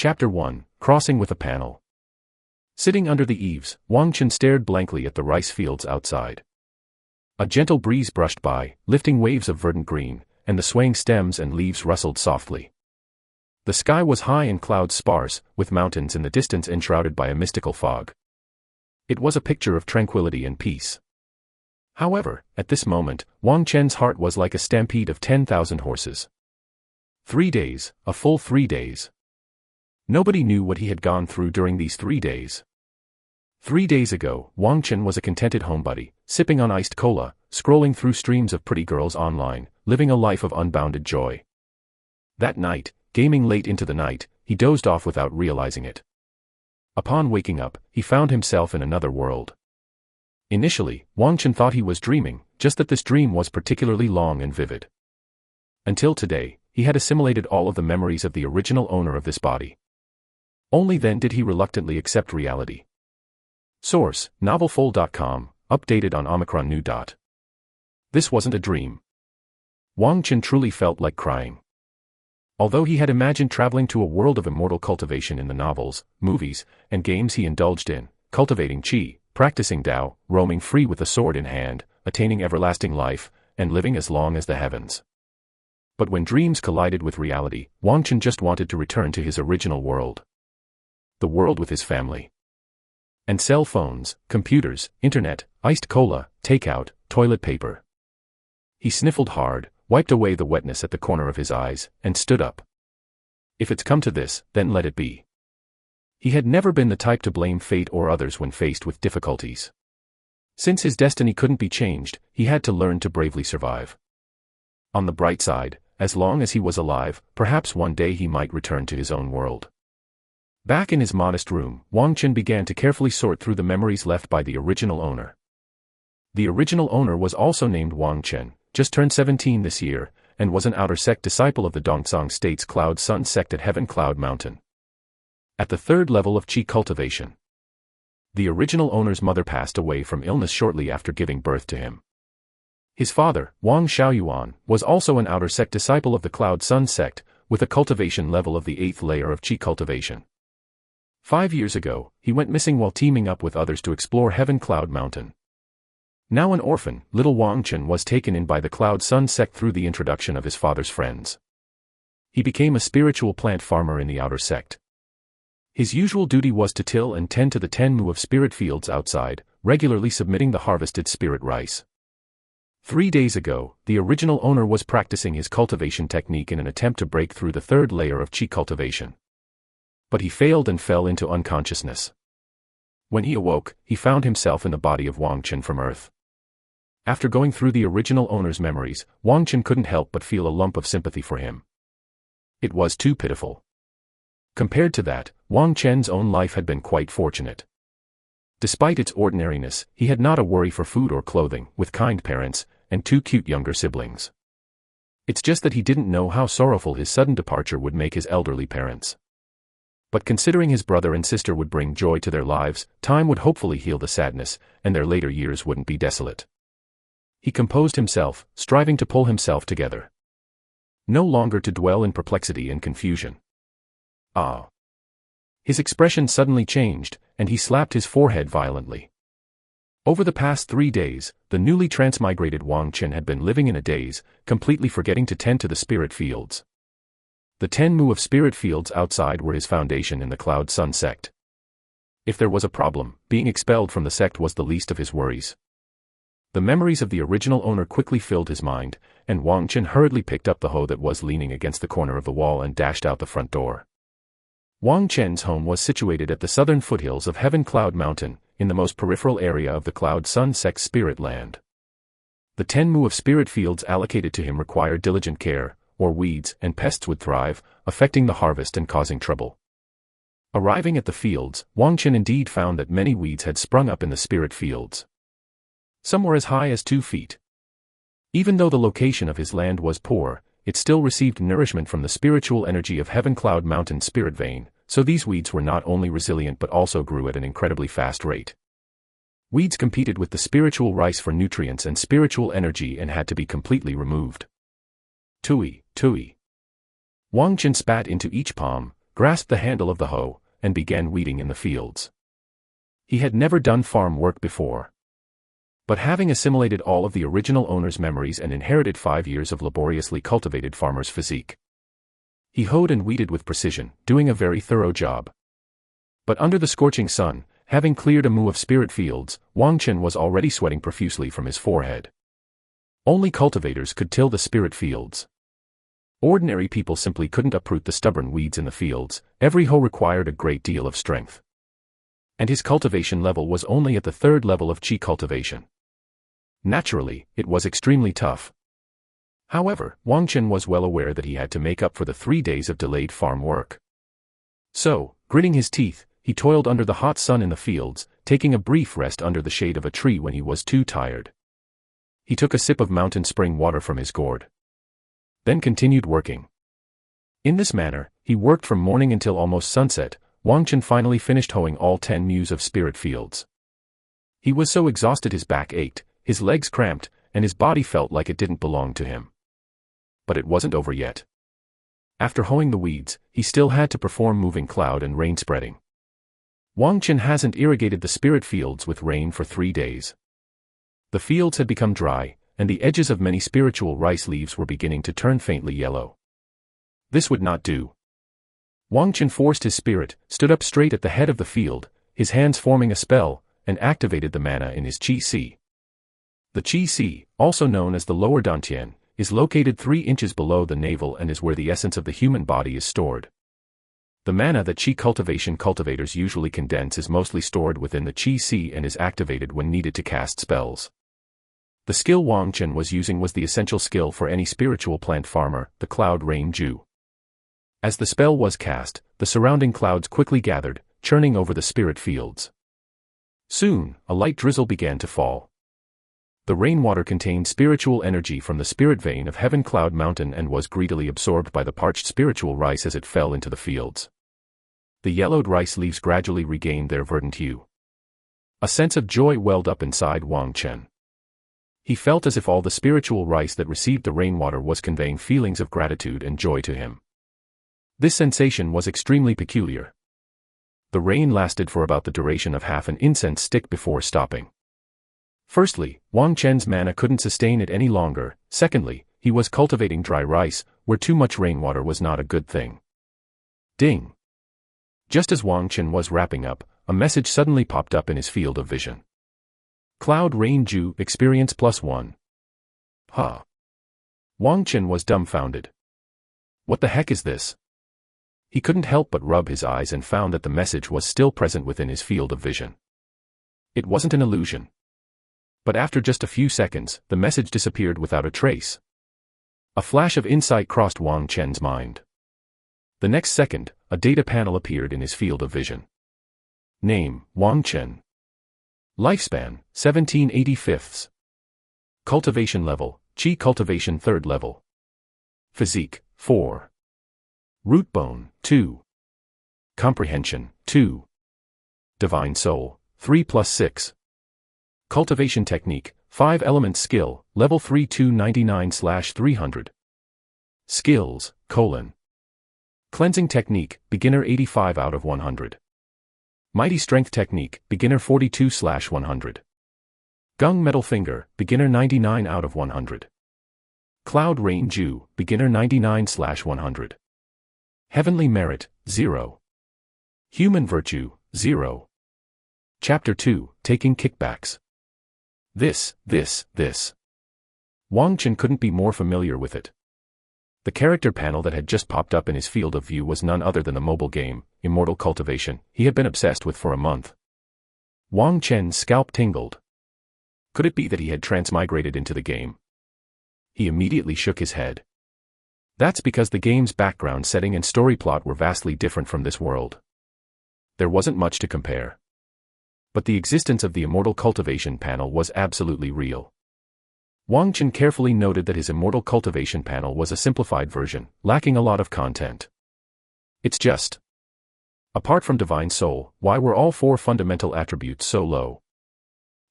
Chapter 1, Crossing with a Panel. Sitting under the eaves, Wang Chen stared blankly at the rice fields outside. A gentle breeze brushed by, lifting waves of verdant green, and the swaying stems and leaves rustled softly. The sky was high and clouds sparse, with mountains in the distance enshrouded by a mystical fog. It was a picture of tranquility and peace. However, at this moment, Wang Chen's heart was like a stampede of 10,000 horses. 3 days, a full 3 days. Nobody knew what he had gone through during these 3 days. 3 days ago, Wang Chen was a contented homebody, sipping on iced cola, scrolling through streams of pretty girls online, living a life of unbounded joy. That night, gaming late into the night, he dozed off without realizing it. Upon waking up, he found himself in another world. Initially, Wang Chen thought he was dreaming, just that this dream was particularly long and vivid. Until today, he had assimilated all of the memories of the original owner of this body. Only then did he reluctantly accept reality. Source, novelful.com, updated on Omicron New. This wasn't a dream. Wang Chen truly felt like crying. Although he had imagined traveling to a world of immortal cultivation in the novels, movies, and games he indulged in, cultivating qi, practicing Tao, roaming free with a sword in hand, attaining everlasting life, and living as long as the heavens. But when dreams collided with reality, Wang Chen just wanted to return to his original world. The world with his family. And cell phones, computers, internet, iced cola, takeout, toilet paper. He sniffled hard, wiped away the wetness at the corner of his eyes, and stood up. If it's come to this, then let it be. He had never been the type to blame fate or others when faced with difficulties. Since his destiny couldn't be changed, he had to learn to bravely survive. On the bright side, as long as he was alive, perhaps one day he might return to his own world. Back in his modest room, Wang Chen began to carefully sort through the memories left by the original owner. The original owner was also named Wang Chen, just turned 17 this year, and was an outer sect disciple of the Dongtsang State's Cloud Sun sect at Heaven Cloud Mountain. At the 3rd level of qi cultivation. The original owner's mother passed away from illness shortly after giving birth to him. His father, Wang Xiaoyuan, was also an outer sect disciple of the Cloud Sun sect, with a cultivation level of the 8th layer of qi cultivation. 5 years ago, he went missing while teaming up with others to explore Heaven Cloud Mountain. Now an orphan, little Wang Chen was taken in by the Cloud Sun sect through the introduction of his father's friends. He became a spiritual plant farmer in the outer sect. His usual duty was to till and tend to the 10 mu of spirit fields outside, regularly submitting the harvested spirit rice. 3 days ago, the original owner was practicing his cultivation technique in an attempt to break through the 3rd layer of qi cultivation. But he failed and fell into unconsciousness. When he awoke, he found himself in the body of Wang Chen from Earth. After going through the original owner's memories, Wang Chen couldn't help but feel a lump of sympathy for him. It was too pitiful. Compared to that, Wang Chen's own life had been quite fortunate. Despite its ordinariness, he had not a worry for food or clothing, with kind parents, and 2 cute younger siblings. It's just that he didn't know how sorrowful his sudden departure would make his elderly parents. But considering his brother and sister would bring joy to their lives, time would hopefully heal the sadness, and their later years wouldn't be desolate. He composed himself, striving to pull himself together. No longer to dwell in perplexity and confusion. Ah! His expression suddenly changed, and he slapped his forehead violently. Over the past 3 days, the newly transmigrated Wang Chen had been living in a daze, completely forgetting to tend to the spirit fields. The 10 mu of spirit fields outside were his foundation in the Cloud Sun sect. If there was a problem, being expelled from the sect was the least of his worries. The memories of the original owner quickly filled his mind, and Wang Chen hurriedly picked up the hoe that was leaning against the corner of the wall and dashed out the front door. Wang Chen's home was situated at the southern foothills of Heaven Cloud Mountain, in the most peripheral area of the Cloud Sun sect's spirit land. The 10 mu of spirit fields allocated to him required diligent care, or weeds and pests would thrive, affecting the harvest and causing trouble. Arriving at the fields, Wang Chen indeed found that many weeds had sprung up in the spirit fields. Some were as high as 2 feet. Even though the location of his land was poor, it still received nourishment from the spiritual energy of Heaven Cloud Mountain spirit vein, so these weeds were not only resilient but also grew at an incredibly fast rate. Weeds competed with the spiritual rice for nutrients and spiritual energy and had to be completely removed. Tui, tui. Wang Chen spat into each palm, grasped the handle of the hoe, and began weeding in the fields. He had never done farm work before. But having assimilated all of the original owner's memories and inherited 5 years of laboriously cultivated farmer's physique, he hoed and weeded with precision, doing a very thorough job. But under the scorching sun, having cleared a mow of spirit fields, Wang Chen was already sweating profusely from his forehead. Only cultivators could till the spirit fields. Ordinary people simply couldn't uproot the stubborn weeds in the fields. Every hoe required a great deal of strength. And his cultivation level was only at the 3rd level of Qi cultivation. Naturally, it was extremely tough. However, Wang Chen was well aware that he had to make up for the 3 days of delayed farm work. So, gritting his teeth, he toiled under the hot sun in the fields, taking a brief rest under the shade of a tree when he was too tired. He took a sip of mountain spring water from his gourd. Then continued working. In this manner, he worked from morning until almost sunset. Wang Chen finally finished hoeing all 10 mows of spirit fields. He was so exhausted his back ached, his legs cramped, and his body felt like it didn't belong to him. But it wasn't over yet. After hoeing the weeds, he still had to perform moving cloud and rain spreading. Wang Chen hasn't irrigated the spirit fields with rain for 3 days. The fields had become dry, and the edges of many spiritual rice leaves were beginning to turn faintly yellow. This would not do. Wang Chen forced his spirit, stood up straight at the head of the field, his hands forming a spell, and activated the mana in his Qi Si. The Qi Si, also known as the lower dantian, is located 3 inches below the navel and is where the essence of the human body is stored. The mana that Qi cultivation cultivators usually condense is mostly stored within the Qi Si and is activated when needed to cast spells. The skill Wang Chen was using was the essential skill for any spiritual plant farmer, the Cloud Rain Ju. As the spell was cast, the surrounding clouds quickly gathered, churning over the spirit fields. Soon, a light drizzle began to fall. The rainwater contained spiritual energy from the spirit vein of Heaven Cloud Mountain and was greedily absorbed by the parched spiritual rice as it fell into the fields. The yellowed rice leaves gradually regained their verdant hue. A sense of joy welled up inside Wang Chen. He felt as if all the spiritual rice that received the rainwater was conveying feelings of gratitude and joy to him. This sensation was extremely peculiar. The rain lasted for about the duration of half an incense stick before stopping. Firstly, Wang Chen's mana couldn't sustain it any longer. Secondly, he was cultivating dry rice, where too much rainwater was not a good thing. Ding! Just as Wang Chen was wrapping up, a message suddenly popped up in his field of vision. Cloud Rain Ju, experience +1. Huh. Wang Chen was dumbfounded. What the heck is this? He couldn't help but rub his eyes and found that the message was still present within his field of vision. It wasn't an illusion. But after just a few seconds, the message disappeared without a trace. A flash of insight crossed Wang Chen's mind. The next second, a data panel appeared in his field of vision. Name, Wang Chen. Lifespan, 17/85. Cultivation level, Qi cultivation 3rd level. Physique, 4. Root bone, 2. Comprehension, 2. Divine soul, 3+6. Cultivation technique, 5 element skill, level 3 299/300. Skills, : Cleansing technique, beginner 85 out of 100. Mighty strength technique, beginner 42/100. Gung metal finger, beginner 99 out of 100. Cloud Rain Ju, beginner 99/100. Heavenly merit, 0. Human virtue, 0. Chapter 2, Taking Kickbacks. This. Wang Chen couldn't be more familiar with it. The character panel that had just popped up in his field of view was none other than the mobile game, Immortal Cultivation, he had been obsessed with for a month. Wang Chen's scalp tingled. Could it be that he had transmigrated into the game? He immediately shook his head. That's because the game's background setting and story plot were vastly different from this world. There wasn't much to compare. But the existence of the Immortal Cultivation panel was absolutely real. Wang Chen carefully noted that his Immortal Cultivation panel was a simplified version, lacking a lot of content. It's just. Apart from Divine Soul, why were all 4 fundamental attributes so low?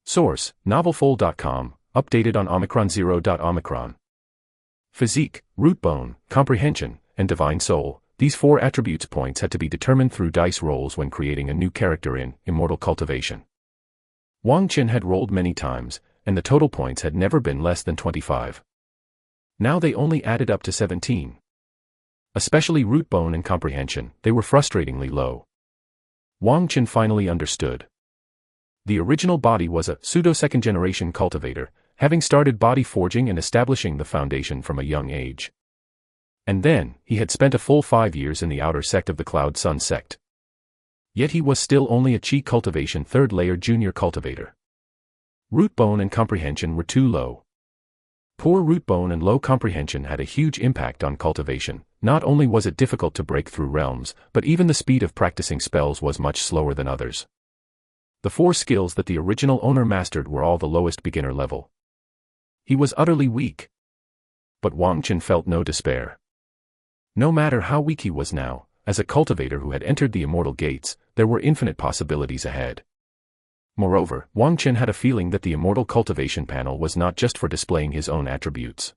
Source, novelfold.com, updated on Omicron 0. Omicron. Physique, root bone, comprehension, and Divine Soul, these 4 attributes points had to be determined through dice rolls when creating a new character in Immortal Cultivation. Wang Qin had rolled many times, and the total points had never been less than 25. Now they only added up to 17. Especially root bone and comprehension, they were frustratingly low. Wang Qin finally understood. The original body was a pseudo-second-generation cultivator, having started body forging and establishing the foundation from a young age. And then, he had spent a full 5 years in the outer sect of the Cloud Sun sect. Yet he was still only a Qi cultivation 3rd layer junior cultivator. Root bone and comprehension were too low. Poor root bone and low comprehension had a huge impact on cultivation. Not only was it difficult to break through realms, but even the speed of practicing spells was much slower than others. The 4 skills that the original owner mastered were all the lowest beginner level. He was utterly weak. But Wang Qin felt no despair. No matter how weak he was now, as a cultivator who had entered the immortal gates, there were infinite possibilities ahead. Moreover, Wang Qin had a feeling that the immortal cultivation panel was not just for displaying his own attributes.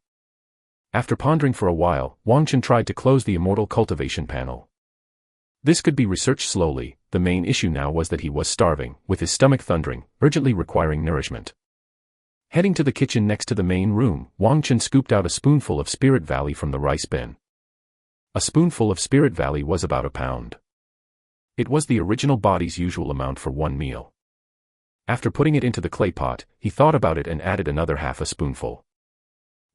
After pondering for a while, Wang Qin tried to close the immortal cultivation panel. This could be researched slowly. The main issue now was that he was starving, with his stomach thundering, urgently requiring nourishment. Heading to the kitchen next to the main room, Wang Qin scooped out a spoonful of Spirit Valley from the rice bin. A spoonful of Spirit Valley was about a pound. It was the original body's usual amount for one meal. After putting it into the clay pot, he thought about it and added another half a spoonful.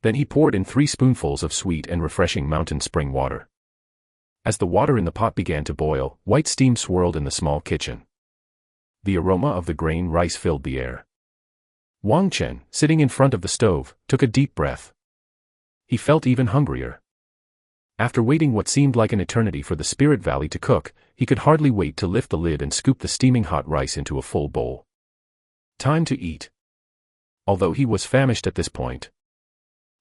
Then he poured in 3 spoonfuls of sweet and refreshing mountain spring water. As the water in the pot began to boil, white steam swirled in the small kitchen. The aroma of the grain rice filled the air. Wang Qin, sitting in front of the stove, took a deep breath. He felt even hungrier. After waiting what seemed like an eternity for the Spirit Valley to cook, he could hardly wait to lift the lid and scoop the steaming hot rice into a full bowl. Time to eat. Although he was famished at this point,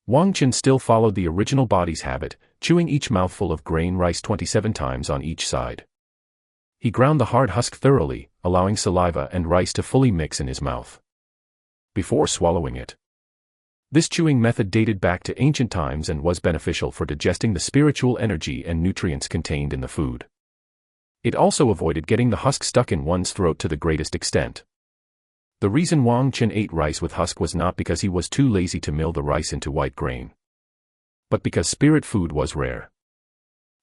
Wang Qin still followed the original body's habit, chewing each mouthful of grain rice 27 times on each side. He ground the hard husk thoroughly, allowing saliva and rice to fully mix in his mouth before swallowing it. This chewing method dated back to ancient times and was beneficial for digesting the spiritual energy and nutrients contained in the food. It also avoided getting the husk stuck in one's throat to the greatest extent. The reason Wang Qin ate rice with husk was not because he was too lazy to mill the rice into white grain, but because spirit food was rare.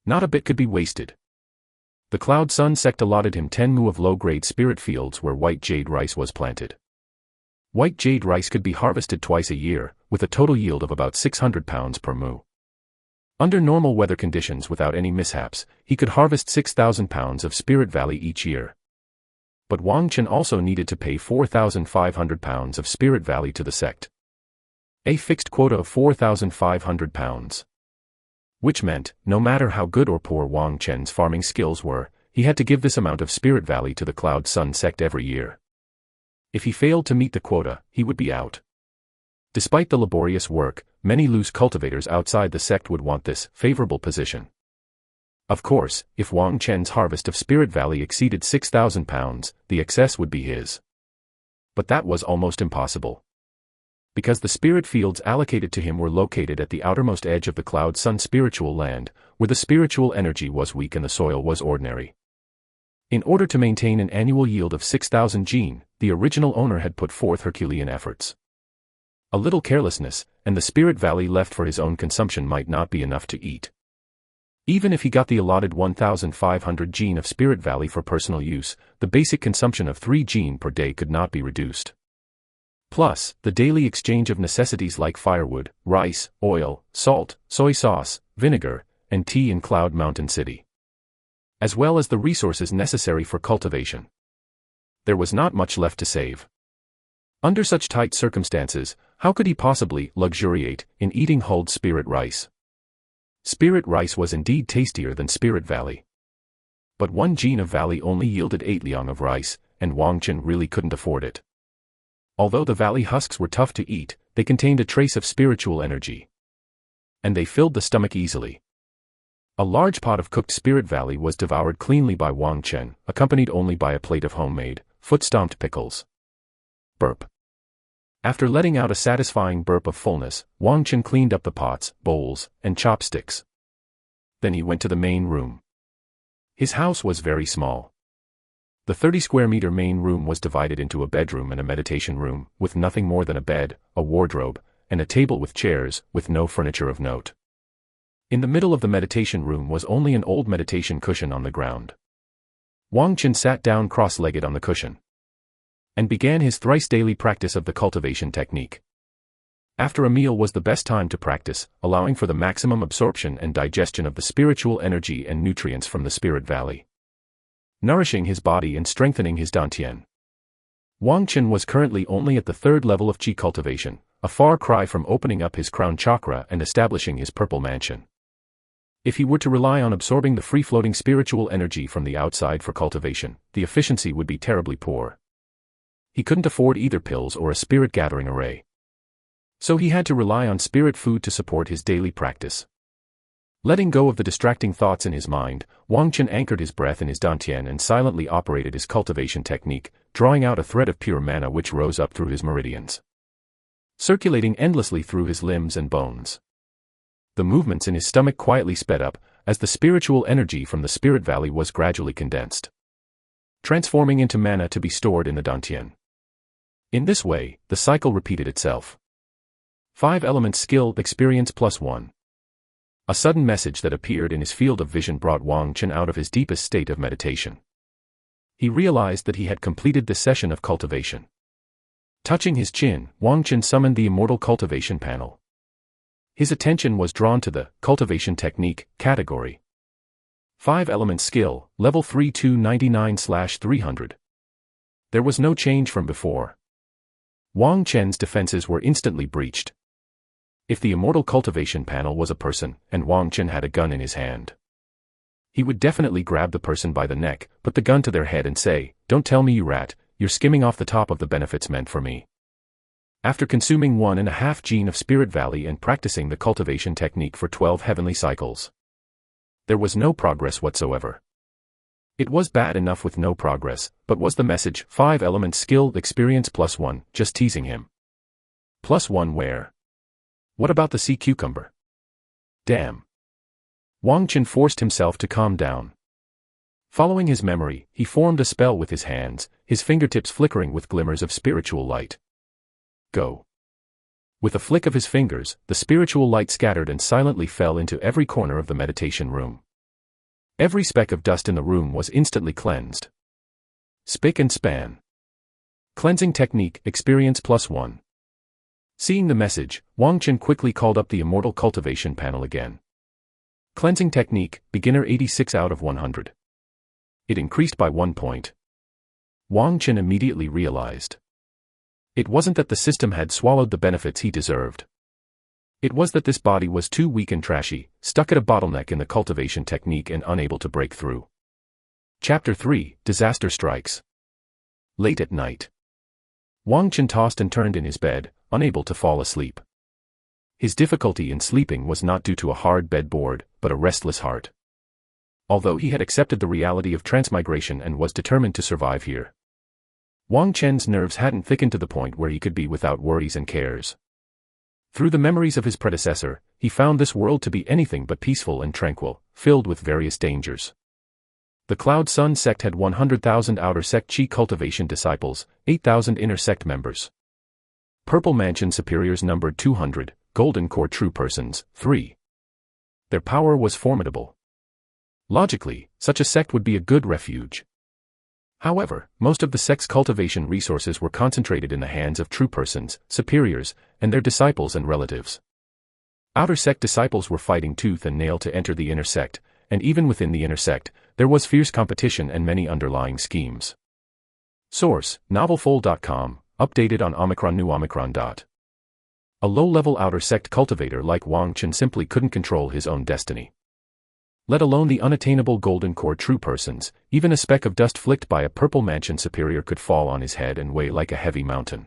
Not a bit could be wasted. The Cloud Sun sect allotted him 10 mu of low-grade spirit fields where white jade rice was planted. White jade rice could be harvested twice a year, with a total yield of about 600 pounds per mu. Under normal weather conditions without any mishaps, he could harvest 6,000 pounds of Spirit Valley each year. But Wang Qin also needed to pay 4,500 pounds of Spirit Valley to the sect. A fixed quota of 4,500 pounds. Which meant, no matter how good or poor Wang Qin's farming skills were, he had to give this amount of Spirit Valley to the Cloud Sun sect every year. If he failed to meet the quota, he would be out. Despite the laborious work, many loose cultivators outside the sect would want this favorable position. Of course, if Wang Qin's harvest of Spirit Valley exceeded 6,000 pounds, the excess would be his. But that was almost impossible. Because the spirit fields allocated to him were located at the outermost edge of the Cloud Sun spiritual land, where the spiritual energy was weak and the soil was ordinary. In order to maintain an annual yield of 6,000 gene, the original owner had put forth Herculean efforts. A little carelessness, and the Spirit Valley left for his own consumption might not be enough to eat. Even if he got the allotted 1,500 gene of Spirit Valley for personal use, the basic consumption of 3 gene per day could not be reduced. Plus, the daily exchange of necessities like firewood, rice, oil, salt, soy sauce, vinegar, and tea in Cloud Mountain City, as well as the resources necessary for cultivation. There was not much left to save. Under such tight circumstances, how could he possibly luxuriate in eating hulled spirit rice? Spirit rice was indeed tastier than Spirit Valley. But 1 gene of Valley only yielded 8 liang of rice, and Wang Qin really couldn't afford it. Although the Valley husks were tough to eat, they contained a trace of spiritual energy. And they filled the stomach easily. A large pot of cooked Spirit Valley was devoured cleanly by Wang Qin, accompanied only by a plate of homemade, foot-stomped pickles. Burp. After letting out a satisfying burp of fullness, Wang Qin cleaned up the pots, bowls, and chopsticks. Then he went to the main room. His house was very small. The 30-square-meter main room was divided into a bedroom and a meditation room, with nothing more than a bed, a wardrobe, and a table with chairs, with no furniture of note. In the middle of the meditation room was only an old meditation cushion on the ground. Wang Chen sat down cross-legged on the cushion and began his thrice-daily practice of the cultivation technique. After a meal was the best time to practice, allowing for the maximum absorption and digestion of the spiritual energy and nutrients from the spirit valley, nourishing his body and strengthening his dantian. Wang Chen was currently only at the 3rd level of qi cultivation, a far cry from opening up his crown chakra and establishing his purple mansion. If he were to rely on absorbing the free-floating spiritual energy from the outside for cultivation, the efficiency would be terribly poor. He couldn't afford either pills or a spirit-gathering array. So he had to rely on spirit food to support his daily practice. Letting go of the distracting thoughts in his mind, Wang Chen anchored his breath in his dantian and silently operated his cultivation technique, drawing out a thread of pure mana which rose up through his meridians, circulating endlessly through his limbs and bones. The movements in his stomach quietly sped up, as the spiritual energy from the spirit valley was gradually condensed, transforming into mana to be stored in the dantian. In this way, the cycle repeated itself. 5 elements skill experience +1. A sudden message that appeared in his field of vision brought Wang Chen out of his deepest state of meditation. He realized that he had completed the session of cultivation. Touching his chin, Wang Chen summoned the immortal cultivation panel. His attention was drawn to the cultivation technique category. 5 elements skill, level 3299/300. There was no change from before. Wang Chen's defenses were instantly breached. If the immortal cultivation panel was a person, and Wang Chen had a gun in his hand, he would definitely grab the person by the neck, put the gun to their head and say, "Don't tell me, you rat, you're skimming off the top of the benefits meant for me." After consuming 1.5 gene of Spirit Valley and practicing the cultivation technique for 12 heavenly cycles, there was no progress whatsoever. It was bad enough with no progress, but was the message, 5 elements skill experience +1, just teasing him? +1 where? What about the sea cucumber? Damn. Wang Chen forced himself to calm down. Following his memory, he formed a spell with his hands, his fingertips flickering with glimmers of spiritual light. Go. With a flick of his fingers, the spiritual light scattered and silently fell into every corner of the meditation room. Every speck of dust in the room was instantly cleansed. Spick and span. Cleansing technique experience +1. Seeing the message, Wang Chen quickly called up the immortal cultivation panel again. Cleansing technique, beginner 86 out of 100. It increased by 1 point. Wang Chen immediately realized. It wasn't that the system had swallowed the benefits he deserved. It was that this body was too weak and trashy, stuck at a bottleneck in the cultivation technique and unable to break through. Chapter 3, Disaster Strikes. Late at night, Wang Chen tossed and turned in his bed, unable to fall asleep. His difficulty in sleeping was not due to a hard bedboard, but a restless heart. Although he had accepted the reality of transmigration and was determined to survive here, Wang Chen's nerves hadn't thickened to the point where he could be without worries and cares. Through the memories of his predecessor, he found this world to be anything but peaceful and tranquil, filled with various dangers. The Cloud Sun sect had 100,000 outer sect Qi cultivation disciples, 8,000 inner sect members. Purple Mansion superiors numbered 200, Golden Core true persons, 3. Their power was formidable. Logically, such a sect would be a good refuge. However, most of the sect's cultivation resources were concentrated in the hands of true persons, superiors, and their disciples and relatives. Outer sect disciples were fighting tooth and nail to enter the inner sect, and even within the inner sect, there was fierce competition and many underlying schemes. Source, novelfold.com, updated on Omicron New Omicron. A low-level outer sect cultivator like Wang Chen simply couldn't control his own destiny. Let alone the unattainable Golden Core true persons, even a speck of dust flicked by a Purple Mansion superior could fall on his head and weigh like a heavy mountain.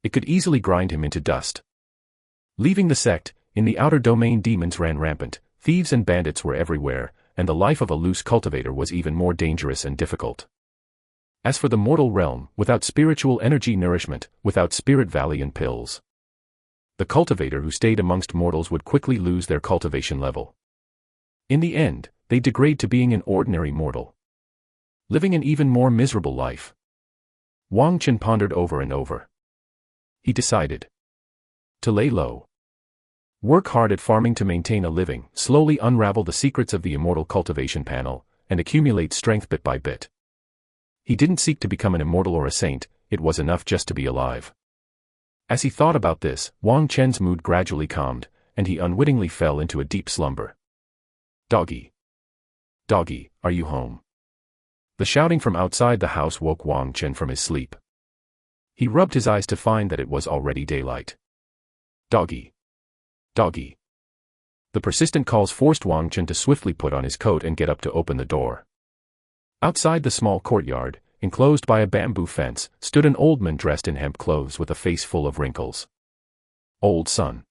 It could easily grind him into dust. Leaving the sect, in the outer domain demons ran rampant, thieves and bandits were everywhere, and the life of a loose cultivator was even more dangerous and difficult. As for the mortal realm, without spiritual energy nourishment, without Spirit Valley and pills, the cultivator who stayed amongst mortals would quickly lose their cultivation level. In the end, they degrade to being an ordinary mortal, living an even more miserable life. Wang Chen pondered over and over. He decided to lay low, work hard at farming to maintain a living, slowly unravel the secrets of the immortal cultivation panel, and accumulate strength bit by bit. He didn't seek to become an immortal or a saint, it was enough just to be alive. As he thought about this, Wang Chen's mood gradually calmed, and he unwittingly fell into a deep slumber. Doggy. Doggy, are you home? The shouting from outside the house woke Wang Chen from his sleep. He rubbed his eyes to find that it was already daylight. Doggy. Doggy. The persistent calls forced Wang Chen to swiftly put on his coat and get up to open the door. Outside the small courtyard, enclosed by a bamboo fence, stood an old man dressed in hemp clothes with a face full of wrinkles. Old son.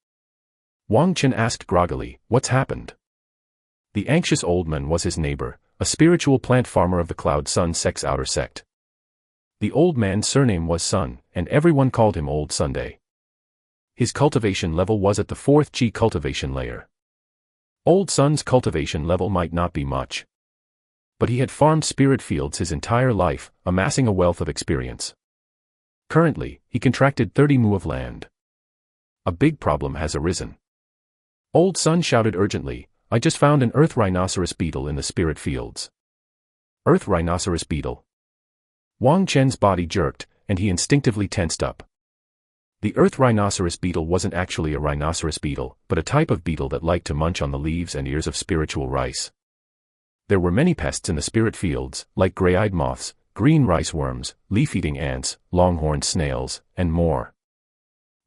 Wang Chen asked groggily, what's happened? The anxious old man was his neighbor, a spiritual plant farmer of the Cloud Sun Sect's outer sect. The old man's surname was Sun, and everyone called him Old Sunday. His cultivation level was at the 4th Qi cultivation layer. Old Sun's cultivation level might not be much, but he had farmed spirit fields his entire life, amassing a wealth of experience. Currently, he contracted 30 mu of land. A big problem has arisen. Old Sun shouted urgently, I just found an earth rhinoceros beetle in the spirit fields. Earth rhinoceros beetle. Wang Chen's body jerked, and he instinctively tensed up. The earth rhinoceros beetle wasn't actually a rhinoceros beetle, but a type of beetle that liked to munch on the leaves and ears of spiritual rice. There were many pests in the spirit fields, like gray-eyed moths, green rice worms, leaf-eating ants, longhorned snails, and more.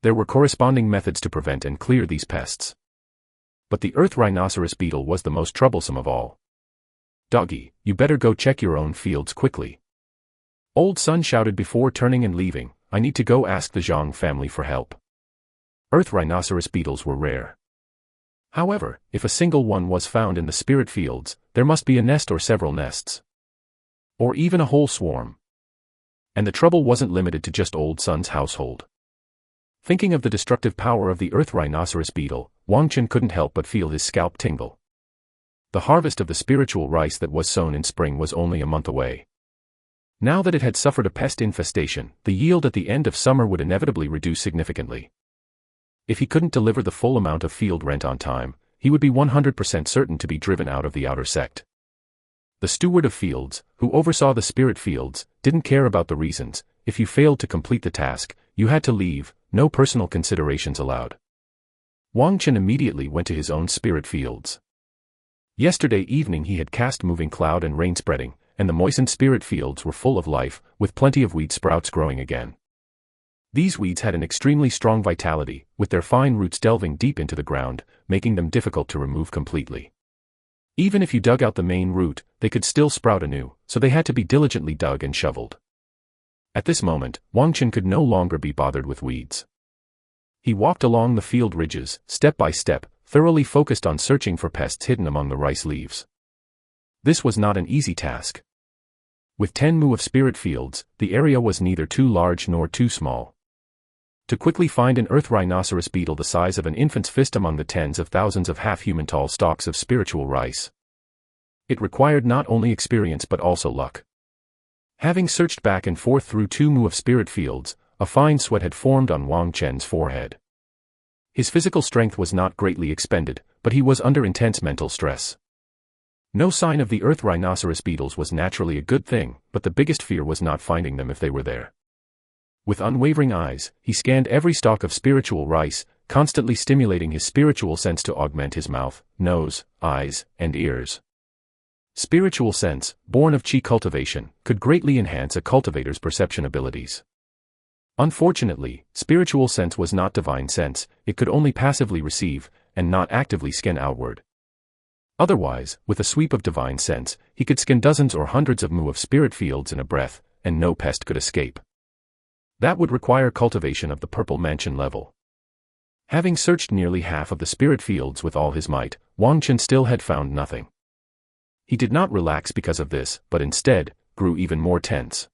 There were corresponding methods to prevent and clear these pests. But the earth rhinoceros beetle was the most troublesome of all. Doggy, you better go check your own fields quickly. Old Sun shouted before turning and leaving, I need to go ask the Zhang family for help. Earth rhinoceros beetles were rare. However, if a single one was found in the spirit fields, there must be a nest or several nests. Or even a whole swarm. And the trouble wasn't limited to just Old Sun's household. Thinking of the destructive power of the earth rhinoceros beetle, Wang Chen couldn't help but feel his scalp tingle. The harvest of the spiritual rice that was sown in spring was only a month away. Now that it had suffered a pest infestation, the yield at the end of summer would inevitably reduce significantly. If he couldn't deliver the full amount of field rent on time, he would be 100% certain to be driven out of the outer sect. The steward of fields, who oversaw the spirit fields, didn't care about the reasons. If you failed to complete the task, you had to leave, no personal considerations allowed. Wang Chen immediately went to his own spirit fields. Yesterday evening he had cast moving cloud and rain spreading, and the moistened spirit fields were full of life, with plenty of weed sprouts growing again. These weeds had an extremely strong vitality, with their fine roots delving deep into the ground, making them difficult to remove completely. Even if you dug out the main root, they could still sprout anew, so they had to be diligently dug and shoveled. At this moment, Wang Chen could no longer be bothered with weeds. He walked along the field ridges, step by step, thoroughly focused on searching for pests hidden among the rice leaves. This was not an easy task. With 10 mu of spirit fields, the area was neither too large nor too small. To quickly find an earth rhinoceros beetle the size of an infant's fist among the tens of thousands of half-human tall stalks of spiritual rice, it required not only experience but also luck. Having searched back and forth through 2 mu of spirit fields, a fine sweat had formed on Wang Chen's forehead. His physical strength was not greatly expended, but he was under intense mental stress. No sign of the earth rhinoceros beetles was naturally a good thing, but the biggest fear was not finding them if they were there. With unwavering eyes, he scanned every stalk of spiritual rice, constantly stimulating his spiritual sense to augment his mouth, nose, eyes, and ears. Spiritual sense, born of Qi cultivation, could greatly enhance a cultivator's perception abilities. Unfortunately, spiritual sense was not divine sense, it could only passively receive, and not actively scan outward. Otherwise, with a sweep of divine sense, he could scan dozens or hundreds of mu of spirit fields in a breath, and no pest could escape. That would require cultivation of the purple mansion level. Having searched nearly half of the spirit fields with all his might, Wang Chen still had found nothing. He did not relax because of this, but instead, grew even more tense.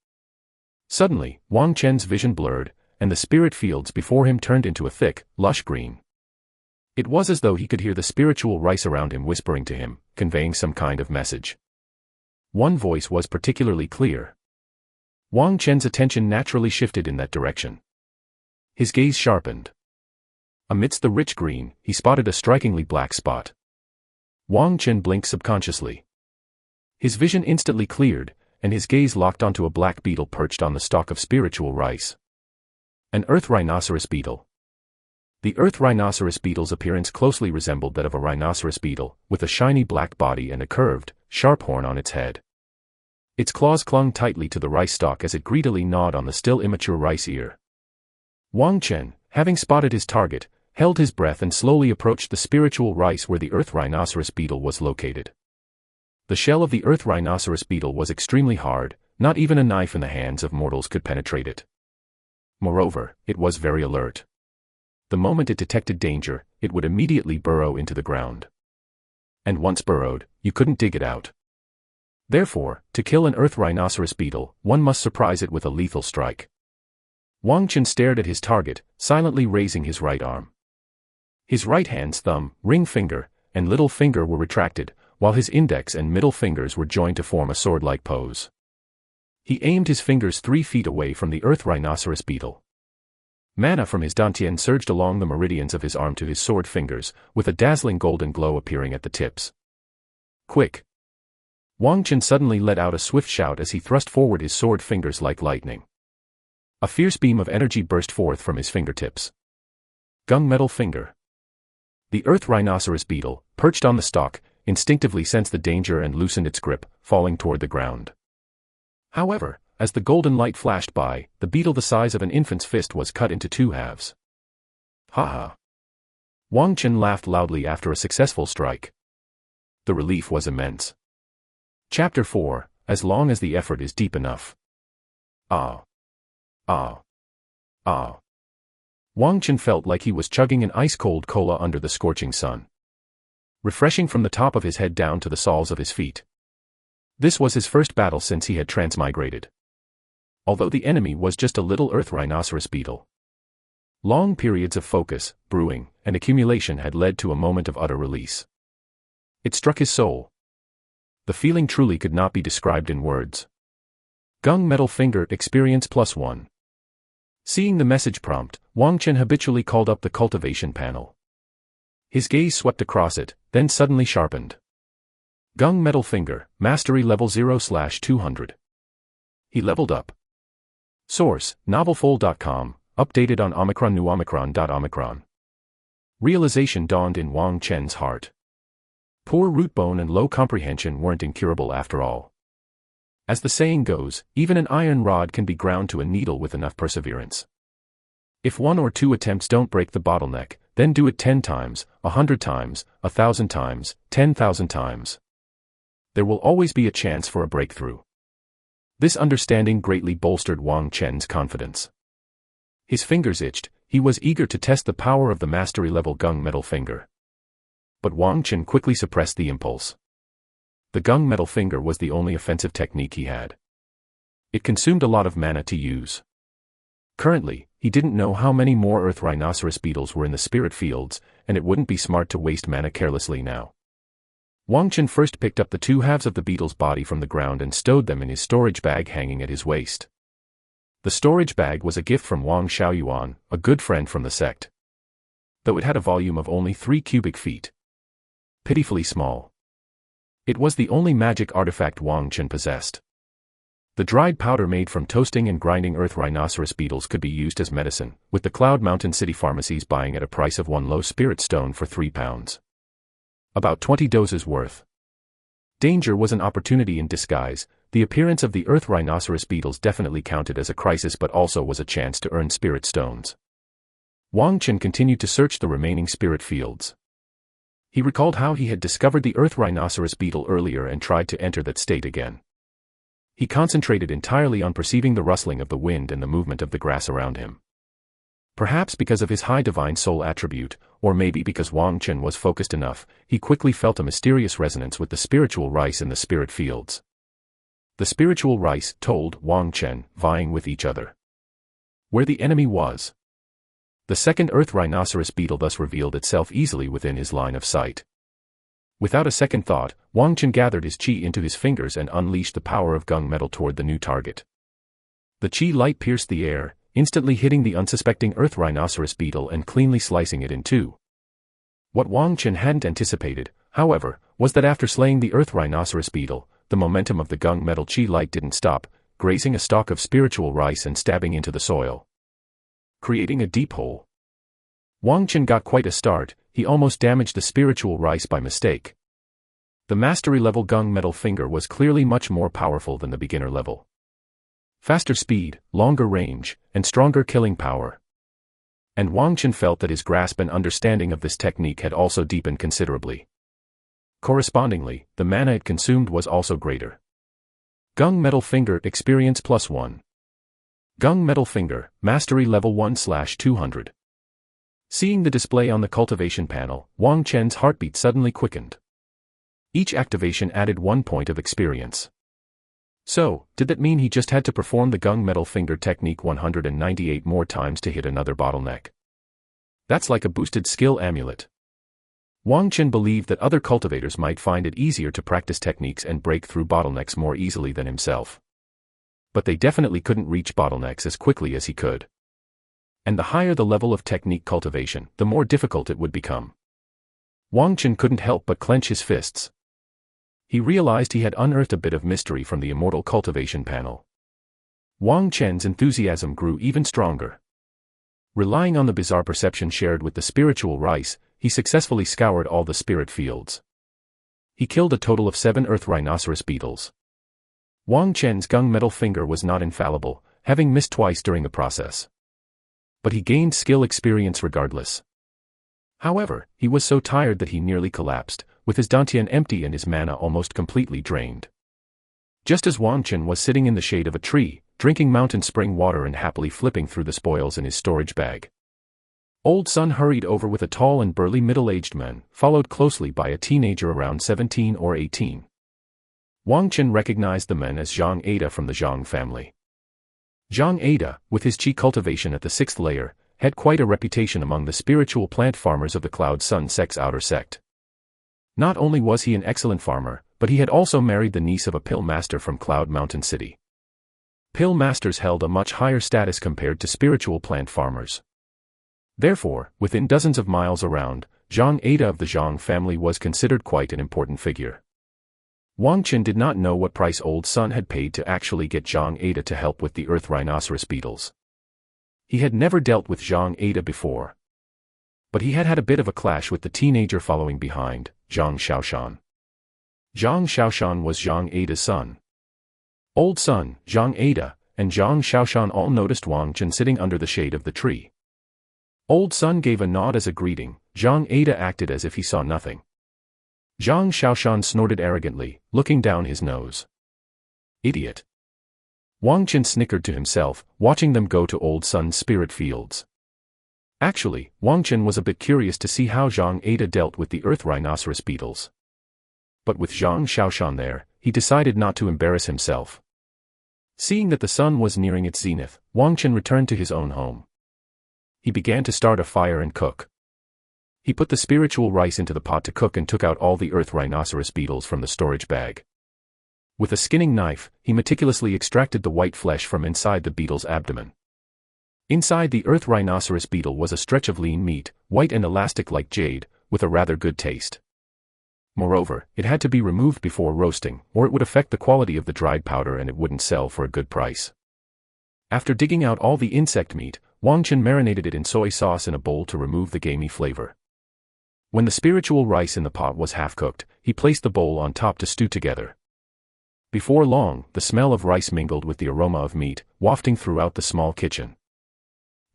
Suddenly, Wang Chen's vision blurred, and the spirit fields before him turned into a thick, lush green. It was as though he could hear the spiritual rice around him whispering to him, conveying some kind of message. One voice was particularly clear. Wang Chen's attention naturally shifted in that direction. His gaze sharpened. Amidst the rich green, he spotted a strikingly black spot. Wang Chen blinked subconsciously. His vision instantly cleared, and his gaze locked onto a black beetle perched on the stalk of spiritual rice. An earth rhinoceros beetle. The earth rhinoceros beetle's appearance closely resembled that of a rhinoceros beetle, with a shiny black body and a curved, sharp horn on its head. Its claws clung tightly to the rice stalk as it greedily gnawed on the still immature rice ear. Wang Chen, having spotted his target, held his breath and slowly approached the spiritual rice where the earth rhinoceros beetle was located. The shell of the earth rhinoceros beetle was extremely hard, not even a knife in the hands of mortals could penetrate it. Moreover, it was very alert. The moment it detected danger, it would immediately burrow into the ground. And once burrowed, you couldn't dig it out. Therefore, to kill an earth rhinoceros beetle, one must surprise it with a lethal strike. Wang Chen stared at his target, silently raising his right arm. His right hand's thumb, ring finger, and little finger were retracted, while his index and middle fingers were joined to form a sword-like pose. He aimed his fingers 3 feet away from the earth rhinoceros beetle. Mana from his dantian surged along the meridians of his arm to his sword fingers, with a dazzling golden glow appearing at the tips. Quick! Wang Chen suddenly let out a swift shout as he thrust forward his sword fingers like lightning. A fierce beam of energy burst forth from his fingertips. Gung metal finger. The earth rhinoceros beetle, perched on the stalk, instinctively sensed the danger and loosened its grip, falling toward the ground. However, as the golden light flashed by, the beetle the size of an infant's fist was cut into 2 halves. Ha ha! Wang Chen laughed loudly after a successful strike. The relief was immense. Chapter 4, As long as the effort is deep enough. Ah. Ah. Ah. Wang Chen felt like he was chugging an ice-cold cola under the scorching sun. Refreshing from the top of his head down to the soles of his feet. This was his first battle since he had transmigrated. Although the enemy was just a little earth rhinoceros beetle. Long periods of focus, brewing, and accumulation had led to a moment of utter release. It struck his soul. The feeling truly could not be described in words. Gung metal finger experience +1. Seeing the message prompt, Wang Chen habitually called up the cultivation panel. His gaze swept across it, then suddenly sharpened. Gung metal finger, mastery level 0/200. He leveled up. Source, novelfold.com, updated on Omicron new Omicron.Omicron. Realization dawned in Wang Chen's heart. Poor root bone and low comprehension weren't incurable after all. As the saying goes, even an iron rod can be ground to a needle with enough perseverance. If 1 or 2 attempts don't break the bottleneck, then do it 10 times, 100 times, 1,000 times, 10,000 times. There will always be a chance for a breakthrough. This understanding greatly bolstered Wang Chen's confidence. His fingers itched, he was eager to test the power of the mastery-level gung metal finger. But Wang Chen quickly suppressed the impulse. The gung metal finger was the only offensive technique he had. It consumed a lot of mana to use. Currently, he didn't know how many more earth rhinoceros beetles were in the spirit fields, and it wouldn't be smart to waste mana carelessly now. Wang Chen first picked up the 2 halves of the beetle's body from the ground and stowed them in his storage bag hanging at his waist. The storage bag was a gift from Wang Xiaoyuan, a good friend from the sect. Though it had a volume of only 3 cubic feet. Pitifully small. It was the only magic artifact Wang Chen possessed. The dried powder made from toasting and grinding earth rhinoceros beetles could be used as medicine, with the Cloud Mountain City pharmacies buying at a price of 1 low spirit stone for 3 pounds. About 20 doses worth. Danger was an opportunity in disguise. The appearance of the earth rhinoceros beetles definitely counted as a crisis but also was a chance to earn spirit stones. Wang Chen continued to search the remaining spirit fields. He recalled how he had discovered the earth rhinoceros beetle earlier and tried to enter that state again. He concentrated entirely on perceiving the rustling of the wind and the movement of the grass around him. Perhaps because of his high divine soul attribute, or maybe because Wang Chen was focused enough, he quickly felt a mysterious resonance with the spiritual rice in the spirit fields. The spiritual rice told Wang Chen, vying with each other. Where the enemy was. The second earth rhinoceros beetle thus revealed itself easily within his line of sight. Without a second thought, Wang Chen gathered his qi into his fingers and unleashed the power of gung metal toward the new target. The qi light pierced the air, instantly hitting the unsuspecting earth rhinoceros beetle and cleanly slicing it in two. What Wang Chen hadn't anticipated, however, was that after slaying the earth rhinoceros beetle, the momentum of the gung metal qi light didn't stop, grazing a stalk of spiritual rice and stabbing into the soil, creating a deep hole. Wang Chen got quite a start. He almost damaged the spiritual rice by mistake. The mastery-level gung metal finger was clearly much more powerful than the beginner level. Faster speed, longer range, and stronger killing power. And Wang Chen felt that his grasp and understanding of this technique had also deepened considerably. Correspondingly, the mana it consumed was also greater. Gung metal finger experience +1. Gung metal finger, mastery level 1/200. Seeing the display on the cultivation panel, Wang Chen's heartbeat suddenly quickened. Each activation added 1 point of experience. So, did that mean he just had to perform the gung metal finger technique 198 more times to hit another bottleneck? That's like a boosted skill amulet. Wang Chen believed that other cultivators might find it easier to practice techniques and break through bottlenecks more easily than himself. But they definitely couldn't reach bottlenecks as quickly as he could. And the higher the level of technique cultivation, the more difficult it would become. Wang Chen couldn't help but clench his fists. He realized he had unearthed a bit of mystery from the immortal cultivation panel. Wang Chen's enthusiasm grew even stronger. Relying on the bizarre perception shared with the spiritual rice, he successfully scoured all the spirit fields. He killed a total of 7 earth rhinoceros beetles. Wang Chen's gung metal finger was not infallible, having missed twice during the process. But he gained skill experience regardless. However, he was so tired that he nearly collapsed, with his dantian empty and his mana almost completely drained. Just as Wang Chen was sitting in the shade of a tree, drinking mountain spring water and happily flipping through the spoils in his storage bag, Old Sun hurried over with a tall and burly middle-aged man, followed closely by a teenager around 17 or 18. Wang Chen recognized the men as Zhang Ada from the Zhang family. Zhang Ada, with his qi cultivation at the 6th layer, had quite a reputation among the spiritual plant farmers of the Cloud Sun sect's outer sect. Not only was he an excellent farmer, but he had also married the niece of a pill master from Cloud Mountain City. Pill masters held a much higher status compared to spiritual plant farmers. Therefore, within dozens of miles around, Zhang Ada of the Zhang family was considered quite an important figure. Wang Chen did not know what price Old Sun had paid to actually get Zhang Ada to help with the earth rhinoceros beetles. He had never dealt with Zhang Ada before. But he had had a bit of a clash with the teenager following behind, Zhang Xiaoshan. Zhang Xiaoshan was Zhang Ada's son. Old Sun, Zhang Ada, and Zhang Xiaoshan all noticed Wang Chen sitting under the shade of the tree. Old Sun gave a nod as a greeting. Zhang Ada acted as if he saw nothing. Zhang Xiaoshan snorted arrogantly, looking down his nose. Idiot. Wang Chen snickered to himself, watching them go to Old Sun's spirit fields. Actually, Wang Chen was a bit curious to see how Zhang Ada dealt with the earth rhinoceros beetles. But with Zhang Xiaoshan there, he decided not to embarrass himself. Seeing that the sun was nearing its zenith, Wang Chen returned to his own home. He began to start a fire and cook. He put the spiritual rice into the pot to cook and took out all the earth rhinoceros beetles from the storage bag. With a skinning knife, he meticulously extracted the white flesh from inside the beetle's abdomen. Inside the earth rhinoceros beetle was a stretch of lean meat, white and elastic like jade, with a rather good taste. Moreover, it had to be removed before roasting, or it would affect the quality of the dried powder and it wouldn't sell for a good price. After digging out all the insect meat, Wang Chen marinated it in soy sauce in a bowl to remove the gamey flavor. When the spiritual rice in the pot was half-cooked, he placed the bowl on top to stew together. Before long, the smell of rice mingled with the aroma of meat, wafting throughout the small kitchen.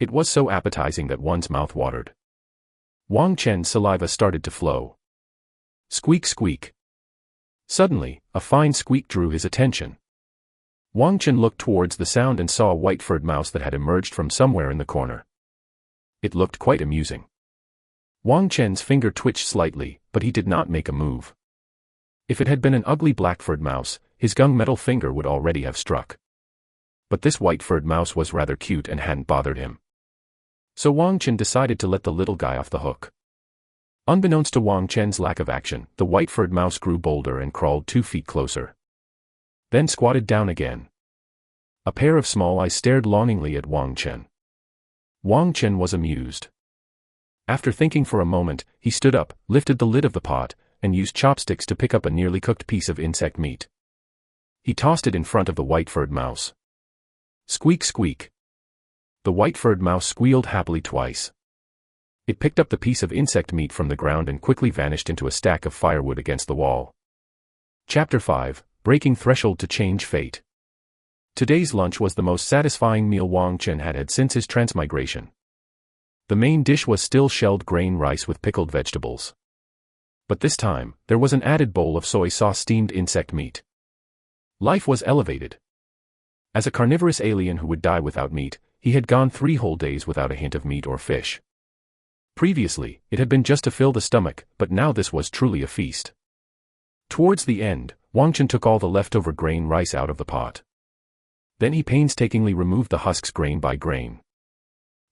It was so appetizing that one's mouth watered. Wang Chen's saliva started to flow. Squeak squeak. Suddenly, a fine squeak drew his attention. Wang Chen looked towards the sound and saw a white-furred mouse that had emerged from somewhere in the corner. It looked quite amusing. Wang Chen's finger twitched slightly, but he did not make a move. If it had been an ugly black-furred mouse, his gung metal finger would already have struck. But this white-furred mouse was rather cute and hadn't bothered him. So Wang Chen decided to let the little guy off the hook. Unbeknownst to Wang Chen's lack of action, the white-furred mouse grew bolder and crawled 2 feet closer. Then squatted down again. A pair of small eyes stared longingly at Wang Chen. Wang Chen was amused. After thinking for a moment, he stood up, lifted the lid of the pot, and used chopsticks to pick up a nearly cooked piece of insect meat. He tossed it in front of the white-furred mouse. Squeak, squeak. The white-furred mouse squealed happily twice. It picked up the piece of insect meat from the ground and quickly vanished into a stack of firewood against the wall. Chapter 5, Breaking Threshold to Change Fate. Today's lunch was the most satisfying meal Wang Chen had had since his transmigration. The main dish was still shelled grain rice with pickled vegetables. But this time, there was an added bowl of soy sauce steamed insect meat. Life was elevated. As a carnivorous alien who would die without meat, he had gone 3 whole days without a hint of meat or fish. Previously, it had been just to fill the stomach, but now this was truly a feast. Towards the end, Wang Chen took all the leftover grain rice out of the pot. Then he painstakingly removed the husks grain by grain.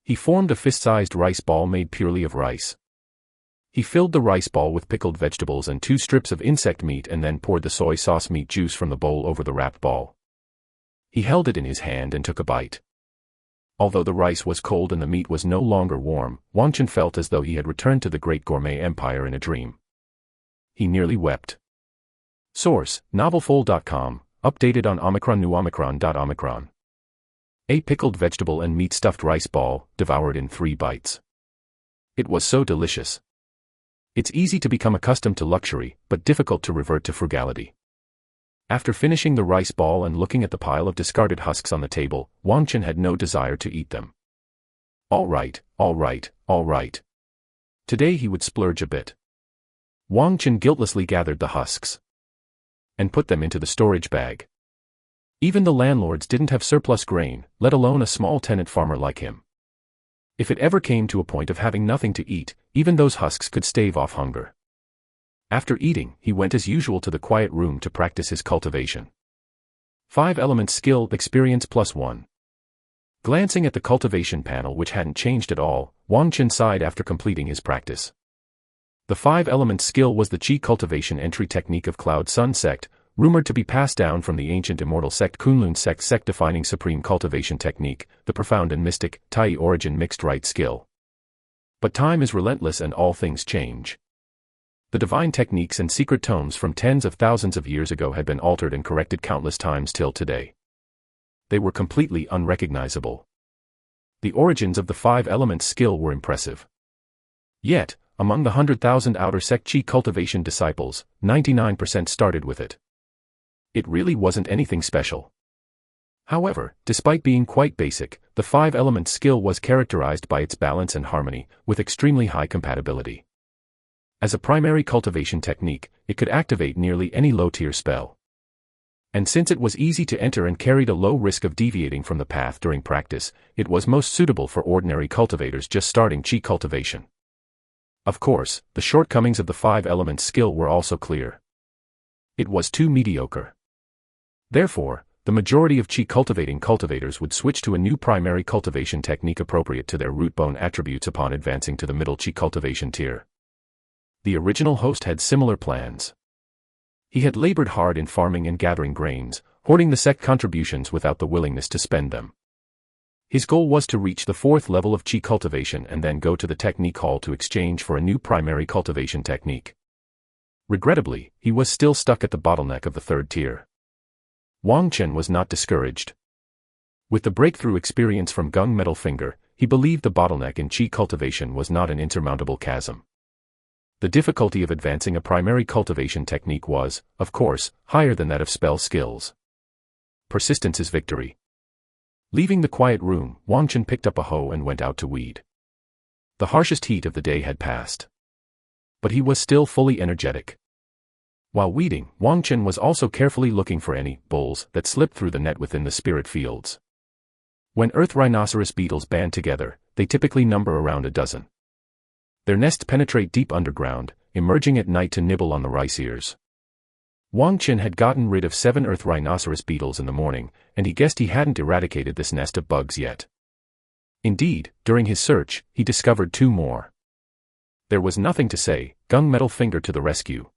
He formed a fist-sized rice ball made purely of rice. He filled the rice ball with pickled vegetables and 2 strips of insect meat and then poured the soy sauce meat juice from the bowl over the wrapped ball. He held it in his hand and took a bite. Although the rice was cold and the meat was no longer warm, Wang Chen felt as though he had returned to the great gourmet empire in a dream. He nearly wept. Source, novelfold.com, updated on Omicron new Omicron.Omicron. A pickled vegetable and meat stuffed rice ball, devoured in 3 bites. It was so delicious. It's easy to become accustomed to luxury, but difficult to revert to frugality. After finishing the rice ball and looking at the pile of discarded husks on the table, Wang Chen had no desire to eat them. All right. Today he would splurge a bit. Wang Chen guiltlessly gathered the husks and put them into the storage bag. Even the landlords didn't have surplus grain, let alone a small tenant farmer like him. If it ever came to a point of having nothing to eat, even those husks could stave off hunger. After eating, he went as usual to the quiet room to practice his cultivation. 5 elements skill experience +1. Glancing at the cultivation panel which hadn't changed at all, Wang Chen sighed after completing his practice. The 5 elements skill was the Qi cultivation entry technique of Cloud Sun sect, rumored to be passed down from the ancient immortal sect Kunlun sect defining supreme cultivation technique, the profound and mystic, Tai origin mixed right skill. But time is relentless and all things change. The divine techniques and secret tomes from tens of thousands of years ago had been altered and corrected countless times till today. They were completely unrecognizable. The origins of the 5 elements skill were impressive. Yet, among the 100,000 outer sect Qi cultivation disciples, 99% started with it. It really wasn't anything special. However, despite being quite basic, the 5 elements skill was characterized by its balance and harmony, with extremely high compatibility. As a primary cultivation technique, it could activate nearly any low-tier spell. And since it was easy to enter and carried a low risk of deviating from the path during practice, it was most suitable for ordinary cultivators just starting Qi cultivation. Of course, the shortcomings of the 5 elements skill were also clear. It was too mediocre. Therefore, the majority of Qi cultivating cultivators would switch to a new primary cultivation technique appropriate to their root bone attributes upon advancing to the middle Qi cultivation tier. The original host had similar plans. He had labored hard in farming and gathering grains, hoarding the sect contributions without the willingness to spend them. His goal was to reach the 4th level of Qi cultivation and then go to the technique hall to exchange for a new primary cultivation technique. Regrettably, he was still stuck at the bottleneck of the 3rd tier. Wang Chen was not discouraged. With the breakthrough experience from Gung Metal Finger, he believed the bottleneck in Qi cultivation was not an insurmountable chasm. The difficulty of advancing a primary cultivation technique was, of course, higher than that of spell skills. Persistence is victory. Leaving the quiet room, Wang Chen picked up a hoe and went out to weed. The harshest heat of the day had passed. But he was still fully energetic. While weeding, Wang Chen was also carefully looking for any bulls that slipped through the net within the spirit fields. When earth rhinoceros beetles band together, they typically number around a dozen. Their nests penetrate deep underground, emerging at night to nibble on the rice ears. Wang Chen had gotten rid of 7 earth rhinoceros beetles in the morning, and he guessed he hadn't eradicated this nest of bugs yet. Indeed, during his search, he discovered 2 more. There was nothing to say, gung metal finger to the rescue.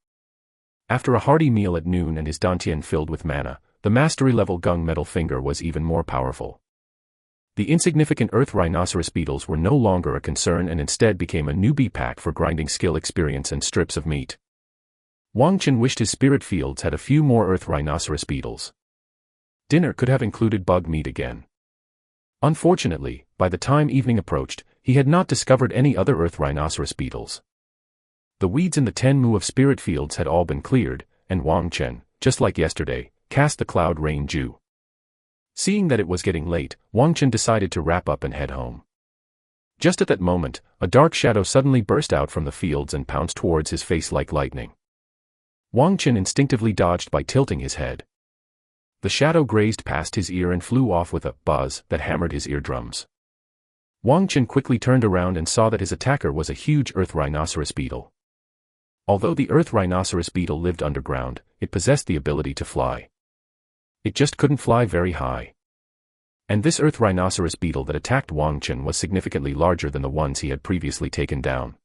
After a hearty meal at noon and his dantian filled with mana, the mastery-level gung metal finger was even more powerful. The insignificant earth rhinoceros beetles were no longer a concern and instead became a newbie pack for grinding skill experience and strips of meat. Wang Chen wished his spirit fields had a few more earth rhinoceros beetles. Dinner could have included bug meat again. Unfortunately, by the time evening approached, he had not discovered any other earth rhinoceros beetles. The weeds in the 10 mu of spirit fields had all been cleared, and Wang Chen, just like yesterday, cast the cloud rain dew. Seeing that it was getting late, Wang Chen decided to wrap up and head home. Just at that moment, a dark shadow suddenly burst out from the fields and pounced towards his face like lightning. Wang Chen instinctively dodged by tilting his head. The shadow grazed past his ear and flew off with a buzz that hammered his eardrums. Wang Chen quickly turned around and saw that his attacker was a huge earth rhinoceros beetle. Although the earth rhinoceros beetle lived underground, it possessed the ability to fly. It just couldn't fly very high. And this earth rhinoceros beetle that attacked Wang Chen was significantly larger than the ones he had previously taken down.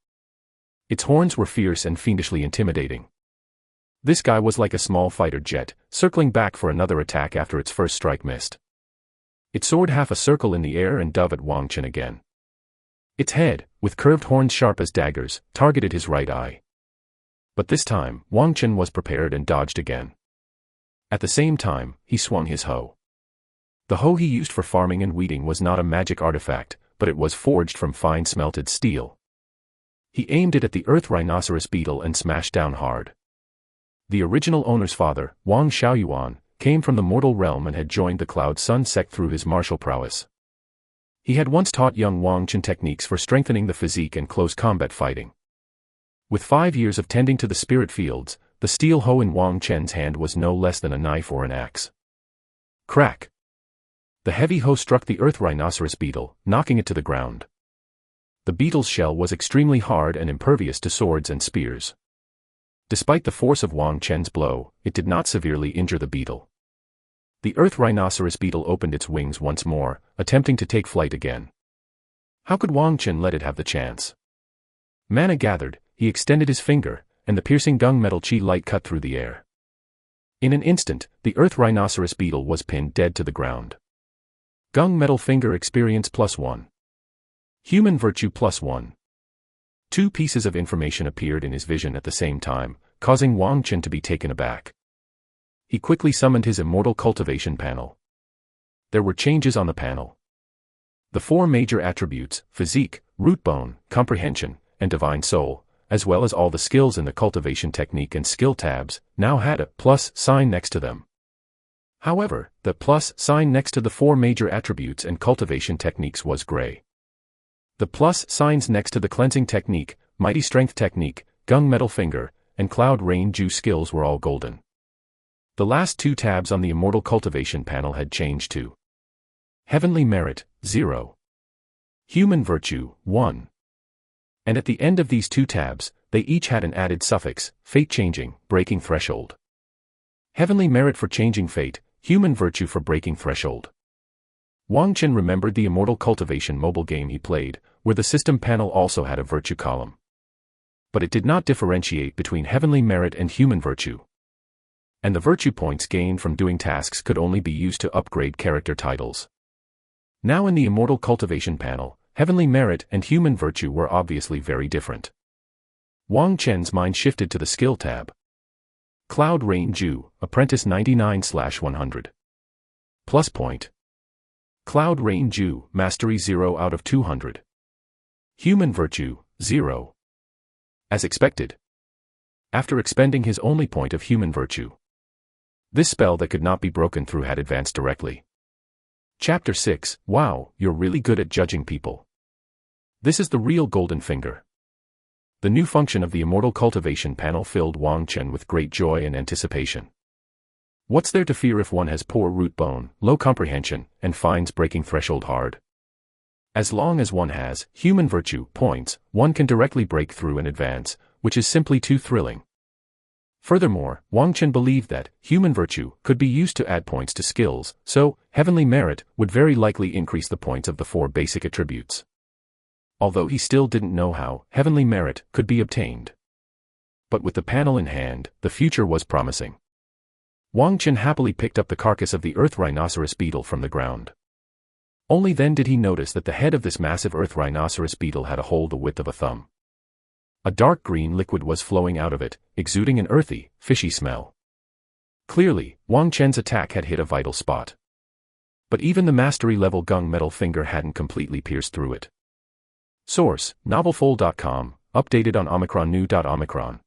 Its horns were fierce and fiendishly intimidating. This guy was like a small fighter jet, circling back for another attack after its first strike missed. It soared half a circle in the air and dove at Wang Chen again. Its head, with curved horns sharp as daggers, targeted his right eye. But this time, Wang Chen was prepared and dodged again. At the same time, he swung his hoe. The hoe he used for farming and weeding was not a magic artifact, but it was forged from fine smelted steel. He aimed it at the earth rhinoceros beetle and smashed down hard. The original owner's father, Wang Xiaoyuan, came from the mortal realm and had joined the Cloud Sun sect through his martial prowess. He had once taught young Wang Chen techniques for strengthening the physique and close combat fighting. With 5 years of tending to the spirit fields, the steel hoe in Wang Chen's hand was no less than a knife or an axe. Crack! The heavy hoe struck the earth rhinoceros beetle, knocking it to the ground. The beetle's shell was extremely hard and impervious to swords and spears. Despite the force of Wang Chen's blow, it did not severely injure the beetle. The earth rhinoceros beetle opened its wings once more, attempting to take flight again. How could Wang Chen let it have the chance? Mana gathered, he extended his finger, and the piercing gung metal chi light cut through the air. In an instant, the earth rhinoceros beetle was pinned dead to the ground. Gung metal finger experience +1. Human virtue +1. 2 pieces of information appeared in his vision at the same time, causing Wang Chen to be taken aback. He quickly summoned his immortal cultivation panel. There were changes on the panel. The 4 major attributes, physique, root bone, comprehension, and divine soul, as well as all the skills in the cultivation technique and skill tabs, now had a plus sign next to them. However, the plus sign next to the 4 major attributes and cultivation techniques was gray. The plus signs next to the cleansing technique, mighty strength technique, gung metal finger, and cloud rain dew skills were all golden. The last 2 tabs on the immortal cultivation panel had changed to heavenly merit, 0. Human virtue, 1. And at the end of these 2 tabs, they each had an added suffix, fate-changing, breaking threshold. Heavenly merit for changing fate, human virtue for breaking threshold. Wang Chen remembered the immortal cultivation mobile game he played, where the system panel also had a virtue column. But it did not differentiate between heavenly merit and human virtue. And the virtue points gained from doing tasks could only be used to upgrade character titles. Now in the immortal cultivation panel, heavenly merit and human virtue were obviously very different. Wang Chen's mind shifted to the skill tab. Cloud Rain Dew, Apprentice 99/100. Plus point. Cloud Rain Dew, Mastery 0 out of 200. Human Virtue, 0. As expected. After expending his only point of human virtue. This spell that could not be broken through had advanced directly. Chapter 6, Wow, you're really good at judging people. This is the real golden finger. The new function of the immortal cultivation panel filled Wang Chen with great joy and anticipation. What's there to fear if one has poor root bone, low comprehension, and finds breaking threshold hard? As long as one has human virtue points, one can directly break through and advance, which is simply too thrilling. Furthermore, Wang Chen believed that human virtue could be used to add points to skills, so heavenly merit would very likely increase the points of the 4 basic attributes. Although he still didn't know how heavenly merit could be obtained. But with the panel in hand, the future was promising. Wang Chen happily picked up the carcass of the earth rhinoceros beetle from the ground. Only then did he notice that the head of this massive earth rhinoceros beetle had a hole the width of a thumb. A dark green liquid was flowing out of it, exuding an earthy, fishy smell. Clearly, Wang Chen's attack had hit a vital spot. But even the mastery-level gung metal finger hadn't completely pierced through it. Source: novelfold.com, updated on omicron.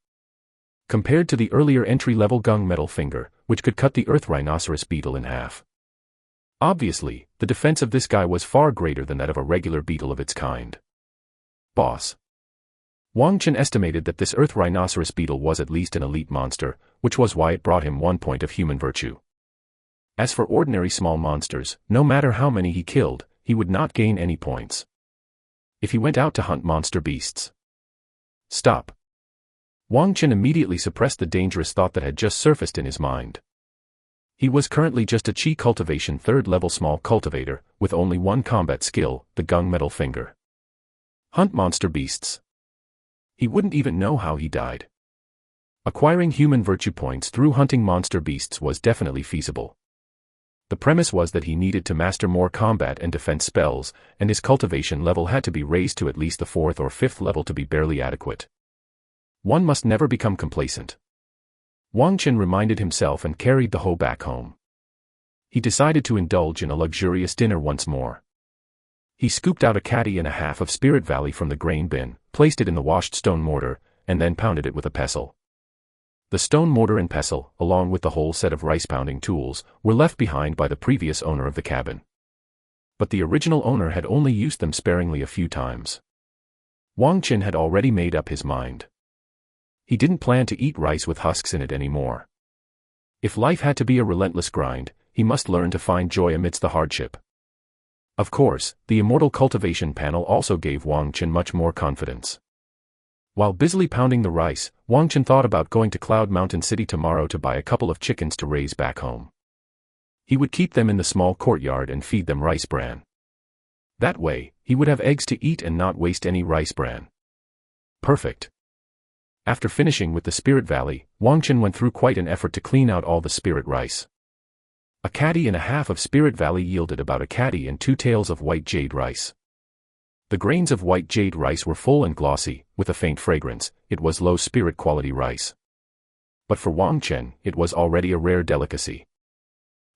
Compared to the earlier entry-level gung metal finger, which could cut the earth rhinoceros beetle in half. Obviously, the defense of this guy was far greater than that of a regular beetle of its kind. Boss. Wang Chen estimated that this earth rhinoceros beetle was at least an elite monster, which was why it brought him 1 point of human virtue. As for ordinary small monsters, no matter how many he killed, he would not gain any points. If he went out to hunt monster beasts. Stop. Wang Chen immediately suppressed the dangerous thought that had just surfaced in his mind. He was currently just a Qi cultivation 3rd level small cultivator, with only 1 combat skill, the gung metal finger. Hunt monster beasts. He wouldn't even know how he died. Acquiring human virtue points through hunting monster beasts was definitely feasible. The premise was that he needed to master more combat and defense spells, and his cultivation level had to be raised to at least the 4th or 5th level to be barely adequate. One must never become complacent. Wang Chen reminded himself and carried the hoe back home. He decided to indulge in a luxurious dinner once more. He scooped out a caddy and a half of Spirit Valley from the grain bin, placed it in the washed stone mortar, and then pounded it with a pestle. The stone mortar and pestle, along with the whole set of rice-pounding tools, were left behind by the previous owner of the cabin. But the original owner had only used them sparingly a few times. Wang Chen had already made up his mind. He didn't plan to eat rice with husks in it anymore. If life had to be a relentless grind, he must learn to find joy amidst the hardship. Of course, the immortal cultivation panel also gave Wang Chen much more confidence. While busily pounding the rice, Wang Chen thought about going to Cloud Mountain City tomorrow to buy a couple of chickens to raise back home. He would keep them in the small courtyard and feed them rice bran. That way, he would have eggs to eat and not waste any rice bran. Perfect. After finishing with the Spirit Valley, Wang Chen went through quite an effort to clean out all the spirit rice. A caddy and a half of Spirit Valley yielded about a caddy and 2 taels of white jade rice. The grains of white jade rice were full and glossy, with a faint fragrance. It was low spirit quality rice. But for Wang Chen, it was already a rare delicacy.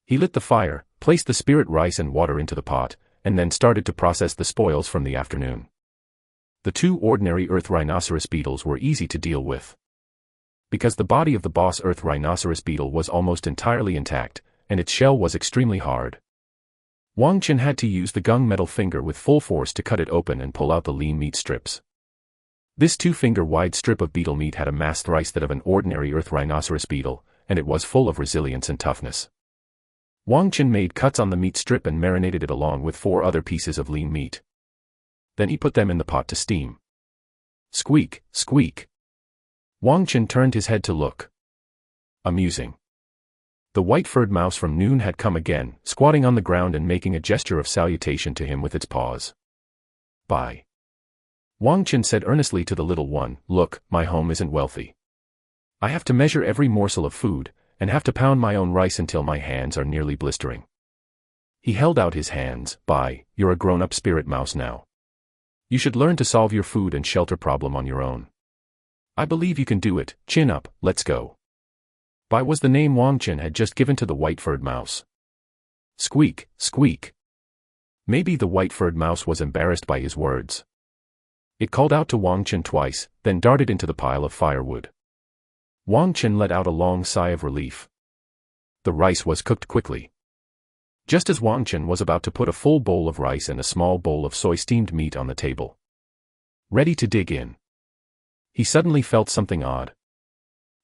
He lit the fire, placed the spirit rice and water into the pot, and then started to process the spoils from the afternoon. The 2 ordinary earth rhinoceros beetles were easy to deal with. Because the body of the boss earth rhinoceros beetle was almost entirely intact, and its shell was extremely hard. Wang Chen had to use the gung metal finger with full force to cut it open and pull out the lean meat strips. This 2-finger-wide strip of beetle meat had a mass thrice that of an ordinary earth rhinoceros beetle, and it was full of resilience and toughness. Wang Chen made cuts on the meat strip and marinated it along with 4 other pieces of lean meat. Then he put them in the pot to steam. Squeak, squeak. Wang Chen turned his head to look. Amusing. The white-furred mouse from noon had come again, squatting on the ground and making a gesture of salutation to him with its paws. Bye. Wang Chen said earnestly to the little one, "Look, my home isn't wealthy. I have to measure every morsel of food, and have to pound my own rice until my hands are nearly blistering." He held out his hands. "Bye, you're a grown-up spirit mouse now. You should learn to solve your food and shelter problem on your own. I believe you can do it. Chin up, let's go." Bai was the name Wang Chen had just given to the white-furred mouse. Squeak, squeak. Maybe the white-furred mouse was embarrassed by his words. It called out to Wang Chen twice, then darted into the pile of firewood. Wang Chen let out a long sigh of relief. The rice was cooked quickly. Just as Wang Chen was about to put a full bowl of rice and a small bowl of soy-steamed meat on the table, ready to dig in, he suddenly felt something odd.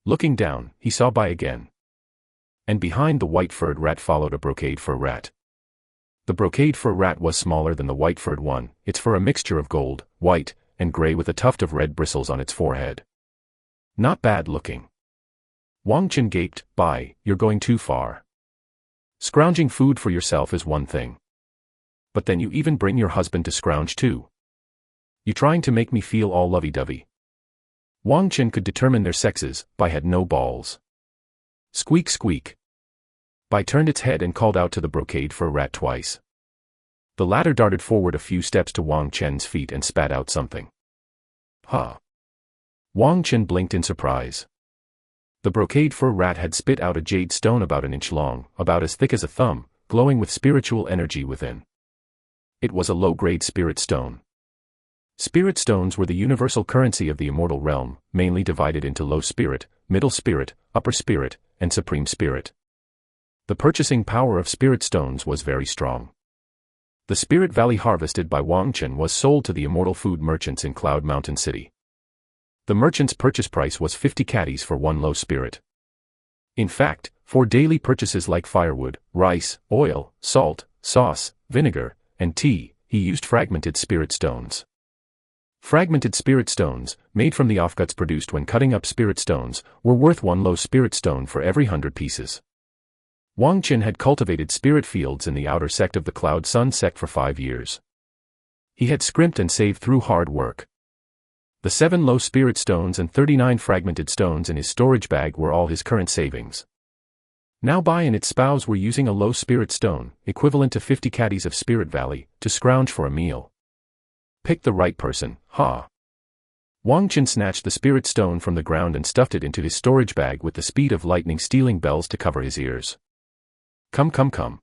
Looking down, he saw Bai again. And behind the white-furred rat followed a brocade fur rat. The brocade fur rat was smaller than the white-furred one, its fur a mixture of gold, white, and gray with a tuft of red bristles on its forehead. Not bad looking. Wang Chen gaped, "Bye, you're going too far. Scrounging food for yourself is one thing. But then you even bring your husband to scrounge too. You trying to make me feel all lovey-dovey." Wang Chen could determine their sexes, Bai had no balls. Squeak squeak. Bai turned its head and called out to the brocade for a rat twice. The latter darted forward a few steps to Wang Chen's feet and spat out something. Huh. Wang Chen blinked in surprise. The brocade fur rat had spit out a jade stone about an inch long, about as thick as a thumb, glowing with spiritual energy within. It was a low-grade spirit stone. Spirit stones were the universal currency of the immortal realm, mainly divided into low spirit, middle spirit, upper spirit, and supreme spirit. The purchasing power of spirit stones was very strong. The spirit valley harvested by Wang Chen was sold to the immortal food merchants in Cloud Mountain City. The merchant's purchase price was 50 caddies for one low spirit. In fact, for daily purchases like firewood, rice, oil, salt, sauce, vinegar, and tea, he used fragmented spirit stones. Fragmented spirit stones, made from the offcuts produced when cutting up spirit stones, were worth one low spirit stone for every 100 pieces. Wang Chen had cultivated spirit fields in the outer sect of the Cloud Sun sect for 5 years. He had scrimped and saved through hard work. The 7 low spirit stones and 39 fragmented stones in his storage bag were all his current savings. Now Bai and its spouse were using a low spirit stone, equivalent to 50 caddies of Spirit Valley, to scrounge for a meal. Pick the right person, ha! Wang Chen snatched the spirit stone from the ground and stuffed it into his storage bag with the speed of lightning, stealing bells to cover his ears. Come come come.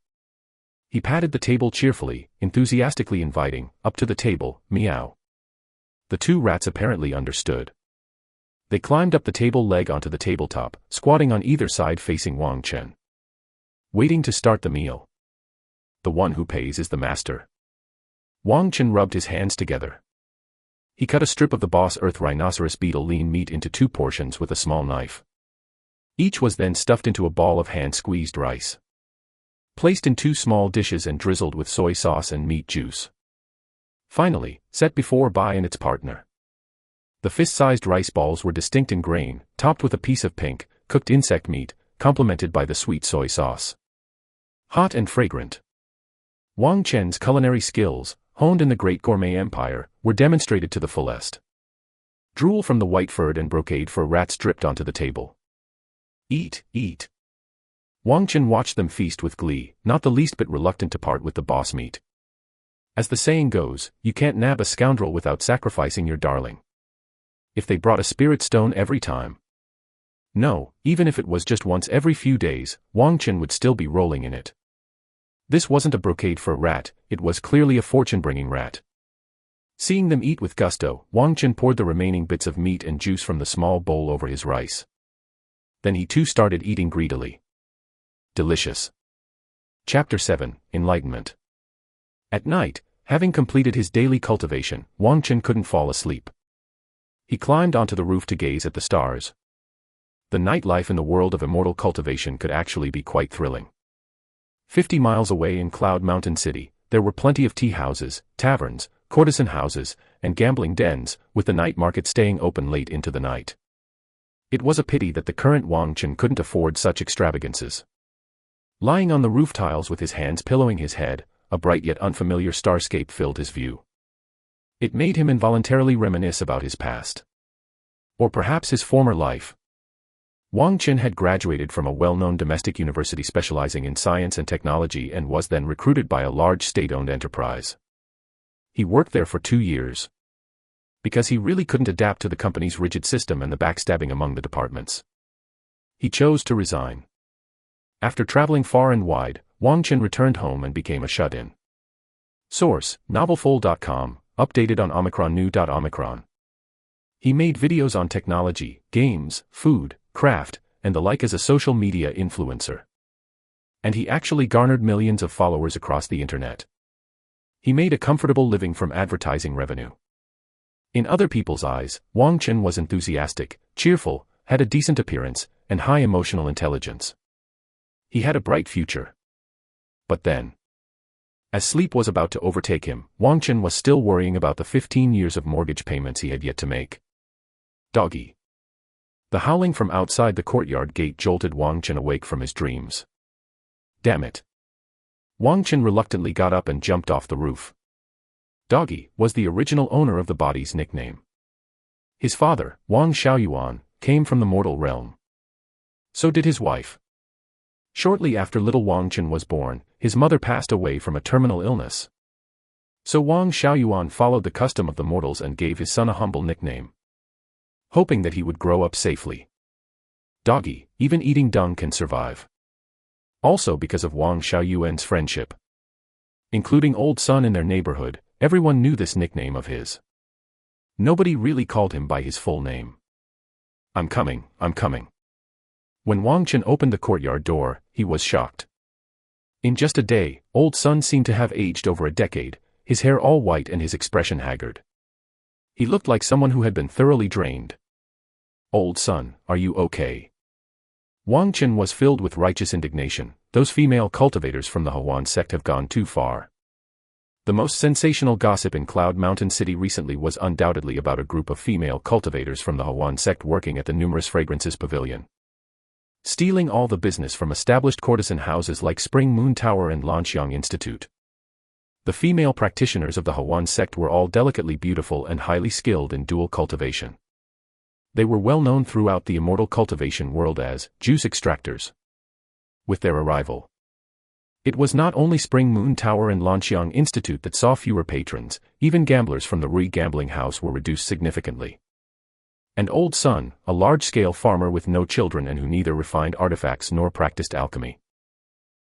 He patted the table cheerfully, enthusiastically inviting, "Up to the table, meow." The 2 rats apparently understood. They climbed up the table leg onto the tabletop, squatting on either side facing Wang Chen. Waiting to start the meal. The one who pays is the master. Wang Chen rubbed his hands together. He cut a strip of the boss earth rhinoceros beetle lean meat into 2 portions with a small knife. Each was then stuffed into a ball of hand-squeezed rice. Placed in 2 small dishes and drizzled with soy sauce and meat juice. Finally, set before Bai and its partner. The fist-sized rice balls were distinct in grain, topped with a piece of pink, cooked insect meat, complemented by the sweet soy sauce. Hot and fragrant. Wang Chen's culinary skills, honed in the great gourmet empire, were demonstrated to the fullest. Drool from the white-furred and brocade fur rats dripped onto the table. Eat, eat. Wang Chen watched them feast with glee, not the least bit reluctant to part with the boss meat. As the saying goes, you can't nab a scoundrel without sacrificing your darling. If they brought a spirit stone every time. No, even if it was just once every few days, Wang Chen would still be rolling in it. This wasn't a brocade fur rat, it was clearly a fortune-bringing rat. Seeing them eat with gusto, Wang Chen poured the remaining bits of meat and juice from the small bowl over his rice. Then he too started eating greedily. Delicious. Chapter 7, Enlightenment. At night, having completed his daily cultivation, Wang Chen couldn't fall asleep. He climbed onto the roof to gaze at the stars. The nightlife in the world of immortal cultivation could actually be quite thrilling. 50 miles away in Cloud Mountain City, there were plenty of tea houses, taverns, courtesan houses, and gambling dens, with the night market staying open late into the night. It was a pity that the current Wang Chen couldn't afford such extravagances. Lying on the roof tiles with his hands pillowing his head, a bright yet unfamiliar starscape filled his view. It made him involuntarily reminisce about his past. Or perhaps his former life. Wang Chen had graduated from a well-known domestic university specializing in science and technology and was then recruited by a large state-owned enterprise. He worked there for 2 years. Because he really couldn't adapt to the company's rigid system and the backstabbing among the departments. He chose to resign. After traveling far and wide, Wang Chen returned home and became a shut-in. Source, novelful.com, updated on Omicron new.omicron. He made videos on technology, games, food, craft, and the like as a social media influencer. And he actually garnered millions of followers across the internet. He made a comfortable living from advertising revenue. In other people's eyes, Wang Chen was enthusiastic, cheerful, had a decent appearance, and high emotional intelligence. He had a bright future. But then, as sleep was about to overtake him, Wang Chen was still worrying about the 15 years of mortgage payments he had yet to make. Doggy. The howling from outside the courtyard gate jolted Wang Chen awake from his dreams. Damn it. Wang Chen reluctantly got up and jumped off the roof. Doggy was the original owner of the body's nickname. His father, Wang Xiaoyuan, came from the mortal realm. So did his wife. Shortly after little Wang Chen was born, his mother passed away from a terminal illness. So Wang Xiaoyuan followed the custom of the mortals and gave his son a humble nickname, hoping that he would grow up safely. Doggy, even eating dung can survive. Also because of Wang Xiaoyuan's friendship, including old Sun in their neighborhood, everyone knew this nickname of his. Nobody really called him by his full name. I'm coming, I'm coming. When Wang Chen opened the courtyard door, he was shocked. In just a day, old Sun seemed to have aged over a decade, his hair all white and his expression haggard. He looked like someone who had been thoroughly drained. Old Sun, are you okay? Wang Chen was filled with righteous indignation. Those female cultivators from the Hawan sect have gone too far. The most sensational gossip in Cloud Mountain City recently was undoubtedly about a group of female cultivators from the Hawan sect working at the numerous fragrances pavilion, stealing all the business from established courtesan houses like Spring Moon Tower and Lanxiang Institute. The female practitioners of the Hawan sect were all delicately beautiful and highly skilled in dual cultivation. They were well known throughout the immortal cultivation world as juice extractors. With their arrival, it was not only Spring Moon Tower and Lanxiang Institute that saw fewer patrons, even gamblers from the Rui gambling house were reduced significantly. And Old Sun, a large-scale farmer with no children and who neither refined artifacts nor practiced alchemy,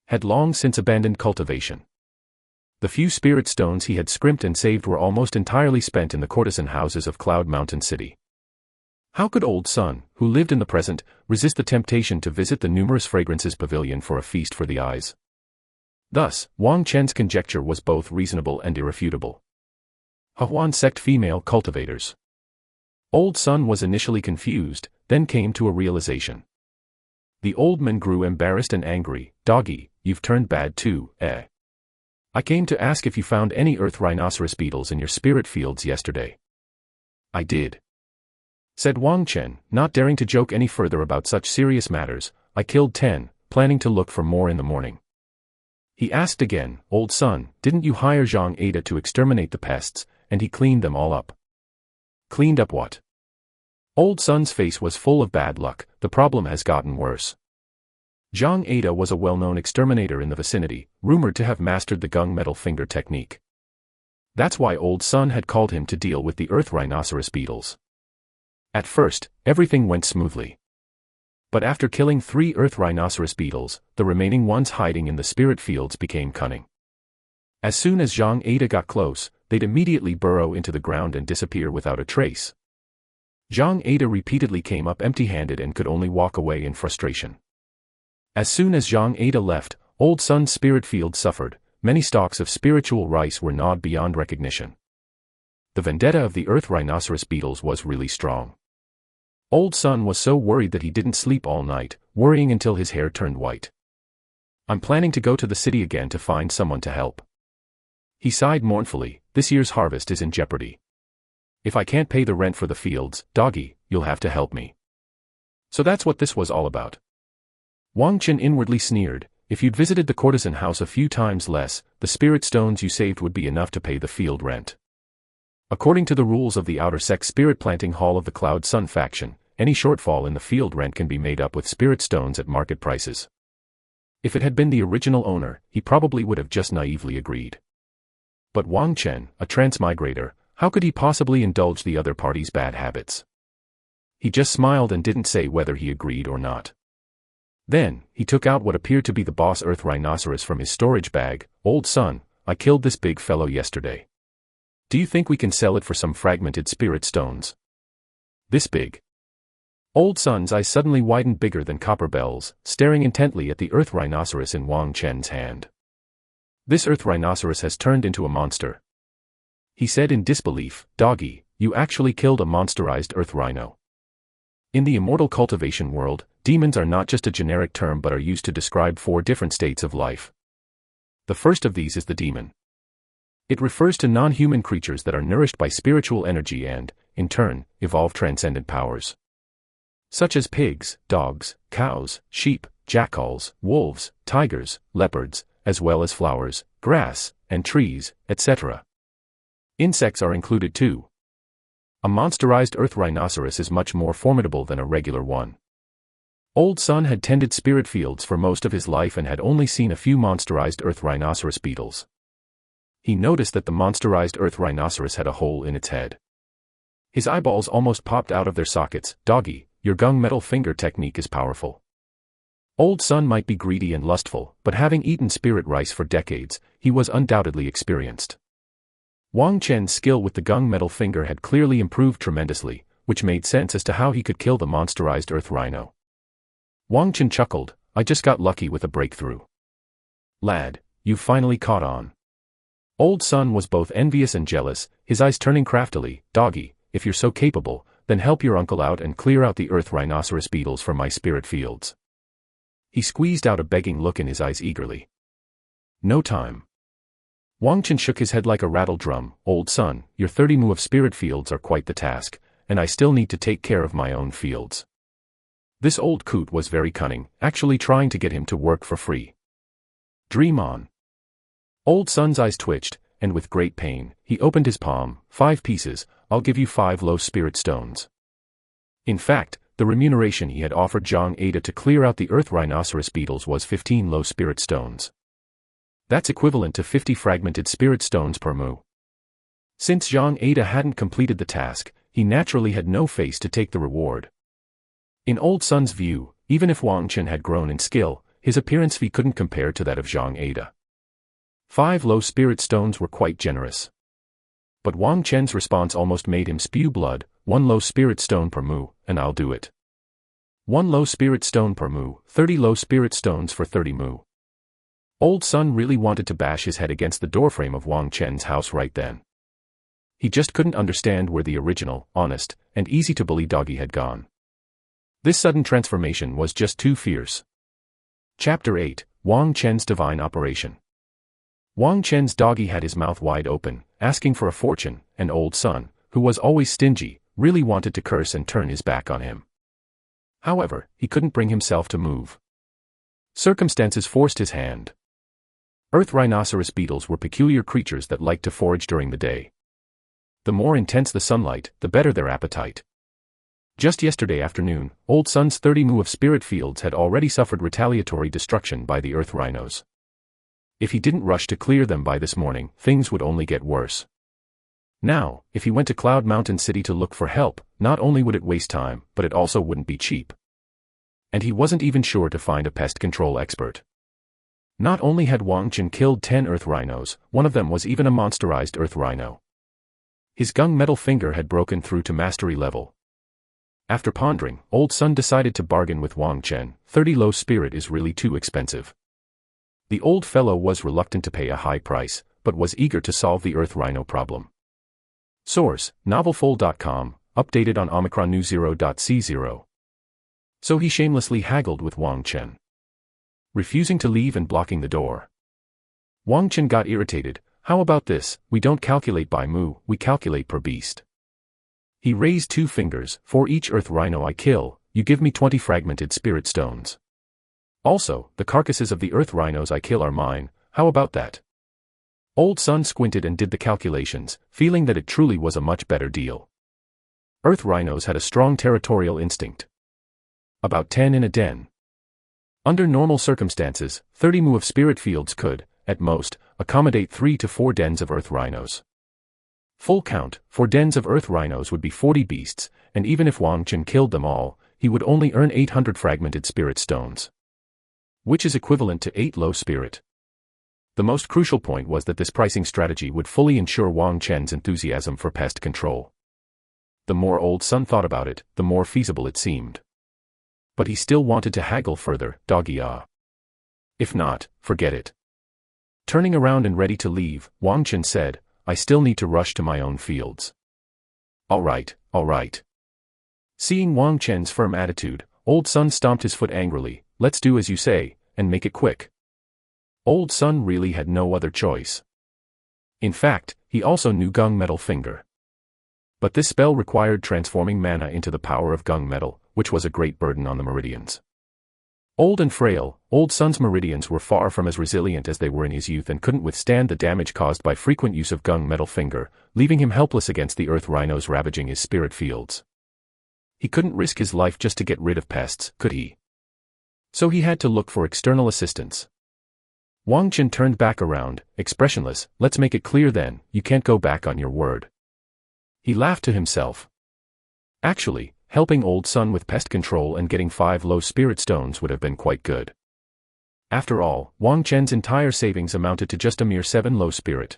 had long since abandoned cultivation. The few spirit stones he had scrimped and saved were almost entirely spent in the courtesan houses of Cloud Mountain City. How could Old Sun, who lived in the present, resist the temptation to visit the numerous fragrances pavilion for a feast for the eyes? Thus, Wang Chen's conjecture was both reasonable and irrefutable. Hawan sect female cultivators. Old Sun was initially confused, then came to a realization. The old man grew embarrassed and angry. Doggy, you've turned bad too, eh? I came to ask if you found any earth rhinoceros beetles in your spirit fields yesterday. I did, said Wang Chen, not daring to joke any further about such serious matters. I killed 10, planning to look for more in the morning. He asked again, Old Sun, didn't you hire Zhang Ada to exterminate the pests, and he cleaned them all up? Cleaned up what? Old Sun's face was full of bad luck. The problem has gotten worse. Zhang Ada was a well-known exterminator in the vicinity, rumored to have mastered the gung metal finger technique. That's why Old Sun had called him to deal with the earth rhinoceros beetles. At first, everything went smoothly. But after killing 3 earth rhinoceros beetles, the remaining ones hiding in the spirit fields became cunning. As soon as Zhang Ada got close, they'd immediately burrow into the ground and disappear without a trace. Zhang Ada repeatedly came up empty-handed and could only walk away in frustration. As soon as Zhang Ada left, Old Sun's spirit field suffered. Many stalks of spiritual rice were gnawed beyond recognition. The vendetta of the earth rhinoceros beetles was really strong. Old Sun was so worried that he didn't sleep all night, worrying until his hair turned white. I'm planning to go to the city again to find someone to help. He sighed mournfully. This year's harvest is in jeopardy. If I can't pay the rent for the fields, Doggy, you'll have to help me. So that's what this was all about. Wang Chen inwardly sneered. If you'd visited the courtesan house a few times less, the spirit stones you saved would be enough to pay the field rent. According to the rules of the outer sect spirit planting hall of the Cloud Sun faction, any shortfall in the field rent can be made up with spirit stones at market prices. If it had been the original owner, he probably would have just naively agreed. But Wang Chen, a transmigrator, how could he possibly indulge the other party's bad habits? He just smiled and didn't say whether he agreed or not. Then, he took out what appeared to be the boss earth rhinoceros from his storage bag. Old Sun, I killed this big fellow yesterday. Do you think we can sell it for some fragmented spirit stones? This big? Old Sun's eyes suddenly widened bigger than copper bells, staring intently at the earth rhinoceros in Wang Chen's hand. This earth rhinoceros has turned into a monster, he said in disbelief. Doggy, you actually killed a monsterized earth rhino. In the immortal cultivation world, demons are not just a generic term but are used to describe 4 different states of life. The first of these is the demon. It refers to non-human creatures that are nourished by spiritual energy and, in turn, evolve transcendent powers. such as pigs, dogs, cows, sheep, jackals, wolves, tigers, leopards, as well as flowers, grass, and trees, etc. Insects are included too. A monsterized earth rhinoceros is much more formidable than a regular one. Old Sun had tended spirit fields for most of his life and had only seen a few monsterized earth rhinoceros beetles. He noticed that the monsterized earth rhinoceros had a hole in its head. His eyeballs almost popped out of their sockets. Doggy, your gunmetal finger technique is powerful. Old Sun might be greedy and lustful, but having eaten spirit rice for decades, he was undoubtedly experienced. Wang Chen's skill with the gunmetal finger had clearly improved tremendously, which made sense as to how he could kill the monsterized earth rhino. Wang Chen chuckled, I just got lucky with a breakthrough. Lad, you've finally caught on. Old Sun was both envious and jealous, his eyes turning craftily. Doggy, if you're so capable, then help your uncle out and clear out the earth rhinoceros beetles from my spirit fields. He squeezed out a begging look in his eyes eagerly. No time. Wang Chen shook his head like a rattle drum. Old Sun, your 30 mu of spirit fields are quite the task, and I still need to take care of my own fields. This old coot was very cunning, actually trying to get him to work for free. Dream on. Old Sun's eyes twitched, and with great pain, he opened his palm. 5 pieces, I'll give you 5 low spirit stones. In fact, the remuneration he had offered Zhang Ada to clear out the earth rhinoceros beetles was 15 low spirit stones. That's equivalent to 50 fragmented spirit stones per mu. Since Zhang Ada hadn't completed the task, he naturally had no face to take the reward. In Old Sun's view, even if Wang Chen had grown in skill, his appearance fee couldn't compare to that of Zhang Ada. 5 low spirit stones were quite generous. But Wang Chen's response almost made him spew blood. 1 low spirit stone per mu, and I'll do it. 1 low spirit stone per mu, 30 low spirit stones for 30 mu. Old Sun really wanted to bash his head against the doorframe of Wang Chen's house right then. He just couldn't understand where the original, honest, and easy-to-believe doggy had gone. This sudden transformation was just too fierce. Chapter 8, Wang Chen's Divine Operation. Wang Chen's doggy had his mouth wide open, asking for a fortune, and Old Sun, who was always stingy, really wanted to curse and turn his back on him. However, he couldn't bring himself to move. Circumstances forced his hand. Earth rhinoceros beetles were peculiar creatures that liked to forage during the day. The more intense the sunlight, the better their appetite. Just yesterday afternoon, Old Sun's 30 mu of spirit fields had already suffered retaliatory destruction by the earth rhinos. If he didn't rush to clear them by this morning, things would only get worse. Now, if he went to Cloud Mountain City to look for help, not only would it waste time, but it also wouldn't be cheap. And he wasn't even sure to find a pest control expert. Not only had Wang Chen killed 10 earth rhinos, one of them was even a monsterized earth rhino. His gunmetal finger had broken through to mastery level. After pondering, Old Sun decided to bargain with Wang Chen. 30 low spirit is really too expensive. The old fellow was reluctant to pay a high price, but was eager to solve the earth rhino problem. Source, novelfold.com, updated on omicron.0.c0. So he shamelessly haggled with Wang Chen, refusing to leave and blocking the door. Wang Chen got irritated. How about this? We don't calculate by mu, we calculate per beast. He raised 2 fingers. For each earth rhino I kill, you give me 20 fragmented spirit stones. Also, the carcasses of the earth rhinos I kill are mine. How about that? Old Sun squinted and did the calculations, feeling that it truly was a much better deal. Earth rhinos had a strong territorial instinct. About 10 in a den. Under normal circumstances, 30 mu of spirit fields could, at most, accommodate 3 to 4 dens of earth rhinos. Full count, 4 dens of earth rhinos would be 40 beasts, and even if Wang Chen killed them all, he would only earn 800 fragmented spirit stones, which is equivalent to 8 low spirit. The most crucial point was that this pricing strategy would fully ensure Wang Chen's enthusiasm for pest control. The more Old Sun thought about it, the more feasible it seemed. But he still wanted to haggle further. Doggy-ah. If not, forget it. Turning around and ready to leave, Wang Chen said, I still need to rush to my own fields. All right. Seeing Wang Chen's firm attitude, Old Sun stomped his foot angrily. Let's do as you say, and make it quick. Old Sun really had no other choice. In fact, he also knew gunmetal finger. But this spell required transforming mana into the power of gunmetal, which was a great burden on the meridians. Old and frail, Old Sun's meridians were far from as resilient as they were in his youth and couldn't withstand the damage caused by frequent use of gung metal finger, leaving him helpless against the earth rhinos ravaging his spirit fields. He couldn't risk his life just to get rid of pests, could he? So he had to look for external assistance. Wang Chen turned back around, expressionless. Let's make it clear then, you can't go back on your word. He laughed to himself. Actually, helping Old Sun with pest control and getting 5 low spirit stones would have been quite good. After all, Wang Chen's entire savings amounted to just a mere 7 low spirit.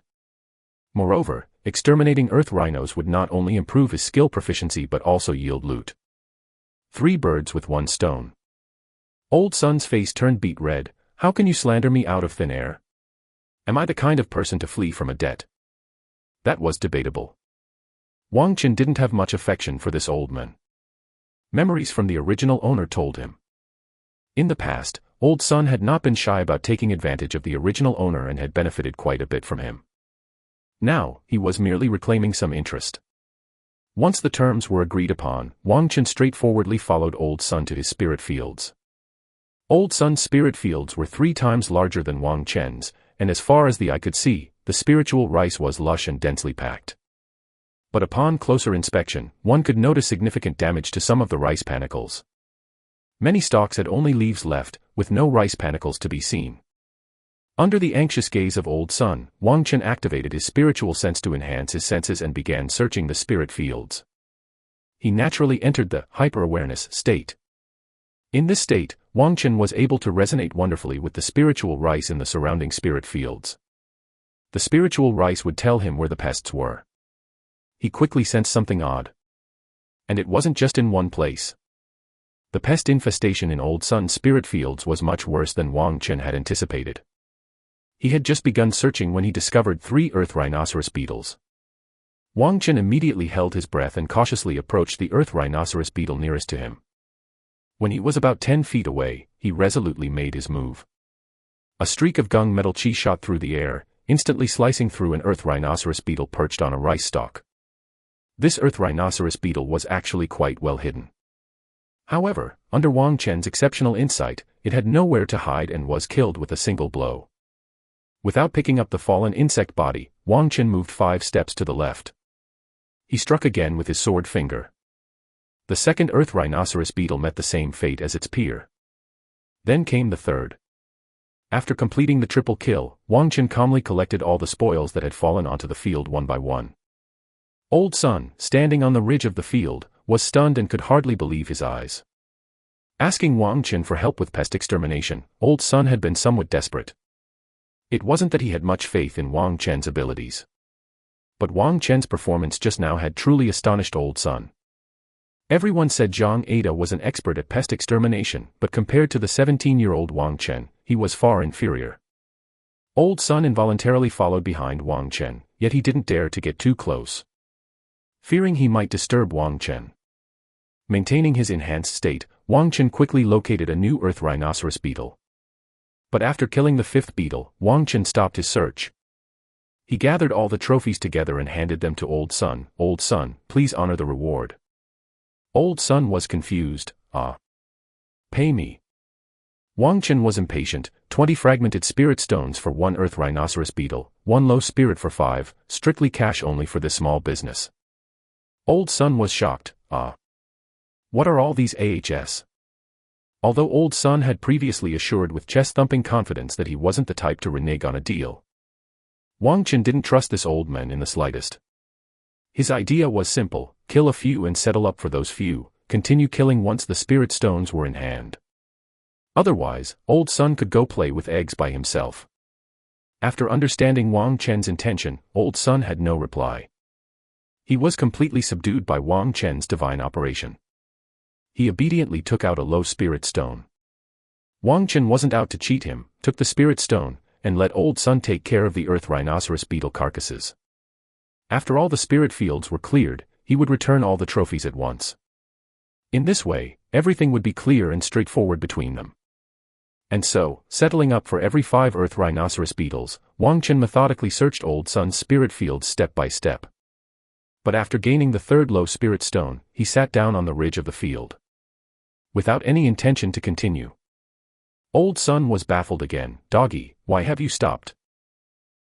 Moreover, exterminating earth rhinos would not only improve his skill proficiency but also yield loot. 3 birds with 1 stone. Old Sun's face turned beet red. How can you slander me out of thin air? Am I the kind of person to flee from a debt? That was debatable. Wang Chen didn't have much affection for this old man. Memories from the original owner told him. In the past, Old Sun had not been shy about taking advantage of the original owner and had benefited quite a bit from him. Now, he was merely reclaiming some interest. Once the terms were agreed upon, Wang Chen straightforwardly followed Old Sun to his spirit fields. Old Sun's spirit fields were 3 times larger than Wang Chen's, and as far as the eye could see, the spiritual rice was lush and densely packed. But upon closer inspection, one could notice significant damage to some of the rice panicles. Many stalks had only leaves left, with no rice panicles to be seen. Under the anxious gaze of Old Sun, Wang Chen activated his spiritual sense to enhance his senses and began searching the spirit fields. He naturally entered the hyper-awareness state. In this state, Wang Chen was able to resonate wonderfully with the spiritual rice in the surrounding spirit fields. The spiritual rice would tell him where the pests were. He quickly sensed something odd. And it wasn't just in one place. The pest infestation in Old Sun's spirit fields was much worse than Wang Chen had anticipated. He had just begun searching when he discovered 3 earth rhinoceros beetles. Wang Chen immediately held his breath and cautiously approached the earth rhinoceros beetle nearest to him. When he was about 10 feet away, he resolutely made his move. A streak of gung metal chi shot through the air, instantly slicing through an earth rhinoceros beetle perched on a rice stalk. This earth rhinoceros beetle was actually quite well hidden. However, under Wang Chen's exceptional insight, it had nowhere to hide and was killed with a single blow. Without picking up the fallen insect body, Wang Chen moved 5 steps to the left. He struck again with his sword finger. The second earth rhinoceros beetle met the same fate as its peer. Then came the third. After completing the triple kill, Wang Chen calmly collected all the spoils that had fallen onto the field one by one. Old Sun, standing on the ridge of the field, was stunned and could hardly believe his eyes. Asking Wang Chen for help with pest extermination, Old Sun had been somewhat desperate. It wasn't that he had much faith in Wang Chen's abilities. But Wang Chen's performance just now had truly astonished Old Sun. Everyone said Zhang Ada was an expert at pest extermination, but compared to the 17-year-old Wang Chen, he was far inferior. Old Sun involuntarily followed behind Wang Chen, yet he didn't dare to get too close. Fearing he might disturb Wang Chen. Maintaining his enhanced state, Wang Chen quickly located a new earth rhinoceros beetle. But after killing the 5th beetle, Wang Chen stopped his search. He gathered all the trophies together and handed them to Old Sun. Old Sun, please honor the reward. Old Sun was confused. Pay me. Wang Chen was impatient. 20 fragmented spirit stones for 1 earth rhinoceros beetle, 1 low spirit for 5, strictly cash only for this small business. Old Sun was shocked. What are all these AHS? Although Old Sun had previously assured with chest-thumping confidence that he wasn't the type to renege on a deal, Wang Chen didn't trust this old man in the slightest. His idea was simple: kill a few and settle up for those few, continue killing once the spirit stones were in hand. Otherwise, Old Sun could go play with eggs by himself. After understanding Wang Chen's intention, Old Sun had no reply. He was completely subdued by Wang Chen's divine operation. He obediently took out a low spirit stone. Wang Chen wasn't out to cheat him, took the spirit stone, and let Old Sun take care of the earth rhinoceros beetle carcasses. After all the spirit fields were cleared, he would return all the trophies at once. In this way, everything would be clear and straightforward between them. And so, settling up for every 5 earth rhinoceros beetles, Wang Chen methodically searched Old Sun's spirit fields step by step. But after gaining the 3rd low spirit stone, he sat down on the ridge of the field. without any intention to continue. Old Sun was baffled again. "Doggy, why have you stopped?"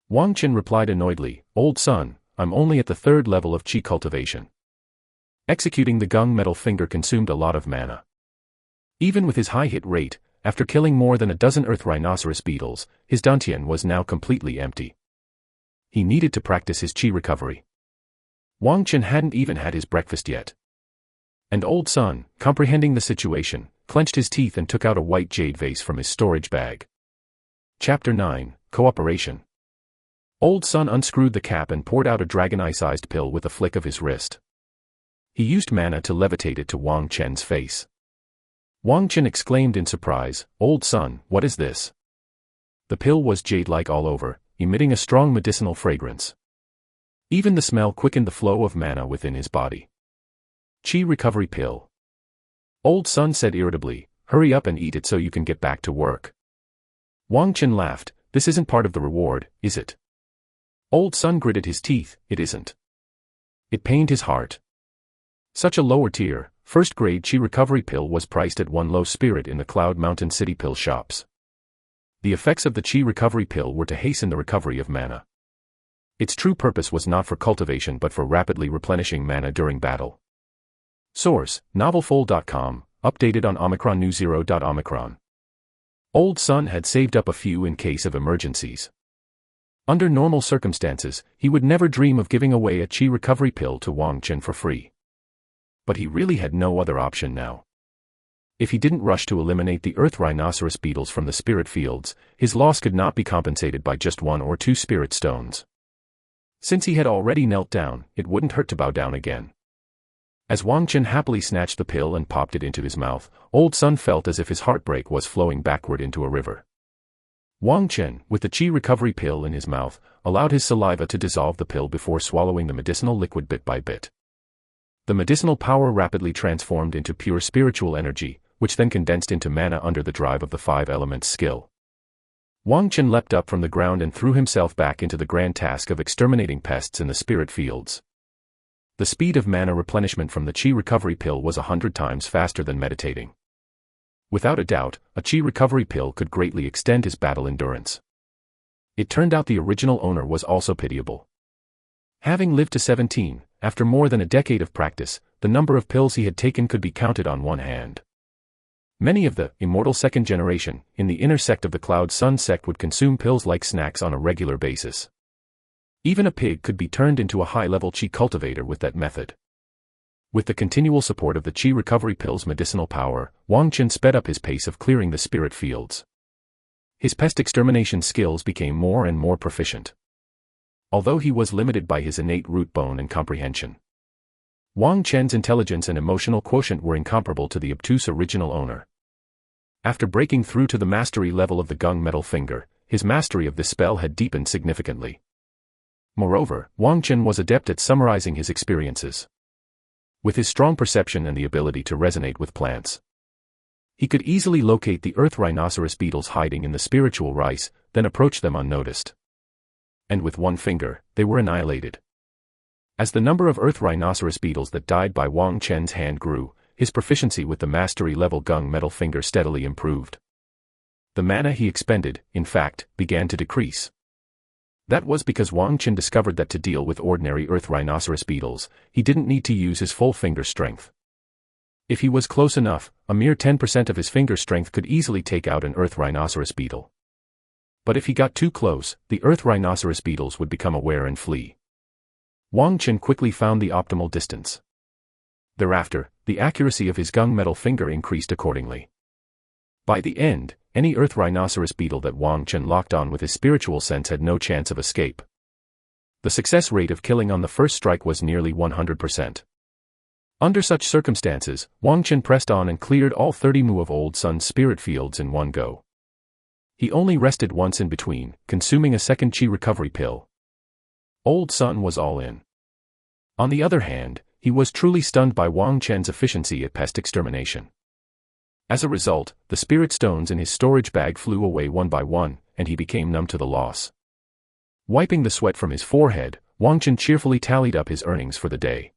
Wang Chen replied annoyedly, "Old Sun, I'm only at the 3rd level of Qi cultivation." Executing the gung metal finger consumed a lot of mana. Even with his high hit rate, after killing more than a dozen earth rhinoceros beetles, his dantian was now completely empty. He needed to practice his Qi recovery. Wang Chen hadn't even had his breakfast yet. And Old Sun, comprehending the situation, clenched his teeth and took out a white jade vase from his storage bag. Chapter 9, Cooperation. Old Sun unscrewed the cap and poured out a dragon eye-sized pill with a flick of his wrist. He used mana to levitate it to Wang Chen's face. Wang Chen exclaimed in surprise, "Old Sun, what is this?" The pill was jade-like all over, emitting a strong medicinal fragrance. Even the smell quickened the flow of mana within his body. Qi recovery pill. Old Sun said irritably, "Hurry up and eat it so you can get back to work." Wang Chen laughed, "This isn't part of the reward, is it?" Old Sun gritted his teeth, "It isn't." It pained his heart. Such a lower tier, first-grade Qi recovery pill was priced at 1 low spirit in the Cloud Mountain City pill shops. The effects of the Qi recovery pill were to hasten the recovery of mana. Its true purpose was not for cultivation but for rapidly replenishing mana during battle. Source, novelful.com, updated on Omicron New 0.Omicron. Old Sun had saved up a few in case of emergencies. Under normal circumstances, he would never dream of giving away a Qi recovery pill to Wang Chen for free. But he really had no other option now. If he didn't rush to eliminate the earth rhinoceros beetles from the spirit fields, his loss could not be compensated by just 1 or 2 spirit stones. Since he had already knelt down, it wouldn't hurt to bow down again. As Wang Chen happily snatched the pill and popped it into his mouth, Old Sun felt as if his heartbreak was flowing backward into a river. Wang Chen, with the Qi recovery pill in his mouth, allowed his saliva to dissolve the pill before swallowing the medicinal liquid bit by bit. The medicinal power rapidly transformed into pure spiritual energy, which then condensed into mana under the drive of the 5 elements skill. Wang Chen leapt up from the ground and threw himself back into the grand task of exterminating pests in the spirit fields. The speed of mana replenishment from the Qi recovery pill was 100 times faster than meditating. Without a doubt, a Qi recovery pill could greatly extend his battle endurance. It turned out the original owner was also pitiable. Having lived to 17, after more than a decade of practice, the number of pills he had taken could be counted on one hand. Many of the immortal second generation, in the inner sect of the Cloud Sun sect would consume pills like snacks on a regular basis. Even a pig could be turned into a high-level Qi cultivator with that method. With the continual support of the Qi recovery pill's medicinal power, Wang Chen sped up his pace of clearing the spirit fields. His pest extermination skills became more and more proficient. Although he was limited by his innate root bone and comprehension, Wang Chen's intelligence and emotional quotient were incomparable to the obtuse original owner. After breaking through to the mastery level of the gung metal finger, his mastery of this spell had deepened significantly. Moreover, Wang Chen was adept at summarizing his experiences. With his strong perception and the ability to resonate with plants, he could easily locate the earth rhinoceros beetles hiding in the spiritual rice, then approach them unnoticed. And with one finger, they were annihilated. As the number of earth rhinoceros beetles that died by Wang Chen's hand grew, his proficiency with the mastery-level gung metal finger steadily improved. The mana he expended, in fact, began to decrease. That was because Wang Chen discovered that to deal with ordinary earth rhinoceros beetles, he didn't need to use his full finger strength. If he was close enough, a mere 10% of his finger strength could easily take out an earth rhinoceros beetle. But if he got too close, the earth rhinoceros beetles would become aware and flee. Wang Chen quickly found the optimal distance. Thereafter, the accuracy of his gung metal finger increased accordingly. By the end, any earth rhinoceros beetle that Wang Chen locked on with his spiritual sense had no chance of escape. The success rate of killing on the first strike was nearly 100%. Under such circumstances, Wang Chen pressed on and cleared all 30 mu of Old Sun's spirit fields in one go. He only rested once in between, consuming a second Qi recovery pill. Old Sun was all in. On the other hand, he was truly stunned by Wang Chen's efficiency at pest extermination. As a result, the spirit stones in his storage bag flew away one by one, and he became numb to the loss. Wiping the sweat from his forehead, Wang Chen cheerfully tallied up his earnings for the day.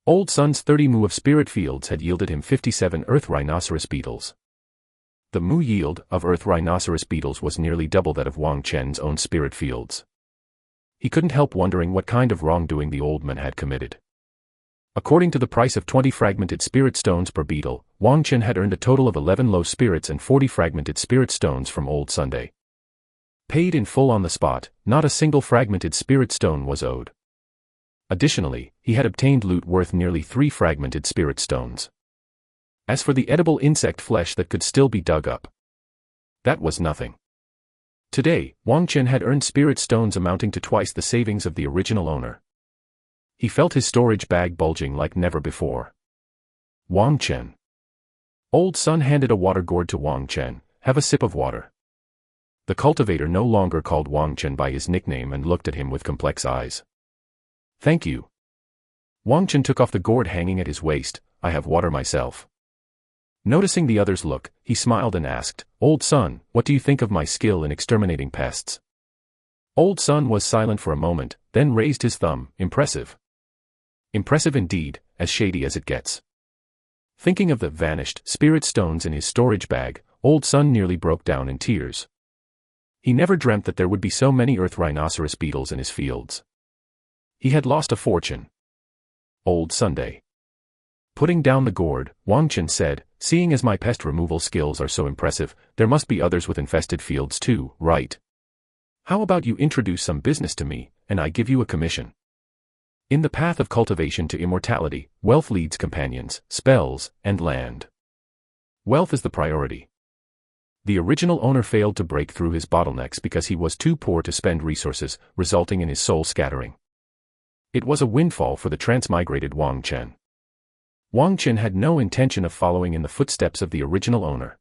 Old Sun's 30 mu of spirit fields had yielded him 57 earth rhinoceros beetles. The mu yield of earth rhinoceros beetles was nearly double that of Wang Chen's own spirit fields. He couldn't help wondering what kind of wrongdoing the old man had committed. According to the price of 20 fragmented spirit stones per beetle, Wang Chen had earned a total of 11 low spirits and 40 fragmented spirit stones from Old Sunday. Paid in full on the spot, not a single fragmented spirit stone was owed. Additionally, he had obtained loot worth nearly 3 fragmented spirit stones. As for the edible insect flesh that could still be dug up, that was nothing. Today, Wang Chen had earned spirit stones amounting to twice the savings of the original owner. He felt his storage bag bulging like never before. Wang Chen. Old Sun handed a water gourd to Wang Chen. Have a sip of water. The cultivator no longer called Wang Chen by his nickname and looked at him with complex eyes. Thank you. Wang Chen took off the gourd hanging at his waist. I have water myself. Noticing the other's look, he smiled and asked, Old Sun, what do you think of my skill in exterminating pests? Old Sun was silent for a moment, then raised his thumb. Impressive. Impressive indeed, as shady as it gets. Thinking of the vanished spirit stones in his storage bag, Old Sun nearly broke down in tears. He never dreamt that there would be so many earth rhinoceros beetles in his fields. He had lost a fortune. Old Sunday. Putting down the gourd, Wang Chen said, seeing as my pest removal skills are so impressive, there must be others with infested fields too, right? How about you introduce some business to me, and I give you a commission? In the path of cultivation to immortality, wealth leads companions, spells, and land. Wealth is the priority. The original owner failed to break through his bottlenecks because he was too poor to spend resources, resulting in his soul scattering. It was a windfall for the transmigrated Wang Chen. Wang Chen had no intention of following in the footsteps of the original owner.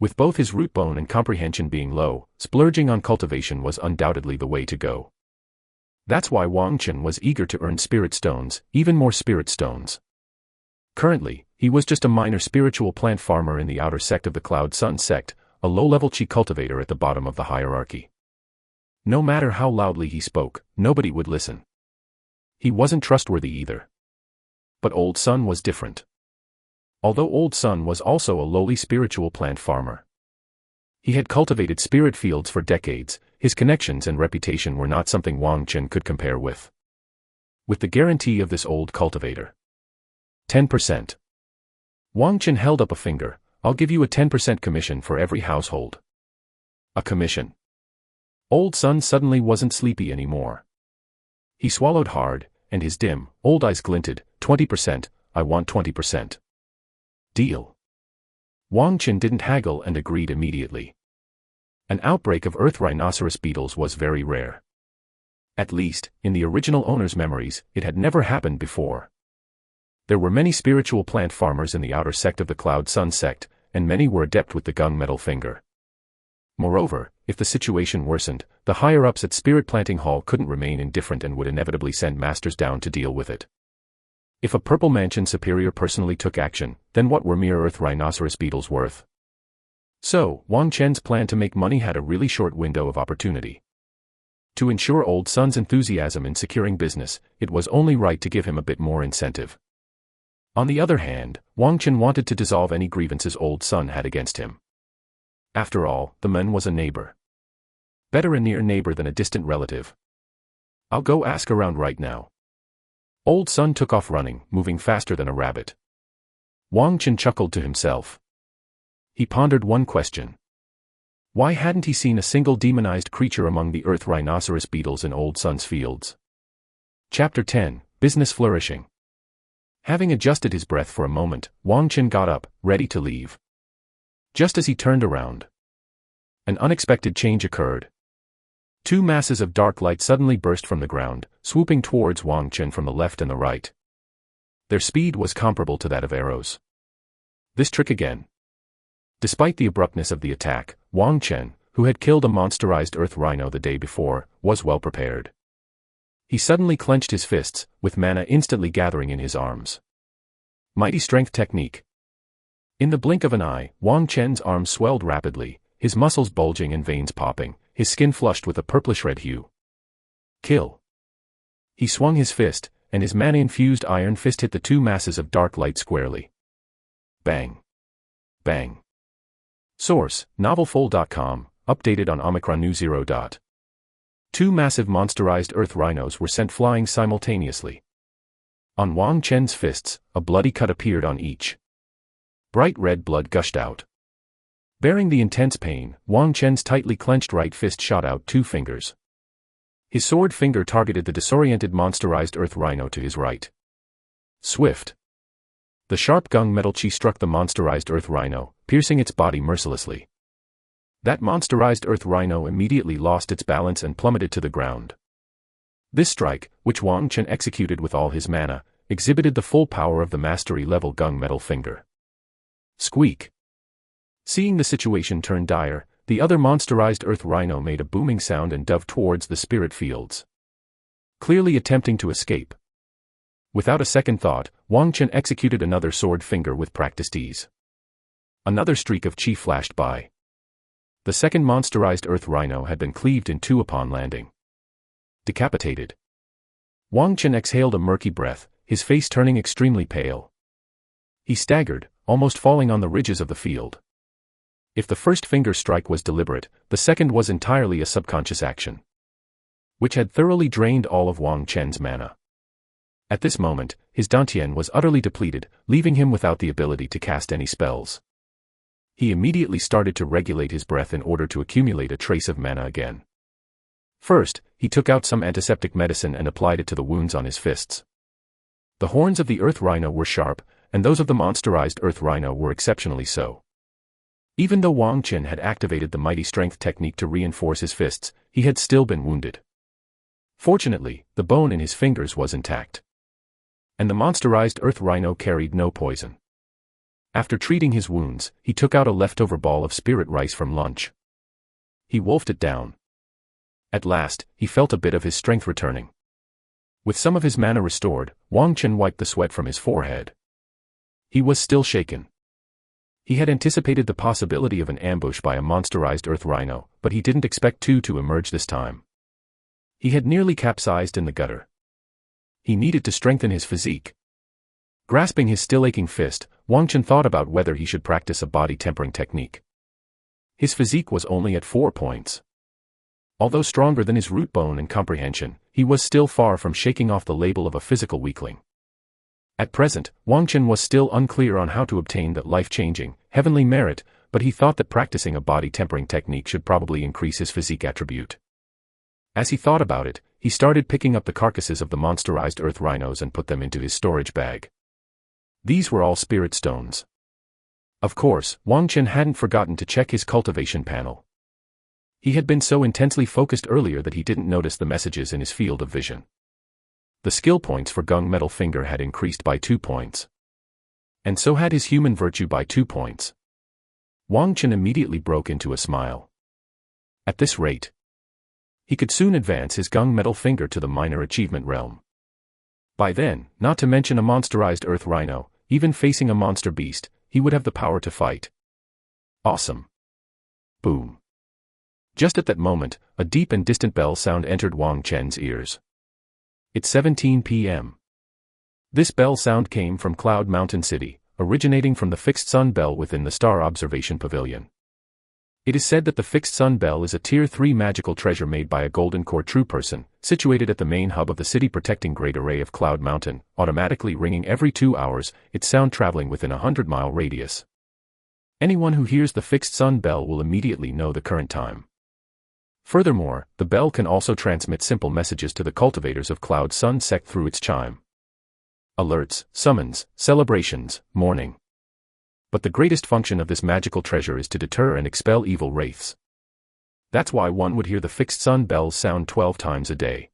With both his root bone and comprehension being low, splurging on cultivation was undoubtedly the way to go. That's why Wang Chen was eager to earn spirit stones, even more spirit stones. Currently, he was just a minor spiritual plant farmer in the outer sect of the Cloud Sun sect, a low-level chi cultivator at the bottom of the hierarchy. No matter how loudly he spoke, nobody would listen. He wasn't trustworthy either. But Old Sun was different. Although Old Sun was also a lowly spiritual plant farmer, he had cultivated spirit fields for decades. His connections and reputation were not something Wang Chen could compare with. With the guarantee of this old cultivator. 10%. Wang Chen held up a finger. I'll give you a 10% commission for every household. A commission. Old Sun suddenly wasn't sleepy anymore. He swallowed hard, and his dim, old eyes glinted. 20%, I want 20%. Deal. Wang Chen didn't haggle and agreed immediately. An outbreak of earth rhinoceros beetles was very rare. At least, in the original owner's memories, it had never happened before. There were many spiritual plant farmers in the outer sect of the Cloud Sun sect, and many were adept with the gung metal finger. Moreover, if the situation worsened, the higher-ups at Spirit Planting Hall couldn't remain indifferent and would inevitably send masters down to deal with it. If a Purple Mansion superior personally took action, then what were mere earth rhinoceros beetles worth? So, Wang Chen's plan to make money had a really short window of opportunity. To ensure Old Sun's enthusiasm in securing business, it was only right to give him a bit more incentive. On the other hand, Wang Chen wanted to dissolve any grievances Old Sun had against him. After all, the man was a neighbor. Better a near neighbor than a distant relative. I'll go ask around right now. Old Sun took off running, moving faster than a rabbit. Wang Chen chuckled to himself. He pondered one question. Why hadn't he seen a single demonized creature among the earth rhinoceros beetles in Old Sun's fields? Chapter 10, Business Flourishing. Having adjusted his breath for a moment, Wang Chen got up, ready to leave. Just as he turned around, an unexpected change occurred. Two masses of dark light suddenly burst from the ground, swooping towards Wang Chen from the left and the right. Their speed was comparable to that of arrows. This trick again. Despite the abruptness of the attack, Wang Chen, who had killed a monsterized earth rhino the day before, was well prepared. He suddenly clenched his fists, with mana instantly gathering in his arms. Mighty strength technique. In the blink of an eye, Wang Chen's arms swelled rapidly, his muscles bulging and veins popping, his skin flushed with a purplish red hue. Kill. He swung his fist, and his mana-infused iron fist hit the two masses of dark light squarely. Bang. Bang. Source: novelfull.com, updated on Omicron New 0. Two massive monsterized earth rhinos were sent flying simultaneously. On Wang Chen's fists, a bloody cut appeared on each. Bright red blood gushed out. Bearing the intense pain, Wang Chen's tightly clenched right fist shot out 2 fingers. His sword finger targeted the disoriented monsterized earth rhino to his right. Swift. The sharp gunmetal chi struck the monsterized earth rhino, piercing its body mercilessly. That monsterized earth rhino immediately lost its balance and plummeted to the ground. This strike, which Wang Chen executed with all his mana, exhibited the full power of the mastery-level gunmetal finger. Squeak. Seeing the situation turn dire, the other monsterized earth rhino made a booming sound and dove towards the spirit fields, clearly attempting to escape. Without a second thought, Wang Chen executed another sword finger with practiced ease. Another streak of chi flashed by. The second monsterized earth rhino had been cleaved in 2 upon landing. Decapitated. Wang Chen exhaled a murky breath, his face turning extremely pale. He staggered, almost falling on the ridges of the field. If the first finger strike was deliberate, the second was entirely a subconscious action, which had thoroughly drained all of Wang Chen's mana. At this moment, his dantian was utterly depleted, leaving him without the ability to cast any spells. He immediately started to regulate his breath in order to accumulate a trace of mana again. First, he took out some antiseptic medicine and applied it to the wounds on his fists. The horns of the earth rhino were sharp, and those of the monsterized earth rhino were exceptionally so. Even though Wang Chen had activated the mighty strength technique to reinforce his fists, he had still been wounded. Fortunately, the bone in his fingers was intact, and the monsterized earth rhino carried no poison. After treating his wounds, he took out a leftover ball of spirit rice from lunch. He wolfed it down. At last, he felt a bit of his strength returning. With some of his mana restored, Wang Chen wiped the sweat from his forehead. He was still shaken. He had anticipated the possibility of an ambush by a monsterized earth rhino, but he didn't expect 2 to emerge this time. He had nearly capsized in the gutter. He needed to strengthen his physique. Grasping his still-aching fist, Wang Chen thought about whether he should practice a body-tempering technique. His physique was only at 4 points. Although stronger than his root bone and comprehension, he was still far from shaking off the label of a physical weakling. At present, Wang Chen was still unclear on how to obtain that life-changing, heavenly merit, but he thought that practicing a body-tempering technique should probably increase his physique attribute. As he thought about it, he started picking up the carcasses of the monsterized earth rhinos and put them into his storage bag. These were all spirit stones. Of course, Wang Chen hadn't forgotten to check his cultivation panel. He had been so intensely focused earlier that he didn't notice the messages in his field of vision. The skill points for gunmetal finger had increased by 2 points. And so had his human virtue by 2 points. Wang Chen immediately broke into a smile. At this rate, he could soon advance his gunmetal finger to the minor achievement realm. By then, not to mention a monsterized earth rhino, even facing a monster beast, he would have the power to fight. Awesome. Boom. Just at that moment, a deep and distant bell sound entered Wang Chen's ears. It's 17 p.m. This bell sound came from Cloud Mountain City, originating from the fixed sun bell within the Star Observation Pavilion. It is said that the fixed sun bell is a Tier 3 magical treasure made by a golden core true person, situated at the main hub of the city protecting great array of Cloud Mountain, automatically ringing every 2 hours, its sound traveling within a 100-mile radius. Anyone who hears the fixed sun bell will immediately know the current time. Furthermore, the bell can also transmit simple messages to the cultivators of Cloud Sun Sect through its chime. Alerts, summons, celebrations, mourning. But the greatest function of this magical treasure is to deter and expel evil wraiths. That's why one would hear the fixed sun bells sound 12 times a day.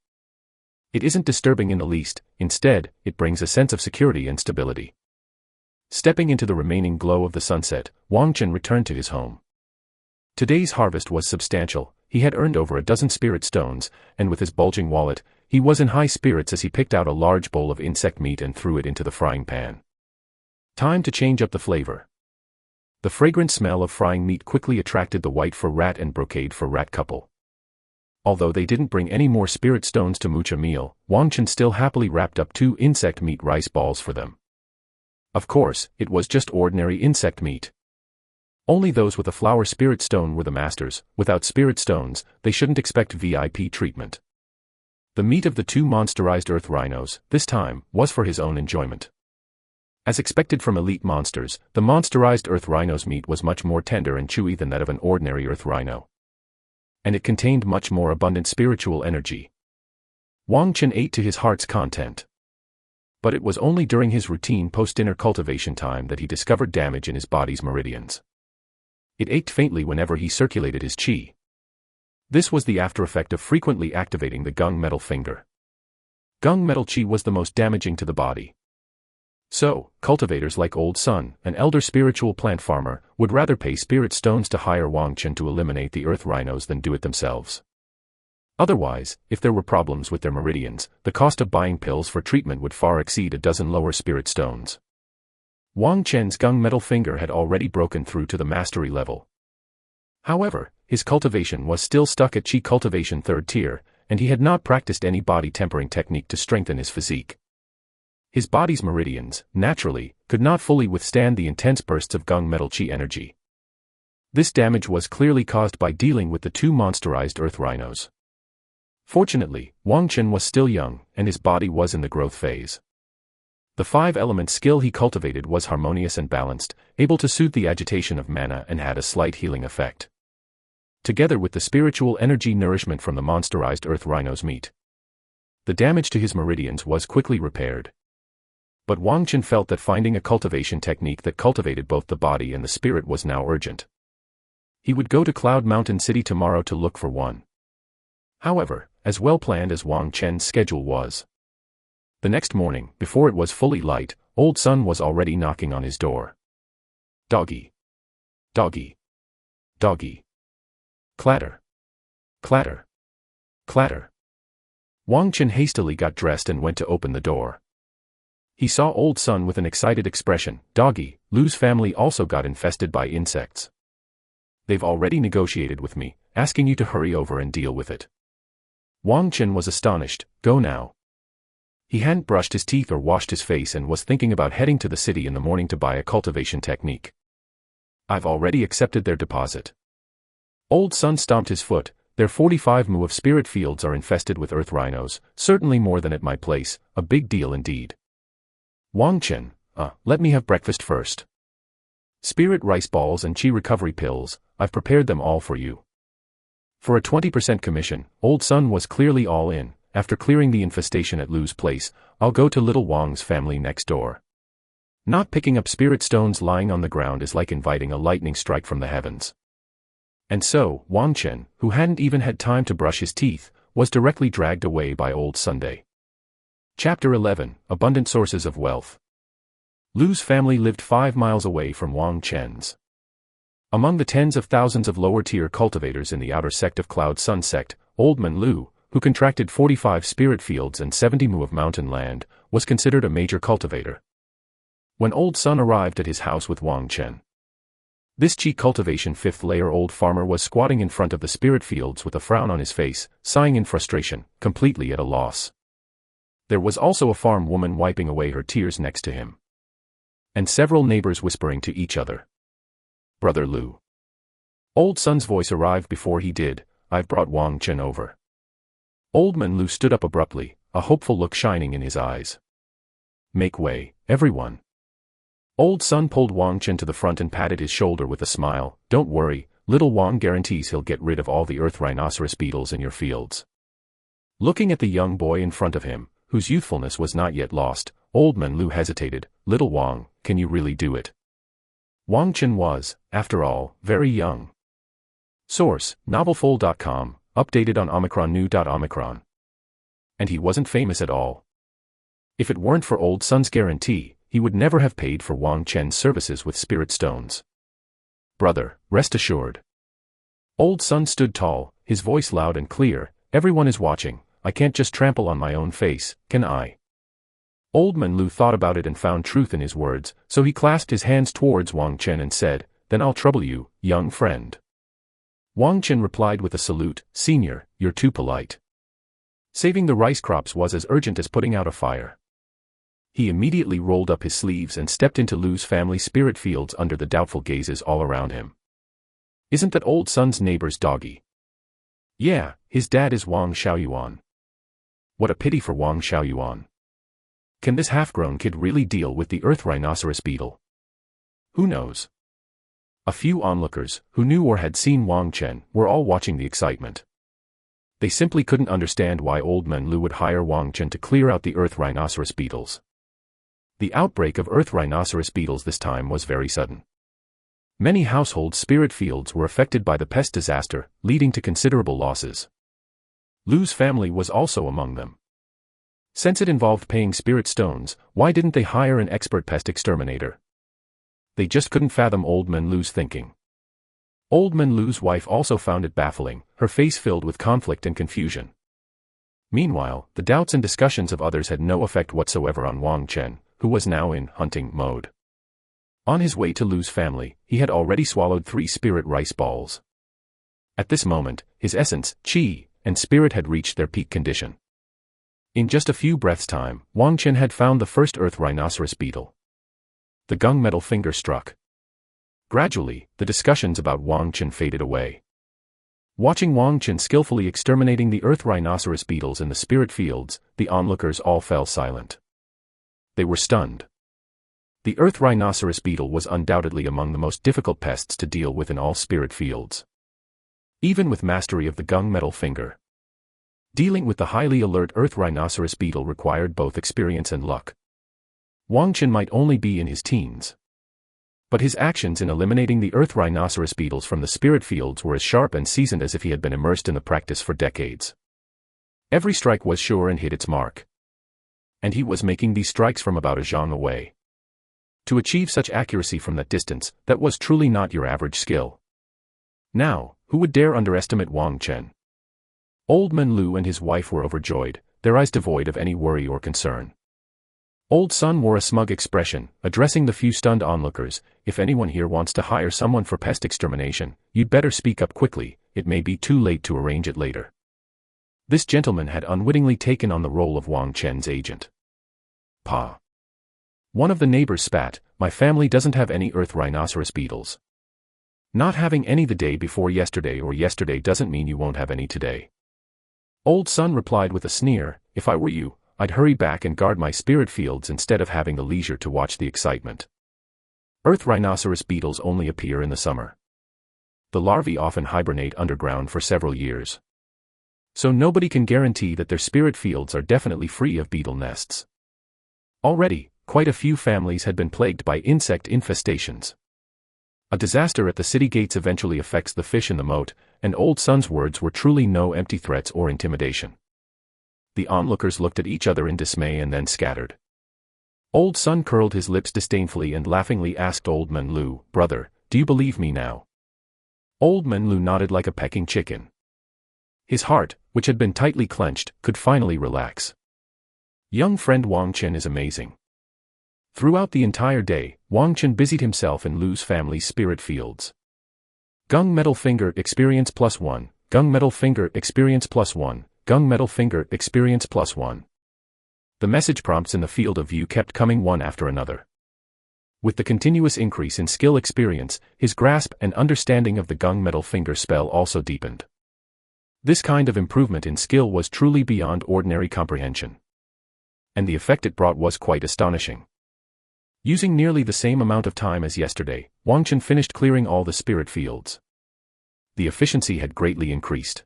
It isn't disturbing in the least, instead, it brings a sense of security and stability. Stepping into the remaining glow of the sunset, Wang Chen returned to his home. Today's harvest was substantial. He had earned over a dozen spirit stones, and with his bulging wallet, he was in high spirits as he picked out a large bowl of insect meat and threw it into the frying pan. Time to change up the flavor. The fragrant smell of frying meat quickly attracted the white fur rat and brocade fur rat couple. Although they didn't bring any more spirit stones to Mucha meal, Wang Chen still happily wrapped up 2 insect meat rice balls for them. Of course, it was just ordinary insect meat. Only those with a flower spirit stone were the masters. Without spirit stones, they shouldn't expect VIP treatment. The meat of the 2 monsterized earth rhinos, this time, was for his own enjoyment. As expected from elite monsters, the monsterized earth rhino's meat was much more tender and chewy than that of an ordinary earth rhino. And it contained much more abundant spiritual energy. Wang Chen ate to his heart's content. But it was only during his routine post-dinner cultivation time that he discovered damage in his body's meridians. It ached faintly whenever he circulated his qi. This was the after-effect of frequently activating the gung metal finger. Gung metal qi was the most damaging to the body. So, cultivators like Old Sun, an elder spiritual plant farmer, would rather pay spirit stones to hire Wang Chen to eliminate the earth rhinos than do it themselves. Otherwise, if there were problems with their meridians, the cost of buying pills for treatment would far exceed a dozen lower spirit stones. Wang Chen's gung metal finger had already broken through to the mastery level. However, his cultivation was still stuck at Qi cultivation 3rd tier, and he had not practiced any body tempering technique to strengthen his physique. His body's meridians, naturally, could not fully withstand the intense bursts of gung metal Qi energy. This damage was clearly caused by dealing with the 2 monsterized earth rhinos. Fortunately, Wang Chen was still young, and his body was in the growth phase. The 5-element skill he cultivated was harmonious and balanced, able to soothe the agitation of mana and had a slight healing effect. Together with the spiritual energy nourishment from the monsterized earth rhino's meat, the damage to his meridians was quickly repaired. But Wang Chen felt that finding a cultivation technique that cultivated both the body and the spirit was now urgent. He would go to Cloud Mountain City tomorrow to look for one. However, as well planned as Wang Chen's schedule was, the next morning, before it was fully light, Old Sun was already knocking on his door. Doggy. Doggy. Doggy. Clatter. Clatter. Clatter. Wang Chen hastily got dressed and went to open the door. He saw Old Sun with an excited expression. Doggy, Lu's family also got infested by insects. They've already negotiated with me, asking you to hurry over and deal with it. Wang Chen was astonished. Go now. He hadn't brushed his teeth or washed his face and was thinking about heading to the city in the morning to buy a cultivation technique. I've already accepted their deposit. Old Sun stomped his foot. Their 45 mu of spirit fields are infested with earth rhinos, certainly more than at my place, a big deal indeed. Wang Chen, let me have breakfast first. Spirit rice balls and qi recovery pills, I've prepared them all for you. For a 20% commission, Old Sun was clearly all in. After clearing the infestation at Lu's place, I'll go to little Wang's family next door. Not picking up spirit stones lying on the ground is like inviting a lightning strike from the heavens. And so, Wang Chen, who hadn't even had time to brush his teeth, was directly dragged away by Old Sunday. Chapter 11, Abundant Sources of Wealth. Lu's family lived 5 miles away from Wang Chen's. Among the tens of thousands of lower-tier cultivators in the outer sect of Cloud Sun sect, Old Man Lu, who contracted 45 spirit fields and 70 mu of mountain land, was considered a major cultivator. When Old Sun arrived at his house with Wang Chen, this Qi cultivation 5th layer old farmer was squatting in front of the spirit fields with a frown on his face, sighing in frustration, completely at a loss. There was also a farm woman wiping away her tears next to him, and several neighbors whispering to each other. Brother Lu. Old Sun's voice arrived before he did. I've brought Wang Chen over. Old Man Lu stood up abruptly, a hopeful look shining in his eyes. Make way, everyone. Old Sun pulled Wang Chen to the front and patted his shoulder with a smile. Don't worry, little Wang guarantees he'll get rid of all the earth rhinoceros beetles in your fields. Looking at the young boy in front of him, whose youthfulness was not yet lost, Old Man Lu hesitated. Little Wang, can you really do it? Wang Chen was, after all, very young. Source, novelfold.com, updated on omicron. And he wasn't famous at all. If it weren't for Old Sun's guarantee, he would never have paid for Wang Chen's services with spirit stones. Brother, rest assured. Old Sun stood tall, his voice loud and clear. Everyone is watching. I can't just trample on my own face, can I? Old Man Lu thought about it and found truth in his words, so he clasped his hands towards Wang Chen and said, Then I'll trouble you, young friend. Wang Chen replied with a salute, "Senior, you're too polite." Saving the rice crops was as urgent as putting out a fire. He immediately rolled up his sleeves and stepped into Lu's family spirit fields under the doubtful gazes all around him. "Isn't that old son's neighbor's doggy?" "Yeah, his dad is Wang Xiaoyuan." "What a pity for Wang Xiaoyuan. Can this half-grown kid really deal with the earth rhinoceros beetle? Who knows?" A few onlookers, who knew or had seen Wang Chen, were all watching the excitement. They simply couldn't understand why old man Lu would hire Wang Chen to clear out the earth rhinoceros beetles. The outbreak of earth rhinoceros beetles this time was very sudden. Many household spirit fields were affected by the pest disaster, leading to considerable losses. Lu's family was also among them. Since it involved paying spirit stones, why didn't they hire an expert pest exterminator? They just couldn't fathom old man Lu's thinking. Old man Lu's wife also found it baffling, her face filled with conflict and confusion. Meanwhile, the doubts and discussions of others had no effect whatsoever on Wang Chen, who was now in hunting mode. On his way to Lu's family, he had already swallowed 3 spirit rice balls. At this moment, his essence, qi, and spirit had reached their peak condition. In just a few breaths' time, Wang Chen had found the first earth rhinoceros beetle. The gunmetal finger struck. Gradually, the discussions about Wang Chen faded away. Watching Wang Chen skillfully exterminating the earth rhinoceros beetles in the spirit fields, the onlookers all fell silent. They were stunned. The earth rhinoceros beetle was undoubtedly among the most difficult pests to deal with in all spirit fields. Even with mastery of the gunmetal finger, dealing with the highly alert earth rhinoceros beetle required both experience and luck. Wang Chen might only be in his teens, but his actions in eliminating the earth rhinoceros beetles from the spirit fields were as sharp and seasoned as if he had been immersed in the practice for decades. Every strike was sure and hit its mark. And he was making these strikes from about a zhang away. To achieve such accuracy from that distance, that was truly not your average skill. Now, who would dare underestimate Wang Chen? Old man Lu and his wife were overjoyed, their eyes devoid of any worry or concern. Old Sun wore a smug expression, addressing the few stunned onlookers. "If anyone here wants to hire someone for pest extermination, you'd better speak up quickly, it may be too late to arrange it later." This gentleman had unwittingly taken on the role of Wang Chen's agent. "Pa." One of the neighbors spat, "My family doesn't have any earth rhinoceros beetles." Not having any the day before yesterday or yesterday doesn't mean you won't have any today. Old Sun replied with a sneer, "If I were you, I'd hurry back and guard my spirit fields instead of having the leisure to watch the excitement. Earth rhinoceros beetles only appear in the summer. The larvae often hibernate underground for several years. So nobody can guarantee that their spirit fields are definitely free of beetle nests. Already, quite a few families had been plagued by insect infestations. A disaster at the city gates eventually affects the fish in the moat, and Old Sun's words were truly no empty threats or intimidation. The onlookers looked at each other in dismay and then scattered. Old Sun curled his lips disdainfully and laughingly asked Old man Lu, "Brother, do you believe me now?" Old man Lu nodded like a pecking chicken. His heart, which had been tightly clenched, could finally relax. Young friend Wang Chen is amazing. Throughout the entire day, Wang Chen busied himself in Lu's family's spirit fields. Gunmetal finger experience +1, gunmetal finger experience +1, gunmetal finger experience +1. The message prompts in the field of view kept coming one after another. With the continuous increase in skill experience, his grasp and understanding of the gunmetal finger spell also deepened. This kind of improvement in skill was truly beyond ordinary comprehension. And the effect it brought was quite astonishing. Using nearly the same amount of time as yesterday, Wang Chen finished clearing all the spirit fields. The efficiency had greatly increased.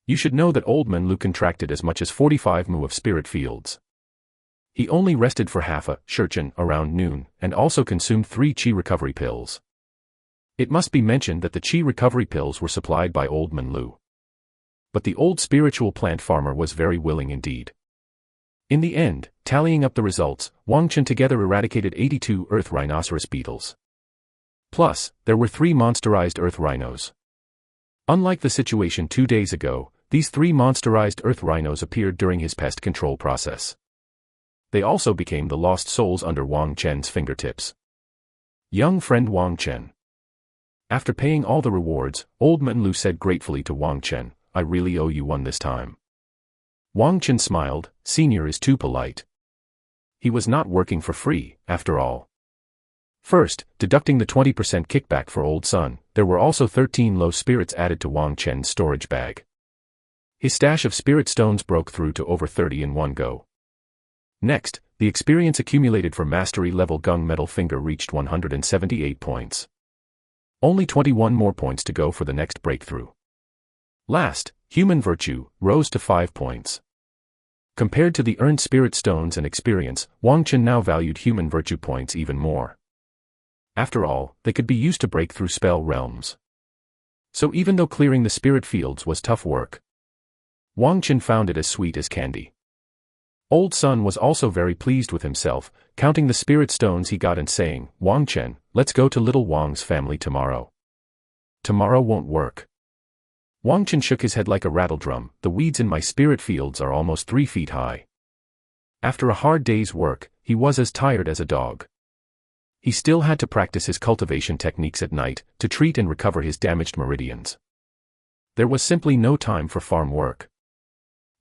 You should know that Old man Lu contracted as much as 45 mu of spirit fields. He only rested for half a shurchen around noon, and also consumed 3 qi recovery pills. It must be mentioned that the qi recovery pills were supplied by Old man Lu. But the old spiritual plant farmer was very willing indeed. In the end, tallying up the results, Wang Chen together eradicated 82 earth rhinoceros beetles. Plus, there were 3 monsterized earth rhinos. Unlike the situation 2 days ago, these 3 monsterized earth rhinos appeared during his pest control process. They also became the lost souls under Wang Chen's fingertips. Young friend Wang Chen. After paying all the rewards, old Manhwa said gratefully to Wang Chen, "I really owe you one this time." Wang Chen smiled, "Senior is too polite." He was not working for free, after all. First, deducting the 20% kickback for Old Sun, there were also 13 low spirits added to Wang Chen's storage bag. His stash of spirit stones broke through to over 30 in one go. Next, the experience accumulated for mastery level Gung Metal Finger reached 178 points. Only 21 more points to go for the next breakthrough. Last, Human Virtue rose to 5 points. Compared to the earned spirit stones and experience, Wang Chen now valued Human Virtue points even more. After all, they could be used to break through spell realms. So even though clearing the spirit fields was tough work, Wang Chen found it as sweet as candy. Old Sun was also very pleased with himself, counting the spirit stones he got and saying, "Wang Chen, let's go to little Wang's family tomorrow." "Tomorrow won't work." Wang Chen shook his head like a rattledrum. "The weeds in my spirit fields are almost 3 feet high." After a hard day's work, he was as tired as a dog. He still had to practice his cultivation techniques at night, to treat and recover his damaged meridians. There was simply no time for farm work.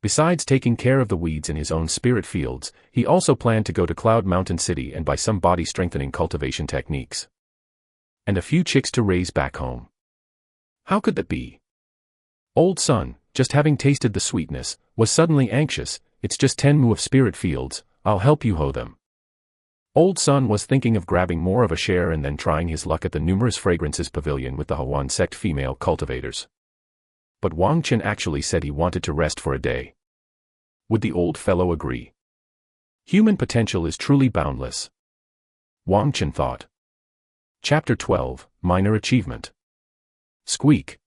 Besides taking care of the weeds in his own spirit fields, he also planned to go to Cloud Mountain City and buy some body-strengthening cultivation techniques. And a few chicks to raise back home. How could that be? Old Sun, just having tasted the sweetness, was suddenly anxious. "It's just 10 mu of spirit fields, I'll help you hoe them." Old Sun was thinking of grabbing more of a share and then trying his luck at the numerous fragrances pavilion with the Hawan sect female cultivators. But Wang Chen actually said he wanted to rest for a day. Would the old fellow agree? Human potential is truly boundless, Wang Chen thought. Chapter 12, Minor Achievement. Squeak.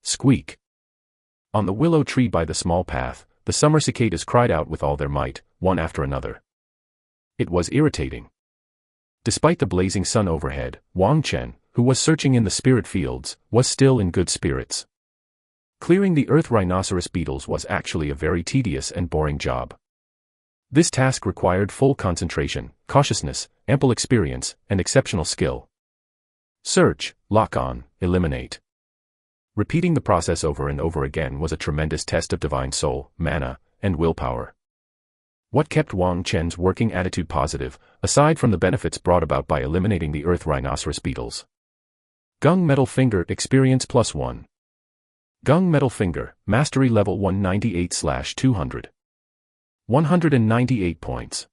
Squeak. On the willow tree by the small path, the summer cicadas cried out with all their might, one after another. It was irritating. Despite the blazing sun overhead, Wang Chen, who was searching in the spirit fields, was still in good spirits. Clearing the earth rhinoceros beetles was actually a very tedious and boring job. This task required full concentration, cautiousness, ample experience, and exceptional skill. Search, lock on, eliminate. Repeating the process over and over again was a tremendous test of divine soul, mana, and willpower. What kept Wang Chen's working attitude positive, aside from the benefits brought about by eliminating the earth rhinoceros beetles? Gung Metal Finger Experience +1. Gung Metal Finger, Mastery Level 198/200. 198 points.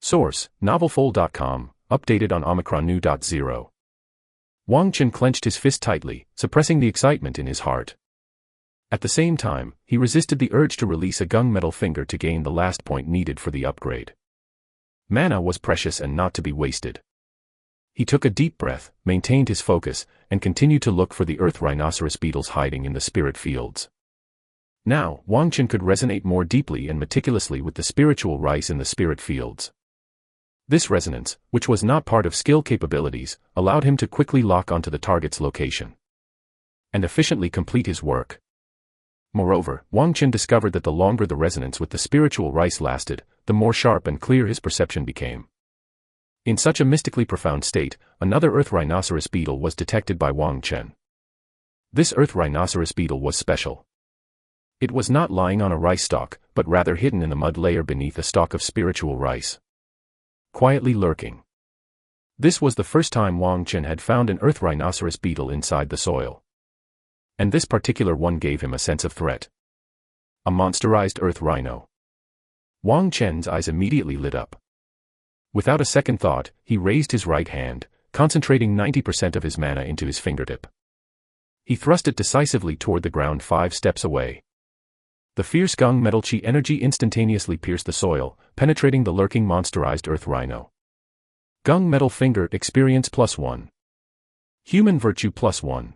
Source, novelful.com, updated on Omicron.0. Wang Chen clenched his fist tightly, suppressing the excitement in his heart. At the same time, he resisted the urge to release a Gung Metal Finger to gain the last point needed for the upgrade. Mana was precious and not to be wasted. He took a deep breath, maintained his focus, and continued to look for the earth rhinoceros beetles hiding in the spirit fields. Now, Wang Chen could resonate more deeply and meticulously with the spiritual rice in the spirit fields. This resonance, which was not part of skill capabilities, allowed him to quickly lock onto the target's location and efficiently complete his work. Moreover, Wang Chen discovered that the longer the resonance with the spiritual rice lasted, the more sharp and clear his perception became. In such a mystically profound state, another earth rhinoceros beetle was detected by Wang Chen. This earth rhinoceros beetle was special. It was not lying on a rice stalk, but rather hidden in the mud layer beneath a stalk of spiritual rice. Quietly lurking. This was the first time Wang Chen had found an earth rhinoceros beetle inside the soil. And this particular one gave him a sense of threat. A monsterized earth rhino. Wang Chen's eyes immediately lit up. Without a second thought, he raised his right hand, concentrating 90% of his mana into his fingertip. He thrust it decisively toward the ground 5 steps away. The fierce Gung Metal Chi energy instantaneously pierced the soil, penetrating the lurking monsterized earth rhino. Gung Metal Finger Experience +1. Human Virtue +1.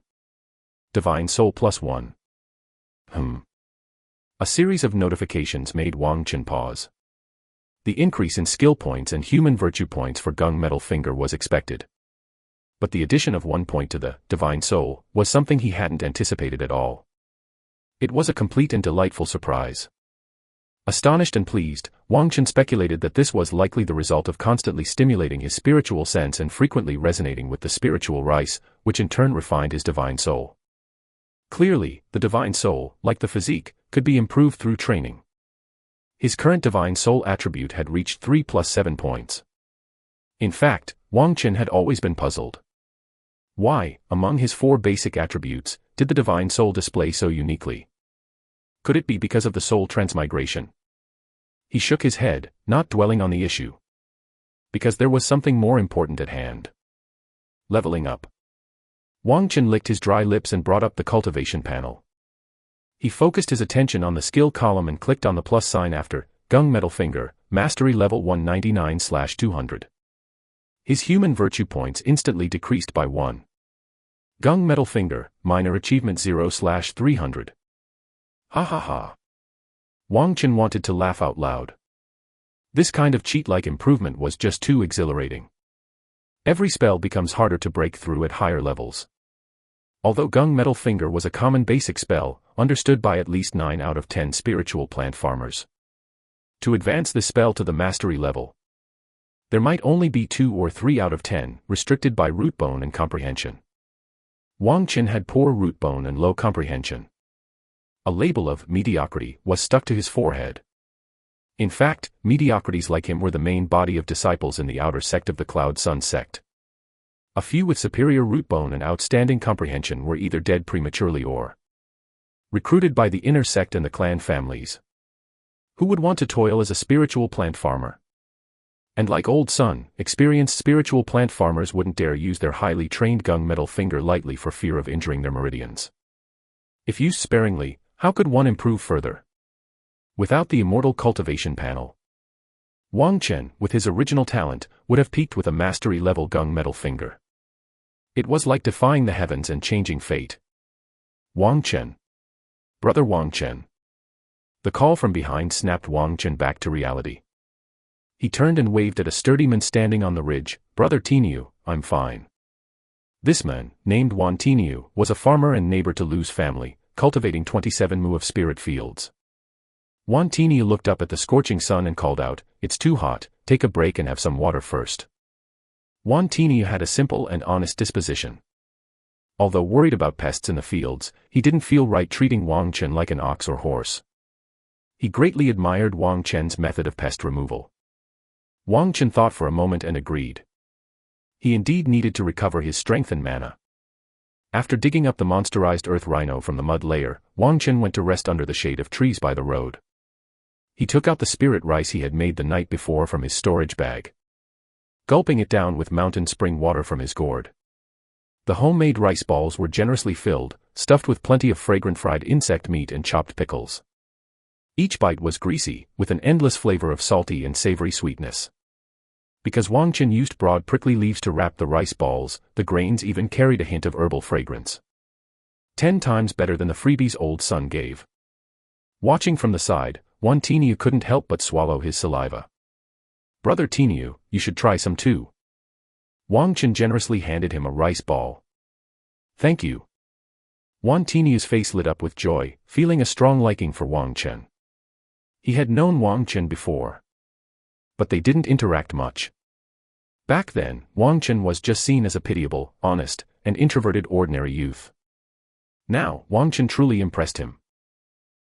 Divine Soul +1. A series of notifications made Wang Chen pause. The increase in skill points and human virtue points for Gung Metal Finger was expected. But the addition of 1 point to the Divine Soul was something he hadn't anticipated at all. It was a complete and delightful surprise. Astonished and pleased, Wang Chen speculated that this was likely the result of constantly stimulating his spiritual sense and frequently resonating with the spiritual rice, which in turn refined his divine soul. Clearly, the divine soul, like the physique, could be improved through training. His current divine soul attribute had reached 3 + 7 points. In fact, Wang Chen had always been puzzled. Why, among his 4 basic attributes, did the divine soul display so uniquely? Could it be because of the soul transmigration? He shook his head, not dwelling on the issue. Because there was something more important at hand. Leveling up. Wang Chen licked his dry lips and brought up the cultivation panel. He focused his attention on the skill column and clicked on the plus sign after, Gung Metal Finger, Mastery Level 199/200. His human virtue points instantly decreased by 1. Gung Metal Finger, Minor Achievement 0/300. Ha ha ha. Wang Chen wanted to laugh out loud. This kind of cheat-like improvement was just too exhilarating. Every spell becomes harder to break through at higher levels. Although Gung Metal Finger was a common basic spell, understood by at least 9 out of 10 spiritual plant farmers. To advance this spell to the mastery level, there might only be 2 or 3 out of 10, restricted by root bone and comprehension. Wang Chen had poor root bone and low comprehension. A label of mediocrity was stuck to his forehead. In fact, mediocrities like him were the main body of disciples in the outer sect of the Cloud Sun sect. A few with superior root bone and outstanding comprehension were either dead prematurely or recruited by the inner sect and the clan families. Who would want to toil as a spiritual plant farmer? And like Old Sun, experienced spiritual plant farmers wouldn't dare use their highly trained Gung Metal Finger lightly for fear of injuring their meridians. If used sparingly, how could one improve further? Without the immortal cultivation panel, Wang Chen, with his original talent, would have peaked with a mastery-level Gung Metal Finger. It was like defying the heavens and changing fate. Wang Chen. Brother Wang Chen. The call from behind snapped Wang Chen back to reality. He turned and waved at a sturdy man standing on the ridge. Brother Tiniu, I'm fine. This man, named Wan Tiniu, was a farmer and neighbor to Lu's family, cultivating 27 mu of spirit fields. Wan Tiniu looked up at the scorching sun and called out, "It's too hot, take a break and have some water first." Wan Tiniu had a simple and honest disposition. Although worried about pests in the fields, he didn't feel right treating Wang Chen like an ox or horse. He greatly admired Wang Chen's method of pest removal. Wang Chen thought for a moment and agreed. He indeed needed to recover his strength and mana. After digging up the monsterized earth rhino from the mud layer, Wang Chen went to rest under the shade of trees by the road. He took out the spirit rice he had made the night before from his storage bag, gulping it down with mountain spring water from his gourd. The homemade rice balls were generously filled, stuffed with plenty of fragrant fried insect meat and chopped pickles. Each bite was greasy, with an endless flavor of salty and savory sweetness. Because Wang Chen used broad prickly leaves to wrap the rice balls, the grains even carried a hint of herbal fragrance. 10 times better than the freebies Old Sun gave. Watching from the side, Wan Tiniu couldn't help but swallow his saliva. Brother Tiniu, you should try some too. Wang Chen generously handed him a rice ball. Thank you. Wan Tiniu's face lit up with joy, feeling a strong liking for Wang Chen. He had known Wang Chen before, but they didn't interact much. Back then, Wang Chen was just seen as a pitiable, honest, and introverted ordinary youth. Now, Wang Chen truly impressed him.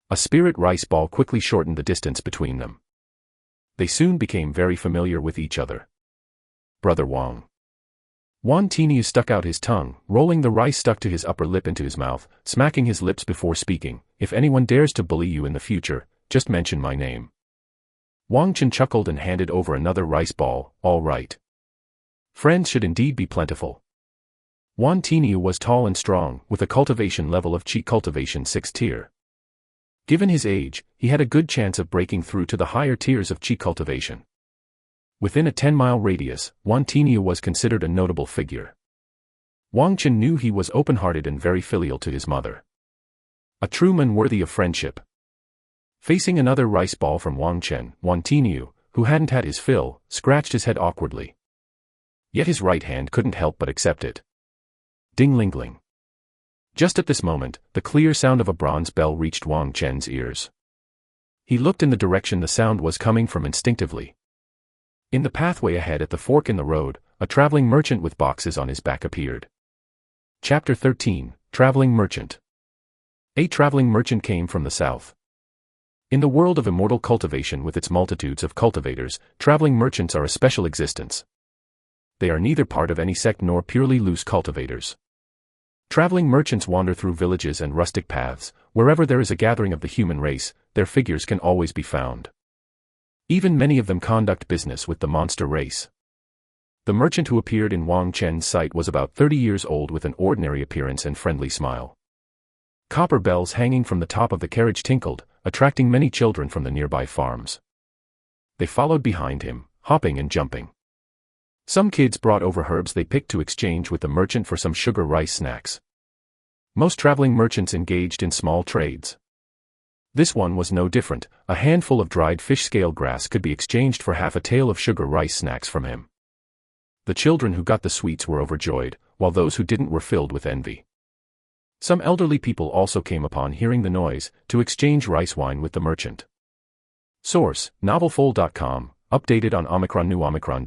A spirit rice ball quickly shortened the distance between them. They soon became very familiar with each other. Brother Wang. Wan Tiniu stuck out his tongue, rolling the rice stuck to his upper lip into his mouth, smacking his lips before speaking. If anyone dares to bully you in the future, just mention my name. Wang Chen chuckled and handed over another rice ball. All right. Friends should indeed be plentiful. Wan Tiniu was tall and strong, with a cultivation level of Qi cultivation 6th tier. Given his age, he had a good chance of breaking through to the higher tiers of Qi cultivation. Within a 10-mile radius, Wan Tiniu was considered a notable figure. Wang Chen knew he was open-hearted and very filial to his mother. A true man worthy of friendship. Facing another rice ball from Wang Chen, Wan Tiniu, who hadn't had his fill, scratched his head awkwardly. Yet his right hand couldn't help but accept it. Ding-ling-ling. Just at this moment, the clear sound of a bronze bell reached Wang Chen's ears. He looked in the direction the sound was coming from instinctively. In the pathway ahead at the fork in the road, a traveling merchant with boxes on his back appeared. Chapter 13, Traveling Merchant. A traveling merchant came from the south. In the world of immortal cultivation with its multitudes of cultivators, traveling merchants are a special existence. They are neither part of any sect nor purely loose cultivators. Traveling merchants wander through villages and rustic paths. Wherever there is a gathering of the human race, their figures can always be found. Even many of them conduct business with the monster race. The merchant who appeared in Wang Chen's sight was about 30 years old with an ordinary appearance and friendly smile. Copper bells hanging from the top of the carriage tinkled, attracting many children from the nearby farms. They followed behind him, hopping and jumping. Some kids brought over herbs they picked to exchange with the merchant for some sugar rice snacks. Most traveling merchants engaged in small trades. This one was no different. A handful of dried fish scale grass could be exchanged for half a tael of sugar rice snacks from him. The children who got the sweets were overjoyed, while those who didn't were filled with envy. Some elderly people also came upon hearing the noise, to exchange rice wine with the merchant. Source, novelfold.com, updated on Omicron New Omicron.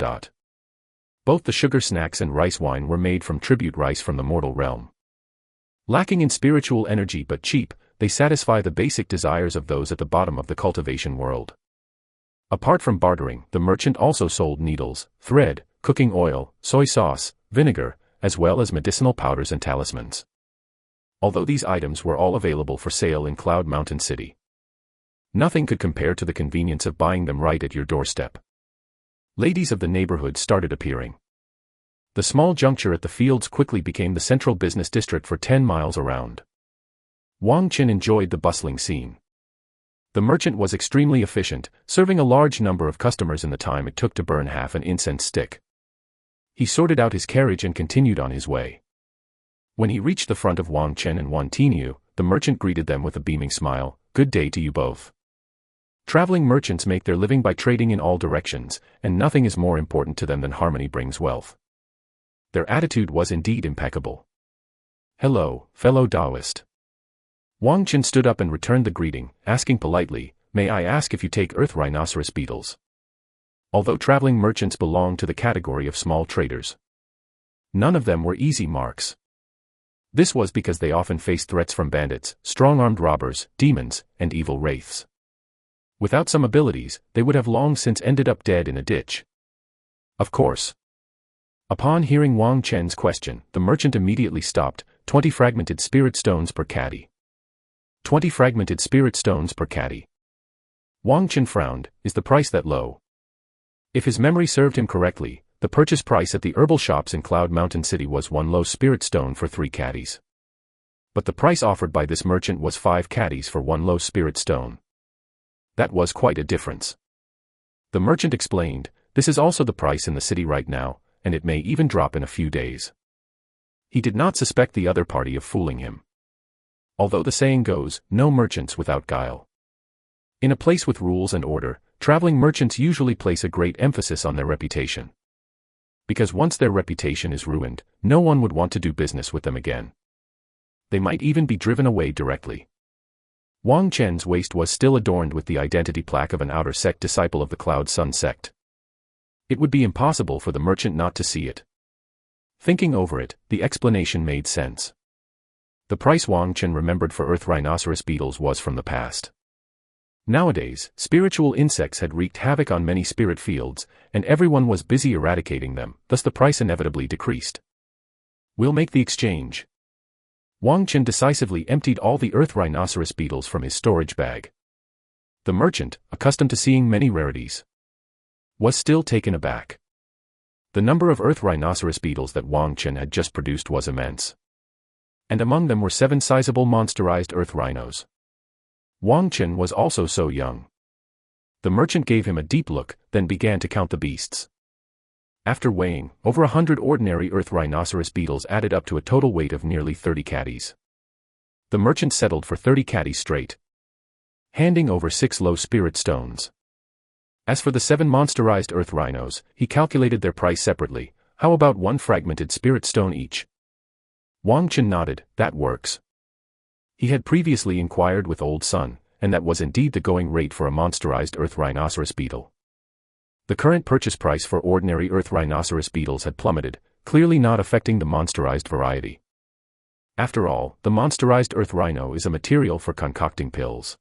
Both the sugar snacks and rice wine were made from tribute rice from the mortal realm. Lacking in spiritual energy but cheap, they satisfy the basic desires of those at the bottom of the cultivation world. Apart from bartering, the merchant also sold needles, thread, cooking oil, soy sauce, vinegar, as well as medicinal powders and talismans. Although these items were all available for sale in Cloud Mountain City, nothing could compare to the convenience of buying them right at your doorstep. Ladies of the neighborhood started appearing. The small juncture at the fields quickly became the central business district for 10 miles around. Wang Chen enjoyed the bustling scene. The merchant was extremely efficient, serving a large number of customers in the time it took to burn half an incense stick. He sorted out his carriage and continued on his way. When he reached the front of Wang Chen and Wan Tinyu, the merchant greeted them with a beaming smile. "Good day to you both." Traveling merchants make their living by trading in all directions, and nothing is more important to them than harmony brings wealth. Their attitude was indeed impeccable. "Hello, fellow Taoist." Wang Chen stood up and returned the greeting, asking politely, "May I ask if you take earth rhinoceros beetles?" Although traveling merchants belonged to the category of small traders, none of them were easy marks. This was because they often faced threats from bandits, strong-armed robbers, demons, and evil wraiths. Without some abilities, they would have long since ended up dead in a ditch. Of course. Upon hearing Wang Chen's question, the merchant immediately stopped. 20 fragmented spirit stones per caddy. 20 fragmented spirit stones per caddy. Wang Chen frowned. Is the price that low? If his memory served him correctly, the purchase price at the herbal shops in Cloud Mountain City was 1 low spirit stone for 3 caddies. But the price offered by this merchant was 5 caddies for 1 low spirit stone. That was quite a difference. The merchant explained, "This is also the price in the city right now, and it may even drop in a few days." He did not suspect the other party of fooling him. Although the saying goes, no merchants without guile. In a place with rules and order, traveling merchants usually place a great emphasis on their reputation. Because once their reputation is ruined, no one would want to do business with them again. They might even be driven away directly. Wang Chen's waist was still adorned with the identity plaque of an outer sect disciple of the Cloud Sun sect. It would be impossible for the merchant not to see it. Thinking over it, the explanation made sense. The price Wang Chen remembered for earth rhinoceros beetles was from the past. Nowadays, spiritual insects had wreaked havoc on many spirit fields, and everyone was busy eradicating them, thus the price inevitably decreased. "We'll make the exchange." Wang Chen decisively emptied all the earth rhinoceros beetles from his storage bag. The merchant, accustomed to seeing many rarities, was still taken aback. The number of earth rhinoceros beetles that Wang Chen had just produced was immense. And among them were 7 sizable monsterized earth rhinos. Wang Chen was also so young. The merchant gave him a deep look, then began to count the beasts. After weighing, over 100 ordinary earth rhinoceros beetles added up to a total weight of nearly 30 caddies. The merchant settled for 30 caddies straight, handing over 6 low spirit stones. As for the 7 monsterized earth rhinos, he calculated their price separately. "How about 1 fragmented spirit stone each?" Wang Chen nodded. "That works." He had previously inquired with Old Sun, and that was indeed the going rate for a monsterized earth rhinoceros beetle. The current purchase price for ordinary earth rhinoceros beetles had plummeted, clearly not affecting the monsterized variety. After all, the monsterized earth rhino is a material for concocting pills.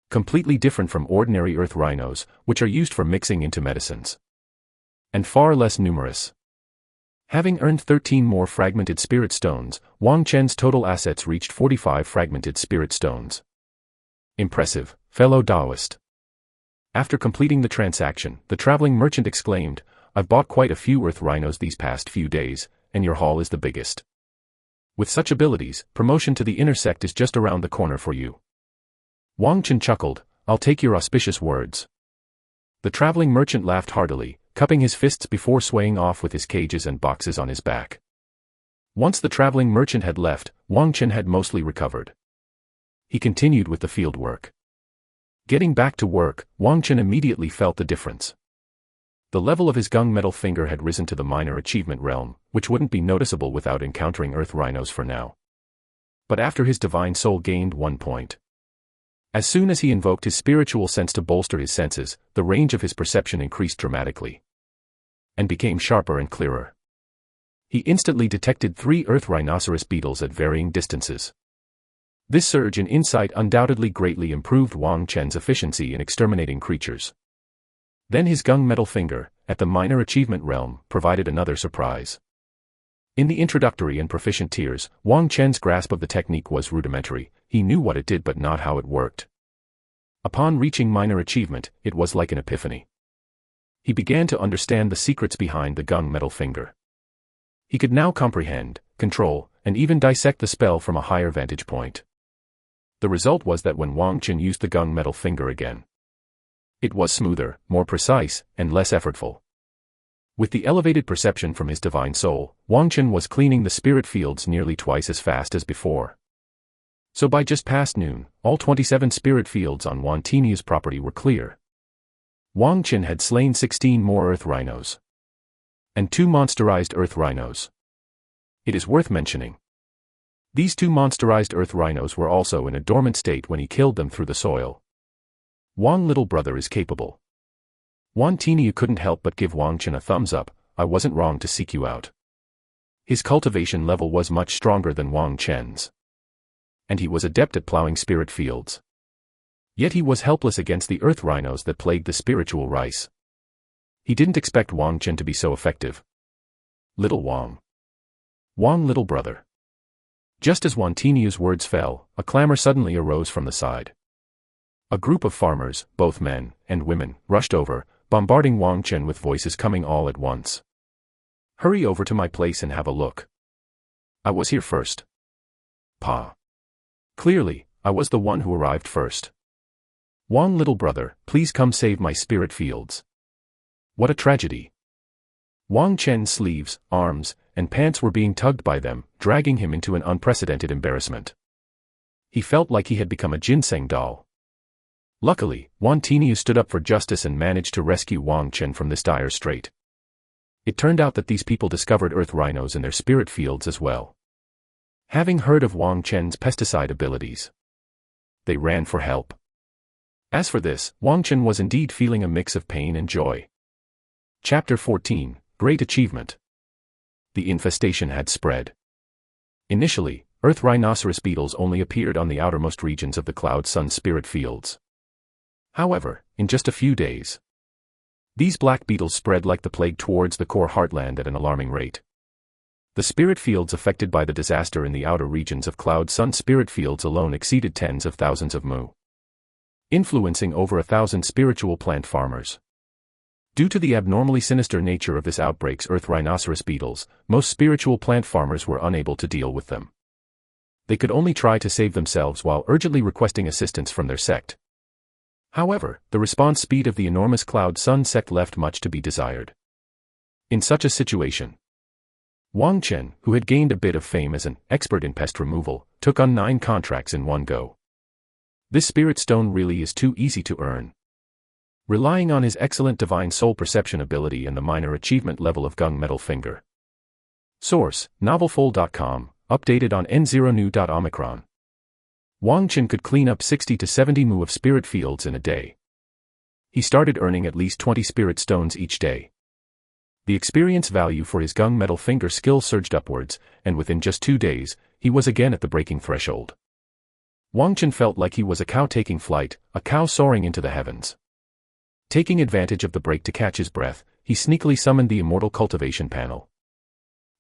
Completely different from ordinary earth rhinos, which are used for mixing into medicines. And far less numerous. Having earned 13 more fragmented spirit stones, Wang Chen's total assets reached 45 fragmented spirit stones. Impressive, fellow Taoist. After completing the transaction, the traveling merchant exclaimed, "I've bought quite a few earth rhinos these past few days, and your haul is the biggest. With such abilities, promotion to the inner sect is just around the corner for you." Wang Chen chuckled, "I'll take your auspicious words." The traveling merchant laughed heartily, cupping his fists before swaying off with his cages and boxes on his back. Once the traveling merchant had left, Wang Chen had mostly recovered. He continued with the field work. Getting back to work, Wang Chen immediately felt the difference. The level of his gunmetal finger had risen to the minor achievement realm, which wouldn't be noticeable without encountering earth rhinos for now. But after his divine soul gained 1 point. As soon as he invoked his spiritual sense to bolster his senses, the range of his perception increased dramatically. And became sharper and clearer. He instantly detected 3 earth rhinoceros beetles at varying distances. This surge in insight undoubtedly greatly improved Wang Chen's efficiency in exterminating creatures. Then his gunmetal finger, at the minor achievement realm, provided another surprise. In the introductory and proficient tiers, Wang Chen's grasp of the technique was rudimentary. He knew what it did but not how it worked. Upon reaching minor achievement, it was like an epiphany. He began to understand the secrets behind the gunmetal finger. He could now comprehend, control, and even dissect the spell from a higher vantage point. The result was that when Wang Chen used the gunmetal finger again, it was smoother, more precise, and less effortful. With the elevated perception from his divine soul, Wang Chen was cleaning the spirit fields nearly twice as fast as before. So by just past noon, all 27 spirit fields on Wan Tinia's property were clear. Wang Chen had slain 16 more earth rhinos. And 2 monsterized earth rhinos. It is worth mentioning. These 2 monsterized earth rhinos were also in a dormant state when he killed them through the soil. Wang little brother is capable. Wan Tinia couldn't help but give Wang Chen a thumbs up. "I wasn't wrong to seek you out." His cultivation level was much stronger than Wang Chen's. And he was adept at plowing spirit fields. Yet he was helpless against the earth rhinos that plagued the spiritual rice. He didn't expect Wang Chen to be so effective. Little Wang. Wang little brother. Just as Wan Tinia's words fell, a clamor suddenly arose from the side. A group of farmers, both men and women, rushed over, bombarding Wang Chen with voices coming all at once. "Hurry over to my place and have a look. I was here first. Pa. Clearly, I was the one who arrived first. Wang little brother, please come save my spirit fields." What a tragedy. Wang Chen's sleeves, arms, and pants were being tugged by them, dragging him into an unprecedented embarrassment. He felt like he had become a ginseng doll. Luckily, Wan Tinia stood up for justice and managed to rescue Wang Chen from this dire strait. It turned out that these people discovered earth rhinos in their spirit fields as well. Having heard of Wang Chen's pesticide abilities, they ran for help. As for this, Wang Chen was indeed feeling a mix of pain and joy. Chapter 14, Great Achievement. The infestation had spread. Initially, earth rhinoceros beetles only appeared on the outermost regions of the Cloud Sun spirit fields. However, in just a few days, these black beetles spread like the plague towards the core heartland at an alarming rate. The spirit fields affected by the disaster in the outer regions of Cloud Sun spirit fields alone exceeded tens of thousands of mu, influencing over 1,000 spiritual plant farmers. Due to the abnormally sinister nature of this outbreak's earth rhinoceros beetles, most spiritual plant farmers were unable to deal with them. They could only try to save themselves while urgently requesting assistance from their sect. However, the response speed of the enormous Cloud Sun sect left much to be desired. In such a situation, Wang Chen, who had gained a bit of fame as an expert in pest removal, took on 9 contracts in one go. This spirit stone really is too easy to earn. Relying on his excellent divine soul perception ability and the minor achievement level of gunmetal finger. Source: novelful.com, updated on N0new.omicron. Wang Chen could clean up 60 to 70 mu of spirit fields in a day. He started earning at least 20 spirit stones each day. The experience value for his gung metal finger skill surged upwards, and within just 2 days, he was again at the breaking threshold. Wang Chen felt like he was a cow taking flight, a cow soaring into the heavens. Taking advantage of the break to catch his breath, he sneakily summoned the immortal cultivation panel.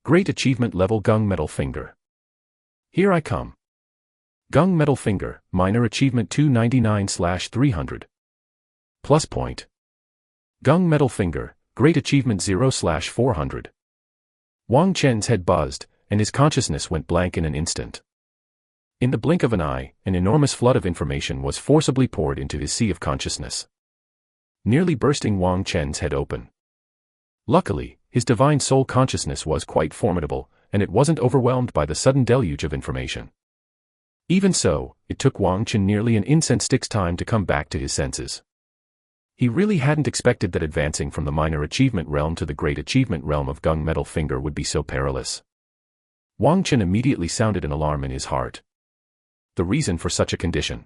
Great achievement level gung metal finger. Here I come. Gung metal finger, minor achievement 299/300. Plus point. Gung metal finger, great achievement 0/400. Wang Chen's head buzzed, and his consciousness went blank in an instant. In the blink of an eye, an enormous flood of information was forcibly poured into his sea of consciousness, nearly bursting Wang Chen's head open. Luckily, his divine soul consciousness was quite formidable, and it wasn't overwhelmed by the sudden deluge of information. Even so, it took Wang Chen nearly an incense stick's time to come back to his senses. He really hadn't expected that advancing from the minor achievement realm to the great achievement realm of gung metal finger would be so perilous. Wang Chen immediately sounded an alarm in his heart. The reason for such a condition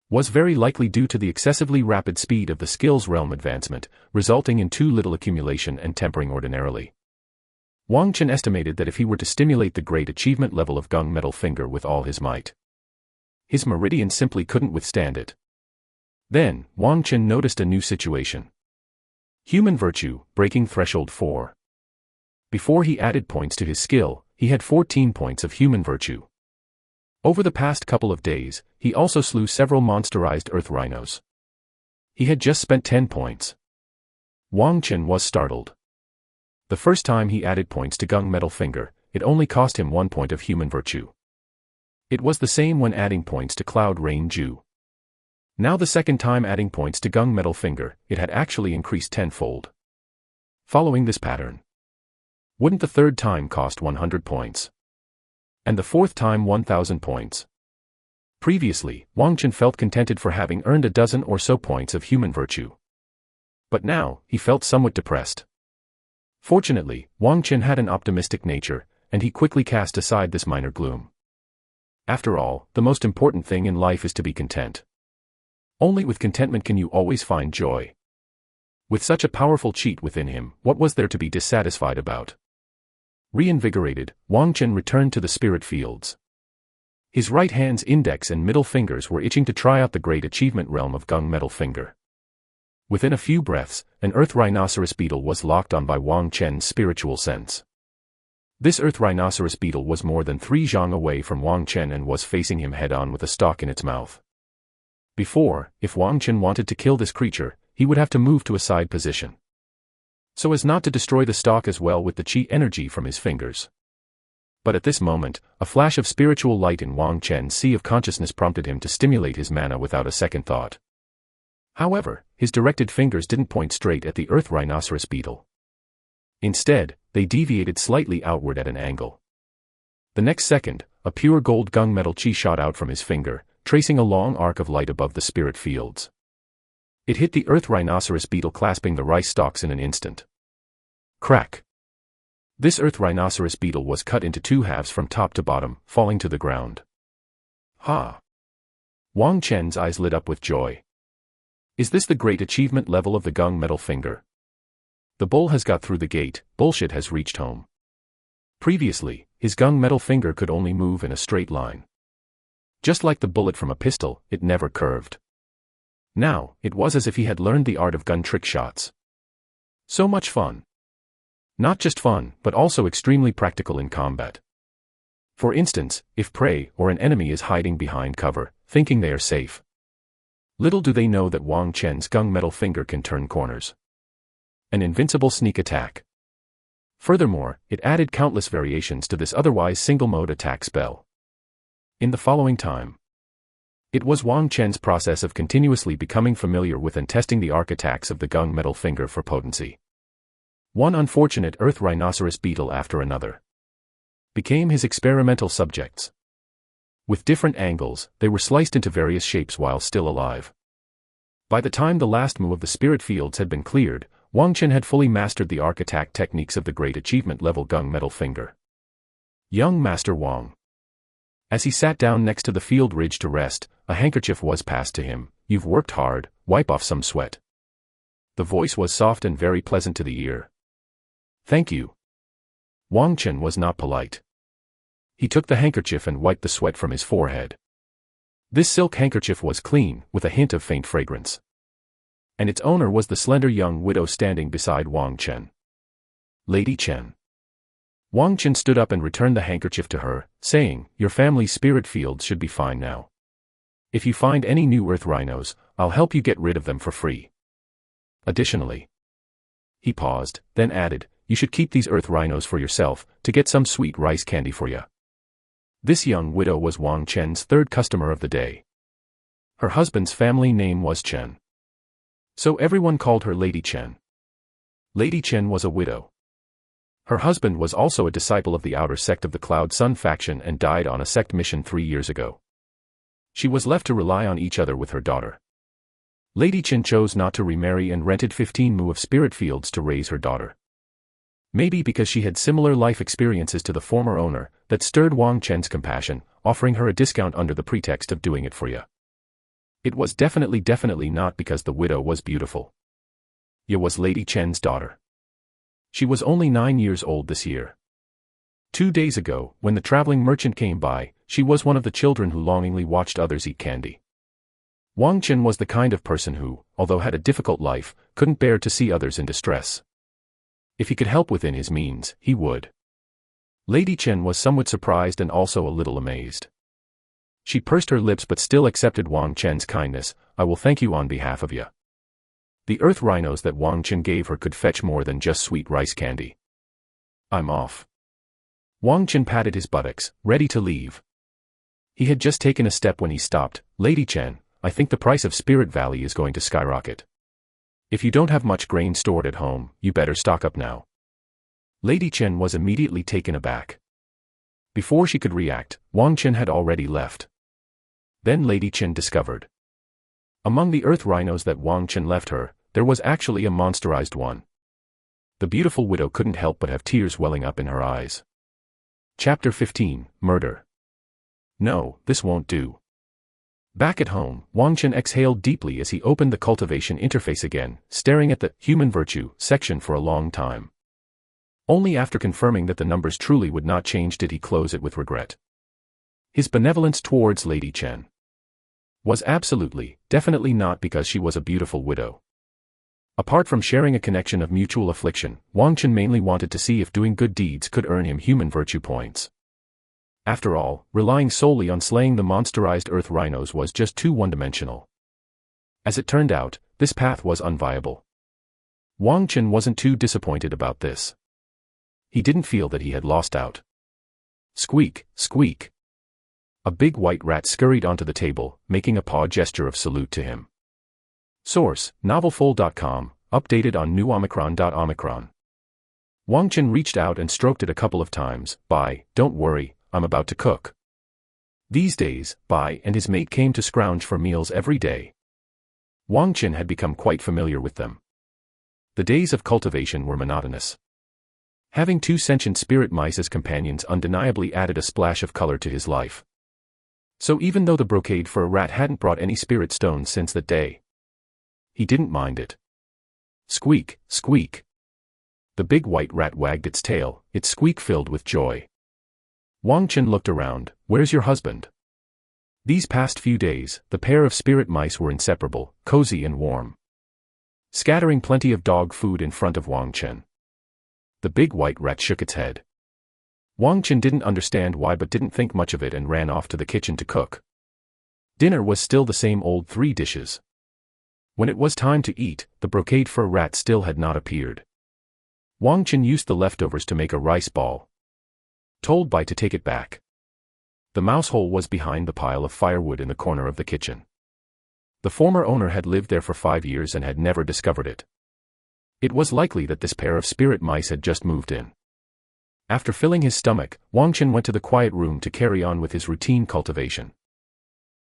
was very likely due to the excessively rapid speed of the skills realm advancement, resulting in too little accumulation and tempering ordinarily. Wang Chen estimated that if he were to stimulate the great achievement level of gung metal finger with all his might, his meridian simply couldn't withstand it. Then, Wang Chen noticed a new situation. Human virtue, breaking threshold 4. Before he added points to his skill, he had 14 points of human virtue. Over the past couple of days, he also slew several monsterized earth rhinos. He had just spent 10 points. Wang Chen was startled. The first time he added points to gung metal finger, it only cost him 1 point of human virtue. It was the same when adding points to cloud rain Ju. Now the second time adding points to gung metal finger, it had actually increased tenfold. Following this pattern, wouldn't the third time cost 100 points? And the fourth time 1,000 points. Previously, Wang Chen felt contented for having earned a dozen or so points of human virtue. But now, he felt somewhat depressed. Fortunately, Wang Chen had an optimistic nature, and he quickly cast aside this minor gloom. After all, the most important thing in life is to be content. Only with contentment can you always find joy. With such a powerful cheat within him, what was there to be dissatisfied about? Reinvigorated, Wang Chen returned to the spirit fields. His right hand's index and middle fingers were itching to try out the great achievement realm of gung metal finger. Within a few breaths, an earth rhinoceros beetle was locked on by Wang Chen's spiritual sense. This earth rhinoceros beetle was more than 3 zhang away from Wang Chen and was facing him head-on with a stalk in its mouth. Before, if Wang Chen wanted to kill this creature, he would have to move to a side position, so as not to destroy the stalk as well with the chi energy from his fingers. But at this moment, a flash of spiritual light in Wang Chen's sea of consciousness prompted him to stimulate his mana without a second thought. However, his directed fingers didn't point straight at the earth rhinoceros beetle. Instead, they deviated slightly outward at an angle. The next second, a pure gold gung metal chi shot out from his finger, tracing a long arc of light above the spirit fields. It hit the earth rhinoceros beetle clasping the rice stalks in an instant. Crack! This earth rhinoceros beetle was cut into 2 halves from top to bottom, falling to the ground. Ha! Wang Chen's eyes lit up with joy. Is this the great achievement level of the gung metal finger? The bull has got through the gate, bullshit has reached home. Previously, his gung metal finger could only move in a straight line. Just like the bullet from a pistol, it never curved. Now, it was as if he had learned the art of gun trick shots. So much fun. Not just fun, but also extremely practical in combat. For instance, if prey or an enemy is hiding behind cover, thinking they are safe. Little do they know that Wang Chen's gung metal finger can turn corners. An invincible sneak attack. Furthermore, it added countless variations to this otherwise single-mode attack spell. In the following time, it was Wang Chen's process of continuously becoming familiar with and testing the arc attacks of the gung metal finger for potency. One unfortunate earth rhinoceros beetle after another became his experimental subjects. With different angles, they were sliced into various shapes while still alive. By the time the last mu of the spirit fields had been cleared, Wang Chen had fully mastered the arc attack techniques of the great achievement level gung metal finger. Young Master Wang. As he sat down next to the field ridge to rest, a handkerchief was passed to him. "You've worked hard, wipe off some sweat." The voice was soft and very pleasant to the ear. "Thank you." Wang Chen was not polite. He took the handkerchief and wiped the sweat from his forehead. This silk handkerchief was clean, with a hint of faint fragrance. And its owner was the slender young widow standing beside Wang Chen. "Lady Chen." Wang Chen stood up and returned the handkerchief to her, saying, "Your family's spirit fields should be fine now. If you find any new earth rhinos, I'll help you get rid of them for free. Additionally," he paused, then added, "you should keep these earth rhinos for yourself, to get some sweet rice candy for ya." This young widow was Wang Chen's third customer of the day. Her husband's family name was Chen, so everyone called her Lady Chen. Lady Chen was a widow. Her husband was also a disciple of the outer sect of the Cloud Sun faction and died on a sect mission 3 years ago. She was left to rely on each other with her daughter. Lady Chen chose not to remarry and rented 15 mu of spirit fields to raise her daughter. Maybe because she had similar life experiences to the former owner, that stirred Wang Chen's compassion, offering her a discount under the pretext of doing it for ya. It was definitely not because the widow was beautiful. Ya was Lady Chen's daughter. She was only 9 years old this year. 2 days ago, when the traveling merchant came by, she was one of the children who longingly watched others eat candy. Wang Chen was the kind of person who, although had a difficult life, couldn't bear to see others in distress. If he could help within his means, he would. Lady Chen was somewhat surprised and also a little amazed. She pursed her lips but still accepted Wang Chen's kindness. "I will thank you on behalf of ya." The earth rhinos that Wang Chen gave her could fetch more than just sweet rice candy. "I'm off." Wang Chen patted his buttocks, ready to leave. He had just taken a step when he stopped. "Lady Chen, I think the price of Spirit Valley is going to skyrocket. If you don't have much grain stored at home, you better stock up now." Lady Chen was immediately taken aback. Before she could react, Wang Chen had already left. Then Lady Chen discovered. Among the earth rhinos that Wang Chen left her, there was actually a monsterized one. The beautiful widow couldn't help but have tears welling up in her eyes. Chapter 15, Murder. No, this won't do. Back at home, Wang Chen exhaled deeply as he opened the cultivation interface again, staring at the human virtue section for a long time. Only after confirming that the numbers truly would not change did he close it with regret. His benevolence towards Lady Chen was absolutely, definitely not because she was a beautiful widow. Apart from sharing a connection of mutual affliction, Wang Chen mainly wanted to see if doing good deeds could earn him human virtue points. After all, relying solely on slaying the monsterized earth rhinos was just too one-dimensional. As it turned out, this path was unviable. Wang Chen wasn't too disappointed about this. He didn't feel that he had lost out. Squeak, squeak. A big white rat scurried onto the table, making a paw gesture of salute to him. Source, novelful.com, updated on newomicron.omicron. Wang Chen reached out and stroked it a couple of times. "Bye, don't worry, I'm about to cook." These days, Bai and his mate came to scrounge for meals every day. Wang Chen had become quite familiar with them. The days of cultivation were monotonous. Having 2 sentient spirit mice as companions undeniably added a splash of color to his life. So even though the brocade fur rat hadn't brought any spirit stones since that day, he didn't mind it. Squeak, squeak. The big white rat wagged its tail, its squeak filled with joy. Wang Chen looked around. "Where's your husband?" These past few days, the pair of spirit mice were inseparable, cozy and warm, scattering plenty of dog food in front of Wang Chen. The big white rat shook its head. Wang Chen didn't understand why but didn't think much of it and ran off to the kitchen to cook. Dinner was still the same old 3 dishes. When it was time to eat, the brocade fur rat still had not appeared. Wang Chen used the leftovers to make a rice ball. Told Bai to take it back. The mouse hole was behind the pile of firewood in the corner of the kitchen. The former owner had lived there for 5 years and had never discovered it. It was likely that this pair of spirit mice had just moved in. After filling his stomach, Wang Chen went to the quiet room to carry on with his routine cultivation.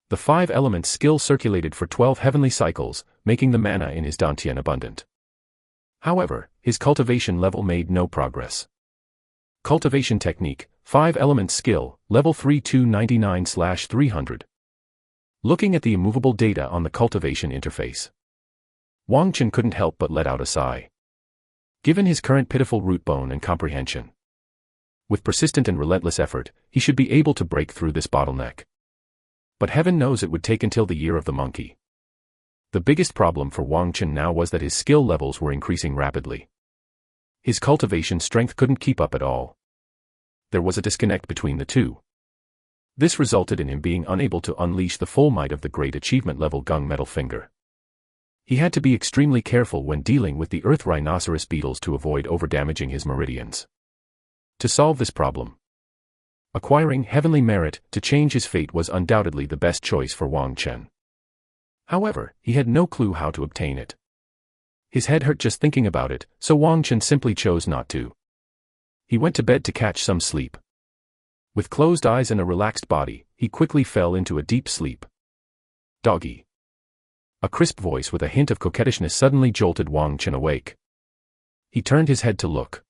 The 5 elements skill circulated for 12 heavenly cycles, making the mana in his dantian abundant. However, his cultivation level made no progress. Cultivation technique, 5 elements skill, level 3299/300. Looking at the immovable data on the cultivation interface, Wang Chen couldn't help but let out a sigh. Given his current pitiful root bone and comprehension, with persistent and relentless effort, he should be able to break through this bottleneck. But heaven knows it would take until the year of the monkey. The biggest problem for Wang Chen now was that his skill levels were increasing rapidly. His cultivation strength couldn't keep up at all. There was a disconnect between the two. This resulted in him being unable to unleash the full might of the great achievement level gung metal finger. He had to be extremely careful when dealing with the earth rhinoceros beetles to avoid overdamaging his meridians. To solve this problem, acquiring heavenly merit to change his fate was undoubtedly the best choice for Wang Chen. However, he had no clue how to obtain it. His head hurt just thinking about it, so Wang Chen simply chose not to. He went to bed to catch some sleep. With closed eyes and a relaxed body, he quickly fell into a deep sleep. Doggy. A crisp voice with a hint of coquettishness suddenly jolted Wang Chen awake. He turned his head to look,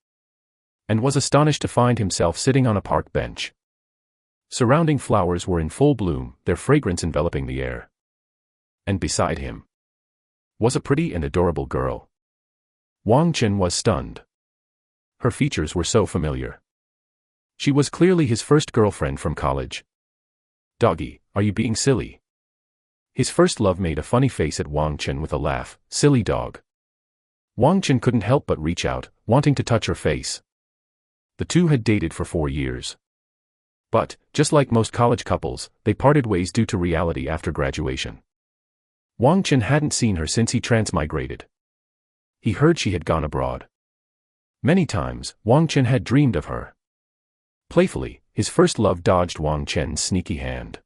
and was astonished to find himself sitting on a park bench. Surrounding flowers were in full bloom, their fragrance enveloping the air. And beside him was a pretty and adorable girl. Wang Chen was stunned. Her features were so familiar. She was clearly his first girlfriend from college. Doggy, are you being silly? His first love made a funny face at Wang Chen with a laugh. Silly dog. Wang Chen couldn't help but reach out, wanting to touch her face. The two had dated for 4 years. But, just like most college couples, they parted ways due to reality after graduation. Wang Chen hadn't seen her since he transmigrated. He heard she had gone abroad. Many times, Wang Chen had dreamed of her. Playfully, his first love dodged Wang Chen's sneaky hand.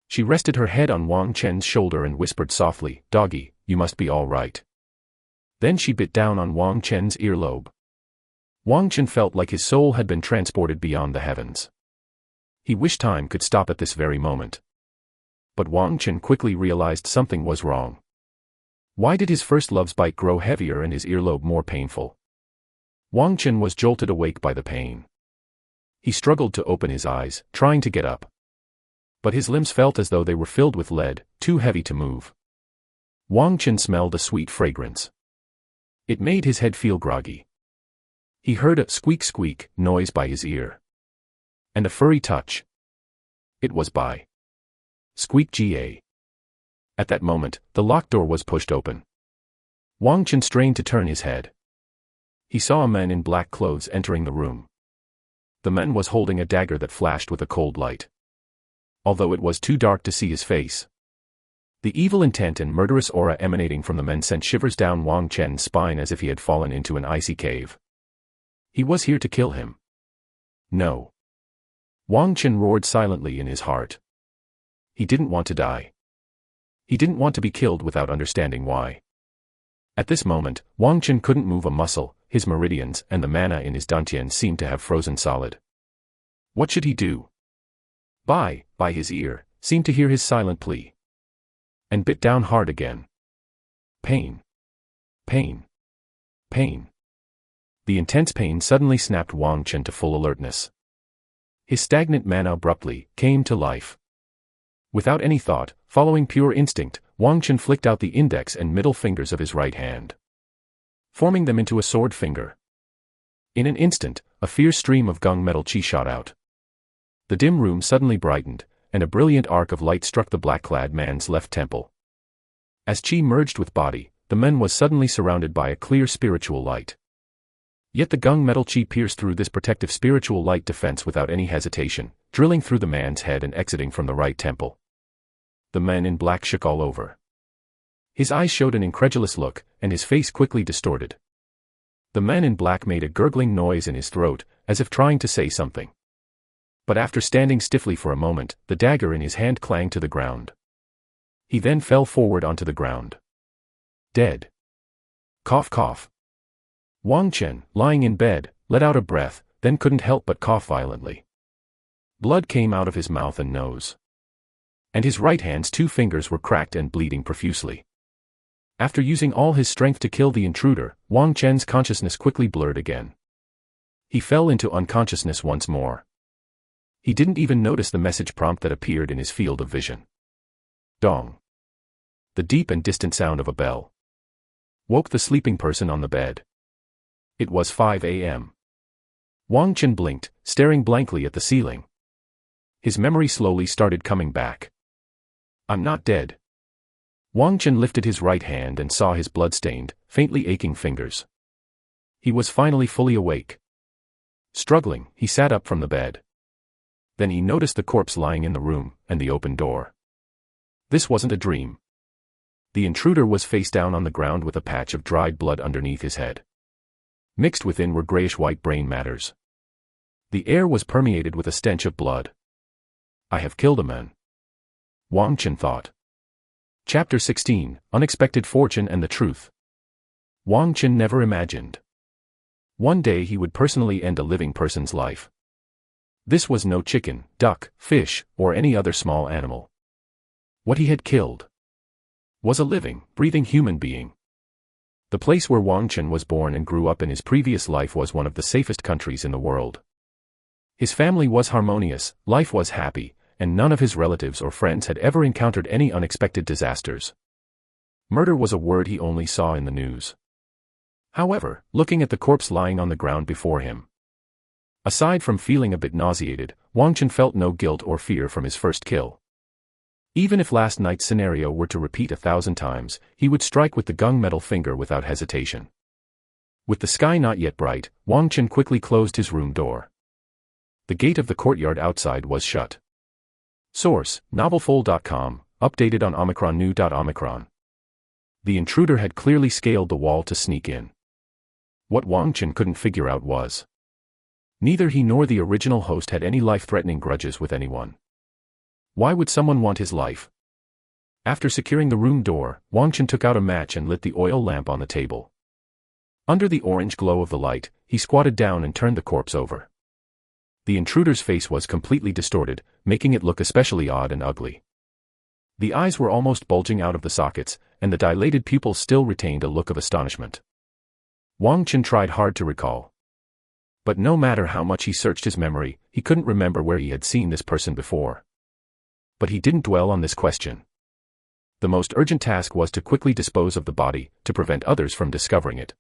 She rested her head on Wang Chen's shoulder and whispered softly, "Doggy, you must be all right." Then she bit down on Wang Chen's earlobe. Wang Chen felt like his soul had been transported beyond the heavens. He wished time could stop at this very moment. But Wang Chen quickly realized something was wrong. Why did his first love's bite grow heavier and his earlobe more painful? Wang Chen was jolted awake by the pain. He struggled to open his eyes, trying to get up. But his limbs felt as though they were filled with lead, too heavy to move. Wang Chen smelled a sweet fragrance. It made his head feel groggy. He heard a squeak noise by his ear. And a furry touch. It was by Squeak Ga. At that moment, the locked door was pushed open. Wang Chen strained to turn his head. He saw a man in black clothes entering the room. The man was holding a dagger that flashed with a cold light. Although it was too dark to see his face, the evil intent and murderous aura emanating from the man sent shivers down Wang Chen's spine as if he had fallen into an icy cave. He was here to kill him. No. Wang Chen roared silently in his heart. He didn't want to die. He didn't want to be killed without understanding why. At this moment, Wang Chen couldn't move a muscle, his meridians and the mana in his dantian seemed to have frozen solid. What should he do? By his ear, seemed to hear his silent plea. And bit down hard again. Pain. Pain. Pain. The intense pain suddenly snapped Wang Chen to full alertness. His stagnant mana abruptly came to life. Without any thought, following pure instinct, Wang Chen flicked out the index and middle fingers of his right hand, forming them into a sword finger. In an instant, a fierce stream of gung metal chi shot out. The dim room suddenly brightened, and a brilliant arc of light struck the black-clad man's left temple. As chi merged with body, the man was suddenly surrounded by a clear spiritual light. Yet the gung metal chi pierced through this protective spiritual light defense without any hesitation, drilling through the man's head and exiting from the right temple. The man in black shook all over. His eyes showed an incredulous look, and his face quickly distorted. The man in black made a gurgling noise in his throat, as if trying to say something. But after standing stiffly for a moment, the dagger in his hand clanged to the ground. He then fell forward onto the ground. Dead. Cough cough. Wang Chen, lying in bed, let out a breath, then couldn't help but cough violently. Blood came out of his mouth and nose. And his right hand's 2 fingers were cracked and bleeding profusely. After using all his strength to kill the intruder, Wang Chen's consciousness quickly blurred again. He fell into unconsciousness once more. He didn't even notice the message prompt that appeared in his field of vision. Dong. The deep and distant sound of a bell woke the sleeping person on the bed. It was 5 a.m. Wang Chen blinked, staring blankly at the ceiling. His memory slowly started coming back. I'm not dead. Wang Chen lifted his right hand and saw his blood-stained, faintly aching fingers. He was finally fully awake. Struggling, he sat up from the bed. Then he noticed the corpse lying in the room, and the open door. This wasn't a dream. The intruder was face down on the ground with a patch of dried blood underneath his head. Mixed within were grayish-white brain matters. The air was permeated with a stench of blood. I have killed a man, Wang Chen thought. Chapter 16, Unexpected Fortune and the Truth. Wang Chen never imagined one day he would personally end a living person's life. This was no chicken, duck, fish, or any other small animal. What he had killed was a living, breathing human being. The place where Wang Chen was born and grew up in his previous life was one of the safest countries in the world. His family was harmonious, life was happy, and none of his relatives or friends had ever encountered any unexpected disasters. Murder was a word he only saw in the news. However, looking at the corpse lying on the ground before him, aside from feeling a bit nauseated, Wang Chen felt no guilt or fear from his first kill. Even if last night's scenario were to repeat 1,000 times, he would strike with the gunmetal finger without hesitation. With the sky not yet bright, Wang Chen quickly closed his room door. The gate of the courtyard outside was shut. Source: novelful.com, updated on omicron. The intruder had clearly scaled the wall to sneak in. What Wang Chen couldn't figure out was, neither he nor the original host had any life-threatening grudges with anyone. Why would someone want his life? After securing the room door, Wang Chen took out a match and lit the oil lamp on the table. Under the orange glow of the light, he squatted down and turned the corpse over. The intruder's face was completely distorted, making it look especially odd and ugly. The eyes were almost bulging out of the sockets, and the dilated pupils still retained a look of astonishment. Wang Chen tried hard to recall. But no matter how much he searched his memory, he couldn't remember where he had seen this person before. But he didn't dwell on this question. The most urgent task was to quickly dispose of the body, to prevent others from discovering it.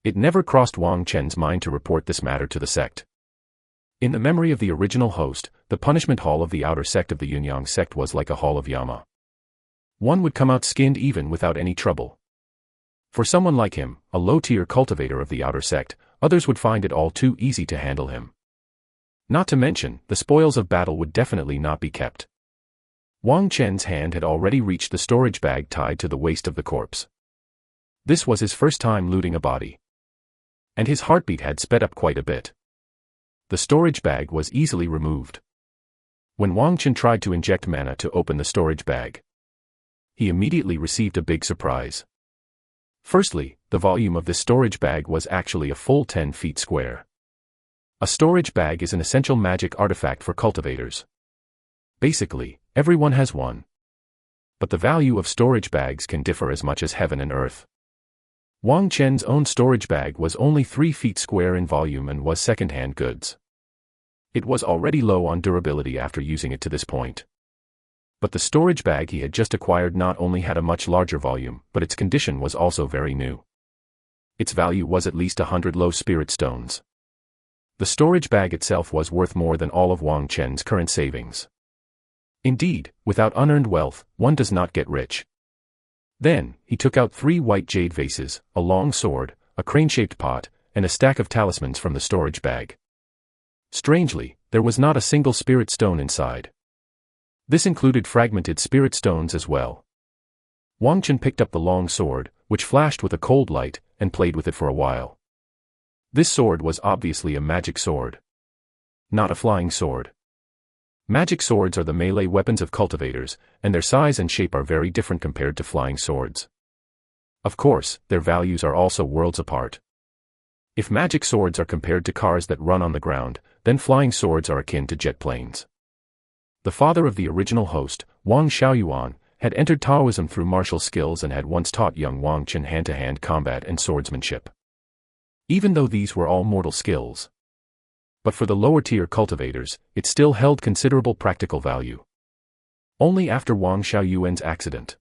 It never crossed Wang Chen's mind to report this matter to the sect. In the memory of the original host, the punishment hall of the outer sect of the Yunyang sect was like a hall of Yama. One would come out skinned even without any trouble. For someone like him, a low-tier cultivator of the outer sect, others would find it all too easy to handle him. Not to mention, the spoils of battle would definitely not be kept. Wang Chen's hand had already reached the storage bag tied to the waist of the corpse. This was his first time looting a body. And his heartbeat had sped up quite a bit. The storage bag was easily removed. When Wang Chen tried to inject mana to open the storage bag, he immediately received a big surprise. Firstly, the volume of this storage bag was actually a full 10 feet square. A storage bag is an essential magic artifact for cultivators. Basically, everyone has one. But the value of storage bags can differ as much as heaven and earth. Wang Chen's own storage bag was only 3 feet square in volume and was second-hand goods. It was already low on durability after using it to this point. But the storage bag he had just acquired not only had a much larger volume, but its condition was also very new. Its value was at least 100 low spirit stones. The storage bag itself was worth more than all of Wang Chen's current savings. Indeed, without unearned wealth, one does not get rich. Then, he took out 3 white jade vases, a long sword, a crane-shaped pot, and a stack of talismans from the storage bag. Strangely, there was not a single spirit stone inside. This included fragmented spirit stones as well. Wang Chen picked up the long sword, which flashed with a cold light, and played with it for a while. This sword was obviously a magic sword. Not a flying sword. Magic swords are the melee weapons of cultivators, and their size and shape are very different compared to flying swords. Of course, their values are also worlds apart. If magic swords are compared to cars that run on the ground, then flying swords are akin to jet planes. The father of the original host, Wang Xiaoyuan, had entered Taoism through martial skills and had once taught young Wang Chen hand-to-hand combat and swordsmanship. Even though these were all mortal skills, But for the lower-tier cultivators, it still held considerable practical value. Only after Wang Xiaoyuan's accident,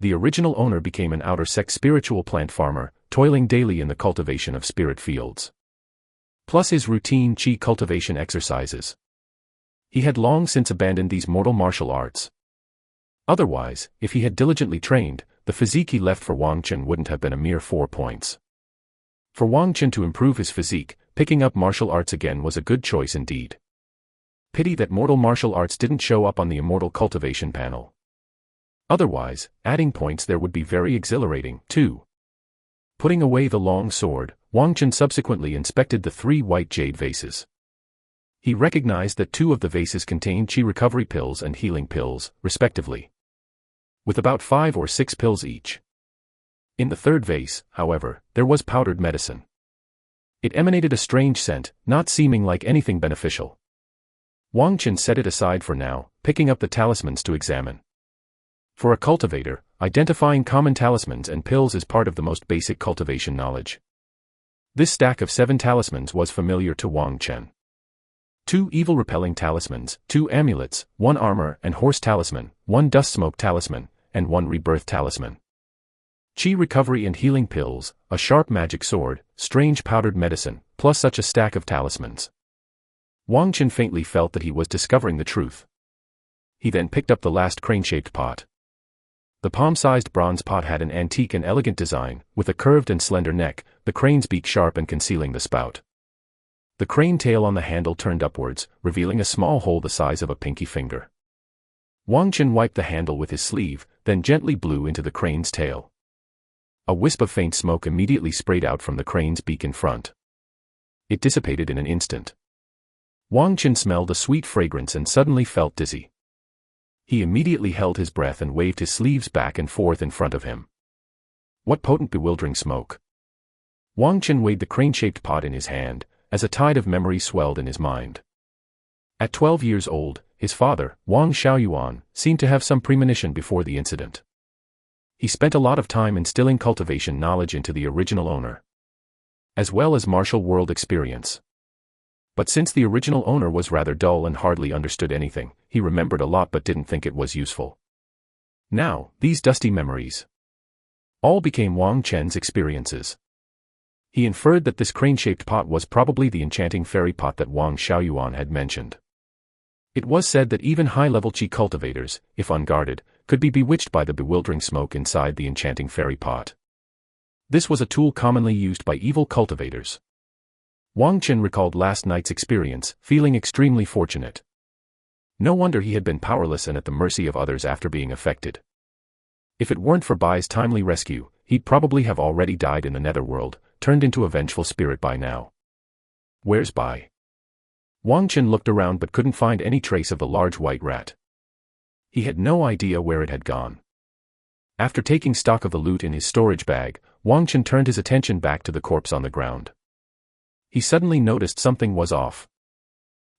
the original owner became an outer-sect spiritual plant farmer, toiling daily in the cultivation of spirit fields. Plus his routine qi cultivation exercises. He had long since abandoned these mortal martial arts. Otherwise, if he had diligently trained, the physique he left for Wang Chen wouldn't have been a mere 4 points. For Wang Chen to improve his physique, picking up martial arts again was a good choice indeed. Pity that mortal martial arts didn't show up on the immortal cultivation panel. Otherwise, adding points there would be very exhilarating, too. Putting away the long sword, Wang Chen subsequently inspected the 3 white jade vases. He recognized that 2 of the vases contained qi recovery pills and healing pills, respectively, with about 5 or 6 pills each. In the 3rd vase, however, there was powdered medicine. It emanated a strange scent, not seeming like anything beneficial. Wang Chen set it aside for now, picking up the talismans to examine. For a cultivator, identifying common talismans and pills is part of the most basic cultivation knowledge. This stack of 7 talismans was familiar to Wang Chen. 2 evil-repelling talismans, 2 amulets, 1 armor and horse talisman, 1 dust-smoke talisman, and 1 rebirth talisman. Qi recovery and healing pills, a sharp magic sword, strange powdered medicine, plus such a stack of talismans. Wang Chen faintly felt that he was discovering the truth. He then picked up the last crane-shaped pot. The palm-sized bronze pot had an antique and elegant design, with a curved and slender neck, the crane's beak sharp and concealing the spout. The crane tail on the handle turned upwards, revealing a small hole the size of a pinky finger. Wang Chen wiped the handle with his sleeve, then gently blew into the crane's tail. A wisp of faint smoke immediately sprayed out from the crane's beak in front. It dissipated in an instant. Wang Chen smelled a sweet fragrance and suddenly felt dizzy. He immediately held his breath and waved his sleeves back and forth in front of him. What potent, bewildering smoke! Wang Chen weighed the crane-shaped pot in his hand, as a tide of memory swelled in his mind. At 12 years old, his father, Wang Xiaoyuan, seemed to have some premonition before the incident. He spent a lot of time instilling cultivation knowledge into the original owner, as well as martial world experience. But since the original owner was rather dull and hardly understood anything, he remembered a lot but didn't think it was useful. Now, these dusty memories all became Wang Chen's experiences. He inferred that this crane-shaped pot was probably the enchanting fairy pot that Wang Xiaoyuan had mentioned. It was said that even high-level qi cultivators, if unguarded, could be bewitched by the bewildering smoke inside the enchanting fairy pot. This was a tool commonly used by evil cultivators. Wang Chen recalled last night's experience, feeling extremely fortunate. No wonder he had been powerless and at the mercy of others after being affected. If it weren't for Bai's timely rescue, he'd probably have already died in the netherworld, turned into a vengeful spirit by now. Where's Bai? Wang Chen looked around but couldn't find any trace of the large white rat. He had no idea where it had gone. After taking stock of the loot in his storage bag, Wang Chen turned his attention back to the corpse on the ground. He suddenly noticed something was off.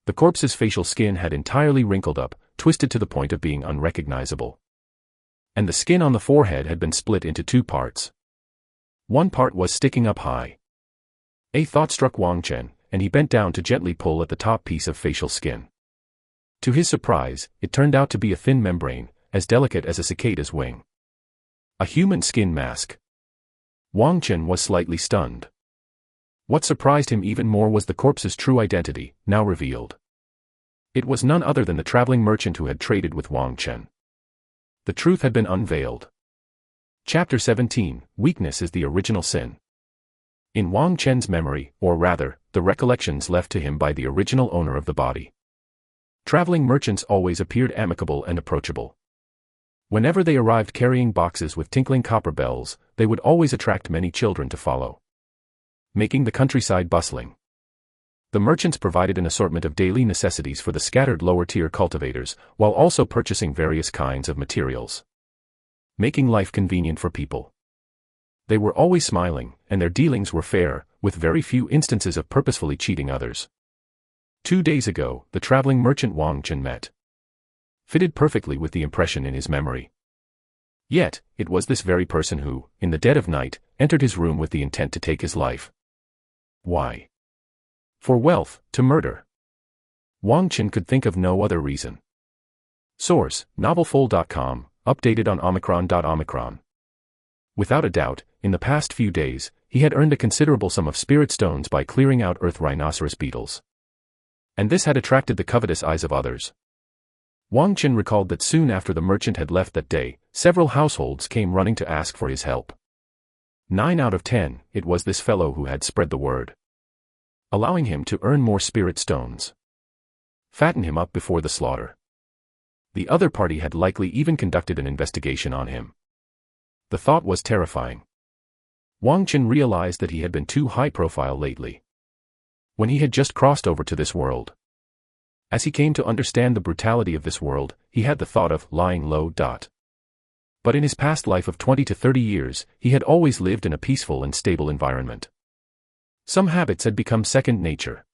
The corpse's facial skin had entirely wrinkled up, twisted to the point of being unrecognizable. And the skin on the forehead had been split into 2 parts. One part was sticking up high. A thought struck Wang Chen, and he bent down to gently pull at the top piece of facial skin. To his surprise, it turned out to be a thin membrane, as delicate as a cicada's wing. A human skin mask. Wang Chen was slightly stunned. What surprised him even more was the corpse's true identity, now revealed. It was none other than the traveling merchant who had traded with Wang Chen. The truth had been unveiled. Chapter 17, Weakness is the Original Sin. In Wang Chen's memory, or rather, the recollections left to him by the original owner of the body, traveling merchants always appeared amicable and approachable. Whenever they arrived carrying boxes with tinkling copper bells, they would always attract many children to follow, making the countryside bustling. The merchants provided an assortment of daily necessities for the scattered lower-tier cultivators, while also purchasing various kinds of materials, making life convenient for people. They were always smiling, and their dealings were fair, with very few instances of purposefully cheating others. 2 days ago, the traveling merchant Wang Chen met. Fitted perfectly with the impression in his memory. Yet, it was this very person who, in the dead of night, entered his room with the intent to take his life. Why? For wealth, to murder. Wang Chen could think of no other reason. Source, novelful.com, updated on Omicron. Without a doubt, in the past few days, he had earned a considerable sum of spirit stones by clearing out earth rhinoceros beetles. And this had attracted the covetous eyes of others. Wang Chen recalled that soon after the merchant had left that day, several households came running to ask for his help. 9 out of 10, it was this fellow who had spread the word, allowing him to earn more spirit stones. Fatten him up before the slaughter. The other party had likely even conducted an investigation on him. The thought was terrifying. Wang Chen realized that he had been too high profile lately, when he had just crossed over to this world. As he came to understand the brutality of this world, he had the thought of lying low. But in his past life of 20 to 30 years, he had always lived in a peaceful and stable environment. Some habits had become second nature.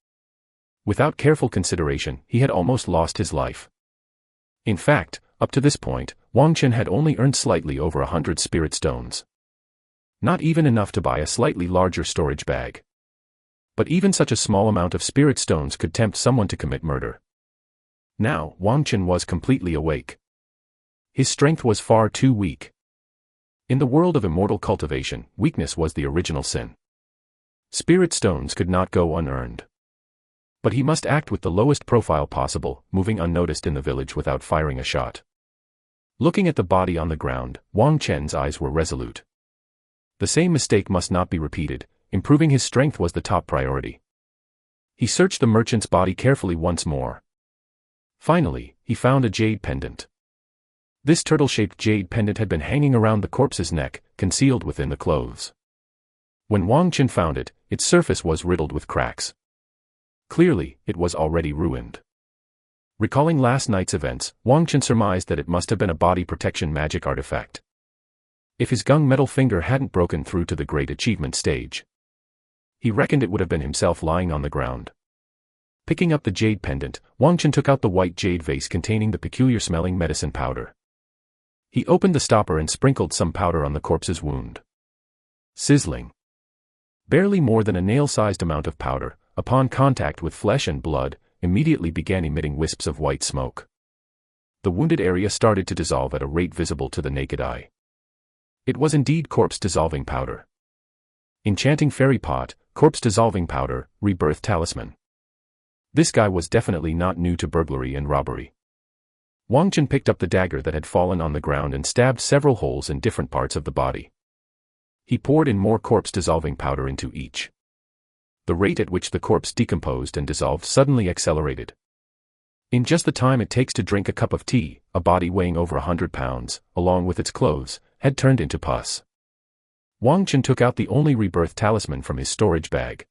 Without careful consideration, he had almost lost his life. In fact, up to this point, Wang Chen had only earned slightly over 100 spirit stones. Not even enough to buy a slightly larger storage bag. But even such a small amount of spirit stones could tempt someone to commit murder. Now, Wang Chen was completely awake. His strength was far too weak. In the world of immortal cultivation, weakness was the original sin. Spirit stones could not go unearned. But he must act with the lowest profile possible, moving unnoticed in the village without firing a shot. Looking at the body on the ground, Wang Chen's eyes were resolute. The same mistake must not be repeated. Improving his strength was the top priority. He searched the merchant's body carefully once more. Finally, he found a jade pendant. This turtle-shaped jade pendant had been hanging around the corpse's neck, concealed within the clothes. When Wang Chen found it, its surface was riddled with cracks. Clearly, it was already ruined. Recalling last night's events, Wang Chen surmised that it must have been a body protection magic artifact. If his gunmetal finger hadn't broken through to the great achievement stage, he reckoned it would have been himself lying on the ground. Picking up the jade pendant, Wang Chen took out the white jade vase containing the peculiar-smelling medicine powder. He opened the stopper and sprinkled some powder on the corpse's wound. Sizzling. Barely more than a nail-sized amount of powder, upon contact with flesh and blood, immediately began emitting wisps of white smoke. The wounded area started to dissolve at a rate visible to the naked eye. It was indeed corpse-dissolving powder. Enchanting fairy pot, corpse-dissolving powder, rebirth talisman. This guy was definitely not new to burglary and robbery. Wang Chen picked up the dagger that had fallen on the ground and stabbed several holes in different parts of the body. He poured in more corpse-dissolving powder into each. The rate at which the corpse decomposed and dissolved suddenly accelerated. In just the time it takes to drink a cup of tea, a body weighing over 100 pounds, along with its clothes, had turned into pus. Wang Chen took out the only rebirth talisman from his storage bag.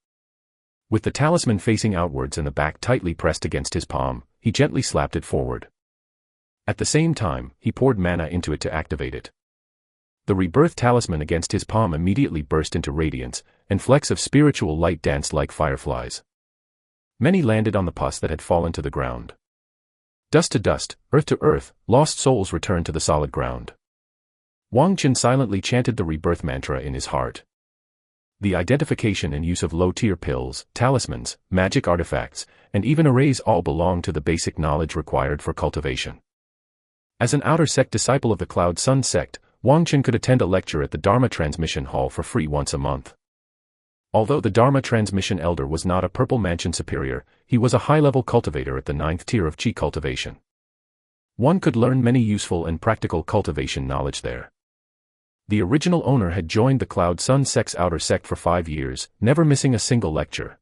With the talisman facing outwards and the back tightly pressed against his palm, he gently slapped it forward. At the same time, he poured mana into it to activate it. The rebirth talisman against his palm immediately burst into radiance, and flecks of spiritual light danced like fireflies. Many landed on the pus that had fallen to the ground. Dust to dust, earth to earth, lost souls returned to the solid ground. Wang Chen silently chanted the rebirth mantra in his heart. The identification and use of low-tier pills, talismans, magic artifacts, and even arrays all belong to the basic knowledge required for cultivation. As an outer sect disciple of the Cloud Sun sect, Wang Chen could attend a lecture at the Dharma Transmission Hall for free once a month. Although the Dharma Transmission Elder was not a Purple Mansion superior, he was a high-level cultivator at the 9th tier of Qi cultivation. One could learn many useful and practical cultivation knowledge there. The original owner had joined the Cloud Sun sect's outer sect for 5 years, never missing a single lecture.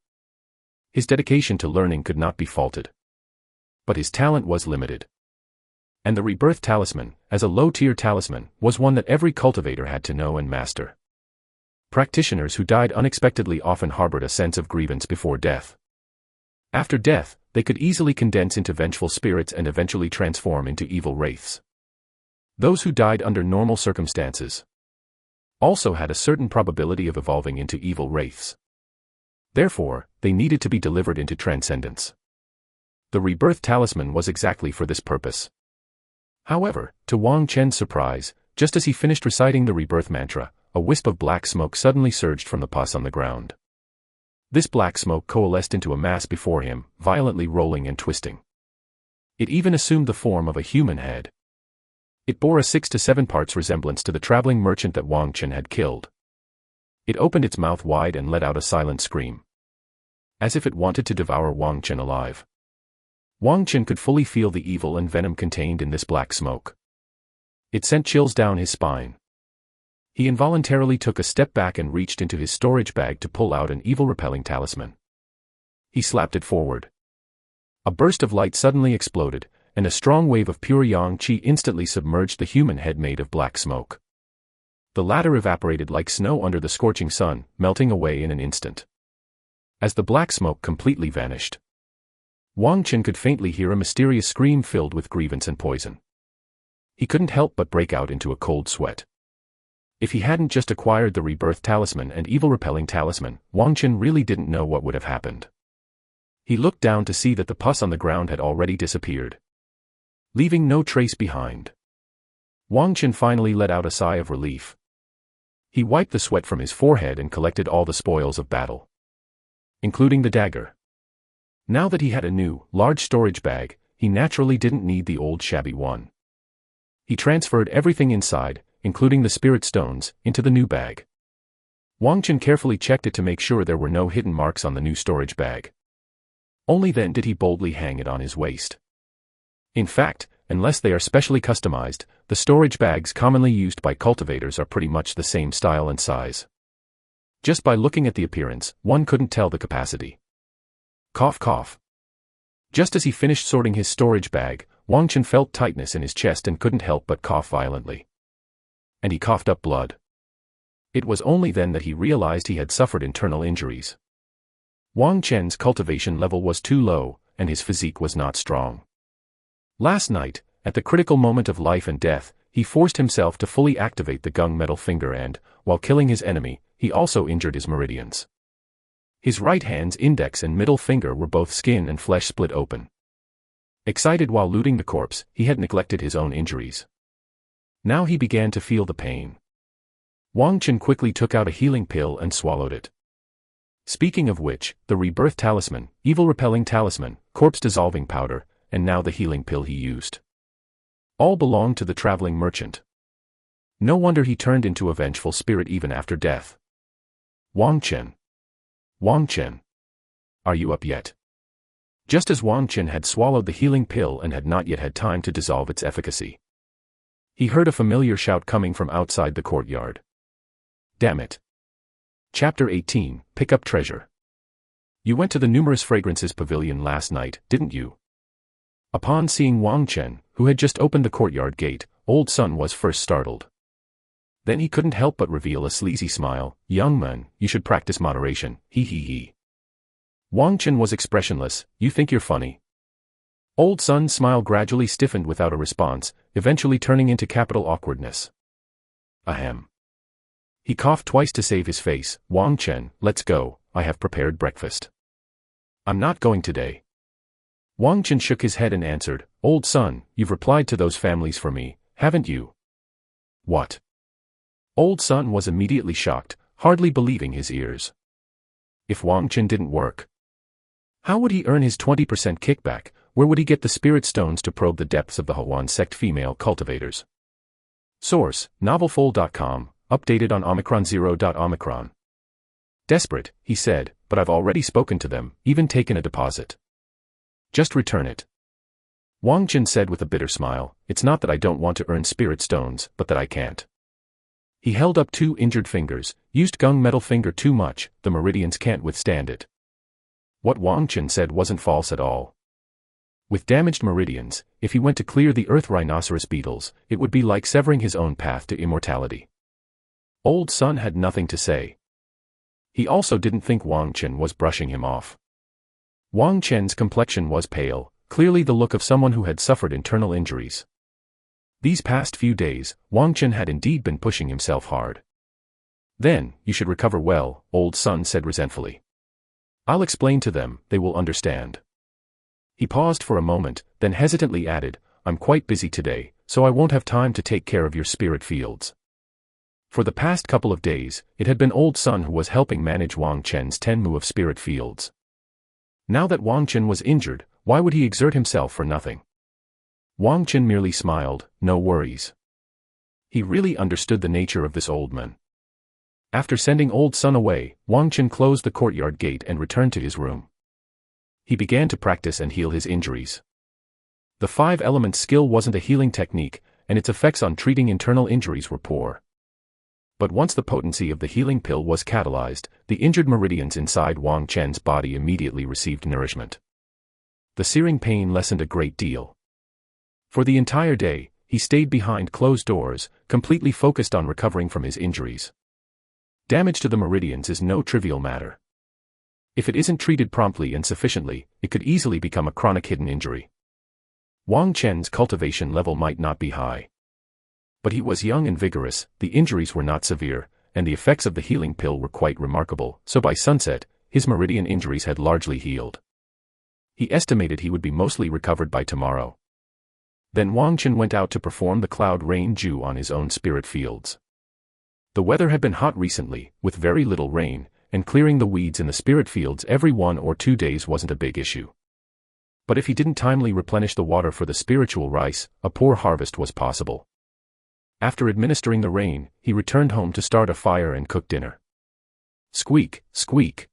His dedication to learning could not be faulted. But his talent was limited. And the rebirth talisman, as a low-tier talisman, was one that every cultivator had to know and master. Practitioners who died unexpectedly often harbored a sense of grievance before death. After death, they could easily condense into vengeful spirits and eventually transform into evil wraiths. Those who died under normal circumstances also had a certain probability of evolving into evil wraiths. Therefore, they needed to be delivered into transcendence. The rebirth talisman was exactly for this purpose. However, to Wang Chen's surprise, just as he finished reciting the rebirth mantra, a wisp of black smoke suddenly surged from the pus on the ground. This black smoke coalesced into a mass before him, violently rolling and twisting. It even assumed the form of a human head. It bore a 6 to 7 parts resemblance to the traveling merchant that Wang Chen had killed. It opened its mouth wide and let out a silent scream, as if it wanted to devour Wang Chen alive. Wang Chen could fully feel the evil and venom contained in this black smoke. It sent chills down his spine. He involuntarily took a step back and reached into his storage bag to pull out an evil-repelling talisman. He slapped it forward. A burst of light suddenly exploded, and a strong wave of pure yang qi instantly submerged the human head made of black smoke. The latter evaporated like snow under the scorching sun, melting away in an instant. As the black smoke completely vanished, Wang Chen could faintly hear a mysterious scream filled with grievance and poison. He couldn't help but break out into a cold sweat. If he hadn't just acquired the rebirth talisman and evil-repelling talisman, Wang Chen really didn't know what would have happened. He looked down to see that the pus on the ground had already disappeared, leaving no trace behind. Wang Chen finally let out a sigh of relief. He wiped the sweat from his forehead and collected all the spoils of battle, including the dagger. Now that he had a new, large storage bag, he naturally didn't need the old shabby one. He transferred everything inside, including the spirit stones, into the new bag. Wang Chen carefully checked it to make sure there were no hidden marks on the new storage bag. Only then did he boldly hang it on his waist. In fact, unless they are specially customized, the storage bags commonly used by cultivators are pretty much the same style and size. Just by looking at the appearance, one couldn't tell the capacity. Cough cough. Just as he finished sorting his storage bag, Wang Chen felt tightness in his chest and couldn't help but cough violently. And he coughed up blood. It was only then that he realized he had suffered internal injuries. Wang Chen's cultivation level was too low, and his physique was not strong. Last night, at the critical moment of life and death, he forced himself to fully activate the gung metal finger and, while killing his enemy, he also injured his meridians. His right hand's index and middle finger were both skin and flesh split open. Excited while looting the corpse, he had neglected his own injuries. Now he began to feel the pain. Wang Chen quickly took out a healing pill and swallowed it. Speaking of which, the rebirth talisman, evil-repelling talisman, corpse-dissolving powder, and now the healing pill he used, all belonged to the traveling merchant. No wonder he turned into a vengeful spirit even after death. Wang Chen. Wang Chen. Are you up yet? Just as Wang Chen had swallowed the healing pill and had not yet had time to dissolve its efficacy, he heard a familiar shout coming from outside the courtyard. Damn it. Chapter 18, Pick Up Treasure. You went to the numerous fragrances pavilion last night, didn't you? Upon seeing Wang Chen, who had just opened the courtyard gate, Old Sun was first startled. Then he couldn't help but reveal a sleazy smile. Young man, you should practice moderation, he he he. Wang Chen was expressionless. You think you're funny? Old Sun's smile gradually stiffened without a response, eventually turning into capital awkwardness. Ahem. He coughed twice to save his face. Wang Chen, let's go, I have prepared breakfast. I'm not going today. Wang Chen shook his head and answered, Old Sun, you've replied to those families for me, haven't you? What? Old Sun was immediately shocked, hardly believing his ears. If Wang Chen didn't work, how would he earn his 20% kickback? Where would he get the spirit stones to probe the depths of the Huan sect female cultivators? Source, novelful.com, updated on Omicron 0.Omicron. Desperate, he said, but I've already spoken to them, even taken a deposit. Just return it. Wang Chen said with a bitter smile, it's not that I don't want to earn spirit stones, but that I can't. He held up 2 injured fingers, used gung metal finger too much, the meridians can't withstand it. What Wang Chen said wasn't false at all. With damaged meridians, if he went to clear the earth rhinoceros beetles, it would be like severing his own path to immortality. Old Sun had nothing to say. He also didn't think Wang Chen was brushing him off. Wang Chen's complexion was pale, clearly the look of someone who had suffered internal injuries. These past few days, Wang Chen had indeed been pushing himself hard. Then, you should recover well, Old Sun said resentfully. I'll explain to them, they will understand. He paused for a moment, then hesitantly added, I'm quite busy today, so I won't have time to take care of your spirit fields. For the past couple of days, it had been old Sun who was helping manage Wang Chen's 10 mu of spirit fields. Now that Wang Chen was injured, why would he exert himself for nothing? Wang Chen merely smiled, no worries. He really understood the nature of this old man. After sending old Sun away, Wang Chen closed the courtyard gate and returned to his room. He began to practice and heal his injuries. The 5-element skill wasn't a healing technique, and its effects on treating internal injuries were poor. But once the potency of the healing pill was catalyzed, the injured meridians inside Wang Chen's body immediately received nourishment. The searing pain lessened a great deal. For the entire day, he stayed behind closed doors, completely focused on recovering from his injuries. Damage to the meridians is no trivial matter. If it isn't treated promptly and sufficiently, it could easily become a chronic hidden injury. Wang Chen's cultivation level might not be high. But he was young and vigorous, the injuries were not severe, and the effects of the healing pill were quite remarkable, so by sunset, his meridian injuries had largely healed. He estimated he would be mostly recovered by tomorrow. Then Wang Chen went out to perform the cloud rain ju on his own spirit fields. The weather had been hot recently, with very little rain, and clearing the weeds in the spirit fields every 1 or 2 days wasn't a big issue. But if he didn't timely replenish the water for the spiritual rice, a poor harvest was possible. After administering the rain, he returned home to start a fire and cook dinner. Squeak, squeak.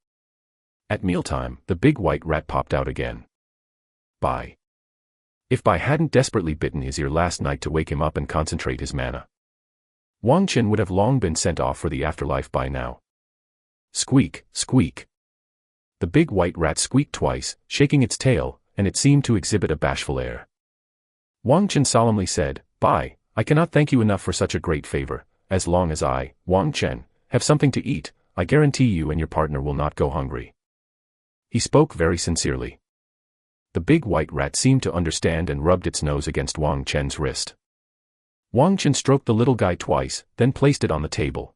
At mealtime, the big white rat popped out again. Bai. If Bai hadn't desperately bitten his ear last night to wake him up and concentrate his mana, Wang Chen would have long been sent off for the afterlife by now. Squeak, squeak. The big white rat squeaked twice, shaking its tail, and it seemed to exhibit a bashful air. Wang Chen solemnly said, "Bai, I cannot thank you enough for such a great favor. As long as I, Wang Chen, have something to eat, I guarantee you and your partner will not go hungry." He spoke very sincerely. The big white rat seemed to understand and rubbed its nose against Wang Chen's wrist. Wang Chen stroked the little guy twice, then placed it on the table.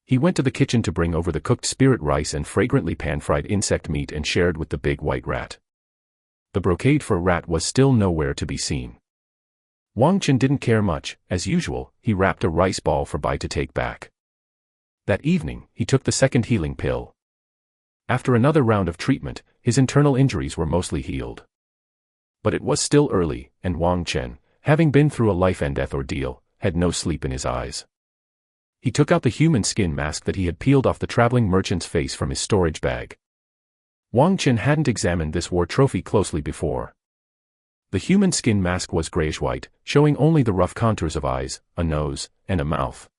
He went to the kitchen to bring over the cooked spirit rice and fragrantly pan-fried insect meat and shared with the big white rat. The brocade fur rat was still nowhere to be seen. Wang Chen didn't care much. As usual, he wrapped a rice ball for Bai to take back. That evening, he took the second healing pill. After another round of treatment, his internal injuries were mostly healed. But it was still early, and Wang Chen, having been through a life-and-death ordeal, had no sleep in his eyes. He took out the human skin mask that he had peeled off the traveling merchant's face from his storage bag. Wang Chen hadn't examined this war trophy closely before. The human skin mask was grayish-white, showing only the rough contours of eyes, a nose, and a mouth.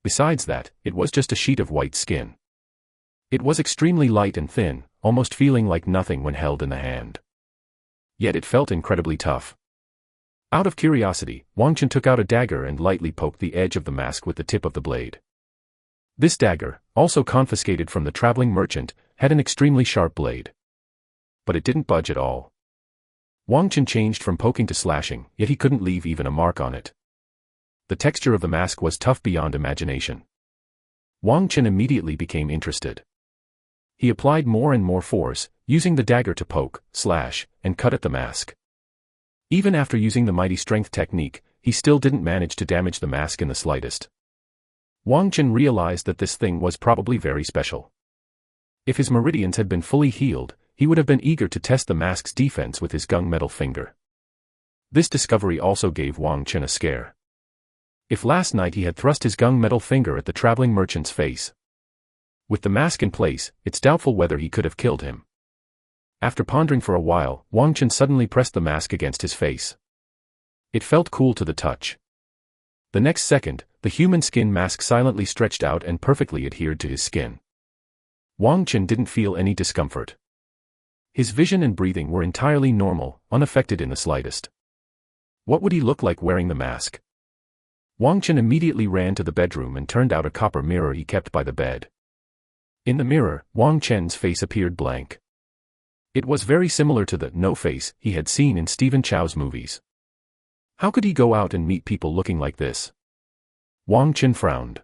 Besides that, it was just a sheet of white skin. It was extremely light and thin, almost feeling like nothing when held in the hand. Yet it felt incredibly tough. Out of curiosity, Wang Chen took out a dagger and lightly poked the edge of the mask with the tip of the blade. This dagger, also confiscated from the traveling merchant, had an extremely sharp blade. But it didn't budge at all. Wang Chen changed from poking to slashing, yet he couldn't leave even a mark on it. The texture of the mask was tough beyond imagination. Wang Chen immediately became interested. He applied more and more force, using the dagger to poke, slash, and cut at the mask. Even after using the mighty strength technique, he still didn't manage to damage the mask in the slightest. Wang Chen realized that this thing was probably very special. If his meridians had been fully healed, he would have been eager to test the mask's defense with his gunmetal finger. This discovery also gave Wang Chen a scare. If last night he had thrust his gunmetal finger at the traveling merchant's face, with the mask in place, it's doubtful whether he could have killed him. After pondering for a while, Wang Chen suddenly pressed the mask against his face. It felt cool to the touch. The next second, the human skin mask silently stretched out and perfectly adhered to his skin. Wang Chen didn't feel any discomfort. His vision and breathing were entirely normal, unaffected in the slightest. What would he look like wearing the mask? Wang Chen immediately ran to the bedroom and turned out a copper mirror he kept by the bed. In the mirror, Wang Chen's face appeared blank. It was very similar to the no face he had seen in Stephen Chow's movies. How could he go out and meet people looking like this? Wang Chen frowned.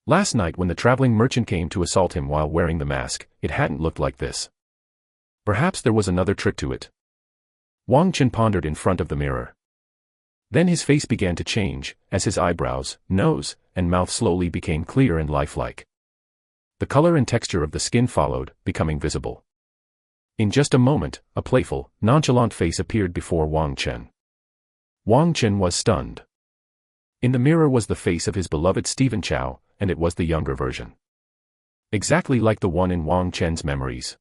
Last night when the traveling merchant came to assault him while wearing the mask, it hadn't looked like this. Perhaps there was another trick to it. Wang Chen pondered in front of the mirror. Then his face began to change, as his eyebrows, nose, and and mouth slowly became clear and lifelike. The color and texture of the skin followed, becoming visible. In just a moment, a playful, nonchalant face appeared before Wang Chen. Wang Chen was stunned. In the mirror was the face of his beloved Stephen Chow, and it was the younger version. Exactly like the one in Wang Chen's memories.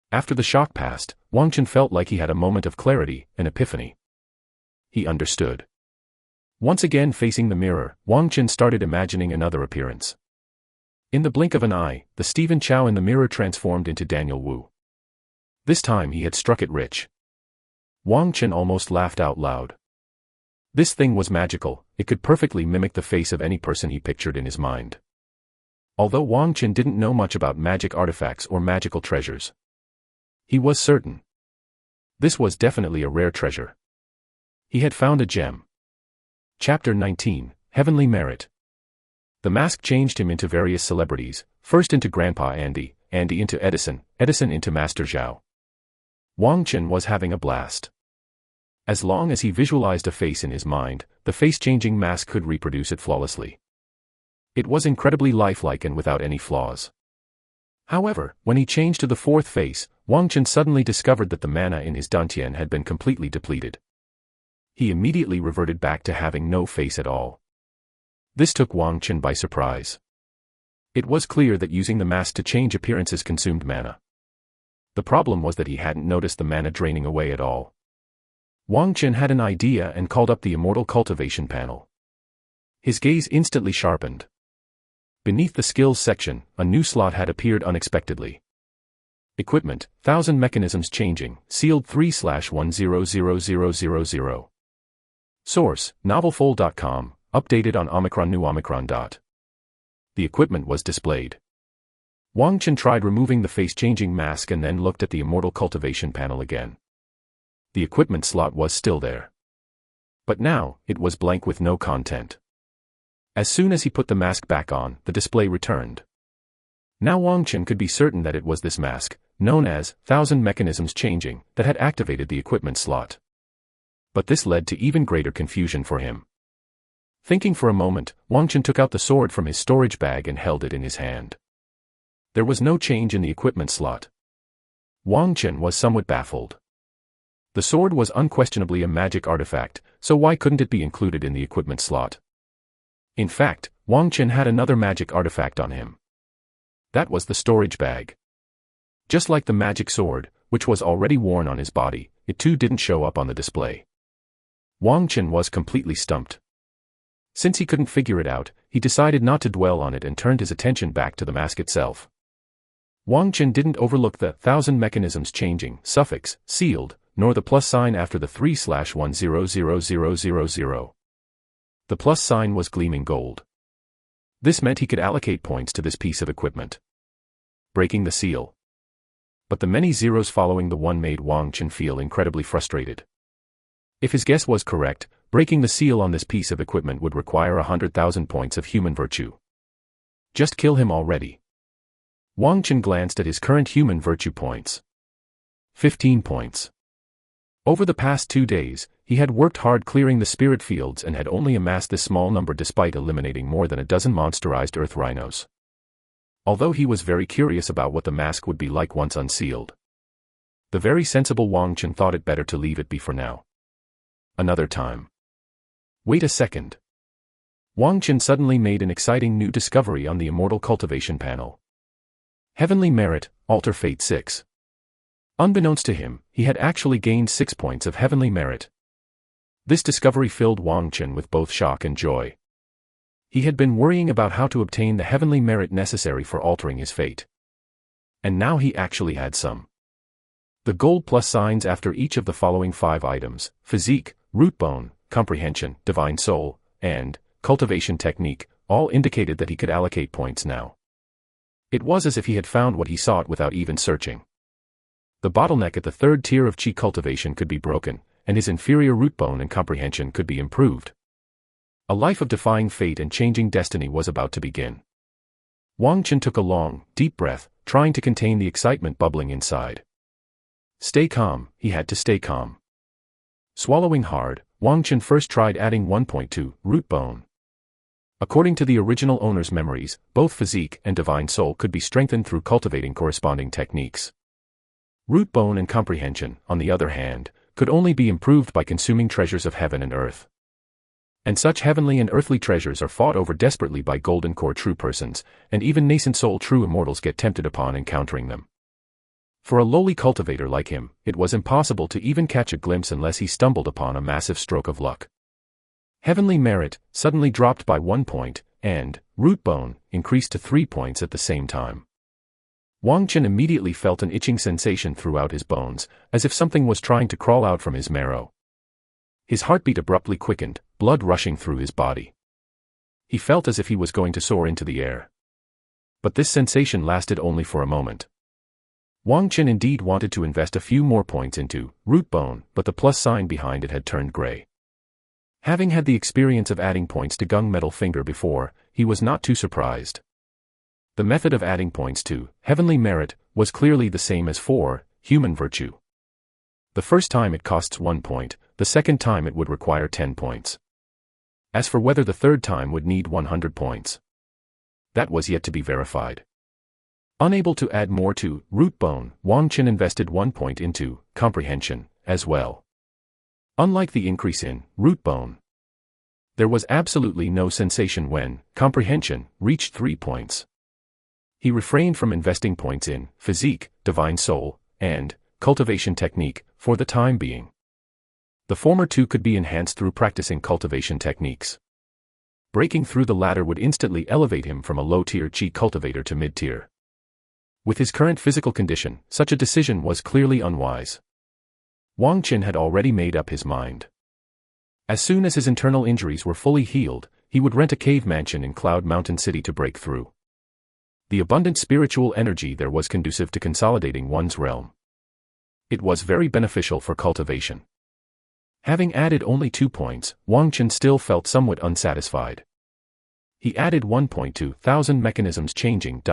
After the shock passed, Wang Chen felt like he had a moment of clarity, an epiphany. He understood. Once again facing the mirror, Wang Chen started imagining another appearance. In the blink of an eye, the Stephen Chow in the mirror transformed into Daniel Wu. This time he had struck it rich. Wang Chen almost laughed out loud. This thing was magical, it could perfectly mimic the face of any person he pictured in his mind. Although Wang Chen didn't know much about magic artifacts or magical treasures, he was certain. This was definitely a rare treasure. He had found a gem. Chapter 19, Heavenly Merit. The mask changed him into various celebrities, first into Grandpa Andy, Andy into Edison, Edison into Master Zhao. Wang Chen was having a blast. As long as he visualized a face in his mind, the face-changing mask could reproduce it flawlessly. It was incredibly lifelike and without any flaws. However, when he changed to the fourth face, Wang Chen suddenly discovered that the mana in his dantian had been completely depleted. He immediately reverted back to having no face at all. This took Wang Chen by surprise. It was clear that using the mask to change appearances consumed mana. The problem was that he hadn't noticed the mana draining away at all. Wang Chen had an idea and called up the Immortal Cultivation panel. His gaze instantly sharpened. Beneath the Skills section, a new slot had appeared unexpectedly. Equipment, 1000 mechanisms changing, sealed 3/100000. Source, novelfold.com, updated on Omicron new Omicron. The equipment was displayed. Wang Chen tried removing the face-changing mask and then looked at the Immortal Cultivation panel again. The equipment slot was still there. But now, it was blank with no content. As soon as he put the mask back on, the display returned. Now Wang Chen could be certain that it was this mask, known as 1000 mechanisms changing, that had activated the equipment slot. But this led to even greater confusion for him. Thinking for a moment, Wang Chen took out the sword from his storage bag and held it in his hand. There was no change in the equipment slot. Wang Chen was somewhat baffled. The sword was unquestionably a magic artifact, so why couldn't it be included in the equipment slot? In fact, Wang Chen had another magic artifact on him. That was the storage bag. Just like the magic sword, which was already worn on his body, it too didn't show up on the display. Wang Chen was completely stumped. Since he couldn't figure it out, he decided not to dwell on it and turned his attention back to the mask itself. Wang Chen didn't overlook the 1000 mechanisms changing suffix, sealed, nor the plus sign after the 3/100000. The plus sign was gleaming gold. This meant he could allocate points to this piece of equipment. Breaking the seal. But the many zeros following the one made Wang Chen feel incredibly frustrated. If his guess was correct, breaking the seal on this piece of equipment would require 100,000 points of human virtue. Just kill him already. Wang Chen glanced at his current human virtue points. 15 points. Over the past 2 days, he had worked hard clearing the spirit fields and had only amassed this small number despite eliminating more than a dozen monsterized earth rhinos. Although he was very curious about what the mask would be like once unsealed, the very sensible Wang Chen thought it better to leave it be for now. Another time. Wait a second. Wang Chen suddenly made an exciting new discovery on the Immortal Cultivation panel. Heavenly Merit, Alter Fate 6. Unbeknownst to him, he had actually gained 6 points of Heavenly Merit. This discovery filled Wang Chen with both shock and joy. He had been worrying about how to obtain the Heavenly Merit necessary for altering his fate. And now he actually had some. The gold plus signs after each of the following 5 items, physique, root bone, comprehension, divine soul, and cultivation technique, all indicated that he could allocate points now. It was as if he had found what he sought without even searching. The bottleneck at the 3rd tier of Qi cultivation could be broken, and his inferior root bone and comprehension could be improved. A life of defying fate and changing destiny was about to begin. Wang Chen took a long, deep breath, trying to contain the excitement bubbling inside. Stay calm, he had to stay calm. Swallowing hard, Wang Chen first tried adding 1 point to root bone. According to the original owner's memories, both physique and divine soul could be strengthened through cultivating corresponding techniques. Root bone and comprehension, on the other hand, could only be improved by consuming treasures of heaven and earth. And such heavenly and earthly treasures are fought over desperately by golden core true persons, and even nascent soul true immortals get tempted upon encountering them. For a lowly cultivator like him, it was impossible to even catch a glimpse unless he stumbled upon a massive stroke of luck. Heavenly merit suddenly dropped by 1 point, and root bone increased to 3 points at the same time. Wang Chen immediately felt an itching sensation throughout his bones, as if something was trying to crawl out from his marrow. His heartbeat abruptly quickened, blood rushing through his body. He felt as if he was going to soar into the air. But this sensation lasted only for a moment. Wang Chen indeed wanted to invest a few more points into root bone, but the plus sign behind it had turned gray. Having had the experience of adding points to gung metal finger before, he was not too surprised. The method of adding points to heavenly merit was clearly the same as for human virtue. The first time it costs 1 point, the second time it would require 10 points. As for whether the third time would need 100 points, that was yet to be verified. Unable to add more to root bone, Wang Chen invested 1 point into comprehension as well. Unlike the increase in root bone, there was absolutely no sensation when comprehension reached 3 points. He refrained from investing points in physique, divine soul, and cultivation technique for the time being. The former two could be enhanced through practicing cultivation techniques. Breaking through the latter would instantly elevate him from a low-tier chi cultivator to mid-tier. With his current physical condition, such a decision was clearly unwise. Wang Chen had already made up his mind. As soon as his internal injuries were fully healed, he would rent a cave mansion in Cloud Mountain City to break through. The abundant spiritual energy there was conducive to consolidating one's realm. It was very beneficial for cultivation. Having added only 2 points, Wang Chen still felt somewhat unsatisfied. He added 1 point to 1000 mechanisms changing.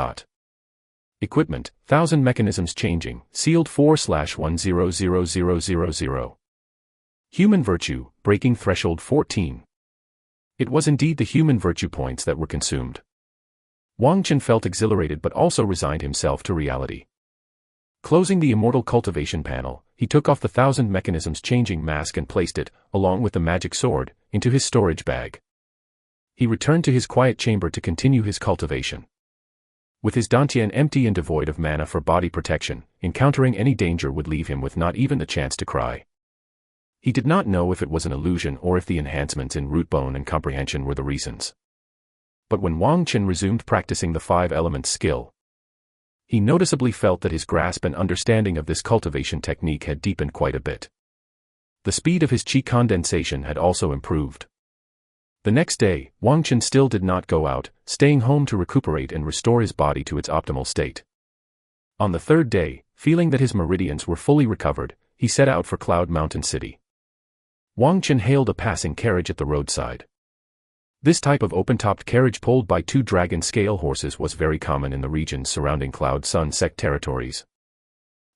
Equipment, 1000 mechanisms changing, sealed 4/100000. Human virtue, breaking threshold 14. It was indeed the human virtue points that were consumed. Wang Chen felt exhilarated but also resigned himself to reality. Closing the immortal cultivation panel, he took off the 1000 mechanisms changing mask and placed it, along with the magic sword, into his storage bag. He returned to his quiet chamber to continue his cultivation. With his dantian empty and devoid of mana for body protection, encountering any danger would leave him with not even the chance to cry. He did not know if it was an illusion or if the enhancements in root bone and comprehension were the reasons. But when Wang Chen resumed practicing the 5 elements skill, he noticeably felt that his grasp and understanding of this cultivation technique had deepened quite a bit. The speed of his chi condensation had also improved. The next day, Wang Chen still did not go out, staying home to recuperate and restore his body to its optimal state. On the third day, feeling that his meridians were fully recovered, he set out for Cloud Mountain City. Wang Chen hailed a passing carriage at the roadside. This type of open-topped carriage pulled by 2 dragon scale horses was very common in the regions surrounding Cloud Sun sect territories.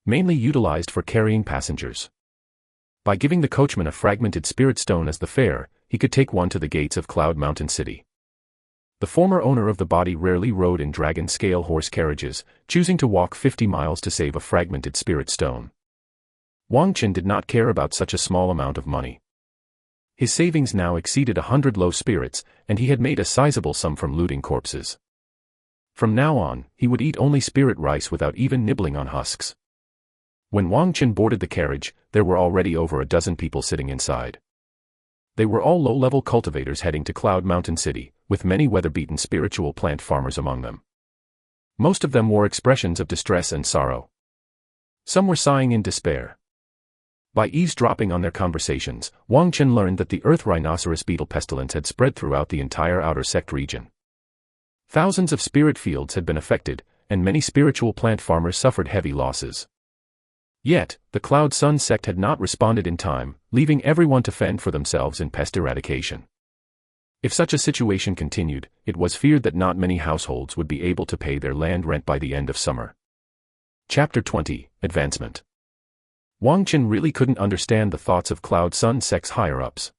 Mainly utilized for carrying passengers. By giving the coachman a fragmented spirit stone as the fare, he could take one to the gates of Cloud Mountain City. The former owner of the body rarely rode in dragon scale horse carriages, choosing to walk 50 miles to save a fragmented spirit stone. Wang Chen did not care about such a small amount of money. His savings now exceeded 100 low spirits, and he had made a sizable sum from looting corpses. From now on, he would eat only spirit rice without even nibbling on husks. When Wang Chen boarded the carriage, there were already over a dozen people sitting inside. They were all low-level cultivators heading to Cloud Mountain City, with many weather-beaten spiritual plant farmers among them. Most of them wore expressions of distress and sorrow. Some were sighing in despair. By eavesdropping on their conversations, Wang Chen learned that the earth rhinoceros beetle pestilence had spread throughout the entire outer sect region. Thousands of spirit fields had been affected, and many spiritual plant farmers suffered heavy losses. Yet, the Cloud Sun sect had not responded in time, leaving everyone to fend for themselves in pest eradication. If such a situation continued, it was feared that not many households would be able to pay their land rent by the end of summer. Chapter 20, Advancement. Wang Chen really couldn't understand the thoughts of Cloud Sun sect's higher-ups.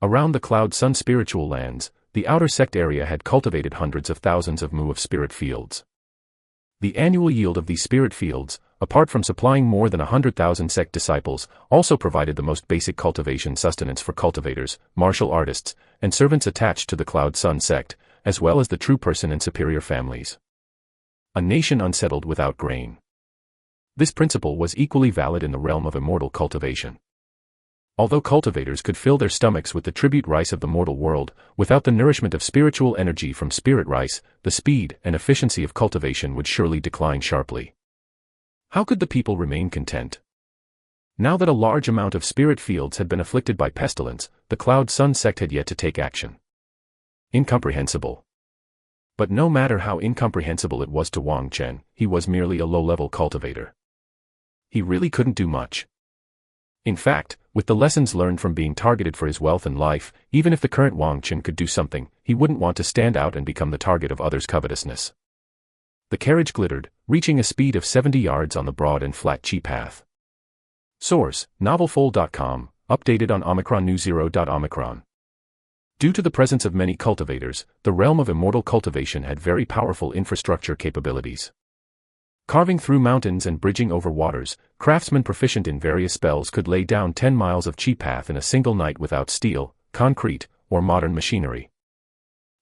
Around the Cloud Sun spiritual lands, the outer sect area had cultivated hundreds of thousands of mu of spirit fields. The annual yield of these spirit fields, apart from supplying more than 100,000 sect disciples, also provided the most basic cultivation sustenance for cultivators, martial artists, and servants attached to the Cloud Sun sect, as well as the true person and superior families. A nation unsettled without grain. This principle was equally valid in the realm of immortal cultivation. Although cultivators could fill their stomachs with the tribute rice of the mortal world, without the nourishment of spiritual energy from spirit rice, the speed and efficiency of cultivation would surely decline sharply. How could the people remain content? Now that a large amount of spirit fields had been afflicted by pestilence, the Cloud Sun sect had yet to take action. Incomprehensible. But no matter how incomprehensible it was to Wang Chen, he was merely a low-level cultivator. He really couldn't do much. In fact, with the lessons learned from being targeted for his wealth and life, even if the current Wang Chen could do something, he wouldn't want to stand out and become the target of others' covetousness. The carriage glittered, reaching a speed of 70 yards on the broad and flat chi path. Source: novelfold.com, updated on Omicron News 0.Omicron. Due to the presence of many cultivators, the realm of immortal cultivation had very powerful infrastructure capabilities. Carving through mountains and bridging over waters, craftsmen proficient in various spells could lay down 10 miles of chi path in a single night without steel, concrete, or modern machinery.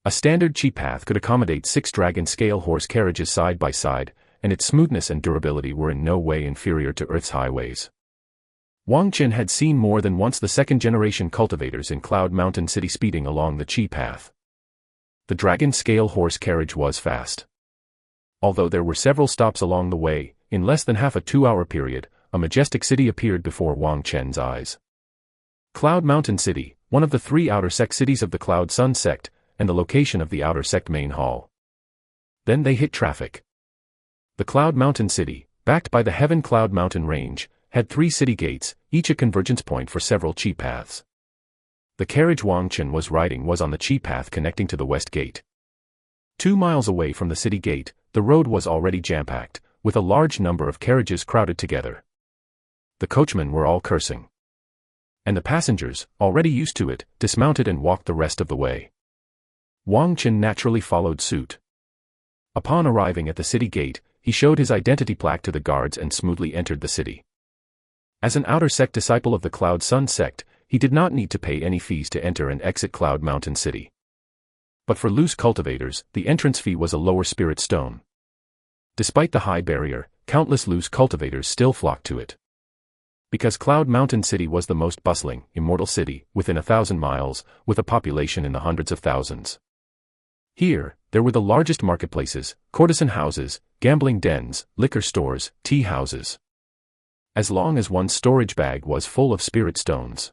A standard chi path could accommodate 6 dragon-scale horse carriages side by side, and its smoothness and durability were in no way inferior to Earth's highways. Wang Chen had seen more than once the second-generation cultivators in Cloud Mountain City speeding along the chi path. The dragon-scale horse carriage was fast. Although there were several stops along the way, in less than half a 2-hour period, a majestic city appeared before Wang Chen's eyes. Cloud Mountain City, one of the 3 outer sect cities of the Cloud Sun sect, and the location of the outer sect main hall. Then they hit traffic. The Cloud Mountain City, backed by the Heaven Cloud Mountain Range, had 3 city gates, each a convergence point for several chi paths. The carriage Wang Chen was riding was on the chi path connecting to the west gate. 2 miles away from the city gate, the road was already jam-packed, with a large number of carriages crowded together. The coachmen were all cursing. And the passengers, already used to it, dismounted and walked the rest of the way. Wang Chen naturally followed suit. Upon arriving at the city gate, he showed his identity plaque to the guards and smoothly entered the city. As an outer sect disciple of the Cloud Sun sect, he did not need to pay any fees to enter and exit Cloud Mountain City. But for loose cultivators, the entrance fee was a lower spirit stone. Despite the high barrier, countless loose cultivators still flocked to it. Because Cloud Mountain City was the most bustling, immortal city, within 1,000 miles, with a population in the hundreds of thousands. Here, there were the largest marketplaces, courtesan houses, gambling dens, liquor stores, tea houses. As long as one's storage bag was full of spirit stones.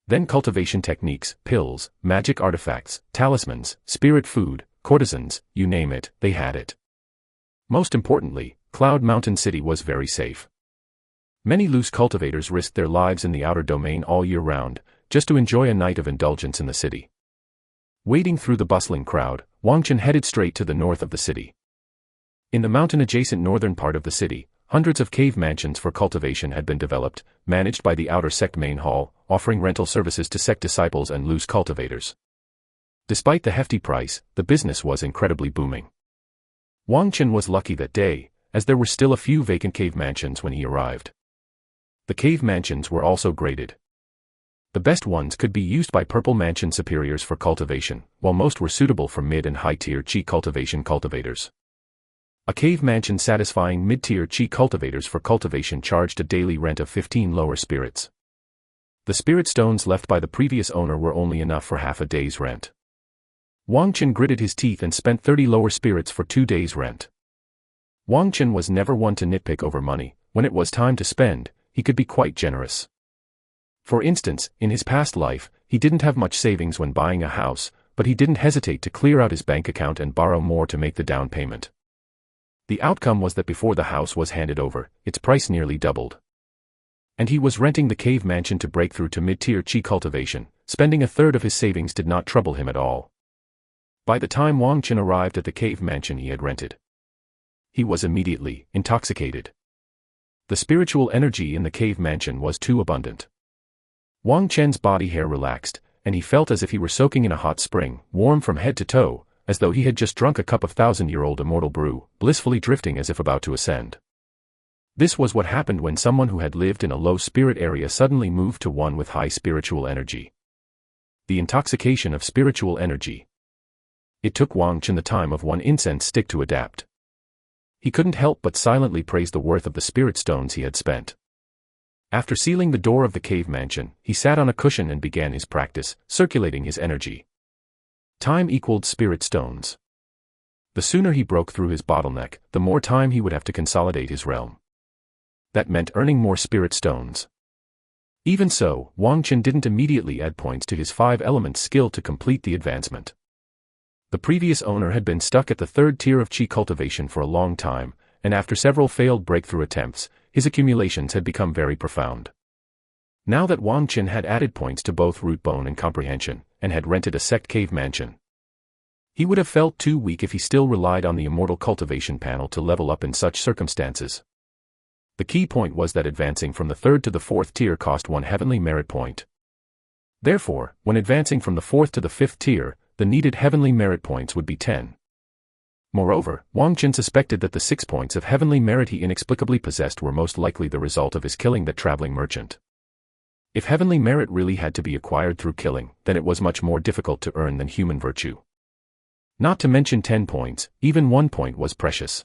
Then cultivation techniques, pills, magic artifacts, talismans, spirit food, courtesans, you name it, they had it. Most importantly, Cloud Mountain City was very safe. Many loose cultivators risked their lives in the outer domain all year round, just to enjoy a night of indulgence in the city. Wading through the bustling crowd, Wang Chen headed straight to the north of the city. In the mountain-adjacent northern part of the city, hundreds of cave mansions for cultivation had been developed, managed by the outer sect main hall, offering rental services to sect disciples and loose cultivators. Despite the hefty price, the business was incredibly booming. Wang Chen was lucky that day, as there were still a few vacant cave mansions when he arrived. The cave mansions were also graded. The best ones could be used by purple mansion superiors for cultivation, while most were suitable for mid and high-tier chi cultivation cultivators. A cave mansion satisfying mid-tier chi cultivators for cultivation charged a daily rent of 15 lower spirits. The spirit stones left by the previous owner were only enough for half a day's rent. Wang Chen gritted his teeth and spent 30 lower spirits for 2 days' rent. Wang Chen was never one to nitpick over money. When it was time to spend, he could be quite generous. For instance, in his past life, he didn't have much savings when buying a house, but he didn't hesitate to clear out his bank account and borrow more to make the down payment. The outcome was that before the house was handed over, its price nearly doubled. And he was renting the cave mansion to break through to mid-tier chi cultivation. Spending a third of his savings did not trouble him at all. By the time Wang Chen arrived at the cave mansion he had rented, he was immediately intoxicated. The spiritual energy in the cave mansion was too abundant. Wang Chen's body hair relaxed, and he felt as if he were soaking in a hot spring, warm from head to toe, as though he had just drunk a cup of 1,000-year-old immortal brew, blissfully drifting as if about to ascend. This was what happened when someone who had lived in a low spirit area suddenly moved to one with high spiritual energy. The intoxication of spiritual energy. It took Wang Chen the time of one incense stick to adapt. He couldn't help but silently praise the worth of the spirit stones he had spent. After sealing the door of the cave mansion, he sat on a cushion and began his practice, circulating his energy. Time equaled spirit stones. The sooner he broke through his bottleneck, the more time he would have to consolidate his realm. That meant earning more spirit stones. Even so, Wang Chen didn't immediately add points to his 5-element skill to complete the advancement. The previous owner had been stuck at the 3rd tier of Qi cultivation for a long time, and after several failed breakthrough attempts, his accumulations had become very profound. Now that Wang Chen had added points to both root bone and comprehension, and had rented a sect cave mansion, he would have felt too weak if he still relied on the immortal cultivation panel to level up in such circumstances. The key point was that advancing from the 3rd to the 4th tier cost 1 heavenly merit point. Therefore, when advancing from the 4th to the 5th tier, the needed heavenly merit points would be 10. Moreover, Wang Chen suspected that the 6 points of heavenly merit he inexplicably possessed were most likely the result of his killing that traveling merchant. If heavenly merit really had to be acquired through killing, then it was much more difficult to earn than human virtue. Not to mention 10 points, even 1 point was precious.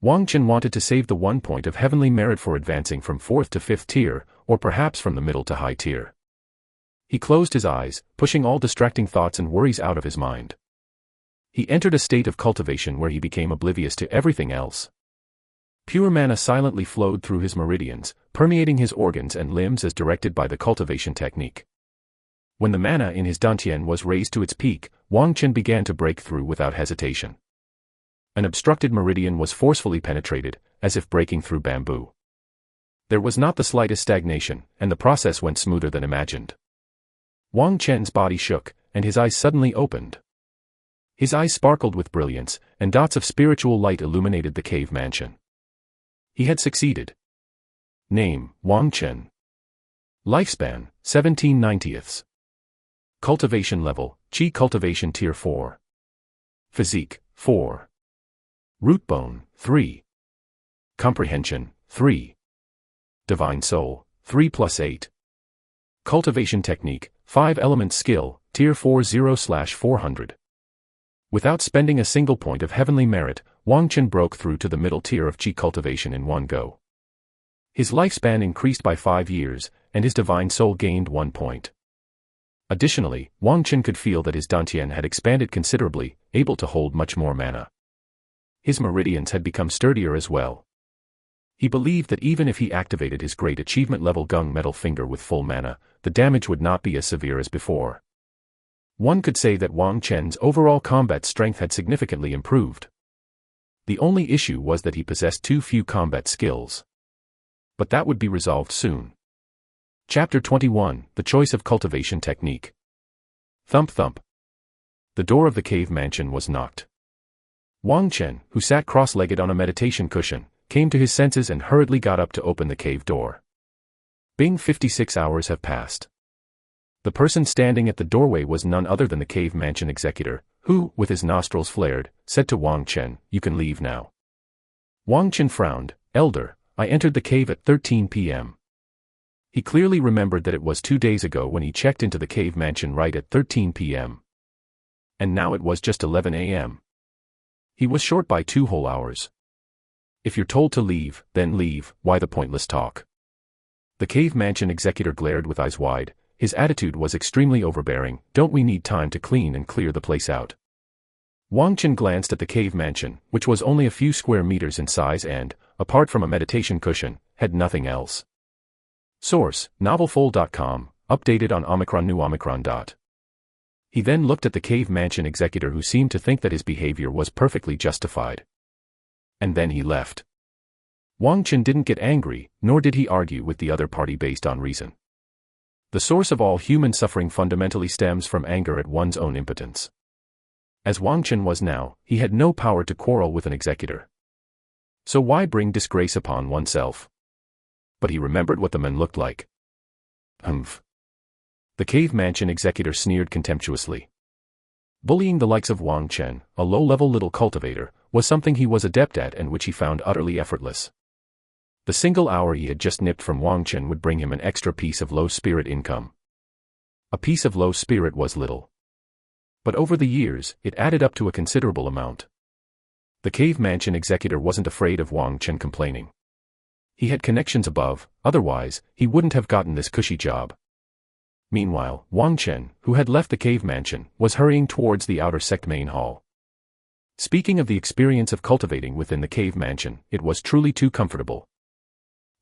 Wang Chen wanted to save the 1 point of heavenly merit for advancing from 4th to 5th tier, or perhaps from the middle to high tier. He closed his eyes, pushing all distracting thoughts and worries out of his mind. He entered a state of cultivation where he became oblivious to everything else. Pure mana silently flowed through his meridians, permeating his organs and limbs as directed by the cultivation technique. When the mana in his dantian was raised to its peak, Wang Chen began to break through without hesitation. An obstructed meridian was forcefully penetrated, as if breaking through bamboo. There was not the slightest stagnation, and the process went smoother than imagined. Wang Chen's body shook, and his eyes suddenly opened. His eyes sparkled with brilliance, and dots of spiritual light illuminated the cave mansion. He had succeeded. Name, Wang Chen. Lifespan, 17/90. Cultivation level, Qi cultivation tier 4. Physique, 4. Root bone, 3. Comprehension, 3. Divine soul, 3 + 8. Cultivation technique, 5-element skill, tier 40/400. Without spending a single point of heavenly merit, Wang Chen broke through to the middle tier of Qi cultivation in one go. His lifespan increased by 5 years, and his divine soul gained 1 point. Additionally, Wang Chen could feel that his dantian had expanded considerably, able to hold much more mana. His meridians had become sturdier as well. He believed that even if he activated his great achievement level gung metal finger with full mana, the damage would not be as severe as before. One could say that Wang Chen's overall combat strength had significantly improved. The only issue was that he possessed too few combat skills. But that would be resolved soon. Chapter 21, The Choice of Cultivation Technique. Thump thump. The door of the cave mansion was knocked. Wang Chen, who sat cross-legged on a meditation cushion, came to his senses and hurriedly got up to open the cave door. Bing, 56 hours have passed. The person standing at the doorway was none other than the cave mansion executor, who, with his nostrils flared, said to Wang Chen, "You can leave now." Wang Chen frowned. "Elder, I entered the cave at 13 p.m. He clearly remembered that it was 2 days ago when he checked into the cave mansion right at 13 p.m. And now it was just 11 a.m. He was short by 2 whole hours. If you're told to leave, then leave, why the pointless talk? The cave mansion executor glared with eyes wide. His attitude was extremely overbearing. Don't we need time to clean and clear the place out? Wang Chen glanced at the cave mansion, which was only a few square meters in size and, apart from a meditation cushion, had nothing else. Source, novelfold.com, updated on Omicron New Omicron. He then looked at the cave mansion executor who seemed to think that his behavior was perfectly justified. And then he left. Wang Chen didn't get angry, nor did he argue with the other party based on reason. The source of all human suffering fundamentally stems from anger at one's own impotence. As Wang Chen was now, he had no power to quarrel with an executor. So why bring disgrace upon oneself? But he remembered what the men looked like. Humph. The cave mansion executor sneered contemptuously. Bullying the likes of Wang Chen, a low-level little cultivator, was something he was adept at and which he found utterly effortless. The single hour he had just nipped from Wang Chen would bring him an extra piece of low-spirit income. A piece of low spirit was little. But over the years, it added up to a considerable amount. The cave mansion executor wasn't afraid of Wang Chen complaining. He had connections above, otherwise, he wouldn't have gotten this cushy job. Meanwhile, Wang Chen, who had left the cave mansion, was hurrying towards the outer sect main hall. Speaking of the experience of cultivating within the cave mansion, it was truly too comfortable.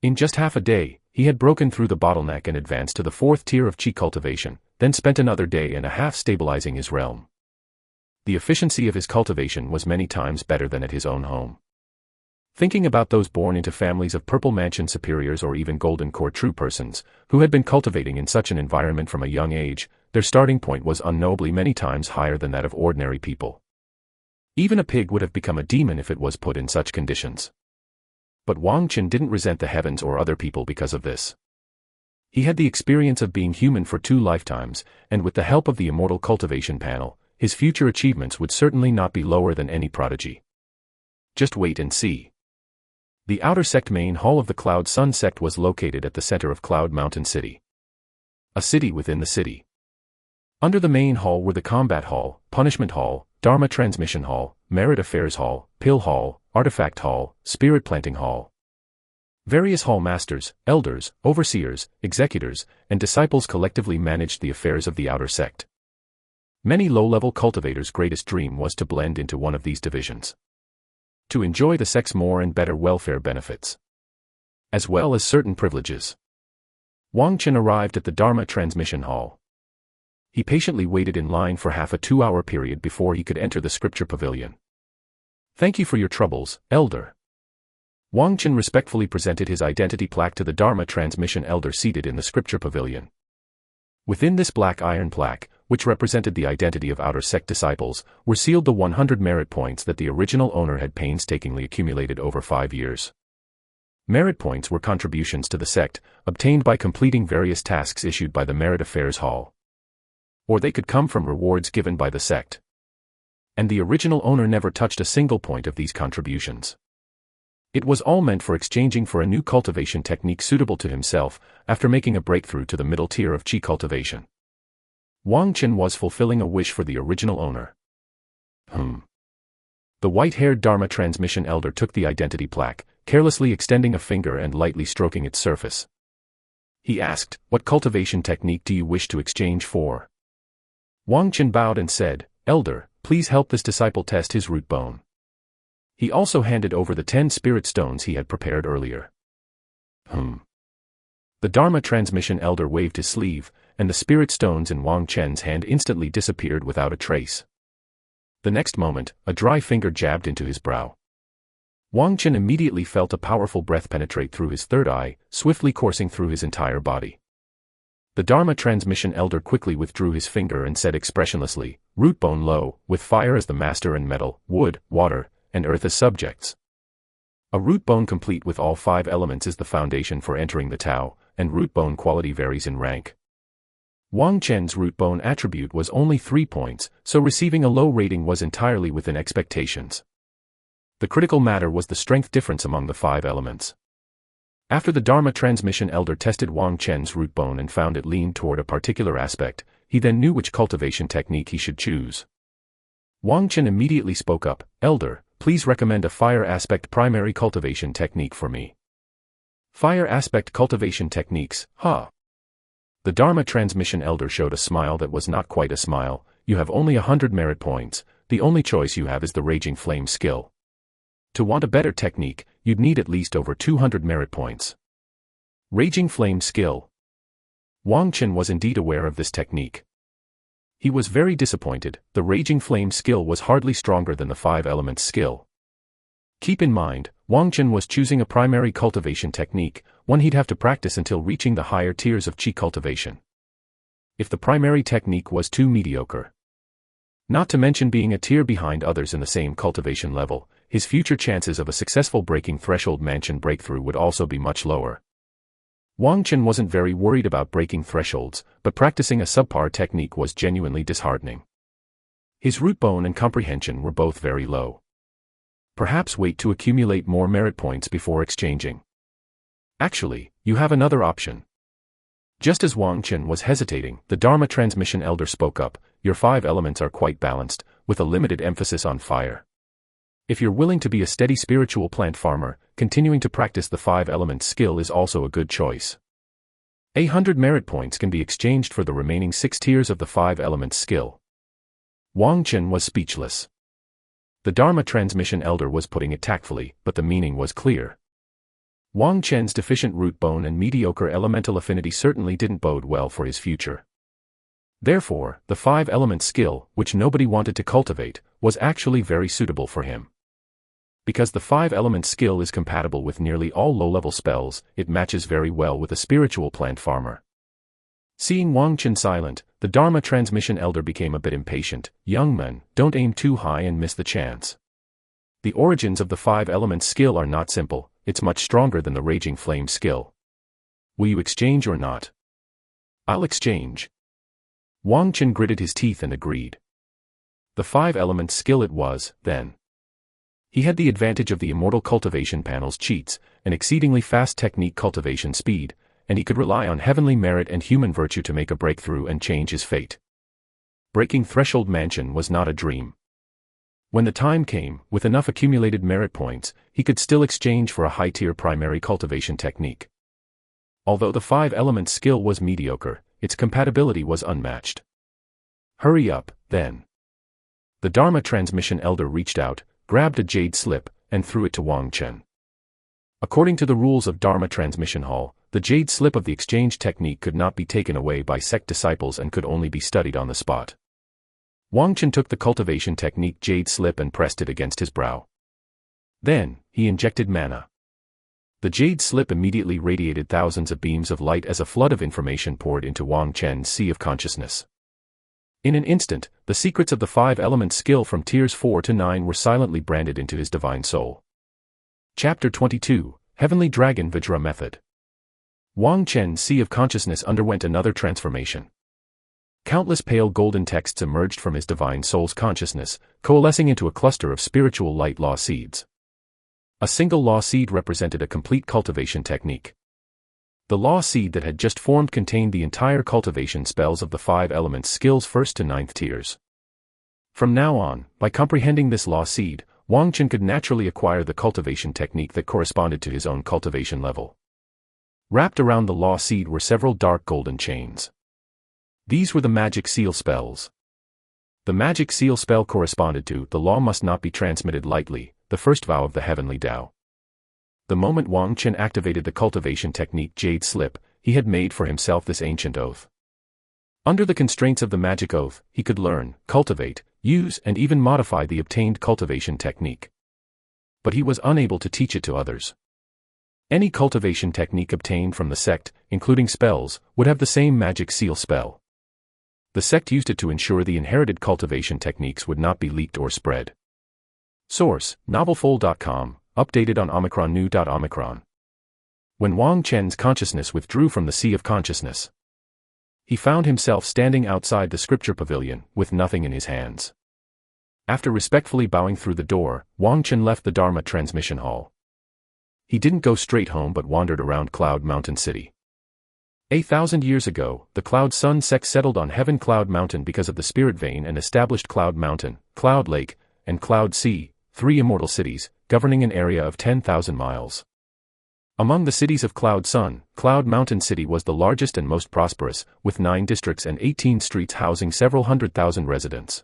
In just half a day, he had broken through the bottleneck and advanced to the 4th tier of Qi cultivation, then spent another day and a half stabilizing his realm. The efficiency of his cultivation was many times better than at his own home. Thinking about those born into families of Purple Mansion superiors or even Golden Core true persons, who had been cultivating in such an environment from a young age, their starting point was unknowably many times higher than that of ordinary people. Even a pig would have become a demon if it was put in such conditions. But Wang Chen didn't resent the heavens or other people because of this. He had the experience of being human for 2 lifetimes, and with the help of the immortal cultivation panel, his future achievements would certainly not be lower than any prodigy. Just wait and see. The outer sect main hall of the Cloud Sun sect was located at the center of Cloud Mountain City. A city within the city. Under the main hall were the Combat Hall, Punishment Hall, Dharma Transmission Hall, Merit Affairs Hall, Pill Hall, Artifact Hall, Spirit Planting Hall. Various hall masters, elders, overseers, executors, and disciples collectively managed the affairs of the outer sect. Many low-level cultivators' greatest dream was to blend into one of these divisions. To enjoy the sect's more and better welfare benefits, as well as certain privileges. Wang Chen arrived at the Dharma Transmission Hall. He patiently waited in line for half a 2-hour period before he could enter the scripture pavilion. Thank you for your troubles, Elder. Wang Chen respectfully presented his identity plaque to the Dharma Transmission Elder seated in the scripture pavilion. Within this black iron plaque, which represented the identity of outer sect disciples, were sealed the 100 merit points that the original owner had painstakingly accumulated over 5 years. Merit points were contributions to the sect, obtained by completing various tasks issued by the Merit Affairs Hall. Or they could come from rewards given by the sect. And the original owner never touched a single point of these contributions. It was all meant for exchanging for a new cultivation technique suitable to himself, after making a breakthrough to the middle tier of Qi cultivation. Wang Chen was fulfilling a wish for the original owner. The white-haired Dharma Transmission Elder took the identity plaque, carelessly extending a finger and lightly stroking its surface. He asked, "What cultivation technique do you wish to exchange for?" Wang Chen bowed and said, "Elder, please help this disciple test his root bone." He also handed over the 10 spirit stones he had prepared earlier. The Dharma Transmission Elder waved his sleeve, and the spirit stones in Wang Chen's hand instantly disappeared without a trace. The next moment, a dry finger jabbed into his brow. Wang Chen immediately felt a powerful breath penetrate through his third eye, swiftly coursing through his entire body. The Dharma Transmission Elder quickly withdrew his finger and said expressionlessly, "Root bone low, with fire as the master and metal, wood, water, and earth as subjects." A root bone complete with all 5 elements is the foundation for entering the Tao, and root bone quality varies in rank. Wang Chen's root bone attribute was only 3 points, so receiving a low rating was entirely within expectations. The critical matter was the strength difference among the 5 elements. After the Dharma Transmission Elder tested Wang Chen's root bone and found it leaned toward a particular aspect, he then knew which cultivation technique he should choose. Wang Chen immediately spoke up, "Elder, please recommend a fire aspect primary cultivation technique for me." Fire aspect cultivation techniques, huh? The Dharma Transmission Elder showed a smile that was not quite a smile. "You have only 100 merit points, the only choice you have is the Raging Flame skill. To want a better technique, you'd need at least over 200 merit points." Raging Flame skill. Wang Chen was indeed aware of this technique. He was very disappointed. The Raging Flame skill was hardly stronger than the 5 elements skill. Keep in mind, Wang Chen was choosing a primary cultivation technique, one he'd have to practice until reaching the higher tiers of Qi cultivation. If the primary technique was too mediocre, not to mention being a tier behind others in the same cultivation level, his future chances of a successful breaking threshold mansion breakthrough would also be much lower. Wang Chen wasn't very worried about breaking thresholds, but practicing a subpar technique was genuinely disheartening. His root bone and comprehension were both very low. Perhaps wait to accumulate more merit points before exchanging. Actually, you have another option. Just as Wang Chen was hesitating, the Dharma transmission elder spoke up. Your 5 elements are quite balanced, with a limited emphasis on fire. If you're willing to be a steady spiritual plant farmer, continuing to practice the 5 elements skill is also a good choice. 100 merit points can be exchanged for the remaining 6 tiers of the 5 elements skill. Wang Chen was speechless. The Dharma transmission elder was putting it tactfully, but the meaning was clear. Wang Chen's deficient root bone and mediocre elemental affinity certainly didn't bode well for his future. Therefore, the 5 elements skill, which nobody wanted to cultivate, was actually very suitable for him. Because the 5 elements skill is compatible with nearly all low-level spells, it matches very well with a spiritual plant farmer. Seeing Wang Chen silent, the Dharma transmission elder became a bit impatient. Young man, don't aim too high and miss the chance. The origins of the 5 elements skill are not simple, it's much stronger than the raging flame skill. Will you exchange or not? I'll exchange. Wang Chen gritted his teeth and agreed. The 5 elements skill it was, then. He had the advantage of the immortal cultivation panel's cheats, an exceedingly fast technique cultivation speed, and he could rely on heavenly merit and human virtue to make a breakthrough and change his fate. Breaking threshold mansion was not a dream. When the time came, with enough accumulated merit points, he could still exchange for a high-tier primary cultivation technique. Although the 5 elements skill was mediocre, its compatibility was unmatched. Hurry up, then. The Dharma transmission elder reached out, grabbed a jade slip, and threw it to Wang Chen. According to the rules of Dharma Transmission Hall, the jade slip of the exchange technique could not be taken away by sect disciples and could only be studied on the spot. Wang Chen took the cultivation technique jade slip and pressed it against his brow. Then, he injected mana. The jade slip immediately radiated thousands of beams of light as a flood of information poured into Wang Chen's sea of consciousness. In an instant, the secrets of the 5 elements skill from tiers 4 to 9 were silently branded into his divine soul. Chapter 22, Heavenly Dragon Vajra Method. Wang Chen's sea of consciousness underwent another transformation. Countless pale golden texts emerged from his divine soul's consciousness, coalescing into a cluster of spiritual light law seeds. A single law seed represented a complete cultivation technique. The law seed that had just formed contained the entire cultivation spells of the 5 elements skills 1st to 9th tiers. From now on, by comprehending this law seed, Wang Chen could naturally acquire the cultivation technique that corresponded to his own cultivation level. Wrapped around the law seed were several dark golden chains. These were the magic seal spells. The magic seal spell corresponded to the law must not be transmitted lightly, the first vow of the heavenly Tao. The moment Wang Chen activated the cultivation technique jade slip, he had made for himself this ancient oath. Under the constraints of the magic oath, he could learn, cultivate, use and even modify the obtained cultivation technique. But he was unable to teach it to others. Any cultivation technique obtained from the sect, including spells, would have the same magic seal spell. The sect used it to ensure the inherited cultivation techniques would not be leaked or spread. Source, novelfold.com, updated on Omicron new.omicron. When Wang Chen's consciousness withdrew from the sea of consciousness, he found himself standing outside the scripture pavilion, with nothing in his hands. After respectfully bowing through the door, Wang Chen left the Dharma transmission hall. He didn't go straight home but wandered around Cloud Mountain City. 1,000 years ago, the Cloud Sun sect settled on Heaven Cloud Mountain because of the Spirit Vein and established Cloud Mountain, Cloud Lake, and Cloud Sea, 3 immortal cities, governing an area of 10,000 miles. Among the cities of Cloud Sun, Cloud Mountain City was the largest and most prosperous, with 9 districts and 18 streets housing several 100,000 residents.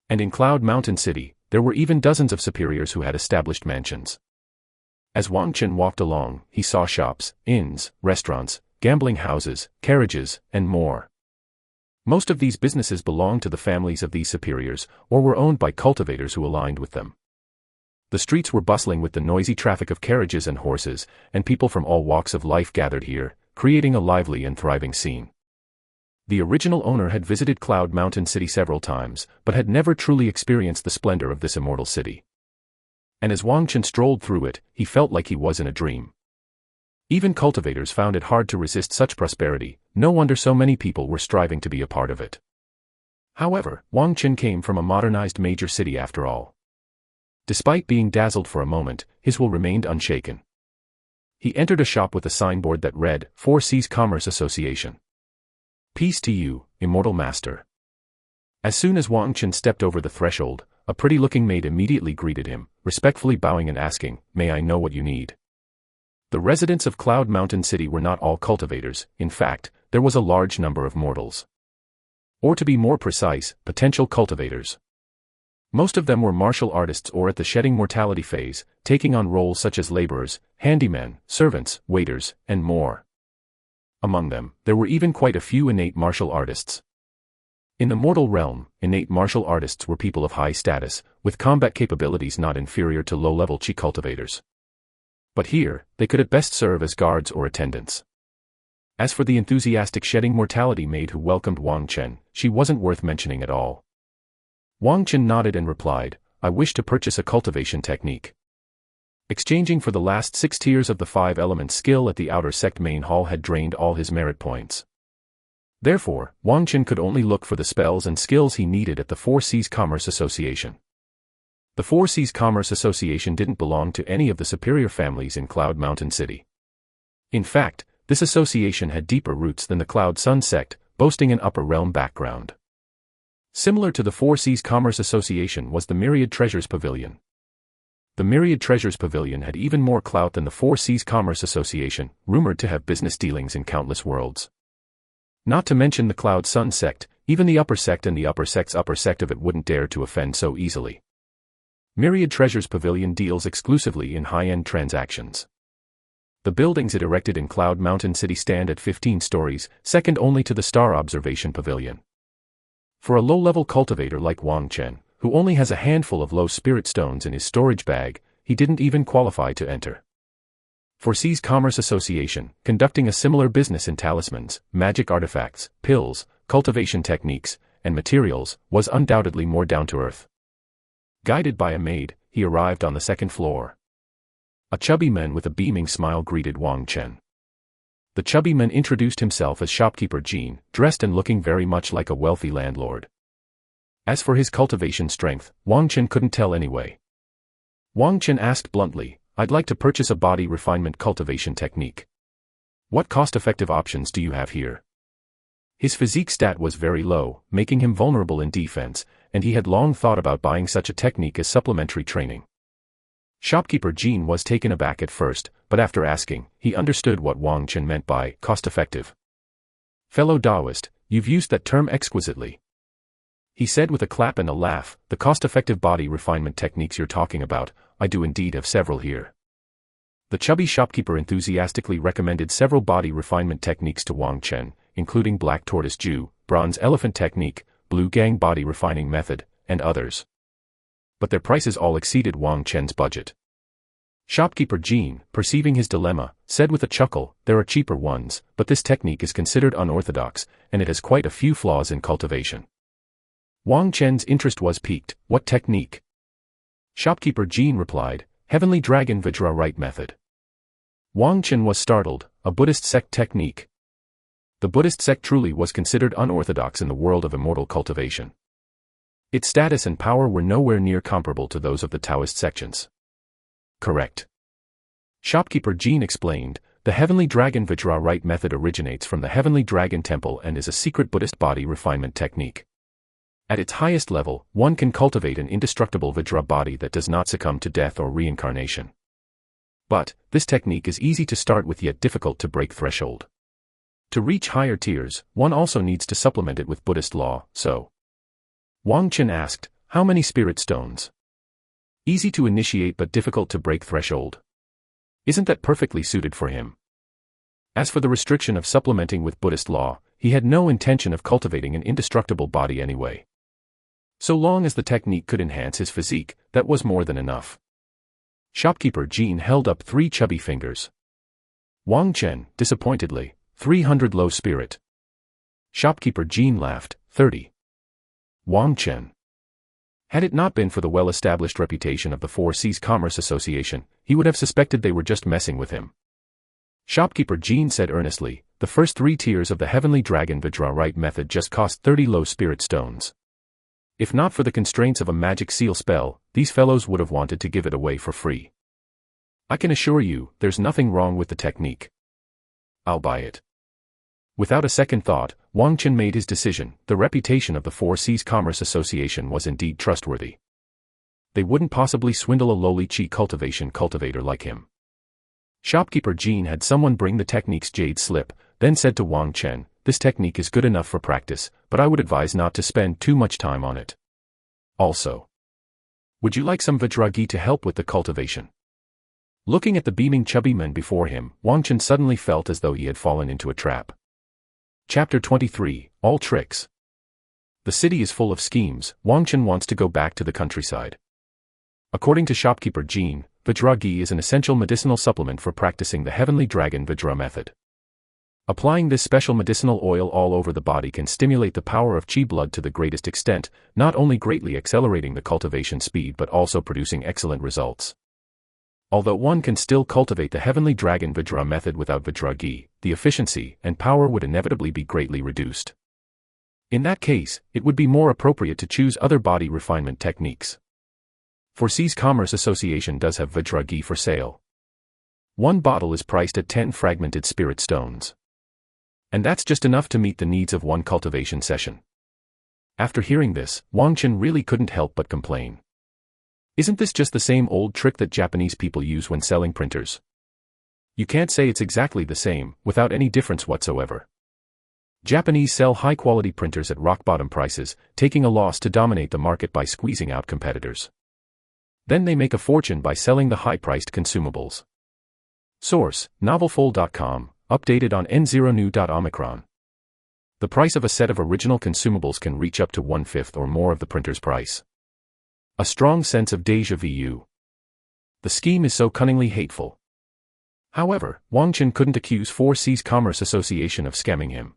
And in Cloud Mountain City, there were even dozens of superiors who had established mansions. As Wang Chen walked along, he saw shops, inns, restaurants, gambling houses, carriages, and more. Most of these businesses belonged to the families of these superiors, or were owned by cultivators who aligned with them. The streets were bustling with the noisy traffic of carriages and horses, and people from all walks of life gathered here, creating a lively and thriving scene. The original owner had visited Cloud Mountain City several times, but had never truly experienced the splendor of this immortal city. And as Wang Chen strolled through it, he felt like he was in a dream. Even cultivators found it hard to resist such prosperity, no wonder so many people were striving to be a part of it. However, Wang Chen came from a modernized major city after all. Despite being dazzled for a moment, his will remained unshaken. He entered a shop with a signboard that read, Four Seas Commerce Association. Peace to you, immortal master. As soon as Wang Chen stepped over the threshold, a pretty-looking maid immediately greeted him, respectfully bowing and asking, "May I know what you need?" The residents of Cloud Mountain City were not all cultivators. In fact, there was a large number of mortals. Or to be more precise, potential cultivators. Most of them were martial artists or at the shedding mortality phase, taking on roles such as laborers, handymen, servants, waiters, and more. Among them, there were even quite a few innate martial artists. In the mortal realm, innate martial artists were people of high status, with combat capabilities not inferior to low-level chi cultivators. But here, they could at best serve as guards or attendants. As for the enthusiastic shedding mortality maid who welcomed Wang Chen, she wasn't worth mentioning at all. Wang Chen nodded and replied, "I wish to purchase a cultivation technique." Exchanging for the last 6 tiers of the 5 elements skill at the outer sect main hall had drained all his merit points. Therefore, Wang Chen could only look for the spells and skills he needed at the Four Seas Commerce Association. The Four Seas Commerce Association didn't belong to any of the superior families in Cloud Mountain City. In fact, this association had deeper roots than the Cloud Sun sect, boasting an upper realm background. Similar to the Four Seas Commerce Association was the Myriad Treasures Pavilion. The Myriad Treasures Pavilion had even more clout than the Four Seas Commerce Association, rumored to have business dealings in countless worlds. Not to mention the Cloud Sun sect, even the upper sect and the upper sect's upper sect of it wouldn't dare to offend so easily. Myriad Treasures Pavilion deals exclusively in high-end transactions. The buildings it erected in Cloud Mountain City stand at 15 stories, second only to the Star Observation Pavilion. For a low-level cultivator like Wang Chen, who only has a handful of low spirit stones in his storage bag, he didn't even qualify to enter. For Seas Commerce Association, conducting a similar business in talismans, magic artifacts, pills, cultivation techniques, and materials, was undoubtedly more down-to-earth. Guided by a maid, he arrived on the 2nd floor. A chubby man with a beaming smile greeted Wang Chen. The chubby man introduced himself as shopkeeper Jean, dressed and looking very much like a wealthy landlord. As for his cultivation strength, Wang Chen couldn't tell anyway. Wang Chen asked bluntly, "I'd like to purchase a body refinement cultivation technique. What cost-effective options do you have here?" His physique stat was very low, making him vulnerable in defense, and he had long thought about buying such a technique as supplementary training. Shopkeeper Jean was taken aback at first, but after asking, he understood what Wang Chen meant by cost-effective. "Fellow Taoist, you've used that term exquisitely," he said with a clap and a laugh. "The cost-effective body refinement techniques you're talking about, I do indeed have several here." The chubby shopkeeper enthusiastically recommended several body refinement techniques to Wang Chen, including Black Tortoise Jew, Bronze Elephant Technique, Blue Gang Body Refining Method, and others. But their prices all exceeded Wang Chen's budget. Shopkeeper Jean, perceiving his dilemma, said with a chuckle, "There are cheaper ones, but this technique is considered unorthodox, and it has quite a few flaws in cultivation." Wang Chen's interest was piqued. "What technique?" Shopkeeper Jean replied, "Heavenly Dragon Vajra Right Method." Wang Chen was startled. A Buddhist sect technique. The Buddhist sect truly was considered unorthodox in the world of immortal cultivation. Its status and power were nowhere near comparable to those of the Taoist sections. Correct. Shopkeeper Jean explained, "The Heavenly Dragon Vajra Right Method originates from the Heavenly Dragon Temple and is a secret Buddhist body refinement technique. At its highest level, one can cultivate an indestructible Vajra body that does not succumb to death or reincarnation. But, this technique is easy to start with yet difficult to break threshold. To reach higher tiers, one also needs to supplement it with Buddhist law, so." Wang Chen asked, "How many spirit stones?" Easy to initiate but difficult to break threshold. Isn't that perfectly suited for him? As for the restriction of supplementing with Buddhist law, he had no intention of cultivating an indestructible body anyway. So long as the technique could enhance his physique, that was more than enough. Shopkeeper Jean held up 3 chubby fingers. Wang Chen, disappointedly, 300 low spirit. Shopkeeper Jean laughed, 30. Wang Chen. Had it not been for the well-established reputation of the Four Seas Commerce Association, he would have suspected they were just messing with him. Shopkeeper Jean said earnestly, the first 3 tiers of the Heavenly Dragon Vajra method just cost 30 low spirit stones. If not for the constraints of a magic seal spell, these fellows would have wanted to give it away for free. I can assure you, there's nothing wrong with the technique. I'll buy it. Without a second thought, Wang Chen made his decision. The reputation of the Four Seas Commerce Association was indeed trustworthy. They wouldn't possibly swindle a lowly chi cultivator like him. Shopkeeper Jean had someone bring the technique's jade slip, then said to Wang Chen, this technique is good enough for practice, but I would advise not to spend too much time on it. Also, would you like some Vajra to help with the cultivation? Looking at the beaming chubby men before him, Wang Chen suddenly felt as though he had fallen into a trap. Chapter 23, All Tricks. The city is full of schemes. Wang Chen wants to go back to the countryside. According to Shopkeeper Jean, Vajra is an essential medicinal supplement for practicing the Heavenly Dragon Vajra method. Applying this special medicinal oil all over the body can stimulate the power of chi blood to the greatest extent, not only greatly accelerating the cultivation speed but also producing excellent results. Although one can still cultivate the Heavenly Dragon Vajra method without Vajra, the efficiency and power would inevitably be greatly reduced. In that case, it would be more appropriate to choose other body refinement techniques. Four Seas Commerce Association does have Vajra for sale. One bottle is priced at 10 fragmented spirit stones. And that's just enough to meet the needs of one cultivation session. After hearing this, Wang Chen really couldn't help but complain. Isn't this just the same old trick that Japanese people use when selling printers? You can't say it's exactly the same, without any difference whatsoever. Japanese sell high-quality printers at rock-bottom prices, taking a loss to dominate the market by squeezing out competitors. Then they make a fortune by selling the high-priced consumables. Source, novelfold.com, updated on N0new.omicron. The price of a set of original consumables can reach up to 1/5 or more of the printer's price. A strong sense of déjà vu. The scheme is so cunningly hateful. However, Wang Chen couldn't accuse Four Seas Commerce Association of scamming him.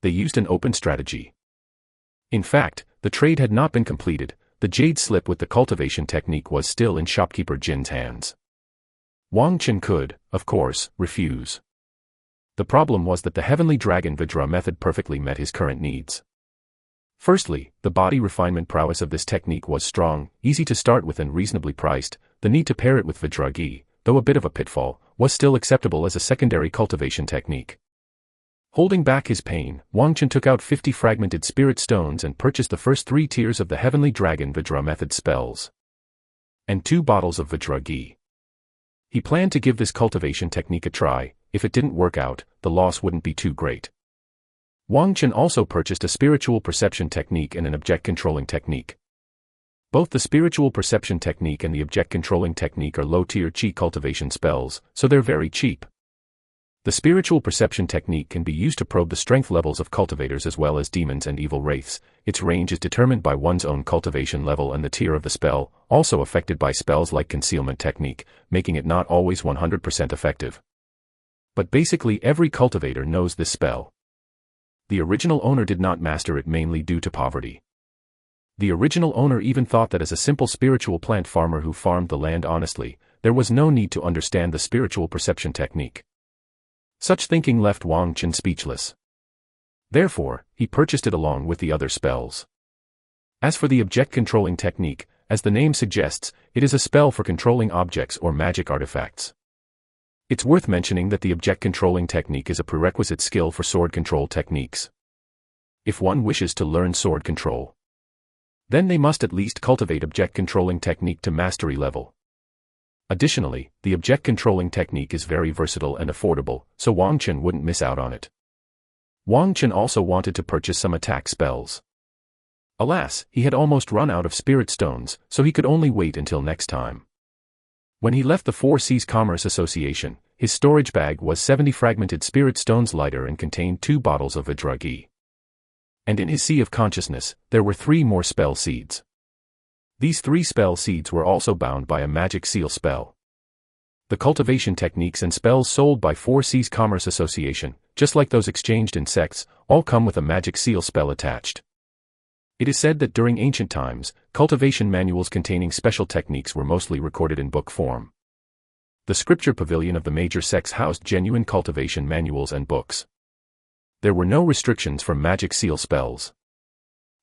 They used an open strategy. In fact, the trade had not been completed. The jade slip with the cultivation technique was still in Shopkeeper Jin's hands. Wang Chen could, of course, refuse. The problem was that the Heavenly Dragon Vajra method perfectly met his current needs. Firstly, the body refinement prowess of this technique was strong, easy to start with and reasonably priced. The need to pair it with Vajra, though a bit of a pitfall, was still acceptable as a secondary cultivation technique. Holding back his pain, Wang Chen took out 50 fragmented spirit stones and purchased the first 3 tiers of the Heavenly Dragon Vajra method spells. And 2 bottles of Vajra. He planned to give this cultivation technique a try. If it didn't work out, the loss wouldn't be too great. Wang Chen also purchased a spiritual perception technique and an object controlling technique. Both the spiritual perception technique and the object controlling technique are low-tier chi cultivation spells, so they're very cheap. The spiritual perception technique can be used to probe the strength levels of cultivators as well as demons and evil wraiths. Its range is determined by one's own cultivation level and the tier of the spell, also affected by spells like concealment technique, making it not always 100% effective. But basically every cultivator knows this spell. The original owner did not master it mainly due to poverty. The original owner even thought that as a simple spiritual plant farmer who farmed the land honestly, there was no need to understand the spiritual perception technique. Such thinking left Wang Chen speechless. Therefore, he purchased it along with the other spells. As for the object controlling technique, as the name suggests, it is a spell for controlling objects or magic artifacts. It's worth mentioning that the object controlling technique is a prerequisite skill for sword control techniques. If one wishes to learn sword control, then they must at least cultivate object controlling technique to mastery level. Additionally, the object controlling technique is very versatile and affordable, so Wang Chen wouldn't miss out on it. Wang Chen also wanted to purchase some attack spells. Alas, he had almost run out of spirit stones, so he could only wait until next time. When he left the Four Seas Commerce Association, his storage bag was 70 fragmented spirit stones lighter and contained 2 bottles of Vajra. And in his sea of consciousness, there were 3 more spell seeds. These 3 spell seeds were also bound by a magic seal spell. The cultivation techniques and spells sold by Four Seas Commerce Association, just like those exchanged in sects, all come with a magic seal spell attached. It is said that during ancient times, cultivation manuals containing special techniques were mostly recorded in book form. The scripture pavilion of the major sects housed genuine cultivation manuals and books. There were no restrictions from magic seal spells.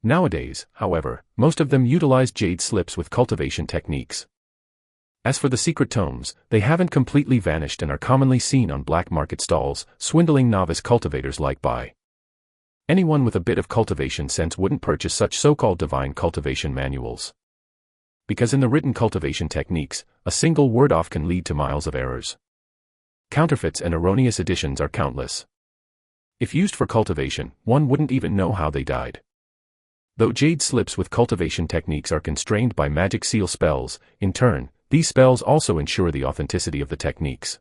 Nowadays, however, most of them utilize jade slips with cultivation techniques. As for the secret tomes, they haven't completely vanished and are commonly seen on black market stalls, swindling novice cultivators like by. Anyone with a bit of cultivation sense wouldn't purchase such so-called divine cultivation manuals. Because in the written cultivation techniques, a single word off can lead to miles of errors. Counterfeits and erroneous editions are countless. If used for cultivation, one wouldn't even know how they died. Though jade slips with cultivation techniques are constrained by magic seal spells, in turn, these spells also ensure the authenticity of the techniques.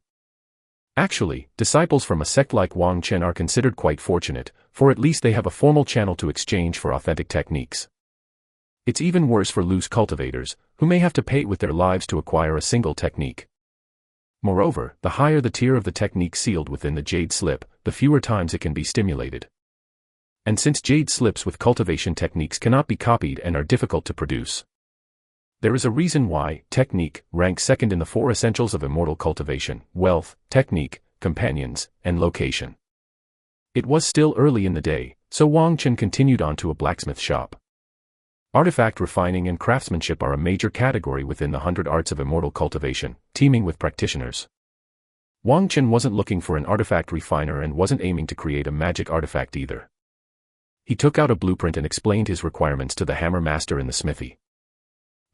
Actually, disciples from a sect like Wang Chen are considered quite fortunate, for at least they have a formal channel to exchange for authentic techniques. It's even worse for loose cultivators, who may have to pay with their lives to acquire a single technique. Moreover, the higher the tier of the technique sealed within the jade slip, the fewer times it can be stimulated. And since jade slips with cultivation techniques cannot be copied and are difficult to produce, there is a reason why technique ranks second in the 4 essentials of immortal cultivation: wealth, technique, companions, and location. It was still early in the day, so Wang Chen continued on to a blacksmith shop. Artifact refining and craftsmanship are a major category within the 100 arts of immortal cultivation, teeming with practitioners. Wang Chen wasn't looking for an artifact refiner and wasn't aiming to create a magic artifact either. He took out a blueprint and explained his requirements to the hammer master in the smithy.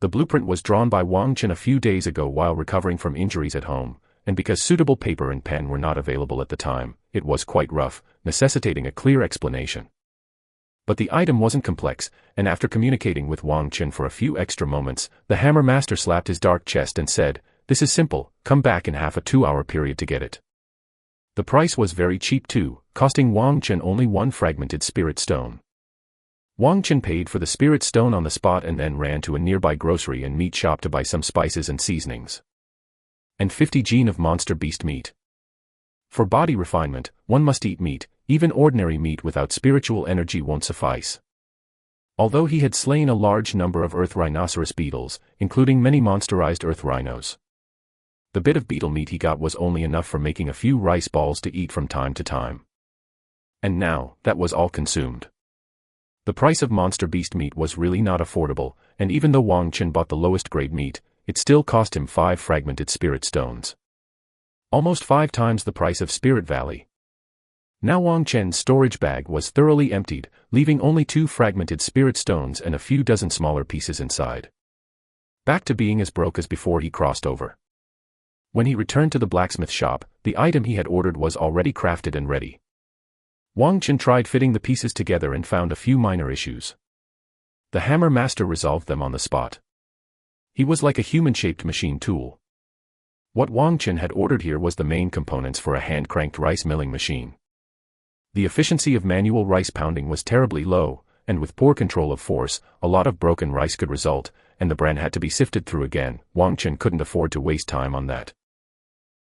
The blueprint was drawn by Wang Chen a few days ago while recovering from injuries at home, and because suitable paper and pen were not available at the time, it was quite rough, necessitating a clear explanation. But the item wasn't complex, and after communicating with Wang Chen for a few extra moments, the hammer master slapped his dark chest and said, "This is simple, come back in half a 2-hour period to get it." The price was very cheap too, costing Wang Chen only 1 fragmented spirit stone. Wang Chen paid for the spirit stone on the spot and then ran to a nearby grocery and meat shop to buy some spices and seasonings. And 50 gene of monster beast meat. For body refinement, one must eat meat. Even ordinary meat without spiritual energy won't suffice. Although he had slain a large number of earth rhinoceros beetles, including many monsterized earth rhinos, the bit of beetle meat he got was only enough for making a few rice balls to eat from time to time. And now, that was all consumed. The price of monster beast meat was really not affordable, and even though Wang Chen bought the lowest grade meat, it still cost him 5 fragmented spirit stones. Almost 5 times the price of Spirit Valley. Now Wang Chen's storage bag was thoroughly emptied, leaving only 2 fragmented spirit stones and a few dozen smaller pieces inside. Back to being as broke as before he crossed over. When he returned to the blacksmith shop, the item he had ordered was already crafted and ready. Wang Chen tried fitting the pieces together and found a few minor issues. The hammer master resolved them on the spot. He was like a human-shaped machine tool. What Wang Chen had ordered here was the main components for a hand-cranked rice milling machine. The efficiency of manual rice pounding was terribly low, and with poor control of force, a lot of broken rice could result, and the bran had to be sifted through again. Wang Chen couldn't afford to waste time on that.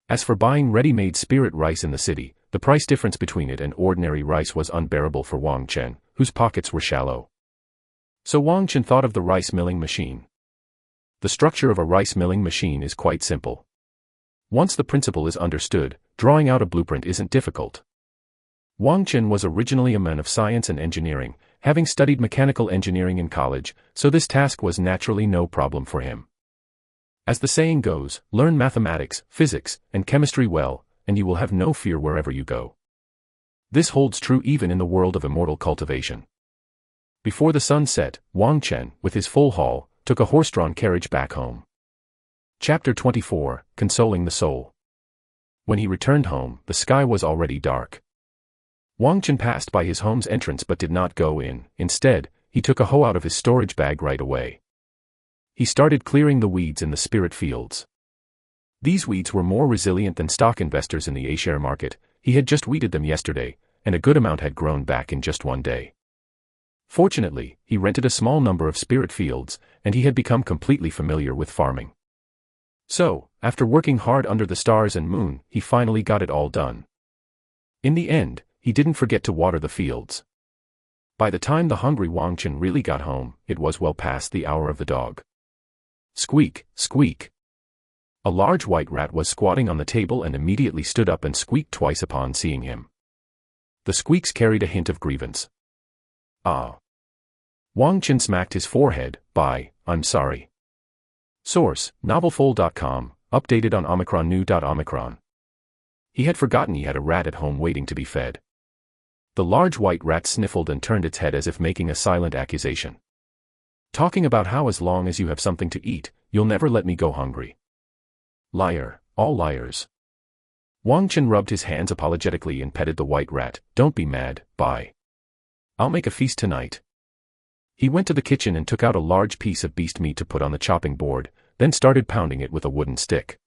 As for buying ready-made spirit rice in the city, the price difference between it and ordinary rice was unbearable for Wang Chen, whose pockets were shallow. So Wang Chen thought of the rice milling machine. The structure of a rice milling machine is quite simple. Once the principle is understood, drawing out a blueprint isn't difficult. Wang Chen was originally a man of science and engineering, having studied mechanical engineering in college, so this task was naturally no problem for him. As the saying goes, learn mathematics, physics, and chemistry well, and you will have no fear wherever you go. This holds true even in the world of immortal cultivation. Before the sun set, Wang Chen, with his full haul, took a horse-drawn carriage back home. Chapter 24, Consoling the Soul. When he returned home, the sky was already dark. Wang Chen passed by his home's entrance but did not go in. Instead, he took a hoe out of his storage bag right away. He started clearing the weeds in the spirit fields. These weeds were more resilient than stock investors in the A-share market. He had just weeded them yesterday, and a good amount had grown back in just one day. Fortunately, he rented a small number of spirit fields, and he had become completely familiar with farming. So, after working hard under the stars and moon, he finally got it all done. In the end, he didn't forget to water the fields. By the time the hungry Wang Chen really got home, it was well past the hour of the dog. Squeak, squeak. A large white rat was squatting on the table and immediately stood up and squeaked twice upon seeing him. The squeaks carried a hint of grievance. Ah. Wang Chen smacked his forehead. I'm sorry. Source, novelful.com, updated on Omicron. He had forgotten he had a rat at home waiting to be fed. The large white rat sniffled and turned its head as if making a silent accusation. Talking about how as long as you have something to eat, you'll never let me go hungry. Liar, all liars. Wang Chen rubbed his hands apologetically and petted the white rat. Don't be mad, I'll make a feast tonight. He went to the kitchen and took out a large piece of beast meat to put on the chopping board, then started pounding it with a wooden stick.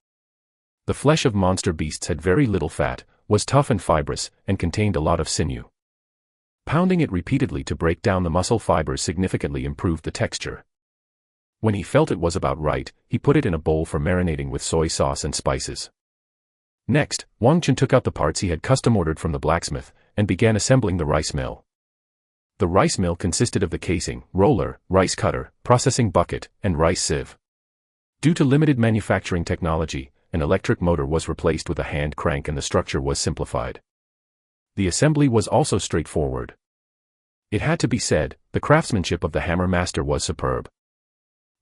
The flesh of monster beasts had very little fat, was tough and fibrous, and contained a lot of sinew. Pounding it repeatedly to break down the muscle fibers significantly improved the texture. When he felt it was about right, he put it in a bowl for marinating with soy sauce and spices. Next, Wang Chen took out the parts he had custom ordered from the blacksmith, and began assembling the rice mill. The rice mill consisted of the casing, roller, rice cutter, processing bucket, and rice sieve. Due to limited manufacturing technology, an electric motor was replaced with a hand crank and the structure was simplified. The assembly was also straightforward. It had to be said, the craftsmanship of the hammer master was superb.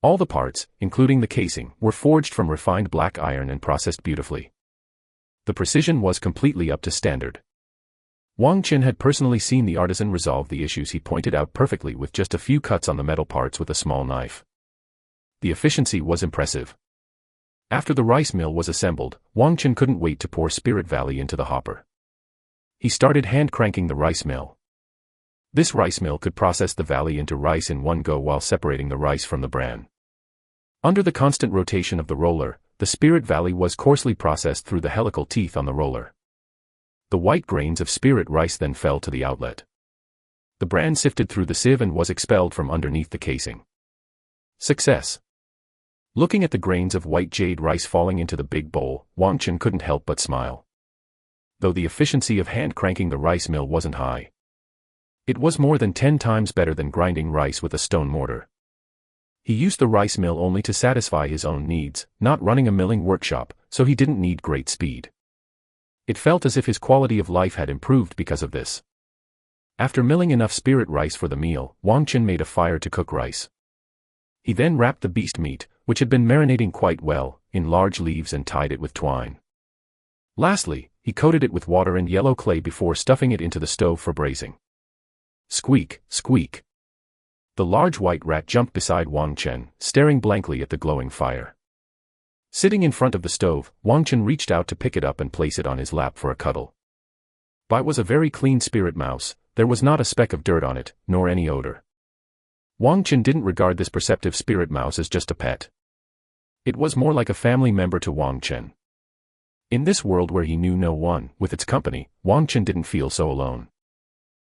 All the parts, including the casing, were forged from refined black iron and processed beautifully. The precision was completely up to standard. Wang Chen had personally seen the artisan resolve the issues he pointed out perfectly with just a few cuts on the metal parts with a small knife. The efficiency was impressive. After the rice mill was assembled, Wang Chen couldn't wait to pour Spirit Valley into the hopper. He started hand cranking the rice mill. This rice mill could process the valley into rice in one go while separating the rice from the bran. Under the constant rotation of the roller, the Spirit Valley was coarsely processed through the helical teeth on the roller. The white grains of spirit rice then fell to the outlet. The bran sifted through the sieve and was expelled from underneath the casing. Success. Looking at the grains of white jade rice falling into the big bowl, Wang Chen couldn't help but smile. Though the efficiency of hand cranking the rice mill wasn't high. It was more than 10 times better than grinding rice with a stone mortar. He used the rice mill only to satisfy his own needs, not running a milling workshop, so he didn't need great speed. It felt as if his quality of life had improved because of this. After milling enough spirit rice for the meal, Wang Chen made a fire to cook rice. He then wrapped the beast meat, which had been marinating quite well, in large leaves and tied it with twine. Lastly, he coated it with water and yellow clay before stuffing it into the stove for braising. Squeak, squeak. The large white rat jumped beside Wang Chen, staring blankly at the glowing fire. Sitting in front of the stove, Wang Chen reached out to pick it up and place it on his lap for a cuddle. Bai was a very clean spirit mouse, there was not a speck of dirt on it, nor any odor. Wang Chen didn't regard this perceptive spirit mouse as just a pet. It was more like a family member to Wang Chen. In this world where he knew no one, with its company, Wang Chen didn't feel so alone.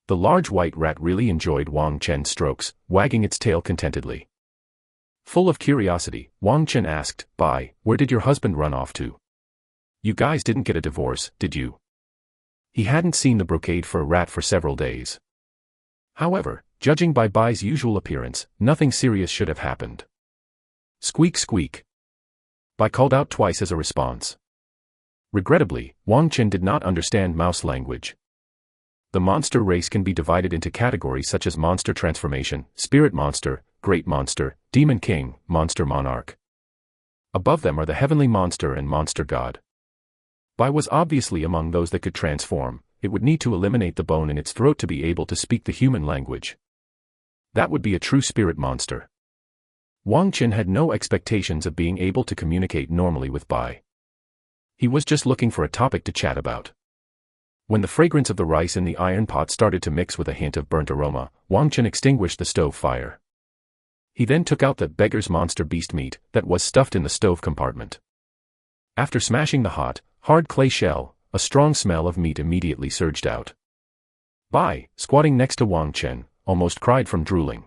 The large white rat really enjoyed Wang Chen's strokes, wagging its tail contentedly. Full of curiosity, Wang Chen asked, Bai, where did your husband run off to? You guys didn't get a divorce, did you? He hadn't seen the brocade for a rat for several days. However, judging by Bai's usual appearance, nothing serious should have happened. Squeak squeak. Bai called out twice as a response. Regrettably, Wang Chen did not understand mouse language. The monster race can be divided into categories such as monster transformation, spirit monster, great monster, demon king, monster monarch. Above them are the heavenly monster and monster god. Bai was obviously among those that could transform. It would need to eliminate the bone in its throat to be able to speak the human language. That would be a true spirit monster. Wang Chen had no expectations of being able to communicate normally with Bai. He was just looking for a topic to chat about. When the fragrance of the rice in the iron pot started to mix with a hint of burnt aroma, Wang Chen extinguished the stove fire. He then took out the beggar's monster beast meat that was stuffed in the stove compartment. After smashing the hot, hard clay shell, a strong smell of meat immediately surged out. Bai, squatting next to Wang Chen, almost cried from drooling.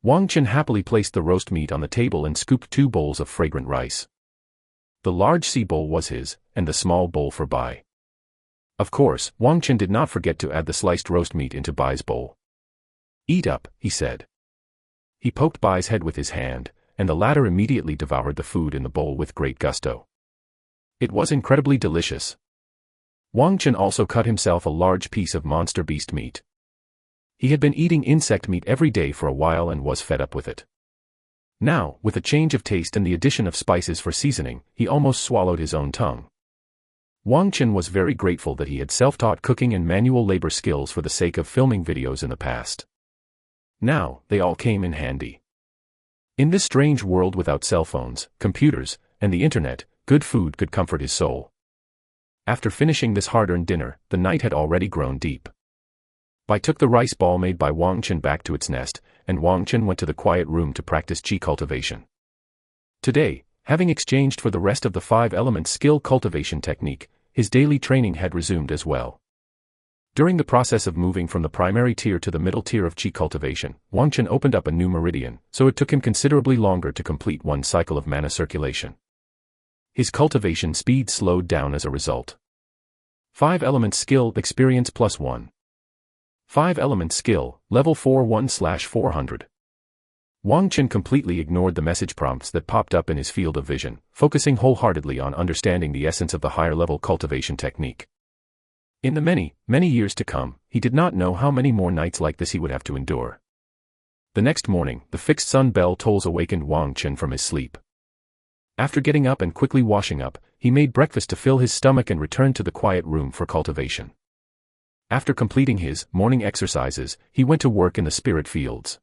Wang Chen happily placed the roast meat on the table and scooped 2 bowls of fragrant rice. The large sea bowl was his, and the small bowl for Bai. Of course, Wang Chen did not forget to add the sliced roast meat into Bai's bowl. Eat up, he said. He poked Bai's head with his hand, and the latter immediately devoured the food in the bowl with great gusto. It was incredibly delicious. Wang Chen also cut himself a large piece of monster beast meat. He had been eating insect meat every day for a while and was fed up with it. Now, with a change of taste and the addition of spices for seasoning, he almost swallowed his own tongue. Wang Chen was very grateful that he had self-taught cooking and manual labor skills for the sake of filming videos in the past. Now, they all came in handy. In this strange world without cell phones, computers, and the internet, good food could comfort his soul. After finishing this hard-earned dinner, the night had already grown deep. Bai took the rice ball made by Wang Chen back to its nest, and Wang Chen went to the quiet room to practice qi cultivation. Today, having exchanged for the rest of the 5-element skill cultivation technique, his daily training had resumed as well. During the process of moving from the primary tier to the middle tier of qi cultivation, Wang Chen opened up a new meridian, so it took him considerably longer to complete one cycle of mana circulation. His cultivation speed slowed down as a result. 5-element skill experience +1. 5-element skill, level 4 1/400. Wang Chen completely ignored the message prompts that popped up in his field of vision, focusing wholeheartedly on understanding the essence of the higher-level cultivation technique. In the many, many years to come, he did not know how many more nights like this he would have to endure. The next morning, the fixed sun bell tolls awakened Wang Chen from his sleep. After getting up and quickly washing up, he made breakfast to fill his stomach and returned to the quiet room for cultivation. After completing his morning exercises, he went to work in the spirit fields.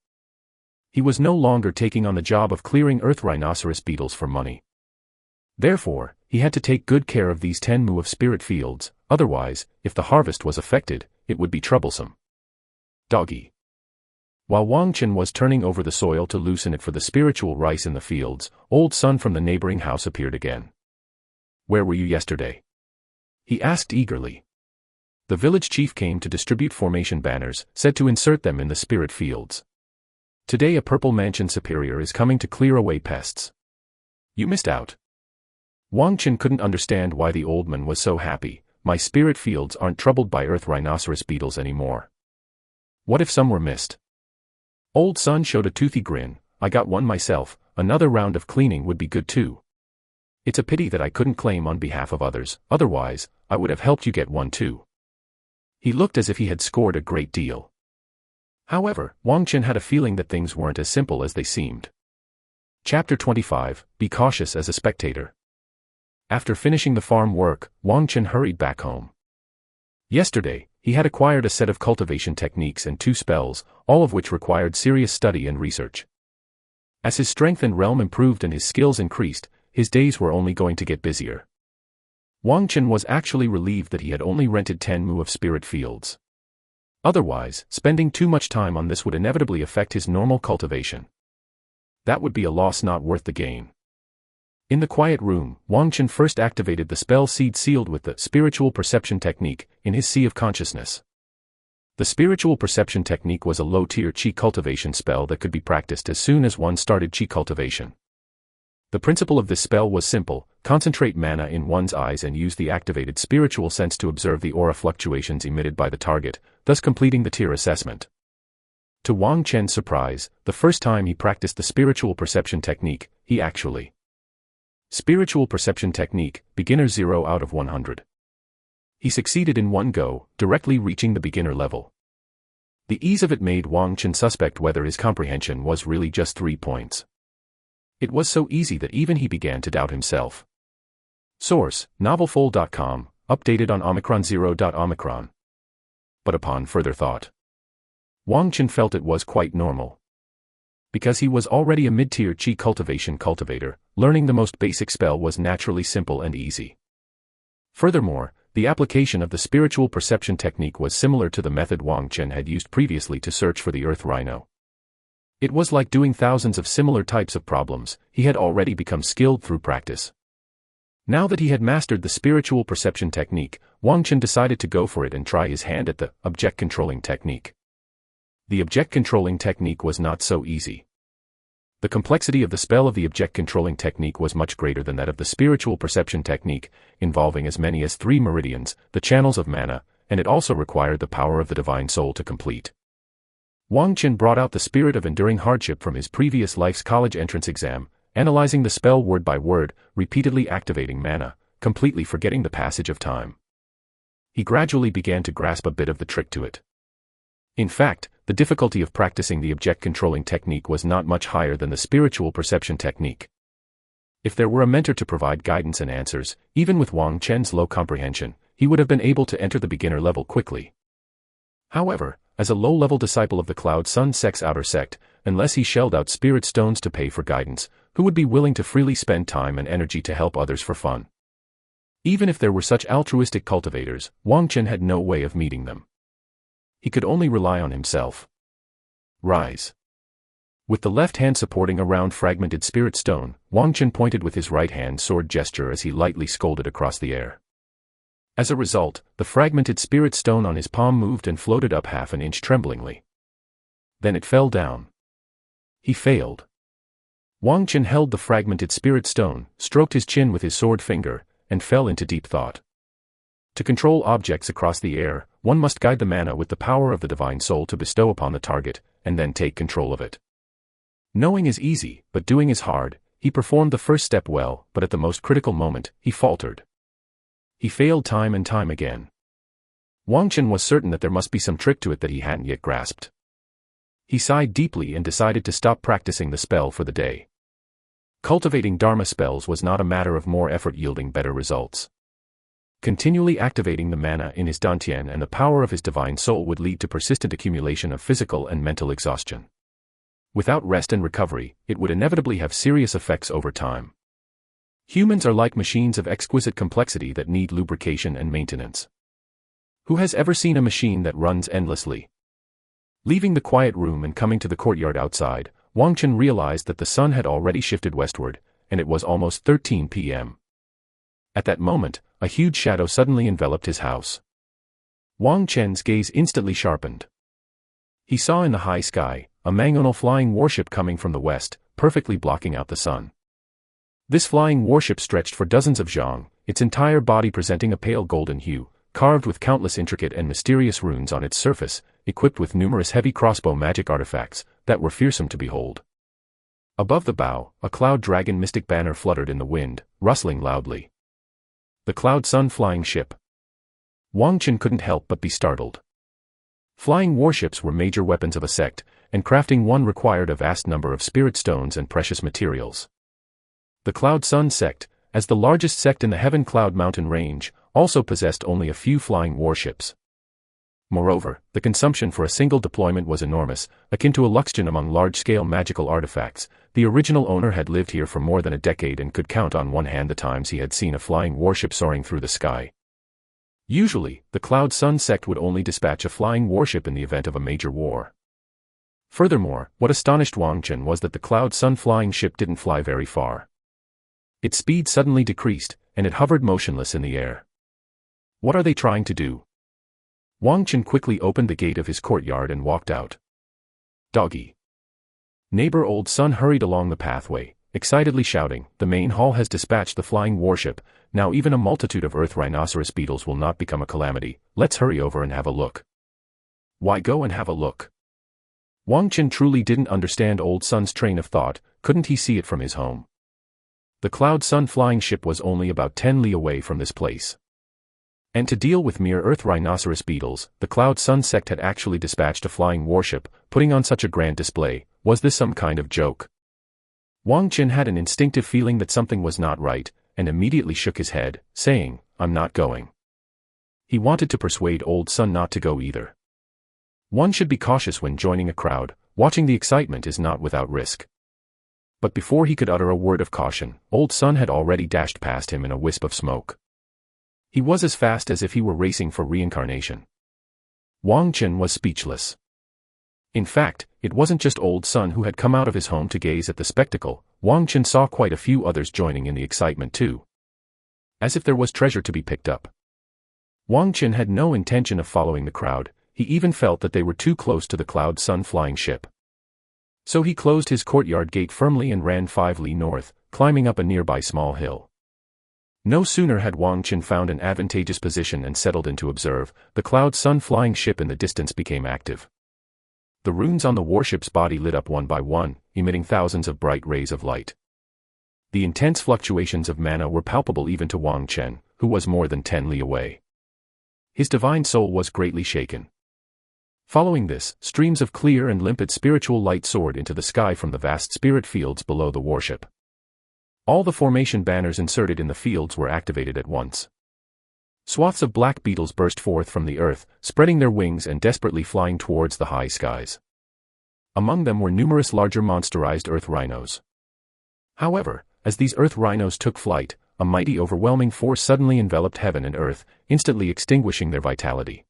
He was no longer taking on the job of clearing earth rhinoceros beetles for money. Therefore, he had to take good care of these 10 mu of spirit fields, otherwise, if the harvest was affected, it would be troublesome. Doggy. While Wang Chen was turning over the soil to loosen it for the spiritual rice in the fields, old Sun from the neighboring house appeared again. "Where were you yesterday?" he asked eagerly. The village chief came to distribute formation banners, said to insert them in the spirit fields. "Today a purple mansion superior is coming to clear away pests. You missed out." Wang Chen couldn't understand why the old man was so happy. "My spirit fields aren't troubled by earth rhinoceros beetles anymore. What if some were missed?" Old Sun showed a toothy grin. "I got one myself, another round of cleaning would be good too. It's a pity that I couldn't claim on behalf of others, otherwise, I would have helped you get one too." He looked as if he had scored a great deal. However, Wang Chen had a feeling that things weren't as simple as they seemed. Chapter 25, Be Cautious as a Spectator. After finishing the farm work, Wang Chen hurried back home. Yesterday, he had acquired a set of cultivation techniques and 2 spells, all of which required serious study and research. As his strength and realm improved and his skills increased, his days were only going to get busier. Wang Chen was actually relieved that he had only rented 10 mu of spirit fields. Otherwise, spending too much time on this would inevitably affect his normal cultivation. That would be a loss not worth the gain. In the quiet room, Wang Chen first activated the spell seed sealed with the spiritual perception technique in his sea of consciousness. The spiritual perception technique was a low-tier qi cultivation spell that could be practiced as soon as one started qi cultivation. The principle of this spell was simple: concentrate mana in one's eyes and use the activated spiritual sense to observe the aura fluctuations emitted by the target, thus completing the tier assessment. To Wang Chen's surprise, the first time he practiced the spiritual perception technique, he actually. Spiritual perception technique, beginner 0 out of 100. He succeeded in one go, directly reaching the beginner level. The ease of it made Wang Chen suspect whether his comprehension was really just 3 points. It was so easy that even he began to doubt himself. Source, novelful.com, updated on Omicron 0.Omicron. But upon further thought, Wang Chen felt it was quite normal. Because he was already a mid-tier qi cultivation cultivator, learning the most basic spell was naturally simple and easy. Furthermore, the application of the spiritual perception technique was similar to the method Wang Chen had used previously to search for the earth rhino. It was like doing thousands of similar types of problems. He had already become skilled through practice. Now that he had mastered the spiritual perception technique, Wang Chen decided to go for it and try his hand at the object controlling technique. The object controlling technique was not so easy. The complexity of the spell of the object controlling technique was much greater than that of the spiritual perception technique, involving as many as 3 meridians, the channels of mana, and it also required the power of the divine soul to complete. Wang Qin brought out the spirit of enduring hardship from his previous life's college entrance exam, analyzing the spell word by word, repeatedly activating mana, completely forgetting the passage of time. He gradually began to grasp a bit of the trick to it. In fact, the difficulty of practicing the object-controlling technique was not much higher than the spiritual perception technique. If there were a mentor to provide guidance and answers, even with Wang Chen's low comprehension, he would have been able to enter the beginner level quickly. However, as a low-level disciple of the Cloud Sun sect's outer sect, unless he shelled out spirit stones to pay for guidance, who would be willing to freely spend time and energy to help others for fun? Even if there were such altruistic cultivators, Wang Chen had no way of meeting them. He could only rely on himself. Rise. With the left hand supporting a round fragmented spirit stone, Wang Chen pointed with his right hand sword gesture as he lightly scolded across the air. As a result, the fragmented spirit stone on his palm moved and floated up half an inch tremblingly. Then it fell down. He failed. Wang Chen held the fragmented spirit stone, stroked his chin with his sword finger, and fell into deep thought. To control objects across the air, one must guide the mana with the power of the divine soul to bestow upon the target, and then take control of it. Knowing is easy, but doing is hard. He performed the first step well, but at the most critical moment, he faltered. He failed time and time again. Wang Chen was certain that there must be some trick to it that he hadn't yet grasped. He sighed deeply and decided to stop practicing the spell for the day. Cultivating Dharma spells was not a matter of more effort yielding better results. Continually activating the mana in his dantian and the power of his divine soul would lead to persistent accumulation of physical and mental exhaustion. Without rest and recovery, it would inevitably have serious effects over time. Humans are like machines of exquisite complexity that need lubrication and maintenance. Who has ever seen a machine that runs endlessly? Leaving the quiet room and coming to the courtyard outside, Wang Chen realized that the sun had already shifted westward, and it was almost 13 p.m. At that moment, a huge shadow suddenly enveloped his house. Wang Chen's gaze instantly sharpened. He saw in the high sky a mangonal flying warship coming from the west, perfectly blocking out the sun. This flying warship stretched for dozens of zhang, its entire body presenting a pale golden hue, carved with countless intricate and mysterious runes on its surface, equipped with numerous heavy crossbow magic artifacts that were fearsome to behold. Above the bow, a cloud dragon mystic banner fluttered in the wind, rustling loudly. The Cloud Sun flying ship. Wang Chen couldn't help but be startled. Flying warships were major weapons of a sect, and crafting one required a vast number of spirit stones and precious materials. The Cloud Sun sect, as the largest sect in the Heaven Cloud Mountain range, also possessed only a few flying warships. Moreover, the consumption for a single deployment was enormous, akin to a luxgen among large-scale magical artifacts. The original owner had lived here for more than a decade and could count on one hand the times he had seen a flying warship soaring through the sky. Usually, the Cloud Sun sect would only dispatch a flying warship in the event of a major war. Furthermore, what astonished Wang Chen was that the Cloud Sun flying ship didn't fly very far. Its speed suddenly decreased, and it hovered motionless in the air. What are they trying to do? Wang Chen quickly opened the gate of his courtyard and walked out. Doggy. Neighbor Old Sun hurried along the pathway, excitedly shouting, "The main hall has dispatched the flying warship, now even a multitude of earth rhinoceros beetles will not become a calamity, let's hurry over and have a look." Why go and have a look? Wang Chen truly didn't understand Old Sun's train of thought. Couldn't he see it from his home? The Cloud Sun flying ship was only about 10 li away from this place. And to deal with mere earth rhinoceros beetles, the Cloud Sun sect had actually dispatched a flying warship, putting on such a grand display. Was this some kind of joke? Wang Chen had an instinctive feeling that something was not right, and immediately shook his head, saying, "I'm not going." He wanted to persuade Old Sun not to go either. One should be cautious when joining a crowd. Watching the excitement is not without risk. But before he could utter a word of caution, Old Sun had already dashed past him in a wisp of smoke. He was as fast as if he were racing for reincarnation. Wang Chen was speechless. In fact, it wasn't just Old Sun who had come out of his home to gaze at the spectacle. Wang Chen saw quite a few others joining in the excitement too. As if there was treasure to be picked up. Wang Chen had no intention of following the crowd. He even felt that they were too close to the Cloud Sun flying ship. So he closed his courtyard gate firmly and ran 5 li north, climbing up a nearby small hill. No sooner had Wang Chen found an advantageous position and settled in to observe, the Cloud Sun flying ship in the distance became active. The runes on the warship's body lit up one by one, emitting thousands of bright rays of light. The intense fluctuations of mana were palpable even to Wang Chen, who was more than 10 li away. His divine soul was greatly shaken. Following this, streams of clear and limpid spiritual light soared into the sky from the vast spirit fields below the warship. All the formation banners inserted in the fields were activated at once. Swaths of black beetles burst forth from the earth, spreading their wings and desperately flying towards the high skies. Among them were numerous larger monsterized earth rhinos. However, as these earth rhinos took flight, a mighty overwhelming force suddenly enveloped heaven and earth, instantly extinguishing their vitality.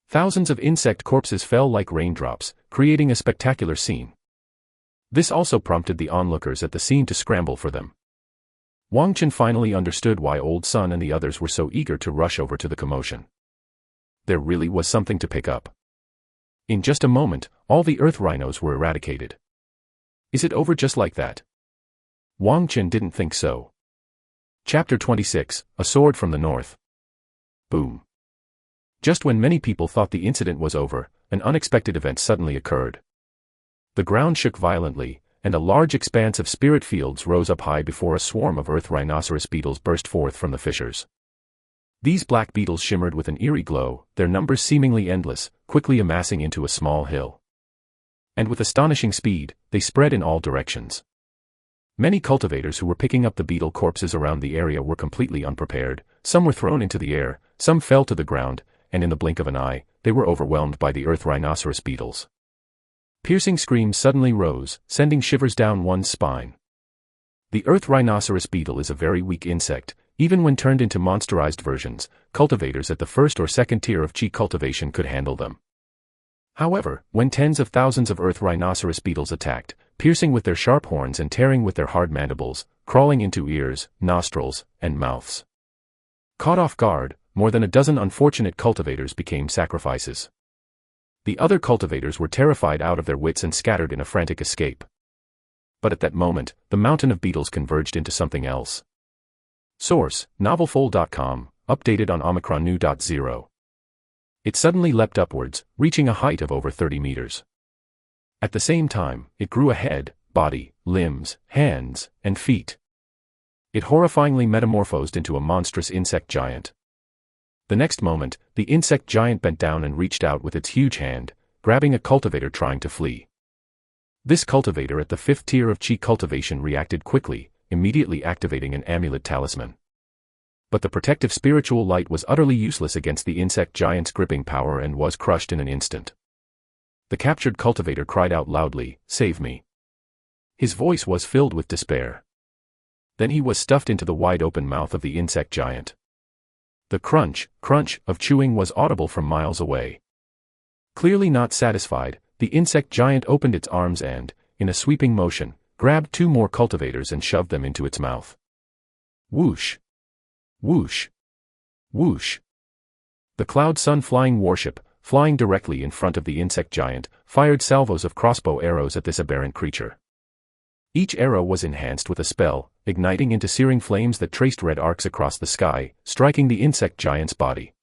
Thousands of insect corpses fell like raindrops, creating a spectacular scene. This also prompted the onlookers at the scene to scramble for them. Wang Chen finally understood why Old Sun and the others were so eager to rush over to the commotion. There really was something to pick up. In just a moment, all the earth rhinos were eradicated. Is it over just like that? Wang Chen didn't think so. Chapter 26, A Sword from the North. Boom. Just when many people thought the incident was over, an unexpected event suddenly occurred. The ground shook violently, and a large expanse of spirit fields rose up high before a swarm of earth rhinoceros beetles burst forth from the fissures. These black beetles shimmered with an eerie glow, their numbers seemingly endless, quickly amassing into a small hill. And with astonishing speed, they spread in all directions. Many cultivators who were picking up the beetle corpses around the area were completely unprepared, some were thrown into the air, some fell to the ground, and in the blink of an eye, they were overwhelmed by the earth rhinoceros beetles. Piercing screams suddenly rose, sending shivers down one's spine. The earth rhinoceros beetle is a very weak insect. Even when turned into monsterized versions, cultivators at the first or second tier of Qi cultivation could handle them. However, when tens of thousands of earth rhinoceros beetles attacked, piercing with their sharp horns and tearing with their hard mandibles, crawling into ears, nostrils, and mouths. Caught off guard, more than a dozen unfortunate cultivators became sacrifices. The other cultivators were terrified out of their wits and scattered in a frantic escape. But at that moment, the mountain of beetles converged into something else. Source, novelfold.com, updated on Omicron New.0. It suddenly leapt upwards, reaching a height of over 30 meters. At the same time, it grew a head, body, limbs, hands, and feet. It horrifyingly metamorphosed into a monstrous insect giant. The next moment, the insect giant bent down and reached out with its huge hand, grabbing a cultivator trying to flee. This cultivator at the 5th tier of Qi cultivation reacted quickly, immediately activating an amulet talisman. But the protective spiritual light was utterly useless against the insect giant's gripping power and was crushed in an instant. The captured cultivator cried out loudly, "Save me." His voice was filled with despair. Then he was stuffed into the wide-open mouth of the insect giant. The crunch, crunch of chewing was audible from miles away. Clearly not satisfied, the insect giant opened its arms and, in a sweeping motion, grabbed 2 more cultivators and shoved them into its mouth. Whoosh! Whoosh! Whoosh! The Cloud Sun flying warship, flying directly in front of the insect giant, fired salvos of crossbow arrows at this aberrant creature. Each arrow was enhanced with a spell, igniting into searing flames that traced red arcs across the sky, striking the insect giant's body.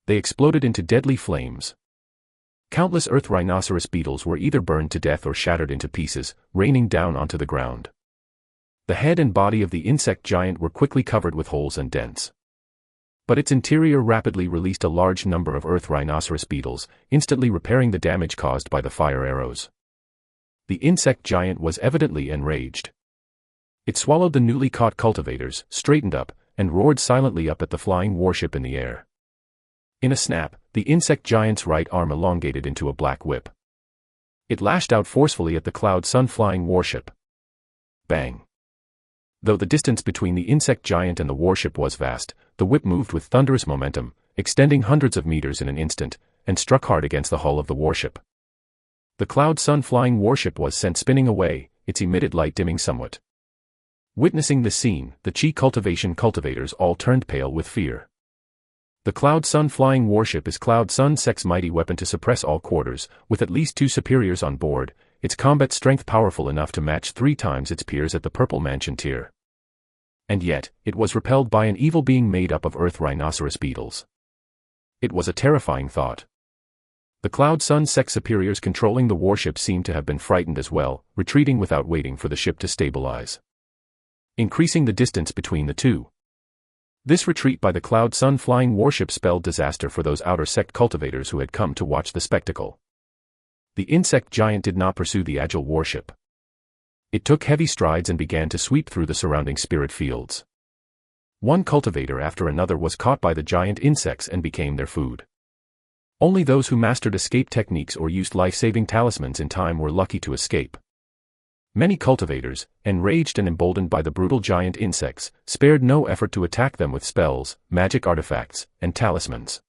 They exploded into deadly flames. Countless earth rhinoceros beetles were either burned to death or shattered into pieces, raining down onto the ground. The head and body of the insect giant were quickly covered with holes and dents. But its interior rapidly released a large number of earth rhinoceros beetles, instantly repairing the damage caused by the fire arrows. The insect giant was evidently enraged. It swallowed the newly caught cultivators, straightened up, and roared silently up at the flying warship in the air. In a snap, the insect giant's right arm elongated into a black whip. It lashed out forcefully at the Cloud Sun flying warship. Bang! Though the distance between the insect giant and the warship was vast, the whip moved with thunderous momentum, extending hundreds of meters in an instant, and struck hard against the hull of the warship. The Cloud Sun flying warship was sent spinning away, its emitted light dimming somewhat. Witnessing this scene, the Qi cultivation cultivators all turned pale with fear. The Cloud Sun flying warship is Cloud Sun Sec's mighty weapon to suppress all quarters, with at least 2 superiors on board, its combat strength powerful enough to match 3 times its peers at the Purple Mansion tier. And yet, it was repelled by an evil being made up of earth rhinoceros beetles. It was a terrifying thought. The Cloud Sun sect superiors controlling the warship seemed to have been frightened as well, retreating without waiting for the ship to stabilize, increasing the distance between the two. This retreat by the Cloud Sun flying warship spelled disaster for those outer sect cultivators who had come to watch the spectacle. The insect giant did not pursue the agile warship. It took heavy strides and began to sweep through the surrounding spirit fields. One cultivator after another was caught by the giant insects and became their food. Only those who mastered escape techniques or used life-saving talismans in time were lucky to escape. Many cultivators, enraged and emboldened by the brutal giant insects, spared no effort to attack them with spells, magic artifacts, and talismans.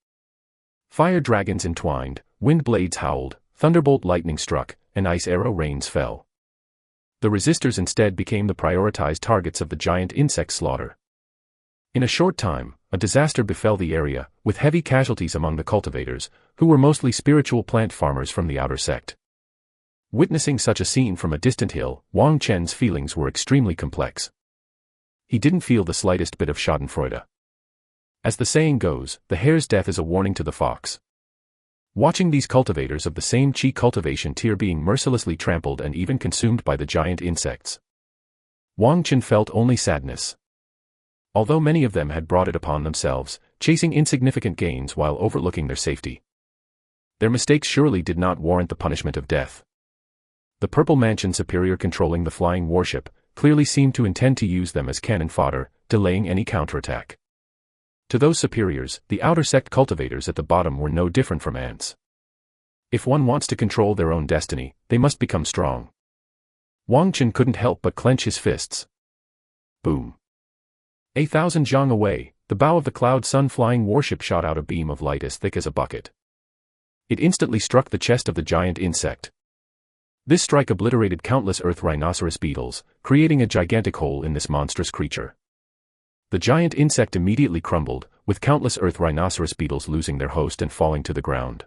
Fire dragons entwined, wind blades howled, thunderbolt lightning struck, and ice arrow rains fell. The resistors instead became the prioritized targets of the giant insect slaughter. In a short time, a disaster befell the area, with heavy casualties among the cultivators, who were mostly spiritual plant farmers from the outer sect. Witnessing such a scene from a distant hill, Wang Chen's feelings were extremely complex. He didn't feel the slightest bit of schadenfreude. As the saying goes, the hare's death is a warning to the fox. Watching these cultivators of the same chi cultivation tier being mercilessly trampled and even consumed by the giant insects, Wang Chen felt only sadness. Although many of them had brought it upon themselves, chasing insignificant gains while overlooking their safety, their mistakes surely did not warrant the punishment of death. The Purple Mansion superior controlling the flying warship clearly seemed to intend to use them as cannon fodder, delaying any counterattack. To those superiors, the outer sect cultivators at the bottom were no different from ants. If one wants to control their own destiny, they must become strong. Wang Chen couldn't help but clench his fists. Boom. 1,000 zhang away, the bow of the Cloud Sun flying warship shot out a beam of light as thick as a bucket. It instantly struck the chest of the giant insect. This strike obliterated countless earth rhinoceros beetles, creating a gigantic hole in this monstrous creature. The giant insect immediately crumbled, with countless earth rhinoceros beetles losing their host and falling to the ground.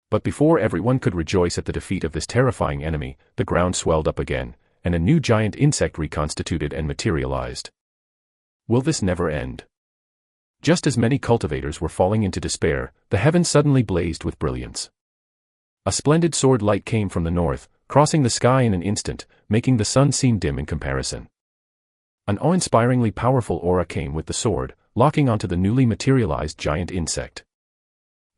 But before everyone could rejoice at the defeat of this terrifying enemy, the ground swelled up again, and a new giant insect reconstituted and materialized. Will this never end? Just as many cultivators were falling into despair, the heavens suddenly blazed with brilliance. A splendid sword light came from the north, crossing the sky in an instant, making the sun seem dim in comparison. An awe-inspiringly powerful aura came with the sword, locking onto the newly materialized giant insect.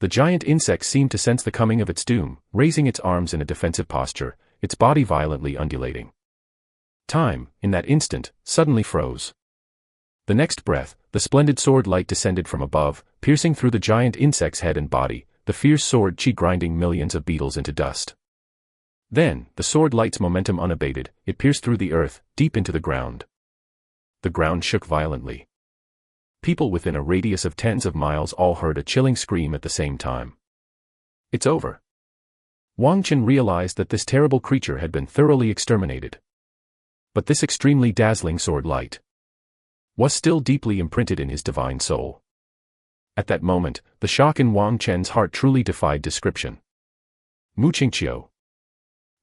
The giant insect seemed to sense the coming of its doom, raising its arms in a defensive posture, its body violently undulating. Time, in that instant, suddenly froze. The next breath, the splendid sword light descended from above, piercing through the giant insect's head and body, the fierce sword chi grinding millions of beetles into dust. Then, the sword light's momentum unabated, it pierced through the earth, deep into the ground. The ground shook violently. People within a radius of tens of miles all heard a chilling scream at the same time. It's over. Wang Chen realized that this terrible creature had been thoroughly exterminated. But this extremely dazzling sword light was still deeply imprinted in his divine soul. At that moment, the shock in Wang Chen's heart truly defied description. Mu Qingqiu,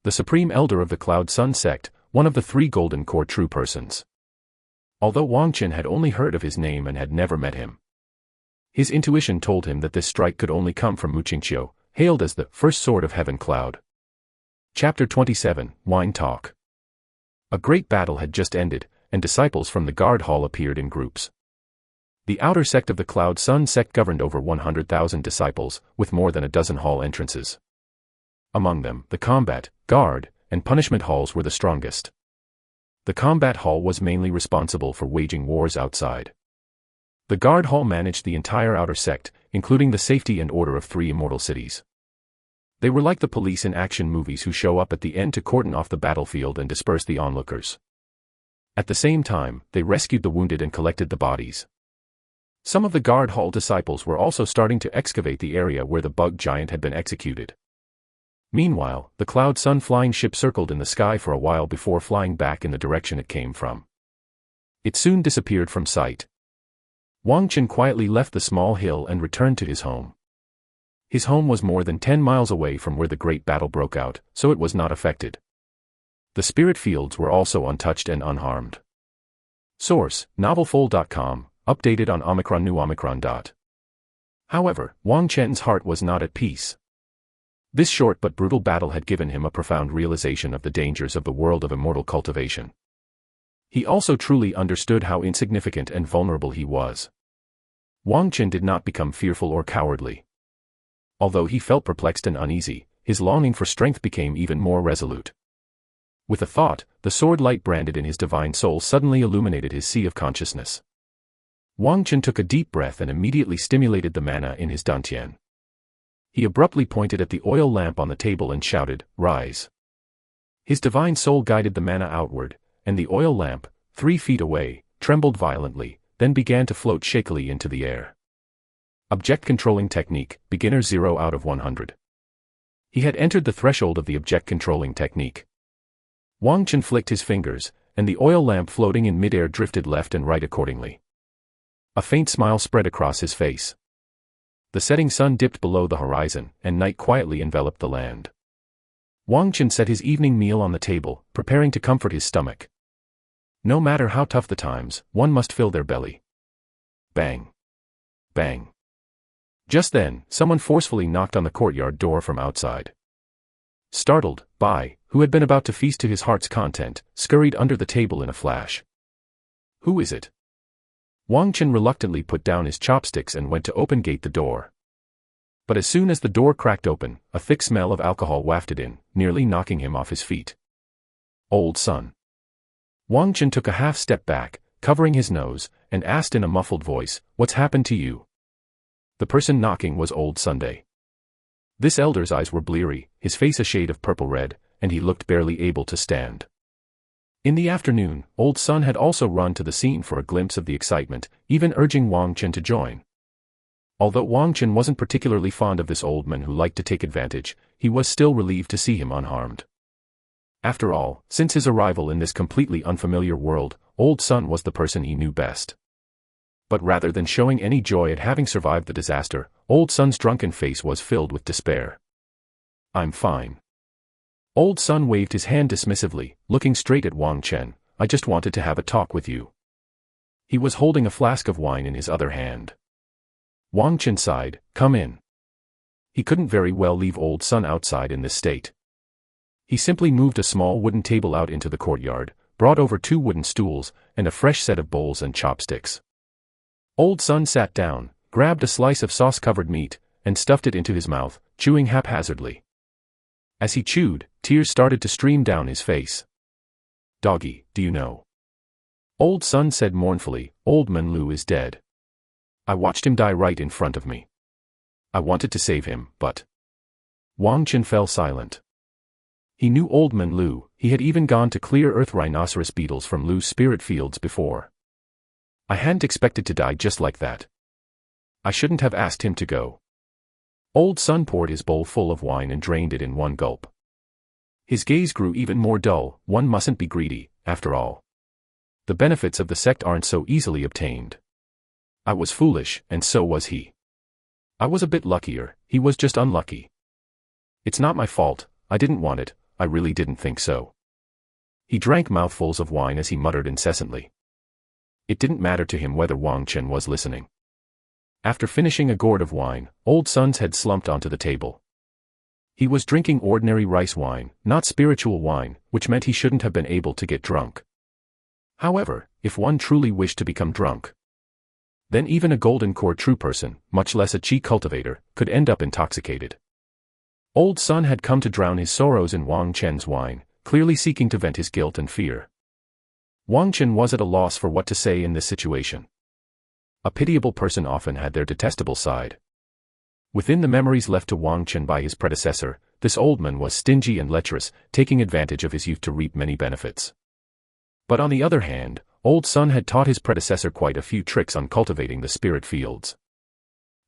the supreme elder of the Cloud Sun sect, one of the 3 golden core true persons. Although Wang Chen had only heard of his name and had never met him, his intuition told him that this strike could only come from Mu Qingqiu, hailed as the first sword of heaven cloud. Chapter 27, Wine Talk. A great battle had just ended, and disciples from the guard hall appeared in groups. The outer sect of the Cloud Sun sect governed over 100,000 disciples, with more than a dozen hall entrances. Among them, the combat, guard, and punishment halls were the strongest. The combat hall was mainly responsible for waging wars outside. The guard hall managed the entire outer sect, including the safety and order of 3 immortal cities. They were like the police in action movies who show up at the end to cordon off the battlefield and disperse the onlookers. At the same time, they rescued the wounded and collected the bodies. Some of the guard hall disciples were also starting to excavate the area where the bug giant had been executed. Meanwhile, the Cloud Sun flying ship circled in the sky for a while before flying back in the direction it came from. It soon disappeared from sight. Wang Chen quietly left the small hill and returned to his home. His home was more than 10 miles away from where the great battle broke out, so it was not affected. The spirit fields were also untouched and unharmed. Source: novelfold.com, updated on Omicron New Omicron. However, Wang Chen's heart was not at peace. This short but brutal battle had given him a profound realization of the dangers of the world of immortal cultivation. He also truly understood how insignificant and vulnerable he was. Wang Qin did not become fearful or cowardly. Although he felt perplexed and uneasy, his longing for strength became even more resolute. With a thought, the sword light branded in his divine soul suddenly illuminated his sea of consciousness. Wang Qin took a deep breath and immediately stimulated the mana in his dantian. He abruptly pointed at the oil lamp on the table and shouted, "Rise." His divine soul guided the mana outward, and the oil lamp, 3 feet away, trembled violently, then began to float shakily into the air. Object controlling technique, beginner 0 out of 100. He had entered the threshold of the object controlling technique. Wang Qin flicked his fingers, and the oil lamp floating in midair drifted left and right accordingly. A faint smile spread across his face. The setting sun dipped below the horizon, and night quietly enveloped the land. Wang Qin set his evening meal on the table, preparing to comfort his stomach. No matter how tough the times, one must fill their belly. Bang! Bang! Just then, someone forcefully knocked on the courtyard door from outside. Startled, Bai, who had been about to feast to his heart's content, scurried under the table in a flash. "Who is it?" Wang Qin reluctantly put down his chopsticks and went to open-gate the door. But as soon as the door cracked open, a thick smell of alcohol wafted in, nearly knocking him off his feet. "Old son." Wang Qin took a half-step back, covering his nose, and asked in a muffled voice, "What's happened to you?" The person knocking was Old Sunday. This elder's eyes were bleary, his face a shade of purple red, and he looked barely able to stand. In the afternoon, Old Sun had also run to the scene for a glimpse of the excitement, even urging Wang Qin to join. Although Wang Qin wasn't particularly fond of this old man who liked to take advantage, he was still relieved to see him unharmed. After all, since his arrival in this completely unfamiliar world, Old Sun was the person he knew best. But rather than showing any joy at having survived the disaster, Old Sun's drunken face was filled with despair. "I'm fine." Old Sun waved his hand dismissively, looking straight at Wang Qin. "I just wanted to have a talk with you." He was holding a flask of wine in his other hand. Wang Qin sighed, "Come in." He couldn't very well leave Old Sun outside in this state. He simply moved a small wooden table out into the courtyard, brought over 2 wooden stools, and a fresh set of bowls and chopsticks. Old Sun sat down, grabbed a slice of sauce-covered meat, and stuffed it into his mouth, chewing haphazardly. As he chewed, tears started to stream down his face. "Doggy, do you know?" Old Sun said mournfully, "Old Man Lu is dead. I watched him die right in front of me. I wanted to save him, but..." Wang Qin fell silent. He knew Old Man Lu, he had even gone to clear earth rhinoceros beetles from Lu's spirit fields before. "I hadn't expected to die just like that. I shouldn't have asked him to go." Old Sun poured his bowl full of wine and drained it in one gulp. His gaze grew even more dull. One mustn't be greedy, after all. The benefits of the sect aren't so easily obtained. I was foolish, and so was he. I was a bit luckier, he was just unlucky. It's not my fault, I didn't want it, I really didn't think so. He drank mouthfuls of wine as he muttered incessantly. It didn't matter to him whether Wang Qin was listening. After finishing a gourd of wine, Old Sun's head slumped onto the table. He was drinking ordinary rice wine, not spiritual wine, which meant he shouldn't have been able to get drunk. However, if one truly wished to become drunk, then even a golden core true person, much less a chi cultivator, could end up intoxicated. Old Sun had come to drown his sorrows in Wang Qin's wine, clearly seeking to vent his guilt and fear. Wang Qin was at a loss for what to say in this situation. A pitiable person often had their detestable side. Within the memories left to Wang Qin by his predecessor, this old man was stingy and lecherous, taking advantage of his youth to reap many benefits. But on the other hand, Old Sun had taught his predecessor quite a few tricks on cultivating the spirit fields.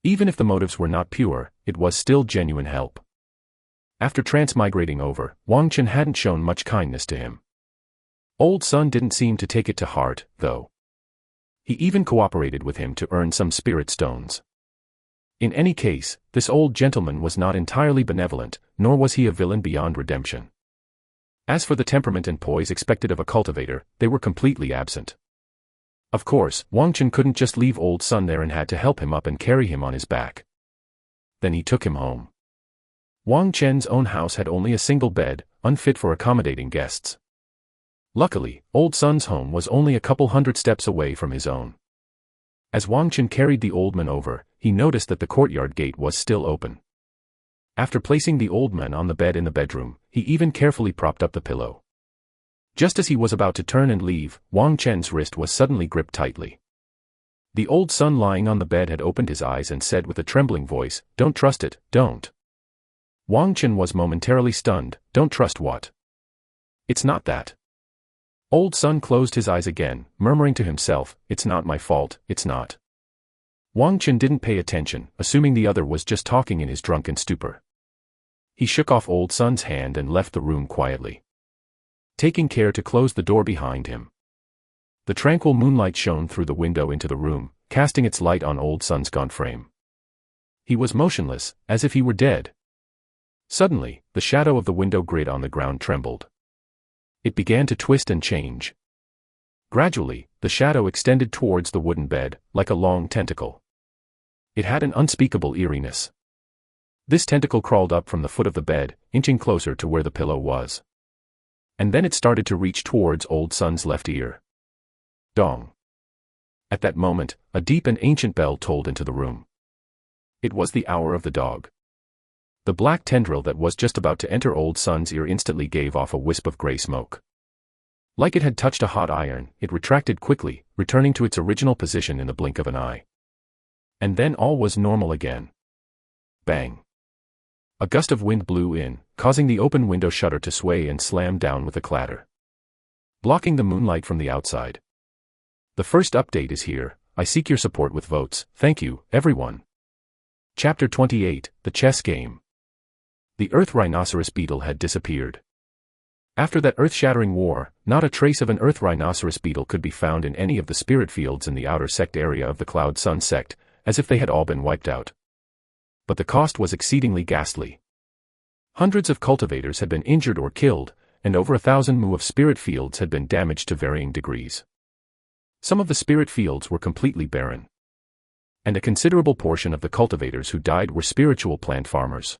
Even if the motives were not pure, it was still genuine help. After transmigrating over, Wang Qin hadn't shown much kindness to him. Old Sun didn't seem to take it to heart, though. He even cooperated with him to earn some spirit stones. In any case, this old gentleman was not entirely benevolent, nor was he a villain beyond redemption. As for the temperament and poise expected of a cultivator, they were completely absent. Of course, Wang Qin couldn't just leave Old Sun there and had to help him up and carry him on his back. Then he took him home. Wang Chen's own house had only a single bed, unfit for accommodating guests. Luckily, Old Sun's home was only a couple hundred steps away from his own. As Wang Chen carried the old man over, he noticed that the courtyard gate was still open. After placing the old man on the bed in the bedroom, he even carefully propped up the pillow. Just as he was about to turn and leave, Wang Chen's wrist was suddenly gripped tightly. The old son lying on the bed had opened his eyes and said with a trembling voice, "Don't trust it, don't." Wang Chen was momentarily stunned. Don't trust what? It's not that. Old son closed his eyes again, murmuring to himself, "It's not my fault, it's not." Wang Chen didn't pay attention, assuming the other was just talking in his drunken stupor. He shook off Old Son's hand and left the room quietly, taking care to close the door behind him. The tranquil moonlight shone through the window into the room, casting its light on Old Son's gaunt frame. He was motionless, as if he were dead. Suddenly, the shadow of the window grid on the ground trembled. It began to twist and change. Gradually, the shadow extended towards the wooden bed, like a long tentacle. It had an unspeakable eeriness. This tentacle crawled up from the foot of the bed, inching closer to where the pillow was. And then it started to reach towards Old Son's left ear. Dong. At that moment, a deep and ancient bell tolled into the room. It was the hour of the dog. The black tendril that was just about to enter Old Son's ear instantly gave off a wisp of gray smoke. Like it had touched a hot iron, it retracted quickly, returning to its original position in the blink of an eye. And then all was normal again. Bang. A gust of wind blew in, causing the open window shutter to sway and slam down with a clatter, blocking the moonlight from the outside. The first update is here. I seek your support with votes. Thank you, everyone. Chapter 28, The Chess Game. The Earth rhinoceros beetle had disappeared. After that earth-shattering war, not a trace of an Earth rhinoceros beetle could be found in any of the spirit fields in the outer sect area of the Cloud Sun sect, as if they had all been wiped out. But the cost was exceedingly ghastly. Hundreds of cultivators had been injured or killed, and over 1,000 mu of spirit fields had been damaged to varying degrees. Some of the spirit fields were completely barren, and a considerable portion of the cultivators who died were spiritual plant farmers.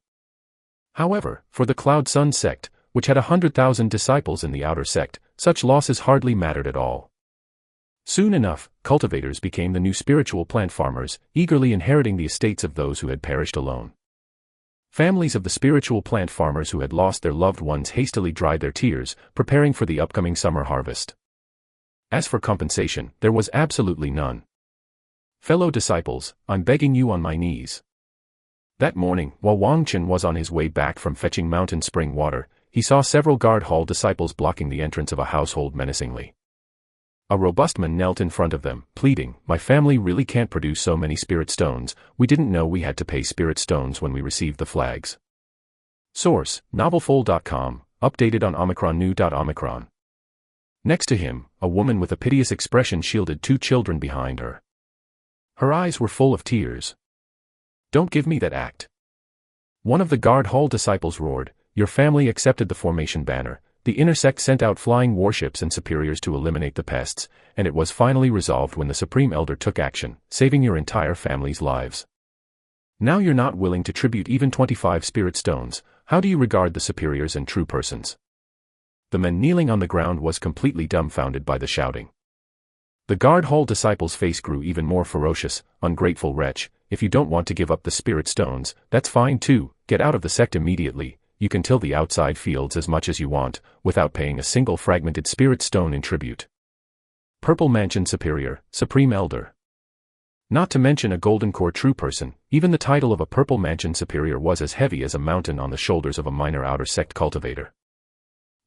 However, for the Cloud Sun sect, which had 100,000 disciples in the outer sect, such losses hardly mattered at all. Soon enough, cultivators became the new spiritual plant farmers, eagerly inheriting the estates of those who had perished alone. Families of the spiritual plant farmers who had lost their loved ones hastily dried their tears, preparing for the upcoming summer harvest. As for compensation, there was absolutely none. Fellow disciples, I'm begging you on my knees. That morning, while Wang Chen was on his way back from fetching mountain spring water, he saw several guard hall disciples blocking the entrance of a household menacingly. A robust man knelt in front of them, pleading, "My family really can't produce so many spirit stones. We didn't know we had to pay spirit stones when we received the flags." Source, novelfold.com, updated on omicron.new.omicron. Next to him, a woman with a piteous expression shielded 2 children behind her. Her eyes were full of tears. "Don't give me that act." One of the guard hall disciples roared. Your family accepted the formation banner. The inner sect sent out flying warships and superiors to eliminate the pests, and it was finally resolved when the Supreme Elder took action, saving your entire family's lives. Now you're not willing to tribute even 25 spirit stones. How do you regard the superiors and true persons? The man kneeling on the ground was completely dumbfounded by the shouting. The guard hall disciple's face grew even more ferocious. Ungrateful wretch, if you don't want to give up the spirit stones, that's fine too. Get out of the sect immediately. You can till the outside fields as much as you want, without paying a single fragmented spirit stone in tribute. Purple Mansion Superior, Supreme Elder. Not to mention a golden core true person, even the title of a Purple Mansion Superior was as heavy as a mountain on the shoulders of a minor outer sect cultivator.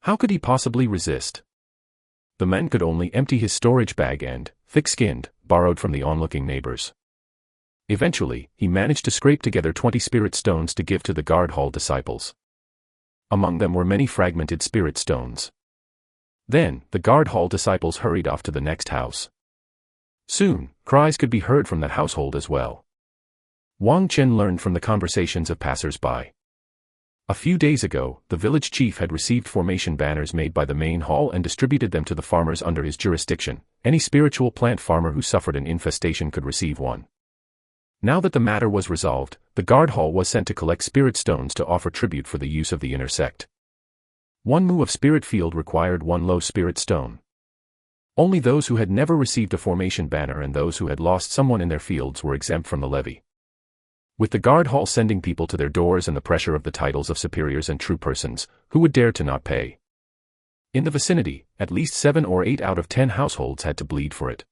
How could he possibly resist? The man could only empty his storage bag and, thick-skinned, borrowed from the onlooking neighbors. Eventually, he managed to scrape together 20 spirit stones to give to the guard hall disciples. Among them were many fragmented spirit stones. Then, the guard hall disciples hurried off to the next house. Soon, cries could be heard from that household as well. Wang Chen learned from the conversations of passers-by. A few days ago, the village chief had received formation banners made by the main hall and distributed them to the farmers under his jurisdiction. Any spiritual plant farmer who suffered an infestation could receive one. Now that the matter was resolved, the guard hall was sent to collect spirit stones to offer tribute for the use of the inner sect. 1 mu of spirit field required 1 low spirit stone. Only those who had never received a formation banner and those who had lost someone in their fields were exempt from the levy. With the guard hall sending people to their doors and the pressure of the titles of superiors and true persons, who would dare to not pay? In the vicinity, at least 7 or 8 out of 10 households had to bleed for it.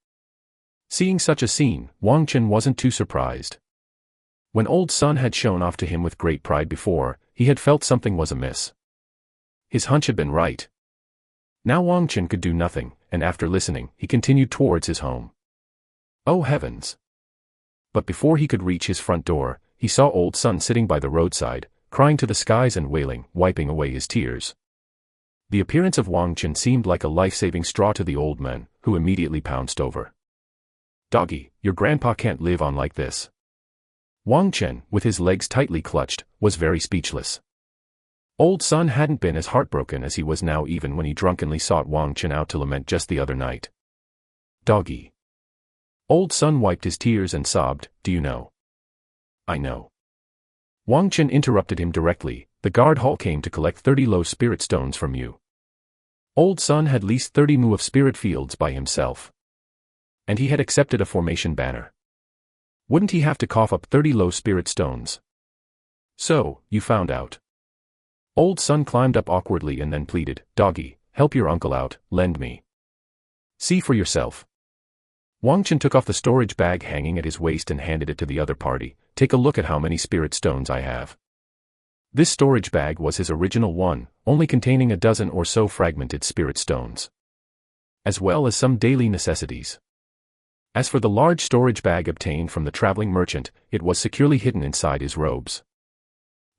Seeing such a scene, Wang Chen wasn't too surprised. When old Sun had shown off to him with great pride before, he had felt something was amiss. His hunch had been right. Now Wang Chen could do nothing, and after listening, he continued towards his home. Oh heavens! But before he could reach his front door, he saw old Sun sitting by the roadside, crying to the skies and wailing, wiping away his tears. The appearance of Wang Chen seemed like a life-saving straw to the old man, who immediately pounced over. Doggy, your grandpa can't live on like this. Wang Chen, with his legs tightly clutched, was very speechless. Old Sun hadn't been as heartbroken as he was now even when he drunkenly sought Wang Chen out to lament just the other night. Doggy. Old Sun wiped his tears and sobbed, do you know? I know. Wang Chen interrupted him directly, the guard hall came to collect 30 low spirit stones from you. Old Sun had leased 30 mu of spirit fields by himself. And he had accepted a formation banner. Wouldn't he have to cough up 30 low spirit stones? So, you found out. Old Sun climbed up awkwardly and then pleaded, Doggy, help your uncle out, lend me. See for yourself. Wang Chen took off the storage bag hanging at his waist and handed it to the other party, take a look at how many spirit stones I have. This storage bag was his original one, only containing a dozen or so fragmented spirit stones. As well as some daily necessities. As for the large storage bag obtained from the traveling merchant, it was securely hidden inside his robes.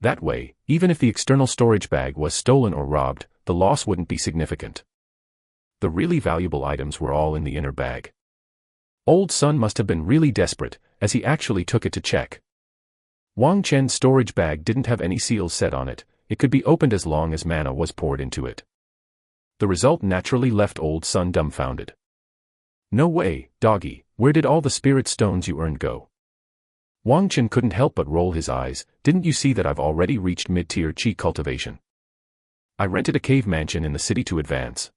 That way, even if the external storage bag was stolen or robbed, the loss wouldn't be significant. The really valuable items were all in the inner bag. Old Sun must have been really desperate, as he actually took it to check. Wang Chen's storage bag didn't have any seals set on it, it could be opened as long as mana was poured into it. The result naturally left Old Sun dumbfounded. No way, Doggy, where did all the spirit stones you earned go? Wang Chen couldn't help but roll his eyes, didn't you see that I've already reached mid-tier chi cultivation? I rented a cave mansion in the city to advance.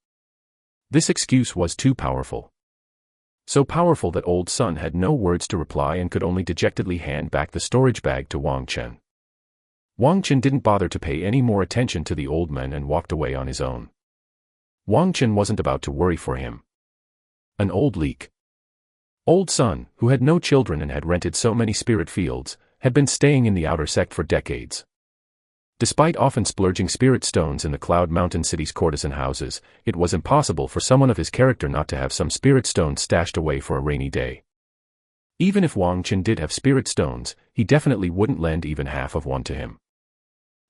This excuse was too powerful. So powerful that Old Sun had no words to reply and could only dejectedly hand back the storage bag to Wang Chen. Wang Chen didn't bother to pay any more attention to the old man and walked away on his own. Wang Chen wasn't about to worry for him. An old leak. Old Sun, who had no children and had rented so many spirit fields, had been staying in the outer sect for decades. Despite often splurging spirit stones in the Cloud Mountain City's courtesan houses, it was impossible for someone of his character not to have some spirit stones stashed away for a rainy day. Even if Wang Chen did have spirit stones, he definitely wouldn't lend even half of one to him.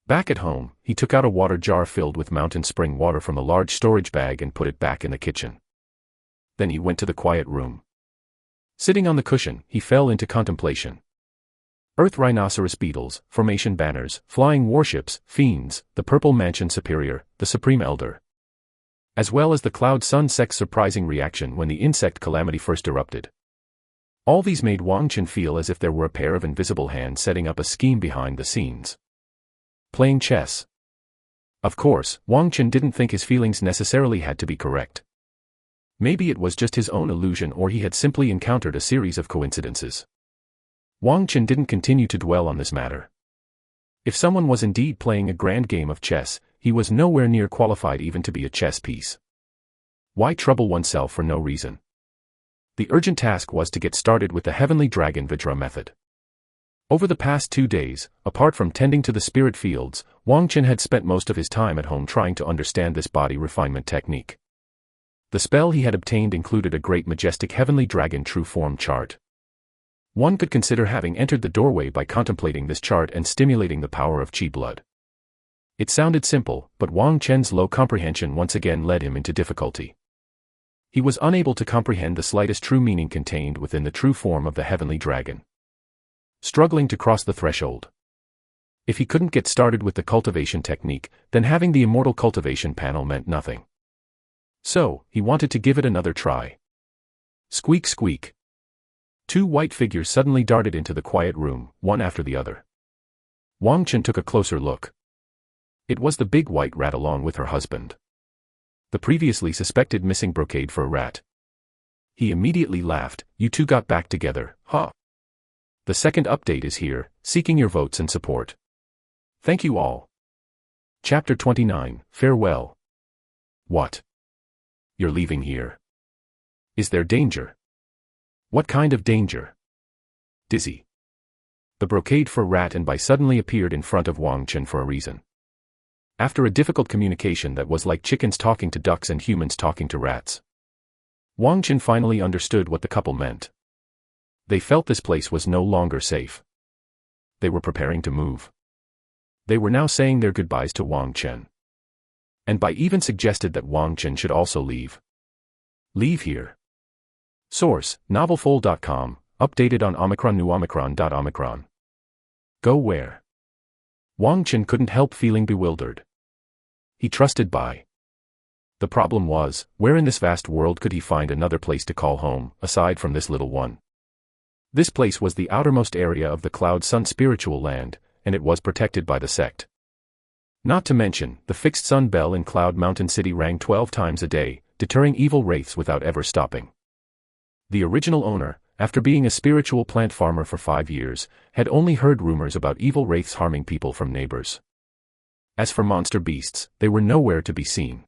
Back at home, he took out a water jar filled with mountain spring water from a large storage bag and put it back in the kitchen. Then he went to the quiet room. Sitting on the cushion, he fell into contemplation. Earth rhinoceros beetles, formation banners, flying warships, fiends, the purple mansion superior, the supreme elder. As well as the Cloud Sun sect's surprising reaction when the insect calamity first erupted. All these made Wang Chen feel as if there were a pair of invisible hands setting up a scheme behind the scenes. Playing chess. Of course, Wang Chen didn't think his feelings necessarily had to be correct. Maybe it was just his own illusion or he had simply encountered a series of coincidences. Wang Chen didn't continue to dwell on this matter. If someone was indeed playing a grand game of chess, he was nowhere near qualified even to be a chess piece. Why trouble oneself for no reason? The urgent task was to get started with the Heavenly Dragon Vidra method. Over the past 2 days, apart from tending to the spirit fields, Wang Chen had spent most of his time at home trying to understand this body refinement technique. The spell he had obtained included a great majestic heavenly dragon true form chart. One could consider having entered the doorway by contemplating this chart and stimulating the power of chi blood. It sounded simple, but Wang Chen's low comprehension once again led him into difficulty. He was unable to comprehend the slightest true meaning contained within the true form of the heavenly dragon. Struggling to cross the threshold. If he couldn't get started with the cultivation technique, then having the immortal cultivation panel meant nothing. So, he wanted to give it another try. Squeak squeak. Two white figures suddenly darted into the quiet room, one after the other. Wang Chen took a closer look. It was the big white rat along with her husband. The previously suspected missing brocade fur rat. He immediately laughed. You two got back together, huh? The second update is here, seeking your votes and support. Thank you all. Chapter 29, Farewell. What? You're leaving here? Is there danger? What kind of danger? Dizzy. The brocade fur rat and Bai suddenly appeared in front of Wang Chen for a reason. After a difficult communication that was like chickens talking to ducks and humans talking to rats, Wang Chen finally understood what the couple meant. They felt this place was no longer safe. They were preparing to move. They were now saying their goodbyes to Wang Chen. And Bai even suggested that Wang Chen should also leave. Leave here. Source, novelfold.com, updated on Omicron new Omicron.Omicron. Go where? Wang Chen couldn't help feeling bewildered. He trusted Bai. The problem was, where in this vast world could he find another place to call home, aside from this little one? This place was the outermost area of the Cloud Sun spiritual land, and it was protected by the sect. Not to mention, the fixed sun bell in Cloud Mountain City rang 12 times a day, deterring evil wraiths without ever stopping. The original owner, after being a spiritual plant farmer for 5 years, had only heard rumors about evil wraiths harming people from neighbors. As for monster beasts, they were nowhere to be seen.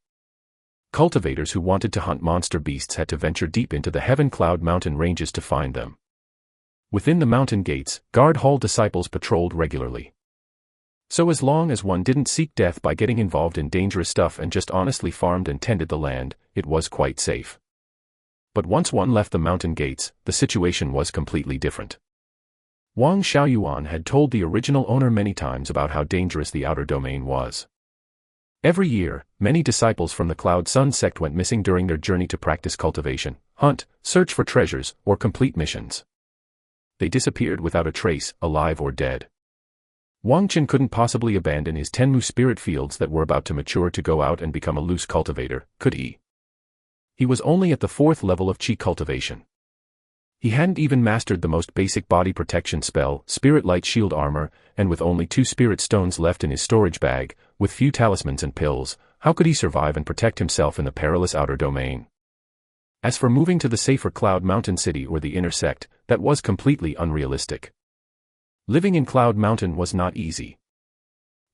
Cultivators who wanted to hunt monster beasts had to venture deep into the Heaven Cloud Mountain ranges to find them. Within the mountain gates, guard hall disciples patrolled regularly. So as long as one didn't seek death by getting involved in dangerous stuff and just honestly farmed and tended the land, it was quite safe. But once one left the mountain gates, the situation was completely different. Wang Xiaoyuan had told the original owner many times about how dangerous the outer domain was. Every year, many disciples from the Cloud Sun sect went missing during their journey to practice cultivation, hunt, search for treasures, or complete missions. They disappeared without a trace, alive or dead. Wang Chen couldn't possibly abandon his Tenmu spirit fields that were about to mature to go out and become a loose cultivator, could he? He was only at the 4th level of Qi cultivation. He hadn't even mastered the most basic body protection spell, Spirit Light Shield Armor, and with only 2 spirit stones left in his storage bag, with few talismans and pills, how could he survive and protect himself in the perilous outer domain? As for moving to the safer Cloud Mountain City or the inner sect, that was completely unrealistic. Living in Cloud Mountain was not easy.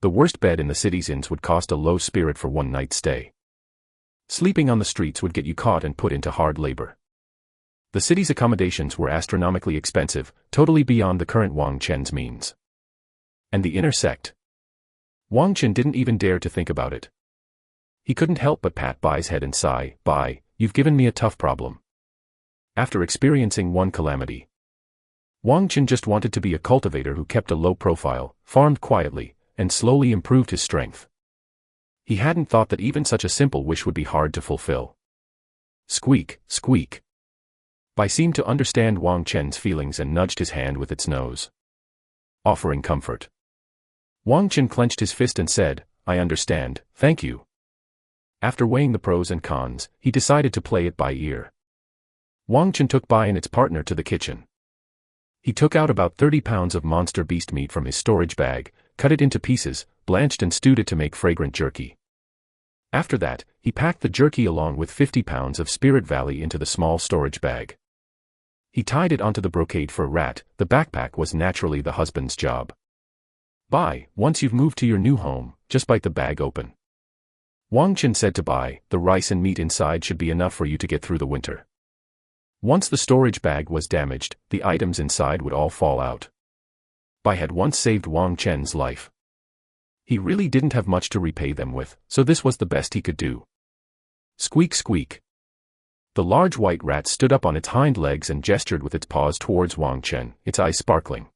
The worst bed in the city's inns would cost a low spirit for one night's stay. Sleeping on the streets would get you caught and put into hard labor. The city's accommodations were astronomically expensive, totally beyond the current Wang Chen's means. And the inner sect? Wang Chen didn't even dare to think about it. He couldn't help but pat Bai's head and sigh, Bai, you've given me a tough problem. After experiencing one calamity, Wang Chen just wanted to be a cultivator who kept a low profile, farmed quietly, and slowly improved his strength. He hadn't thought that even such a simple wish would be hard to fulfill. Squeak, squeak. Bai seemed to understand Wang Chen's feelings and nudged his hand with its nose, offering comfort. Wang Chen clenched his fist and said, I understand, thank you. After weighing the pros and cons, he decided to play it by ear. Wang Chen took Bai and its partner to the kitchen. He took out about 30 pounds of monster beast meat from his storage bag, cut it into pieces, blanched and stewed it to make fragrant jerky. After that, he packed the jerky along with 50 pounds of Spirit Valley into the small storage bag. He tied it onto the brocade fur rat. The backpack was naturally the husband's job. Bai, once you've moved to your new home, just bite the bag open. Wang Chen said to Bai, the rice and meat inside should be enough for you to get through the winter. Once the storage bag was damaged, the items inside would all fall out. Bai had once saved Wang Chen's life. He really didn't have much to repay them with, so this was the best he could do. Squeak squeak. The large white rat stood up on its hind legs and gestured with its paws towards Wang Chen, its eyes sparkling.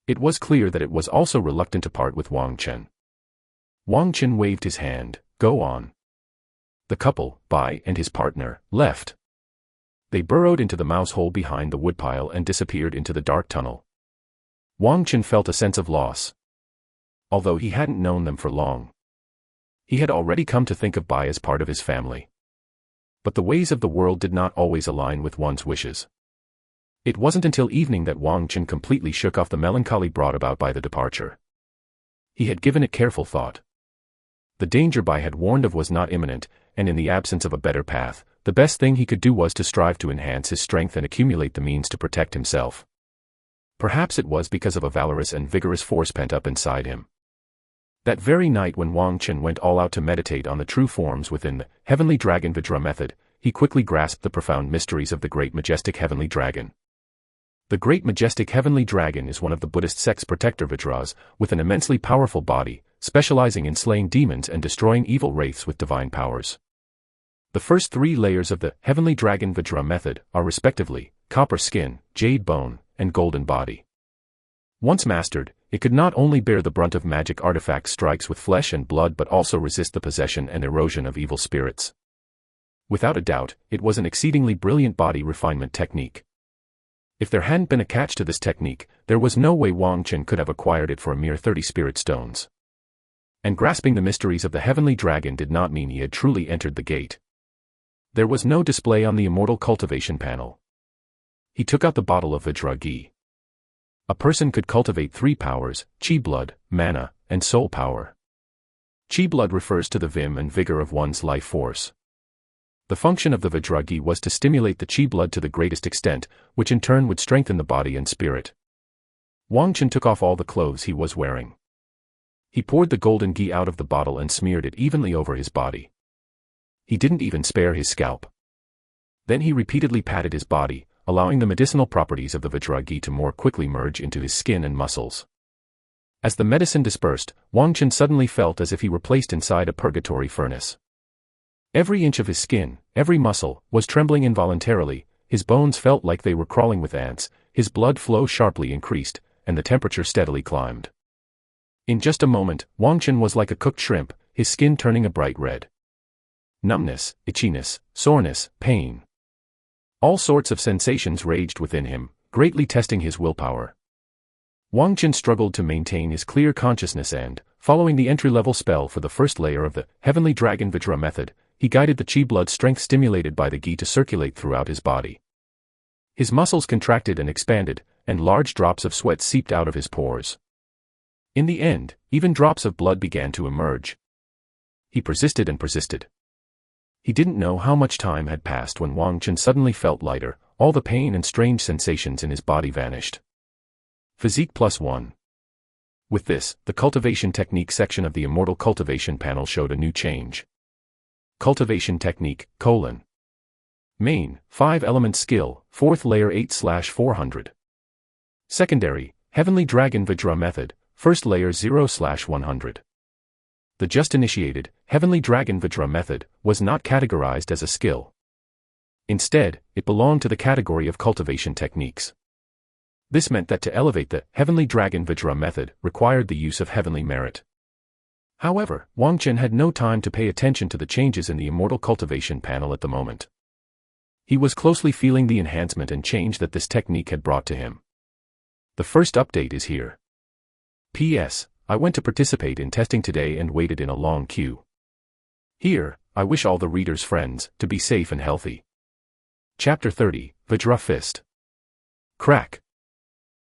It was clear that it was also reluctant to part with Wang Chen. Wang Chen waved his hand, go on. The couple, Bai and his partner, left. They burrowed into the mouse hole behind the woodpile and disappeared into the dark tunnel. Wang Chen felt a sense of loss. Although he hadn't known them for long, he had already come to think of Bai as part of his family. But the ways of the world did not always align with one's wishes. It wasn't until evening that Wang Chen completely shook off the melancholy brought about by the departure. He had given it careful thought. The danger Bai had warned of was not imminent, and in the absence of a better path, the best thing he could do was to strive to enhance his strength and accumulate the means to protect himself. Perhaps it was because of a valorous and vigorous force pent up inside him. That very night when Wang Chen went all out to meditate on the true forms within the Heavenly Dragon Vajra method, he quickly grasped the profound mysteries of the Great Majestic Heavenly Dragon. The Great Majestic Heavenly Dragon is one of the Buddhist sect's protector Vajras, with an immensely powerful body, specializing in slaying demons and destroying evil wraiths with divine powers. The first 3 layers of the Heavenly Dragon Vajra method are respectively copper skin, jade bone, and golden body. Once mastered, it could not only bear the brunt of magic artifact strikes with flesh and blood but also resist the possession and erosion of evil spirits. Without a doubt, it was an exceedingly brilliant body refinement technique. If there hadn't been a catch to this technique, there was no way Wang Chen could have acquired it for a mere 30 spirit stones. And grasping the mysteries of the Heavenly Dragon did not mean he had truly entered the gate. There was no display on the immortal cultivation panel. He took out the bottle of Vajra ghee. A person could cultivate 3 powers, chi blood, mana, and soul power. Chi blood refers to the vim and vigor of one's life force. The function of the Vajra ghee was to stimulate the chi blood to the greatest extent, which in turn would strengthen the body and spirit. Wang Chen took off all the clothes he was wearing. He poured the golden ghee out of the bottle and smeared it evenly over his body. He didn't even spare his scalp. Then he repeatedly patted his body, allowing the medicinal properties of the Vajra ghee to more quickly merge into his skin and muscles. As the medicine dispersed, Wang Chen suddenly felt as if he were placed inside a purgatory furnace. Every inch of his skin, every muscle, was trembling involuntarily, his bones felt like they were crawling with ants, his blood flow sharply increased, and the temperature steadily climbed. In just a moment, Wang Chen was like a cooked shrimp, his skin turning a bright red. Numbness, itchiness, soreness, pain. All sorts of sensations raged within him, greatly testing his willpower. Wang Chen struggled to maintain his clear consciousness and, following the entry-level spell for the first layer of the Heavenly Dragon Vajra method, he guided the chi blood strength stimulated by the ghee to circulate throughout his body. His muscles contracted and expanded, and large drops of sweat seeped out of his pores. In the end, even drops of blood began to emerge. He persisted and persisted. He didn't know how much time had passed when Wang Chen suddenly felt lighter, all the pain and strange sensations in his body vanished. Physique +1. With this, the cultivation technique section of the Immortal Cultivation panel showed a new change. Cultivation technique, Main, 5-element skill, 4th layer 8/400. Secondary, Heavenly Dragon Vajra method, 1st layer 0/100. The just initiated, Heavenly Dragon Vajra method, was not categorized as a skill. Instead, it belonged to the category of cultivation techniques. This meant that to elevate the Heavenly Dragon Vajra method required the use of heavenly merit. However, Wang Chen had no time to pay attention to the changes in the Immortal Cultivation panel at the moment. He was closely feeling the enhancement and change that this technique had brought to him. The first update is here. P.S. I went to participate in testing today and waited in a long queue. Here, I wish all the readers' friends to be safe and healthy. Chapter 30, Vajra Fist. Crack.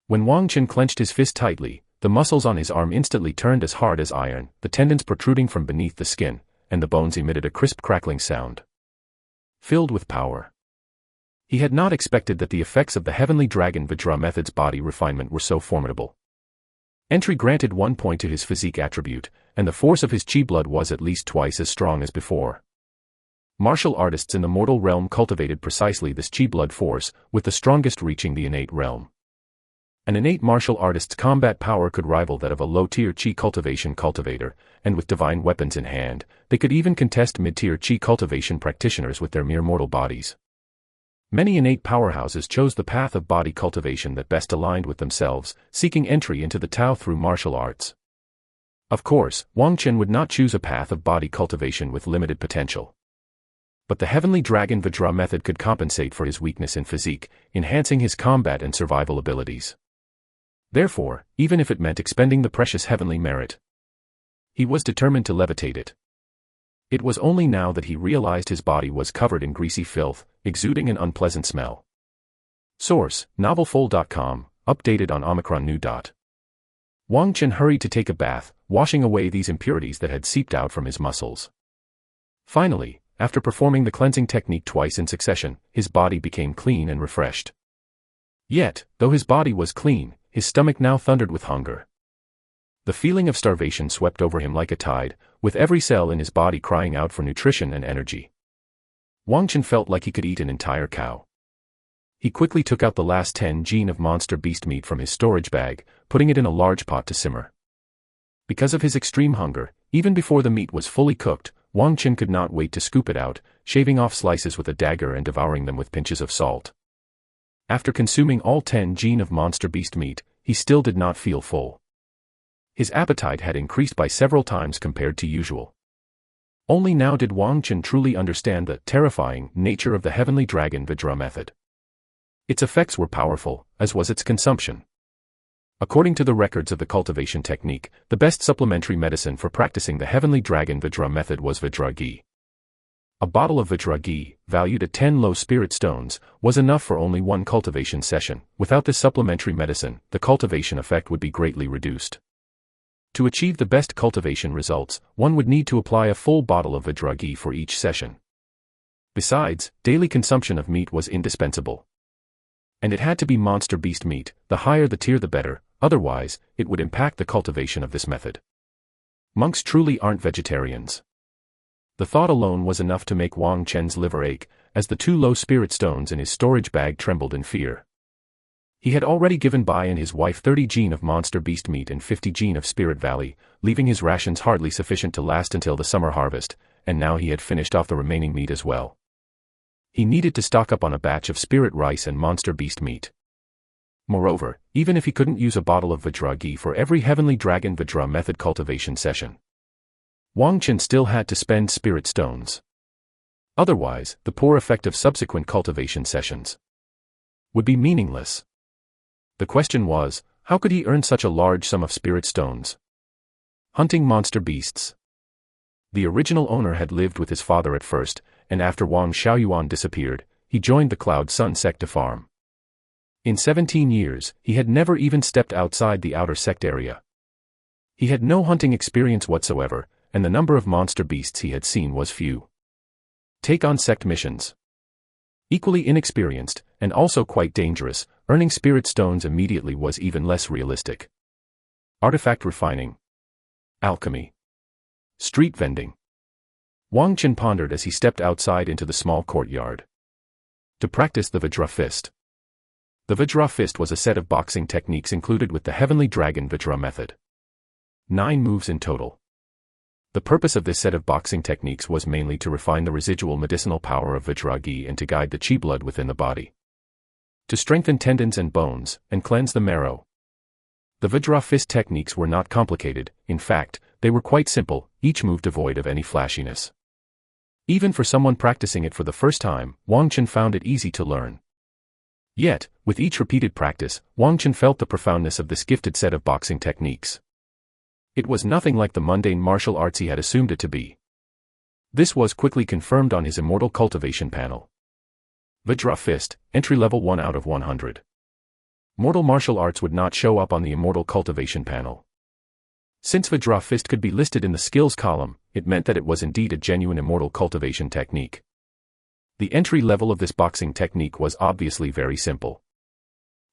When Wang Chen clenched his fist tightly, the muscles on his arm instantly turned as hard as iron, the tendons protruding from beneath the skin, and the bones emitted a crisp crackling sound. Filled with power. He had not expected that the effects of the Heavenly Dragon Vajra method's body refinement were so formidable. Entry granted 1 point to his physique attribute, and the force of his chi blood was at least twice as strong as before. Martial artists in the mortal realm cultivated precisely this chi blood force, with the strongest reaching the innate realm. An innate martial artist's combat power could rival that of a low-tier chi cultivation cultivator, and with divine weapons in hand, they could even contest mid-tier chi cultivation practitioners with their mere mortal bodies. Many innate powerhouses chose the path of body cultivation that best aligned with themselves, seeking entry into the Tao through martial arts. Of course, Wang Chen would not choose a path of body cultivation with limited potential. But the Heavenly Dragon Vajra method could compensate for his weakness in physique, enhancing his combat and survival abilities. Therefore, even if it meant expending the precious heavenly merit, he was determined to levitate it. It was only now that he realized his body was covered in greasy filth, exuding an unpleasant smell. Source: novelful.com, updated on Omicron New. Wang Chen hurried to take a bath, washing away these impurities that had seeped out from his muscles. Finally, after performing the cleansing technique twice in succession, his body became clean and refreshed. Yet, though his body was clean, his stomach now thundered with hunger. The feeling of starvation swept over him like a tide, with every cell in his body crying out for nutrition and energy. Wang Chen felt like he could eat an entire cow. He quickly took out the last 10 gene of monster beast meat from his storage bag, putting it in a large pot to simmer. Because of his extreme hunger, even before the meat was fully cooked, Wang Chen could not wait to scoop it out, shaving off slices with a dagger and devouring them with pinches of salt. After consuming all 10 gene of monster beast meat, he still did not feel full. His appetite had increased by several times compared to usual. Only now did Wang Chen truly understand the terrifying nature of the heavenly dragon Vajra method. Its effects were powerful, as was its consumption. According to the records of the cultivation technique, the best supplementary medicine for practicing the heavenly dragon Vajra method was Vajra ghee. A bottle of Vajra ghee, valued at 10 low spirit stones, was enough for only one cultivation session. Without this supplementary medicine, the cultivation effect would be greatly reduced. To achieve the best cultivation results, one would need to apply a full bottle of Vajra ghee for each session. Besides, daily consumption of meat was indispensable. And it had to be monster beast meat, the higher the tier the better, otherwise, it would impact the cultivation of this method. Monks truly aren't vegetarians. The thought alone was enough to make Wang Chen's liver ache, as the 2 low spirit stones in his storage bag trembled in fear. He had already given Bai and his wife 30 gene of monster beast meat and 50 gene of Spirit Valley, leaving his rations hardly sufficient to last until the summer harvest, and now he had finished off the remaining meat as well. He needed to stock up on a batch of spirit rice and monster beast meat. Moreover, even if he couldn't use a bottle of Vajra ghee for every heavenly dragon Vajra method cultivation session, Wang Chen still had to spend spirit stones. Otherwise, the poor effect of subsequent cultivation sessions would be meaningless. The question was, how could he earn such a large sum of spirit stones? Hunting monster beasts. The original owner had lived with his father at first, and after Wang Xiaoyuan disappeared, he joined the Cloud Sun sect to farm. In 17 years, he had never even stepped outside the outer sect area. He had no hunting experience whatsoever, and the number of monster beasts he had seen was few. Take on sect missions. Equally inexperienced, and also quite dangerous, earning spirit stones immediately was even less realistic. Artifact refining. Alchemy. Street vending. Wang Chen pondered as he stepped outside into the small courtyard. To practice the Vajra Fist. The Vajra Fist was a set of boxing techniques included with the Heavenly Dragon Vajra method. 9 moves in total. The purpose of this set of boxing techniques was mainly to refine the residual medicinal power of Vajra ghee and to guide the chi blood within the body. To strengthen tendons and bones, and cleanse the marrow. The Vajra Fist techniques were not complicated, in fact, they were quite simple, each move devoid of any flashiness. Even for someone practicing it for the first time, Wang Chen found it easy to learn. Yet, with each repeated practice, Wang Chen felt the profoundness of this gifted set of boxing techniques. It was nothing like the mundane martial arts he had assumed it to be. This was quickly confirmed on his immortal cultivation panel. Vajra Fist, entry level 1 out of 100. Mortal martial arts would not show up on the immortal cultivation panel. Since Vajra Fist could be listed in the skills column, it meant that it was indeed a genuine immortal cultivation technique. The entry level of this boxing technique was obviously very simple.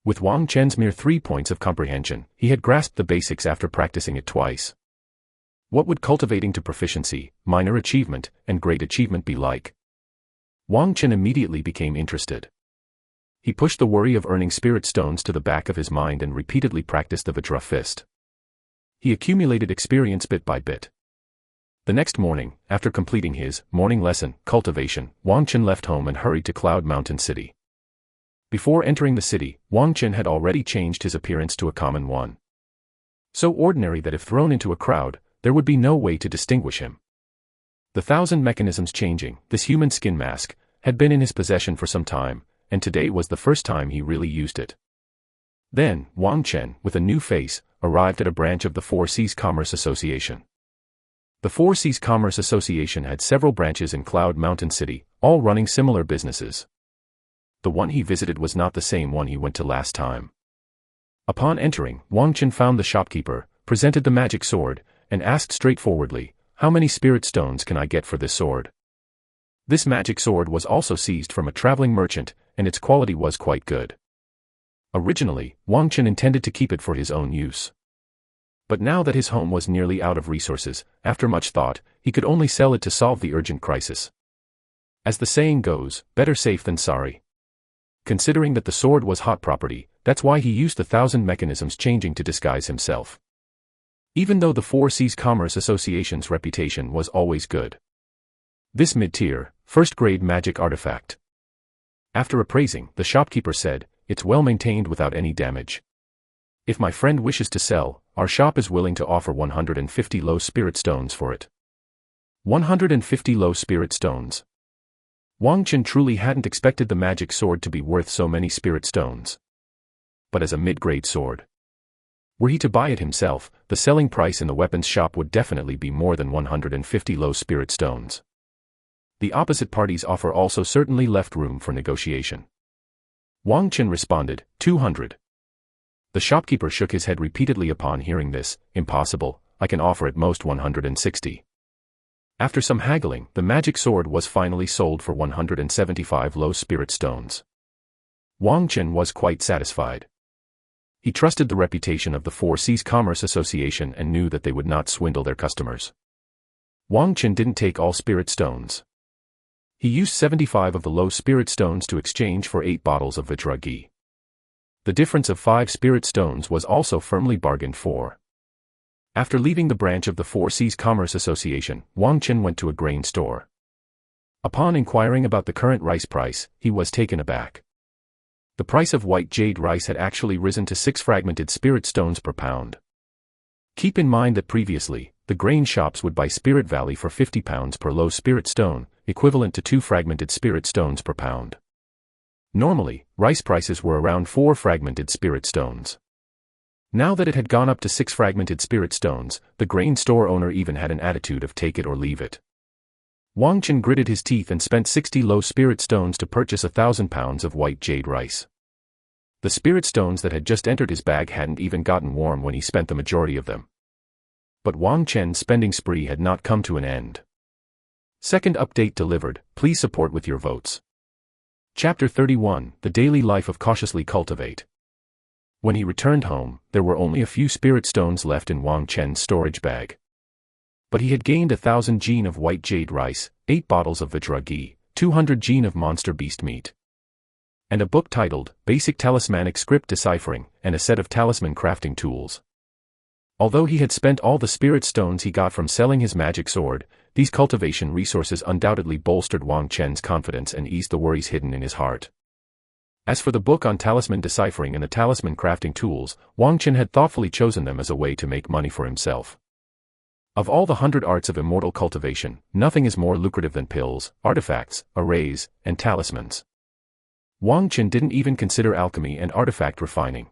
With Wang Chen's mere 3 points of comprehension, he had grasped the basics after practicing it twice. What would cultivating to proficiency, minor achievement, and great achievement be like? Wang Chen immediately became interested. He pushed the worry of earning spirit stones to the back of his mind and repeatedly practiced the Vajra Fist. He accumulated experience bit by bit. The next morning, after completing his morning lesson, cultivation, Wang Chen left home and hurried to Cloud Mountain City. Before entering the city, Wang Chen had already changed his appearance to a common one. So ordinary that if thrown into a crowd, there would be no way to distinguish him. The 1,000 mechanisms changing, this human skin mask, had been in his possession for some time, and today was the first time he really used it. Then, Wang Chen, with a new face, arrived at a branch of the Four Seas Commerce Association. The Four Seas Commerce Association had several branches in Cloud Mountain City, all running similar businesses. the one he visited was not the same one he went to last time. Upon entering, Wang Chen found the shopkeeper, presented the magic sword, and asked straightforwardly, "How many spirit stones can I get for this sword?" This magic sword was also seized from a traveling merchant, and its quality was quite good. Originally, Wang Chen intended to keep it for his own use. But now that his home was nearly out of resources, after much thought, he could only sell it to solve the urgent crisis. As the saying goes, better safe than sorry. Considering that the sword was hot property, that's why he used the 1,000 mechanisms changing to disguise himself. Even though the Four Seas Commerce Association's reputation was always good. This mid-tier, first-grade magic artifact. After appraising, the shopkeeper said, "It's well maintained without any damage. If my friend wishes to sell, our shop is willing to offer 150 low spirit stones for it." 150 low spirit stones. Wang Chen truly hadn't expected the magic sword to be worth so many spirit stones. But as a mid-grade sword, were he to buy it himself, the selling price in the weapons shop would definitely be more than 150 low spirit stones. The opposite party's offer also certainly left room for negotiation. Wang Chen responded, 200. The shopkeeper shook his head repeatedly upon hearing this. "Impossible, I can offer at most 160. After some haggling, the magic sword was finally sold for 175 low spirit stones. Wang Chen was quite satisfied. He trusted the reputation of the Four Seas Commerce Association and knew that they would not swindle their customers. Wang Chen didn't take all spirit stones. He used 75 of the low spirit stones to exchange for 8 bottles of Vajra ghee. The difference of 5 spirit stones was also firmly bargained for. After leaving the branch of the Four Seas Commerce Association, Wang Chen went to a grain store. Upon inquiring about the current rice price, he was taken aback. The price of white jade rice had actually risen to 6 fragmented spirit stones per pound. Keep in mind that previously, the grain shops would buy Spirit Valley for 50 pounds per low spirit stone, equivalent to 2 fragmented spirit stones per pound. Normally, rice prices were around 4 fragmented spirit stones. Now that it had gone up to 6 fragmented spirit stones, the grain store owner even had an attitude of take it or leave it. Wang Chen gritted his teeth and spent 60 low spirit stones to purchase 1,000 pounds of white jade rice. The spirit stones that had just entered his bag hadn't even gotten warm when he spent the majority of them. But Wang Chen's spending spree had not come to an end. Second update delivered, please support with your votes. Chapter 31, The Daily Life of Cautiously Cultivate. When he returned home, there were only a few spirit stones left in Wang Chen's storage bag. But he had gained 1,000 jin of white jade rice, 8 bottles of Vajra ghee, 200 jin of monster beast meat, and a book titled, Basic Talismanic Script Deciphering, and a set of talisman crafting tools. Although he had spent all the spirit stones he got from selling his magic sword, these cultivation resources undoubtedly bolstered Wang Chen's confidence and eased the worries hidden in his heart. As for the book on talisman deciphering and the talisman crafting tools, Wang Chen had thoughtfully chosen them as a way to make money for himself. Of all the 100 arts of immortal cultivation, nothing is more lucrative than pills, artifacts, arrays, and talismans. Wang Chen didn't even consider alchemy and artifact refining.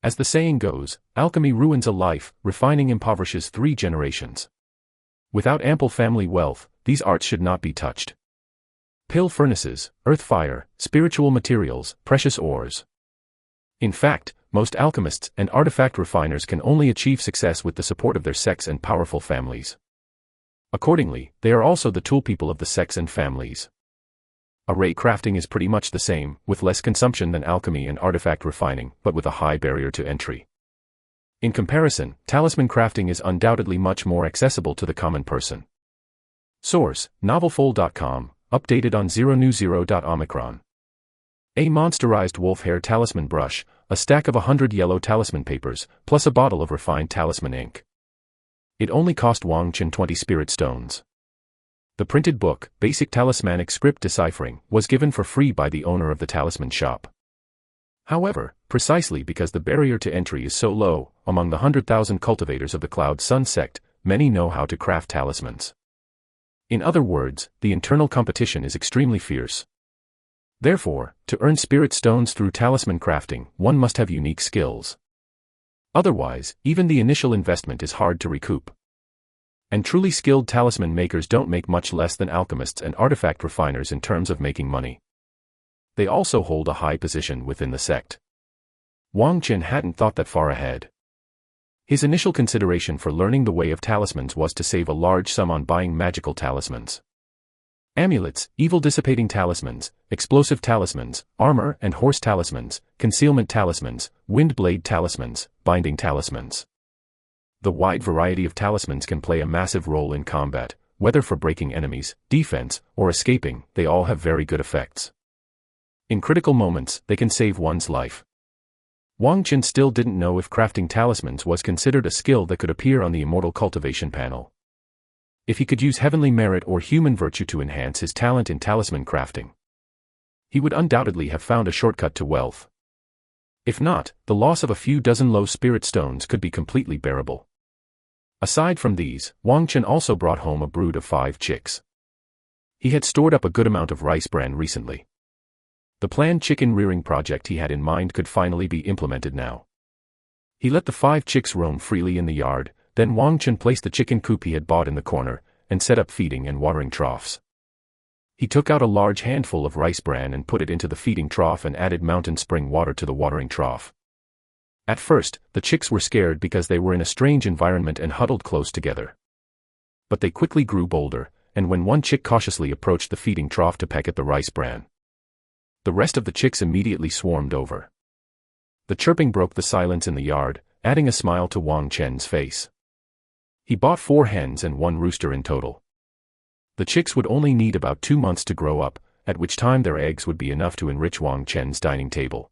As the saying goes, alchemy ruins a life, refining impoverishes 3 generations. Without ample family wealth, these arts should not be touched. Pill furnaces, earth fire, spiritual materials, precious ores. In fact, most alchemists and artifact refiners can only achieve success with the support of their sex and powerful families. Accordingly, they are also the tool people of the sex and families. Array crafting is pretty much the same, with less consumption than alchemy and artifact refining, but with a high barrier to entry. In comparison, talisman crafting is undoubtedly much more accessible to the common person. Source, novelfold.com, updated on 0new0.omicron. A monsterized wolf hair talisman brush, a stack of 100 yellow talisman papers, plus a bottle of refined talisman ink. It only cost Wang Chen 20 spirit stones. The printed book, Basic Talismanic Script Deciphering, was given for free by the owner of the talisman shop. However, precisely because the barrier to entry is so low, among the 100,000 cultivators of the Cloud Sun sect, many know how to craft talismans. In other words, the internal competition is extremely fierce. Therefore, to earn spirit stones through talisman crafting, one must have unique skills. Otherwise, even the initial investment is hard to recoup. And truly skilled talisman makers don't make much less than alchemists and artifact refiners in terms of making money. They also hold a high position within the sect. Wang Chen hadn't thought that far ahead. His initial consideration for learning the way of talismans was to save a large sum on buying magical talismans. Amulets, evil dissipating talismans, explosive talismans, armor and horse talismans, concealment talismans, wind blade talismans, binding talismans. The wide variety of talismans can play a massive role in combat, whether for breaking enemies, defense, or escaping. They all have very good effects. In critical moments, they can save one's life. Wang Chen still didn't know if crafting talismans was considered a skill that could appear on the immortal cultivation panel. If he could use heavenly merit or human virtue to enhance his talent in talisman crafting, he would undoubtedly have found a shortcut to wealth. If not, the loss of a few dozen low spirit stones could be completely bearable. Aside from these, Wang Chen also brought home a brood of 5 chicks. He had stored up a good amount of rice bran recently. The planned chicken rearing project he had in mind could finally be implemented now. He let the 5 chicks roam freely in the yard. Then Wang Chen placed the chicken coop he had bought in the corner, and set up feeding and watering troughs. He took out a large handful of rice bran and put it into the feeding trough and added mountain spring water to the watering trough. At first, the chicks were scared because they were in a strange environment and huddled close together. But they quickly grew bolder, and when one chick cautiously approached the feeding trough to peck at the rice bran, the rest of the chicks immediately swarmed over. The chirping broke the silence in the yard, adding a smile to Wang Chen's face. He bought 4 hens and 1 rooster in total. The chicks would only need about 2 months to grow up, at which time their eggs would be enough to enrich Wang Chen's dining table.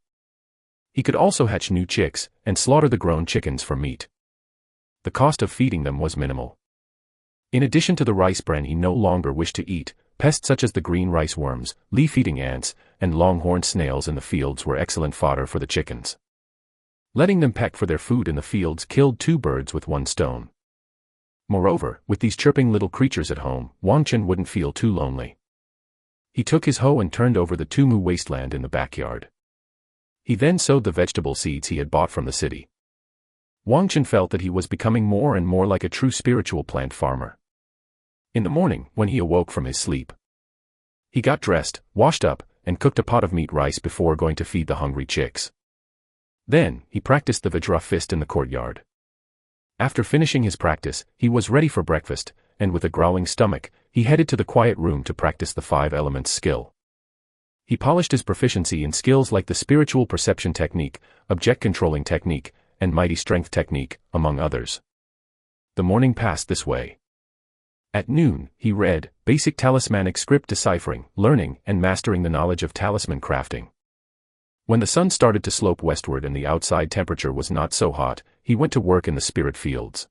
He could also hatch new chicks, and slaughter the grown chickens for meat. The cost of feeding them was minimal. In addition to the rice bran he no longer wished to eat, pests such as the green rice worms, leaf-eating ants, and longhorn snails in the fields were excellent fodder for the chickens. Letting them peck for their food in the fields killed 2 birds with 1 stone. Moreover, with these chirping little creatures at home, Wang Chen wouldn't feel too lonely. He took his hoe and turned over the Tumu wasteland in the backyard. He then sowed the vegetable seeds he had bought from the city. Wang Chen felt that he was becoming more and more like a true spiritual plant farmer. In the morning, when he awoke from his sleep, he got dressed, washed up, and cooked a pot of meat rice before going to feed the hungry chicks. Then, he practiced the Vajra fist in the courtyard. After finishing his practice, he was ready for breakfast, and with a growling stomach, he headed to the quiet room to practice the 5 elements skill. He polished his proficiency in skills like the spiritual perception technique, object controlling technique, and mighty strength technique, among others. The morning passed this way. At noon, he read Basic Talismanic Script Deciphering, Learning and Mastering the Knowledge of Talisman Crafting. When the sun started to slope westward and the outside temperature was not so hot, he went to work in the spirit fields.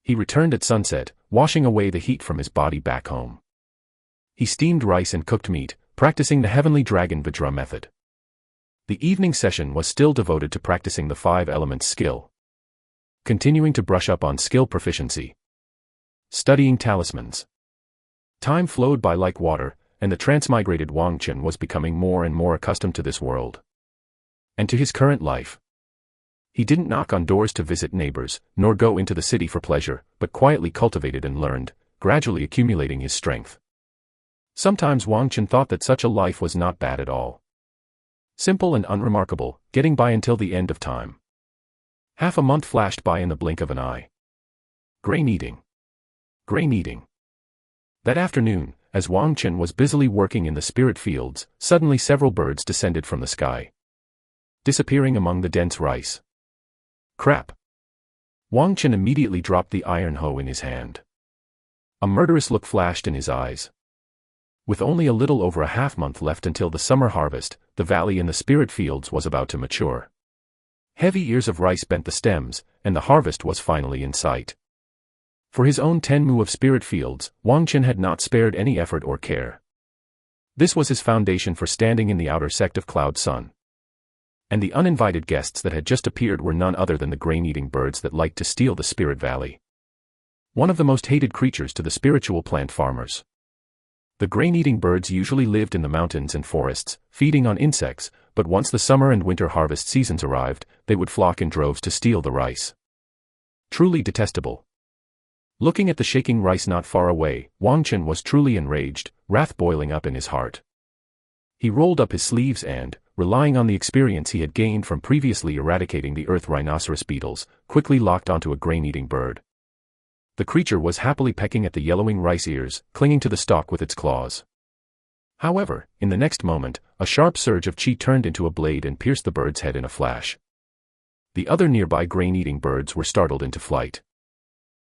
He returned at sunset, washing away the heat from his body back home. He steamed rice and cooked meat, practicing the Heavenly Dragon Vajra method. The evening session was still devoted to practicing the 5 elements skill. Continuing to brush up on skill proficiency. Studying talismans. Time flowed by like water, and the transmigrated Wang Chen was becoming more and more accustomed to this world. And to his current life. He didn't knock on doors to visit neighbors, nor go into the city for pleasure, but quietly cultivated and learned, gradually accumulating his strength. Sometimes Wang Chen thought that such a life was not bad at all. Simple and unremarkable, getting by until the end of time. Half a month flashed by in the blink of an eye. Grain eating. Grain eating. That afternoon, as Wang Chen was busily working in the spirit fields, suddenly several birds descended from the sky, disappearing among the dense rice. Crap! Wang Chen immediately dropped the iron hoe in his hand. A murderous look flashed in his eyes. With only a little over a half-month left until the summer harvest, the valley in the spirit fields was about to mature. Heavy ears of rice bent the stems, and the harvest was finally in sight. For his own 10 mu of spirit fields, Wang Chen had not spared any effort or care. This was his foundation for standing in the outer sect of Cloud Sun. And the uninvited guests that had just appeared were none other than the grain-eating birds that liked to steal the spirit valley. One of the most hated creatures to the spiritual plant farmers. The grain-eating birds usually lived in the mountains and forests, feeding on insects, but once the summer and winter harvest seasons arrived, they would flock in droves to steal the rice. Truly detestable. Looking at the shaking rice not far away, Wang Chen was truly enraged, wrath boiling up in his heart. He rolled up his sleeves and, relying on the experience he had gained from previously eradicating the earth rhinoceros beetles, quickly locked onto a grain-eating bird. The creature was happily pecking at the yellowing rice ears, clinging to the stalk with its claws. However, in the next moment, a sharp surge of chi turned into a blade and pierced the bird's head in a flash. The other nearby grain-eating birds were startled into flight.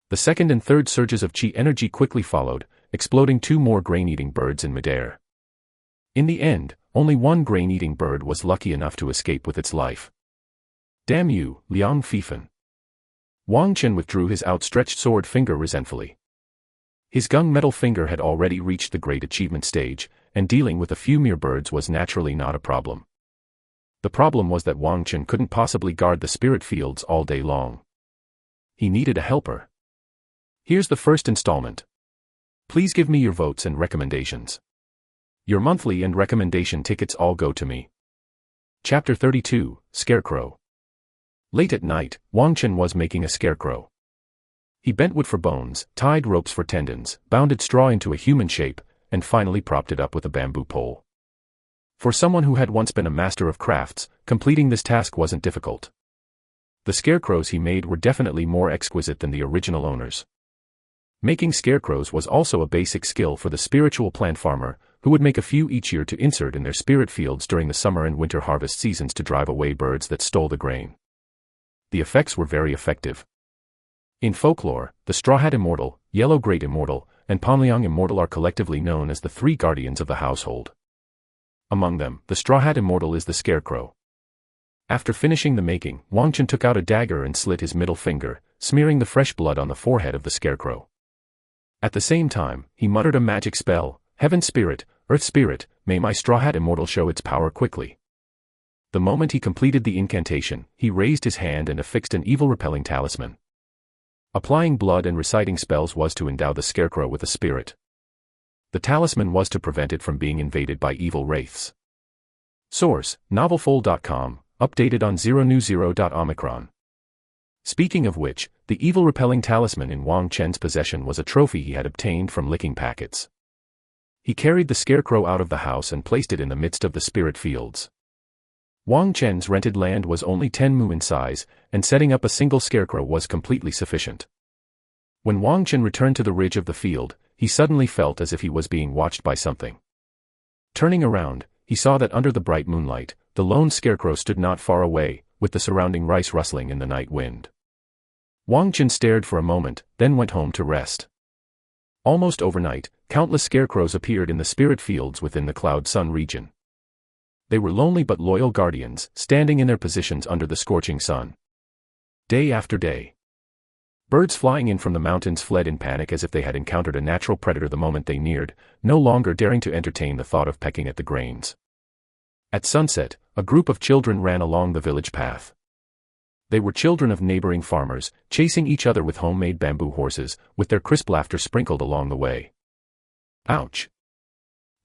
The second and third surges of chi energy quickly followed, exploding 2 more grain-eating birds in midair. In the end, only one grain-eating bird was lucky enough to escape with its life. Damn you, Liang Fifan. Wang Chen withdrew his outstretched sword finger resentfully. His gunmetal finger had already reached the great achievement stage, and dealing with a few mere birds was naturally not a problem. The problem was that Wang Chen couldn't possibly guard the spirit fields all day long. He needed a helper. Here's the first installment. Please give me your votes and recommendations. Your monthly and recommendation tickets all go to me. Chapter 32, Scarecrow. Late at night, Wang Chen was making a scarecrow. He bent wood for bones, tied ropes for tendons, bounded straw into a human shape, and finally propped it up with a bamboo pole. For someone who had once been a master of crafts, completing this task wasn't difficult. The scarecrows he made were definitely more exquisite than the original owners. Making scarecrows was also a basic skill for the spiritual plant farmer, who would make a few each year to insert in their spirit fields during the summer and winter harvest seasons to drive away birds that stole the grain. The effects were very effective. In folklore, the Straw Hat Immortal, Yellow Great Immortal, and Panliang Immortal are collectively known as the 3 guardians of the household. Among them, the Straw Hat Immortal is the scarecrow. After finishing the making, Wang Chen took out a dagger and slit his middle finger, smearing the fresh blood on the forehead of the scarecrow. At the same time, he muttered a magic spell, Heaven Spirit, Earth Spirit, may my Straw Hat Immortal show its power quickly. The moment he completed the incantation, he raised his hand and affixed an evil-repelling talisman. Applying blood and reciting spells was to endow the scarecrow with a spirit. The talisman was to prevent it from being invaded by evil wraiths. Source, novelfold.com, updated on 0new0.omicron. Speaking of which, the evil-repelling talisman in Wang Chen's possession was a trophy he had obtained from licking packets. He carried the scarecrow out of the house and placed it in the midst of the spirit fields. Wang Chen's rented land was only 10 mu in size, and setting up a single scarecrow was completely sufficient. When Wang Chen returned to the ridge of the field, he suddenly felt as if he was being watched by something. Turning around, he saw that under the bright moonlight, the lone scarecrow stood not far away, with the surrounding rice rustling in the night wind. Wang Chen stared for a moment, then went home to rest. Almost overnight, countless scarecrows appeared in the spirit fields within the Cloud Sun region. They were lonely but loyal guardians, standing in their positions under the scorching sun. Day after day. Birds flying in from the mountains fled in panic as if they had encountered a natural predator the moment they neared, no longer daring to entertain the thought of pecking at the grains. At sunset, a group of children ran along the village path. They were children of neighboring farmers, chasing each other with homemade bamboo horses, with their crisp laughter sprinkled along the way. Ouch!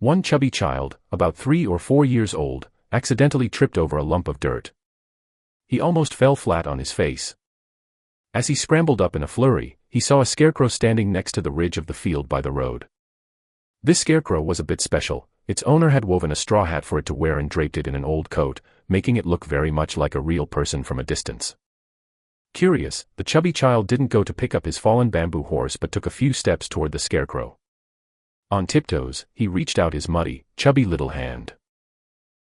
One chubby child, about 3 or 4 years old, accidentally tripped over a lump of dirt. He almost fell flat on his face. As he scrambled up in a flurry, he saw a scarecrow standing next to the ridge of the field by the road. This scarecrow was a bit special. Its owner had woven a straw hat for it to wear and draped it in an old coat, making it look very much like a real person from a distance. Curious, the chubby child didn't go to pick up his fallen bamboo horse but took a few steps toward the scarecrow. On tiptoes, he reached out his muddy, chubby little hand.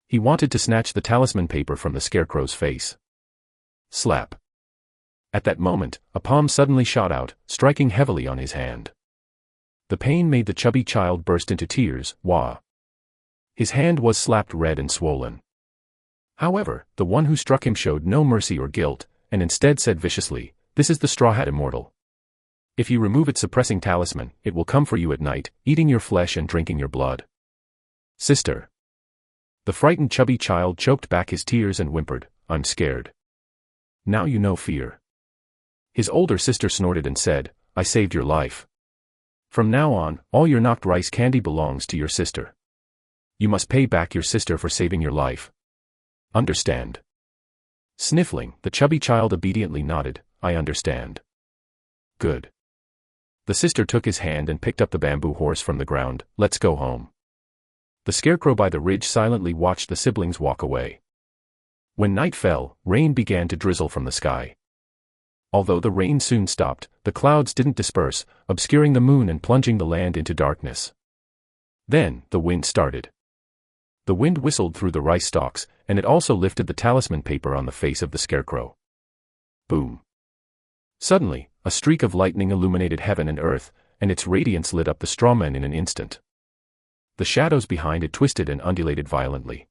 He wanted to snatch the talisman paper from the scarecrow's face. Slap. At that moment, a palm suddenly shot out, striking heavily on his hand. The pain made the chubby child burst into tears. Wah! His hand was slapped red and swollen. However, the one who struck him showed no mercy or guilt, and instead said viciously, "This is the Straw Hat Immortal. If you remove its suppressing talisman, it will come for you at night, eating your flesh and drinking your blood." Sister. The frightened chubby child choked back his tears and whimpered, "I'm scared." Now you know fear. His older sister snorted and said, "I saved your life. From now on, all your knocked rice candy belongs to your sister. You must pay back your sister for saving your life. Understand?" Sniffling, the chubby child obediently nodded, "I understand." Good. The sister took his hand and picked up the bamboo horse from the ground. "Let's go home." The scarecrow by the ridge silently watched the siblings walk away. When night fell, rain began to drizzle from the sky. Although the rain soon stopped, the clouds didn't disperse, obscuring the moon and plunging the land into darkness. Then, the wind started. The wind whistled through the rice stalks, and it also lifted the talisman paper on the face of the scarecrow. Boom. Suddenly, a streak of lightning illuminated heaven and earth, and its radiance lit up the straw man in an instant. The shadows behind it twisted and undulated violently.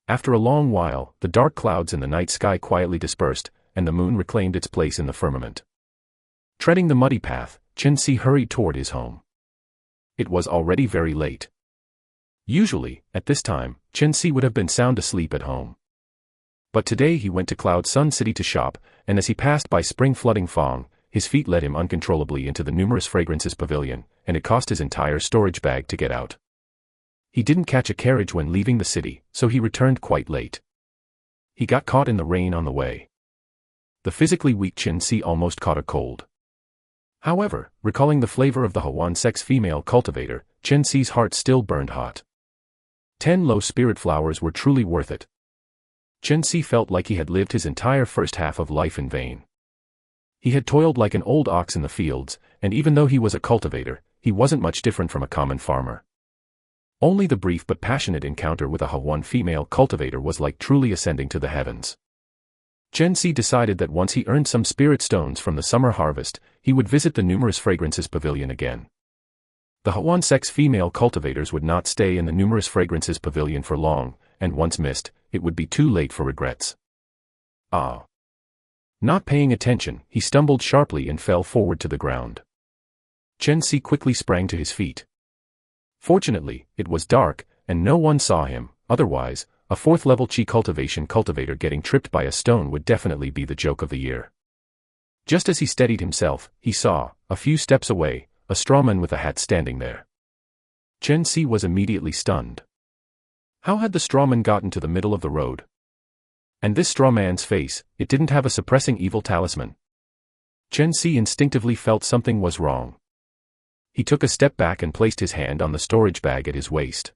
After a long while, the dark clouds in the night sky quietly dispersed, and the moon reclaimed its place in the firmament. Treading the muddy path, Chen-si hurried toward his home. It was already very late. Usually, at this time, Chen-si would have been sound asleep at home. But today he went to Cloud Sun City to shop, and as he passed by Spring Flooding Fong, his feet led him uncontrollably into the Numerous Fragrances Pavilion, and it cost his entire storage bag to get out. He didn't catch a carriage when leaving the city, so he returned quite late. He got caught in the rain on the way. The physically weak Chen-si almost caught a cold. However, recalling the flavor of the Hwan sex female cultivator, Chen-si's heart still burned hot. 10 low spirit flowers were truly worth it. Chen-si felt like he had lived his entire first half of life in vain. He had toiled like an old ox in the fields, and even though he was a cultivator, he wasn't much different from a common farmer. Only the brief but passionate encounter with a Hwan female cultivator was like truly ascending to the heavens. Chen-si decided that once he earned some spirit stones from the summer harvest, he would visit the Numerous Fragrances Pavilion again. The Hwan sex female cultivators would not stay in the Numerous Fragrances Pavilion for long, and once missed, it would be too late for regrets. Ah! Not paying attention, he stumbled sharply and fell forward to the ground. Chen-si quickly sprang to his feet. Fortunately, it was dark, and no one saw him, otherwise, a 4th-level Qi cultivation cultivator getting tripped by a stone would definitely be the joke of the year. Just as he steadied himself, he saw, a few steps away, a strawman with a hat standing there. Chen-si was immediately stunned. How had the strawman gotten to the middle of the road? And this strawman's face, it didn't have a suppressing evil talisman. Chen-si instinctively felt something was wrong. He took a step back and placed his hand on the storage bag at his waist.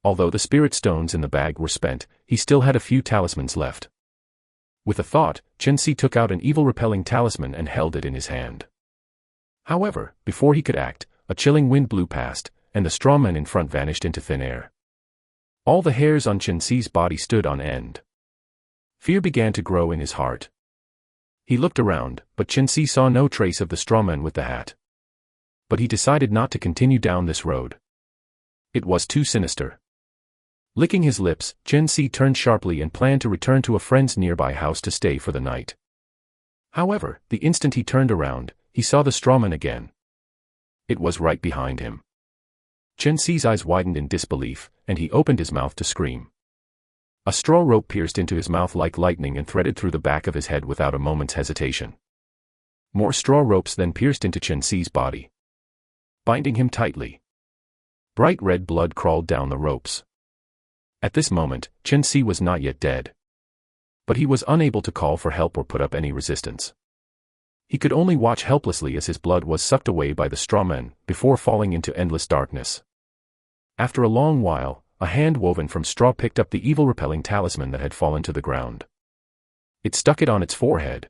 Although the spirit stones in the bag were spent, he still had a few talismans left. With a thought, Chen-si took out an evil-repelling talisman and held it in his hand. However, before he could act, a chilling wind blew past, and the strawman in front vanished into thin air. All the hairs on Chen-si's body stood on end. Fear began to grow in his heart. He looked around, but Chen-si saw no trace of the strawman with the hat. But he decided not to continue down this road. It was too sinister. Licking his lips, Chen-si turned sharply and planned to return to a friend's nearby house to stay for the night. However, the instant he turned around, he saw the strawman again. It was right behind him. Chen-si's eyes widened in disbelief, and he opened his mouth to scream. A straw rope pierced into his mouth like lightning and threaded through the back of his head without a moment's hesitation. More straw ropes then pierced into Chen-si's body, binding him tightly. Bright red blood crawled down the ropes. At this moment, Chen-si was not yet dead. But he was unable to call for help or put up any resistance. He could only watch helplessly as his blood was sucked away by the strawman, before falling into endless darkness. After a long while, a hand woven from straw picked up the evil-repelling talisman that had fallen to the ground. It stuck it on its forehead.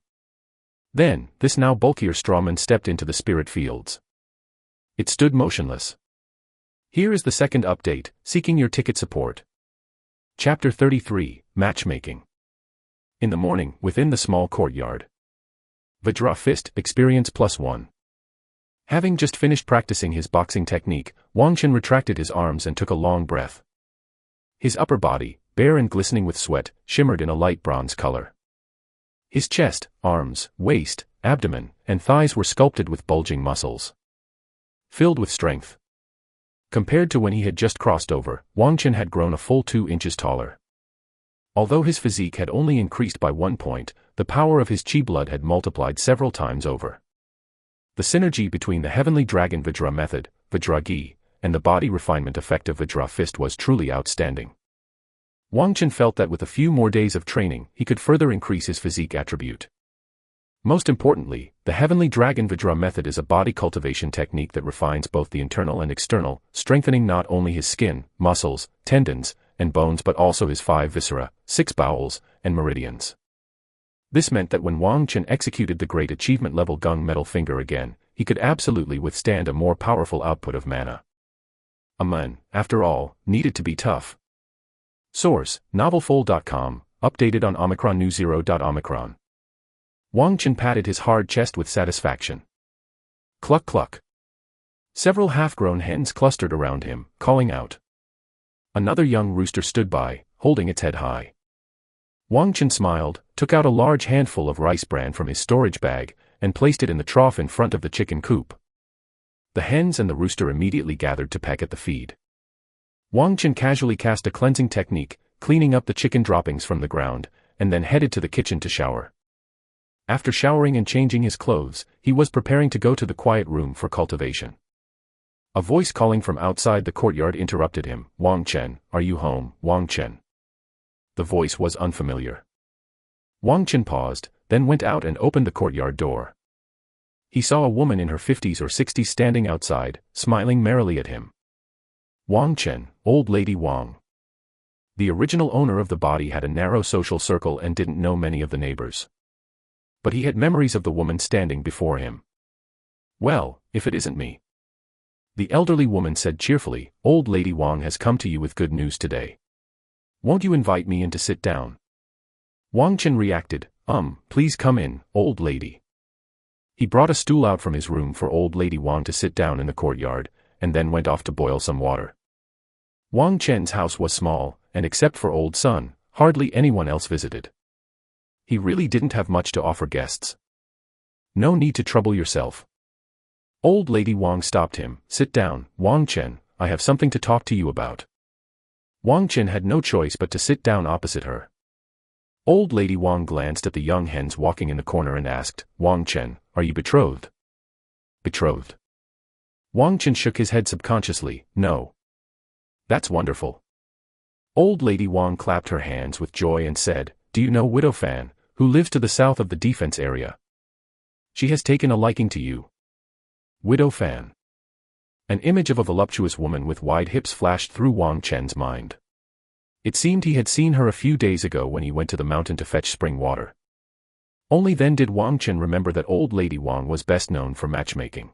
Then, this now bulkier strawman stepped into the spirit fields. It stood motionless. Here is the second update, seeking your ticket support. Chapter 33, Matchmaking. In the morning, within the small courtyard. Vajra Fist, Experience +1. Having just finished practicing his boxing technique, Wang Chen retracted his arms and took a long breath. His upper body, bare and glistening with sweat, shimmered in a light bronze color. His chest, arms, waist, abdomen, and thighs were sculpted with bulging muscles, filled with strength. Compared to when he had just crossed over, Wang Chen had grown a full 2 inches taller. Although his physique had only increased by 1 point, the power of his chi blood had multiplied several times over. The synergy between the heavenly dragon Vajra method, Vajra Gi, and the body refinement effect of Vajra Fist was truly outstanding. Wang Chen felt that with a few more days of training, he could further increase his physique attribute. Most importantly, the Heavenly Dragon Vajra method is a body cultivation technique that refines both the internal and external, strengthening not only his skin, muscles, tendons, and bones but also his 5 viscera, 6 bowels, and meridians. This meant that when Wang Chen executed the great achievement level gung metal finger again, he could absolutely withstand a more powerful output of mana. A man, after all, needed to be tough. Source: novelfold.com, updated on Omicron New 0. Omicron. Wang Chen patted his hard chest with satisfaction. Cluck cluck. Several half-grown hens clustered around him, calling out. Another young rooster stood by, holding its head high. Wang Chen smiled, took out a large handful of rice bran from his storage bag, and placed it in the trough in front of the chicken coop. The hens and the rooster immediately gathered to peck at the feed. Wang Chen casually cast a cleansing technique, cleaning up the chicken droppings from the ground, and then headed to the kitchen to shower. After showering and changing his clothes, he was preparing to go to the quiet room for cultivation. A voice calling from outside the courtyard interrupted him. Wang Chen, are you home, Wang Chen? The voice was unfamiliar. Wang Chen paused, then went out and opened the courtyard door. He saw a woman in her 50s or 60s standing outside, smiling merrily at him. Wang Chen, old lady Wang. The original owner of the body had a narrow social circle and didn't know many of the neighbors. But he had memories of the woman standing before him. Well, if it isn't me. The elderly woman said cheerfully, old lady Wang has come to you with good news today. Won't you invite me in to sit down? Wang Chen reacted, please come in, old lady. He brought a stool out from his room for old lady Wang to sit down in the courtyard, and then went off to boil some water. Wang Chen's house was small, and except for old son, hardly anyone else visited. He really didn't have much to offer guests. No need to trouble yourself. Old lady Wang stopped him. Sit down, Wang Chen, I have something to talk to you about. Wang Chen had no choice but to sit down opposite her. Old lady Wang glanced at the young hens walking in the corner and asked, Wang Chen, are you betrothed? Betrothed? Wang Chen shook his head subconsciously, no. That's wonderful. Old lady Wang clapped her hands with joy and said, do you know Widow Fan, who lives to the south of the defense area? She has taken a liking to you. Widow Fan. An image of a voluptuous woman with wide hips flashed through Wang Chen's mind. It seemed he had seen her a few days ago when he went to the mountain to fetch spring water. Only then did Wang Chen remember that old lady Wang was best known for matchmaking.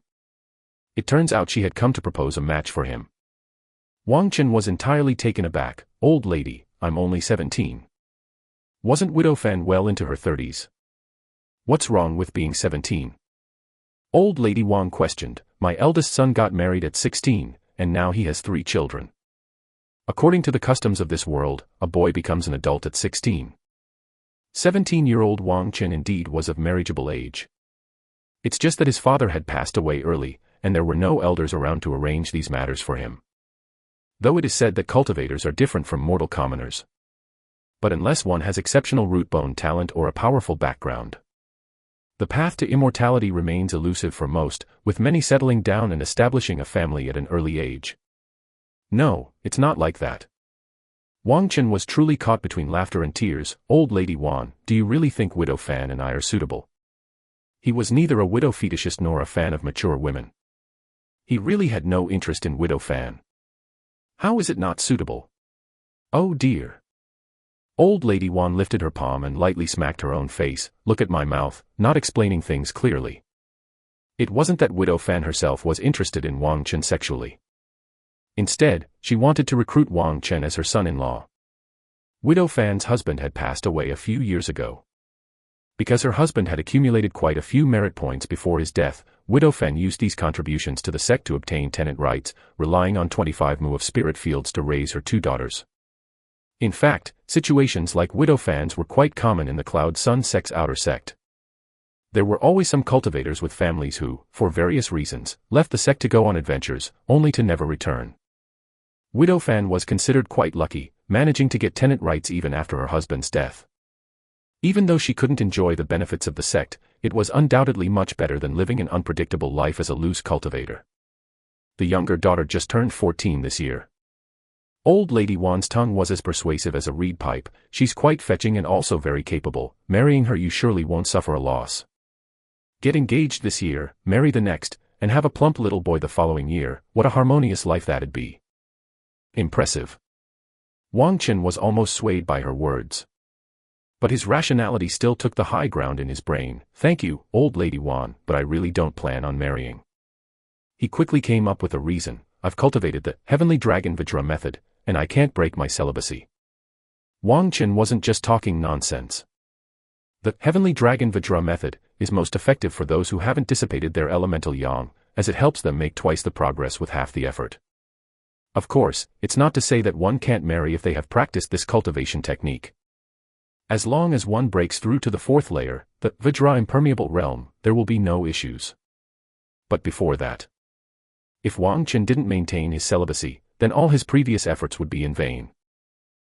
It turns out she had come to propose a match for him. Wang Chen was entirely taken aback. Old lady, I'm only 17. Wasn't Widow Fan well into her 30s? What's wrong with being 17? Old lady Wang questioned. My eldest son got married at 16, and now he has 3 children. According to the customs of this world, a boy becomes an adult at 16. 17-year-old Wang Chen indeed was of marriageable age. It's just that his father had passed away early, and there were no elders around to arrange these matters for him. Though it is said that cultivators are different from mortal commoners. But unless one has exceptional root bone talent or a powerful background, the path to immortality remains elusive for most, with many settling down and establishing a family at an early age. No, it's not like that. Wang Chen was truly caught between laughter and tears. Old lady Wang, do you really think Widow Fan and I are suitable? He was neither a widow fetishist nor a fan of mature women. He really had no interest in Widow Fan. How is it not suitable? Oh dear. Old lady Wang lifted her palm and lightly smacked her own face. Look at my mouth, not explaining things clearly. It wasn't that Widow Fan herself was interested in Wang Chen sexually. Instead, she wanted to recruit Wang Chen as her son-in-law. Widow Fan's husband had passed away a few years ago. Because her husband had accumulated quite a few merit points before his death, Widow Fan used these contributions to the sect to obtain tenant rights, relying on 25 mu of spirit fields to raise her 2 daughters. In fact, situations like Widow Fans were quite common in the Cloud Sun sect's outer sect. There were always some cultivators with families who, for various reasons, left the sect to go on adventures, only to never return. Widow Fan was considered quite lucky, managing to get tenant rights even after her husband's death. Even though she couldn't enjoy the benefits of the sect, it was undoubtedly much better than living an unpredictable life as a loose cultivator. The younger daughter just turned 14 this year. Old lady Wan's tongue was as persuasive as a reed pipe. She's quite fetching and also very capable. Marrying her you surely won't suffer a loss. Get engaged this year, marry the next, and have a plump little boy the following year. What a harmonious life that'd be. Impressive. Wang Chen was almost swayed by her words. But his rationality still took the high ground in his brain. Thank you, old lady Wan, but I really don't plan on marrying. He quickly came up with a reason. I've cultivated the heavenly dragon Vajra method, and I can't break my celibacy. Wang Chen wasn't just talking nonsense. The heavenly dragon Vajra method is most effective for those who haven't dissipated their elemental yang, as it helps them make twice the progress with half the effort. Of course, it's not to say that one can't marry if they have practiced this cultivation technique. As long as one breaks through to the fourth layer, the Vajra impermeable realm, there will be no issues. But before that, if Wang Chen didn't maintain his celibacy, then all his previous efforts would be in vain.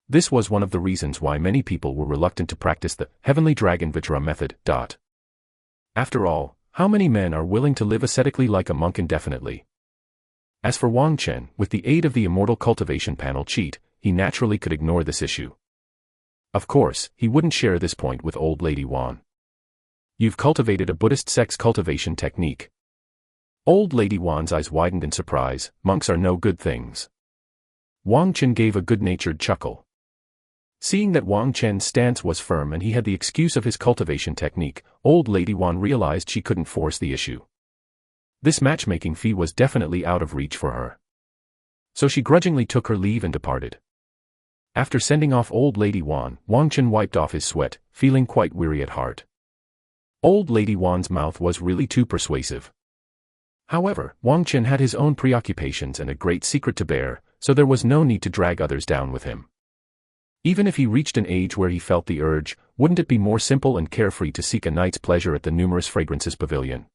This was one of the reasons why many people were reluctant to practice the heavenly dragon Vajra method. After all, how many men are willing to live ascetically like a monk indefinitely? As for Wang Chen, with the aid of the immortal cultivation panel cheat, he naturally could ignore this issue. Of course, he wouldn't share this point with old lady Wan. You've cultivated a Buddhist sex cultivation technique. Old lady Wan's eyes widened in surprise. Monks are no good things. Wang Chen gave a good-natured chuckle. Seeing that Wang Chen's stance was firm and he had the excuse of his cultivation technique, old lady Wan realized she couldn't force the issue. This matchmaking fee was definitely out of reach for her. So she grudgingly took her leave and departed. After sending off old lady Wan, Wang Chen wiped off his sweat, feeling quite weary at heart. Old lady Wan's mouth was really too persuasive. However, Wang Chen had his own preoccupations and a great secret to bear, so there was no need to drag others down with him. Even if he reached an age where he felt the urge, wouldn't it be more simple and carefree to seek a night's pleasure at the numerous fragrances pavilion?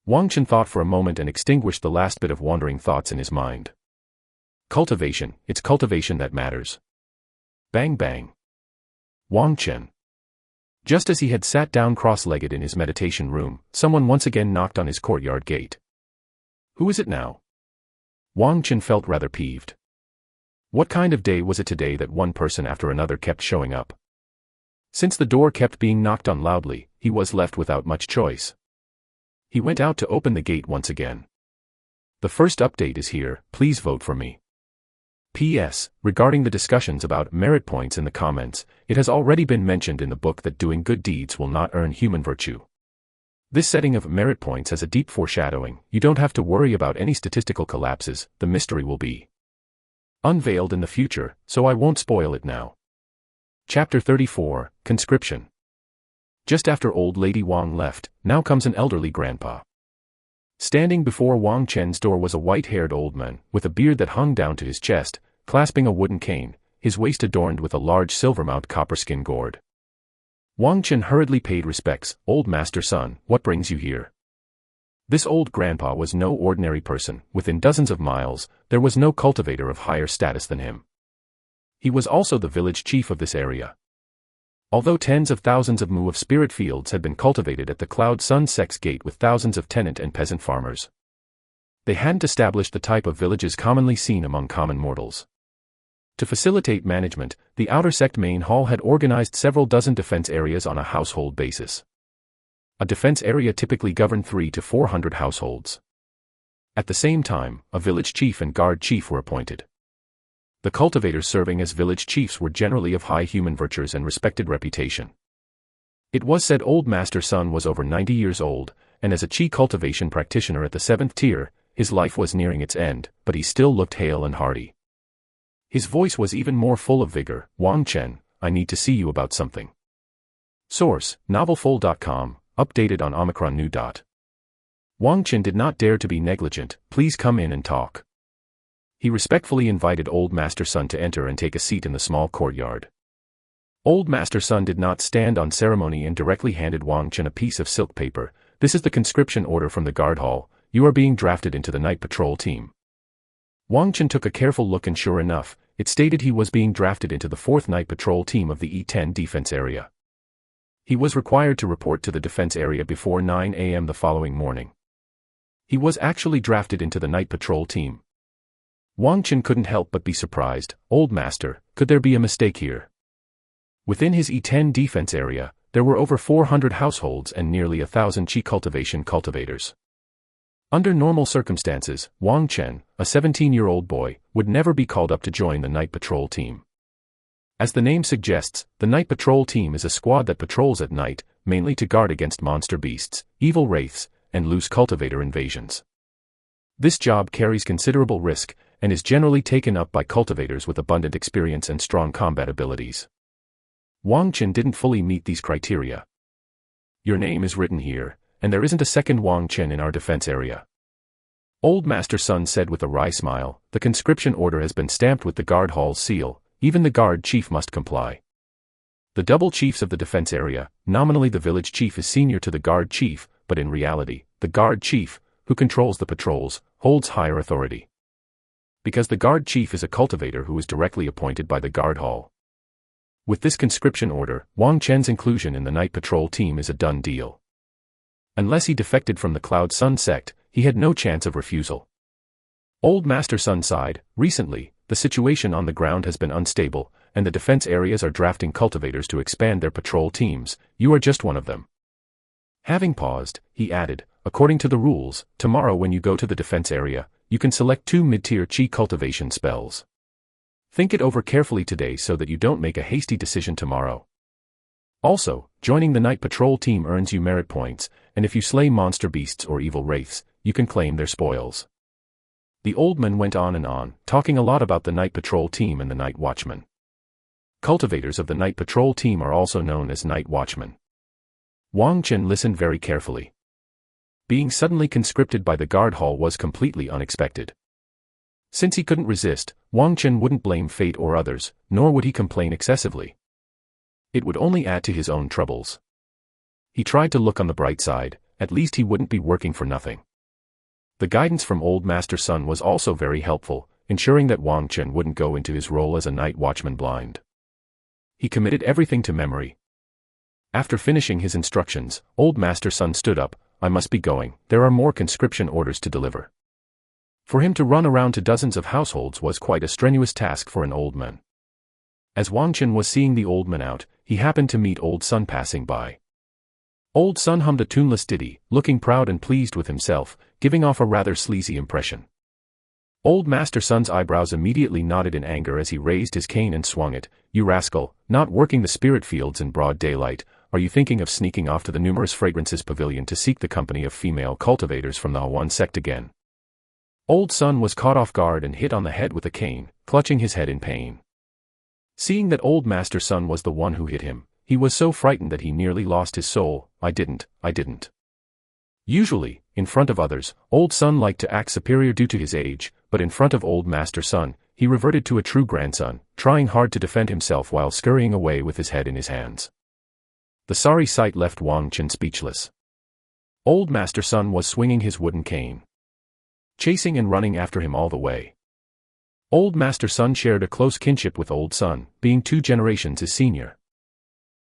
Wang Chen thought for a moment and extinguished the last bit of wandering thoughts in his mind. Cultivation, it's cultivation that matters. Bang bang. Wang Chen. Just as he had sat down cross-legged in his meditation room, someone once again knocked on his courtyard gate. Who is it now? Wang Chen felt rather peeved. What kind of day was it today that one person after another kept showing up? Since the door kept being knocked on loudly, he was left without much choice. He went out to open the gate once again. The first update is here, please vote for me. P.S. Regarding the discussions about merit points in the comments, it has already been mentioned in the book that doing good deeds will not earn human virtue. This setting of merit points has a deep foreshadowing. You don't have to worry about any statistical collapses, the mystery will be unveiled in the future, so I won't spoil it now. Chapter 34, Conscription. Just after old lady Wang left, now comes an elderly grandpa. Standing before Wang Chen's door was a white-haired old man, with a beard that hung down to his chest, clasping a wooden cane, his waist adorned with a large silver-mounted copper-skin gourd. Wang Chen hurriedly paid respects. Old master son, what brings you here? This old grandpa was no ordinary person. Within dozens of miles, there was no cultivator of higher status than him. He was also the village chief of this area. Although tens of thousands of mu of spirit fields had been cultivated at the Cloud Sun Sex Gate with thousands of tenant and peasant farmers, they hadn't established the type of villages commonly seen among common mortals. To facilitate management, the outer sect main hall had organized several dozen defense areas on a household basis. A defense area typically governed 300 to 400 households. At the same time, a village chief and guard chief were appointed. The cultivators serving as village chiefs were generally of high human virtues and respected reputation. It was said old master son was over 90 years old, and as a chi cultivation practitioner at the 7th tier, his life was nearing its end, but he still looked hale and hearty. His voice was even more full of vigor. Wang Chen, I need to see you about something. Source, novelfull.com, updated on Omicron New. Wang Chen did not dare to be negligent. Please come in and talk. He respectfully invited old master son to enter and take a seat in the small courtyard. Old master son did not stand on ceremony and directly handed Wang Chen a piece of silk paper. This is the conscription order from the guard hall. You are being drafted into the night patrol team. Wang Chen took a careful look and sure enough, it stated he was being drafted into the 4th night patrol team of the E10 defense area. He was required to report to the defense area before 9 a.m. the following morning. He was actually drafted into the night patrol team. Wang Chen couldn't help but be surprised. Old master, could there be a mistake here? Within his E10 defense area, there were over 400 households and nearly 1,000 chi cultivation cultivators. Under normal circumstances, Wang Chen, a 17-year-old boy, would never be called up to join the night patrol team. As the name suggests, the night patrol team is a squad that patrols at night, mainly to guard against monster beasts, evil wraiths, and loose cultivator invasions. This job carries considerable risk, and is generally taken up by cultivators with abundant experience and strong combat abilities. Wang Chen didn't fully meet these criteria. Your name is written here, and there isn't a second Wang Chen in our defense area. Old Master Sun said with a wry smile, the conscription order has been stamped with the guard hall's seal, even the guard chief must comply. The double chiefs of the defense area, nominally the village chief is senior to the guard chief, but in reality, the guard chief, who controls the patrols, holds higher authority. Because the guard chief is a cultivator who is directly appointed by the guard hall. With this conscription order, Wang Chen's inclusion in the night patrol team is a done deal. Unless he defected from the Cloud Sun sect, he had no chance of refusal. Old Master Sun sighed, recently, the situation on the ground has been unstable, and the defense areas are drafting cultivators to expand their patrol teams, you are just one of them. Having paused, he added, according to the rules, tomorrow when you go to the defense area, you can select 2 mid-tier chi cultivation spells. Think it over carefully today so that you don't make a hasty decision tomorrow. Also, joining the night patrol team earns you merit points, and if you slay monster beasts or evil wraiths, you can claim their spoils. The old man went on, talking a lot about the night patrol team and the night watchman. Cultivators of the night patrol team are also known as night watchmen. Wang Chen listened very carefully. Being suddenly conscripted by the guard hall was completely unexpected. Since he couldn't resist, Wang Chen wouldn't blame fate or others, nor would he complain excessively. It would only add to his own troubles. He tried to look on the bright side, at least he wouldn't be working for nothing. The guidance from Old Master Sun was also very helpful, ensuring that Wang Chen wouldn't go into his role as a night watchman blind. He committed everything to memory. After finishing his instructions, Old Master Sun stood up, I must be going, there are more conscription orders to deliver. For him to run around to dozens of households was quite a strenuous task for an old man. As Wang Chen was seeing the old man out, he happened to meet Old Sun passing by. Old Sun hummed a tuneless ditty, looking proud and pleased with himself, giving off a rather sleazy impression. Old Master Sun's eyebrows immediately knotted in anger as he raised his cane and swung it. You rascal, not working the spirit fields in broad daylight, are you thinking of sneaking off to the numerous fragrances pavilion to seek the company of female cultivators from the Hawan sect again? Old Sun was caught off guard and hit on the head with a cane, clutching his head in pain. Seeing that Old Master Sun was the one who hit him, he was so frightened that he nearly lost his soul. I didn't. Usually, in front of others, Old Sun liked to act superior due to his age, but in front of Old Master Sun, he reverted to a true grandson, trying hard to defend himself while scurrying away with his head in his hands. The sorry sight left Wang Chen speechless. Old Master Sun was swinging his wooden cane, chasing and running after him all the way. Old Master Sun shared a close kinship with Old Sun, being 2 generations his senior.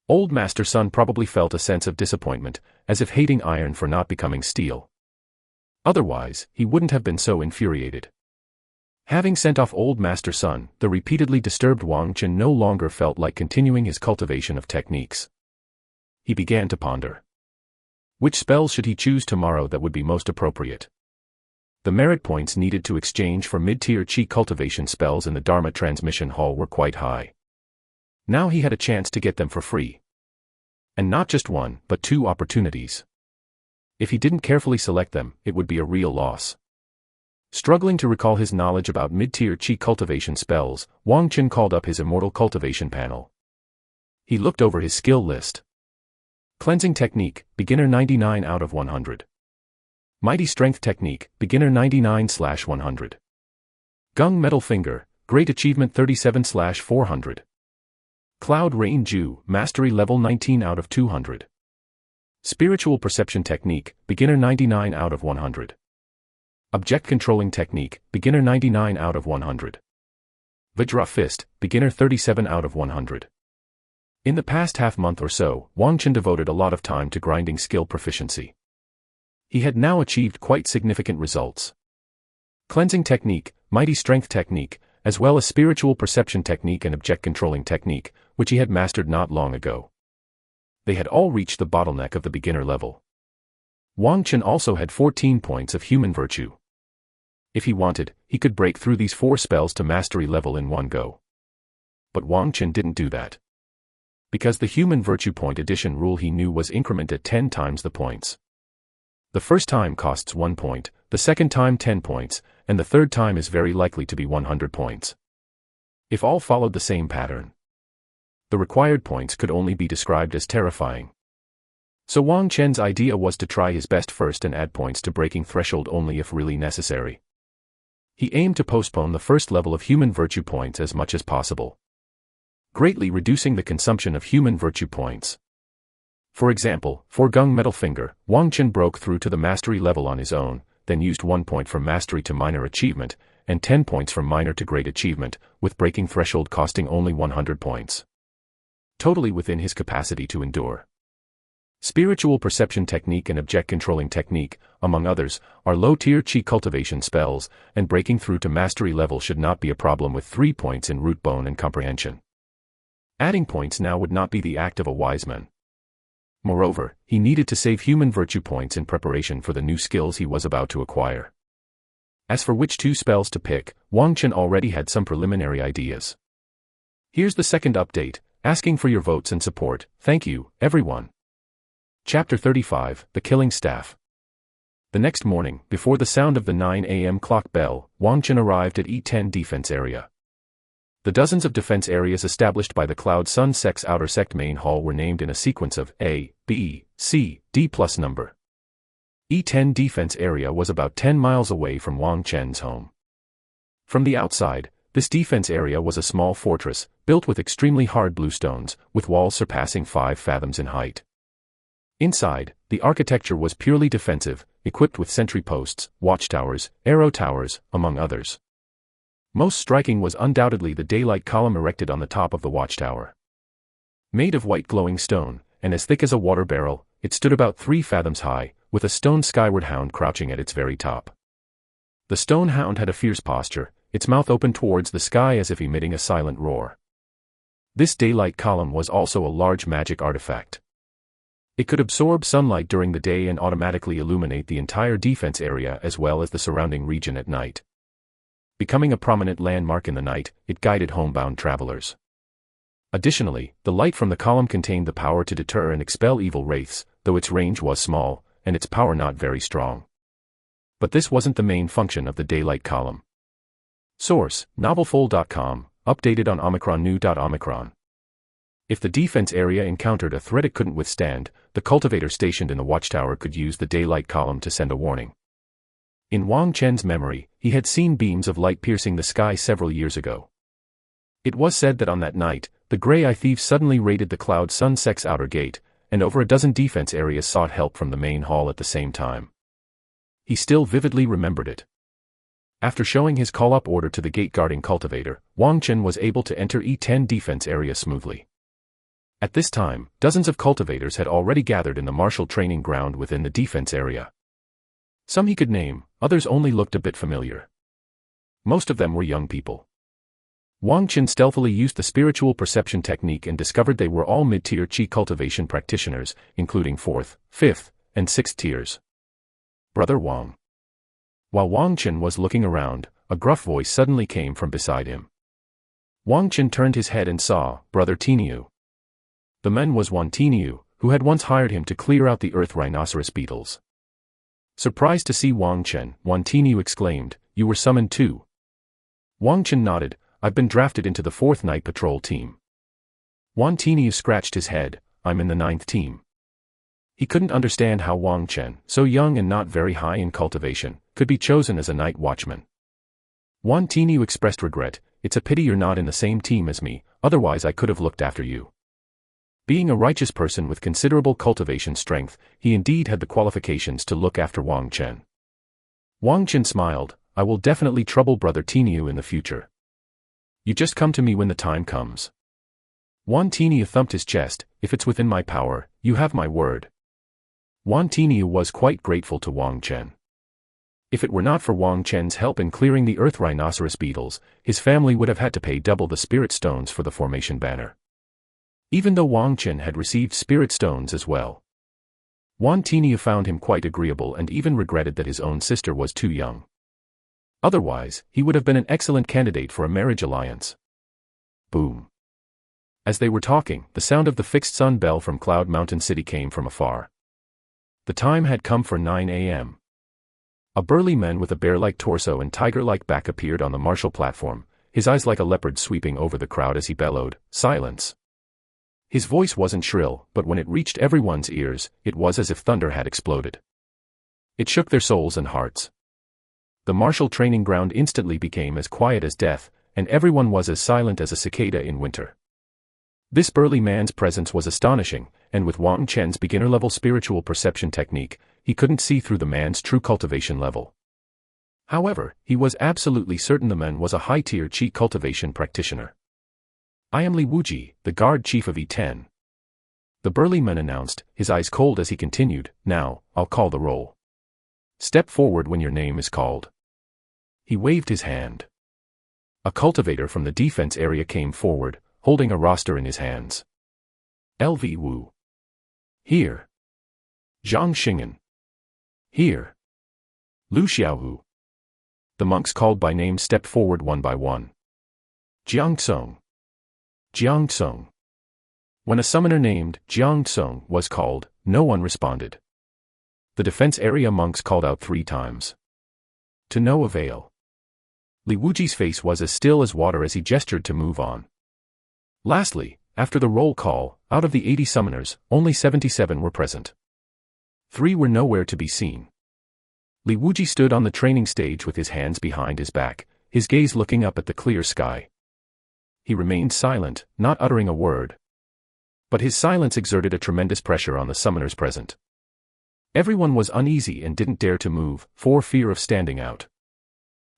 Old Master Sun probably felt a sense of disappointment, as if hating iron for not becoming steel. Otherwise, he wouldn't have been so infuriated. Having sent off Old Master Sun, the repeatedly disturbed Wang Chen no longer felt like continuing his cultivation of techniques. He began to ponder. Which spells should he choose tomorrow that would be most appropriate? The merit points needed to exchange for mid-tier chi cultivation spells in the Dharma transmission hall were quite high. Now he had a chance to get them for free. And not just 1, but 2 opportunities. If he didn't carefully select them, it would be a real loss. Struggling to recall his knowledge about mid-tier chi cultivation spells, Wang Chen called up his immortal cultivation panel. He looked over his skill list. Cleansing Technique, Beginner 99 out of 100. Mighty Strength Technique, Beginner 99/100. Gung Metal Finger, Great Achievement 37/400. Cloud Rain Ju, Mastery Level 19 out of 200. Spiritual Perception Technique, Beginner 99 out of 100. Object Controlling Technique, Beginner 99 out of 100. Vajra Fist, Beginner 37 out of 100. In the past half-month or so, Wang Chen devoted a lot of time to grinding skill proficiency. He had now achieved quite significant results. Cleansing Technique, Mighty Strength Technique, as well as Spiritual Perception Technique and Object Controlling Technique, which he had mastered not long ago. They had all reached the bottleneck of the beginner level. Wang Chen also had 14 points of human virtue. If he wanted, he could break through these 4 spells to mastery level in one go. But Wang Chen didn't do that. Because the human virtue point addition rule he knew was increment at 10 times the points. The first time costs 1 point, the second time 10 points, and the third time is very likely to be 100 points. If all followed the same pattern, the required points could only be described as terrifying. So Wang Chen's idea was to try his best first and add points to breaking threshold only if really necessary. He aimed to postpone the first level of human virtue points as much as possible, greatly reducing the consumption of human virtue points. For example, for Gung Metal Finger, Wang Chen broke through to the mastery level on his own, then used 1 point from mastery to minor achievement, and 10 points from minor to great achievement, with breaking threshold costing only 100 points. Totally within his capacity to endure. Spiritual perception technique and object controlling technique, among others, are low-tier chi cultivation spells, and breaking through to mastery level should not be a problem with 3 points in root bone and comprehension. Adding points now would not be the act of a wise man. Moreover, he needed to save human virtue points in preparation for the new skills he was about to acquire. As for which 2 spells to pick, Wang Chen already had some preliminary ideas. Here's the second update, asking for your votes and support. Thank you, everyone. Chapter 35, The Killing Staff. The next morning, before the sound of the 9 a.m. clock bell, Wang Chen arrived at E10 defense area. The dozens of defense areas established by the Cloud Sun Sect's outer sect main hall were named in a sequence of A, B, C, D plus number. E10 defense area was about 10 miles away from Wang Chen's home. From the outside, this defense area was a small fortress, built with extremely hard blue stones, with walls surpassing 5 fathoms in height. Inside, the architecture was purely defensive, equipped with sentry posts, watchtowers, arrow towers, among others. Most striking was undoubtedly the daylight column erected on the top of the watchtower. Made of white glowing stone, and as thick as a water barrel, it stood about 3 fathoms high, with a stone skyward hound crouching at its very top. The stone hound had a fierce posture, its mouth open towards the sky as if emitting a silent roar. This daylight column was also a large magic artifact. It could absorb sunlight during the day and automatically illuminate the entire defense area as well as the surrounding region at night. Becoming a prominent landmark in the night, it guided homebound travelers. Additionally, the light from the column contained the power to deter and expel evil wraiths, though its range was small, and its power not very strong. But this wasn't the main function of the daylight column. Source, novelfold.com, updated on Omicron. If the defense area encountered a threat it couldn't withstand, the cultivator stationed in the watchtower could use the daylight column to send a warning. In Wang Chen's memory, he had seen beams of light piercing the sky several years ago. It was said that on that night, the Grey-Eye Thieves suddenly raided the Cloud Sun Sect's outer gate, and over a dozen defense areas sought help from the main hall at the same time. He still vividly remembered it. After showing his call-up order to the gate-guarding cultivator, Wang Chen was able to enter E10 defense area smoothly. At this time, dozens of cultivators had already gathered in the martial training ground within the defense area. Some he could name, others only looked a bit familiar. Most of them were young people. Wang Chen stealthily used the spiritual perception technique and discovered they were all mid-tier chi cultivation practitioners, including 4th, 5th, and 6th tiers. Brother Wang. While Wang Chen was looking around, a gruff voice suddenly came from beside him. Wang Chen turned his head and saw Brother Tiniu. The man was Wan Tiniu, who had once hired him to clear out the earth rhinoceros beetles. Surprised to see Wang Chen, Wan Tiniu exclaimed, "You were summoned too?" Wang Chen nodded, "I've been drafted into the 4th Night Patrol team." Wan Tiniu scratched his head, "I'm in the 9th team." He couldn't understand how Wang Chen, so young and not very high in cultivation, could be chosen as a night watchman. Wan Tiniu expressed regret, "It's a pity you're not in the same team as me, otherwise I could have looked after you." Being a righteous person with considerable cultivation strength, he indeed had the qualifications to look after Wang Chen. Wang Chen smiled, "I will definitely trouble Brother Tiniu in the future. You just come to me when the time comes." Wan Tiniu thumped his chest, "If it's within my power, you have my word." Wan Tiniu was quite grateful to Wang Chen. If it were not for Wang Chen's help in clearing the earth rhinoceros beetles, his family would have had to pay double the spirit stones for the formation banner. even though Wang Chen had received spirit stones as well. Wan Tinia found him quite agreeable and even regretted that his own sister was too young. Otherwise, he would have been an excellent candidate for a marriage alliance. Boom. As they were talking, the sound of the fixed sun bell from Cloud Mountain City came from afar. The time had come for 9 a.m. A burly man with a bear-like torso and tiger-like back appeared on the martial platform, his eyes like a leopard sweeping over the crowd as he bellowed, "Silence!" His voice wasn't shrill, but when it reached everyone's ears, it was as if thunder had exploded. It shook their souls and hearts. The martial training ground instantly became as quiet as death, and everyone was as silent as a cicada in winter. This burly man's presence was astonishing, and with Wang Chen's beginner-level spiritual perception technique, he couldn't see through the man's true cultivation level. However, he was absolutely certain the man was a high-tier chi cultivation practitioner. "I am Li Wuji, the guard chief of E10. The burly man announced, his eyes cold as he continued, "Now, I'll call the roll. Step forward when your name is called." He waved his hand. A cultivator from the defense area came forward, holding a roster in his hands. LV Wu. Here. Zhang Xing'an. Here. Lu Xiaohu. The monks called by name stepped forward one by one. Jiang Tsong. Jiang Tsong. When a summoner named Jiang Tsong was called, no one responded. The defense area monks called out 3 times. To no avail. Li Wuji's face was as still as water as he gestured to move on. Lastly, after the roll call, out of the 80 summoners, only 77 were present. 3 were nowhere to be seen. Li Wuji stood on the training stage with his hands behind his back, his gaze looking up at the clear sky. He remained silent, not uttering a word. But his silence exerted a tremendous pressure on the summoners present. Everyone was uneasy and didn't dare to move, for fear of standing out.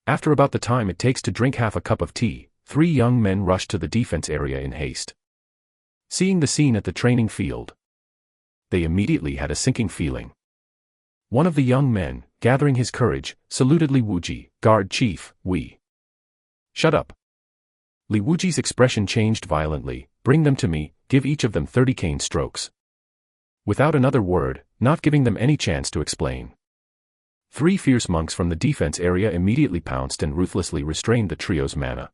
After about the time it takes to drink half a cup of tea, 3 young men rushed to the defense area in haste. Seeing the scene at the training field, they immediately had a sinking feeling. One of the young men, gathering his courage, saluted Li Wuji, "Guard Chief, we." "Shut up." Li Wuji's expression changed violently, "Bring them to me, give each of them 30 cane strokes." Without another word, not giving them any chance to explain. 3 fierce monks from the defense area immediately pounced and ruthlessly restrained the trio's mana.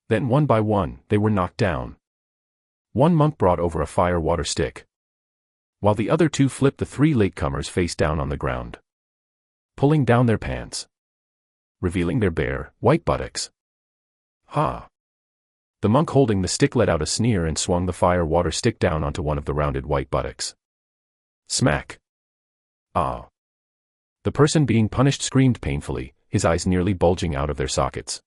Then one by one, they were knocked down. One monk brought over a fire-water stick, while the other 2 flipped the 3 latecomers face down on the ground, pulling down their pants, revealing their bare, white buttocks. "Ha!" The monk holding the stick let out a sneer and swung the fire-water stick down onto one of the rounded white buttocks. Smack! Ah! The person being punished screamed painfully, his eyes nearly bulging out of their sockets.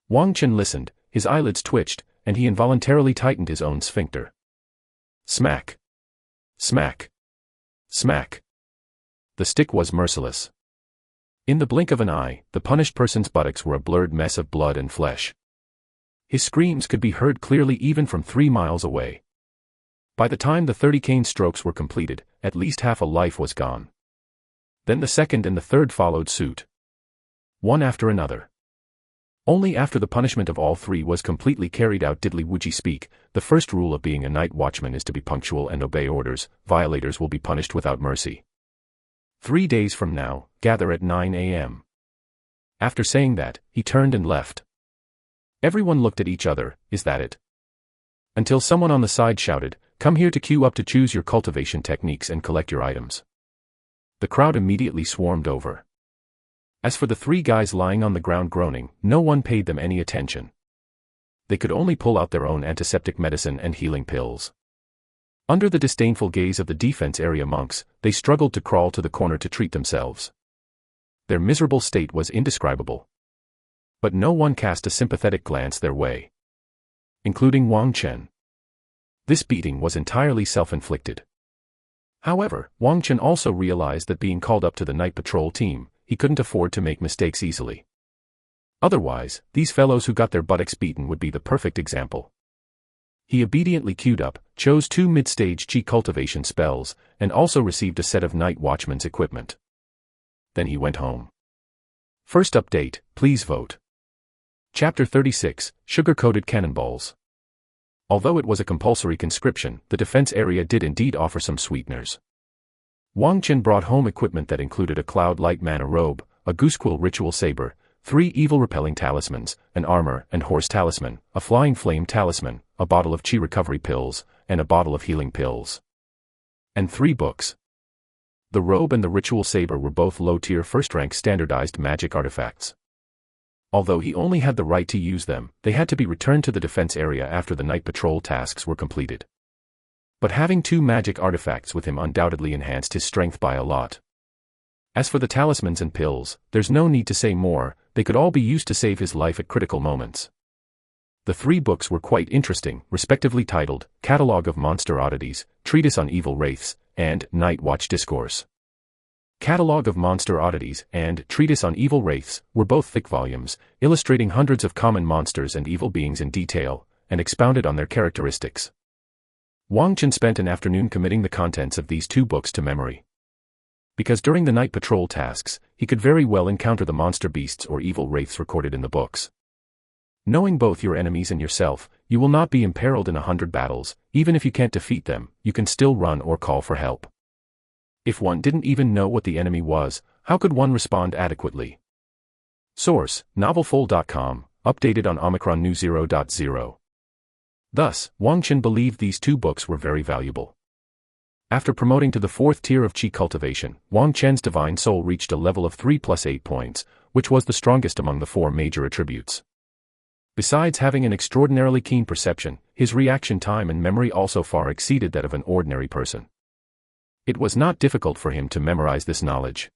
Wang Chen listened, his eyelids twitched, and he involuntarily tightened his own sphincter. Smack! Smack! Smack! The stick was merciless. In the blink of an eye, the punished person's buttocks were a blurred mess of blood and flesh. His screams could be heard clearly even from 3 miles away. By the time the 30 cane strokes were completed, at least half a life was gone. Then the second and the third followed suit, one after another. Only after the punishment of all 3 was completely carried out did Li Wuji speak. "The first rule of being a night watchman is to be punctual and obey orders. Violators will be punished without mercy. 3 days from now, gather at 9 a.m. After saying that, he turned and left. Everyone looked at each other. Is that it? Until someone on the side shouted, "Come here to queue up to choose your cultivation techniques and collect your items." The crowd immediately swarmed over. As for the 3 guys lying on the ground groaning, no one paid them any attention. They could only pull out their own antiseptic medicine and healing pills. Under the disdainful gaze of the defense area monks, they struggled to crawl to the corner to treat themselves. Their miserable state was indescribable. But no one cast a sympathetic glance their way, including Wang Chen. This beating was entirely self-inflicted. However, Wang Chen also realized that being called up to the night patrol team, he couldn't afford to make mistakes easily. Otherwise, these fellows who got their buttocks beaten would be the perfect example. He obediently queued up, chose 2 mid-stage chi cultivation spells, and also received a set of night watchman's equipment. Then he went home. First update, please vote. Chapter 36, Sugar-Coated Cannonballs. Although it was a compulsory conscription, the defense area did indeed offer some sweeteners. Wang Chen brought home equipment that included a cloud-like mana robe, a goosequill ritual saber, 3 evil-repelling talismans, an armor and horse talisman, a flying flame talisman, a bottle of chi recovery pills, and a bottle of healing pills. And 3 books. The robe and the ritual saber were both low-tier first-rank standardized magic artifacts. Although he only had the right to use them, they had to be returned to the defense area after the night patrol tasks were completed. But having 2 magic artifacts with him undoubtedly enhanced his strength by a lot. As for the talismans and pills, there's no need to say more, they could all be used to save his life at critical moments. The 3 books were quite interesting, respectively titled, Catalogue of Monster Oddities, Treatise on Evil Wraiths, and Night Watch Discourse. Catalogue of Monster Oddities and Treatise on Evil Wraiths were both thick volumes, illustrating hundreds of common monsters and evil beings in detail, and expounded on their characteristics. Wang Chen spent an afternoon committing the contents of these 2 books to memory. Because during the night patrol tasks, he could very well encounter the monster beasts or evil wraiths recorded in the books. Knowing both your enemies and yourself, you will not be imperiled in 100 battles, even if you can't defeat them, you can still run or call for help. If one didn't even know what the enemy was, how could one respond adequately? Source, novelful.com, updated on Omicron New 0.0. Thus, Wang Chen believed these 2 books were very valuable. After promoting to the 4th tier of Qi cultivation, Wang Chen's divine soul reached a level of 3 + 8 points, which was the strongest among the 4 major attributes. Besides having an extraordinarily keen perception, his reaction time and memory also far exceeded that of an ordinary person. It was not difficult for him to memorize this knowledge.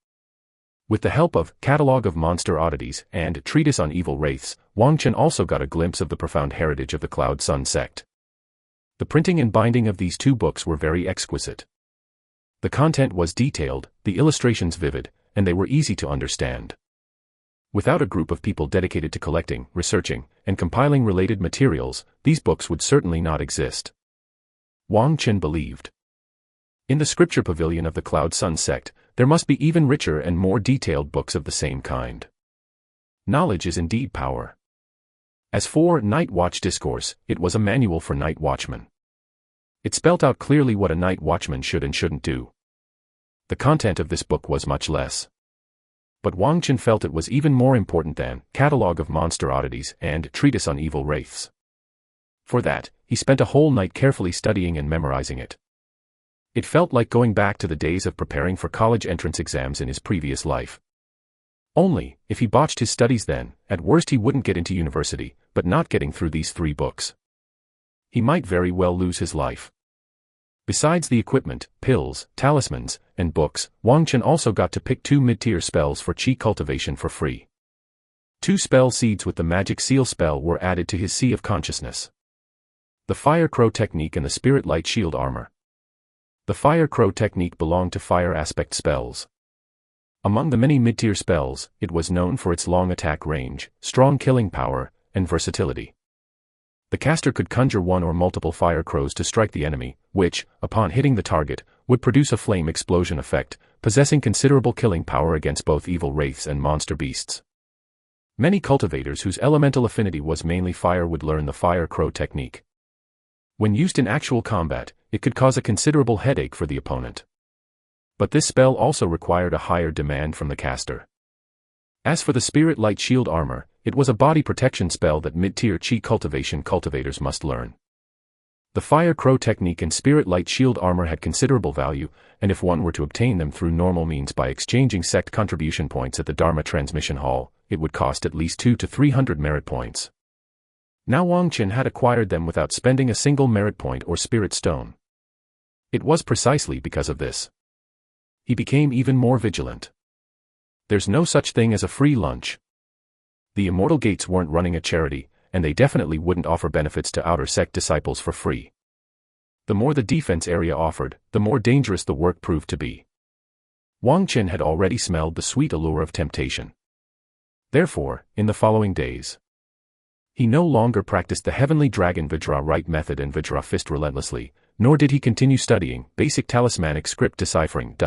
With the help of Catalogue of Monster Oddities and Treatise on Evil Wraiths, Wang Chen also got a glimpse of the profound heritage of the Cloud Sun sect. The printing and binding of these 2 books were very exquisite. The content was detailed, the illustrations vivid, and they were easy to understand. Without a group of people dedicated to collecting, researching, and compiling related materials, these books would certainly not exist. Wang Chen believed. In the scripture pavilion of the Cloud Sun sect, there must be even richer and more detailed books of the same kind. Knowledge is indeed power. As for Night Watch Discourse, it was a manual for night watchmen. It spelt out clearly what a night watchman should and shouldn't do. The content of this book was much less. But Wang Chen felt it was even more important than Catalogue of Monster Oddities and Treatise on Evil Wraiths. For that, he spent a whole night carefully studying and memorizing it. It felt like going back to the days of preparing for college entrance exams in his previous life. Only, if he botched his studies then, at worst he wouldn't get into university, but not getting through these 3 books. He might very well lose his life. Besides the equipment, pills, talismans, and books, Wang Chen also got to pick 2 mid-tier spells for Qi cultivation for free. 2 spell seeds with the magic seal spell were added to his Sea of Consciousness. The Fire Crow technique and the Spirit Light Shield armor. The Fire Crow technique belonged to fire aspect spells. Among the many mid-tier spells, it was known for its long attack range, strong killing power, and versatility. The caster could conjure 1 or multiple fire crows to strike the enemy, which, upon hitting the target, would produce a flame explosion effect, possessing considerable killing power against both evil wraiths and monster beasts. Many cultivators whose elemental affinity was mainly fire would learn the Fire Crow technique. When used in actual combat, it could cause a considerable headache for the opponent. But this spell also required a higher demand from the caster. As for the Spirit Light Shield armor, it was a body protection spell that mid-tier Qi cultivation cultivators must learn. The Fire Crow technique and Spirit Light Shield armor had considerable value, and if one were to obtain them through normal means by exchanging sect contribution points at the Dharma Transmission Hall, it would cost at least 200 to 300 merit points. Now Wang Chen had acquired them without spending a single merit point or spirit stone. It was precisely because of this. He became even more vigilant. There's no such thing as a free lunch. The Immortal Gates weren't running a charity, and they definitely wouldn't offer benefits to outer sect disciples for free. The more the defense area offered, the more dangerous the work proved to be. Wang Chen had already smelled the sweet allure of temptation. Therefore, in the following days, he no longer practiced the Heavenly Dragon Vajra Right method and Vajra Fist relentlessly, nor did he continue studying basic talismanic script deciphering.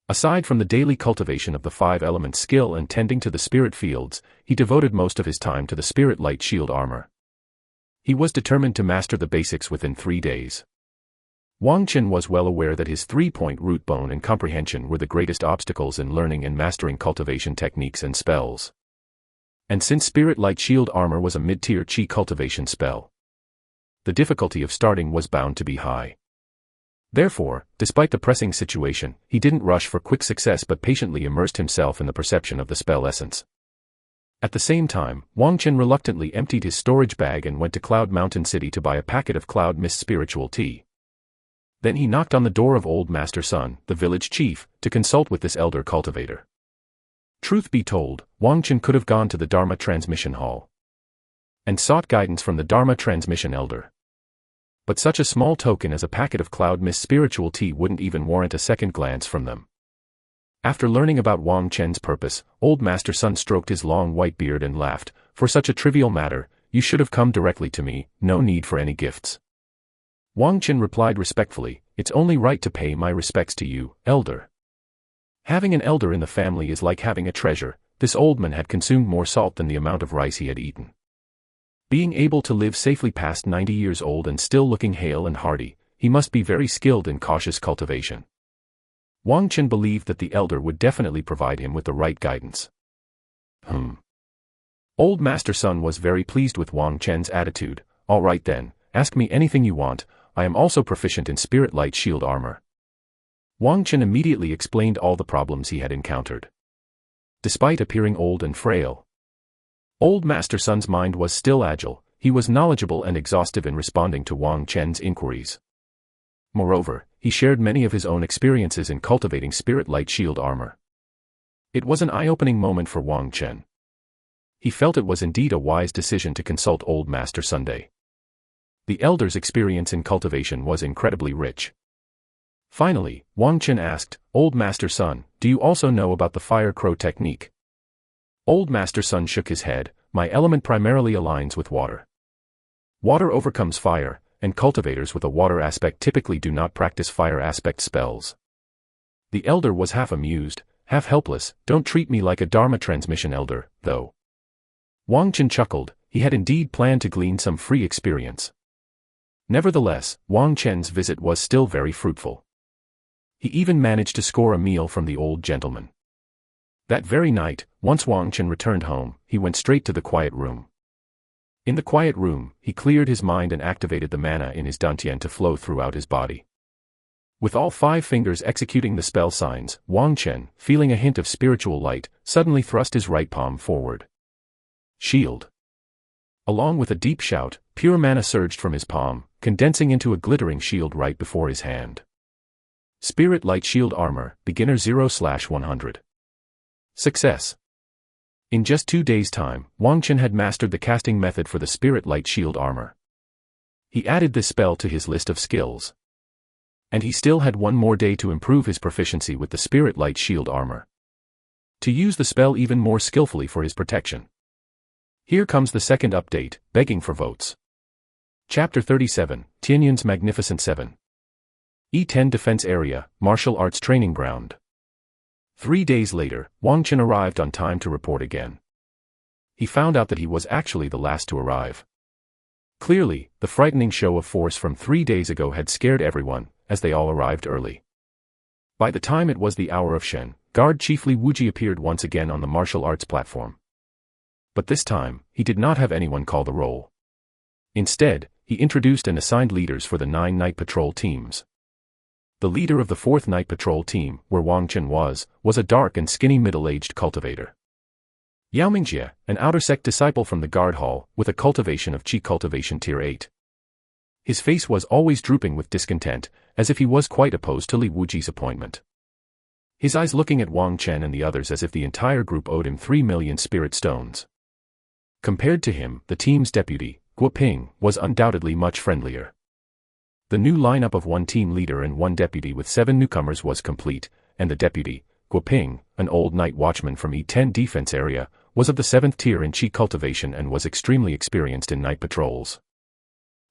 Aside from the daily cultivation of the 5 elements skill and tending to the spirit fields, he devoted most of his time to the Spirit Light Shield armor. He was determined to master the basics within 3 days. Wang Chen was well aware that his 3-point root bone and comprehension were the greatest obstacles in learning and mastering cultivation techniques and spells. And since Spirit Light Shield Armor was a mid-tier Qi cultivation spell, the difficulty of starting was bound to be high. Therefore, despite the pressing situation, he didn't rush for quick success but patiently immersed himself in the perception of the spell essence. At the same time, Wang Chen reluctantly emptied his storage bag and went to Cloud Mountain City to buy a packet of Cloud Mist spiritual tea. Then he knocked on the door of Old Master Sun, the village chief, to consult with this elder cultivator. Truth be told, Wang Chen could have gone to the Dharma Transmission Hall and sought guidance from the Dharma Transmission Elder. But such a small token as a packet of Cloud Mist spiritual tea wouldn't even warrant a second glance from them. After learning about Wang Chen's purpose, Old Master Sun stroked his long white beard and laughed. For such a trivial matter, you should have come directly to me, no need for any gifts. Wang Chen replied respectfully, it's only right to pay my respects to you, elder. Having an elder in the family is like having a treasure. This old man had consumed more salt than the amount of rice he had eaten. Being able to live safely past 90 years old and still looking hale and hearty, he must be very skilled in cautious cultivation. Wang Chen believed that the elder would definitely provide him with the right guidance. Old Master Sun was very pleased with Wang Chen's attitude. All right then, ask me anything you want. I am also proficient in Spirit Light Shield Armor. Wang Chen immediately explained all the problems he had encountered. Despite appearing old and frail, Old Master Sun's mind was still agile. He was knowledgeable and exhaustive in responding to Wang Chen's inquiries. Moreover, he shared many of his own experiences in cultivating Spirit Light Shield Armor. It was an eye-opening moment for Wang Chen. He felt it was indeed a wise decision to consult Old Master Sunday. The elder's experience in cultivation was incredibly rich. Finally, Wang Chen asked, Old Master Sun, do you also know about the Fire Crow technique? Old Master Sun shook his head. My element primarily aligns with water. Water overcomes fire, and cultivators with a water aspect typically do not practice fire aspect spells. The elder was half amused, half helpless. Don't treat me like a Dharma Transmission Elder, though. Wang Chen chuckled. He had indeed planned to glean some free experience. Nevertheless, Wang Chen's visit was still very fruitful. He even managed to score a meal from the old gentleman. That very night, once Wang Chen returned home, he went straight to the quiet room. In the quiet room, he cleared his mind and activated the mana in his dantian to flow throughout his body. With all 5 fingers executing the spell signs, Wang Chen, feeling a hint of spiritual light, suddenly thrust his right palm forward. Shield. Along with a deep shout, pure mana surged from his palm, condensing into a glittering shield right before his hand. Spirit Light Shield Armor, Beginner 0/100. Success. In just 2 days' time, Wang Chen had mastered the casting method for the Spirit Light Shield Armor. He added this spell to his list of skills. And he still had 1 more day to improve his proficiency with the Spirit Light Shield Armor. To use the spell even more skillfully for his protection. Here comes the second update, begging for votes. Chapter 37, Tianyin's Magnificent 7. E10 Defense Area, Martial Arts Training Ground. 3 days later, Wang Chen arrived on time to report again. He found out that he was actually the last to arrive. Clearly, the frightening show of force from 3 days ago had scared everyone, as they all arrived early. By the time it was the hour of Shen, Guard Chief Li Wuji appeared once again on the martial arts platform. But this time, he did not have anyone call the roll. Instead, he introduced and assigned leaders for the 9 night patrol teams. The leader of the 4th night patrol team, where Wang Chen was a dark and skinny middle-aged cultivator. Yao Mingjie, an outer sect disciple from the guard hall, with a cultivation of Qi cultivation tier 8. His face was always drooping with discontent, as if he was quite opposed to Li Wuji's appointment. His eyes looking at Wang Chen and the others as if the entire group owed him 3 million spirit stones. Compared to him, the team's deputy, Guo Ping, was undoubtedly much friendlier. The new lineup of 1 team leader and 1 deputy with 7 newcomers was complete, and the deputy, Guo Ping, an old night watchman from E10 defense area, was of the 7th tier in Qi cultivation and was extremely experienced in night patrols.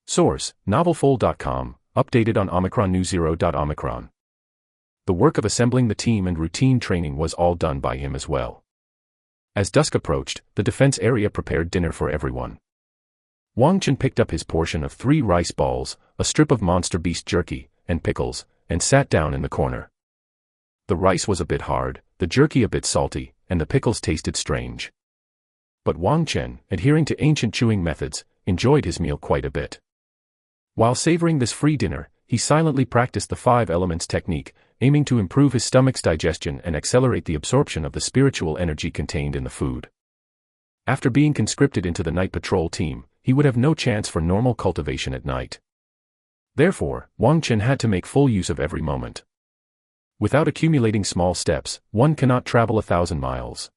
Source, novelfold.com, updated on Omicron New 0.Omicron. The work of assembling the team and routine training was all done by him as well. As dusk approached, the defense area prepared dinner for everyone. Wang Chen picked up his portion of 3 rice balls, a strip of monster beast jerky, and pickles, and sat down in the corner. The rice was a bit hard, the jerky a bit salty, and the pickles tasted strange. But Wang Chen, adhering to ancient chewing methods, enjoyed his meal quite a bit. While savoring this free dinner, he silently practiced the 5 elements technique, aiming to improve his stomach's digestion and accelerate the absorption of the spiritual energy contained in the food. After being conscripted into the night patrol team, he would have no chance for normal cultivation at night. Therefore, Wang Chen had to make full use of every moment. Without accumulating small steps, one cannot travel 1,000 miles.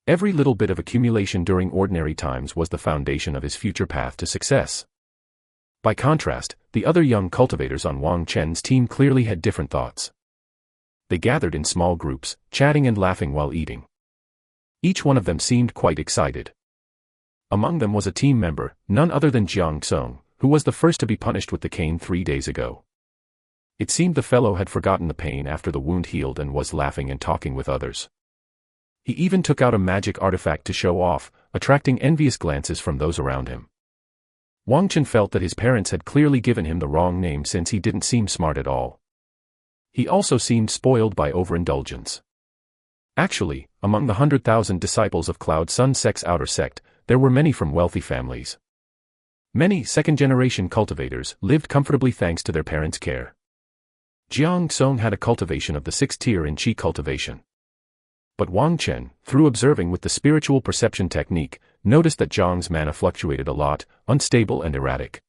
Every little bit of accumulation during ordinary times was the foundation of his future path to success. By contrast, the other young cultivators on Wang Chen's team clearly had different thoughts. They gathered in small groups, chatting and laughing while eating. Each one of them seemed quite excited. Among them was a team member, none other than Jiang Song, who was the first to be punished with the cane 3 days ago. It seemed the fellow had forgotten the pain after the wound healed and was laughing and talking with others. He even took out a magic artifact to show off, attracting envious glances from those around him. Wang Chen felt that his parents had clearly given him the wrong name since he didn't seem smart at all. He also seemed spoiled by overindulgence. Actually, among the 100,000 disciples of Cloud Sun Sect's outer sect, there were many from wealthy families. Many second-generation cultivators lived comfortably thanks to their parents' care. Jiang Song had a cultivation of the 6th tier in Qi cultivation. But Wang Chen, through observing with the spiritual perception technique, noticed that Jiang's mana fluctuated a lot, unstable and erratic.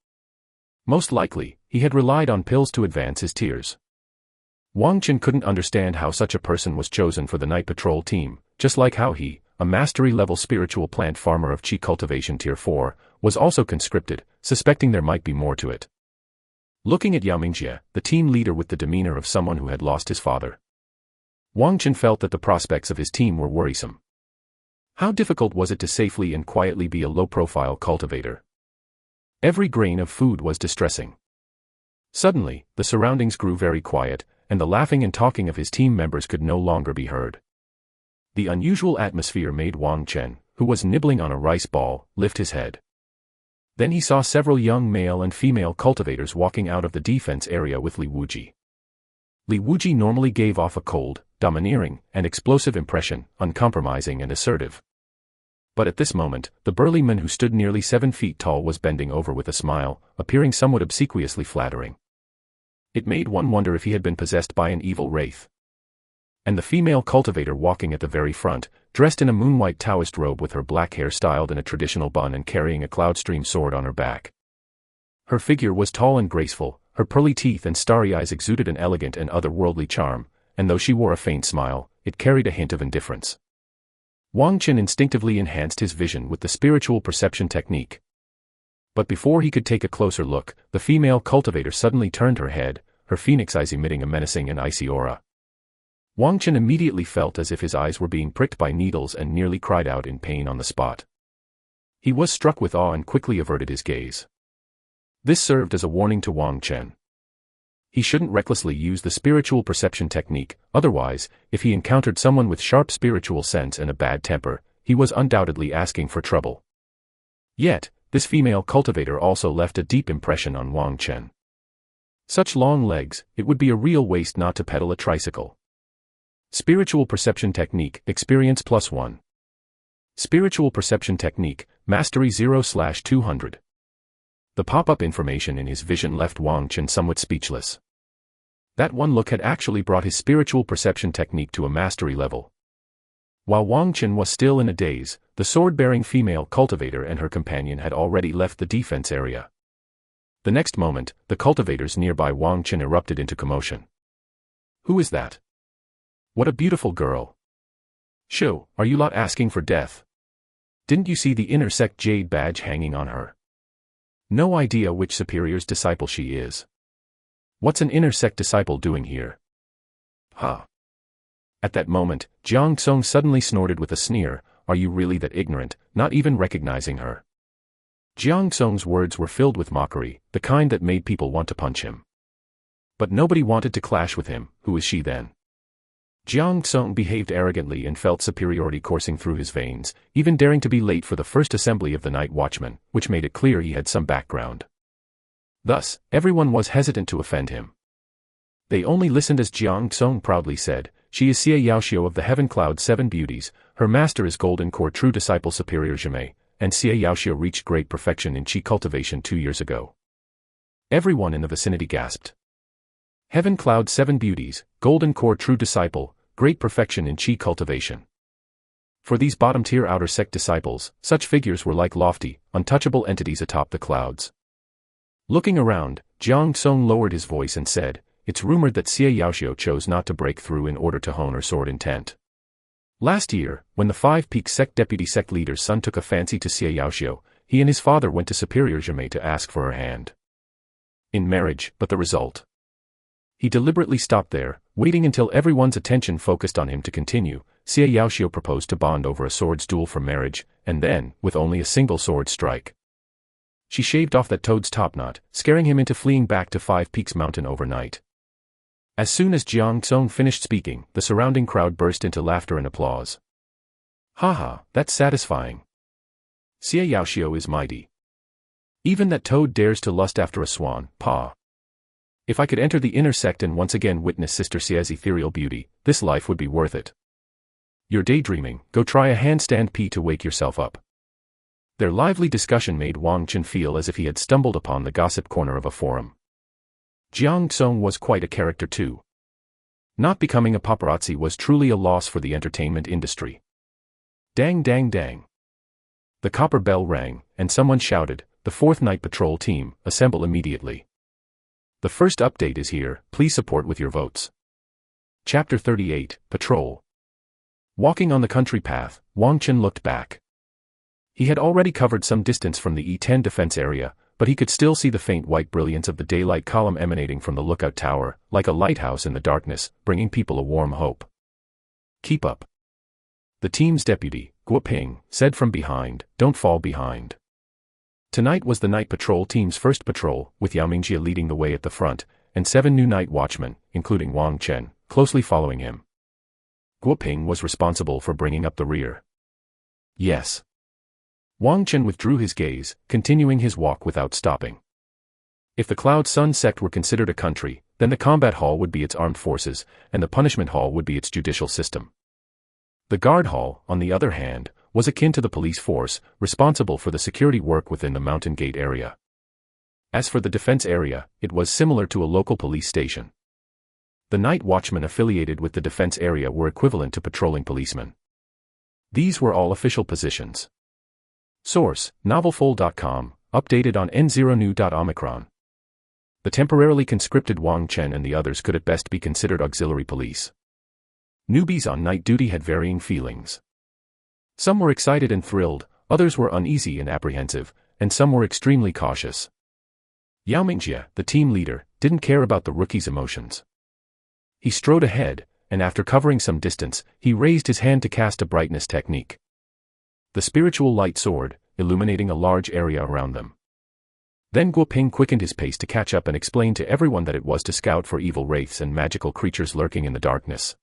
Most likely, he had relied on pills to advance his tiers. Wang Chen couldn't understand how such a person was chosen for the night patrol team, just like how he, a mastery-level spiritual plant farmer of Qi cultivation tier 4, was also conscripted, suspecting there might be more to it. Looking at Yao Mingjie, the team leader with the demeanor of someone who had lost his father, Wang Chen felt that the prospects of his team were worrisome. How difficult was it to safely and quietly be a low-profile cultivator? Every grain of food was distressing. Suddenly, the surroundings grew very quiet, and the laughing and talking of his team members could no longer be heard. The unusual atmosphere made Wang Chen, who was nibbling on a rice ball, lift his head. Then he saw several young male and female cultivators walking out of the defense area with Li Wuji. Li Wuji normally gave off a cold, domineering, and explosive impression, uncompromising and assertive. But at this moment, the burly man who stood nearly 7 feet tall was bending over with a smile, appearing somewhat obsequiously flattering. It made one wonder if he had been possessed by an evil wraith. And the female cultivator walking at the very front, dressed in a moon-white Taoist robe with her black hair styled in a traditional bun and carrying a cloudstream sword on her back. Her figure was tall and graceful, her pearly teeth and starry eyes exuded an elegant and otherworldly charm, and though she wore a faint smile, it carried a hint of indifference. Wang Chen instinctively enhanced his vision with the spiritual perception technique. But before he could take a closer look, the female cultivator suddenly turned her head, her phoenix eyes emitting a menacing and icy aura. Wang Chen immediately felt as if his eyes were being pricked by needles and nearly cried out in pain on the spot. He was struck with awe and quickly averted his gaze. This served as a warning to Wang Chen. He shouldn't recklessly use the spiritual perception technique, otherwise, if he encountered someone with sharp spiritual sense and a bad temper, he was undoubtedly asking for trouble. Yet, this female cultivator also left a deep impression on Wang Chen. Such long legs, it would be a real waste not to pedal a tricycle. Spiritual perception technique, experience +1. Spiritual perception technique, mastery 0/200. The pop-up information in his vision left Wang Chen somewhat speechless. That one look had actually brought his spiritual perception technique to a mastery level. While Wang Chen was still in a daze, the sword-bearing female cultivator and her companion had already left the defense area. The next moment, the cultivators nearby Wang Chen erupted into commotion. Who is that? What a beautiful girl. Shoo, are you lot asking for death? Didn't you see the inner sect jade badge hanging on her? No idea which superior's disciple she is. What's an inner sect disciple doing here? Huh. At that moment, Jiang Song suddenly snorted with a sneer, are you really that ignorant, not even recognizing her? Jiang Song's words were filled with mockery, the kind that made people want to punch him. But nobody wanted to clash with him, who is she then? Jiang Tsung behaved arrogantly and felt superiority coursing through his veins, even daring to be late for the first assembly of the night watchman, which made it clear he had some background. Thus, everyone was hesitant to offend him. They only listened as Jiang Tsung proudly said, "She is Xie Yaoxiu of the Heaven Cloud 7 Beauties, her master is Golden Core True Disciple Superior Jime, and Xie Yaoxiu reached great perfection in Qi cultivation 2 years ago." Everyone in the vicinity gasped. Heaven Cloud 7 Beauties, Golden Core True Disciple, great perfection in Qi cultivation. For these bottom-tier outer sect disciples, such figures were like lofty, untouchable entities atop the clouds. Looking around, Jiang Tsung lowered his voice and said, "It's rumored that Xie Yaoxiu chose not to break through in order to hone her sword intent. Last year, when the 5 Peak Sect deputy sect leader's son took a fancy to Xie Yaoxiu, he and his father went to Superior Jime to ask for her hand in marriage, but the result." He deliberately stopped there, waiting until everyone's attention focused on him to continue. Xie Yaoxiu proposed to bond over a sword's duel for marriage, and then, with only a single sword strike, she shaved off that toad's topknot, scaring him into fleeing back to 5 Peaks Mountain overnight. As soon as Jiang Tsung finished speaking, the surrounding crowd burst into laughter and applause. "Haha, that's satisfying. Xie Yaoxiu is mighty. Even that toad dares to lust after a swan, pa. If I could enter the inner sect and once again witness Sister Xie's ethereal beauty, this life would be worth it. You're daydreaming, go try a handstand P to wake yourself up." Their lively discussion made Wang Chen feel as if he had stumbled upon the gossip corner of a forum. Jiang Tsung was quite a character too. Not becoming a paparazzi was truly a loss for the entertainment industry. Dang dang dang. The copper bell rang, and someone shouted, "The 4th Night Patrol team, assemble immediately. The first update is here, please support with your votes." Chapter 38, Patrol. Walking on the country path, Wang Chen looked back. He had already covered some distance from the E10 defense area, but he could still see the faint white brilliance of the daylight column emanating from the lookout tower, like a lighthouse in the darkness, bringing people a warm hope. "Keep up." The team's deputy, Guo Ping, said from behind, "Don't fall behind." Tonight was the night patrol team's first patrol, with Yao Mingjie leading the way at the front, and 7 new night watchmen, including Wang Chen, closely following him. Guo Ping was responsible for bringing up the rear. "Yes." Wang Chen withdrew his gaze, continuing his walk without stopping. If the Cloud Sun sect were considered a country, then the combat hall would be its armed forces, and the punishment hall would be its judicial system. The guard hall, on the other hand, was akin to the police force, responsible for the security work within the Mountain Gate area. As for the defense area, it was similar to a local police station. The night watchmen affiliated with the defense area were equivalent to patrolling policemen. These were all official positions. Source, novelfold.com, updated on N0new.omicron. The temporarily conscripted Wang Chen and the others could at best be considered auxiliary police. Newbies on night duty had varying feelings. Some were excited and thrilled, others were uneasy and apprehensive, and some were extremely cautious. Yao Mingjie, the team leader, didn't care about the rookie's emotions. He strode ahead, and after covering some distance, he raised his hand to cast a brightness technique. The spiritual light soared, illuminating a large area around them. Then Guo Ping quickened his pace to catch up and explain to everyone that it was to scout for evil wraiths and magical creatures lurking in the darkness.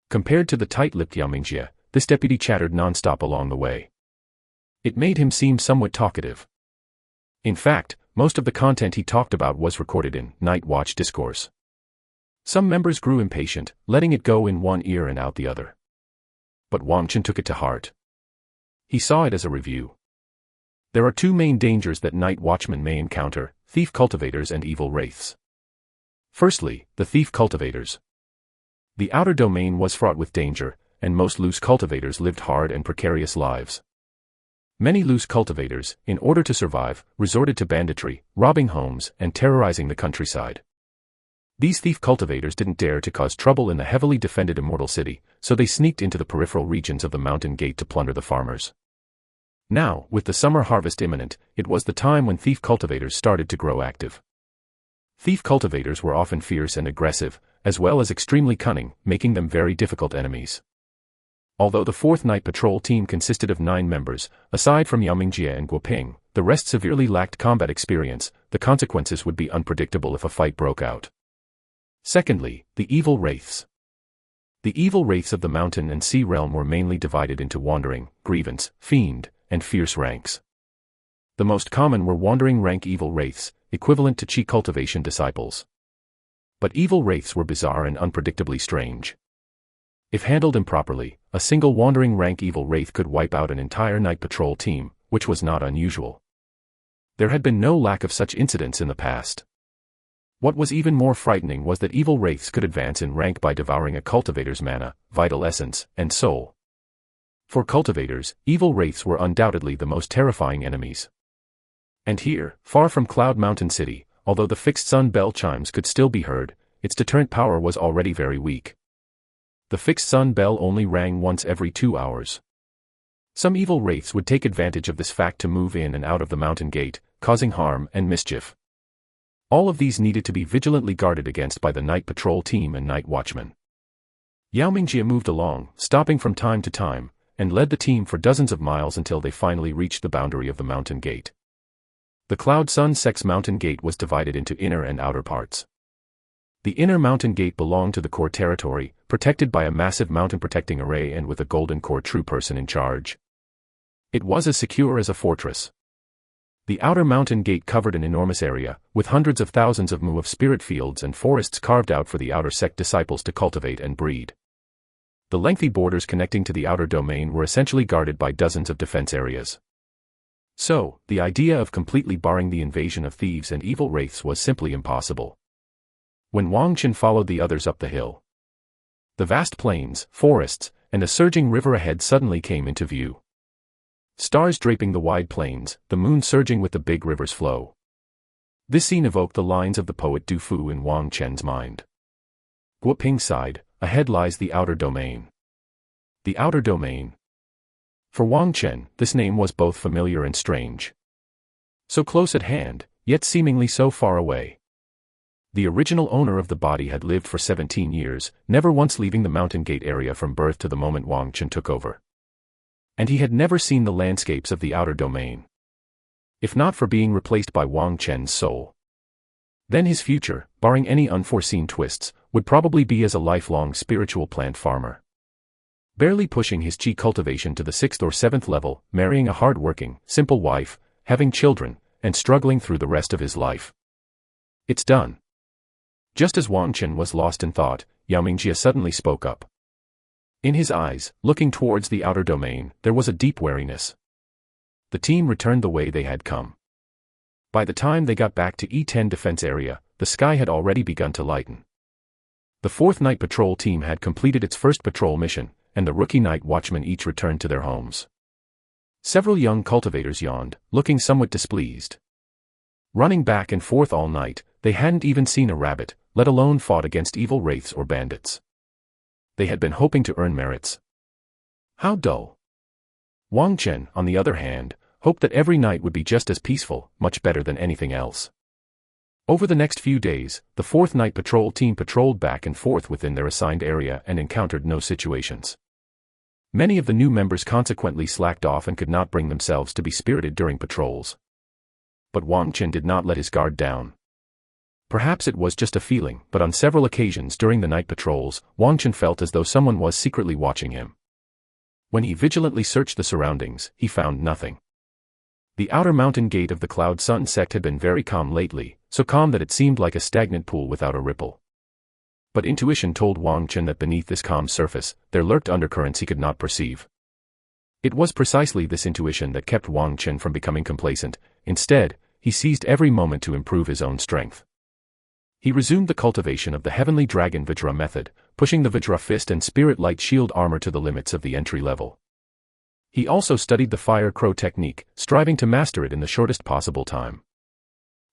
Compared to the tight-lipped Yao Mingjie, this deputy chattered non-stop along the way. It made him seem somewhat talkative. In fact, most of the content he talked about was recorded in Night Watch discourse. Some members grew impatient, letting it go in one ear and out the other. But Wang Chen took it to heart. He saw it as a review. There are 2 main dangers that night watchmen may encounter: thief cultivators and evil wraiths. Firstly, the thief cultivators. The outer domain was fraught with danger, and most loose cultivators lived hard and precarious lives. Many loose cultivators, in order to survive, resorted to banditry, robbing homes, and terrorizing the countryside. These thief cultivators didn't dare to cause trouble in the heavily defended Immortal City, so they sneaked into the peripheral regions of the Mountain Gate to plunder the farmers. Now, with the summer harvest imminent, it was the time when thief cultivators started to grow active. Thief cultivators were often fierce and aggressive, as well as extremely cunning, making them very difficult enemies. Although the 4th Night Patrol team consisted of 9 members, aside from Yao Mingjie and Guo Ping, the rest severely lacked combat experience. The consequences would be unpredictable if a fight broke out. Secondly, the evil wraiths. The evil wraiths of the mountain and sea realm were mainly divided into wandering, grievance, fiend, and fierce ranks. The most common were wandering rank evil wraiths, equivalent to chi cultivation disciples. But evil wraiths were bizarre and unpredictably strange. If handled improperly, a single wandering rank evil wraith could wipe out an entire night patrol team, which was not unusual. There had been no lack of such incidents in the past. What was even more frightening was that evil wraiths could advance in rank by devouring a cultivator's mana, vital essence, and soul. For cultivators, evil wraiths were undoubtedly the most terrifying enemies. And here, far from Cloud Mountain City, although the fixed sun bell chimes could still be heard, its deterrent power was already very weak. The fixed sun bell only rang once every 2 hours. Some evil wraiths would take advantage of this fact to move in and out of the mountain gate, causing harm and mischief. All of these needed to be vigilantly guarded against by the night patrol team and night watchmen. Yao Mingjie moved along, stopping from time to time, and led the team for dozens of miles until they finally reached the boundary of the mountain gate. The Cloud Sun Sect's mountain gate was divided into inner and outer parts. The inner mountain gate belonged to the core territory, protected by a massive mountain protecting array and with a golden core true person in charge. It was as secure as a fortress. The outer mountain gate covered an enormous area, with hundreds of thousands of mu of spirit fields and forests carved out for the outer sect disciples to cultivate and breed. The lengthy borders connecting to the outer domain were essentially guarded by dozens of defense areas. So, the idea of completely barring the invasion of thieves and evil wraiths was simply impossible. When Wang Qin followed the others up the hill, the vast plains, forests, and a surging river ahead suddenly came into view. Stars draping the wide plains, the moon surging with the big river's flow. This scene evoked the lines of the poet Du Fu in Wang Chen's mind. Guoping sighed, ahead lies the outer domain. The outer domain. For Wang Chen, this name was both familiar and strange. So close at hand, yet seemingly so far away. The original owner of the body had lived for 17 years, never once leaving the mountain gate area from birth to the moment Wang Chen took over. And he had never seen the landscapes of the outer domain. If not for being replaced by Wang Chen's soul, then his future, barring any unforeseen twists, would probably be as a lifelong spiritual plant farmer. Barely pushing his chi cultivation to the 6th or 7th level, marrying a hard-working, simple wife, having children, and struggling through the rest of his life. It's done. Just as Wang Chen was lost in thought, Yao Mingjie suddenly spoke up. In his eyes, looking towards the outer domain, there was a deep wariness. The team returned the way they had come. By the time they got back to E10 defense area, the sky had already begun to lighten. The 4th Night Patrol team had completed its first patrol mission, and the rookie night watchmen each returned to their homes. Several young cultivators yawned, looking somewhat displeased. Running back and forth all night, they hadn't even seen a rabbit, let alone fought against evil wraiths or bandits. They had been hoping to earn merits. How dull. Wang Chen, on the other hand, hoped that every night would be just as peaceful, much better than anything else. Over the next few days, the 4th Night Patrol team patrolled back and forth within their assigned area and encountered no situations. Many of the new members consequently slacked off and could not bring themselves to be spirited during patrols. But Wang Chen did not let his guard down. Perhaps it was just a feeling, but on several occasions during the night patrols, Wang Chen felt as though someone was secretly watching him. When he vigilantly searched the surroundings, he found nothing. The outer mountain gate of the Cloud Sun sect had been very calm lately, so calm that it seemed like a stagnant pool without a ripple. But intuition told Wang Chen that beneath this calm surface, there lurked undercurrents he could not perceive. It was precisely this intuition that kept Wang Chen from becoming complacent. Instead, he seized every moment to improve his own strength. He resumed the cultivation of the Heavenly Dragon Vajra method, pushing the Vajra Fist and Spirit Light Shield armor to the limits of the entry level. He also studied the Fire Crow technique, striving to master it in the shortest possible time.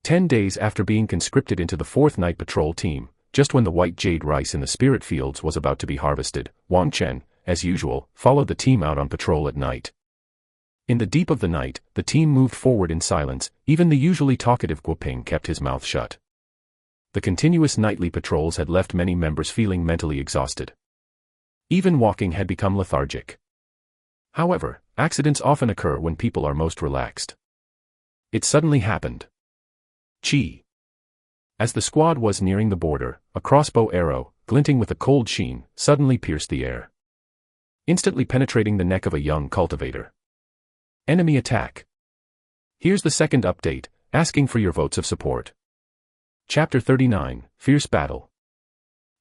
10 days after being conscripted into the 4th Night Patrol team, just when the white jade rice in the spirit fields was about to be harvested, Wang Chen, as usual, followed the team out on patrol at night. In the deep of the night, the team moved forward in silence, even the usually talkative Guoping kept his mouth shut. The continuous nightly patrols had left many members feeling mentally exhausted. Even walking had become lethargic. However, accidents often occur when people are most relaxed. It suddenly happened. Chi. As the squad was nearing the border, a crossbow arrow, glinting with a cold sheen, suddenly pierced the air, instantly penetrating the neck of a young cultivator. Enemy attack. Here's the second update, asking for your votes of support. Chapter 39, Fierce Battle.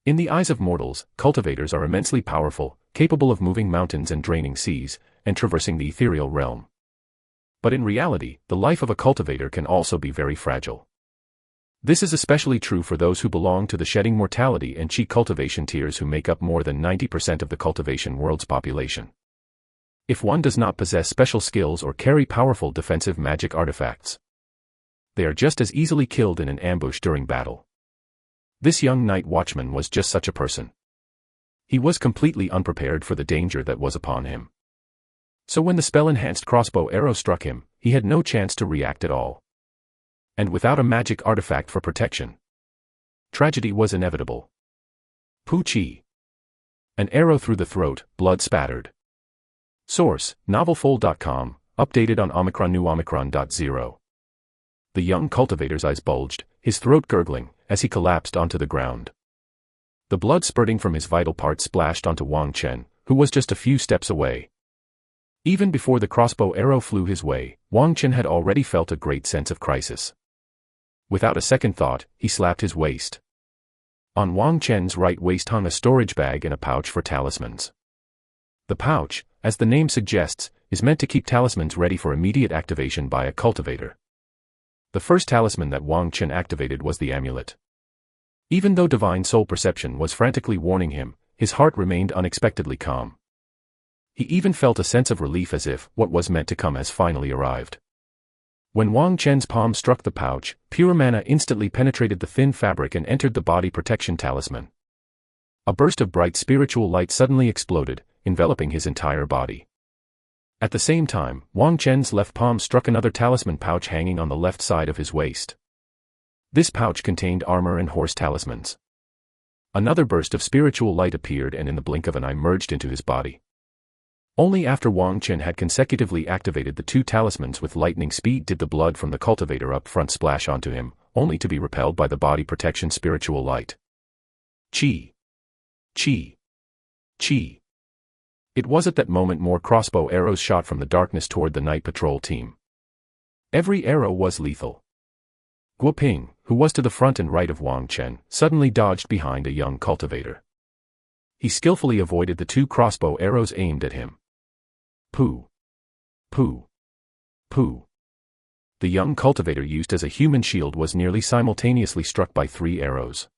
In the eyes of mortals, cultivators are immensely powerful, capable of moving mountains and draining seas, and traversing the ethereal realm. But in reality, the life of a cultivator can also be very fragile. This is especially true for those who belong to the shedding mortality and chi cultivation tiers who make up more than 90% of the cultivation world's population. If one does not possess special skills or carry powerful defensive magic artifacts, they are just as easily killed in an ambush during battle. This young night watchman was just such a person. He was completely unprepared for the danger that was upon him. So when the spell-enhanced crossbow arrow struck him, he had no chance to react at all. And without a magic artifact for protection, tragedy was inevitable. Poo-chi. An arrow through the throat, blood spattered. Source, novelfold.com, updated on Omicron New Omicron.0. The young cultivator's eyes bulged, his throat gurgling, as he collapsed onto the ground. The blood spurting from his vital parts splashed onto Wang Chen, who was just a few steps away. Even before the crossbow arrow flew his way, Wang Chen had already felt a great sense of crisis. Without a second thought, he slapped his waist. On Wang Chen's right waist hung a storage bag and a pouch for talismans. The pouch, as the name suggests, is meant to keep talismans ready for immediate activation by a cultivator. The first talisman that Wang Chen activated was the amulet. Even though divine soul perception was frantically warning him, his heart remained unexpectedly calm. He even felt a sense of relief as if what was meant to come has finally arrived. When Wang Chen's palm struck the pouch, pure mana instantly penetrated the thin fabric and entered the body protection talisman. A burst of bright spiritual light suddenly exploded, enveloping his entire body. At the same time, Wang Chen's left palm struck another talisman pouch hanging on the left side of his waist. This pouch contained armor and horse talismans. Another burst of spiritual light appeared and in the blink of an eye merged into his body. Only after Wang Chen had consecutively activated the two talismans with lightning speed did the blood from the cultivator up front splash onto him, only to be repelled by the body protection spiritual light. Chi. Chi. Chi. It was at that moment more crossbow arrows shot from the darkness toward the night patrol team. Every arrow was lethal. Guo Ping, who was to the front and right of Wang Chen, suddenly dodged behind a young cultivator. He skillfully avoided the two crossbow arrows aimed at him. Poo. Poo. Poo. The young cultivator used as a human shield was nearly simultaneously struck by 3 arrows.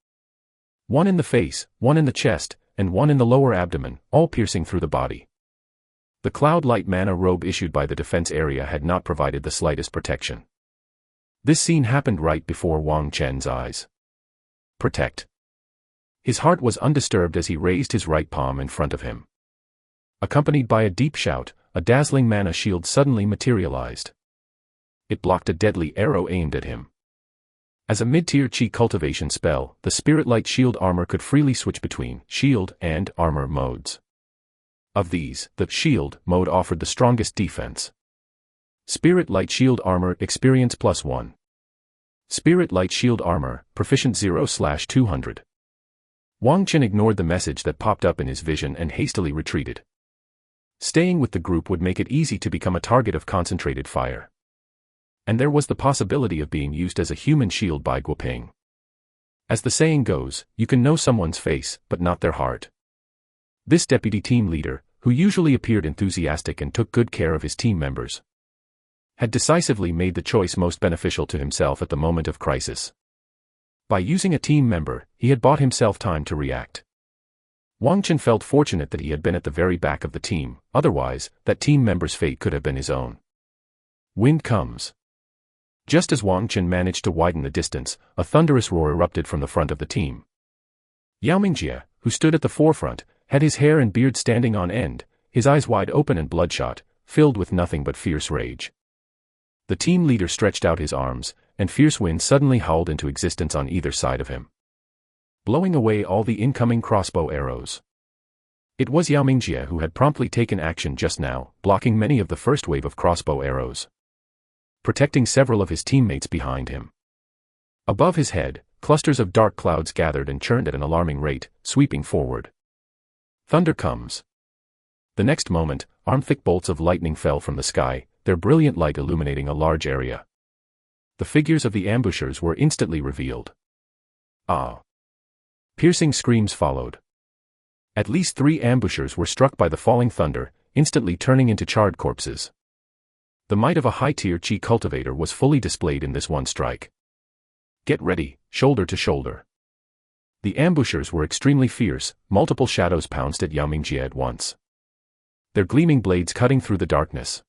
One in the face, one in the chest, and one in the lower abdomen, all piercing through the body. The cloud-light mana robe issued by the defense area had not provided the slightest protection. This scene happened right before Wang Chen's eyes. Protect. His heart was undisturbed as he raised his right palm in front of him. Accompanied by a deep shout, a dazzling mana shield suddenly materialized. It blocked a deadly arrow aimed at him. As a mid-tier chi cultivation spell, the Spirit Light Shield armor could freely switch between shield and armor modes. Of these, the shield mode offered the strongest defense. Spirit Light Shield armor experience +1. Spirit Light Shield armor, proficient 0/200. Wang Chen ignored the message that popped up in his vision and hastily retreated. Staying with the group would make it easy to become a target of concentrated fire. And there was the possibility of being used as a human shield by Guo Ping. As the saying goes, you can know someone's face, but not their heart. This deputy team leader, who usually appeared enthusiastic and took good care of his team members, had decisively made the choice most beneficial to himself at the moment of crisis. By using a team member, he had bought himself time to react. Wang Chen felt fortunate that he had been at the very back of the team, otherwise, that team member's fate could have been his own. Wind comes. Just as Wang Chen managed to widen the distance, a thunderous roar erupted from the front of the team. Yao Mingjie, who stood at the forefront, had his hair and beard standing on end, his eyes wide open and bloodshot, filled with nothing but fierce rage. The team leader stretched out his arms, and fierce wind suddenly howled into existence on either side of him, blowing away all the incoming crossbow arrows. It was Yao Mingjie who had promptly taken action just now, blocking many of the first wave of crossbow arrows, protecting several of his teammates behind him. Above his head, clusters of dark clouds gathered and churned at an alarming rate, sweeping forward. Thunder comes. The next moment, arm-thick bolts of lightning fell from the sky, their brilliant light illuminating a large area. The figures of the ambushers were instantly revealed. Ah! Piercing screams followed. At least 3 ambushers were struck by the falling thunder, instantly turning into charred corpses. The might of a high-tier chi cultivator was fully displayed in this one strike. Get ready, shoulder to shoulder. The ambushers were extremely fierce, multiple shadows pounced at Yao Mingjie at once, their gleaming blades cutting through the darkness.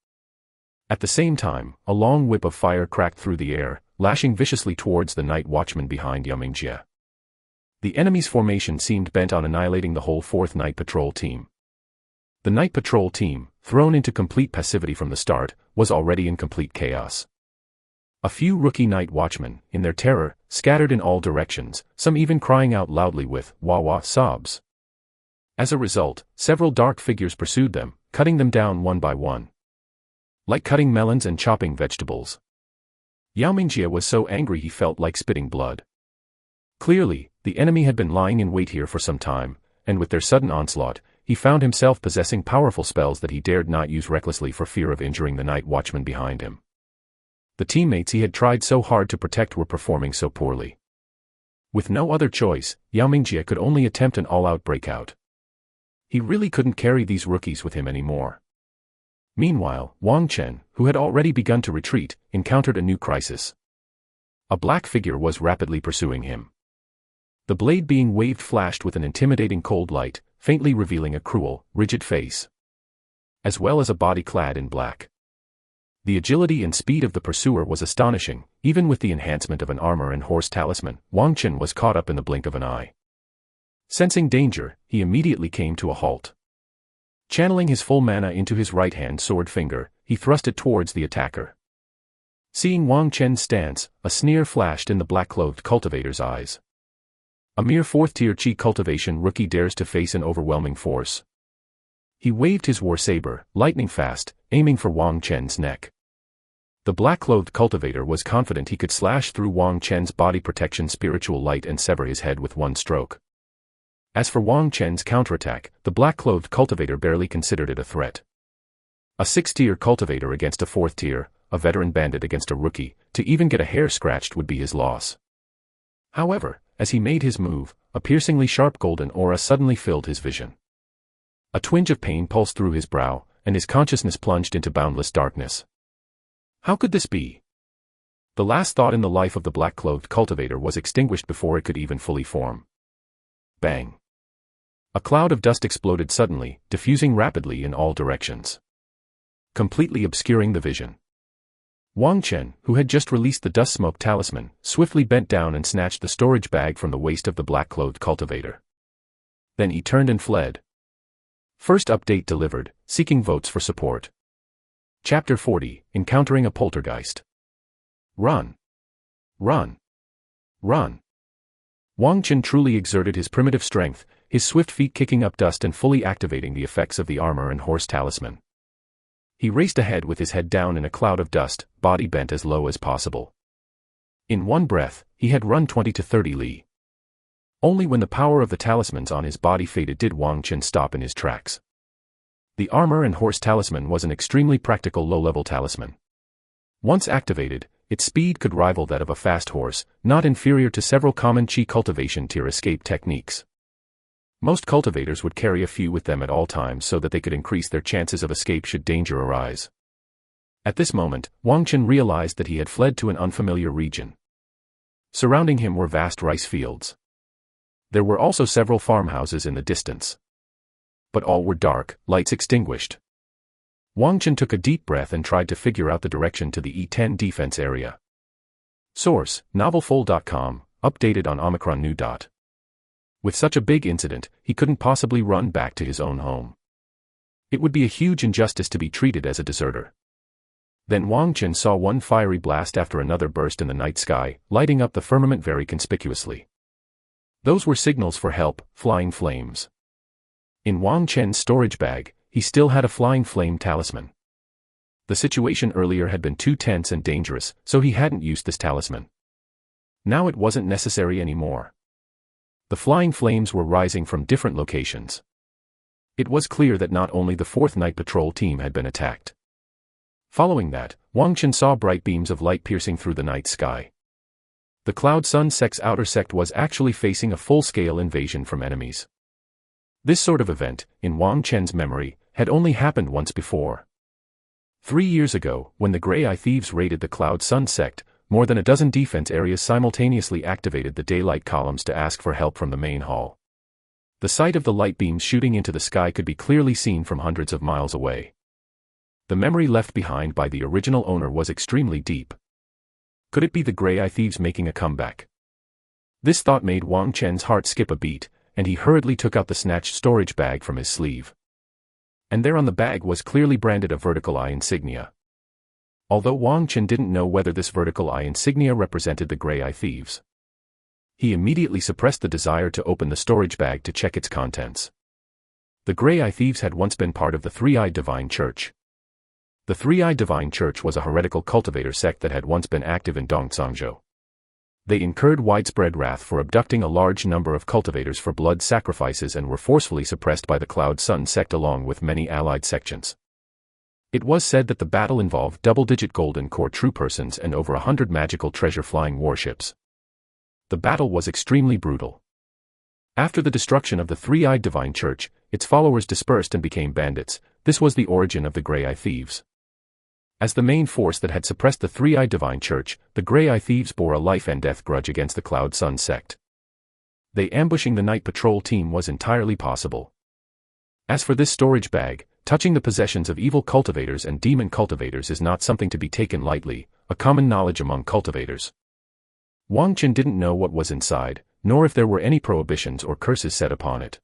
At the same time, a long whip of fire cracked through the air, lashing viciously towards the night watchman behind Yao Mingjie. The enemy's formation seemed bent on annihilating the whole 4th Night Patrol team. The Night Patrol team, thrown into complete passivity from the start, was already in complete chaos. A few rookie night watchmen, in their terror, scattered in all directions, some even crying out loudly with wah-wah sobs. As a result, several dark figures pursued them, cutting them down one by one, like cutting melons and chopping vegetables. Yao Mingjie was so angry he felt like spitting blood. Clearly, the enemy had been lying in wait here for some time, and with their sudden onslaught, he found himself possessing powerful spells that he dared not use recklessly for fear of injuring the night watchman behind him. The teammates he had tried so hard to protect were performing so poorly. With no other choice, Yao Mingjie could only attempt an all-out breakout. He really couldn't carry these rookies with him anymore. Meanwhile, Wang Chen, who had already begun to retreat, encountered a new crisis. A black figure was rapidly pursuing him. The blade being waved flashed with an intimidating cold light, faintly revealing a cruel, rigid face, as well as a body clad in black. The agility and speed of the pursuer was astonishing. Even with the enhancement of an armor and horse talisman, Wang Chen was caught up in the blink of an eye. Sensing danger, he immediately came to a halt. Channeling his full mana into his right-hand sword finger, he thrust it towards the attacker. Seeing Wang Chen's stance, a sneer flashed in the black-clothed cultivator's eyes. A mere 4th-tier chi cultivation rookie dares to face an overwhelming force. He waved his war saber, lightning fast, aiming for Wang Chen's neck. The black-clothed cultivator was confident he could slash through Wang Chen's body protection spiritual light and sever his head with one stroke. As for Wang Chen's counterattack, the black-clothed cultivator barely considered it a threat. A 6th-tier cultivator against a 4th-tier, a veteran bandit against a rookie, to even get a hair scratched would be his loss. However, as he made his move, a piercingly sharp golden aura suddenly filled his vision. A twinge of pain pulsed through his brow, and his consciousness plunged into boundless darkness. How could this be? The last thought in the life of the black-clothed cultivator was extinguished before it could even fully form. Bang! A cloud of dust exploded suddenly, diffusing rapidly in all directions, completely obscuring the vision. Wang Chen, who had just released the dust smoke talisman, swiftly bent down and snatched the storage bag from the waist of the black-clothed cultivator. Then he turned and fled. First update delivered, seeking votes for support. Chapter 40, Encountering a Poltergeist. Run! Run! Run! Wang Chen truly exerted his primitive strength, his swift feet kicking up dust and fully activating the effects of the armor and horse talisman. He raced ahead with his head down in a cloud of dust, body bent as low as possible. In one breath, he had run 20 to 30 li. Only when the power of the talismans on his body faded did Wang Chen stop in his tracks. The armor and horse talisman was an extremely practical low-level talisman. Once activated, its speed could rival that of a fast horse, not inferior to several common chi cultivation tier escape techniques. Most cultivators would carry a few with them at all times so that they could increase their chances of escape should danger arise. At this moment, Wang Chen realized that he had fled to an unfamiliar region. Surrounding him were vast rice fields. There were also several farmhouses in the distance. But all were dark, lights extinguished. Wang Chen took a deep breath and tried to figure out the direction to the E10 defense area. Source, novelfull.com, updated on Omicron New. With such a big incident, he couldn't possibly run back to his own home. It would be a huge injustice to be treated as a deserter. Then Wang Chen saw one fiery blast after another burst in the night sky, lighting up the firmament very conspicuously. Those were signals for help, flying flames. In Wang Chen's storage bag, he still had a flying flame talisman. The situation earlier had been too tense and dangerous, so he hadn't used this talisman. Now it wasn't necessary anymore. The flying flames were rising from different locations. It was clear that not only the 4th Night Patrol team had been attacked. Following that, Wang Chen saw bright beams of light piercing through the night sky. The Cloud Sun sect's outer sect was actually facing a full-scale invasion from enemies. This sort of event, in Wang Chen's memory, had only happened once before. 3 years ago, when the Grey Eye Thieves raided the Cloud Sun sect, more than a dozen defense areas simultaneously activated the daylight columns to ask for help from the main hall. The sight of the light beams shooting into the sky could be clearly seen from hundreds of miles away. The memory left behind by the original owner was extremely deep. Could it be the Grey Eye Thieves making a comeback? This thought made Wang Chen's heart skip a beat, and he hurriedly took out the snatched storage bag from his sleeve. And there on the bag was clearly branded a vertical eye insignia. Although Wang Chen didn't know whether this vertical eye insignia represented the Grey Eye Thieves, he immediately suppressed the desire to open the storage bag to check its contents. The Grey Eye Thieves had once been part of the Three-Eyed Divine Church. The Three-Eyed Divine Church was a heretical cultivator sect that had once been active in Dongcangzhou. They incurred widespread wrath for abducting a large number of cultivators for blood sacrifices and were forcefully suppressed by the Cloud Sun sect along with many allied sections. It was said that the battle involved double-digit golden core true persons and over 100 magical treasure-flying warships. The battle was extremely brutal. After the destruction of the Three-Eyed Divine Church, its followers dispersed and became bandits. This was the origin of the Grey Eye Thieves. As the main force that had suppressed the Three-Eyed Divine Church, the Grey Eye Thieves bore a life-and-death grudge against the Cloud Sun sect. They ambushing the Night Patrol team was entirely possible. As for this storage bag, touching the possessions of evil cultivators and demon cultivators is not something to be taken lightly, a common knowledge among cultivators. Wang Chen didn't know what was inside, nor if there were any prohibitions or curses set upon it.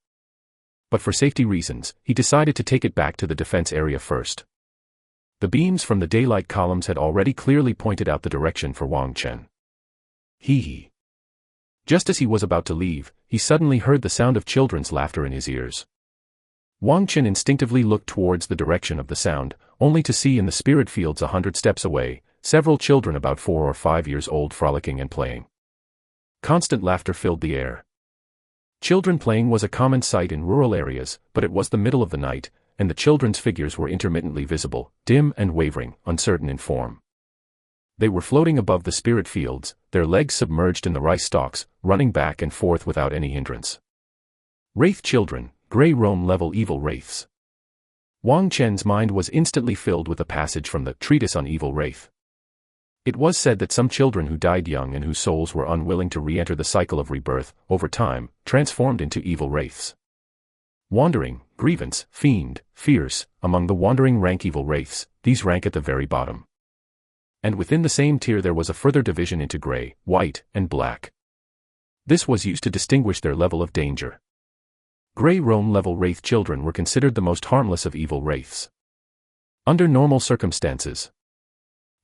But for safety reasons, he decided to take it back to the defense area first. The beams from the daylight columns had already clearly pointed out the direction for Wang Chen. Hee. Just as he was about to leave, he suddenly heard the sound of children's laughter in his ears. Wang Chen instinctively looked towards the direction of the sound, only to see in the spirit fields 100 steps away, several children about 4 or 5 years old frolicking and playing. Constant laughter filled the air. Children playing was a common sight in rural areas, but it was the middle of the night, and the children's figures were intermittently visible, dim and wavering, uncertain in form. They were floating above the spirit fields, their legs submerged in the rice stalks, running back and forth without any hindrance. Wraith children, Grey Rome-level evil wraiths. Wang Chen's mind was instantly filled with a passage from the Treatise on Evil Wraith. It was said that some children who died young and whose souls were unwilling to re-enter the cycle of rebirth, over time, transformed into evil wraiths. Wandering, grievance, fiend, fierce, among the wandering rank evil wraiths, these rank at the very bottom. And within the same tier there was a further division into grey, white, and black. This was used to distinguish their level of danger. Grey Rome-level wraith children were considered the most harmless of evil wraiths. Under normal circumstances,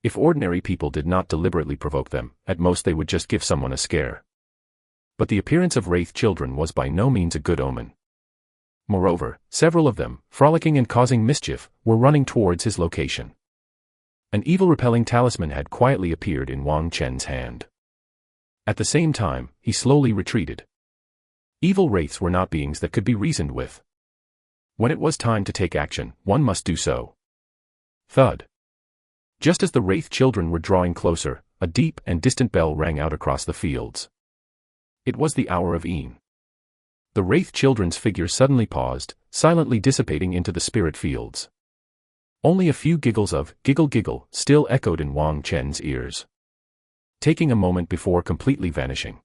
if ordinary people did not deliberately provoke them, at most they would just give someone a scare. But the appearance of wraith children was by no means a good omen. Moreover, several of them, frolicking and causing mischief, were running towards his location. An evil-repelling talisman had quietly appeared in Wang Chen's hand. At the same time, he slowly retreated. Evil wraiths were not beings that could be reasoned with. When it was time to take action, one must do so. Thud. Just as the wraith children were drawing closer, a deep and distant bell rang out across the fields. It was the hour of Ean. The wraith children's figures suddenly paused, silently dissipating into the spirit fields. Only a few giggles of giggle giggle still echoed in Wang Chen's ears, taking a moment before completely vanishing.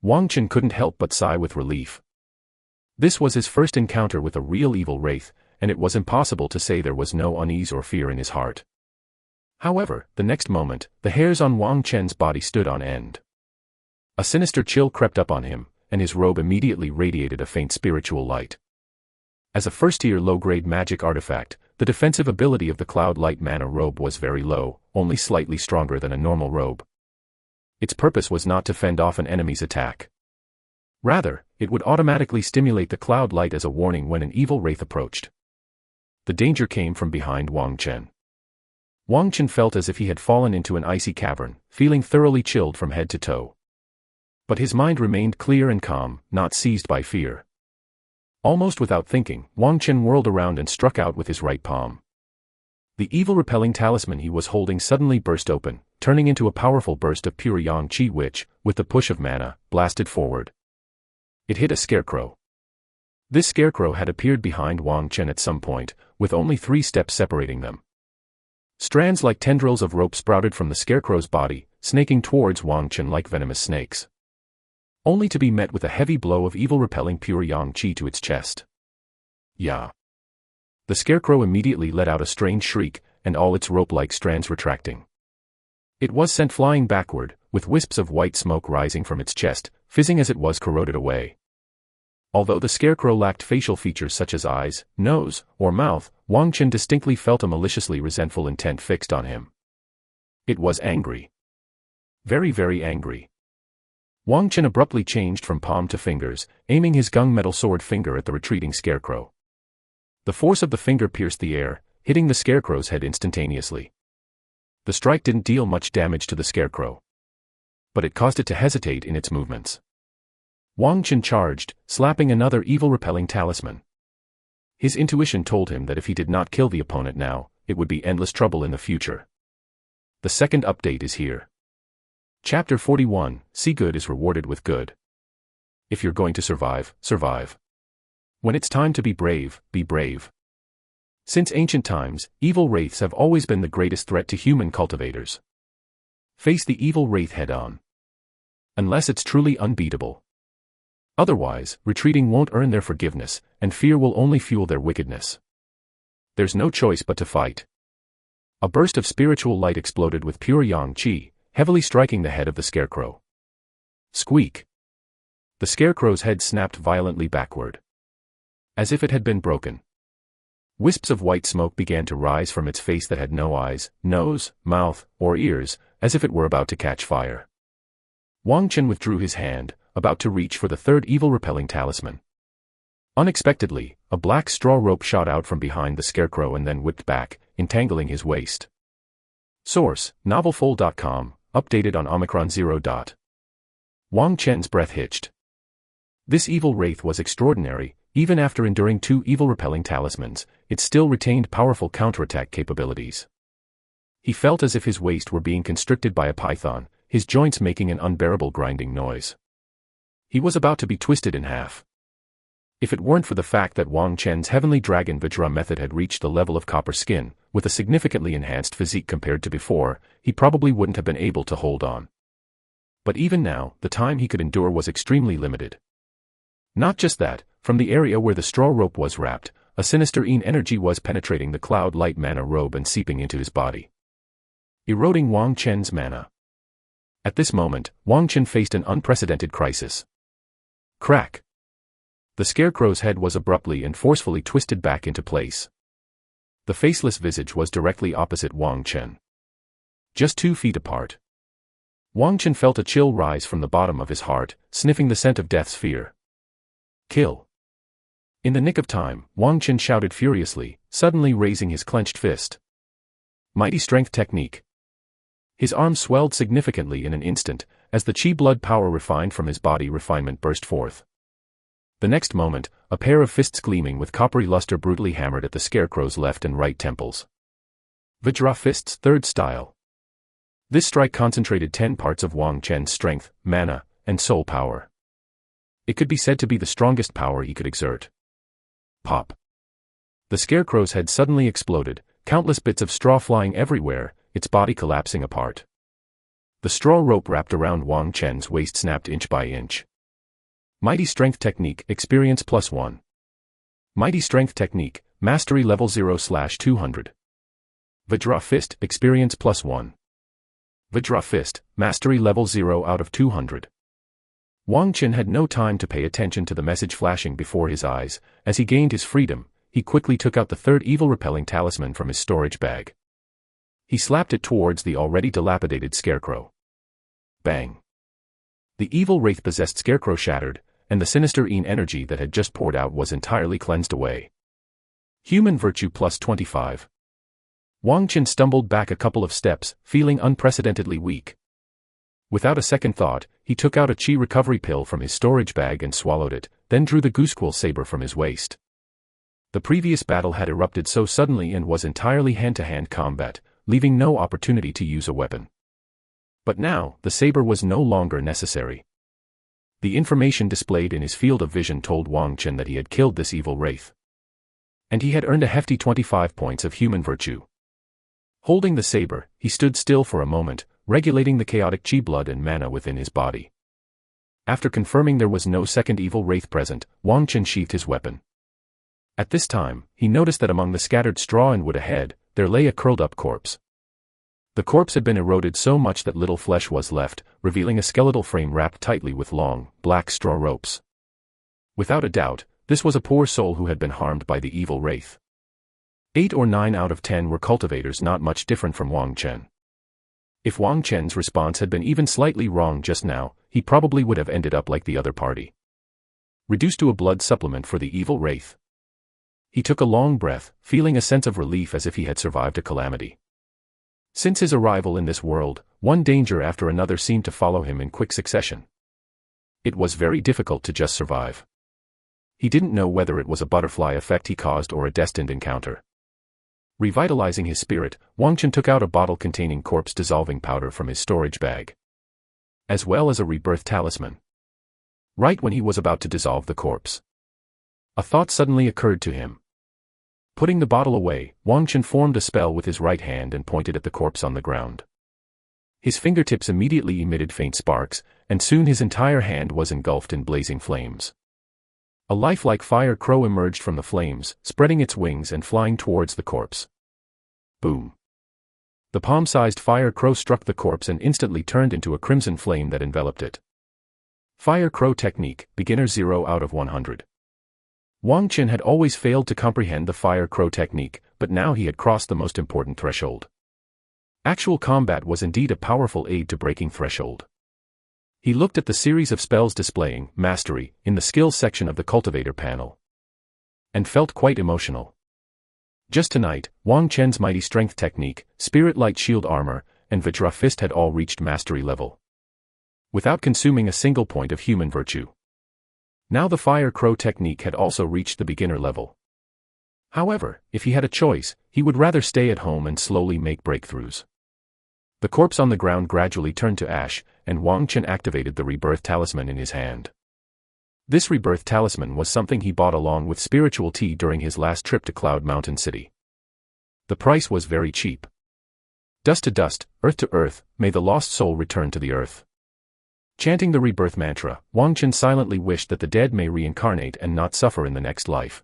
Wang Chen couldn't help but sigh with relief. This was his first encounter with a real evil wraith, and it was impossible to say there was no unease or fear in his heart. However, the next moment, the hairs on Wang Chen's body stood on end. A sinister chill crept up on him, and his robe immediately radiated a faint spiritual light. As a first-tier low-grade magic artifact, the defensive ability of the Cloud Light Mana robe was very low, only slightly stronger than a normal robe. Its purpose was not to fend off an enemy's attack. Rather, it would automatically stimulate the cloud light as a warning when an evil wraith approached. The danger came from behind Wang Chen. Wang Chen felt as if he had fallen into an icy cavern, feeling thoroughly chilled from head to toe. But his mind remained clear and calm, not seized by fear. Almost without thinking, Wang Chen whirled around and struck out with his right palm. The evil-repelling talisman he was holding suddenly burst open, turning into a powerful burst of pure yang qi which, with the push of mana, blasted forward. It hit a scarecrow. This scarecrow had appeared behind Wang Chen at some point, with only 3 steps separating them. Strands like tendrils of rope sprouted from the scarecrow's body, snaking towards Wang Chen like venomous snakes. Only to be met with a heavy blow of evil-repelling pure yang qi to its chest. Ya! The scarecrow immediately let out a strange shriek, and all its rope-like strands retracting. It was sent flying backward, with wisps of white smoke rising from its chest, fizzing as it was corroded away. Although the scarecrow lacked facial features such as eyes, nose, or mouth, Wang Chen distinctly felt a maliciously resentful intent fixed on him. It was angry. Very, very angry. Wang Chen abruptly changed from palm to fingers, aiming his gunmetal sword finger at the retreating scarecrow. The force of the finger pierced the air, hitting the scarecrow's head instantaneously. The strike didn't deal much damage to the scarecrow, but it caused it to hesitate in its movements. Wang Chen charged, slapping another evil-repelling talisman. His intuition told him that if he did not kill the opponent now, it would be endless trouble in the future. The second update is here. Chapter 41, See Good is Rewarded with Good. If you're going to survive, survive. When it's time to be brave, be brave. Since ancient times, evil wraiths have always been the greatest threat to human cultivators. Face the evil wraith head-on. Unless it's truly unbeatable. Otherwise, retreating won't earn their forgiveness, and fear will only fuel their wickedness. There's no choice but to fight. A burst of spiritual light exploded with pure yang qi, heavily striking the head of the scarecrow. Squeak! The scarecrow's head snapped violently backward, as if it had been broken. Wisps of white smoke began to rise from its face that had no eyes, nose, mouth, or ears, as if it were about to catch fire. Wang Chen withdrew his hand, about to reach for the third evil-repelling talisman. Unexpectedly, a black straw rope shot out from behind the scarecrow and then whipped back, entangling his waist. Source, novelful.com, updated on Omicron 0. Wang Chen's breath hitched. This evil wraith was extraordinary. Even after enduring 2 evil-repelling talismans, it still retained powerful counterattack capabilities. He felt as if his waist were being constricted by a python, his joints making an unbearable grinding noise. He was about to be twisted in half. If it weren't for the fact that Wang Chen's heavenly dragon Vajra method had reached the level of copper skin, with a significantly enhanced physique compared to before, he probably wouldn't have been able to hold on. But even now, the time he could endure was extremely limited. Not just that, from the area where the straw rope was wrapped, a sinister energy was penetrating the cloud-light mana robe and seeping into his body, eroding Wang Chen's mana. At this moment, Wang Chen faced an unprecedented crisis. Crack! The scarecrow's head was abruptly and forcefully twisted back into place. The faceless visage was directly opposite Wang Chen, just 2 feet apart. Wang Chen felt a chill rise from the bottom of his heart, sniffing the scent of death's fear. Kill! In the nick of time, Wang Chen shouted furiously, suddenly raising his clenched fist. Mighty strength technique. His arm swelled significantly in an instant, as the chi blood power refined from his body refinement burst forth. The next moment, a pair of fists gleaming with coppery luster brutally hammered at the scarecrow's left and right temples. Vajra fists, 3rd style. This strike concentrated 10 parts of Wang Chen's strength, mana, and soul power. It could be said to be the strongest power he could exert. Pop! The scarecrow's head suddenly exploded, countless bits of straw flying everywhere, its body collapsing apart. The straw rope wrapped around Wang Chen's waist snapped inch by inch. Mighty Strength Technique, Experience +1. Mighty Strength Technique, Mastery Level 0/200. Vajra Fist, Experience +1. Vajra Fist, Mastery Level 0 out of 200. Wang Chen had no time to pay attention to the message flashing before his eyes. As he gained his freedom, he quickly took out the 3rd evil-repelling talisman from his storage bag. He slapped it towards the already dilapidated scarecrow. Bang! The evil wraith-possessed scarecrow shattered, and the sinister energy that had just poured out was entirely cleansed away. Human Virtue +25. Wang Chen stumbled back a couple of steps, feeling unprecedentedly weak. Without a second thought, he took out a chi recovery pill from his storage bag and swallowed it, then drew the goosequill saber from his waist. The previous battle had erupted so suddenly and was entirely hand-to-hand combat, leaving no opportunity to use a weapon. But now, the saber was no longer necessary. The information displayed in his field of vision told Wang Chen that he had killed this evil wraith. And he had earned a hefty 25 points of human virtue. Holding the saber, he stood still for a moment, regulating the chaotic chi blood and mana within his body. After confirming there was no second evil wraith present, Wang Chen sheathed his weapon. At this time, he noticed that among the scattered straw and wood ahead, there lay a curled-up corpse. The corpse had been eroded so much that little flesh was left, revealing a skeletal frame wrapped tightly with long, black straw ropes. Without a doubt, this was a poor soul who had been harmed by the evil wraith. 8 or 9 out of 10 were cultivators not much different from Wang Chen. If Wang Chen's response had been even slightly wrong just now, he probably would have ended up like the other party. Reduced to a blood supplement for the evil wraith. He took a long breath, feeling a sense of relief as if he had survived a calamity. Since his arrival in this world, one danger after another seemed to follow him in quick succession. It was very difficult to just survive. He didn't know whether it was a butterfly effect he caused or a destined encounter. Revitalizing his spirit, Wang Chen took out a bottle containing corpse-dissolving powder from his storage bag, as well as a rebirth talisman. Right when he was about to dissolve the corpse, a thought suddenly occurred to him. Putting the bottle away, Wang Chen formed a spell with his right hand and pointed at the corpse on the ground. His fingertips immediately emitted faint sparks, and soon his entire hand was engulfed in blazing flames. A lifelike fire crow emerged from the flames, spreading its wings and flying towards the corpse. Boom! The palm-sized fire crow struck the corpse and instantly turned into a crimson flame that enveloped it. Fire crow technique, beginner 0 out of 100. Wang Chen had always failed to comprehend the fire crow technique, but now he had crossed the most important threshold. Actual combat was indeed a powerful aid to breaking threshold. He looked at the series of spells displaying mastery in the skills section of the cultivator panel, and felt quite emotional. Just tonight, Wang Chen's mighty strength technique, spirit light shield armor, and Vajra fist had all reached mastery level, without consuming a single point of human virtue. Now the fire crow technique had also reached the beginner level. However, if he had a choice, he would rather stay at home and slowly make breakthroughs. The corpse on the ground gradually turned to ash, and Wang Chen activated the rebirth talisman in his hand. This rebirth talisman was something he bought along with spiritual tea during his last trip to Cloud Mountain City. The price was very cheap. Dust to dust, earth to earth, may the lost soul return to the earth. Chanting the rebirth mantra, Wang Chen silently wished that the dead may reincarnate and not suffer in the next life.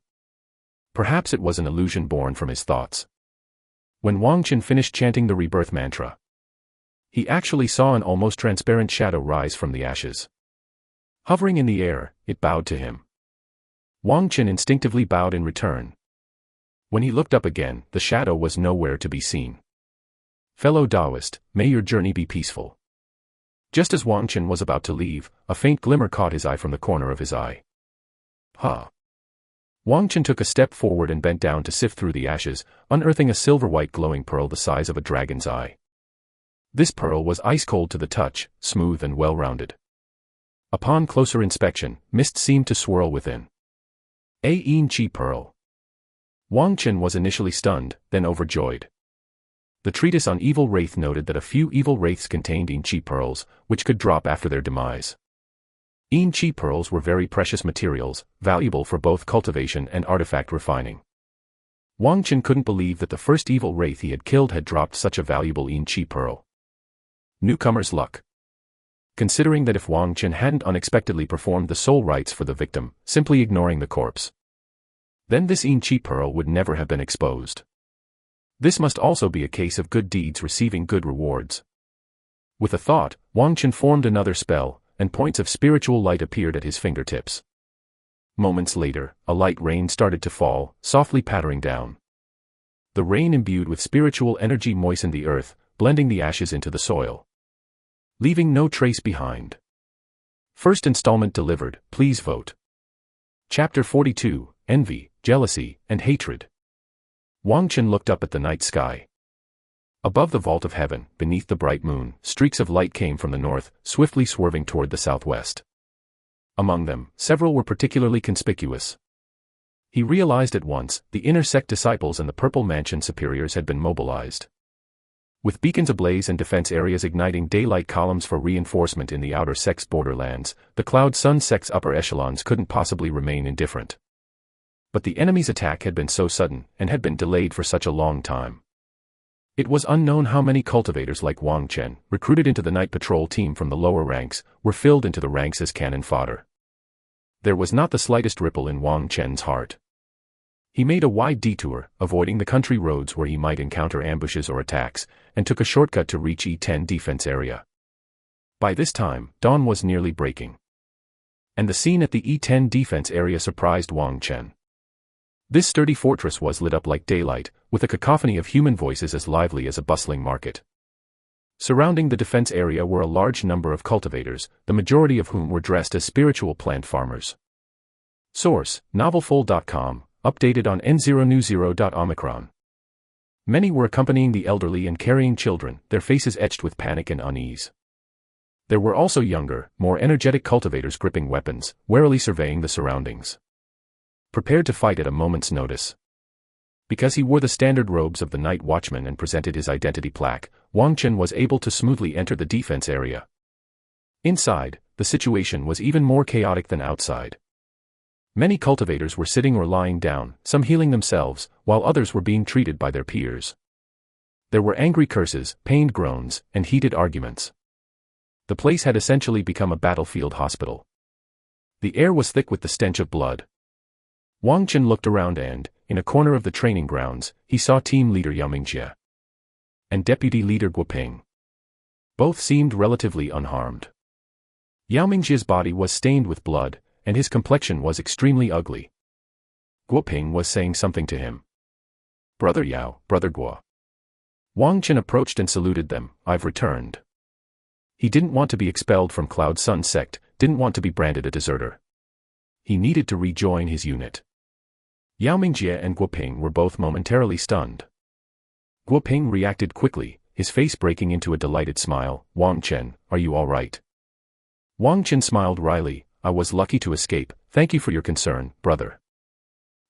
Perhaps it was an illusion born from his thoughts. When Wang Chen finished chanting the rebirth mantra, he actually saw an almost transparent shadow rise from the ashes. Hovering in the air, it bowed to him. Wang Chen instinctively bowed in return. When he looked up again, the shadow was nowhere to be seen. Fellow Taoist, may your journey be peaceful. Just as Wang Chen was about to leave, a faint glimmer caught his eye from the corner of his eye. Wang Chen took a step forward and bent down to sift through the ashes, unearthing a silver-white glowing pearl the size of a dragon's eye. This pearl was ice-cold to the touch, smooth and well-rounded. Upon closer inspection, mist seemed to swirl within. A Yin Chi pearl. Wang Chen was initially stunned, then overjoyed. The treatise on evil wraith noted that a few evil wraiths contained Yin Chi pearls, which could drop after their demise. Yin Chi pearls were very precious materials, valuable for both cultivation and artifact refining. Wang Chen couldn't believe that the first evil wraith he had killed had dropped such a valuable Yin Chi pearl. Newcomer's luck. Considering that if Wang Chen hadn't unexpectedly performed the soul rites for the victim, simply ignoring the corpse, then this Yin Chi pearl would never have been exposed. This must also be a case of good deeds receiving good rewards. With a thought, Wang Chen formed another spell, and points of spiritual light appeared at his fingertips. Moments later, a light rain started to fall, softly pattering down. The rain imbued with spiritual energy moistened the earth, blending the ashes into the soil, leaving no trace behind. First installment delivered, please vote. Chapter 42, Envy, Jealousy, and Hatred. Wang Chen looked up at the night sky. Above the vault of heaven, beneath the bright moon, streaks of light came from the north, swiftly swerving toward the southwest. Among them, several were particularly conspicuous. He realized at once, the inner sect disciples and the Purple Mansion superiors had been mobilized. With beacons ablaze and defense areas igniting daylight columns for reinforcement in the outer sect's borderlands, the Cloud Sun sect's upper echelons couldn't possibly remain indifferent. But the enemy's attack had been so sudden, and had been delayed for such a long time. It was unknown how many cultivators like Wang Chen, recruited into the night patrol team from the lower ranks, were filled into the ranks as cannon fodder. There was not the slightest ripple in Wang Chen's heart. He made a wide detour, avoiding the country roads where he might encounter ambushes or attacks, and took a shortcut to reach E10 defense area. By this time, dawn was nearly breaking. And the scene at the E10 defense area surprised Wang Chen. This sturdy fortress was lit up like daylight, with a cacophony of human voices as lively as a bustling market. Surrounding the defense area were a large number of cultivators, the majority of whom were dressed as spiritual plant farmers. Source: novelful.com, updated on N0New0.Omicron. Many were accompanying the elderly and carrying children, their faces etched with panic and unease. There were also younger, more energetic cultivators gripping weapons, warily surveying the surroundings, prepared to fight at a moment's notice. Because he wore the standard robes of the night watchman and presented his identity plaque, Wang Chen was able to smoothly enter the defense area. Inside, the situation was even more chaotic than outside. Many cultivators were sitting or lying down, some healing themselves, while others were being treated by their peers. There were angry curses, pained groans, and heated arguments. The place had essentially become a battlefield hospital. The air was thick with the stench of blood. Wang Chen looked around and, in a corner of the training grounds, he saw team leader Yao Mingjie and deputy leader Guo Ping. Both seemed relatively unharmed. Yao Mingjie's body was stained with blood, and his complexion was extremely ugly. Guo Ping was saying something to him. "Brother Yao, Brother Guo." Wang Chen approached and saluted them. "I've returned." He didn't want to be expelled from Cloud Sun sect, didn't want to be branded a deserter. He needed to rejoin his unit. Yao Mingjie and Guo Ping were both momentarily stunned. Guo Ping reacted quickly, his face breaking into a delighted smile. "Wang Chen, are you all right?" Wang Chen smiled wryly. "I was lucky to escape, thank you for your concern, brother."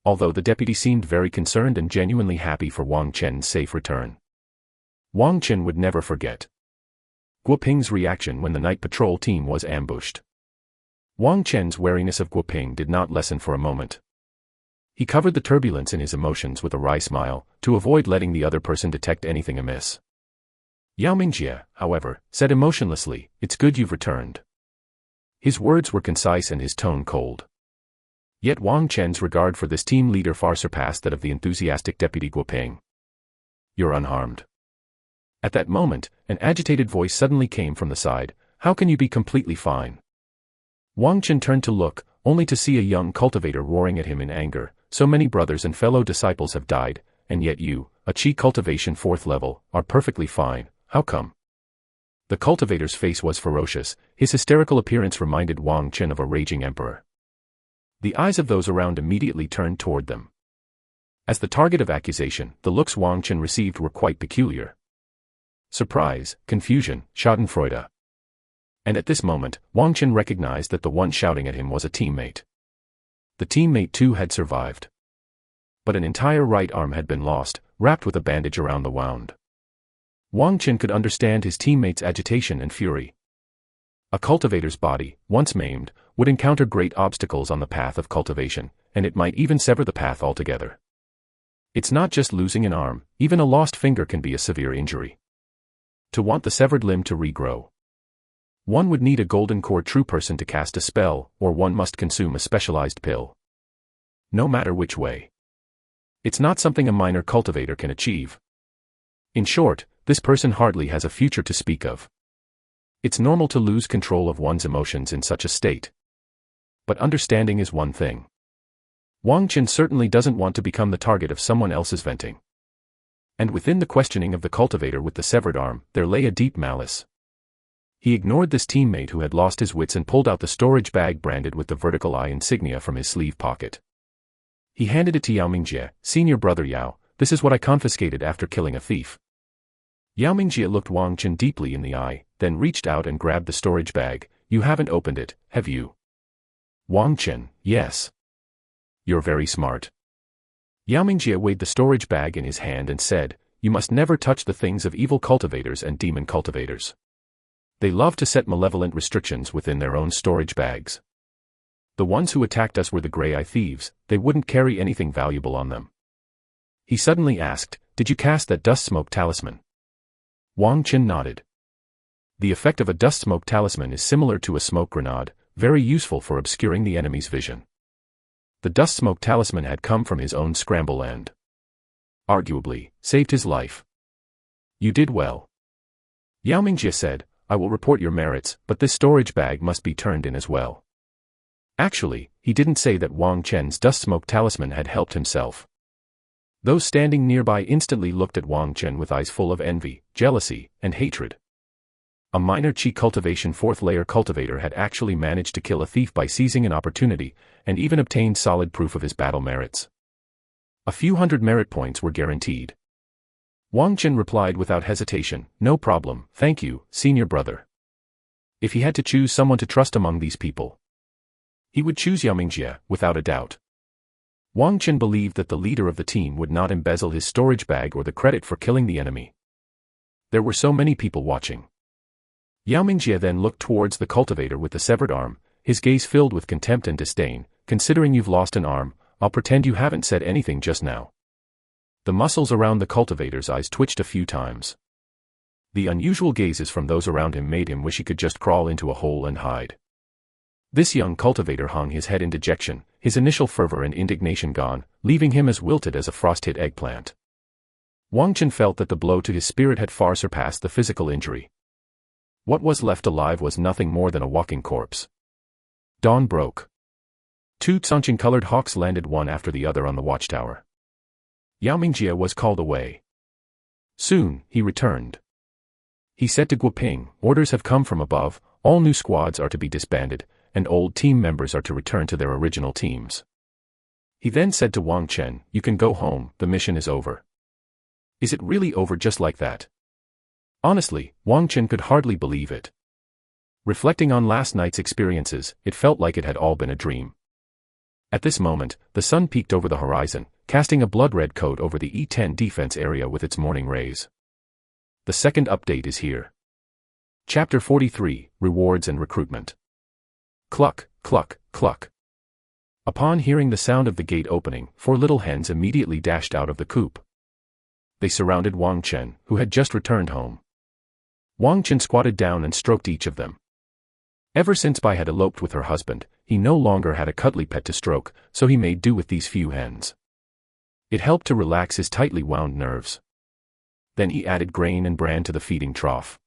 Although the deputy seemed very concerned and genuinely happy for Wang Chen's safe return, Wang Chen would never forget Guo Ping's reaction when the night patrol team was ambushed. Wang Chen's wariness of Guo Ping did not lessen for a moment. He covered the turbulence in his emotions with a wry smile, to avoid letting the other person detect anything amiss. Yao Mingjie, however, said emotionlessly, "It's good you've returned." His words were concise and his tone cold. Yet Wang Chen's regard for this team leader far surpassed that of the enthusiastic deputy Guo Ping. "You're unharmed." At that moment, an agitated voice suddenly came from the side. "How can you be completely fine?" Wang Chen turned to look, only to see a young cultivator roaring at him in anger. "So many brothers and fellow disciples have died, and yet you, a Qi cultivation 4th level, are perfectly fine. How come?" The cultivator's face was ferocious, his hysterical appearance reminded Wang Chen of a raging emperor. The eyes of those around immediately turned toward them. As the target of accusation, the looks Wang Chen received were quite peculiar. Surprise, confusion, schadenfreude. And at this moment, Wang Chen recognized that the one shouting at him was a teammate. The teammate too had survived. But an entire right arm had been lost, wrapped with a bandage around the wound. Wang Chen could understand his teammate's agitation and fury. A cultivator's body, once maimed, would encounter great obstacles on the path of cultivation, and it might even sever the path altogether. It's not just losing an arm, even a lost finger can be a severe injury. To want the severed limb to regrow, one would need a golden core true person to cast a spell, or one must consume a specialized pill. No matter which way, it's not something a minor cultivator can achieve. In short, this person hardly has a future to speak of. It's normal to lose control of one's emotions in such a state. But understanding is one thing. Wang Chen certainly doesn't want to become the target of someone else's venting. And within the questioning of the cultivator with the severed arm, there lay a deep malice. He ignored this teammate who had lost his wits and pulled out the storage bag branded with the vertical eye insignia from his sleeve pocket. He handed it to Yao Mingjie. "Senior brother Yao, this is what I confiscated after killing a thief." Yao Mingjie looked Wang Chen deeply in the eye, then reached out and grabbed the storage bag. You haven't opened it, have you? Wang Chen, yes. You're very smart. Yao Mingjie weighed the storage bag in his hand and said, you must never touch the things of evil cultivators and demon cultivators. They love to set malevolent restrictions within their own storage bags. The ones who attacked us were the gray-eye thieves. They wouldn't carry anything valuable on them. He suddenly asked, did you cast that dust smoke talisman? Wang Chen nodded. The effect of a dust smoke talisman is similar to a smoke grenade, very useful for obscuring the enemy's vision. The dust smoke talisman had come from his own scramble and, arguably, saved his life. You did well. Yao Mingjie said, I will report your merits, but this storage bag must be turned in as well. Actually, he didn't say that Wang Chen's dust smoke talisman had helped himself. Those standing nearby instantly looked at Wang Chen with eyes full of envy, jealousy, and hatred. A minor qi cultivation 4th layer cultivator had actually managed to kill a thief by seizing an opportunity, and even obtained solid proof of his battle merits. A few hundred merit points were guaranteed. Wang Chen replied without hesitation, no problem, thank you, senior brother. If he had to choose someone to trust among these people, he would choose Yao Mingjie, without a doubt. Wang Chen believed that the leader of the team would not embezzle his storage bag or the credit for killing the enemy. There were so many people watching. Yao Mingjie then looked towards the cultivator with the severed arm, his gaze filled with contempt and disdain. Considering you've lost an arm, I'll pretend you haven't said anything just now. The muscles around the cultivator's eyes twitched a few times. The unusual gazes from those around him made him wish he could just crawl into a hole and hide. This young cultivator hung his head in dejection, his initial fervor and indignation gone, leaving him as wilted as a frost-hit eggplant. Wang Chen felt that the blow to his spirit had far surpassed the physical injury. What was left alive was nothing more than a walking corpse. Dawn broke. 2 Tsunching-colored hawks landed one after the other on the watchtower. Yao Mingjie was called away. Soon, he returned. He said to Guoping, orders have come from above, all new squads are to be disbanded, and old team members are to return to their original teams. He then said to Wang Chen, you can go home, the mission is over. Is it really over just like that? Honestly, Wang Chen could hardly believe it. Reflecting on last night's experiences, it felt like it had all been a dream. At this moment, the sun peeked over the horizon, casting a blood-red coat over the E10 defense area with its morning rays. The second update is here. Chapter 43, Rewards and Recruitment. Cluck, cluck, cluck. Upon hearing the sound of the gate opening, 4 little hens immediately dashed out of the coop. They surrounded Wang Chen, who had just returned home. Wang Chen squatted down and stroked each of them. Ever since Bai had eloped with her husband, he no longer had a cuddly pet to stroke, so he made do with these few hens. It helped to relax his tightly wound nerves. Then he added grain and bran to the feeding trough.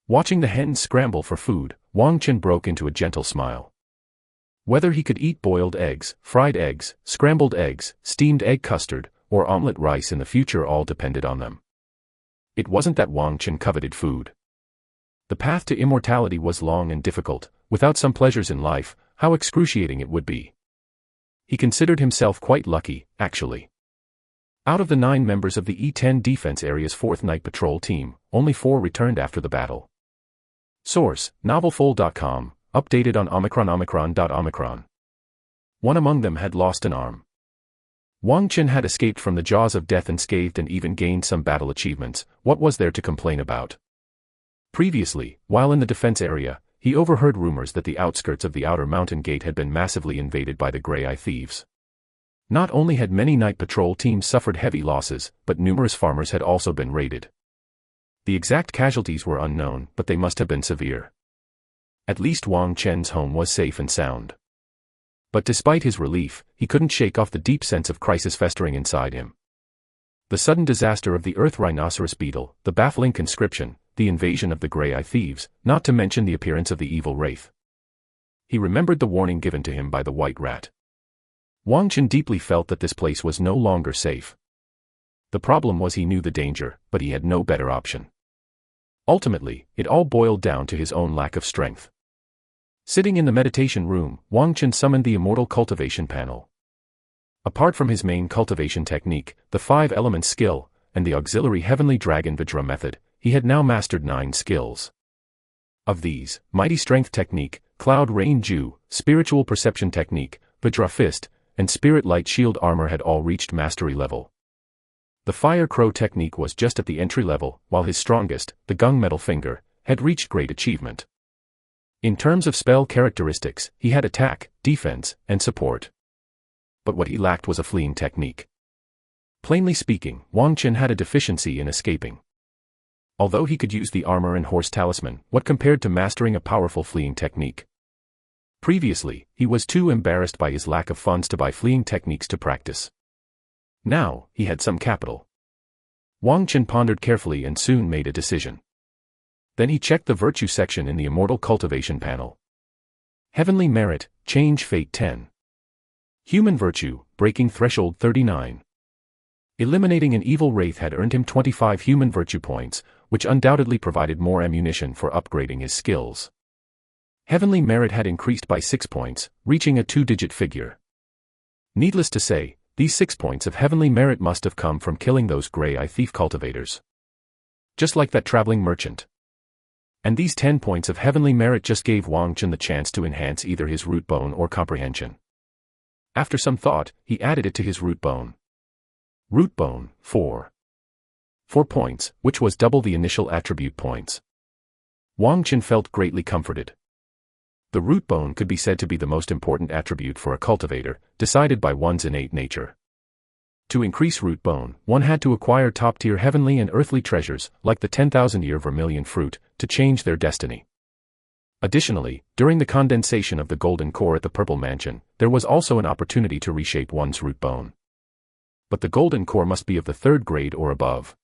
Watching the hens scramble for food, Wang Chen broke into a gentle smile. Whether he could eat boiled eggs, fried eggs, scrambled eggs, steamed egg custard, or omelette rice in the future all depended on them. It wasn't that Wang Chen coveted food. The path to immortality was long and difficult. Without some pleasures in life, how excruciating it would be. He considered himself quite lucky, actually. Out of the 9 members of the E10 defense area's 4th night patrol team, only 4 returned after the battle. Source, novelful.com, updated on omicron. One among them had lost an arm. Wang Chen had escaped from the jaws of death unscathed and even gained some battle achievements. What was there to complain about? Previously, while in the defense area, he overheard rumors that the outskirts of the outer mountain gate had been massively invaded by the gray-eye thieves. Not only had many night patrol teams suffered heavy losses, but numerous farmers had also been raided. The exact casualties were unknown, but they must have been severe. At least Wang Chen's home was safe and sound. But despite his relief, he couldn't shake off the deep sense of crisis festering inside him. The sudden disaster of the earth rhinoceros beetle, the baffling conscription, the invasion of the gray-eye thieves, not to mention the appearance of the evil wraith. He remembered the warning given to him by the white rat. Wang Chen deeply felt that this place was no longer safe. The problem was he knew the danger, but he had no better option. Ultimately, it all boiled down to his own lack of strength. Sitting in the meditation room, Wang Chen summoned the immortal cultivation panel. Apart from his main cultivation technique, the 5 elements skill, and the auxiliary heavenly dragon Vajra method, he had now mastered 9 skills. Of these, mighty strength technique, cloud rain Ju, spiritual perception technique, Vajra fist, and spirit light shield armor had all reached mastery level. The fire crow technique was just at the entry level, while his strongest, the gung metal finger, had reached great achievement. In terms of spell characteristics, he had attack, defense, and support. But what he lacked was a fleeing technique. Plainly speaking, Wang Chen had a deficiency in escaping. Although he could use the armor and horse talisman, what compared to mastering a powerful fleeing technique? Previously, he was too embarrassed by his lack of funds to buy fleeing techniques to practice. Now, he had some capital. Wang Chen pondered carefully and soon made a decision. Then he checked the virtue section in the immortal cultivation panel. Heavenly merit, change fate 10. Human virtue, breaking threshold 39. Eliminating an evil wraith had earned him 25 human virtue points, which undoubtedly provided more ammunition for upgrading his skills. Heavenly merit had increased by 6 points, reaching a 2-digit figure. Needless to say, these 6 points of heavenly merit must have come from killing those gray-eye thief cultivators. Just like that traveling merchant. And these 10 points of heavenly merit just gave Wang Chen the chance to enhance either his root bone or comprehension. After some thought, he added it to his root bone. Root bone, 4 points, which was double the initial attribute points. Wang Chen felt greatly comforted. The root bone could be said to be the most important attribute for a cultivator, decided by one's innate nature. To increase root bone, one had to acquire top-tier heavenly and earthly treasures, like the 10,000-year vermilion fruit, to change their destiny. Additionally, during the condensation of the golden core at the Purple Mansion, there was also an opportunity to reshape one's root bone. But the golden core must be of the 3rd grade or above.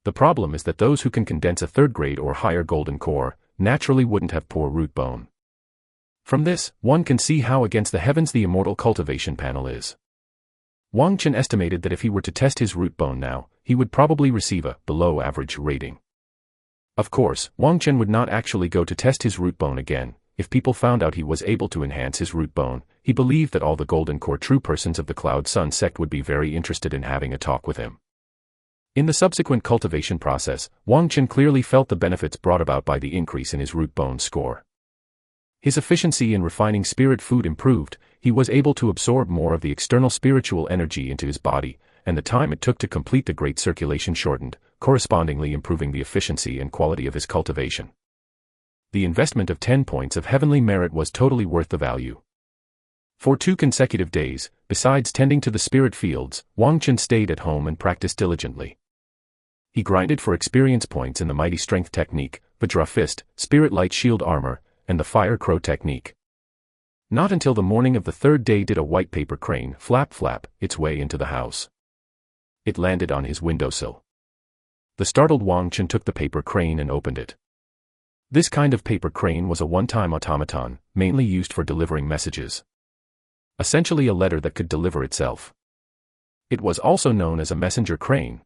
The problem is that those who can condense a 3rd grade or higher golden core, naturally wouldn't have poor root bone. From this, one can see how against the heavens the immortal cultivation panel is. Wang Chen estimated that if he were to test his root bone now, he would probably receive a below-average rating. Of course, Wang Chen would not actually go to test his root bone again. If people found out he was able to enhance his root bone, he believed that all the golden core true persons of the Cloud Sun sect would be very interested in having a talk with him. In the subsequent cultivation process, Wang Chen clearly felt the benefits brought about by the increase in his root bone score. His efficiency in refining spirit food improved, he was able to absorb more of the external spiritual energy into his body, and the time it took to complete the great circulation shortened, correspondingly improving the efficiency and quality of his cultivation. The investment of 10 points of heavenly merit was totally worth the value. For 2 consecutive days, besides tending to the spirit fields, Wang Chen stayed at home and practiced diligently. He grinded for experience points in the mighty strength technique, Vajra fist, spirit light shield armor, and the fire crow technique. Not until the morning of the 3rd day did a white paper crane flap its way into the house. It landed on his windowsill. The startled Wang Chen took the paper crane and opened it. This kind of paper crane was a one-time automaton, mainly used for delivering messages. Essentially a letter that could deliver itself. It was also known as a messenger crane.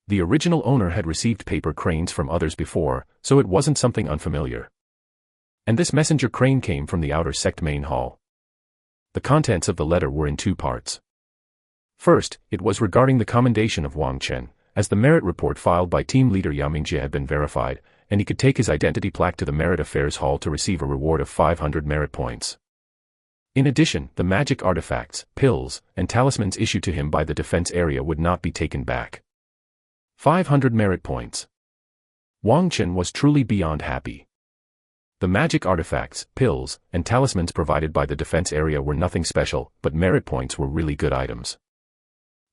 The original owner had received paper cranes from others before, so it wasn't something unfamiliar. And this messenger crane came from the outer sect main hall. The contents of the letter were in 2 parts. First, it was regarding the commendation of Wang Chen, as the merit report filed by team leader Yao Mingjie had been verified, and he could take his identity plaque to the Merit Affairs Hall to receive a reward of 500 merit points. In addition, the magic artifacts, pills, and talismans issued to him by the defense area would not be taken back. 500 merit points. Wang Chen was truly beyond happy. The magic artifacts, pills, and talismans provided by the defense area were nothing special, but merit points were really good items.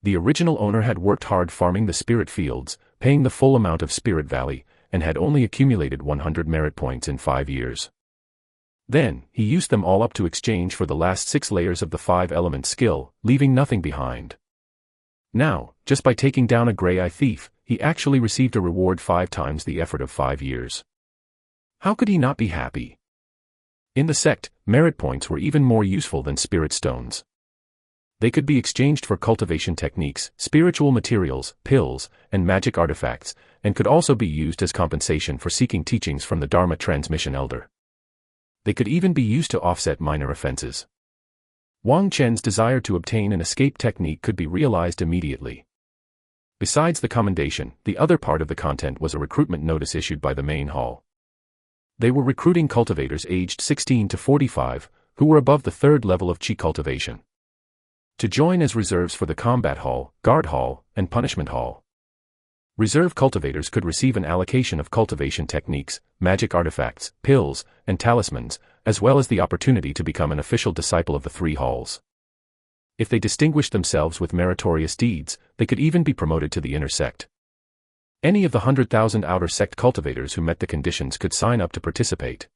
The original owner had worked hard farming the spirit fields, paying the full amount of Spirit Valley, and had only accumulated 100 merit points in 5 years. Then, he used them all up to exchange for the last 6 layers of the 5-element skill, leaving nothing behind. Now, just by taking down a gray-eye thief, he actually received a reward 5 times the effort of 5 years. How could he not be happy? In the sect, merit points were even more useful than spirit stones. They could be exchanged for cultivation techniques, spiritual materials, pills, and magic artifacts, and could also be used as compensation for seeking teachings from the Dharma transmission elder. They could even be used to offset minor offenses. Wang Chen's desire to obtain an escape technique could be realized immediately. Besides the commendation, the other part of the content was a recruitment notice issued by the main hall. They were recruiting cultivators aged 16 to 45, who were above the third level of Chi cultivation, to join as reserves for the combat hall, guard hall, and punishment hall. Reserve cultivators could receive an allocation of cultivation techniques, magic artifacts, pills, and talismans, as well as the opportunity to become an official disciple of the three halls. If they distinguished themselves with meritorious deeds, they could even be promoted to the inner sect. Any of the 100,000 outer sect cultivators who met the conditions could sign up to participate.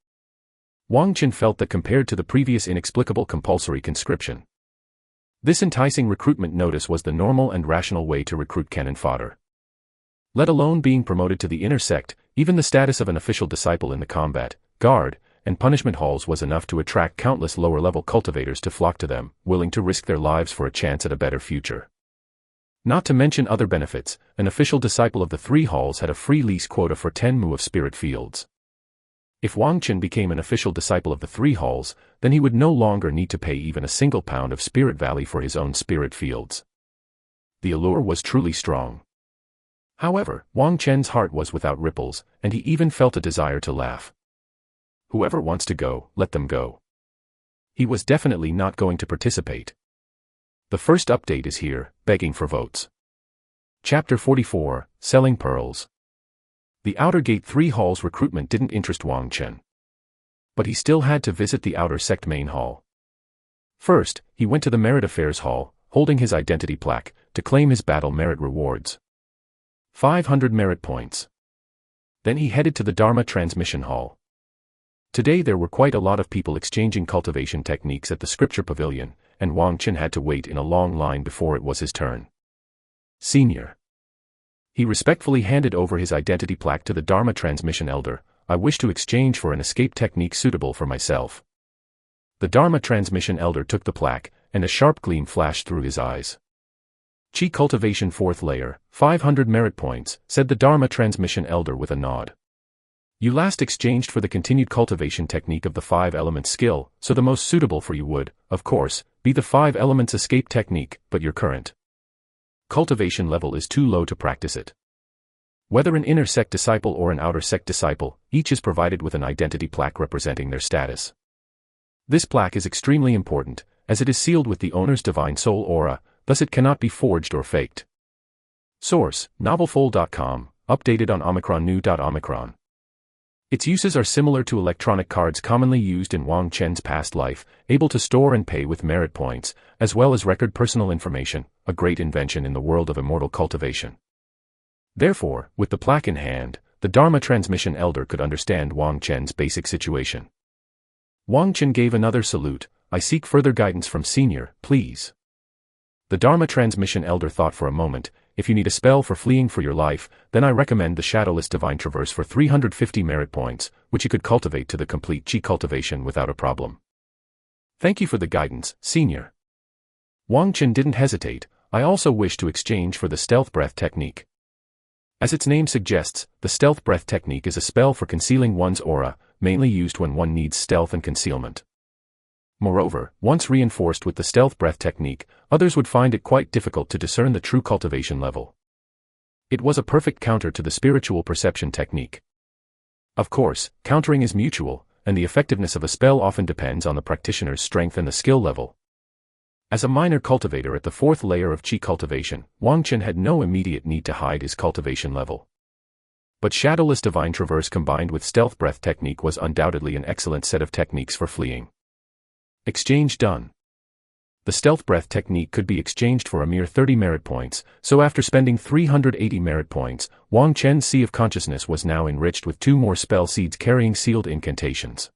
Wang Qin felt that compared to the previous inexplicable compulsory conscription, this enticing recruitment notice was the normal and rational way to recruit cannon fodder. Let alone being promoted to the inner sect, even the status of an official disciple in the combat, guard, and punishment halls was enough to attract countless lower-level cultivators to flock to them, willing to risk their lives for a chance at a better future. Not to mention other benefits, an official disciple of the three halls had a free lease quota for 10 mu of spirit fields. If Wang Qin became an official disciple of the three halls, then he would no longer need to pay even a single pound of Spirit Valley for his own spirit fields. The allure was truly strong. However, Wang Chen's heart was without ripples, and he even felt a desire to laugh. Whoever wants to go, let them go. He was definitely not going to participate. The first update is here, begging for votes. Chapter 44, Selling Pearls. The Outer Gate 3 Hall's recruitment didn't interest Wang Chen. But he still had to visit the Outer Sect main hall. First, he went to the Merit Affairs Hall, holding his identity plaque, to claim his battle merit rewards. 500 merit points. Then he headed to the Dharma Transmission Hall. Today there were quite a lot of people exchanging cultivation techniques at the Scripture Pavilion, and Wang Chen had to wait in a long line before it was his turn. Senior. He respectfully handed over his identity plaque to the Dharma Transmission Elder. I wish to exchange for an escape technique suitable for myself. The Dharma Transmission Elder took the plaque, and a sharp gleam flashed through his eyes. Chi Cultivation 4th Layer, 500 merit points, said the Dharma Transmission Elder with a nod. You last exchanged for the continued cultivation technique of the 5 elements skill, so the most suitable for you would, of course, be the 5 elements escape technique, but your current cultivation level is too low to practice it. Whether an inner sect disciple or an outer sect disciple, each is provided with an identity plaque representing their status. This plaque is extremely important, as it is sealed with the owner's divine soul aura, thus it cannot be forged or faked. Source, novelfold.com, updated on omicron. Its uses are similar to electronic cards commonly used in Wang Chen's past life, able to store and pay with merit points, as well as record personal information, a great invention in the world of immortal cultivation. Therefore, with the plaque in hand, the Dharma Transmission Elder could understand Wang Chen's basic situation. Wang Chen gave another salute. I seek further guidance from Senior, please. The Dharma Transmission Elder thought for a moment. If you need a spell for fleeing for your life, then I recommend the Shadowless Divine Traverse for 350 merit points, which you could cultivate to the complete Chi cultivation without a problem. Thank you for the guidance, Senior. Wang Chen didn't hesitate. I also wish to exchange for the Stealth Breath technique. As its name suggests, the Stealth Breath technique is a spell for concealing one's aura, mainly used when one needs stealth and concealment. Moreover, once reinforced with the Stealth Breath technique, others would find it quite difficult to discern the true cultivation level. It was a perfect counter to the Spiritual Perception technique. Of course, countering is mutual, and the effectiveness of a spell often depends on the practitioner's strength and the skill level. As a minor cultivator at the 4th layer of Chi cultivation, Wang Chen had no immediate need to hide his cultivation level. But Shadowless Divine Traverse combined with Stealth Breath technique was undoubtedly an excellent set of techniques for fleeing. Exchange done. The Stealth Breath technique could be exchanged for a mere 30 merit points, so after spending 380 merit points, Wang Chen's Sea of Consciousness was now enriched with 2 more spell seeds carrying sealed incantations.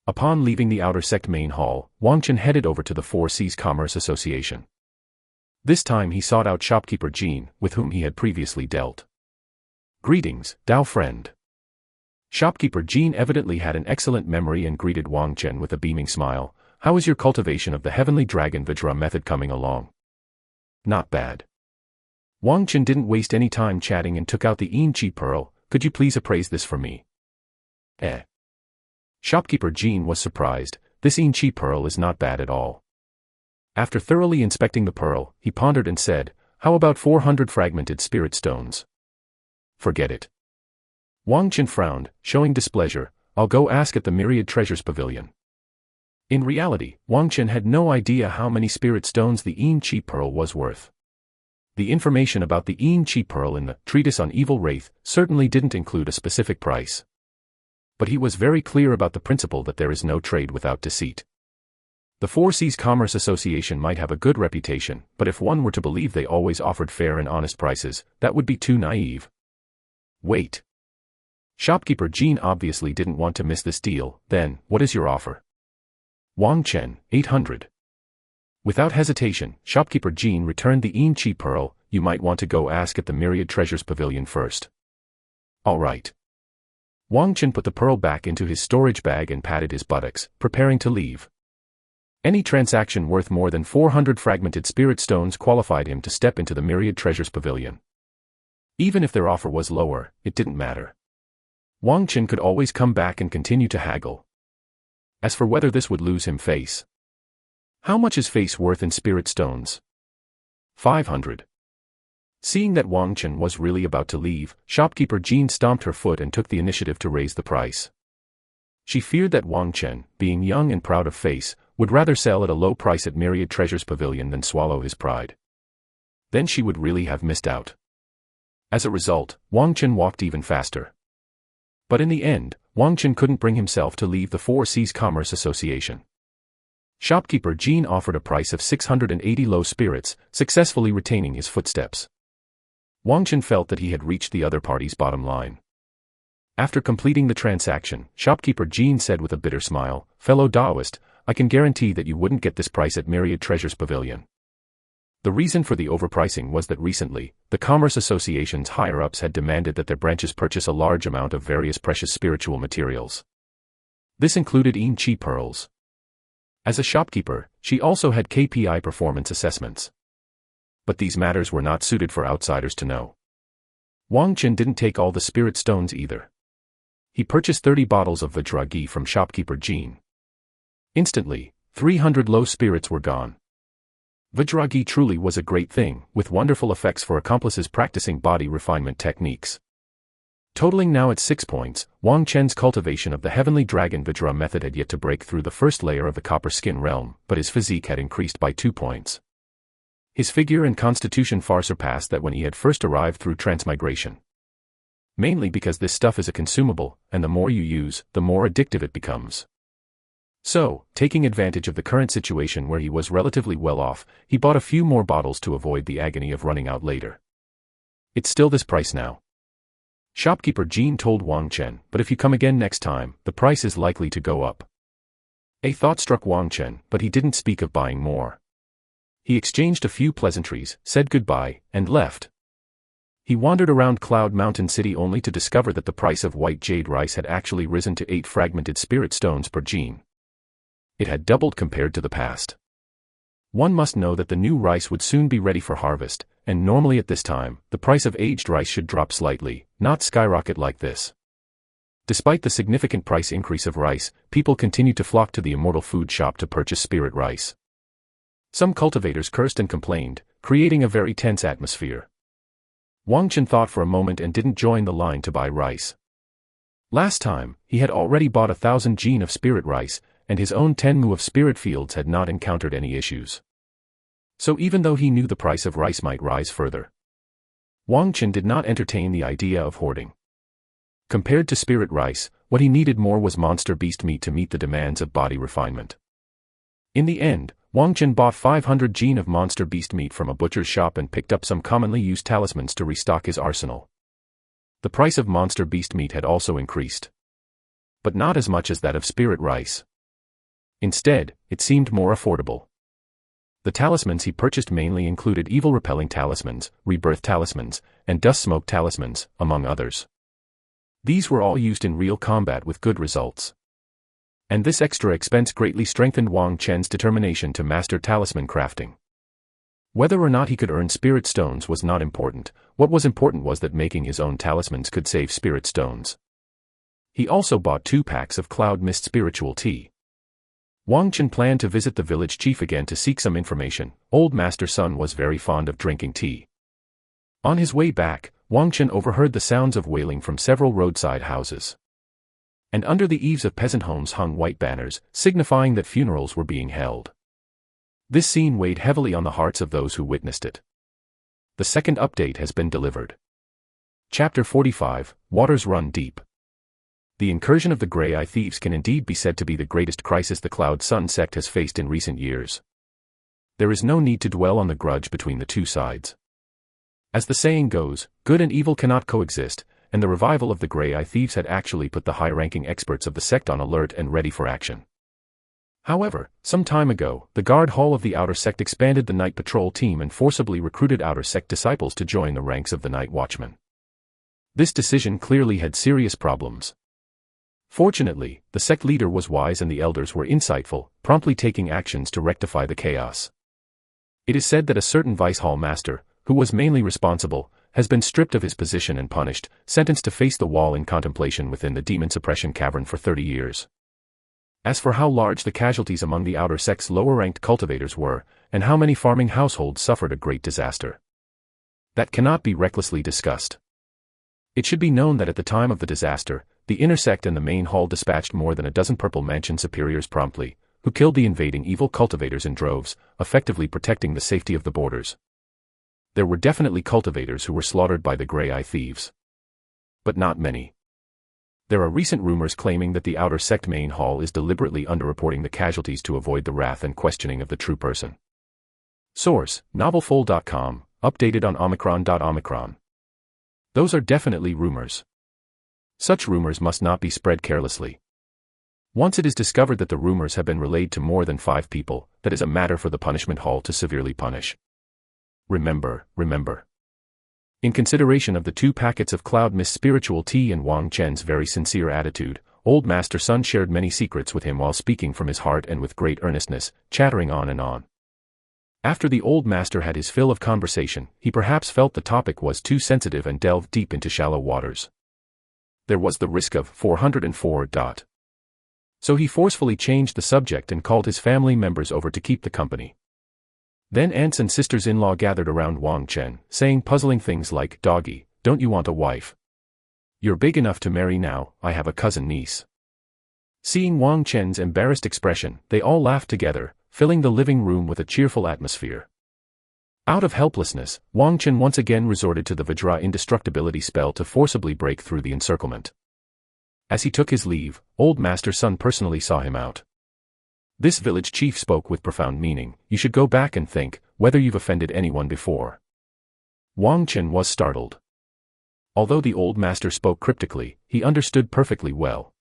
Upon leaving the Outer Sect main hall, Wang Chen headed over to the Four Seas Commerce Association. This time he sought out shopkeeper Jean, with whom he had previously dealt. Greetings, Dao friend. Shopkeeper Jean evidently had an excellent memory and greeted Wang Chen with a beaming smile. How is your cultivation of the Heavenly Dragon Vajra method coming along? Not bad. Wang Chen didn't waste any time chatting and took out the Yin Chi Pearl. Could you please appraise this for me? Shopkeeper Jean was surprised. This Yin Chi Pearl is not bad at all. After thoroughly inspecting the pearl, he pondered and said, how about 400 fragmented spirit stones? Forget it. Wang Chen frowned, showing displeasure. I'll go ask at the Myriad Treasures Pavilion. In reality, Wang Chen had no idea how many spirit stones the Yin Chi Pearl was worth. The information about the Yin Chi Pearl in the Treatise on Evil Wraith certainly didn't include a specific price. But he was very clear about the principle that there is no trade without deceit. The Four Seas Commerce Association might have a good reputation, but if one were to believe they always offered fair and honest prices, that would be too naive. Wait. Shopkeeper Jean obviously didn't want to miss this deal. Then, what is your offer? Wang Chen, 800. Without hesitation, Shopkeeper Jean returned the Yin Chi Pearl. You might want to go ask at the Myriad Treasures Pavilion first. All right. Wang Chen put the pearl back into his storage bag and patted his buttocks, preparing to leave. Any transaction worth more than 400 fragmented spirit stones qualified him to step into the Myriad Treasures Pavilion. Even if their offer was lower, it didn't matter. Wang Chen could always come back and continue to haggle. As for whether this would lose him face. How much is face worth in spirit stones? 500. Seeing that Wang Chen was really about to leave, Shopkeeper Jean stomped her foot and took the initiative to raise the price. She feared that Wang Chen, being young and proud of face, would rather sell at a low price at Myriad Treasures Pavilion than swallow his pride. Then she would really have missed out. As a result, Wang Chen walked even faster. But in the end, Wang Chen couldn't bring himself to leave the Four Seas Commerce Association. Shopkeeper Jean offered a price of 680 low spirits, successfully retaining his footsteps. Wang Chen felt that he had reached the other party's bottom line. After completing the transaction, Shopkeeper Jean said with a bitter smile, "Fellow Daoist, I can guarantee that you wouldn't get this price at Myriad Treasures Pavilion." The reason for the overpricing was that recently, the Commerce Association's higher-ups had demanded that their branches purchase a large amount of various precious spiritual materials. This included Yin Chi pearls. As a shopkeeper, she also had KPI performance assessments. But these matters were not suited for outsiders to know. Wang Chen didn't take all the spirit stones either. He purchased 30 bottles of Vajra from Shopkeeper Jean. Instantly, 300 low spirits were gone. Vajra truly was a great thing, with wonderful effects for accomplices practicing body refinement techniques. Totaling now at 6 points, Wang Chen's cultivation of the Heavenly Dragon Vajra method had yet to break through the first layer of the copper skin realm, but his physique had increased by 2 points. His figure and constitution far surpassed that when he had first arrived through transmigration. Mainly because this stuff is a consumable, and the more you use, the more addictive it becomes. So, taking advantage of the current situation where he was relatively well off, he bought a few more bottles to avoid the agony of running out later. It's still this price now. Shopkeeper Jean told Wang Chen, but if you come again next time, the price is likely to go up. A thought struck Wang Chen, but he didn't speak of buying more. He exchanged a few pleasantries, said goodbye, and left. He wandered around Cloud Mountain City only to discover that the price of white jade rice had actually risen to 8 fragmented spirit stones per gene. It had doubled compared to the past. One must know that the new rice would soon be ready for harvest, and normally at this time, the price of aged rice should drop slightly, not skyrocket like this. Despite the significant price increase of rice, people continued to flock to the Immortal Food Shop to purchase spirit rice. Some cultivators cursed and complained, creating a very tense atmosphere. Wang Chen thought for a moment and didn't join the line to buy rice. Last time, he had already bought 1,000 gene of spirit rice, and his own 10 mu of spirit fields had not encountered any issues. So even though he knew the price of rice might rise further, Wang Chen did not entertain the idea of hoarding. Compared to spirit rice, what he needed more was monster beast meat to meet the demands of body refinement. In the end, Wang Chen bought 500 gene of monster beast meat from a butcher's shop and picked up some commonly used talismans to restock his arsenal. The price of monster beast meat had also increased. But not as much as that of spirit rice. Instead, it seemed more affordable. The talismans he purchased mainly included evil-repelling talismans, rebirth talismans, and dust smoke talismans, among others. These were all used in real combat with good results. And this extra expense greatly strengthened Wang Chen's determination to master talisman crafting. Whether or not he could earn spirit stones was not important. What was important was that making his own talismans could save spirit stones. He also bought 2 packs of Cloud Mist spiritual tea. Wang Chen planned to visit the village chief again to seek some information. Old Master Sun was very fond of drinking tea. On his way back, Wang Chen overheard the sounds of wailing from several roadside houses. And under the eaves of peasant homes hung white banners, signifying that funerals were being held. This scene weighed heavily on the hearts of those who witnessed it. The second update has been delivered. Chapter 45, Waters Run Deep. The incursion of the Grey-Eye Thieves can indeed be said to be the greatest crisis the Cloud Sun sect has faced in recent years. There is no need to dwell on the grudge between the two sides. As the saying goes, good and evil cannot coexist, and the revival of the Grey-Eye Thieves had actually put the high-ranking experts of the sect on alert and ready for action. However, some time ago, the Guard Hall of the Outer Sect expanded the night patrol team and forcibly recruited Outer Sect disciples to join the ranks of the Night Watchmen. This decision clearly had serious problems. Fortunately, the sect leader was wise and the elders were insightful, promptly taking actions to rectify the chaos. It is said that a certain vice hall master, who was mainly responsible, has been stripped of his position and punished, sentenced to face the wall in contemplation within the demon suppression cavern for 30 years. As for how large the casualties among the outer sect's lower-ranked cultivators were, and how many farming households suffered a great disaster, that cannot be recklessly discussed. It should be known that at the time of the disaster, the inner sect and the main hall dispatched more than a dozen Purple Mansion superiors promptly, who killed the invading evil cultivators in droves, effectively protecting the safety of the borders. There were definitely cultivators who were slaughtered by the Grey-Eye Thieves. But not many. There are recent rumors claiming that the outer sect main hall is deliberately underreporting the casualties to avoid the wrath and questioning of the true person. Source, novelfold.com, updated on omicron.omicron. Those are definitely rumors. Such rumors must not be spread carelessly. Once it is discovered that the rumors have been relayed to more than 5 people, that is a matter for the punishment hall to severely punish. Remember. In consideration of the 2 packets of Cloud Mist spiritual tea and Wang Chen's very sincere attitude, Old Master Sun shared many secrets with him while speaking from his heart and with great earnestness, chattering on and on. After the old master had his fill of conversation, he perhaps felt the topic was too sensitive and delved deep into shallow waters. There was the risk of 404. So he forcefully changed the subject and called his family members over to keep the company. Then aunts and sisters-in-law gathered around Wang Chen, saying puzzling things like, "Doggy, don't you want a wife? You're big enough to marry now, I have a cousin niece." Seeing Wang Chen's embarrassed expression, they all laughed together, filling the living room with a cheerful atmosphere. Out of helplessness, Wang Chen once again resorted to the Vajra indestructibility spell to forcibly break through the encirclement. As he took his leave, Old Master Sun personally saw him out. This village chief spoke with profound meaning. "You should go back and think, whether you've offended anyone before." Wang Chen was startled. Although the old master spoke cryptically, he understood perfectly well.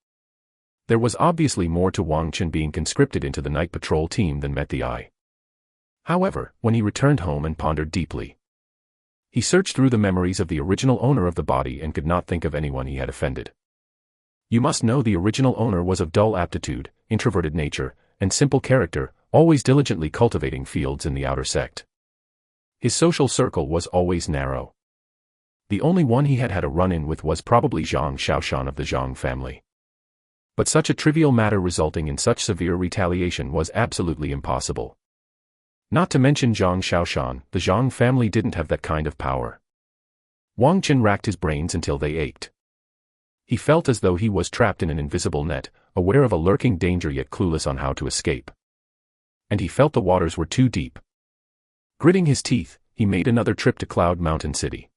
There was obviously more to Wang Chen being conscripted into the night patrol team than met the eye. However, when he returned home and pondered deeply, he searched through the memories of the original owner of the body and could not think of anyone he had offended. You must know the original owner was of dull aptitude, introverted nature, and simple character, always diligently cultivating fields in the outer sect. His social circle was always narrow. The only one he had had a run-in with was probably Zhang Shaoshan of the Zhang family. But such a trivial matter resulting in such severe retaliation was absolutely impossible. Not to mention Zhang Shaoshan, the Zhang family didn't have that kind of power. Wang Chen racked his brains until they ached. He felt as though he was trapped in an invisible net, aware of a lurking danger yet clueless on how to escape. And he felt the waters were too deep. Gritting his teeth, he made another trip to Cloud Mountain City.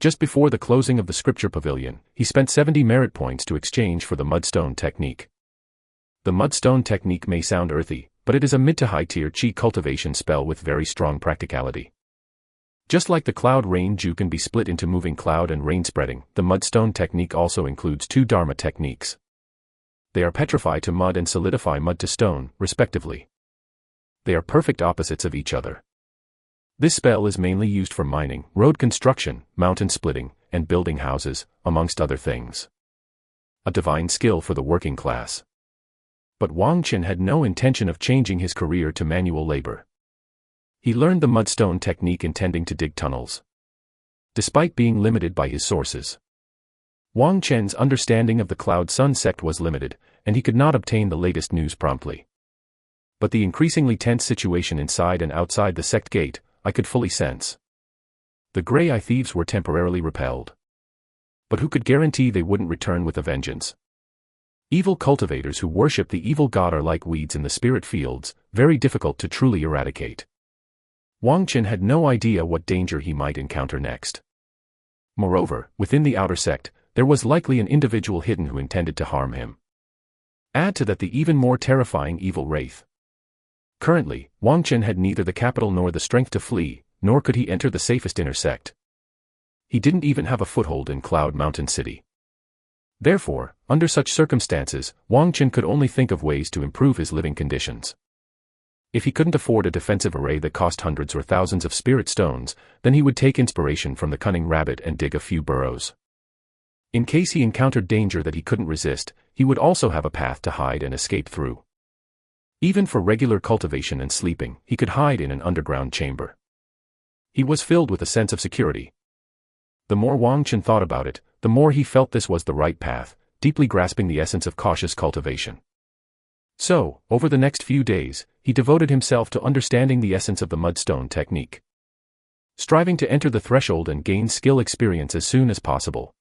Just before the closing of the scripture pavilion, he spent 70 merit points to exchange for the mudstone technique. The mudstone technique may sound earthy, but it is a mid to high tier chi cultivation spell with very strong practicality. Just like the cloud rain ju can be split into moving cloud and rain spreading, the mudstone technique also includes 2 dharma techniques. They are petrify to mud and solidify mud to stone, respectively. They are perfect opposites of each other. This spell is mainly used for mining, road construction, mountain splitting, and building houses, amongst other things. A divine skill for the working class. But Wang Chen had no intention of changing his career to manual labor. He learned the mudstone technique intending to dig tunnels. Despite being limited by his sources, Wang Chen's understanding of the Cloud Sun sect was limited, and he could not obtain the latest news promptly. But the increasingly tense situation inside and outside the sect gate, I could fully sense. The Grey-Eye Thieves were temporarily repelled. But who could guarantee they wouldn't return with a vengeance? Evil cultivators who worship the evil god are like weeds in the spirit fields, very difficult to truly eradicate. Wang Qin had no idea what danger he might encounter next. Moreover, within the outer sect, there was likely an individual hidden who intended to harm him. Add to that the even more terrifying evil wraith. Currently, Wang Qin had neither the capital nor the strength to flee, nor could he enter the safest inner sect. He didn't even have a foothold in Cloud Mountain City. Therefore, under such circumstances, Wang Qin could only think of ways to improve his living conditions. If he couldn't afford a defensive array that cost hundreds or thousands of spirit stones, then he would take inspiration from the cunning rabbit and dig a few burrows. In case he encountered danger that he couldn't resist, he would also have a path to hide and escape through. Even for regular cultivation and sleeping, he could hide in an underground chamber. He was filled with a sense of security. The more Wang Qin thought about it, the more he felt this was the right path, deeply grasping the essence of cautious cultivation. So, over the next few days, he devoted himself to understanding the essence of the mudstone technique, striving to enter the threshold and gain skill experience as soon as possible.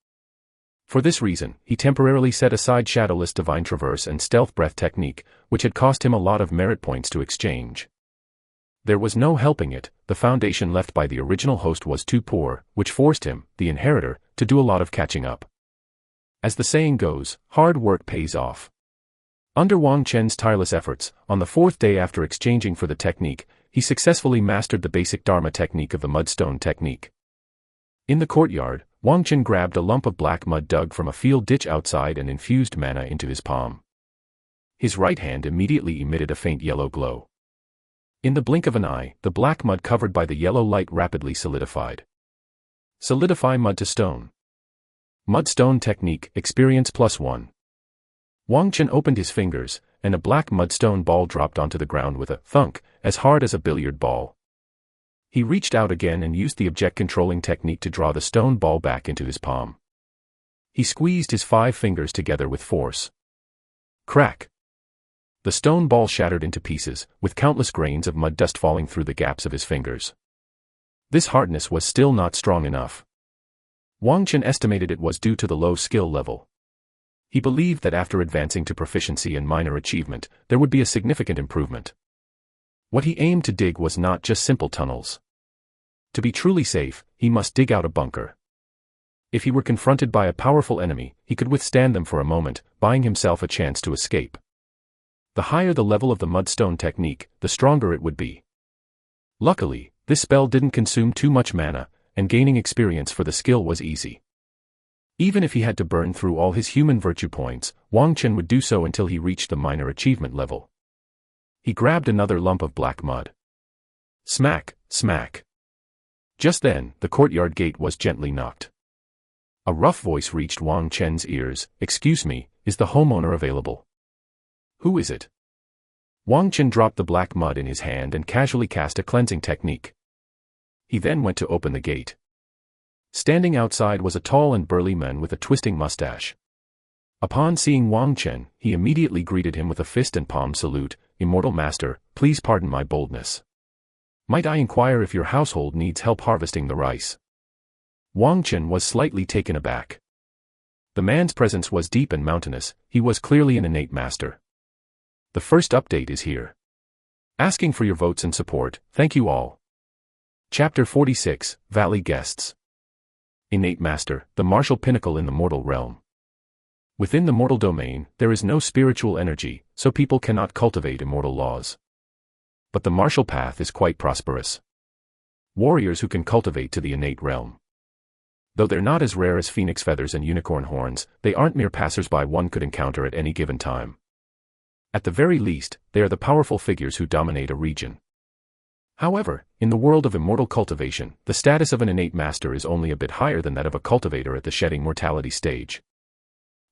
For this reason, he temporarily set aside Shadowless Divine Traverse and Stealth Breath technique, which had cost him a lot of merit points to exchange. There was no helping it, the foundation left by the original host was too poor, which forced him, the inheritor, to do a lot of catching up. As the saying goes, hard work pays off. Under Wang Chen's tireless efforts, on the 4th day after exchanging for the technique, he successfully mastered the basic Dharma technique of the mudstone technique. In the courtyard, Wang Chen grabbed a lump of black mud dug from a field ditch outside and infused mana into his palm. His right hand immediately emitted a faint yellow glow. In the blink of an eye, the black mud covered by the yellow light rapidly solidified. Solidify mud to stone. Mudstone technique, experience +1. Wang Chen opened his fingers, and a black mudstone ball dropped onto the ground with a thunk, as hard as a billiard ball. He reached out again and used the object controlling technique to draw the stone ball back into his palm. He squeezed his 5 fingers together with force. Crack! The stone ball shattered into pieces, with countless grains of mud dust falling through the gaps of his fingers. This hardness was still not strong enough. Wang Chen estimated it was due to the low skill level. He believed that after advancing to proficiency and minor achievement, there would be a significant improvement. What he aimed to dig was not just simple tunnels. To be truly safe, he must dig out a bunker. If he were confronted by a powerful enemy, he could withstand them for a moment, buying himself a chance to escape. The higher the level of the mudstone technique, the stronger it would be. Luckily, this spell didn't consume too much mana, and gaining experience for the skill was easy. Even if he had to burn through all his human virtue points, Wang Chen would do so until he reached the minor achievement level. He grabbed another lump of black mud. Smack, smack. Just then, the courtyard gate was gently knocked. A rough voice reached Wang Chen's ears. "Excuse me, is the homeowner available?" "Who is it?" Wang Chen dropped the black mud in his hand and casually cast a cleansing technique. He then went to open the gate. Standing outside was a tall and burly man with a twisting mustache. Upon seeing Wang Chen, he immediately greeted him with a fist and palm salute. "Immortal Master, please pardon my boldness. Might I inquire if your household needs help harvesting the rice?" Wang Chen was slightly taken aback. The man's presence was deep and mountainous. He was clearly an innate master. The first update is here. Asking for your votes and support, thank you all. Chapter 46, Valley Guests. Innate Master, the martial pinnacle in the mortal realm. Within the mortal domain, there is no spiritual energy, so people cannot cultivate immortal laws. But the martial path is quite prosperous. Warriors who can cultivate to the innate realm. Though they're not as rare as phoenix feathers and unicorn horns, they aren't mere passers-by one could encounter at any given time. At the very least, they are the powerful figures who dominate a region. However, in the world of immortal cultivation, the status of an innate master is only a bit higher than that of a cultivator at the shedding mortality stage.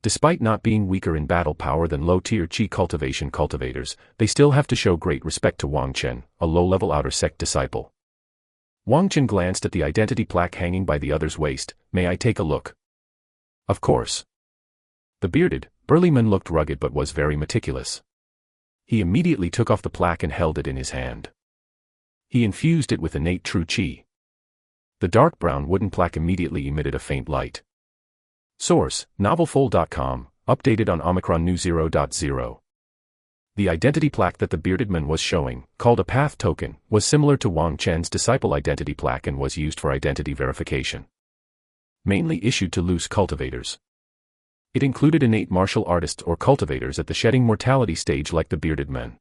Despite not being weaker in battle power than low-tier chi cultivation cultivators, they still have to show great respect to Wang Chen, a low-level outer sect disciple. Wang Chen glanced at the identity plaque hanging by the other's waist. "May I take a look?" "Of course." The bearded, burly man looked rugged but was very meticulous. He immediately took off the plaque and held it in his hand. He infused it with innate true chi. The dark brown wooden plaque immediately emitted a faint light. Source: novelfold.com, updated on Omicron New 0.0. The identity plaque that the bearded man was showing, called a path token, was similar to Wang Chen's disciple identity plaque and was used for identity verification. Mainly issued to loose cultivators. It included innate martial artists or cultivators at the shedding mortality stage like the bearded men.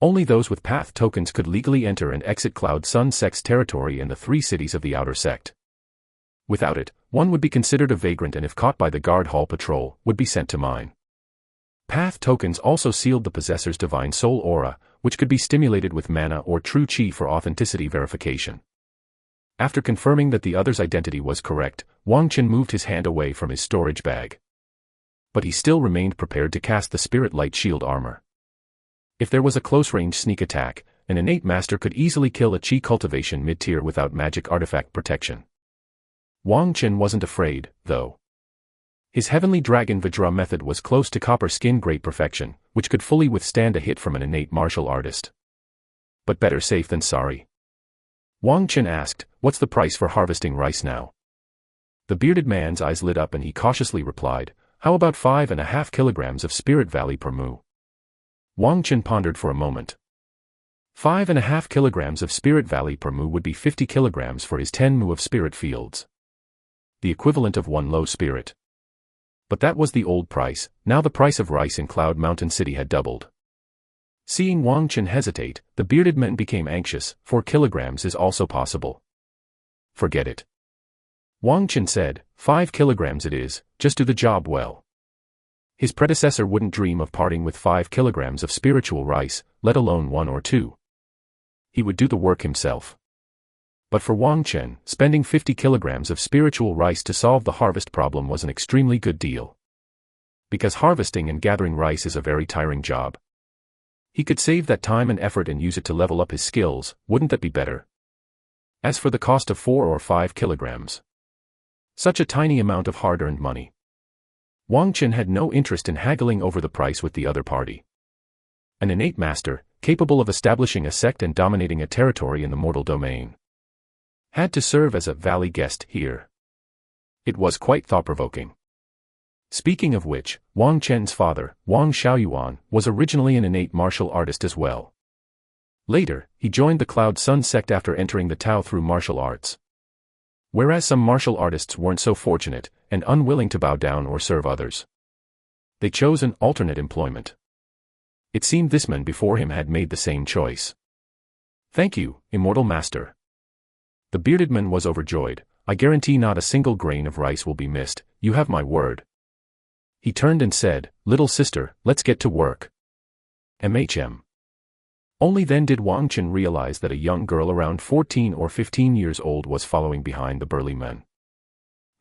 Only those with path tokens could legally enter and exit Cloud Sun sect's territory in the 3 cities of the outer sect. Without it, one would be considered a vagrant and if caught by the guard hall patrol, would be sent to mine. Path tokens also sealed the possessor's divine soul aura, which could be stimulated with mana or true chi for authenticity verification. After confirming that the other's identity was correct, Wang Chen moved his hand away from his storage bag. But he still remained prepared to cast the spirit light shield armor. If there was a close-range sneak attack, an innate master could easily kill a chi cultivation mid-tier without magic artifact protection. Wang Chen wasn't afraid, though. His Heavenly Dragon Vajra method was close to copper skin grade perfection, which could fully withstand a hit from an innate martial artist. But better safe than sorry. Wang Chen asked, "What's the price for harvesting rice now?" The bearded man's eyes lit up and he cautiously replied, "How about 5.5 kilograms of spirit valley per mu?" Wang Chen pondered for a moment. 5.5 kilograms of spirit valley per mu would be 50 kilograms for his 10 mu of spirit fields. The equivalent of 1 low spirit. But that was the old price, now the price of rice in Cloud Mountain City had doubled. Seeing Wang Chen hesitate, the bearded man became anxious. 4 kilograms is also possible. Forget it. Wang Chen said, 5 kilograms it is, just do the job well. His predecessor wouldn't dream of parting with 5 kilograms of spiritual rice, let alone 1 or 2. He would do the work himself. But for Wang Chen, spending 50 kilograms of spiritual rice to solve the harvest problem was an extremely good deal. Because harvesting and gathering rice is a very tiring job. He could save that time and effort and use it to level up his skills, wouldn't that be better? As for the cost of 4 or 5 kilograms. Such a tiny amount of hard-earned money. Wang Chen had no interest in haggling over the price with the other party. An innate master, capable of establishing a sect and dominating a territory in the mortal domain, had to serve as a valley guest here. It was quite thought-provoking. Speaking of which, Wang Chen's father, Wang Xiaoyuan, was originally an innate martial artist as well. Later, he joined the Cloud Sun sect after entering the Tao through martial arts. Whereas some martial artists weren't so fortunate, and unwilling to bow down or serve others. They chose an alternate employment. It seemed this man before him had made the same choice. "Thank you, immortal master." The bearded man was overjoyed. "I guarantee not a single grain of rice will be missed, you have my word." He turned and said, "Little sister, let's get to work." MHM. Only then did Wang Chen realize that a young girl around 14 or 15 years old was following behind the burly men.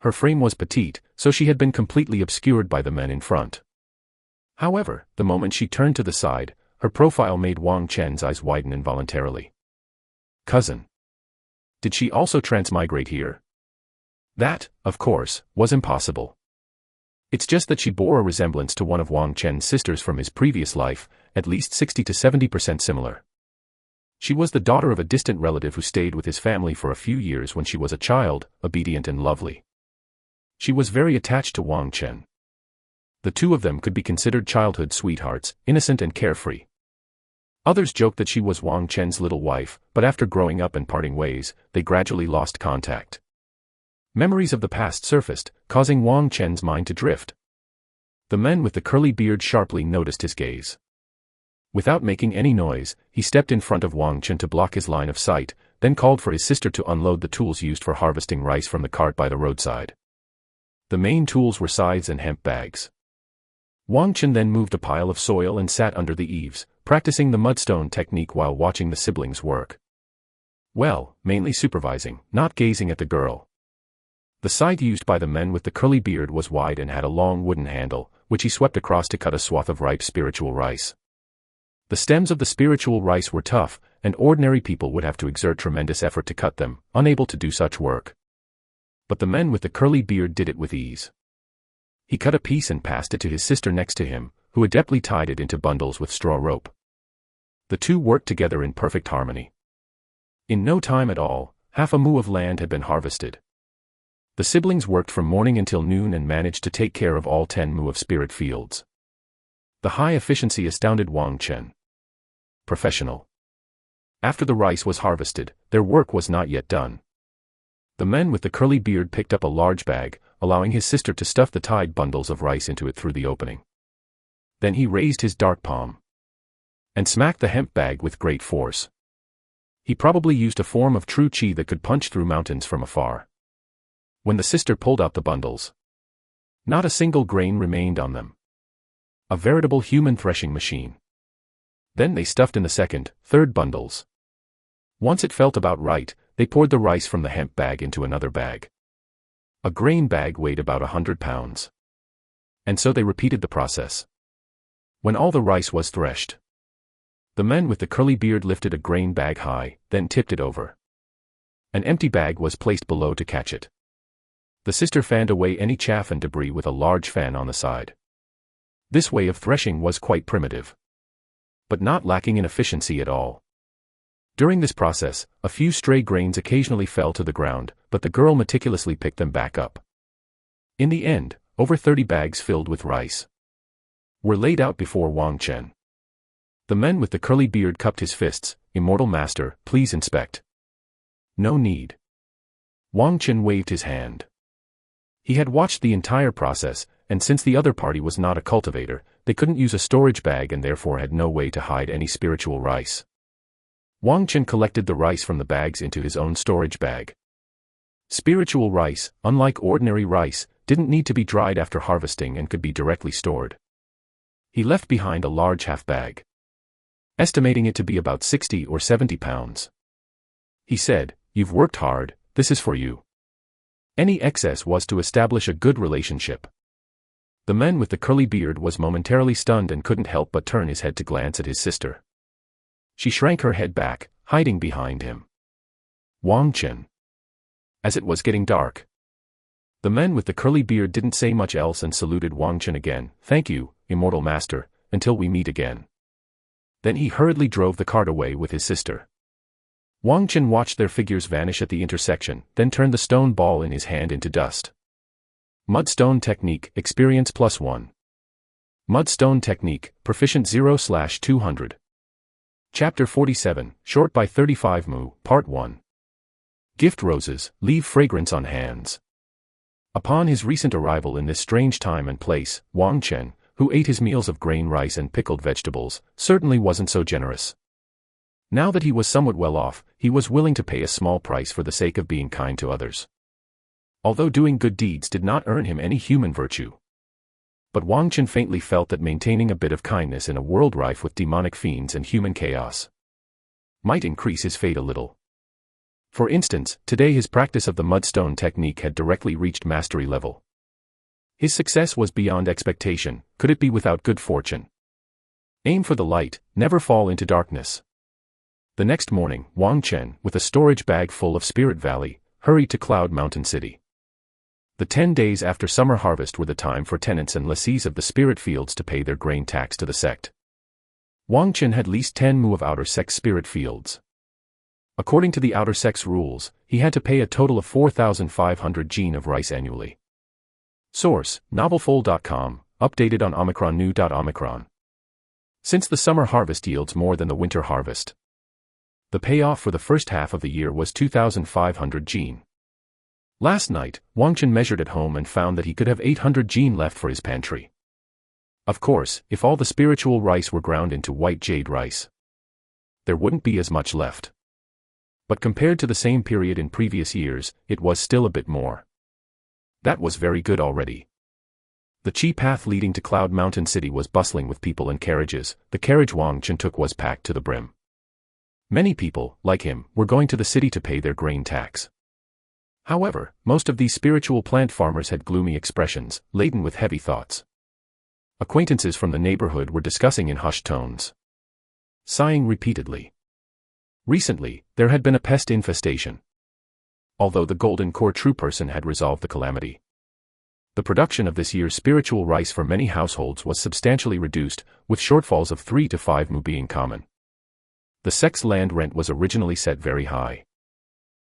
Her frame was petite, so she had been completely obscured by the men in front. However, the moment she turned to the side, her profile made Wang Chen's eyes widen involuntarily. Cousin. Did she also transmigrate here? That, of course, was impossible. It's just that she bore a resemblance to one of Wang Chen's sisters from his previous life, at least 60 to 70% similar. She was the daughter of a distant relative who stayed with his family for a few years when she was a child, obedient and lovely. She was very attached to Wang Chen. The two of them could be considered childhood sweethearts, innocent and carefree. Others joked that she was Wang Chen's little wife, but after growing up and parting ways, they gradually lost contact. Memories of the past surfaced, causing Wang Chen's mind to drift. The man with the curly beard sharply noticed his gaze. Without making any noise, he stepped in front of Wang Chen to block his line of sight, then called for his sister to unload the tools used for harvesting rice from the cart by the roadside. The main tools were scythes and hemp bags. Wang Chen then moved a pile of soil and sat under the eaves, practicing the mudstone technique while watching the siblings work. Well, mainly supervising, not gazing at the girl. The scythe used by the men with the curly beard was wide and had a long wooden handle, which he swept across to cut a swath of ripe spiritual rice. The stems of the spiritual rice were tough, and ordinary people would have to exert tremendous effort to cut them, unable to do such work. But the men with the curly beard did it with ease. He cut a piece and passed it to his sister next to him, who adeptly tied it into bundles with straw rope. The two worked together in perfect harmony. In no time at all, half a mu of land had been harvested. The siblings worked from morning until noon and managed to take care of all 10 mu of spirit fields. The high efficiency astounded Wang Chen. Professional. After the rice was harvested, their work was not yet done. The man with the curly beard picked up a large bag, allowing his sister to stuff the tied bundles of rice into it through the opening. Then he raised his dark palm and smacked the hemp bag with great force. He probably used a form of true chi that could punch through mountains from afar. When the sister pulled out the bundles, not a single grain remained on them. A veritable human threshing machine. Then they stuffed in the second, third bundles. Once it felt about right, they poured the rice from the hemp bag into another bag. A grain bag weighed about 100 pounds. And so they repeated the process. When all the rice was threshed, the man with the curly beard lifted a grain bag high, then tipped it over. An empty bag was placed below to catch it. The sister fanned away any chaff and debris with a large fan on the side. This way of threshing was quite primitive, but not lacking in efficiency at all. During this process, a few stray grains occasionally fell to the ground, but the girl meticulously picked them back up. In the end, over 30 bags filled with rice were laid out before Wang Chen. The man with the curly beard cupped his fists. "Immortal master, please inspect." "No need." Wang Chen waved his hand. He had watched the entire process, and since the other party was not a cultivator, they couldn't use a storage bag and therefore had no way to hide any spiritual rice. Wang Chen collected the rice from the bags into his own storage bag. Spiritual rice, unlike ordinary rice, didn't need to be dried after harvesting and could be directly stored. He left behind a large half bag, estimating it to be about 60 or 70 pounds. He said, "You've worked hard, this is for you." Any excess was to establish a good relationship. The man with the curly beard was momentarily stunned and couldn't help but turn his head to glance at his sister. She shrank her head back, hiding behind him. Wang Chen. As it was getting dark, the man with the curly beard didn't say much else and saluted Wang Chen again. "Thank you, immortal master, until we meet again." Then he hurriedly drove the cart away with his sister. Wang Chen watched their figures vanish at the intersection, then turned the stone ball in his hand into dust. Mudstone Technique, Experience +1. Mudstone Technique, Proficient 0/200. Chapter 47, Short by 35 mu, Part 1. Gift roses, leave fragrance on hands. Upon his recent arrival in this strange time and place, Wang Chen, who ate his meals of grain rice and pickled vegetables, certainly wasn't so generous. Now that he was somewhat well off, he was willing to pay a small price for the sake of being kind to others. Although doing good deeds did not earn him any human virtue. But Wang Chen faintly felt that maintaining a bit of kindness in a world rife with demonic fiends and human chaos might increase his fate a little. For instance, today his practice of the mudstone technique had directly reached mastery level. His success was beyond expectation. Could it be without good fortune? Aim for the light, never fall into darkness. The next morning, Wang Chen, with a storage bag full of Spirit Valley, hurried to Cloud Mountain City. The 10 days after summer harvest were the time for tenants and lessees of the spirit fields to pay their grain tax to the sect. Wang Chen had leased 10 mu of outer sect spirit fields. According to the outer sect's rules, he had to pay a total of 4,500 jin of rice annually. Source, novelfold.com, updated on omicron. Since the summer harvest yields more than the winter harvest, the payoff for the first half of the year was 2,500 jin. Last night, Wang Chen measured at home and found that he could have 800 jin left for his pantry. Of course, if all the spiritual rice were ground into white jade rice, there wouldn't be as much left. But compared to the same period in previous years, it was still a bit more. That was very good already. The Chi path leading to Cloud Mountain City was bustling with people and carriages. The carriage Wang Chen took was packed to the brim. Many people, like him, were going to the city to pay their grain tax. However, most of these spiritual plant farmers had gloomy expressions, laden with heavy thoughts. Acquaintances from the neighborhood were discussing in hushed tones, sighing repeatedly. Recently, there had been a pest infestation. Although the Golden Core true person had resolved the calamity, The production of this year's spiritual rice for many households was substantially reduced, with shortfalls of 3 to 5 mu being common. The sect's land rent was originally set very high.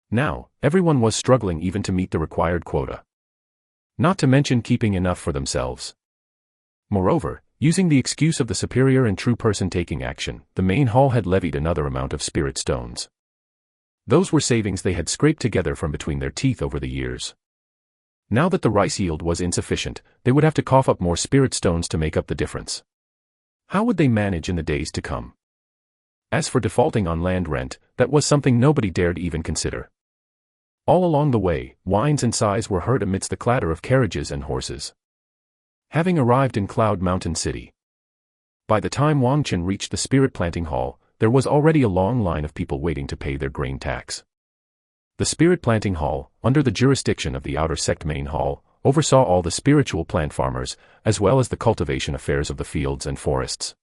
Now, everyone was struggling even to meet the required quota. Not to mention keeping enough for themselves. Moreover, using the excuse of the superior and true person taking action, the main hall had levied another amount of spirit stones. Those were savings they had scraped together from between their teeth over the years. Now that the rice yield was insufficient, they would have to cough up more spirit stones to make up the difference. How would they manage in the days to come? As for defaulting on land rent, that was something nobody dared even consider. All along the way, whines and sighs were heard amidst the clatter of carriages and horses. Having arrived in Cloud Mountain City, by the time Wang Chen reached the spirit planting hall, there was already a long line of people waiting to pay their grain tax. The spirit planting hall, under the jurisdiction of the outer sect main hall, oversaw all the spiritual plant farmers, as well as the cultivation affairs of the fields and forests.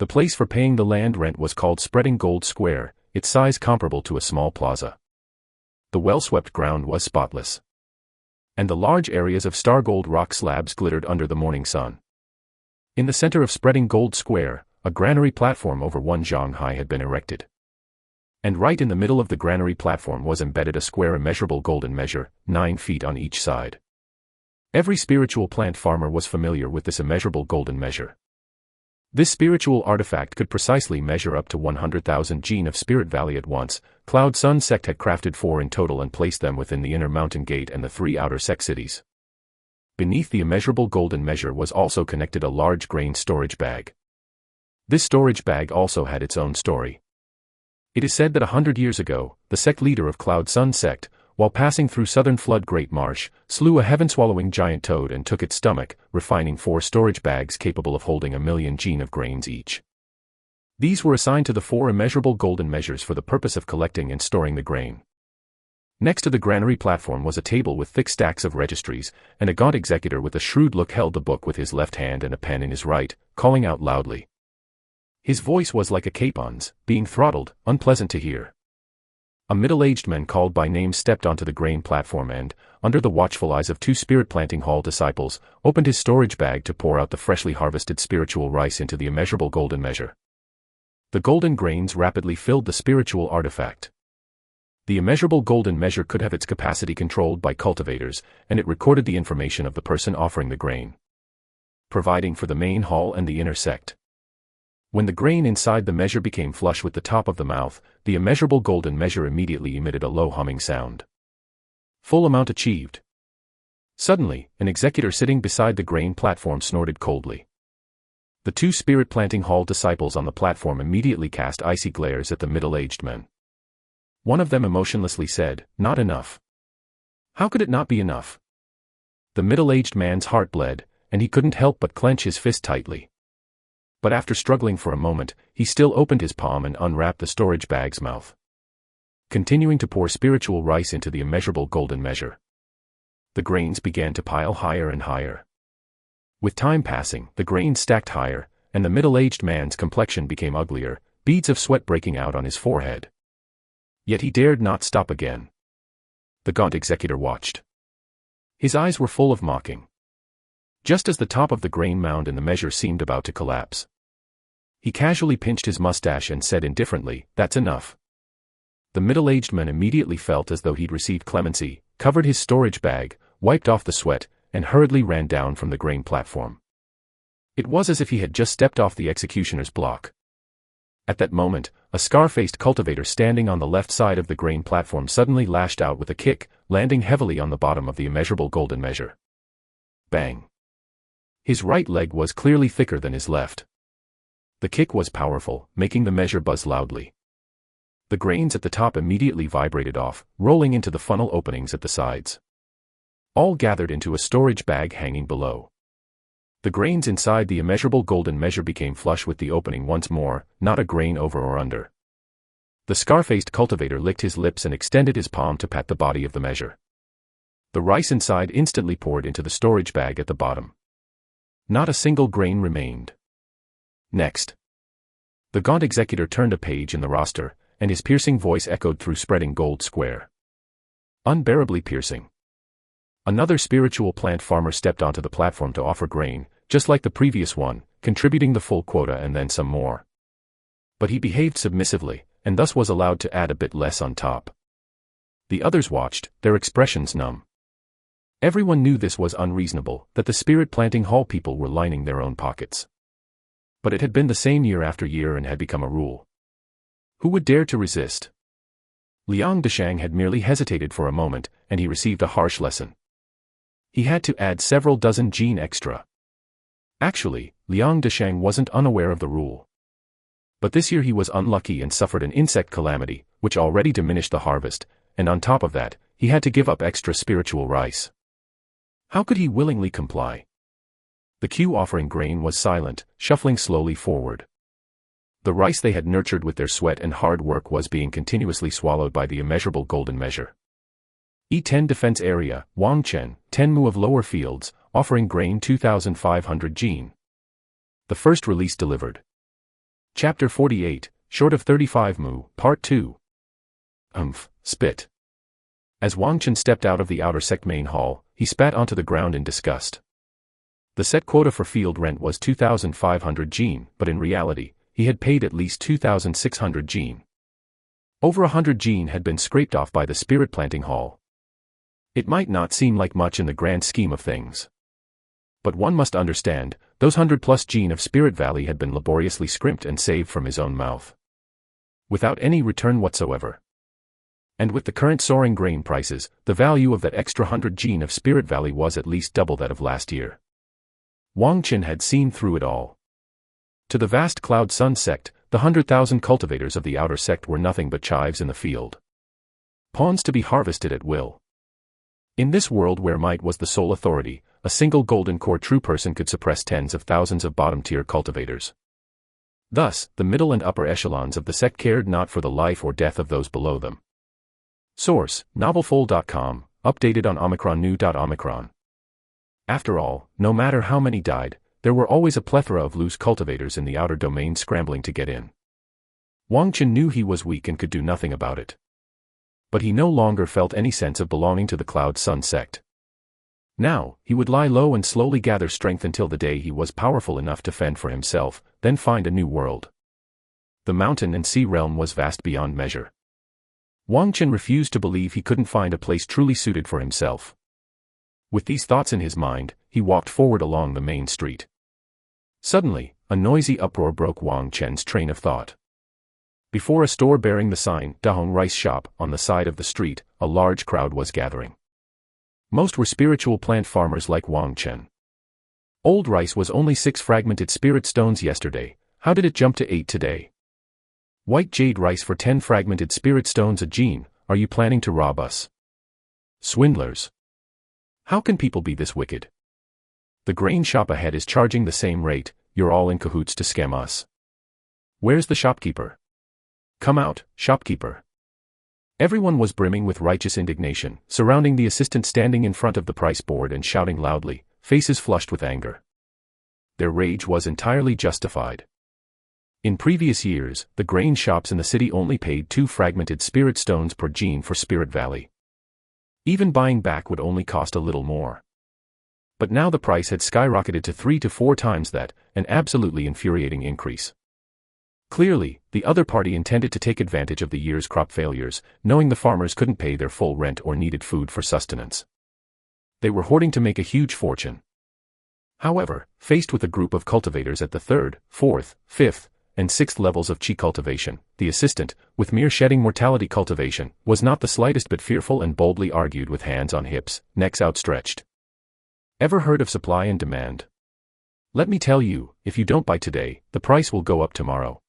The place for paying the land rent was called Spreading Gold Square, its size comparable to a small plaza. The well-swept ground was spotless, and the large areas of star gold rock slabs glittered under the morning sun. In the center of Spreading Gold Square, a granary platform over 1 zhang high had been erected. And right in the middle of the granary platform was embedded a square immeasurable golden measure, 9 feet on each side. Every spiritual plant farmer was familiar with this immeasurable golden measure. This spiritual artifact could precisely measure up to 100,000 gene of Spirit Valley at once. Cloud Sun sect had crafted 4 in total and placed them within the inner mountain gate and the 3 outer sect cities. Beneath the immeasurable golden measure was also connected a large grain storage bag. This storage bag also had its own story. It is said that 100 years ago, the sect leader of Cloud Sun sect, while passing through southern flood Great Marsh, slew a heaven-swallowing giant toad and took its stomach, refining 4 storage bags capable of holding 1,000,000 gene of grains each. These were assigned to the 4 immeasurable golden measures for the purpose of collecting and storing the grain. Next to the granary platform was a table with thick stacks of registries, and a gaunt executor with a shrewd look held the book with his left hand and a pen in his right, calling out loudly. His voice was like a capon's, being throttled, unpleasant to hear. A middle-aged man called by name stepped onto the grain platform and, under the watchful eyes of 2 spirit planting hall disciples, opened his storage bag to pour out the freshly harvested spiritual rice into the immeasurable golden measure. The golden grains rapidly filled the spiritual artifact. The immeasurable golden measure could have its capacity controlled by cultivators, and it recorded the information of the person offering the grain, providing for the main hall and the inner sect. When the grain inside the measure became flush with the top of the mouth, the immeasurable golden measure immediately emitted a low humming sound. Full amount achieved. Suddenly, an executor sitting beside the grain platform snorted coldly. The 2 spirit planting hall disciples on the platform immediately cast icy glares at the middle-aged men. One of them emotionlessly said, "Not enough." How could it not be enough? The middle-aged man's heart bled, and he couldn't help but clench his fist tightly. But after struggling for a moment, he still opened his palm and unwrapped the storage bag's mouth, continuing to pour spiritual rice into the immeasurable golden measure. The grains began to pile higher and higher. With time passing, the grains stacked higher, and the middle-aged man's complexion became uglier, beads of sweat breaking out on his forehead. Yet he dared not stop again. The gaunt executor watched. His eyes were full of mocking. Just as the top of the grain mound in the measure seemed about to collapse, he casually pinched his mustache and said indifferently, "That's enough." The middle-aged man immediately felt as though he'd received clemency, covered his storage bag, wiped off the sweat, and hurriedly ran down from the grain platform. It was as if he had just stepped off the executioner's block. At that moment, a scar-faced cultivator standing on the left side of the grain platform suddenly lashed out with a kick, landing heavily on the bottom of the immeasurable golden measure. Bang! His right leg was clearly thicker than his left. The kick was powerful, making the measure buzz loudly. The grains at the top immediately vibrated off, rolling into the funnel openings at the sides. All gathered into a storage bag hanging below. The grains inside the immeasurable golden measure became flush with the opening once more, not a grain over or under. The scar-faced cultivator licked his lips and extended his palm to pat the body of the measure. The rice inside instantly poured into the storage bag at the bottom. Not a single grain remained. Next. The gaunt executor turned a page in the roster, and his piercing voice echoed through Spreading Gold Square. Unbearably piercing. Another spiritual plant farmer stepped onto the platform to offer grain, just like the previous one, contributing the full quota and then some more. But he behaved submissively, and thus was allowed to add a bit less on top. The others watched, their expressions numb. Everyone knew this was unreasonable, that the spirit planting hall people were lining their own pockets. But it had been the same year after year and had become a rule. Who would dare to resist? Liang Deshang had merely hesitated for a moment, and he received a harsh lesson. He had to add several dozen gene extra. Actually, Liang Deshang wasn't unaware of the rule. But this year he was unlucky and suffered an insect calamity, which already diminished the harvest, and on top of that, he had to give up extra spiritual rice. How could he willingly comply? The queue offering grain was silent, shuffling slowly forward. The rice they had nurtured with their sweat and hard work was being continuously swallowed by the immeasurable golden measure. E10 Defense Area, Wangchen, 10 mu of lower fields, offering grain 2,500 gene. The first release delivered. Chapter 48, Short of 35 mu, Part 2. Spit. As Wangchen stepped out of the outer sect main hall, he spat onto the ground in disgust. The set quota for field rent was 2,500 gene, but in reality, he had paid at least 2,600 gene. Over 100 gene had been scraped off by the spirit planting hall. It might not seem like much in the grand scheme of things. But one must understand, those 100+ gene of Spirit Valley had been laboriously scrimped and saved from his own mouth. Without any return whatsoever. And with the current soaring grain prices, the value of that extra 100 gene of Spirit Valley was at least double that of last year. Wangchen had seen through it all. To the vast Cloud Sun sect, the 100,000 cultivators of the outer sect were nothing but chives in the field. Pawns to be harvested at will. In this world where might was the sole authority, a single golden core true person could suppress tens of thousands of bottom-tier cultivators. Thus, the middle and upper echelons of the sect cared not for the life or death of those below them. Source, novelfold.com, updated on Omicron. After all, no matter how many died, there were always a plethora of loose cultivators in the outer domain scrambling to get in. Wangchen knew he was weak and could do nothing about it. But he no longer felt any sense of belonging to the Cloud Sun sect. Now, he would lie low and slowly gather strength until the day he was powerful enough to fend for himself, then find a new world. The mountain and sea realm was vast beyond measure. Wangchen refused to believe he couldn't find a place truly suited for himself. With these thoughts in his mind, he walked forward along the main street. Suddenly, a noisy uproar broke Wangchen's train of thought. Before a store bearing the sign, Dahong Rice Shop, on the side of the street, a large crowd was gathering. Most were spiritual plant farmers like Wangchen. Old rice was only 6 fragmented spirit stones yesterday, how did it jump to 8 today? White jade rice for 10 fragmented spirit stones a gene, are you planning to rob us? Swindlers. How can people be this wicked? The grain shop ahead is charging the same rate, you're all in cahoots to scam us. Where's the shopkeeper? Come out, shopkeeper. Everyone was brimming with righteous indignation, surrounding the assistant standing in front of the price board and shouting loudly, faces flushed with anger. Their rage was entirely justified. In previous years, the grain shops in the city only paid 2 fragmented spirit stones per gene for Spirit Valley. Even buying back would only cost a little more. But now the price had skyrocketed to 3 to 4 times that, an absolutely infuriating increase. Clearly, the other party intended to take advantage of the year's crop failures, knowing the farmers couldn't pay their full rent or needed food for sustenance. They were hoarding to make a huge fortune. However, faced with a group of cultivators at the 3rd, 4th, 5th, and 6th levels of Qi cultivation, the assistant, with mere shedding mortality cultivation, was not the slightest bit fearful and boldly argued with hands on hips, necks outstretched. Ever heard of supply and demand? Let me tell you, if you don't buy today, the price will go up tomorrow.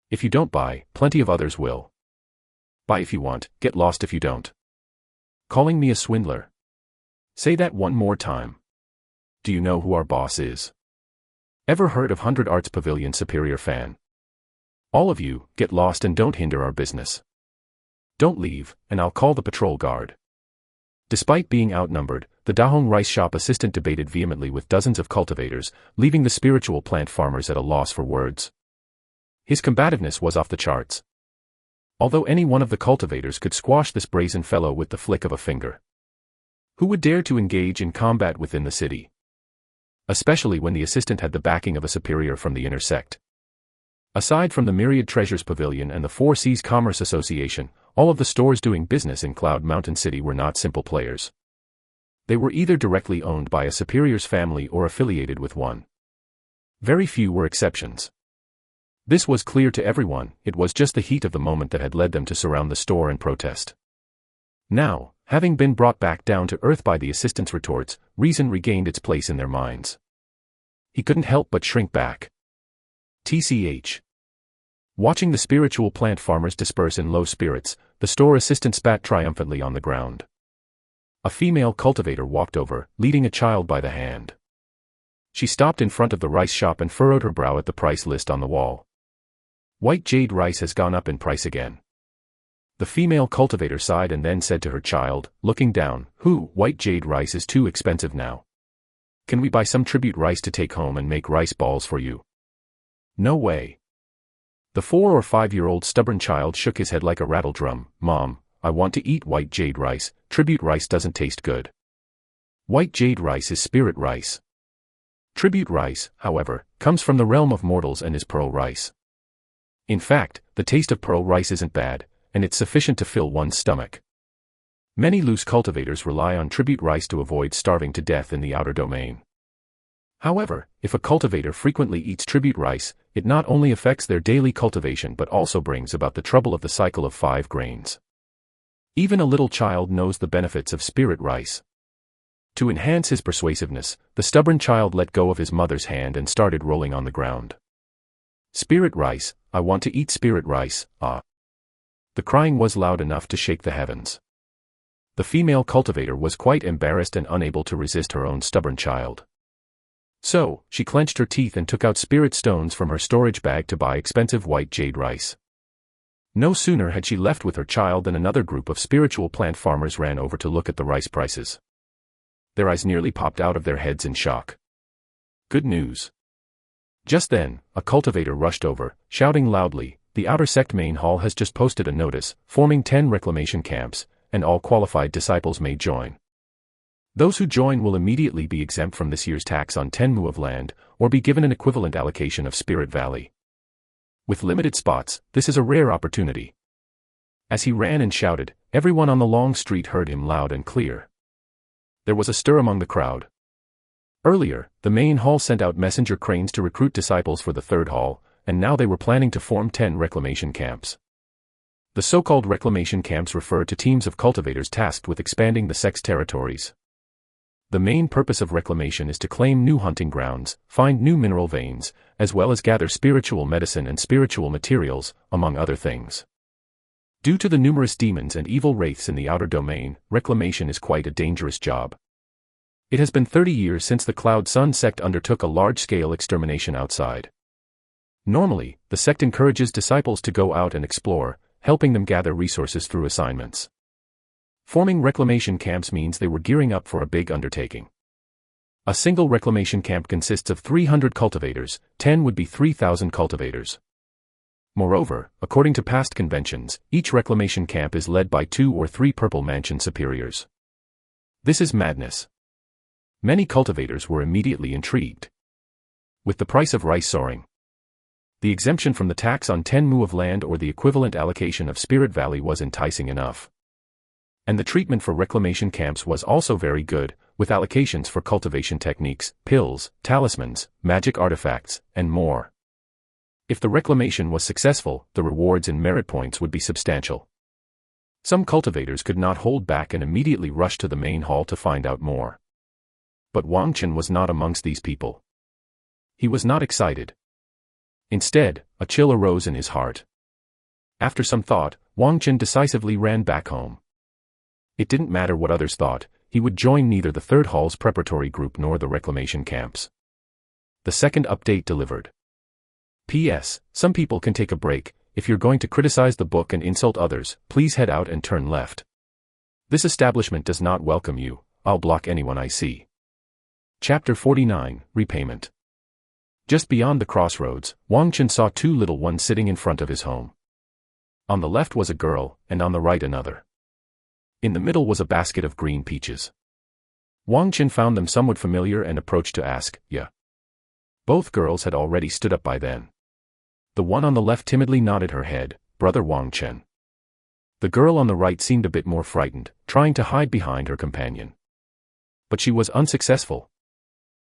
If you don't buy, plenty of others will. Buy if you want, get lost if you don't. Calling me a swindler? Say that one more time. Do you know who our boss is? Ever heard of 100 Arts Pavilion Superior Fan? All of you, get lost and don't hinder our business. Don't leave, and I'll call the patrol guard. Despite being outnumbered, the Dahong Rice Shop assistant debated vehemently with dozens of cultivators, leaving the spiritual plant farmers at a loss for words. His combativeness was off the charts. Although any one of the cultivators could squash this brazen fellow with the flick of a finger. Who would dare to engage in combat within the city? Especially when the assistant had the backing of a superior from the inner sect. Aside from the Myriad Treasures Pavilion and the Four Seas Commerce Association, all of the stores doing business in Cloud Mountain City were not simple players. They were either directly owned by a superior's family or affiliated with one. Very few were exceptions. This was clear to everyone. It was just the heat of the moment that had led them to surround the store and protest. Now, having been brought back down to earth by the assistant's retorts, reason regained its place in their minds. He couldn't help but shrink back. TCH. Watching the spiritual plant farmers disperse in low spirits, the store assistant spat triumphantly on the ground. A female cultivator walked over, leading a child by the hand. She stopped in front of the rice shop and furrowed her brow at the price list on the wall. White jade rice has gone up in price again. The female cultivator sighed and then said to her child, looking down, white jade rice is too expensive now. Can we buy some tribute rice to take home and make rice balls for you? No way. The 4 or 5-year-old stubborn child shook his head like a rattle drum. Mom, I want to eat white jade rice. Tribute rice doesn't taste good. White jade rice is spirit rice. Tribute rice, however, comes from the realm of mortals and is pearl rice. In fact, the taste of pearl rice isn't bad, and it's sufficient to fill one's stomach. Many loose cultivators rely on tribute rice to avoid starving to death in the outer domain. However, if a cultivator frequently eats tribute rice, it not only affects their daily cultivation but also brings about the trouble of the cycle of 5 grains. Even a little child knows the benefits of spirit rice. To enhance his persuasiveness, the stubborn child let go of his mother's hand and started rolling on the ground. Spirit rice, I want to eat spirit rice, ah. The crying was loud enough to shake the heavens. The female cultivator was quite embarrassed and unable to resist her own stubborn child. So, she clenched her teeth and took out spirit stones from her storage bag to buy expensive white jade rice. No sooner had she left with her child than another group of spiritual plant farmers ran over to look at the rice prices. Their eyes nearly popped out of their heads in shock. Good news. Just then, a cultivator rushed over, shouting loudly, the outer sect main hall has just posted a notice, forming 10 reclamation camps, and all qualified disciples may join. Those who join will immediately be exempt from this year's tax on 10 mu of land, or be given an equivalent allocation of Spirit Valley. With limited spots, this is a rare opportunity. As he ran and shouted, everyone on the long street heard him loud and clear. There was a stir among the crowd. Earlier, the main hall sent out messenger cranes to recruit disciples for the third hall, and now they were planning to form 10 reclamation camps. The so-called reclamation camps refer to teams of cultivators tasked with expanding the sect's territories. The main purpose of reclamation is to claim new hunting grounds, find new mineral veins, as well as gather spiritual medicine and spiritual materials, among other things. Due to the numerous demons and evil wraiths in the outer domain, reclamation is quite a dangerous job. It has been 30 years since the Cloud Sun sect undertook a large-scale extermination outside. Normally, the sect encourages disciples to go out and explore, helping them gather resources through assignments. Forming reclamation camps means they were gearing up for a big undertaking. A single reclamation camp consists of 300 cultivators, 10 would be 3,000 cultivators. Moreover, according to past conventions, each reclamation camp is led by 2 or 3 purple mansion superiors. This is madness. Many cultivators were immediately intrigued. With the price of rice soaring, the exemption from the tax on 10 mu of land or the equivalent allocation of Spirit Valley was enticing enough. And the treatment for reclamation camps was also very good, with allocations for cultivation techniques, pills, talismans, magic artifacts, and more. If the reclamation was successful, the rewards in merit points would be substantial. Some cultivators could not hold back and immediately rushed to the main hall to find out more. But Wang Chen was not amongst these people. He was not excited. Instead, a chill arose in his heart. After some thought, Wang Chen decisively ran back home. It didn't matter what others thought, he would join neither the third hall's preparatory group nor the reclamation camps. The second update delivered. P.S. Some people can take a break. If you're going to criticize the book and insult others, please head out and turn left. This establishment does not welcome you. I'll block anyone I see. Chapter 49, Repayment. Just beyond the crossroads, Wang Chen saw 2 little ones sitting in front of his home. On the left was a girl, and on the right another. In the middle was a basket of green peaches. Wang Qin found them somewhat familiar and approached to ask, "Yeah." Both girls had already stood up by then. The one on the left timidly nodded her head, "Brother Wang Qin." The girl on the right seemed a bit more frightened, trying to hide behind her companion. But she was unsuccessful.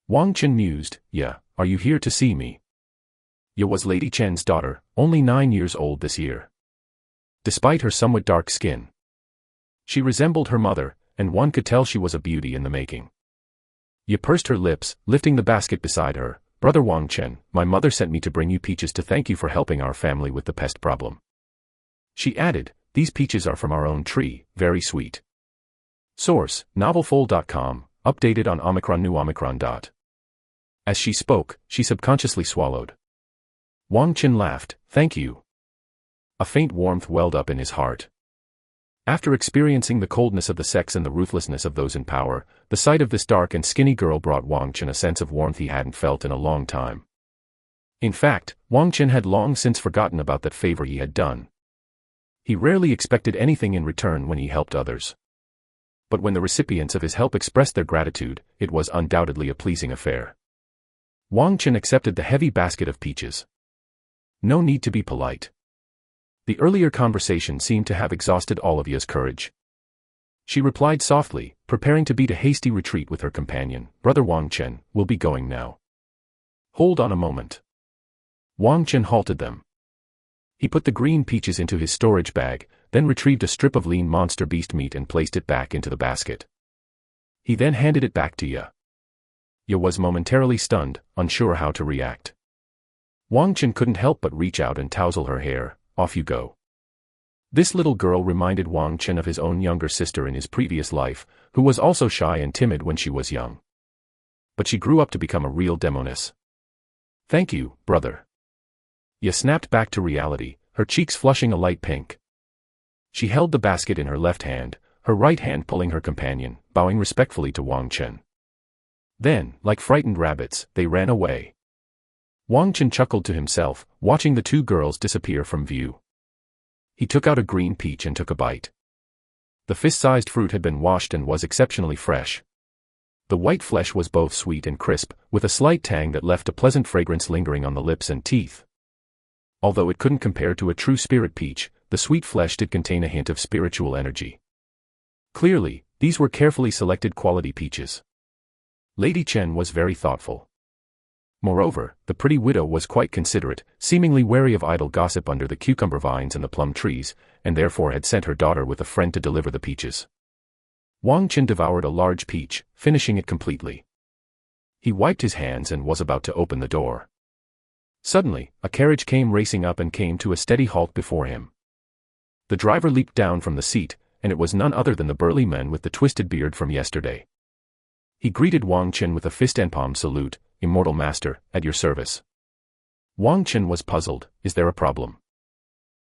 Wang Qin mused, "Yeah, are you here to see me?" Ye was Lady Chen's daughter, only 9 years old this year. Despite her somewhat dark skin, she resembled her mother, and one could tell she was a beauty in the making. Ye pursed her lips, lifting the basket beside her. "Brother Wang Qin, my mother sent me to bring you peaches to thank you for helping our family with the pest problem." She added, "These peaches are from our own tree, very sweet." Source, novelfold.com, updated on Omicron New Omicron. As she spoke, she subconsciously swallowed. Wang Qin laughed, "Thank you." A faint warmth welled up in his heart. After experiencing the coldness of the sex and the ruthlessness of those in power, the sight of this dark and skinny girl brought Wang Qin a sense of warmth he hadn't felt in a long time. In fact, Wang Qin had long since forgotten about that favor he had done. He rarely expected anything in return when he helped others. But when the recipients of his help expressed their gratitude, it was undoubtedly a pleasing affair. Wang Qin accepted the heavy basket of peaches. No need to be polite. The earlier conversation seemed to have exhausted all of Ye's courage. She replied softly, preparing to beat a hasty retreat with her companion, "Brother Wang Qin, we'll be going now." "Hold on a moment." Wang Qin halted them. He put the green peaches into his storage bag, then retrieved a strip of lean monster beast meat and placed it back into the basket. He then handed it back to Ye. Ye was momentarily stunned, unsure how to react. Wang Qin couldn't help but reach out and tousle her hair. "Off you go." This little girl reminded Wang Qin of his own younger sister in his previous life, who was also shy and timid when she was young. But she grew up to become a real demoness. "Thank you, brother." Ye snapped back to reality, her cheeks flushing a light pink. She held the basket in her left hand, her right hand pulling her companion, bowing respectfully to Wang Qin. Then, like frightened rabbits, they ran away. Wang Qin chuckled to himself, watching the two girls disappear from view. He took out a green peach and took a bite. The fist-sized fruit had been washed and was exceptionally fresh. The white flesh was both sweet and crisp, with a slight tang that left a pleasant fragrance lingering on the lips and teeth. Although it couldn't compare to a true spirit peach, the sweet flesh did contain a hint of spiritual energy. Clearly, these were carefully selected quality peaches. Lady Chen was very thoughtful. Moreover, the pretty widow was quite considerate, seemingly wary of idle gossip under the cucumber vines and the plum trees, and therefore had sent her daughter with a friend to deliver the peaches. Wang Qin devoured a large peach, finishing it completely. He wiped his hands and was about to open the door. Suddenly, a carriage came racing up and came to a steady halt before him. The driver leaped down from the seat, and it was none other than the burly man with the twisted beard from yesterday. He greeted Wang Qin with a fist and palm salute. "Immortal Master, at your service." Wang Qin was puzzled. Is there a problem?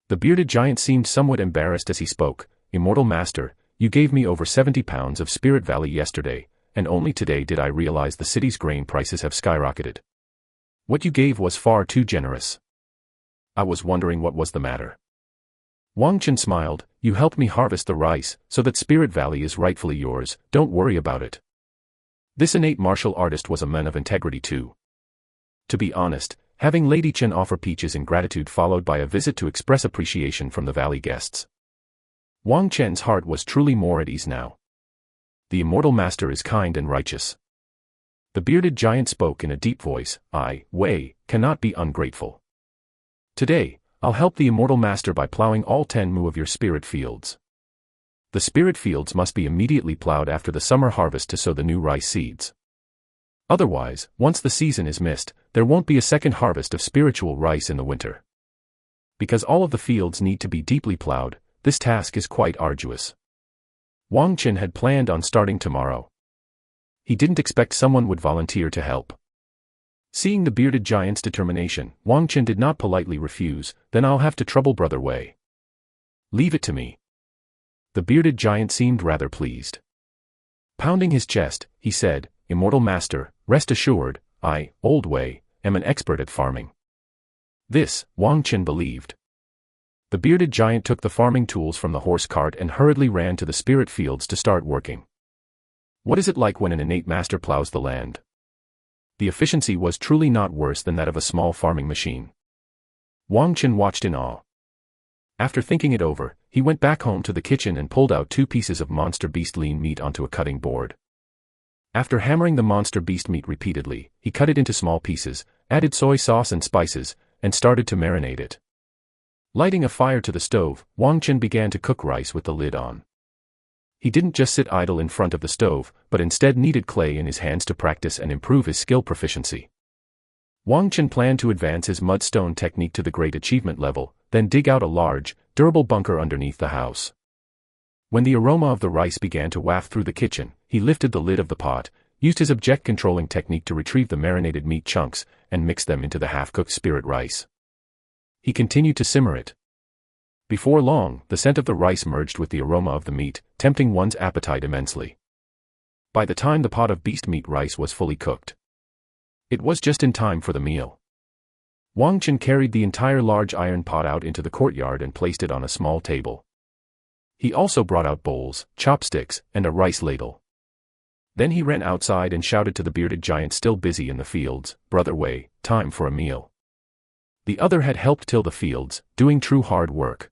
The bearded giant seemed somewhat embarrassed as he spoke. "Immortal Master, you gave me over 70 pounds of Spirit Valley yesterday, and only today did I realize the city's grain prices have skyrocketed. What you gave was far too generous. I was wondering what was the matter." Wang Qin smiled. "You helped me harvest the rice, so that Spirit Valley is rightfully yours, don't worry about it." This innate martial artist was a man of integrity too. To be honest, having Lady Chen offer peaches in gratitude followed by a visit to express appreciation from the valley guests. Wang Chen's heart was truly more at ease now. The Immortal Master is kind and righteous. The bearded giant spoke in a deep voice. "I, Wei, cannot be ungrateful. Today, I'll help the Immortal Master by plowing all 10 mu of your spirit fields. The spirit fields must be immediately plowed after the summer harvest to sow the new rice seeds. Otherwise, once the season is missed, there won't be a second harvest of spiritual rice in the winter. Because all of the fields need to be deeply plowed, this task is quite arduous." Wang Qin had planned on starting tomorrow. He didn't expect someone would volunteer to help. Seeing the bearded giant's determination, Wang Qin did not politely refuse. "Then I'll have to trouble Brother Wei. Leave it to me." The bearded giant seemed rather pleased. Pounding his chest, he said, "Immortal Master, rest assured, I, Old Wei, am an expert at farming." This, Wang Qin believed. The bearded giant took the farming tools from the horse cart and hurriedly ran to the spirit fields to start working. What is it like when an innate master plows the land? The efficiency was truly not worse than that of a small farming machine. Wang Chen watched in awe. After thinking it over, he went back home to the kitchen and pulled out 2 pieces of monster beast lean meat onto a cutting board. After hammering the monster beast meat repeatedly, he cut it into small pieces, added soy sauce and spices, and started to marinate it. Lighting a fire to the stove, Wang Chen began to cook rice with the lid on. He didn't just sit idle in front of the stove, but instead kneaded clay in his hands to practice and improve his skill proficiency. Wang Chen planned to advance his mudstone technique to the great achievement level, then dig out a large, durable bunker underneath the house. When the aroma of the rice began to waft through the kitchen, he lifted the lid of the pot, used his object controlling technique to retrieve the marinated meat chunks, and mixed them into the half-cooked spirit rice. He continued to simmer it. Before long, the scent of the rice merged with the aroma of the meat, tempting one's appetite immensely. By the time the pot of beast meat rice was fully cooked, it was just in time for the meal. Wang Chen carried the entire large iron pot out into the courtyard and placed it on a small table. He also brought out bowls, chopsticks, and a rice ladle. Then he ran outside and shouted to the bearded giant still busy in the fields, "Brother Wei, time for a meal." The other had helped till the fields, doing true hard work.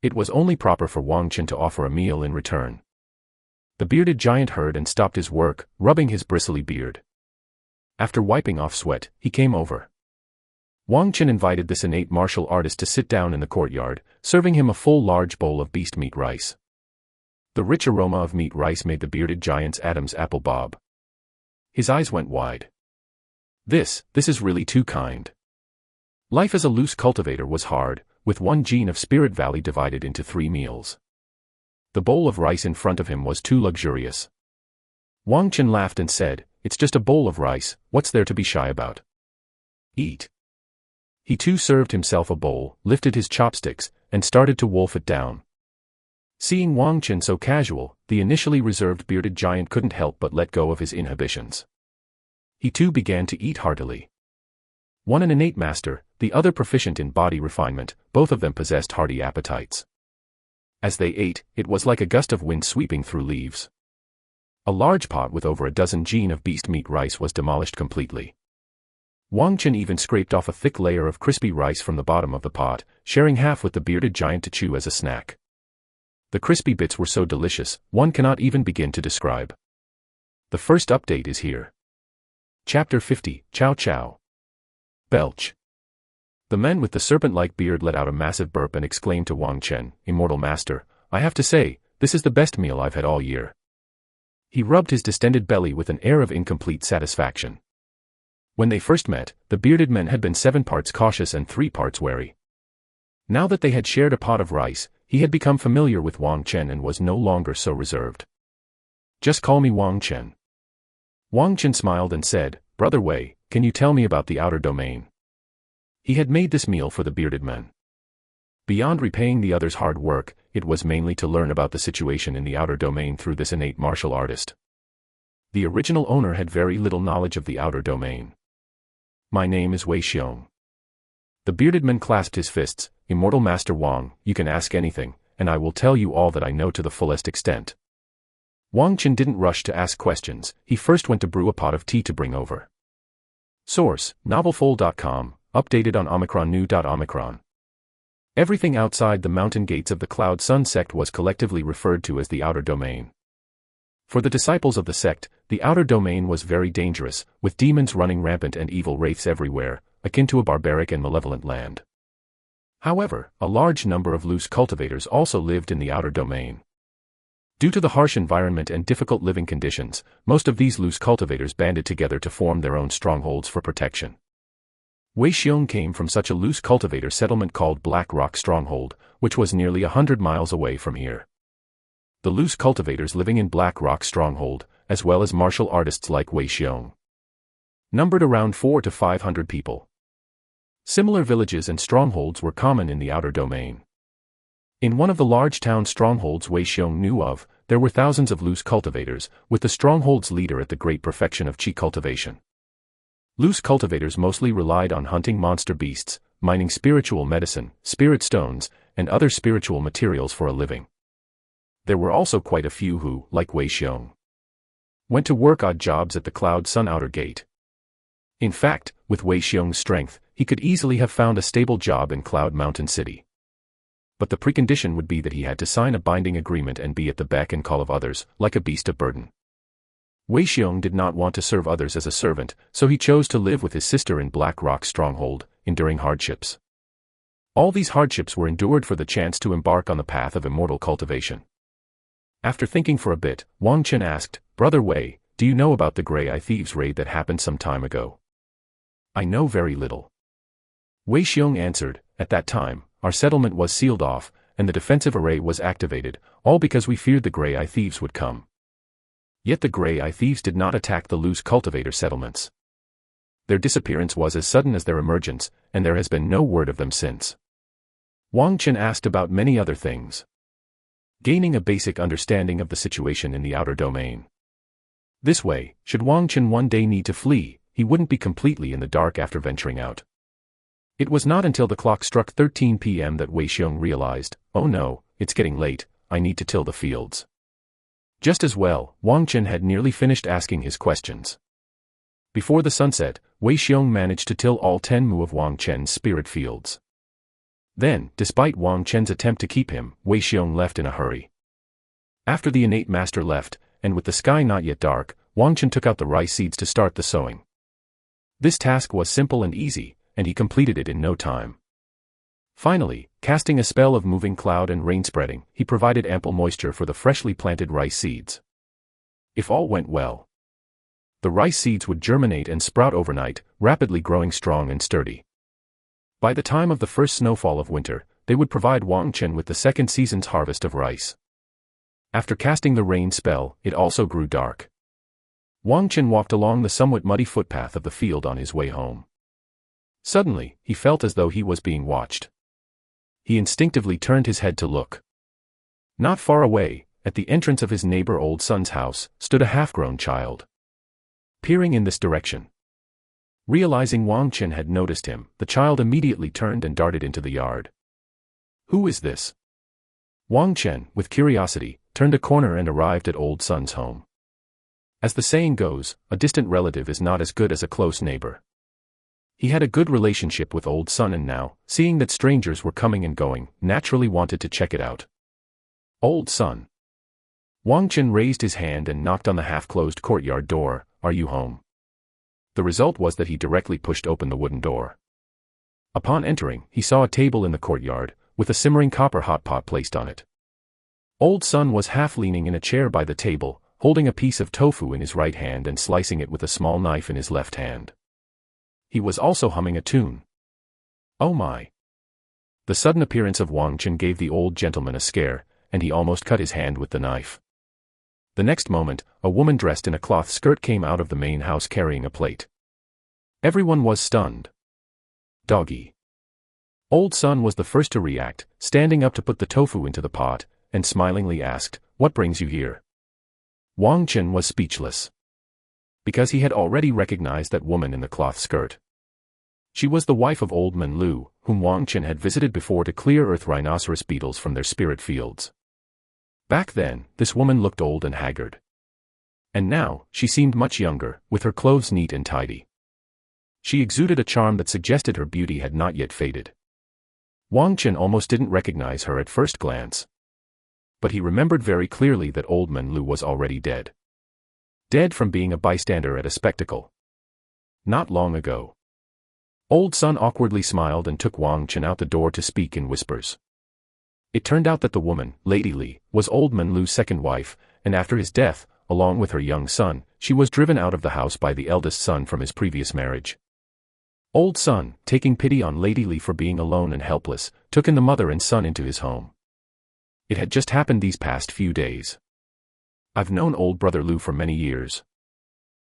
It was only proper for Wang Chen to offer a meal in return. The bearded giant heard and stopped his work, rubbing his bristly beard. After wiping off sweat, he came over. Wang Chen invited this innate martial artist to sit down in the courtyard, serving him a full large bowl of beast meat rice. The rich aroma of meat rice made the bearded giant's Adam's apple bob. His eyes went wide. This is really too kind. Life as a loose cultivator was hard, with one gene of Spirit Valley divided into 3 meals. The bowl of rice in front of him was too luxurious. Wang Chen laughed and said, "It's just a bowl of rice, what's there to be shy about? Eat." He too served himself a bowl, lifted his chopsticks, and started to wolf it down. Seeing Wang Chen so casual, the initially reserved bearded giant couldn't help but let go of his inhibitions. He too began to eat heartily. One an innate master, the other proficient in body refinement, both of them possessed hearty appetites. As they ate, it was like a gust of wind sweeping through leaves. A large pot with over a dozen gene of beast meat rice was demolished completely. Wang Chen even scraped off a thick layer of crispy rice from the bottom of the pot, sharing half with the bearded giant to chew as a snack. The crispy bits were so delicious, one cannot even begin to describe. The first update is here. Chapter 50, Chow Chow. Belch. The man with the serpent-like beard let out a massive burp and exclaimed to Wang Chen, "Immortal Master, I have to say, this is the best meal I've had all year." He rubbed his distended belly with an air of incomplete satisfaction. When they first met, the bearded man had been 7 parts cautious and 3 parts wary. Now that they had shared a pot of rice, he had become familiar with Wang Chen and was no longer so reserved. "Just call me Wang Chen." Wang Chen smiled and said, "Brother Wei, can you tell me about the outer domain?" He had made this meal for the bearded man. Beyond repaying the other's hard work, it was mainly to learn about the situation in the outer domain through this innate martial artist. The original owner had very little knowledge of the outer domain. "My name is Wei Xiong." The bearded man clasped his fists. "Immortal Master Wang, you can ask anything, and I will tell you all that I know to the fullest extent." Wang Chen didn't rush to ask questions, he first went to brew a pot of tea to bring over. Source, novelful.com, updated on Omicron. Everything outside the mountain gates of the Cloud Sun sect was collectively referred to as the outer domain. For the disciples of the sect, the outer domain was very dangerous, with demons running rampant and evil wraiths everywhere, akin to a barbaric and malevolent land. However, a large number of loose cultivators also lived in the outer domain. Due to the harsh environment and difficult living conditions, most of these loose cultivators banded together to form their own strongholds for protection. Wei Xiong came from such a loose cultivator settlement called Black Rock Stronghold, which was nearly 100 miles away from here. The loose cultivators living in Black Rock Stronghold, as well as martial artists like Wei Xiong, numbered around 400 to 500 people. Similar villages and strongholds were common in the outer domain. In one of the large town strongholds Wei Xiong knew of, there were thousands of loose cultivators, with the stronghold's leader at the great perfection of qi cultivation. Loose cultivators mostly relied on hunting monster beasts, mining spiritual medicine, spirit stones, and other spiritual materials for a living. There were also quite a few who, like Wei Xiong, Went to work odd jobs at the Cloud Sun outer gate. In fact, with Wei Xiong's strength, he could easily have found a stable job in Cloud Mountain City. But the precondition would be that he had to sign a binding agreement and be at the beck and call of others, like a beast of burden. Wei Xiong did not want to serve others as a servant, so he chose to live with his sister in Black Rock Stronghold, enduring hardships. All these hardships were endured for the chance to embark on the path of immortal cultivation. After thinking for a bit, Wang Chen asked, "Brother Wei, do you know about the Grey Eye Thieves raid that happened some time ago?" "I know very little." Wei Xiong answered, "At that time, our settlement was sealed off, and the defensive array was activated, all because we feared the Grey Eye Thieves would come. Yet the Grey Eye Thieves did not attack the loose cultivator settlements. Their disappearance was as sudden as their emergence, and there has been no word of them since." Wang Chen asked about many other things, gaining a basic understanding of the situation in the outer domain. This way, should Wang Chen one day need to flee, he wouldn't be completely in the dark after venturing out. It was not until the clock struck 13 p.m. that Wei Xiong realized, "Oh no, it's getting late, I need to till the fields." Just as well, Wang Chen had nearly finished asking his questions. Before the sunset, Wei Xiong managed to till all 10 mu of Wang Chen's spirit fields. Then, despite Wang Chen's attempt to keep him, Wei Xiong left in a hurry. After the innate master left, and with the sky not yet dark, Wang Chen took out the rice seeds to start the sowing. This task was simple and easy, and he completed it in no time. Finally, casting a spell of moving cloud and rain spreading, he provided ample moisture for the freshly planted rice seeds. If all went well, the rice seeds would germinate and sprout overnight, rapidly growing strong and sturdy. By the time of the first snowfall of winter, they would provide Wang Chen with the second season's harvest of rice. After casting the rain spell, it also grew dark. Wang Chen walked along the somewhat muddy footpath of the field on his way home. Suddenly, he felt as though he was being watched. He instinctively turned his head to look. Not far away, at the entrance of his neighbor Old Sun's house, stood a half-grown child. Peering in this direction. Realizing Wang Chen had noticed him, the child immediately turned and darted into the yard. "Who is this?" Wang Chen, with curiosity, turned a corner and arrived at Old Sun's home. As the saying goes, a distant relative is not as good as a close neighbor. He had a good relationship with Old Sun and now, seeing that strangers were coming and going, naturally wanted to check it out. "Old Sun." Wang Chen raised his hand and knocked on the half-closed courtyard door, "Are you home?" The result was that he directly pushed open the wooden door. Upon entering, he saw a table in the courtyard, with a simmering copper hot pot placed on it. Old Sun was half leaning in a chair by the table, holding a piece of tofu in his right hand and slicing it with a small knife in his left hand. He was also humming a tune. "Oh my!" The sudden appearance of Wang Chen gave the old gentleman a scare, and he almost cut his hand with the knife. The next moment, a woman dressed in a cloth skirt came out of the main house carrying a plate. Everyone was stunned. "Doggy." Old Sun was the first to react, standing up to put the tofu into the pot, and smilingly asked, "What brings you here?" Wang Chen was speechless. Because he had already recognized that woman in the cloth skirt. She was the wife of Old Man Lu, whom Wang Chen had visited before to clear earth rhinoceros beetles from their spirit fields. Back then, this woman looked old and haggard. And now, she seemed much younger, with her clothes neat and tidy. She exuded a charm that suggested her beauty had not yet faded. Wang Chen almost didn't recognize her at first glance. But he remembered very clearly that Old Man Lu was already dead. Dead from being a bystander at a spectacle. Not long ago. Old Sun awkwardly smiled and took Wang Chen out the door to speak in whispers. It turned out that the woman, Lady Li, was Old Man Lu's second wife, and after his death, along with her young son, she was driven out of the house by the eldest son from his previous marriage. Old Sun, taking pity on Lady Li for being alone and helpless, took in the mother and son into his home. It had just happened these past few days. "I've known old brother Lu for many years."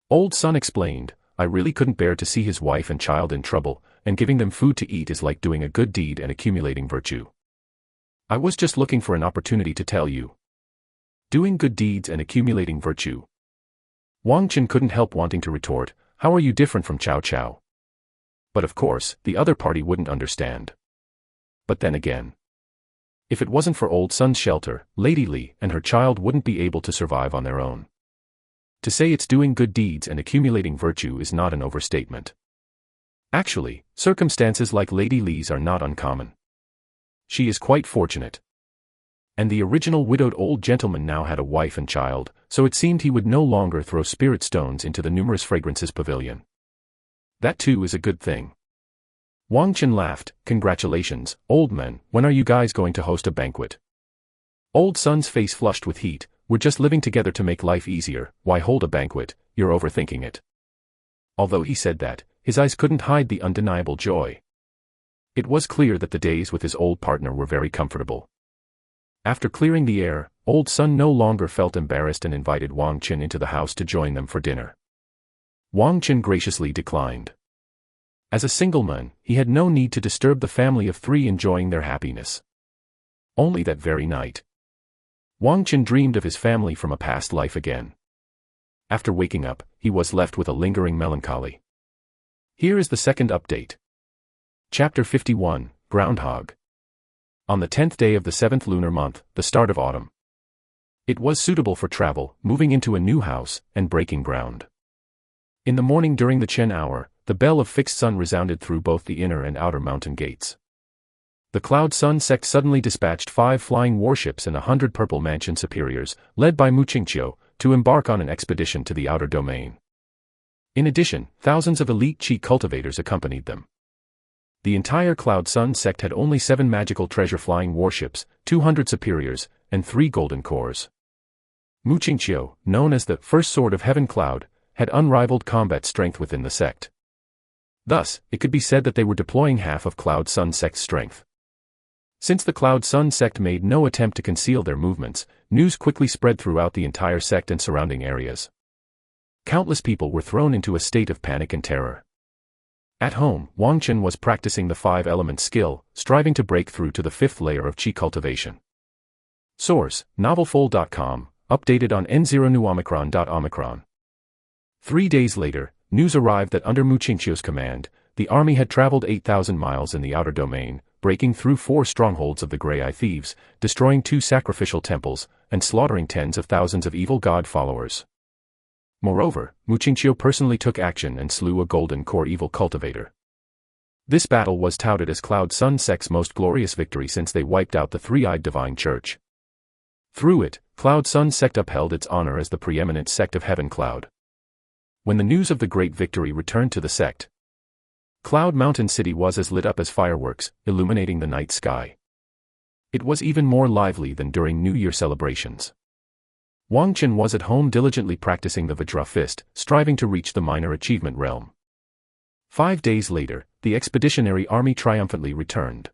Old Sun explained, "I really couldn't bear to see his wife and child in trouble, and giving them food to eat is like doing a good deed and accumulating virtue. I was just looking for an opportunity to tell you. Doing good deeds and accumulating virtue." Wang Chen couldn't help wanting to retort, "How are you different from Chow Chow?" But of course, the other party wouldn't understand. But then again, if it wasn't for Old Sun's shelter, Lady Li and her child wouldn't be able to survive on their own. To say it's doing good deeds and accumulating virtue is not an overstatement. Actually, circumstances like Lady Lee's are not uncommon. She is quite fortunate. And the original widowed old gentleman now had a wife and child, so it seemed he would no longer throw spirit stones into the numerous fragrances pavilion. That too is a good thing. Wang Chen laughed. Congratulations, old man, when are you guys going to host a banquet? Old Sun's face flushed with heat. We're just living together to make life easier, why hold a banquet, you're overthinking it. Although he said that, his eyes couldn't hide the undeniable joy. It was clear that the days with his old partner were very comfortable. After clearing the air, Old Sun no longer felt embarrassed and invited Wang Chen into the house to join them for dinner. Wang Chen graciously declined. As a single man, he had no need to disturb the family of three enjoying their happiness. Only that very night, Wang Chen dreamed of his family from a past life again. After waking up, he was left with a lingering melancholy. Here is the second update. Chapter 51, Groundhog. On the 10th day of the 7th lunar month, the start of autumn. It was suitable for travel, moving into a new house, and breaking ground. In the morning during the Chen hour, the bell of fixed sun resounded through both the inner and outer mountain gates. The Cloud Sun sect suddenly dispatched 5 flying warships and 100 purple mansion superiors, led by Mu Qingqiu, to embark on an expedition to the outer domain. In addition, thousands of elite Qi cultivators accompanied them. The entire Cloud Sun sect had only 7 magical treasure flying warships, 200 superiors, and 3 golden cores. Mu Qingqiu, known as the First Sword of Heaven Cloud, had unrivaled combat strength within the sect. Thus, it could be said that they were deploying half of Cloud Sun sect's strength. Since the Cloud Sun sect made no attempt to conceal their movements, news quickly spread throughout the entire sect and surrounding areas. Countless people were thrown into a state of panic and terror. At home, Wang Chen was practicing the 5-element skill, striving to break through to the 5th layer of Qi cultivation. Source: novelfold.com, updated on N0newomicron.omicron. 3 days later, news arrived that under Mu Qingqiu's command, the army had traveled 8,000 miles in the outer domain, breaking through 4 strongholds of the Grey-Eye Thieves, destroying 2 sacrificial temples, and slaughtering tens of thousands of evil god followers. Moreover, Mu Qingqiu personally took action and slew a golden core evil cultivator. This battle was touted as Cloud Sun sect's most glorious victory since they wiped out the three-eyed divine church. Through it, Cloud Sun sect upheld its honor as the preeminent sect of Heaven Cloud. When the news of the great victory returned to the sect, Cloud Mountain City was as lit up as fireworks, illuminating the night sky. It was even more lively than during New Year celebrations. Wang Chen was at home diligently practicing the Vajra fist, striving to reach the minor achievement realm. 5 days later, the expeditionary army triumphantly returned.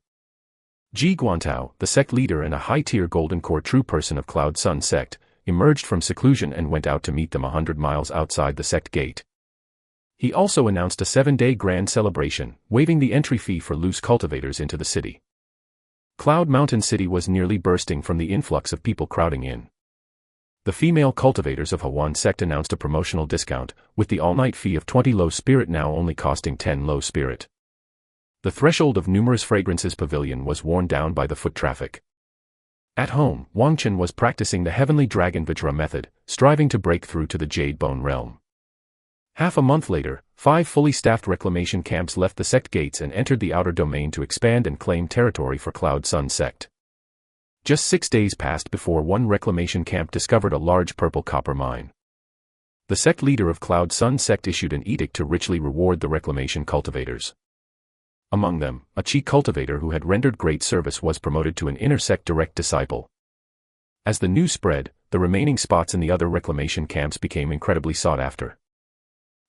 Ji Guantao, the sect leader and a high-tier golden core true person of Cloud Sun sect, emerged from seclusion and went out to meet them 100 miles outside the sect gate. He also announced a 7-day grand celebration, waiving the entry fee for loose cultivators into the city. Cloud Mountain City was nearly bursting from the influx of people crowding in. The female cultivators of Hawan sect announced a promotional discount, with the all-night fee of 20 low spirit now only costing 10 low spirit. The threshold of numerous fragrances pavilion was worn down by the foot traffic. At home, Wang Chen was practicing the Heavenly Dragon Vajra method, striving to break through to the Jade Bone realm. Half a month later, 5 fully staffed reclamation camps left the sect gates and entered the outer domain to expand and claim territory for Cloud Sun sect. Just 6 days passed before one reclamation camp discovered a large purple copper mine. The sect leader of Cloud Sun sect issued an edict to richly reward the reclamation cultivators. Among them, a Qi cultivator who had rendered great service was promoted to an inner sect direct disciple. As the news spread, the remaining spots in the other reclamation camps became incredibly sought after,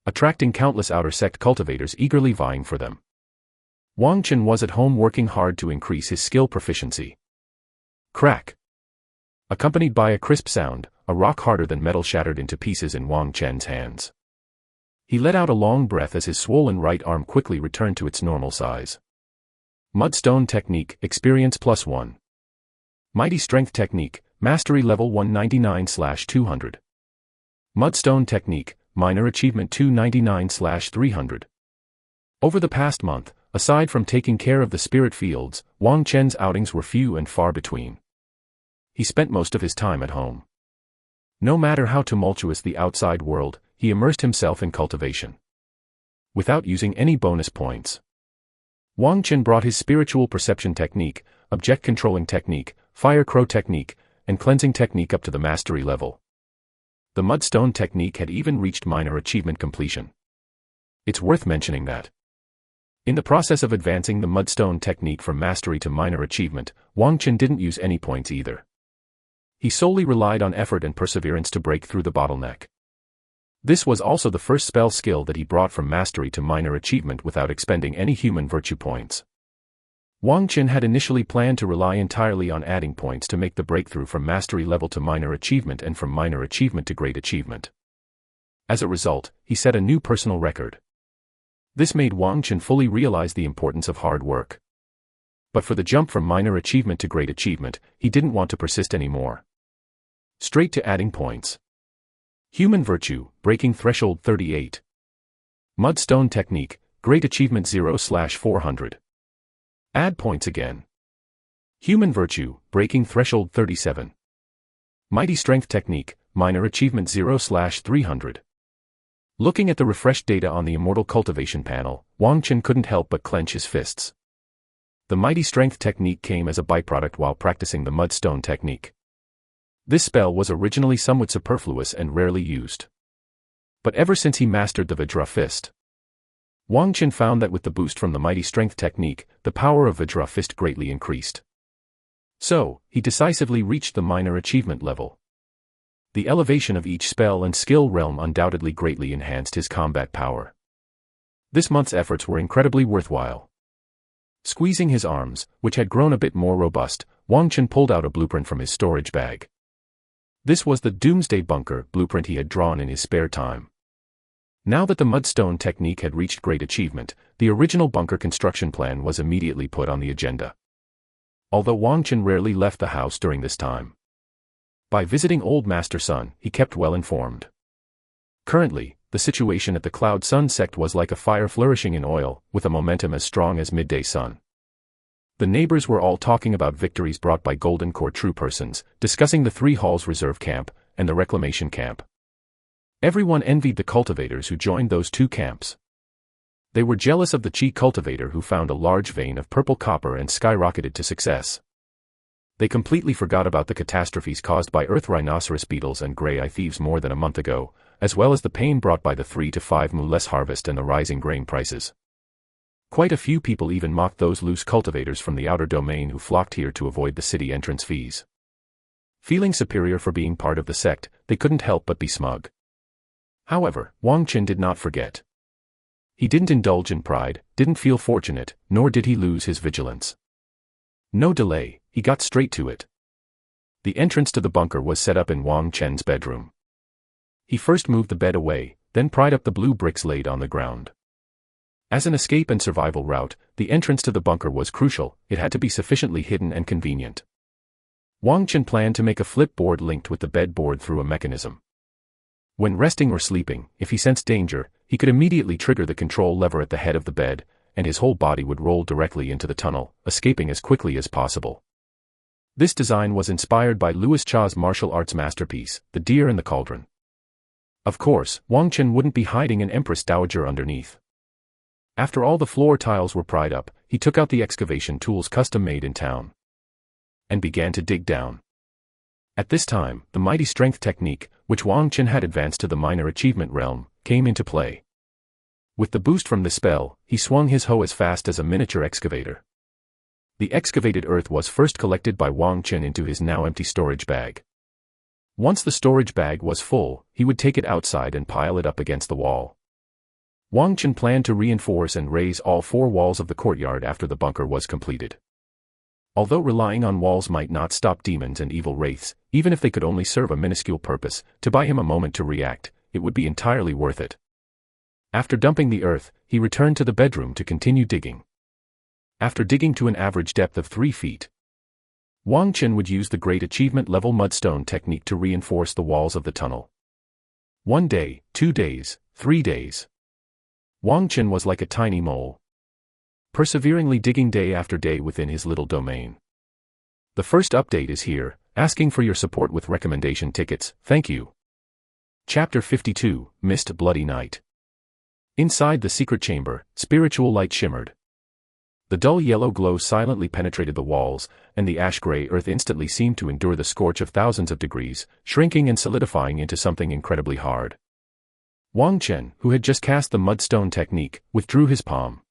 attracting countless outer sect cultivators eagerly vying for them. Wang Chen was at home working hard to increase his skill proficiency. Crack! Accompanied by a crisp sound, a rock harder than metal shattered into pieces in Wang Chen's hands. He let out a long breath as his swollen right arm quickly returned to its normal size. Mudstone Technique, Experience +1. Mighty Strength Technique, Mastery Level 199/200. Mudstone Technique, Minor Achievement 299/300. Over the past month, aside from taking care of the spirit fields, Wang Chen's outings were few and far between. He spent most of his time at home. No matter how tumultuous the outside world, he immersed himself in cultivation. Without using any bonus points. Wang Chen brought his spiritual perception technique, object controlling technique, fire crow technique, and cleansing technique up to the mastery level. The mudstone technique had even reached minor achievement completion. It's worth mentioning that in the process of advancing the mudstone technique from mastery to minor achievement, Wang Chen didn't use any points either. He solely relied on effort and perseverance to break through the bottleneck. This was also the first spell skill that he brought from mastery to minor achievement without expending any human virtue points. Wang Chen had initially planned to rely entirely on adding points to make the breakthrough from mastery level to minor achievement and from minor achievement to great achievement. As a result, he set a new personal record. This made Wang Chen fully realize the importance of hard work. But for the jump from minor achievement to great achievement, he didn't want to persist anymore. Straight to adding points. Human virtue, breaking threshold 38. Mudstone technique, great achievement 0/400. Add points again. Human virtue, breaking threshold 37. Mighty strength technique, minor achievement 0/300. Looking at the refreshed data on the immortal cultivation panel, Wang Chen couldn't help but clench his fists. The mighty strength technique came as a byproduct while practicing the mudstone technique. This spell was originally somewhat superfluous and rarely used. But ever since he mastered the Vajra Fist, Wang Chen found that with the boost from the mighty strength technique, the power of Vajra Fist greatly increased. So, he decisively reached the minor achievement level. The elevation of each spell and skill realm undoubtedly greatly enhanced his combat power. This month's efforts were incredibly worthwhile. Squeezing his arms, which had grown a bit more robust, Wang Chen pulled out a blueprint from his storage bag. This was the Doomsday Bunker blueprint he had drawn in his spare time. Now that the mudstone technique had reached great achievement, the original bunker construction plan was immediately put on the agenda. Although Wang Chen rarely left the house during this time, by visiting Old Master Sun, he kept well informed. Currently, the situation at the Cloud Sun sect was like a fire flourishing in oil, with a momentum as strong as midday sun. The neighbors were all talking about victories brought by Golden Core true persons, discussing the 3 Halls Reserve Camp, and the Reclamation Camp. Everyone envied the cultivators who joined those 2 camps. They were jealous of the Chi cultivator who found a large vein of purple copper and skyrocketed to success. They completely forgot about the catastrophes caused by earth rhinoceros beetles and gray eye thieves more than a month ago, as well as the pain brought by the 3 to 5 mu less harvest and the rising grain prices. Quite a few people even mocked those loose cultivators from the outer domain who flocked here to avoid the city entrance fees. Feeling superior for being part of the sect, they couldn't help but be smug. However, Wang Chen did not forget. He didn't indulge in pride, didn't feel fortunate, nor did he lose his vigilance. No delay, he got straight to it. The entrance to the bunker was set up in Wang Chen's bedroom. He first moved the bed away, then pried up the blue bricks laid on the ground. As an escape and survival route, the entrance to the bunker was crucial. It had to be sufficiently hidden and convenient. Wang Chen planned to make a flip board linked with the bed board through a mechanism. When resting or sleeping, if he sensed danger, he could immediately trigger the control lever at the head of the bed, and his whole body would roll directly into the tunnel, escaping as quickly as possible. This design was inspired by Louis Cha's martial arts masterpiece, The Deer in the Cauldron. Of course, Wang Chen wouldn't be hiding an Empress Dowager underneath. After all the floor tiles were pried up, he took out the excavation tools custom-made in town and began to dig down. At this time, the mighty strength technique, which Wang Chen had advanced to the minor achievement realm, came into play. With the boost from this spell, he swung his hoe as fast as a miniature excavator. The excavated earth was first collected by Wang Chen into his now empty storage bag. Once the storage bag was full, he would take it outside and pile it up against the wall. Wang Chen planned to reinforce and raise all 4 walls of the courtyard after the bunker was completed. Although relying on walls might not stop demons and evil wraiths, even if they could only serve a minuscule purpose, to buy him a moment to react, it would be entirely worth it. After dumping the earth, he returned to the bedroom to continue digging. After digging to an average depth of 3 feet, Wang Chen would use the Great Achievement level mudstone technique to reinforce the walls of the tunnel. 1 day, 2 days, 3 days. Wang Chen was like a tiny mole, perseveringly digging day after day within his little domain. The first update is here, asking for your support with recommendation tickets, thank you. Chapter 52, Mist Bloody Night. Inside the secret chamber, spiritual light shimmered. The dull yellow glow silently penetrated the walls, and the ash-gray earth instantly seemed to endure the scorch of thousands of degrees, shrinking and solidifying into something incredibly hard. Wang Chen, who had just cast the mudstone technique, withdrew his palm.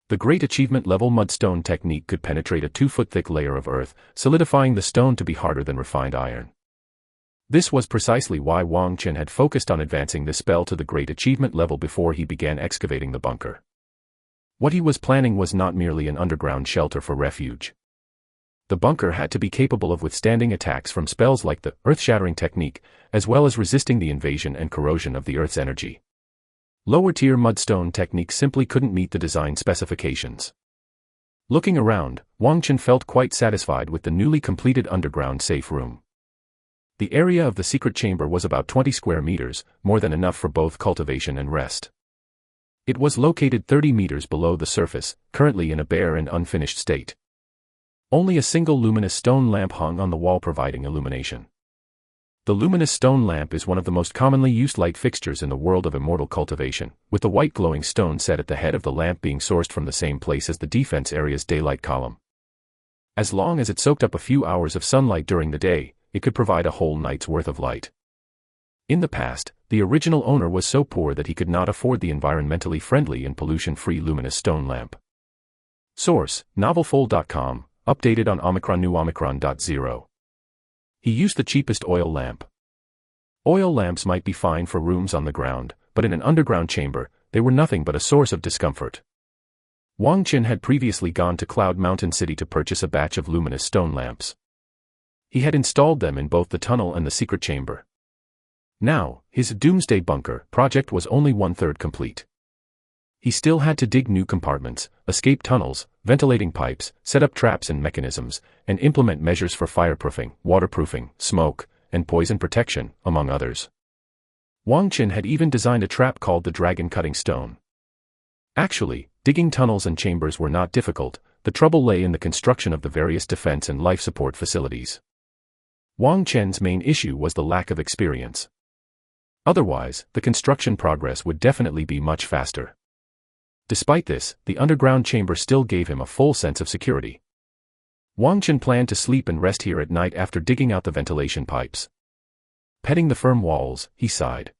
The great achievement-level mudstone technique could penetrate a 2-foot-thick layer of earth, solidifying the stone to be harder than refined iron. This was precisely why Wang Chen had focused on advancing this spell to the great achievement level before he began excavating the bunker. What he was planning was not merely an underground shelter for refuge. The bunker had to be capable of withstanding attacks from spells like the earth-shattering technique, as well as resisting the invasion and corrosion of the earth's energy. Lower-tier mudstone techniques simply couldn't meet the design specifications. Looking around, Wang Chen felt quite satisfied with the newly completed underground safe room. The area of the secret chamber was about 20 square meters, more than enough for both cultivation and rest. It was located 30 meters below the surface, currently in a bare and unfinished state. Only a single luminous stone lamp hung on the wall providing illumination. The luminous stone lamp is one of the most commonly used light fixtures in the world of immortal cultivation, with the white glowing stone set at the head of the lamp being sourced from the same place as the defense area's daylight column. As long as it soaked up a few hours of sunlight during the day, it could provide a whole night's worth of light. In the past, the original owner was so poor that he could not afford the environmentally friendly and pollution-free luminous stone lamp. Source: novelfold.com, updated on Omicron New Omicron.0. He used the cheapest oil lamp. Oil lamps might be fine for rooms on the ground, but in an underground chamber, they were nothing but a source of discomfort. Wang Chen had previously gone to Cloud Mountain City to purchase a batch of luminous stone lamps. He had installed them in both the tunnel and the secret chamber. Now, his Doomsday Bunker project was only 1/3 complete. He still had to dig new compartments, escape tunnels, ventilating pipes, set up traps and mechanisms, and implement measures for fireproofing, waterproofing, smoke, and poison protection, among others. Wang Chen had even designed a trap called the Dragon Cutting Stone. Actually, digging tunnels and chambers were not difficult, the trouble lay in the construction of the various defense and life support facilities. Wang Chen's main issue was the lack of experience. Otherwise, the construction progress would definitely be much faster. Despite this, the underground chamber still gave him a full sense of security. Wang Chen planned to sleep and rest here at night after digging out the ventilation pipes. Petting the firm walls, he sighed.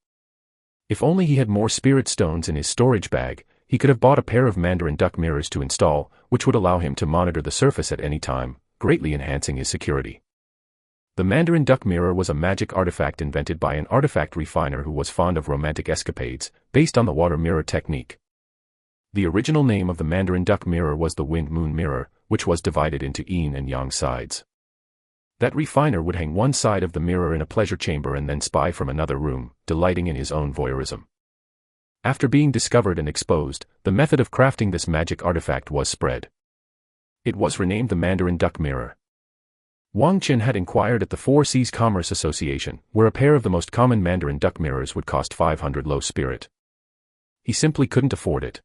If only he had more spirit stones in his storage bag, he could have bought a pair of Mandarin duck mirrors to install, which would allow him to monitor the surface at any time, greatly enhancing his security. The Mandarin duck mirror was a magic artifact invented by an artifact refiner who was fond of romantic escapades, based on the water mirror technique. The original name of the Mandarin duck mirror was the Wind Moon mirror, which was divided into yin and yang sides. That refiner would hang one side of the mirror in a pleasure chamber and then spy from another room, delighting in his own voyeurism. After being discovered and exposed, the method of crafting this magic artifact was spread. It was renamed the Mandarin duck mirror. Wang Chen had inquired at the Four Seas Commerce Association, where a pair of the most common Mandarin duck mirrors would cost 500 low spirit. He simply couldn't afford it.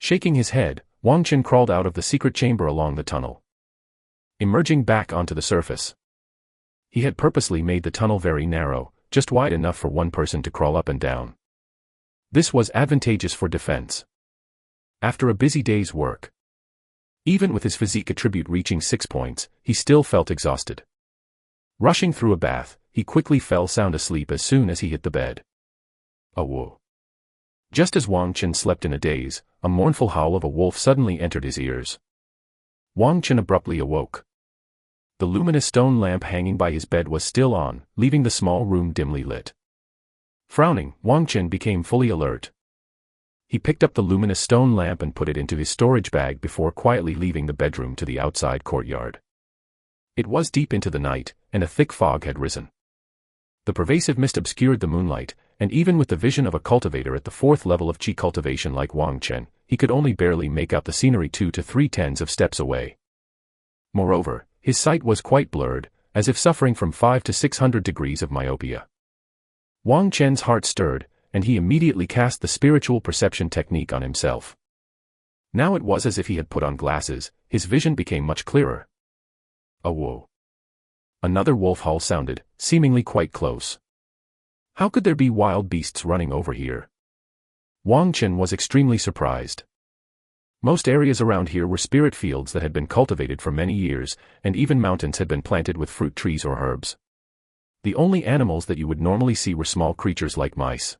Shaking his head, Wang Chen crawled out of the secret chamber along the tunnel, emerging back onto the surface. He had purposely made the tunnel very narrow, just wide enough for one person to crawl up and down. This was advantageous for defense. After a busy day's work, even with his physique attribute reaching 6 points, he still felt exhausted. Rushing through a bath, he quickly fell sound asleep as soon as he hit the bed. Whoa. Just as Wang Chen slept in a daze, a mournful howl of a wolf suddenly entered his ears. Wang Chen abruptly awoke. The luminous stone lamp hanging by his bed was still on, leaving the small room dimly lit. Frowning, Wang Chen became fully alert. He picked up the luminous stone lamp and put it into his storage bag before quietly leaving the bedroom to the outside courtyard. It was deep into the night, and a thick fog had risen. The pervasive mist obscured the moonlight, and even with the vision of a cultivator at the 4th level of Qi cultivation like Wang Chen, he could only barely make out the scenery 2 to 3 tens of steps away. Moreover, his sight was quite blurred, as if suffering from 500 to 600 degrees of myopia. Wang Chen's heart stirred, and he immediately cast the spiritual perception technique on himself. Now it was as if he had put on glasses, his vision became much clearer. Whoa. Another wolf howl sounded, seemingly quite close. How could there be wild beasts running over here? Wang Chen was extremely surprised. Most areas around here were spirit fields that had been cultivated for many years, and even mountains had been planted with fruit trees or herbs. The only animals that you would normally see were small creatures like mice.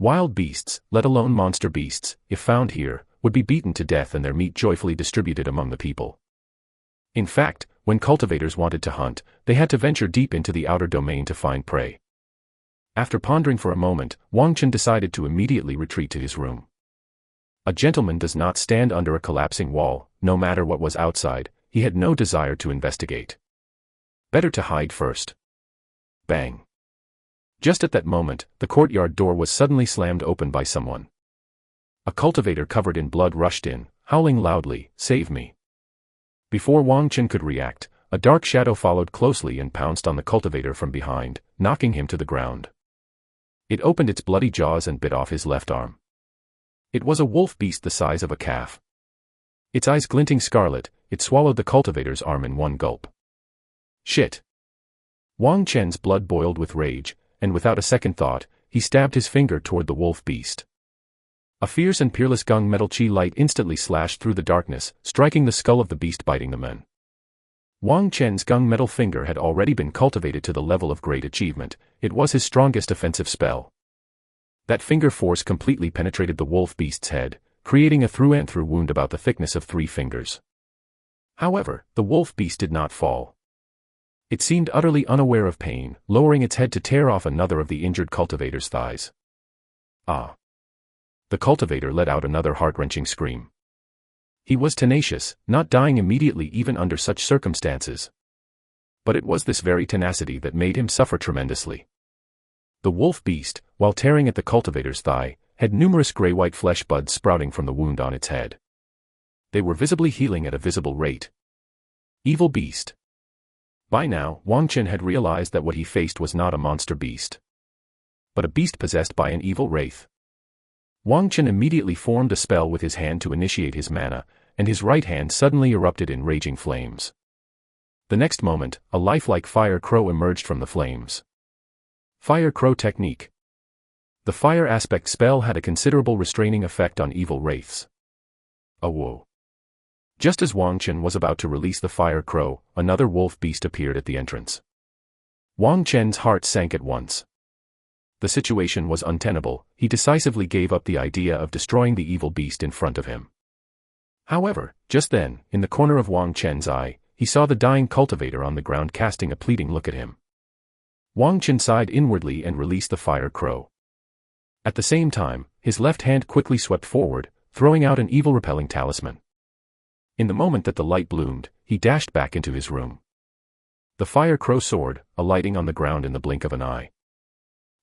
Wild beasts, let alone monster beasts, if found here, would be beaten to death and their meat joyfully distributed among the people. In fact, when cultivators wanted to hunt, they had to venture deep into the outer domain to find prey. After pondering for a moment, Wang Chen decided to immediately retreat to his room. A gentleman does not stand under a collapsing wall, no matter what was outside. He had no desire to investigate. Better to hide first. Bang. Just at that moment, the courtyard door was suddenly slammed open by someone. A cultivator covered in blood rushed in, howling loudly, "Save me." Before Wang Chen could react, a dark shadow followed closely and pounced on the cultivator from behind, knocking him to the ground. It opened its bloody jaws and bit off his left arm. It was a wolf beast the size of a calf. Its eyes glinting scarlet, it swallowed the cultivator's arm in one gulp. Shit! Wang Chen's blood boiled with rage, and without a second thought, he stabbed his finger toward the wolf beast. A fierce and peerless gung metal chi light instantly slashed through the darkness, striking the skull of the beast biting the man. Wang Chen's gung metal finger had already been cultivated to the level of great achievement. It was his strongest offensive spell. That finger force completely penetrated the wolf beast's head, creating a through-and-through wound about the thickness of 3 fingers. However, the wolf beast did not fall. It seemed utterly unaware of pain, lowering its head to tear off another of the injured cultivator's thighs. Ah! The cultivator let out another heart-wrenching scream. He was tenacious, not dying immediately even under such circumstances. But it was this very tenacity that made him suffer tremendously. The wolf beast, while tearing at the cultivator's thigh, had numerous gray-white flesh buds sprouting from the wound on its head. They were visibly healing at a visible rate. Evil beast. By now, Wang Chen had realized that what he faced was not a monster beast, but a beast possessed by an evil wraith. Wang Chen immediately formed a spell with his hand to initiate his mana, and his right hand suddenly erupted in raging flames. The next moment, a lifelike fire crow emerged from the flames. Fire crow technique. The fire aspect spell had a considerable restraining effect on evil wraiths. Oh whoa. Just as Wang Chen was about to release the fire crow, another wolf beast appeared at the entrance. Wang Chen's heart sank at once. The situation was untenable. He decisively gave up the idea of destroying the evil beast in front of him. However, just then, in the corner of Wang Chen's eye, he saw the dying cultivator on the ground casting a pleading look at him. Wang Chen sighed inwardly and released the fire crow. At the same time, his left hand quickly swept forward, throwing out an evil-repelling talisman. In the moment that the light bloomed, he dashed back into his room. The fire crow soared, alighting on the ground in the blink of an eye.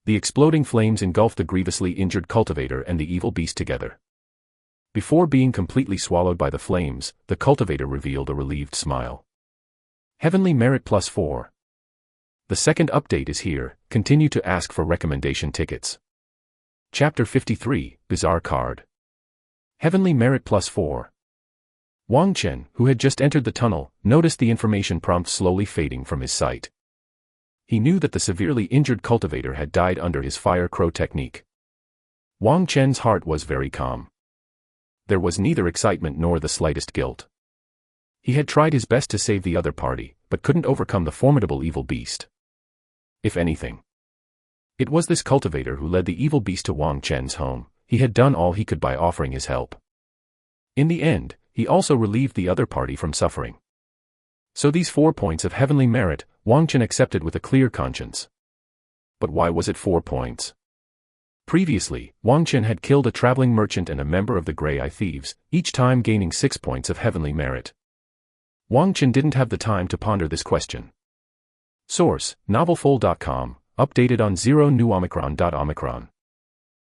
The exploding flames engulfed the grievously injured cultivator and the evil beast together. Before being completely swallowed by the flames, the cultivator revealed a relieved smile. Heavenly Merit +4. The second update is here. Continue to ask for recommendation tickets. Chapter 53, Bizarre Card. Heavenly Merit +4. Wang Chen, who had just entered the tunnel, noticed the information prompt slowly fading from his sight. He knew that the severely injured cultivator had died under his fire crow technique. Wang Chen's heart was very calm. There was neither excitement nor the slightest guilt. He had tried his best to save the other party, but couldn't overcome the formidable evil beast. If anything, it was this cultivator who led the evil beast to Wang Chen's home. He had done all he could by offering his help. In the end, he also relieved the other party from suffering. So these 4 points of heavenly merit, Wang Chen accepted with a clear conscience. But why was it 4 points? Previously, Wang Chen had killed a traveling merchant and a member of the Grey Eye Thieves, each time gaining 6 points of heavenly merit. Wang Chen didn't have the time to ponder this question. Source, novelful.com, updated on 0 new Omicron.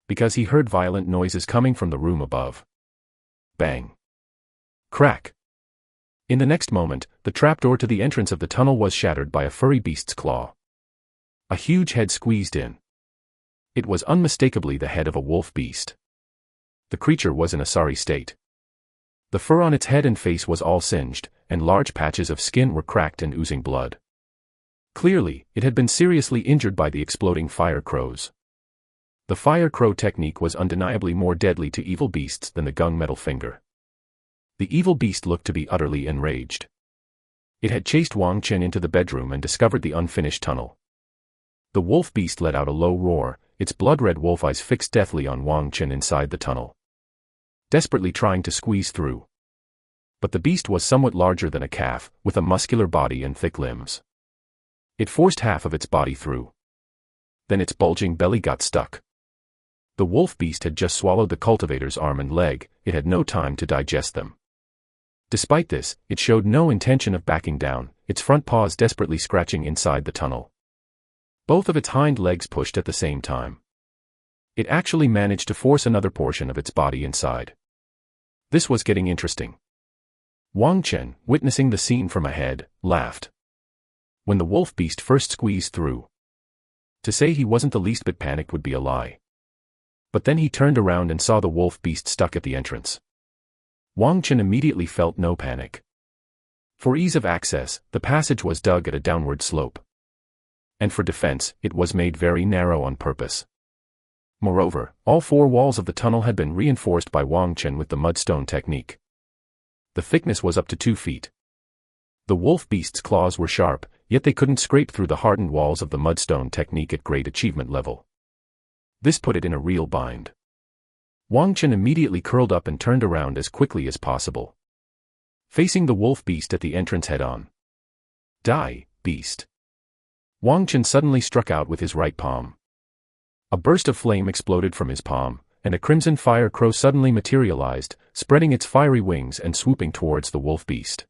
Because he heard violent noises coming from the room above. Bang. Crack. In the next moment, the trapdoor to the entrance of the tunnel was shattered by a furry beast's claw. A huge head squeezed in. It was unmistakably the head of a wolf beast. The creature was in a sorry state. The fur on its head and face was all singed, and large patches of skin were cracked and oozing blood. Clearly, it had been seriously injured by the exploding fire crows. The fire crow technique was undeniably more deadly to evil beasts than the gunmetal finger. The evil beast looked to be utterly enraged. It had chased Wang Chen into the bedroom and discovered the unfinished tunnel. The wolf beast let out a low roar, its blood-red wolf eyes fixed deathly on Wang Chen inside the tunnel, desperately trying to squeeze through. But the beast was somewhat larger than a calf, with a muscular body and thick limbs. It forced half of its body through. Then its bulging belly got stuck. The wolf beast had just swallowed the cultivator's arm and leg, it had no time to digest them. Despite this, it showed no intention of backing down, its front paws desperately scratching inside the tunnel. Both of its hind legs pushed at the same time. It actually managed to force another portion of its body inside. This was getting interesting. Wang Chen, witnessing the scene from ahead, laughed. When the wolf beast first squeezed through. To say he wasn't the least bit panicked would be a lie. But then he turned around and saw the wolf beast stuck at the entrance. Wang Chen immediately felt no panic. For ease of access, the passage was dug at a downward slope. And for defense, it was made very narrow on purpose. Moreover, all four walls of the tunnel had been reinforced by Wang Chen with the mudstone technique. The thickness was up to 2 feet. The wolf beast's claws were sharp, yet they couldn't scrape through the hardened walls of the mudstone technique at great achievement level. This put it in a real bind. Wang Chen immediately curled up and turned around as quickly as possible, facing the wolf beast at the entrance head-on. Die, beast. Wang Chen suddenly struck out with his right palm. A burst of flame exploded from his palm, and a crimson fire crow suddenly materialized, spreading its fiery wings and swooping towards the wolf beast.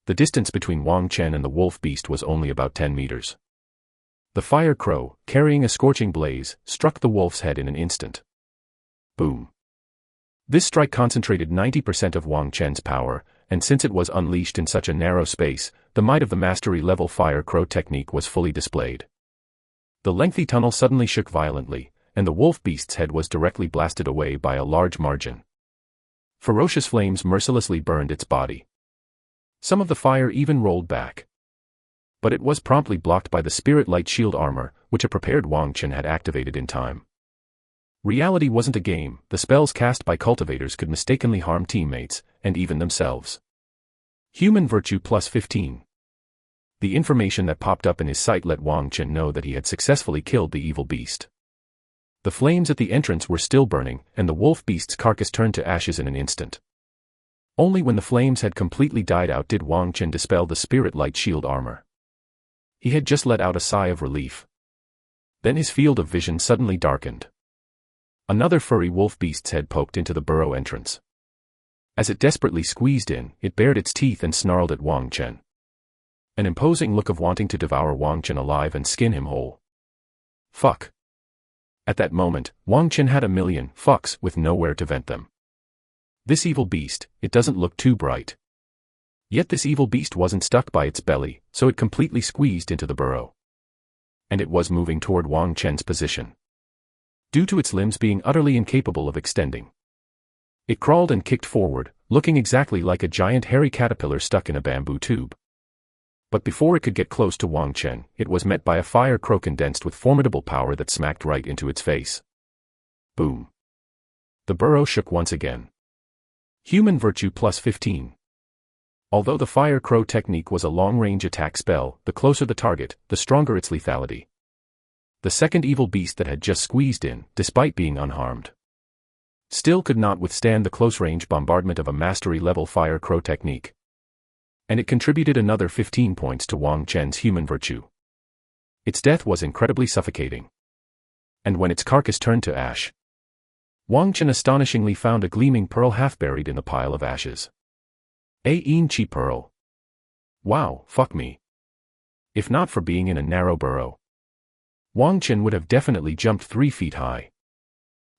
The distance between Wang Chen and the wolf beast was only about 10 meters. The fire crow, carrying a scorching blaze, struck the wolf's head in an instant. Boom. This strike concentrated 90% of Wang Chen's power, and since it was unleashed in such a narrow space, the might of the mastery-level fire crow technique was fully displayed. The lengthy tunnel suddenly shook violently, and the wolf beast's head was directly blasted away by a large margin. Ferocious flames mercilessly burned its body. Some of the fire even rolled back. But it was promptly blocked by the spirit light shield armor, which a prepared Wang Chen had activated in time. Reality wasn't a game, the spells cast by cultivators could mistakenly harm teammates, and even themselves. Human virtue plus 15. The information that popped up in his sight let Wang Chen know that he had successfully killed the evil beast. The flames at the entrance were still burning, and the wolf beast's carcass turned to ashes in an instant. Only when the flames had completely died out did Wang Chen dispel the spirit light shield armor. He had just let out a sigh of relief. Then his field of vision suddenly darkened. Another furry wolf beast's head poked into the burrow entrance. As it desperately squeezed in, it bared its teeth and snarled at Wang Chen. An imposing look of wanting to devour Wang Chen alive and skin him whole. Fuck. At that moment, Wang Chen had a million fucks with nowhere to vent them. This evil beast, it doesn't look too bright. Yet this evil beast wasn't stuck by its belly, so it completely squeezed into the burrow. And it was moving toward Wang Chen's position. Due to its limbs being utterly incapable of extending. It crawled and kicked forward, looking exactly like a giant hairy caterpillar stuck in a bamboo tube. But before it could get close to Wang Chen, it was met by a fire crow condensed with formidable power that smacked right into its face. Boom. The burrow shook once again. Human virtue plus 15. Although the fire crow technique was a long-range attack spell, the closer the target, the stronger its lethality. The second evil beast that had just squeezed in, despite being unharmed, still could not withstand the close-range bombardment of a mastery-level fire crow technique. And it contributed another 15 points to Wang Chen's human virtue. Its death was incredibly suffocating. And when its carcass turned to ash, Wang Chen astonishingly found a gleaming pearl half buried in the pile of ashes. A Yin-Chi pearl. Wow, fuck me. If not for being in a narrow burrow, Wang Chen would have definitely jumped 3 feet high.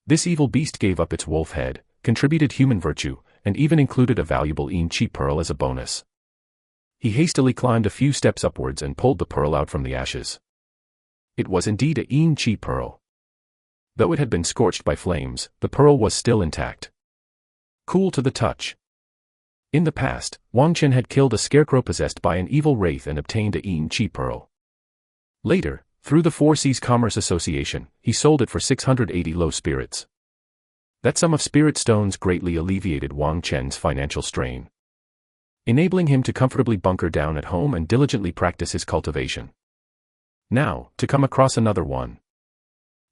This evil beast gave up its wolf head, contributed human virtue, and even included a valuable Yin-Chi pearl as a bonus. He hastily climbed a few steps upwards and pulled the pearl out from the ashes. It was indeed a Yin-Chi pearl. Though it had been scorched by flames, the pearl was still intact. Cool to the touch. In the past, Wang Chen had killed a scarecrow possessed by an evil wraith and obtained a Yin-Chi pearl. Later, through the Four Seas Commerce Association, he sold it for 680 low spirits. That sum of spirit stones greatly alleviated Wang Chen's financial strain, enabling him to comfortably bunker down at home and diligently practice his cultivation. Now, to come across another one.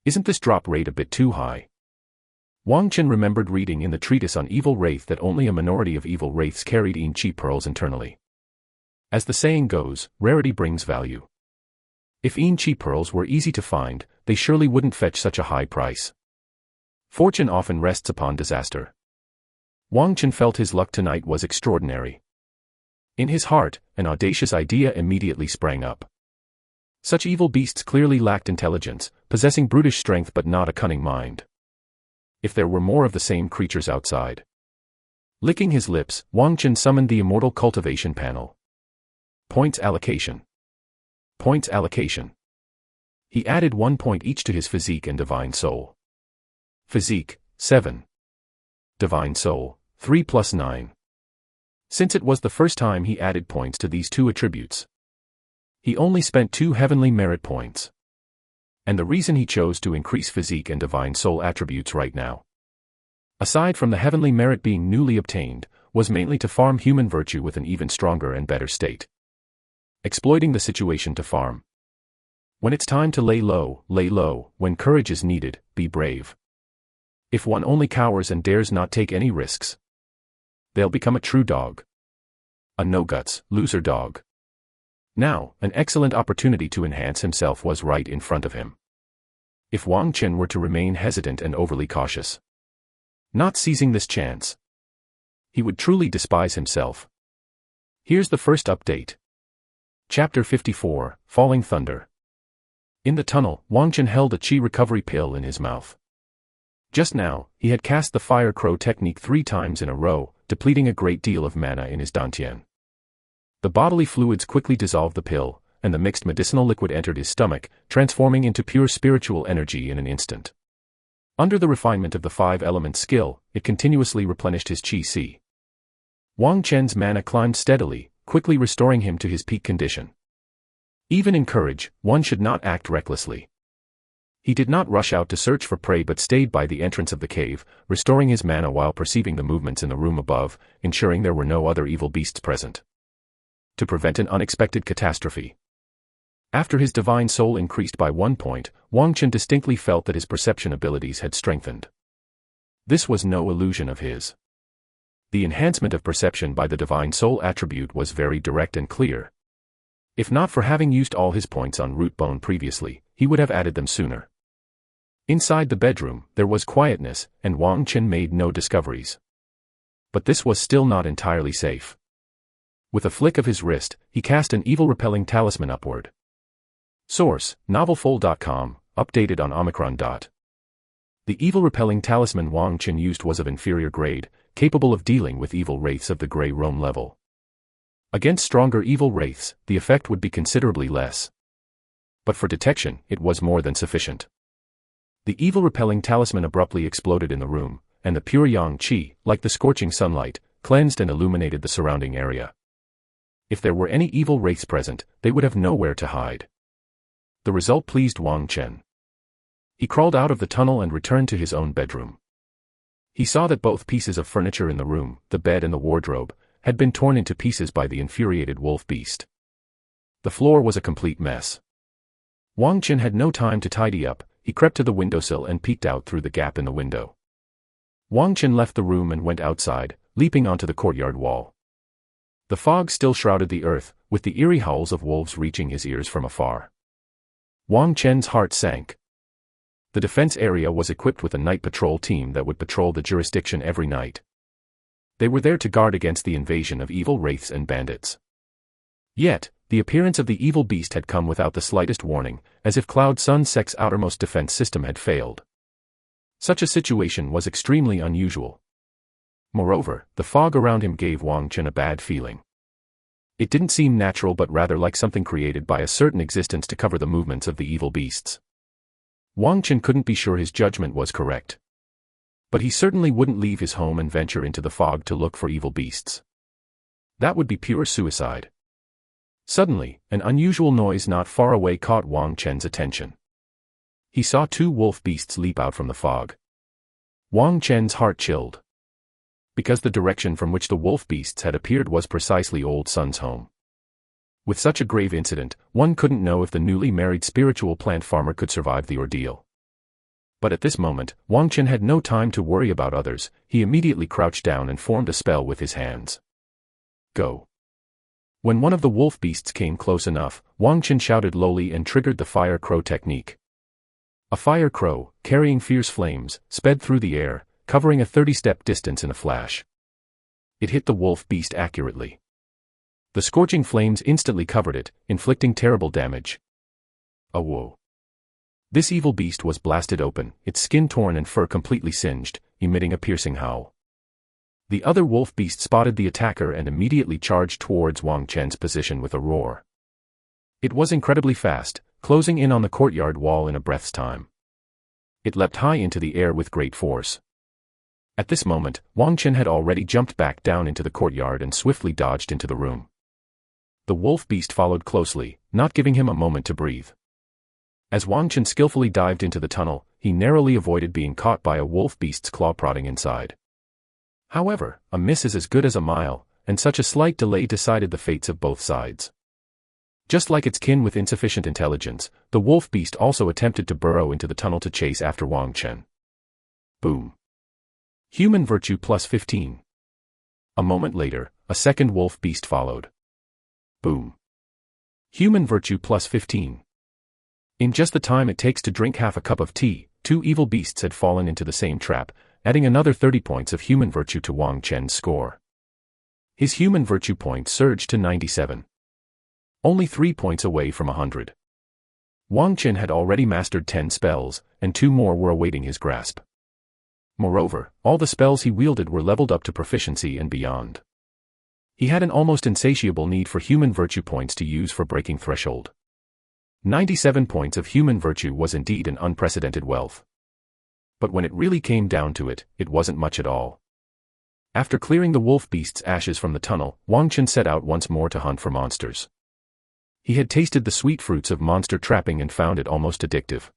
Isn't this drop rate a bit too high? Wang Chen remembered reading in the treatise on evil wraith that only a minority of evil wraiths carried chi pearls internally. As the saying goes, rarity brings value. If chi pearls were easy to find, they surely wouldn't fetch such a high price. Fortune often rests upon disaster. Wang Chen felt his luck tonight was extraordinary. In his heart, an audacious idea immediately sprang up. Such evil beasts clearly lacked intelligence, possessing brutish strength but not a cunning mind. If there were more of the same creatures outside. Licking his lips, Wang Chen summoned the immortal cultivation panel. Points allocation. Points allocation. He added 1 point each to his physique and divine soul. Physique, 7. Divine soul, 3 plus 9. Since it was the first time he added points to these two attributes, he only spent 2 heavenly merit points. And the reason he chose to increase physique and divine soul attributes right now, aside from the heavenly merit being newly obtained, was mainly to farm human virtue with an even stronger and better state. Exploiting the situation to farm. When it's time to lay low, lay low. When courage is needed, be brave. If one only cowers and dares not take any risks, they'll become a true dog. A no-guts, loser dog. Now, an excellent opportunity to enhance himself was right in front of him. If Wang Chen were to remain hesitant and overly cautious, not seizing this chance, he would truly despise himself. Here's the first update. Chapter 54, Falling Thunder. In the tunnel, Wang Chen held a chi recovery pill in his mouth. Just now, he had cast the fire crow technique 3 times in a row, depleting a great deal of mana in his dantian. The bodily fluids quickly dissolved the pill, and the mixed medicinal liquid entered his stomach, transforming into pure spiritual energy in an instant. Under the refinement of the 5-element skill, it continuously replenished his chi. Wang Chen's mana climbed steadily, quickly restoring him to his peak condition. Even in courage, one should not act recklessly. He did not rush out to search for prey but stayed by the entrance of the cave, restoring his mana while perceiving the movements in the room above, ensuring there were no other evil beasts present, to prevent an unexpected catastrophe. After his divine soul increased by 1 point, Wang Chen distinctly felt that his perception abilities had strengthened. This was no illusion of his. The enhancement of perception by the divine soul attribute was very direct and clear. If not for having used all his points on root bone previously, he would have added them sooner. Inside the bedroom, there was quietness, and Wang Chen made no discoveries. But this was still not entirely safe. With a flick of his wrist, he cast an evil-repelling talisman upward. Source, novelful.com, updated on Omicron. The evil-repelling talisman Wang Chen used was of inferior grade, capable of dealing with evil wraiths of the Grey Rome level. Against stronger evil wraiths, the effect would be considerably less. But for detection, it was more than sufficient. The evil-repelling talisman abruptly exploded in the room, and the pure yang qi, like the scorching sunlight, cleansed and illuminated the surrounding area. If there were any evil wraiths present, they would have nowhere to hide. The result pleased Wang Chen. He crawled out of the tunnel and returned to his own bedroom. He saw that both pieces of furniture in the room, the bed and the wardrobe, had been torn into pieces by the infuriated wolf beast. The floor was a complete mess. Wang Chen had no time to tidy up. He crept to the windowsill and peeked out through the gap in the window. Wang Chen left the room and went outside, leaping onto the courtyard wall. The fog still shrouded the earth, with the eerie howls of wolves reaching his ears from afar. Wang Chen's heart sank. The defense area was equipped with a night patrol team that would patrol the jurisdiction every night. They were there to guard against the invasion of evil wraiths and bandits. Yet, the appearance of the evil beast had come without the slightest warning, as if Cloud Sun Sec's outermost defense system had failed. Such a situation was extremely unusual. Moreover, the fog around him gave Wang Chen a bad feeling. It didn't seem natural but rather like something created by a certain existence to cover the movements of the evil beasts. Wang Chen couldn't be sure his judgment was correct. But he certainly wouldn't leave his home and venture into the fog to look for evil beasts. That would be pure suicide. Suddenly, an unusual noise not far away caught Wang Chen's attention. He saw two wolf beasts leap out from the fog. Wang Chen's heart chilled. Because the direction from which the wolf beasts had appeared was precisely Old Sun's home. With such a grave incident, one couldn't know if the newly married spiritual plant farmer could survive the ordeal. But at this moment, Wang Chen had no time to worry about others. He immediately crouched down and formed a spell with his hands. Go. When one of the wolf beasts came close enough, Wang Chen shouted lowly and triggered the fire crow technique. A fire crow, carrying fierce flames, sped through the air, covering a 30-step distance in a flash. It hit the wolf beast accurately. The scorching flames instantly covered it, inflicting terrible damage. Oh whoa. This evil beast was blasted open, its skin torn and fur completely singed, emitting a piercing howl. The other wolf beast spotted the attacker and immediately charged towards Wang Chen's position with a roar. It was incredibly fast, closing in on the courtyard wall in a breath's time. It leapt high into the air with great force. At this moment, Wang Chen had already jumped back down into the courtyard and swiftly dodged into the room. The wolf beast followed closely, not giving him a moment to breathe. As Wang Chen skillfully dived into the tunnel, he narrowly avoided being caught by a wolf beast's claw prodding inside. However, a miss is as good as a mile, and such a slight delay decided the fates of both sides. Just like its kin with insufficient intelligence, the wolf beast also attempted to burrow into the tunnel to chase after Wang Chen. Boom. Human virtue plus 15. A moment later, a second wolf beast followed. Boom. Human virtue plus 15. In just the time it takes to drink half a cup of tea, two evil beasts had fallen into the same trap, adding another 30 points of human virtue to Wang Chen's score. His human virtue point surged to 97. Only 3 points away from 100. Wang Chen had already mastered 10 spells, and 2 more were awaiting his grasp. Moreover, all the spells he wielded were leveled up to proficiency and beyond. He had an almost insatiable need for human virtue points to use for breaking threshold. 97 points of human virtue was indeed an unprecedented wealth. But when it really came down to it, it wasn't much at all. After clearing the wolf beast's ashes from the tunnel, Wang Chen set out once more to hunt for monsters. He had tasted the sweet fruits of monster trapping and found it almost addictive.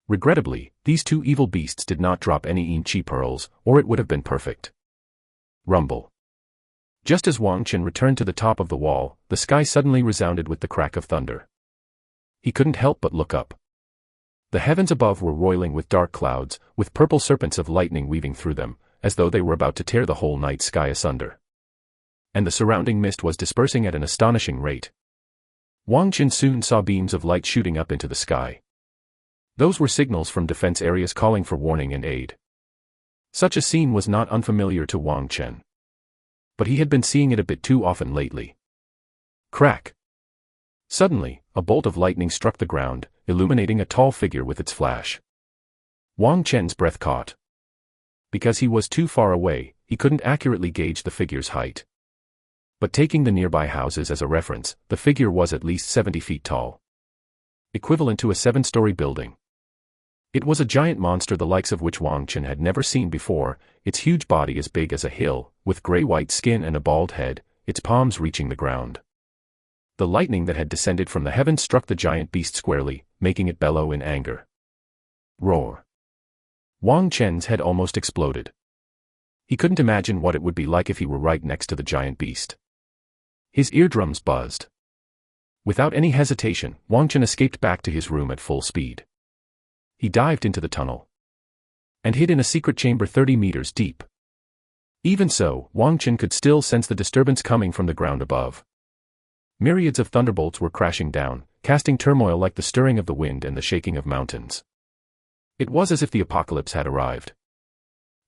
Regrettably, these two evil beasts did not drop any chi pearls, or it would have been perfect. Rumble. Just as Wang Chen returned to the top of the wall, the sky suddenly resounded with the crack of thunder. He couldn't help but look up. The heavens above were roiling with dark clouds, with purple serpents of lightning weaving through them, as though they were about to tear the whole night sky asunder. And the surrounding mist was dispersing at an astonishing rate. Wang Chen soon saw beams of light shooting up into the sky. Those were signals from defense areas calling for warning and aid. Such a scene was not unfamiliar to Wang Chen. But he had been seeing it a bit too often lately. Crack! Suddenly, a bolt of lightning struck the ground, illuminating a tall figure with its flash. Wang Chen's breath caught. Because he was too far away, he couldn't accurately gauge the figure's height. But taking the nearby houses as a reference, the figure was at least 70 feet tall. Equivalent to a 7-story building. It was a giant monster the likes of which Wang Chen had never seen before, its huge body as big as a hill, with gray-white skin and a bald head, its palms reaching the ground. The lightning that had descended from the heavens struck the giant beast squarely, making it bellow in anger. Roar. Wang Chen's head almost exploded. He couldn't imagine what it would be like if he were right next to the giant beast. His eardrums buzzed. Without any hesitation, Wang Chen escaped back to his room at full speed. He dived into the tunnel and hid in a secret chamber 30 meters deep. Even so, Wang Chen could still sense the disturbance coming from the ground above. Myriads of thunderbolts were crashing down, casting turmoil like the stirring of the wind and the shaking of mountains. It was as if the apocalypse had arrived.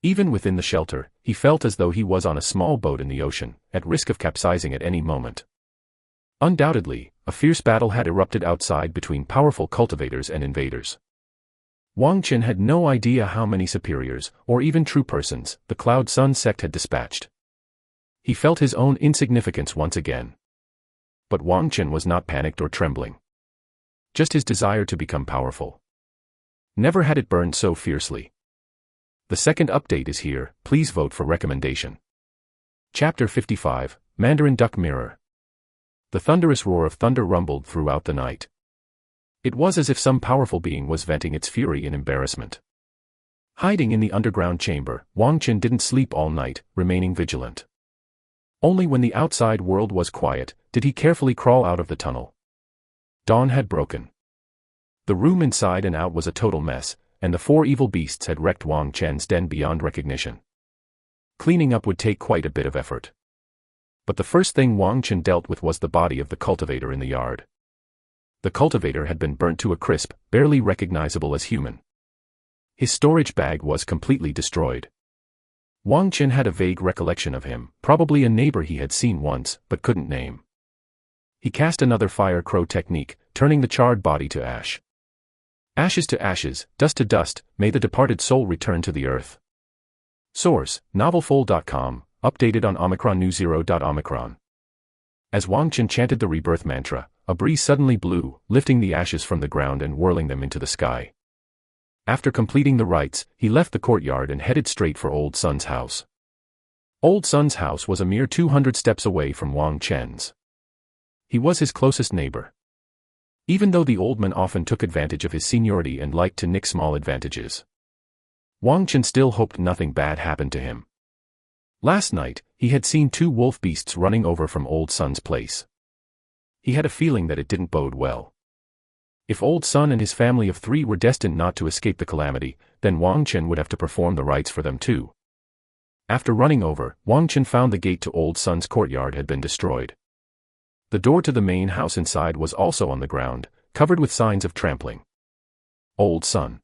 Even within the shelter, he felt as though he was on a small boat in the ocean, at risk of capsizing at any moment. Undoubtedly, a fierce battle had erupted outside between powerful cultivators and invaders. Wang Chen had no idea how many superiors, or even true persons, the Cloud Sun sect had dispatched. He felt his own insignificance once again. But Wang Chen was not panicked or trembling. Just his desire to become powerful. Never had it burned so fiercely. The second update is here, please vote for recommendation. Chapter 55, Mandarin Duck Mirror. The The thunderous roar of thunder rumbled throughout the night. It was as if some powerful being was venting its fury in embarrassment. Hiding in the underground chamber, Wang Qin didn't sleep all night, remaining vigilant. Only when the outside world was quiet, did he carefully crawl out of the tunnel. Dawn had broken. The room inside and out was a total mess, and the four evil beasts had wrecked Wang Chen's den beyond recognition. Cleaning up would take quite a bit of effort. But the first thing Wang Chen dealt with was the body of the cultivator in the yard. The cultivator had been burnt to a crisp, barely recognizable as human. His storage bag was completely destroyed. Wang Chen had a vague recollection of him, probably a neighbor he had seen once, but couldn't name. He cast another fire crow technique, turning the charred body to ash. Ashes to ashes, dust to dust, may the departed soul return to the earth. Source: novelful.com, updated on Omicron New 0.Omicron. As Wang Chen chanted the rebirth mantra, a breeze suddenly blew, lifting the ashes from the ground and whirling them into the sky. After completing the rites, he left the courtyard and headed straight for Old Sun's house. Old Sun's house was a mere 200 steps away from Wang Chen's. He was his closest neighbor. Even though the old man often took advantage of his seniority and liked to nick small advantages, Wang Chen still hoped nothing bad happened to him. Last night, he had seen two wolf beasts running over from Old Sun's place. He had a feeling that it didn't bode well. If Old Sun and his family of 3 were destined not to escape the calamity, then Wang Chen would have to perform the rites for them too. After running over, Wang Chen found the gate to Old Sun's courtyard had been destroyed. The door to the main house inside was also on the ground, covered with signs of trampling. Old Sun!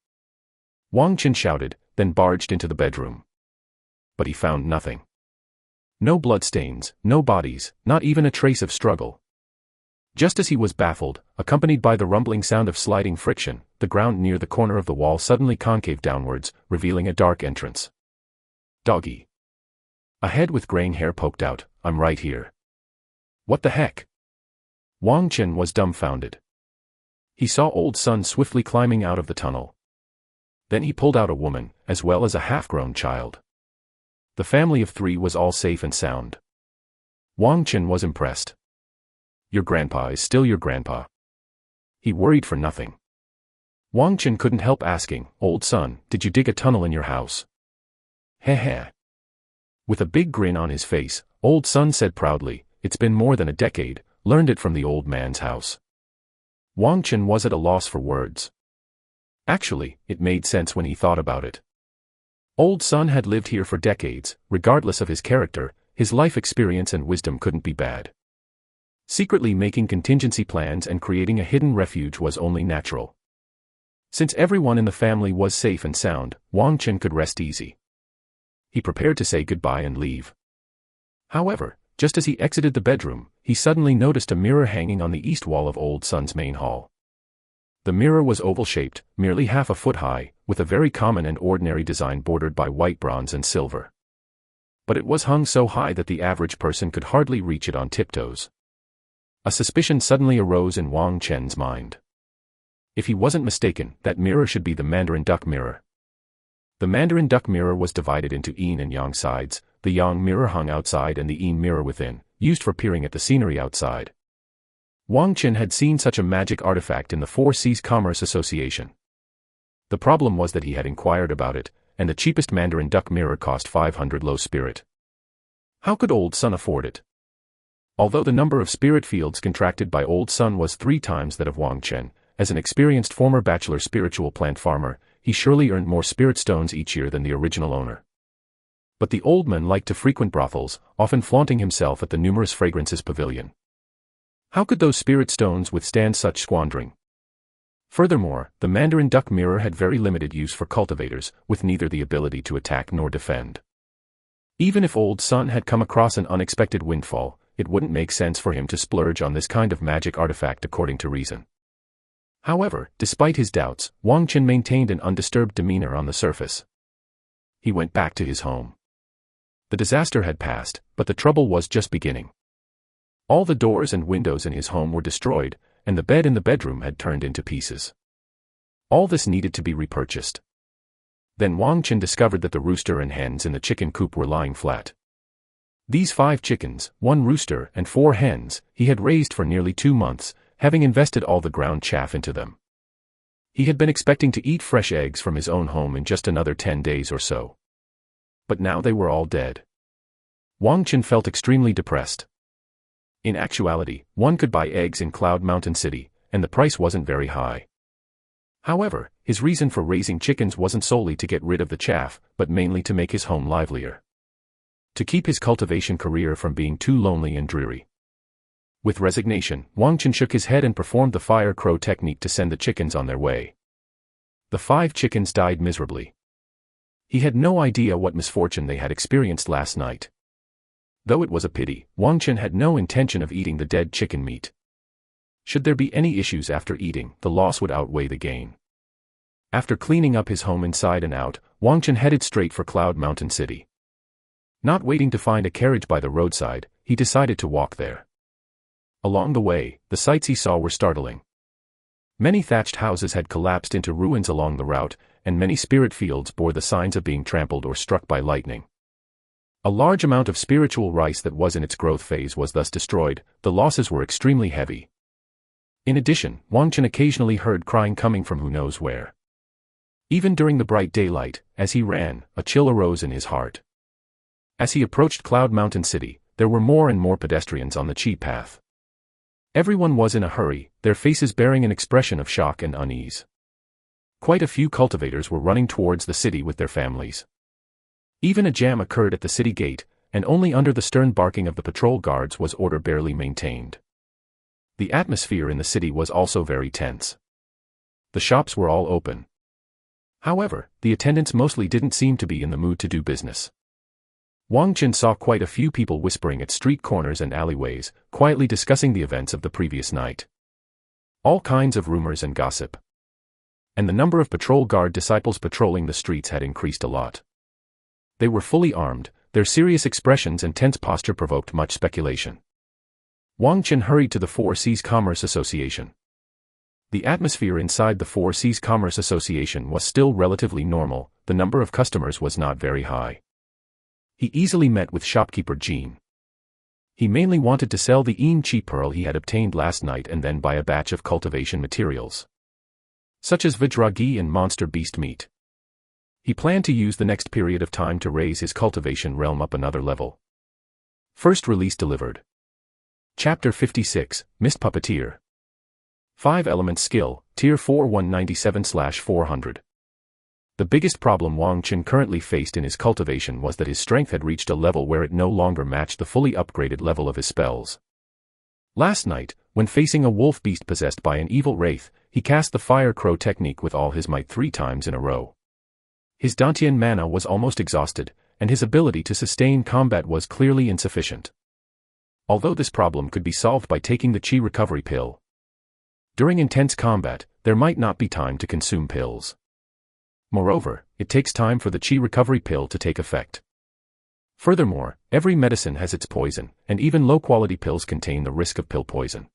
Wang Chen shouted, then barged into the bedroom. But he found nothing. No bloodstains, no bodies, not even a trace of struggle. Just as he was baffled, accompanied by the rumbling sound of sliding friction, the ground near the corner of the wall suddenly concaved downwards, revealing a dark entrance. Doggy! A head with graying hair poked out. I'm right here. What the heck? Wang Chen was dumbfounded. He saw Old Sun swiftly climbing out of the tunnel. Then he pulled out a woman, as well as a half-grown child. The family of 3 was all safe and sound. Wang Chen was impressed. Your grandpa is still your grandpa. He worried for nothing. Wang Chen couldn't help asking, Old Sun, did you dig a tunnel in your house? Heh heh. With a big grin on his face, Old Sun said proudly, it's been more than a decade, learned it from the old man's house. Wang Chen was at a loss for words. Actually, it made sense when he thought about it. Old Sun had lived here for decades, regardless of his character, his life experience and wisdom couldn't be bad. Secretly making contingency plans and creating a hidden refuge was only natural. Since everyone in the family was safe and sound, Wang Chen could rest easy. He prepared to say goodbye and leave. However, just as he exited the bedroom, he suddenly noticed a mirror hanging on the east wall of Old Sun's main hall. The mirror was oval-shaped, merely half a foot high, with a very common and ordinary design bordered by white bronze and silver. But it was hung so high that the average person could hardly reach it on tiptoes. A suspicion suddenly arose in Wang Chen's mind. If he wasn't mistaken, that mirror should be the Mandarin duck mirror. The Mandarin duck mirror was divided into yin and yang sides, the yang mirror hung outside and the yin mirror within, used for peering at the scenery outside. Wang Chen had seen such a magic artifact in the Four Seas Commerce Association. The problem was that he had inquired about it, and the cheapest Mandarin duck mirror cost 500 low spirit. How could Old Sun afford it? Although the number of spirit fields contracted by Old Sun was 3 times that of Wang Chen, as an experienced former bachelor spiritual plant farmer, he surely earned more spirit stones each year than the original owner. But the old man liked to frequent brothels, often flaunting himself at the numerous fragrances pavilion. How could those spirit stones withstand such squandering? Furthermore, the Mandarin duck mirror had very limited use for cultivators, with neither the ability to attack nor defend. Even if Old Sun had come across an unexpected windfall, it wouldn't make sense for him to splurge on this kind of magic artifact according to reason. However, despite his doubts, Wang Chen maintained an undisturbed demeanor on the surface. He went back to his home. The disaster had passed, but the trouble was just beginning. All the doors and windows in his home were destroyed, and the bed in the bedroom had turned into pieces. All this needed to be repurchased. Then Wang Chen discovered that the rooster and hens in the chicken coop were lying flat. These 5 chickens, 1 rooster and 4 hens, he had raised for nearly 2 months, having invested all the ground chaff into them. He had been expecting to eat fresh eggs from his own home in just another 10 days or so. But now they were all dead. Wang Chen felt extremely depressed. In actuality, one could buy eggs in Cloud Mountain City, and the price wasn't very high. However, his reason for raising chickens wasn't solely to get rid of the chaff, but mainly to make his home livelier. To keep his cultivation career from being too lonely and dreary. With resignation, Wang Chen shook his head and performed the fire crow technique to send the chickens on their way. The 5 chickens died miserably. He had no idea what misfortune they had experienced last night. Though it was a pity, Wang Chen had no intention of eating the dead chicken meat. Should there be any issues after eating, the loss would outweigh the gain. After cleaning up his home inside and out, Wang Chen headed straight for Cloud Mountain City. Not waiting to find a carriage by the roadside, he decided to walk there. Along the way, the sights he saw were startling. Many thatched houses had collapsed into ruins along the route, and many spirit fields bore the signs of being trampled or struck by lightning. A large amount of spiritual rice that was in its growth phase was thus destroyed. The losses were extremely heavy. In addition, Wang Chen occasionally heard crying coming from who knows where. Even during the bright daylight, as he ran, a chill arose in his heart. As he approached Cloud Mountain City, there were more and more pedestrians on the Chi path. Everyone was in a hurry, their faces bearing an expression of shock and unease. Quite a few cultivators were running towards the city with their families. Even a jam occurred at the city gate, and only under the stern barking of the patrol guards was order barely maintained. The atmosphere in the city was also very tense. The shops were all open. However, the attendants mostly didn't seem to be in the mood to do business. Wang Chen saw quite a few people whispering at street corners and alleyways, quietly discussing the events of the previous night. All kinds of rumors and gossip. And the number of patrol guard disciples patrolling the streets had increased a lot. They were fully armed, their serious expressions and tense posture provoked much speculation. Wang Chen hurried to the Four Seas Commerce Association. The atmosphere inside the Four Seas Commerce Association was still relatively normal, the number of customers was not very high. He easily met with shopkeeper Jean. He mainly wanted to sell the Yin Chi pearl he had obtained last night and then buy a batch of cultivation materials, such as Vajragi and monster beast meat. He planned to use the next period of time to raise his cultivation realm up another level. First release delivered. Chapter 56, Mist Puppeteer. 5 Elements Skill, Tier 4 197/400. The biggest problem Wang Chen currently faced in his cultivation was that his strength had reached a level where it no longer matched the fully upgraded level of his spells. Last night, when facing a wolf beast possessed by an evil wraith, he cast the fire crow technique with all his might 3 times in a row. His Dantian mana was almost exhausted, and his ability to sustain combat was clearly insufficient. Although this problem could be solved by taking the Chi recovery pill, during intense combat, there might not be time to consume pills. Moreover, it takes time for the Chi recovery pill to take effect. Furthermore, every medicine has its poison, and even low-quality pills contain the risk of pill poison.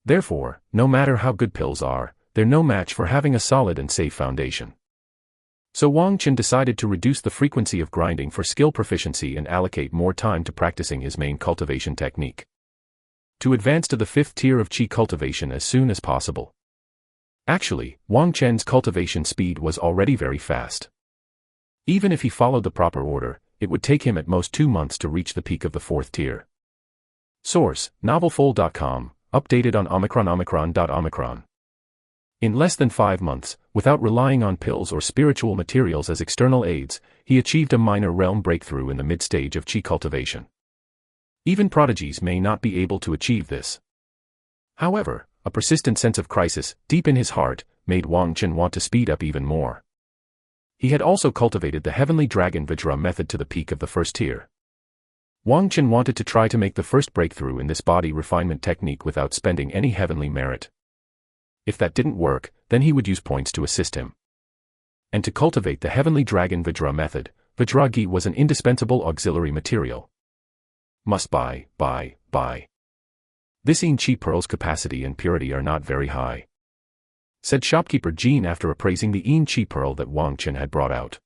Therefore, no matter how good pills are, they're no match for having a solid and safe foundation. So Wang Chen decided to reduce the frequency of grinding for skill proficiency and allocate more time to practicing his main cultivation technique, to advance to the 5th tier of Chi cultivation as soon as possible. Actually, Wang Chen's cultivation speed was already very fast. Even if he followed the proper order, it would take him at most 2 months to reach the peak of the 4th tier. Source, novelful.com, updated on Omicron. In less than 5 months, without relying on pills or spiritual materials as external aids, he achieved a minor realm breakthrough in the mid-stage of Chi cultivation. Even prodigies may not be able to achieve this. However, a persistent sense of crisis, deep in his heart, made Wang Chen want to speed up even more. He had also cultivated the Heavenly Dragon Vajra method to the peak of the 1st tier. Wang Chen wanted to try to make the first breakthrough in this body refinement technique without spending any heavenly merit. If that didn't work, then he would use points to assist him. And to cultivate the Heavenly Dragon Vajra method, Vajragi was an indispensable auxiliary material. Must buy. This Yin Chi pearl's capacity and purity are not very high, said shopkeeper Jean after appraising the Yin Chi pearl that Wang Chen had brought out.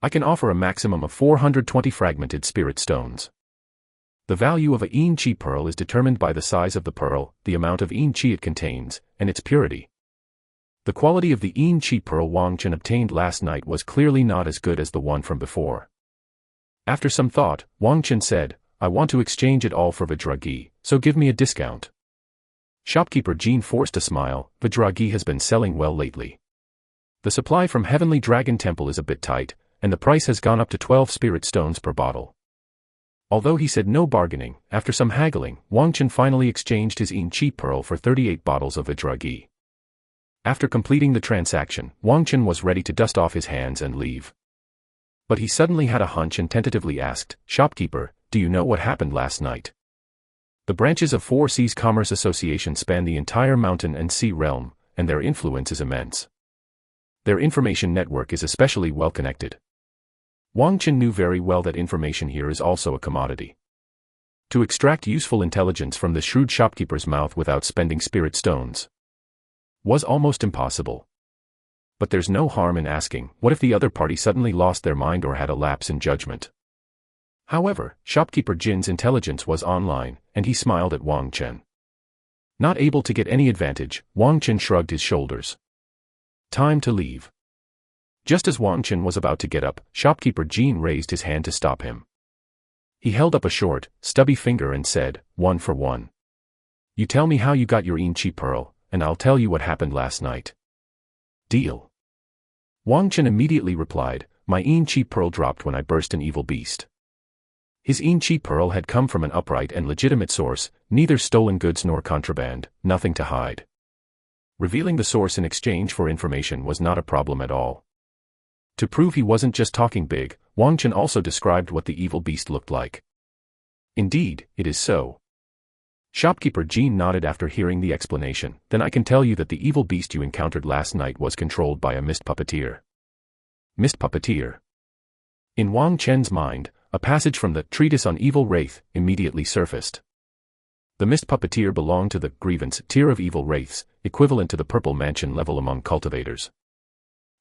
I can offer a maximum of 420 fragmented spirit stones. The value of a yin chi pearl is determined by the size of the pearl, the amount of yin chi it contains, and its purity. The quality of the yin chi pearl Wang Chen obtained last night was clearly not as good as the one from before. After some thought, Wang Chen said, I want to exchange it all for Vajragi, so give me a discount. Shopkeeper Jean forced a smile. Vajragi has been selling well lately. The supply from Heavenly Dragon Temple is a bit tight, and the price has gone up to 12 spirit stones per bottle. Although he said no bargaining, after some haggling, Wang Chen finally exchanged his yin chi pearl for 38 bottles of Vajragi. After completing the transaction, Wang Chen was ready to dust off his hands and leave. But he suddenly had a hunch and tentatively asked, Shopkeeper, do you know what happened last night? The branches of Four Seas Commerce Association span the entire mountain and sea realm, and their influence is immense. Their information network is especially well connected. Wang Chen knew very well that information here is also a commodity. To extract useful intelligence from the shrewd shopkeeper's mouth without spending spirit stones was almost impossible. But there's no harm in asking, what if the other party suddenly lost their mind or had a lapse in judgment? However, shopkeeper Jin's intelligence was online, and he smiled at Wang Chen. Not able to get any advantage, Wang Chen shrugged his shoulders. Time to leave. Just as Wang Chen was about to get up, shopkeeper Jin raised his hand to stop him. He held up a short, stubby finger and said, 1 for 1. You tell me how you got your yin chi pearl, and I'll tell you what happened last night. Deal. Wang Chen immediately replied, my yin chi pearl dropped when I burst an evil beast. His yin chi pearl had come from an upright and legitimate source, neither stolen goods nor contraband, nothing to hide. Revealing the source in exchange for information was not a problem at all. To prove he wasn't just talking big, Wang Chen also described what the evil beast looked like. Indeed, it is so. Shopkeeper Jean nodded after hearing the explanation. Then I can tell you that the evil beast you encountered last night was controlled by a mist puppeteer. Mist puppeteer. In Wang Chen's mind, a passage from the Treatise on Evil Wraith immediately surfaced. The mist puppeteer belonged to the grievance tier of evil wraiths, equivalent to the purple mansion level among cultivators.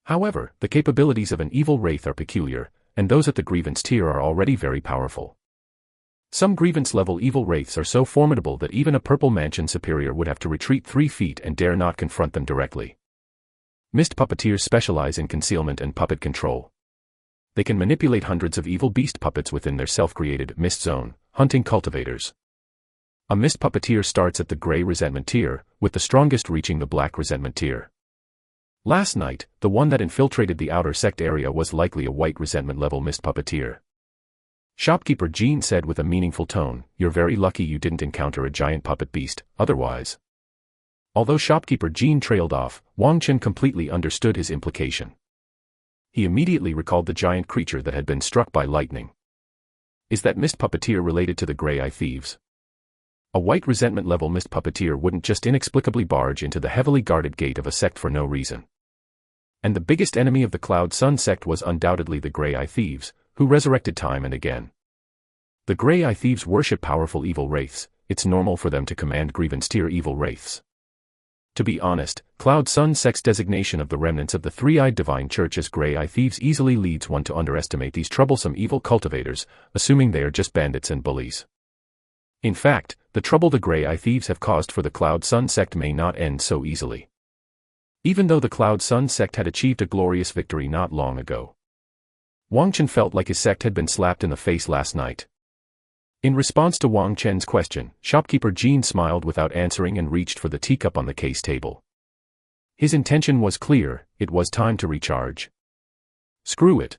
However, the capabilities of an evil wraith are peculiar, and those at the grievance tier are already very powerful. Some grievance-level evil wraiths are so formidable that even a purple mansion superior would have to retreat 3 feet and dare not confront them directly. Mist puppeteers specialize in concealment and puppet control. They can manipulate hundreds of evil beast puppets within their self-created mist zone, hunting cultivators. A mist puppeteer starts at the gray resentment tier, with the strongest reaching the black resentment tier. Last night, the one that infiltrated the outer sect area was likely a white resentment-level mist puppeteer. Shopkeeper Jean said with a meaningful tone, you're very lucky you didn't encounter a giant puppet beast, otherwise. Although shopkeeper Jean trailed off, Wang Chen completely understood his implication. He immediately recalled the giant creature that had been struck by lightning. Is that mist puppeteer related to the Grey Eye Thieves? A white resentment-level mist puppeteer wouldn't just inexplicably barge into the heavily guarded gate of a sect for no reason. And the biggest enemy of the Cloud Sun sect was undoubtedly the Grey Eye Thieves, who resurrected time and again. The Grey Eye Thieves worship powerful evil wraiths. It's normal for them to command grievance-tier evil wraiths. To be honest, Cloud Sun sect's designation of the remnants of the Three-Eyed Divine Church as Grey Eye Thieves easily leads one to underestimate these troublesome evil cultivators, assuming they are just bandits and bullies. In fact, the trouble the Grey Eye Thieves have caused for the Cloud Sun sect may not end so easily. Even though the Cloud Sun sect had achieved a glorious victory not long ago, Wang Chen felt like his sect had been slapped in the face last night. In response to Wang Chen's question, shopkeeper Jean smiled without answering and reached for the teacup on the case table. His intention was clear, it was time to recharge. Screw it.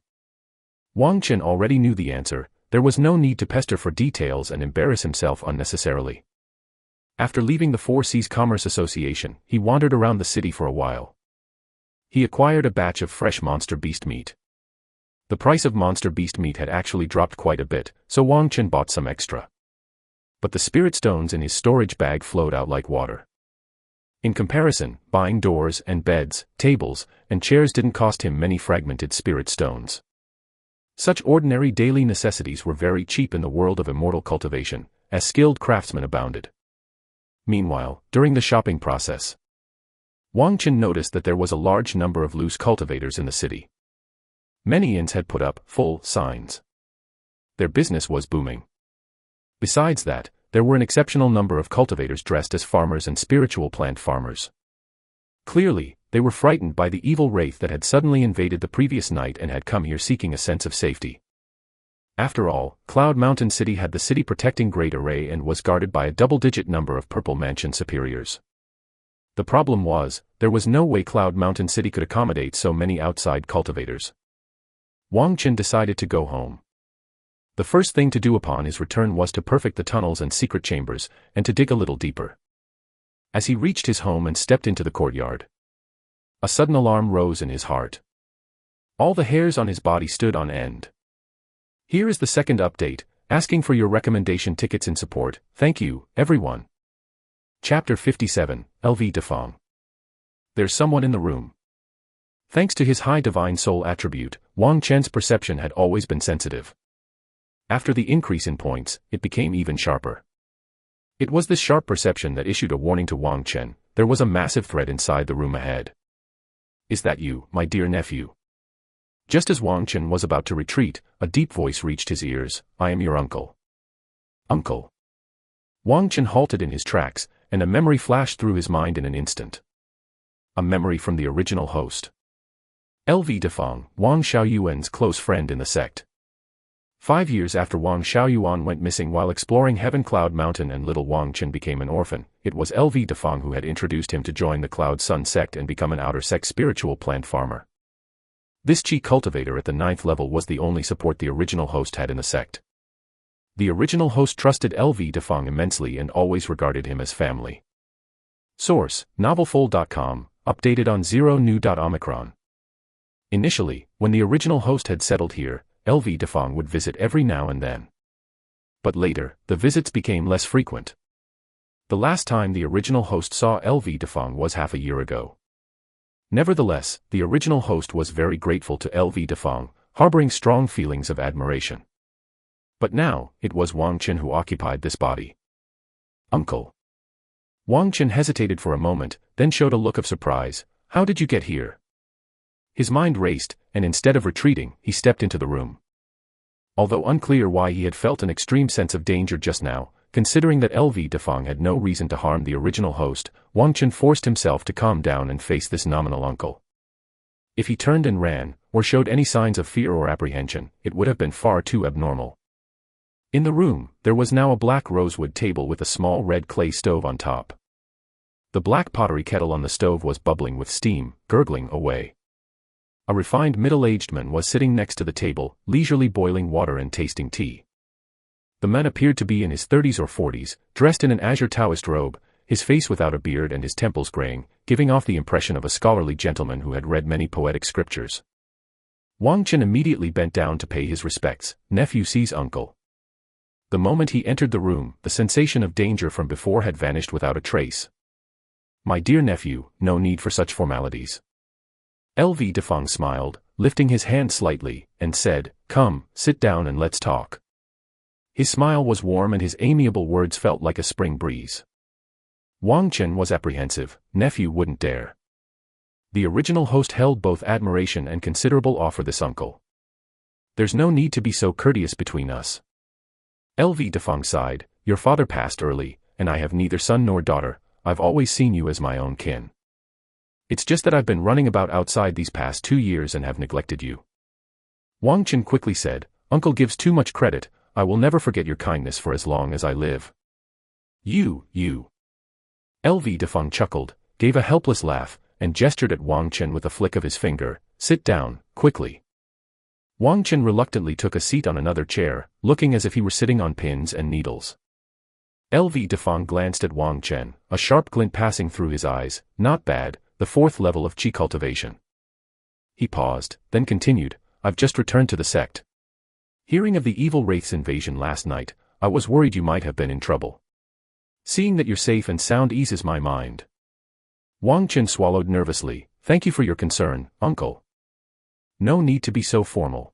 Wang Chen already knew the answer, there was no need to pester for details and embarrass himself unnecessarily. After leaving the Four Seas Commerce Association, he wandered around the city for a while. He acquired a batch of fresh monster beast meat. The price of monster beast meat had actually dropped quite a bit, so Wang Chen bought some extra. But the spirit stones in his storage bag flowed out like water. In comparison, buying doors and beds, tables, and chairs didn't cost him many fragmented spirit stones. Such ordinary daily necessities were very cheap in the world of immortal cultivation, as skilled craftsmen abounded. Meanwhile, during the shopping process, Wang Chen noticed that there was a large number of loose cultivators in the city. Many inns had put up full signs. Their business was booming. Besides that, there were an exceptional number of cultivators dressed as farmers and spiritual plant farmers. Clearly, they were frightened by the evil wraith that had suddenly invaded the previous night and had come here seeking a sense of safety. After all, Cloud Mountain City had the city protecting great array and was guarded by a double-digit number of Purple Mansion superiors. The problem was, there was no way Cloud Mountain City could accommodate so many outside cultivators. Wang Chen decided to go home. The first thing to do upon his return was to perfect the tunnels and secret chambers, and to dig a little deeper. As he reached his home and stepped into the courtyard, a sudden alarm rose in his heart. All the hairs on his body stood on end. Here is the second update, asking for your recommendation tickets in support. Thank you, everyone. Chapter 57, LV Defang. There's someone in the room. Thanks to his high divine soul attribute, Wang Chen's perception had always been sensitive. After the increase in points, it became even sharper. It was this sharp perception that issued a warning to Wang Chen. There was a massive threat inside the room ahead. Is that you, my dear nephew? Just as Wang Chen was about to retreat, a deep voice reached his ears. I am your uncle. Uncle. Wang Chen halted in his tracks, and a memory flashed through his mind in an instant. A memory from the original host. LV Defang, Wang Xiaoyuan's close friend in the sect. 5 years after Wang Xiaoyuan went missing while exploring Heaven Cloud Mountain and little Wang Chen became an orphan, it was LV Defang who had introduced him to join the Cloud Sun sect and become an outer sect spiritual plant farmer. This Qi cultivator at the 9th level was the only support the original host had in the sect. The original host trusted LV Defang immensely and always regarded him as family. Source, novelfold.com, updated on 0new.omicron. Initially, when the original host had settled here, LV Defang would visit every now and then. But later, the visits became less frequent. The last time the original host saw LV Defang was half a year ago. Nevertheless, the original host was very grateful to LV Defang, harboring strong feelings of admiration. But now, it was Wang Chen who occupied this body. Uncle. Wang Chen hesitated for a moment, then showed a look of surprise. How did you get here? His mind raced, and instead of retreating, he stepped into the room. Although unclear why he had felt an extreme sense of danger just now, considering that LV Defang had no reason to harm the original host, Wang Chen forced himself to calm down and face this nominal uncle. If he turned and ran, or showed any signs of fear or apprehension, it would have been far too abnormal. In the room, there was now a black rosewood table with a small red clay stove on top. The black pottery kettle on the stove was bubbling with steam, gurgling away. A refined middle-aged man was sitting next to the table, leisurely boiling water and tasting tea. The man appeared to be in his 30s or 40s, dressed in an azure Taoist robe, his face without a beard and his temples graying, giving off the impression of a scholarly gentleman who had read many poetic scriptures. Wang Chen immediately bent down to pay his respects. Nephew sees uncle. The moment he entered the room, the sensation of danger from before had vanished without a trace. My dear nephew, no need for such formalities. LV Defang smiled, lifting his hand slightly, and said, Come, sit down and let's talk. His smile was warm and his amiable words felt like a spring breeze. Wang Chen was apprehensive. Nephew wouldn't dare. The original host held both admiration and considerable awe for this uncle. There's no need to be so courteous between us. LV Defang sighed. Your father passed early, and I have neither son nor daughter. I've always seen you as my own kin. It's just that I've been running about outside these past 2 years and have neglected you. Wang Chen quickly said, Uncle gives too much credit. I will never forget your kindness for as long as I live. You. LV Defang chuckled, gave a helpless laugh, and gestured at Wang Chen with a flick of his finger. Sit down, quickly. Wang Chen reluctantly took a seat on another chair, looking as if he were sitting on pins and needles. LV Defang glanced at Wang Chen, a sharp glint passing through his eyes. Not bad, the 4th level of Qi cultivation. He paused, then continued, I've just returned to the sect. Hearing of the evil wraith's invasion last night, I was worried you might have been in trouble. Seeing that you're safe and sound eases my mind. Wang Chen swallowed nervously. Thank you for your concern, uncle. No need to be so formal.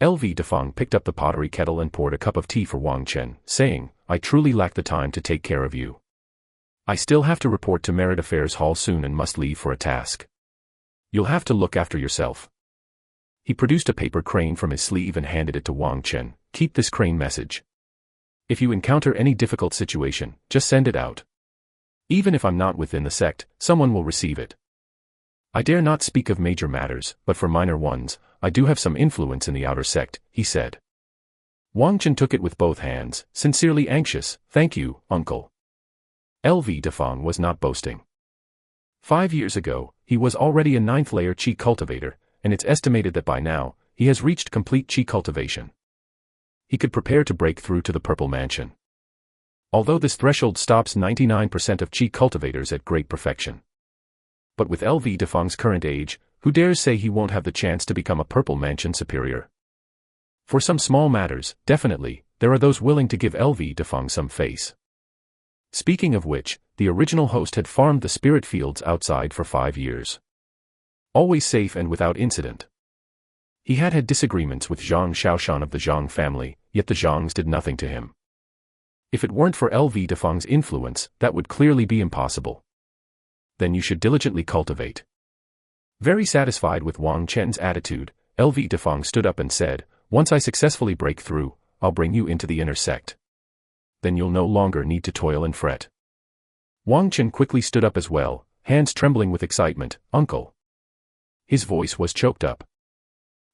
LV Defang picked up the pottery kettle and poured a cup of tea for Wang Chen, saying, I truly lack the time to take care of you. I still have to report to Merit Affairs Hall soon and must leave for a task. You'll have to look after yourself. He produced a paper crane from his sleeve and handed it to Wang Chen. Keep this crane message. If you encounter any difficult situation, just send it out. Even if I'm not within the sect, someone will receive it. I dare not speak of major matters, but for minor ones, I do have some influence in the outer sect, he said. Wang Chen took it with both hands, sincerely anxious. Thank you, uncle. LV Defang was not boasting. 5 years ago, he was already a 9th layer Qi cultivator, and it's estimated that by now, he has reached complete Qi cultivation. He could prepare to break through to the Purple Mansion. Although this threshold stops 99% of Qi cultivators at great perfection. But with LV Defang's current age, who dares say he won't have the chance to become a Purple Mansion superior? For some small matters, definitely, there are those willing to give LV Defang some face. Speaking of which, the original host had farmed the spirit fields outside for 5 years. Always safe and without incident. He had had disagreements with Zhang Shaoshan of the Zhang family, yet the Zhangs did nothing to him. If it weren't for LV Defang's influence, that would clearly be impossible. Then you should diligently cultivate. Very satisfied with Wang Chen's attitude, LV Defang stood up and said, once I successfully break through, I'll bring you into the inner sect. Then you'll no longer need to toil and fret. Wang Chen quickly stood up as well, hands trembling with excitement. Uncle. His voice was choked up.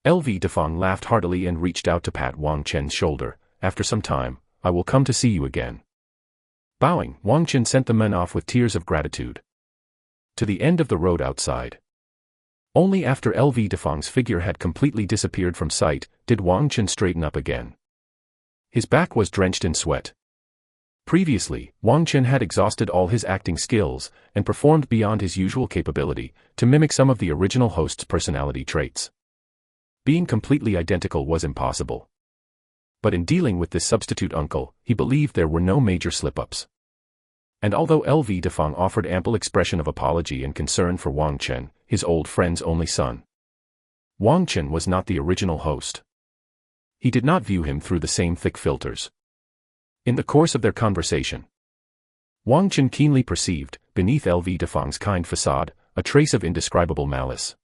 LV Defang laughed heartily and reached out to pat Wang Chen's shoulder. After some time, I will come to see you again. Bowing, Wang Chen sent the men off with tears of gratitude. To the end of the road outside. Only after LV Defang's figure had completely disappeared from sight, did Wang Chen straighten up again. His back was drenched in sweat. Previously, Wang Chen had exhausted all his acting skills, and performed beyond his usual capability, to mimic some of the original host's personality traits. Being completely identical was impossible. But in dealing with this substitute uncle, he believed there were no major slip-ups. And although LV Defang offered ample expression of apology and concern for Wang Chen, his old friend's only son, Wang Chen was not the original host. He did not view him through the same thick filters. In the course of their conversation, Wang Chen keenly perceived, beneath LV Defang's kind facade, a trace of indescribable malice.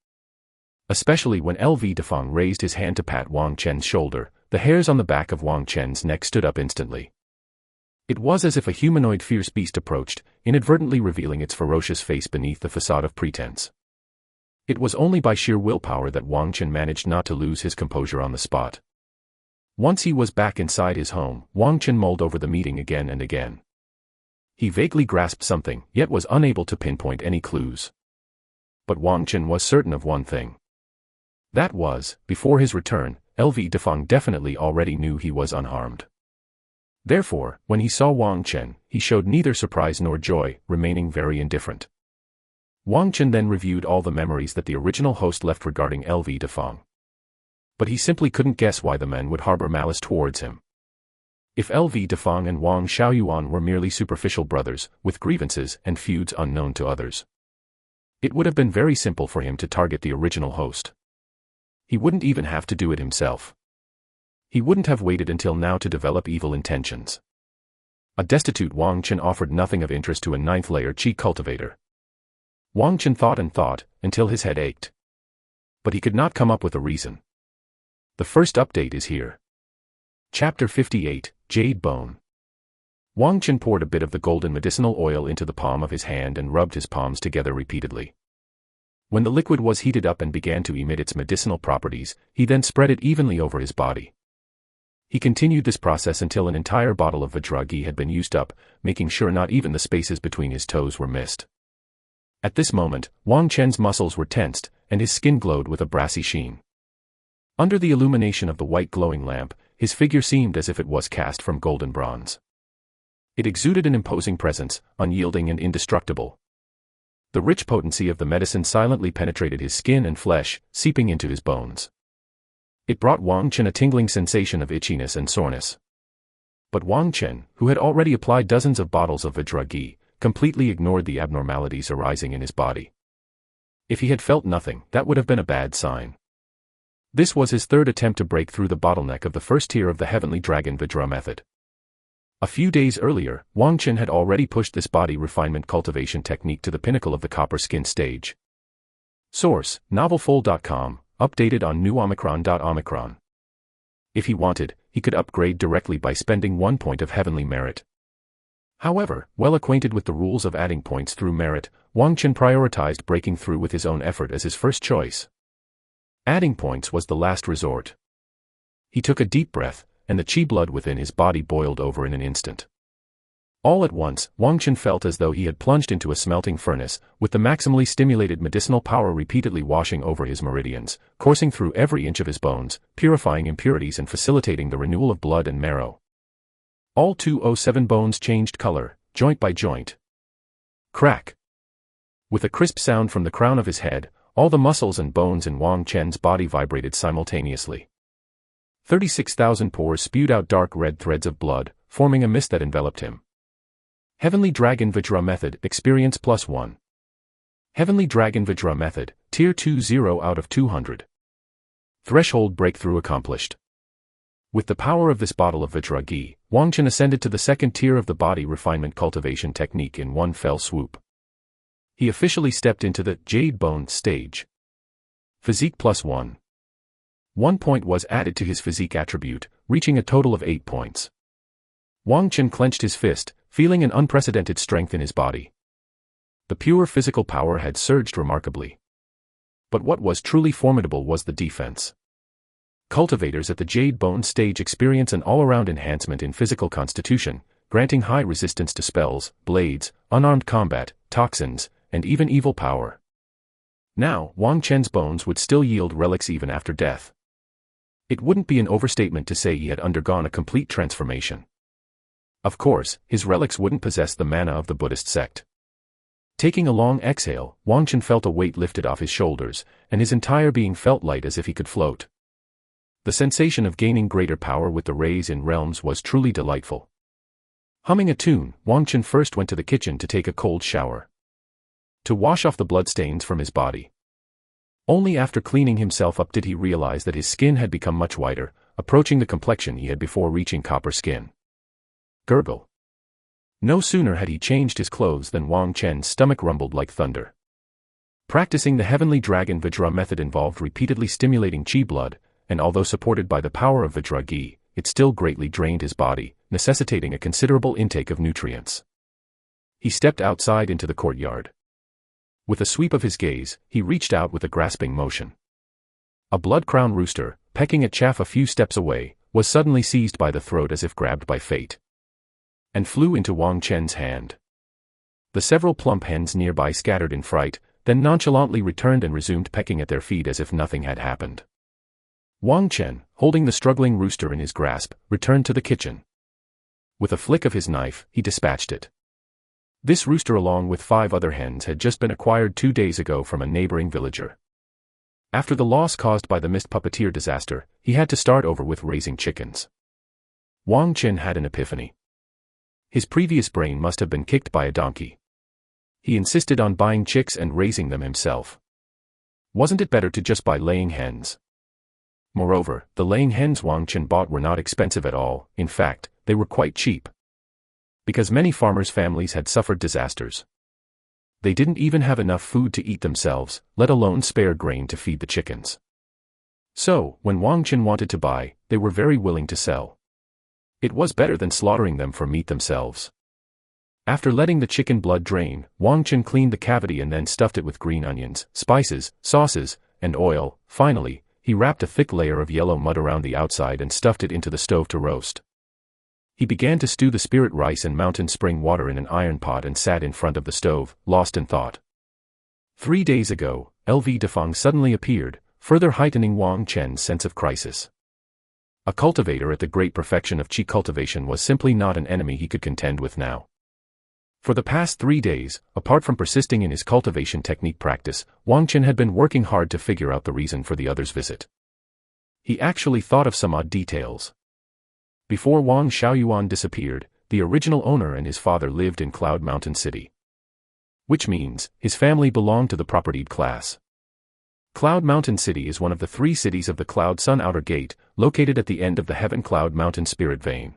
Especially when LV Defang raised his hand to pat Wang Chen's shoulder, the hairs on the back of Wang Chen's neck stood up instantly. It was as if a humanoid fierce beast approached, inadvertently revealing its ferocious face beneath the facade of pretense. It was only by sheer willpower that Wang Chen managed not to lose his composure on the spot. Once he was back inside his home, Wang Chen mulled over the meeting again and again. He vaguely grasped something, yet was unable to pinpoint any clues. But Wang Chen was certain of one thing. That was, before his return, LV Defang definitely already knew he was unharmed. Therefore, when he saw Wang Chen, he showed neither surprise nor joy, remaining very indifferent. Wang Chen then reviewed all the memories that the original host left regarding LV Defang. But he simply couldn't guess why the men would harbor malice towards him. If LV Defang and Wang Xiaoyuan were merely superficial brothers, with grievances and feuds unknown to others, it would have been very simple for him to target the original host. He wouldn't even have to do it himself. He wouldn't have waited until now to develop evil intentions. A destitute Wang Chen offered nothing of interest to a 9th layer Qi cultivator. Wang Chen thought and thought, until his head ached. But he could not come up with a reason. The first update is here. Chapter 58, Jade Bone. Wang Chen poured a bit of the golden medicinal oil into the palm of his hand and rubbed his palms together repeatedly. When the liquid was heated up and began to emit its medicinal properties, he then spread it evenly over his body. He continued this process until an entire bottle of Vajra ghee had been used up, making sure not even the spaces between his toes were missed. At this moment, Wang Chen's muscles were tensed, and his skin glowed with a brassy sheen. Under the illumination of the white glowing lamp, his figure seemed as if it was cast from golden bronze. It exuded an imposing presence, unyielding and indestructible. The rich potency of the medicine silently penetrated his skin and flesh, seeping into his bones. It brought Wang Chen a tingling sensation of itchiness and soreness. But Wang Chen, who had already applied dozens of bottles of Vajra ghee, completely ignored the abnormalities arising in his body. If he had felt nothing, that would have been a bad sign. This was his third attempt to break through the bottleneck of the first tier of the Heavenly Dragon Vajra method. A few days earlier, Wang Chen had already pushed this body refinement cultivation technique to the pinnacle of the copper skin stage. Source: novelful.com, updated on new Omicron. If he wanted, he could upgrade directly by spending 1 point of heavenly merit. However, well acquainted with the rules of adding points through merit, Wang Chen prioritized breaking through with his own effort as his first choice. Adding points was the last resort. He took a deep breath, and the chi blood within his body boiled over in an instant. All at once, Wang Chen felt as though he had plunged into a smelting furnace, with the maximally stimulated medicinal power repeatedly washing over his meridians, coursing through every inch of his bones, purifying impurities and facilitating the renewal of blood and marrow. All 207 bones changed color, joint by joint. Crack! With a crisp sound from the crown of his head, all the muscles and bones in Wang Chen's body vibrated simultaneously. 36,000 pores spewed out dark red threads of blood, forming a mist that enveloped him. Heavenly Dragon Vajra Method, Experience +1. Heavenly Dragon Vajra Method, Tier 20 out of 200. Threshold breakthrough accomplished. With the power of this bottle of Vajra ghee, Wang Chen ascended to the second tier of the body refinement cultivation technique in one fell swoop. He officially stepped into the Jade Bone stage. Physique +1. 1 point was added to his physique attribute, reaching a total of 8 points. Wang Chen clenched his fist, feeling an unprecedented strength in his body. The pure physical power had surged remarkably. But what was truly formidable was the defense. Cultivators at the Jade Bone stage experience an all-around enhancement in physical constitution, granting high resistance to spells, blades, unarmed combat, toxins, and even evil power. Now, Wang Chen's bones would still yield relics even after death. It wouldn't be an overstatement to say he had undergone a complete transformation. Of course, his relics wouldn't possess the mana of the Buddhist sect. Taking a long exhale, Wang Chen felt a weight lifted off his shoulders, and his entire being felt light as if he could float. The sensation of gaining greater power with the rays in realms was truly delightful. Humming a tune, Wang Chen first went to the kitchen to take a cold shower. To wash off the bloodstains from his body. Only after cleaning himself up did he realize that his skin had become much whiter, approaching the complexion he had before reaching copper skin. Gurgle. No sooner had he changed his clothes than Wang Chen's stomach rumbled like thunder. Practicing the Heavenly Dragon Vajra method involved repeatedly stimulating chi blood, and although supported by the power of Vajra ghee, it still greatly drained his body, necessitating a considerable intake of nutrients. He stepped outside into the courtyard. With a sweep of his gaze, he reached out with a grasping motion. A blood-crowned rooster, pecking at chaff a few steps away, was suddenly seized by the throat as if grabbed by fate, and flew into Wang Chen's hand. The several plump hens nearby scattered in fright, then nonchalantly returned and resumed pecking at their feet as if nothing had happened. Wang Chen, holding the struggling rooster in his grasp, returned to the kitchen. With a flick of his knife, he dispatched it. This rooster along with 5 other hens had just been acquired 2 days ago from a neighboring villager. After the loss caused by the mist puppeteer disaster, he had to start over with raising chickens. Wang Chen had an epiphany. His previous brain must have been kicked by a donkey. He insisted on buying chicks and raising them himself. Wasn't it better to just buy laying hens? Moreover, the laying hens Wang Chen bought were not expensive at all, in fact, they were quite cheap. Because many farmers' families had suffered disasters. They didn't even have enough food to eat themselves, let alone spare grain to feed the chickens. So, when Wang Chen wanted to buy, they were very willing to sell. It was better than slaughtering them for meat themselves. After letting the chicken blood drain, Wang Chen cleaned the cavity and then stuffed it with green onions, spices, sauces, and oil. Finally, he wrapped a thick layer of yellow mud around the outside and stuffed it into the stove to roast. He began to stew the spirit rice and mountain spring water in an iron pot and sat in front of the stove, lost in thought. 3 days ago, LV Defang suddenly appeared, further heightening Wang Chen's sense of crisis. A cultivator at the great perfection of chi cultivation was simply not an enemy he could contend with now. For the past 3 days, apart from persisting in his cultivation technique practice, Wang Chen had been working hard to figure out the reason for the other's visit. He actually thought of some odd details. Before Wang Xiaoyuan disappeared, the original owner and his father lived in Cloud Mountain City. Which means, his family belonged to the propertied class. Cloud Mountain City is one of the 3 cities of the Cloud Sun Outer Gate, located at the end of the Heaven Cloud Mountain Spirit Vein.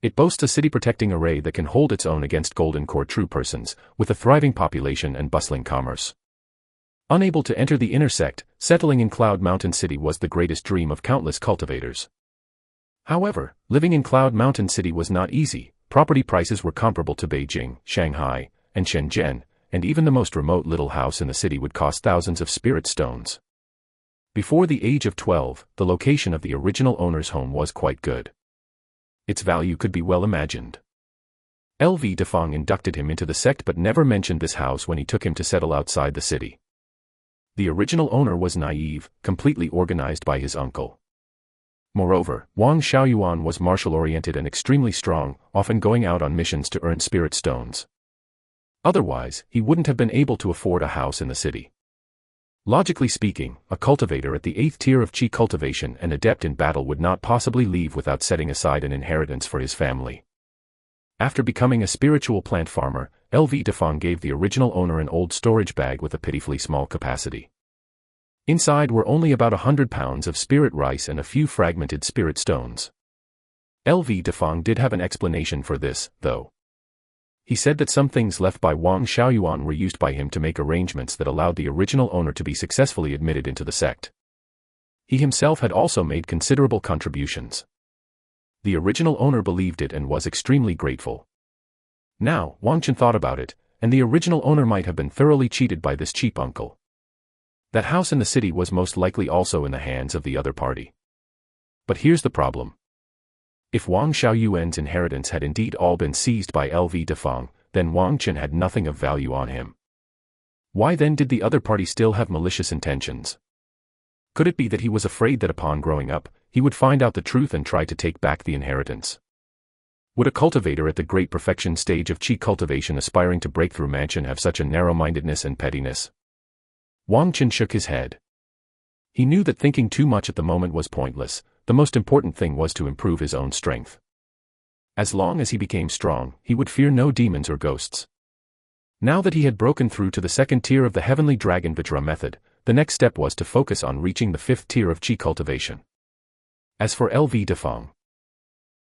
It boasts a city-protecting array that can hold its own against Golden Core true persons, with a thriving population and bustling commerce. Unable to enter the inner sect, settling in Cloud Mountain City was the greatest dream of countless cultivators. However, living in Cloud Mountain City was not easy. Property prices were comparable to Beijing, Shanghai, and Shenzhen, and even the most remote little house in the city would cost thousands of spirit stones. Before the age of 12, the location of the original owner's home was quite good. Its value could be well imagined. LV Defang inducted him into the sect but never mentioned this house when he took him to settle outside the city. The original owner was naive, completely organized by his uncle. Moreover, Wang Xiaoyuan was martial-oriented and extremely strong, often going out on missions to earn spirit stones. Otherwise, he wouldn't have been able to afford a house in the city. Logically speaking, a cultivator at the 8th tier of Qi cultivation and adept in battle would not possibly leave without setting aside an inheritance for his family. After becoming a spiritual plant farmer, LV Defang gave the original owner an old storage bag with a pitifully small capacity. Inside were only about 100 pounds of spirit rice and a few fragmented spirit stones. LV Defang did have an explanation for this, though. He said that some things left by Wang Xiaoyuan were used by him to make arrangements that allowed the original owner to be successfully admitted into the sect. He himself had also made considerable contributions. The original owner believed it and was extremely grateful. Now, Wang Chen thought about it, and the original owner might have been thoroughly cheated by this cheap uncle. That house in the city was most likely also in the hands of the other party. But here's the problem. If Wang Xiaoyuan's inheritance had indeed all been seized by LV Defang, then Wang Chen had nothing of value on him. Why then did the other party still have malicious intentions? Could it be that he was afraid that upon growing up, he would find out the truth and try to take back the inheritance? Would a cultivator at the great perfection stage of Qi cultivation aspiring to breakthrough mansion have such a narrow-mindedness and pettiness? Wang Chen shook his head. He knew that thinking too much at the moment was pointless. The most important thing was to improve his own strength. As long as he became strong, he would fear no demons or ghosts. Now that he had broken through to the 2nd tier of the heavenly dragon Vajra method, the next step was to focus on reaching the 5th tier of Qi cultivation. As for LV Defang,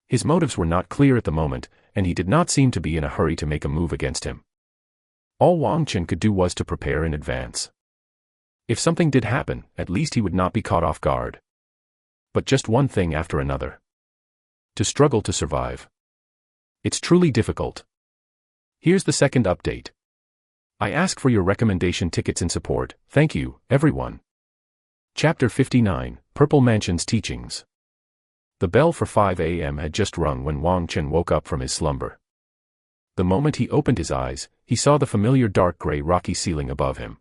his motives were not clear at the moment, and he did not seem to be in a hurry to make a move against him. All Wang Chen could do was to prepare in advance. If something did happen, at least he would not be caught off guard. But just one thing after another. To struggle to survive. It's truly difficult. Here's the second update. I ask for your recommendation tickets and support. Thank you, everyone. Chapter 59, Purple Mansion's Teachings. The bell for 5 a.m. had just rung when Wang Chen woke up from his slumber. The moment he opened his eyes, he saw the familiar dark gray rocky ceiling above him.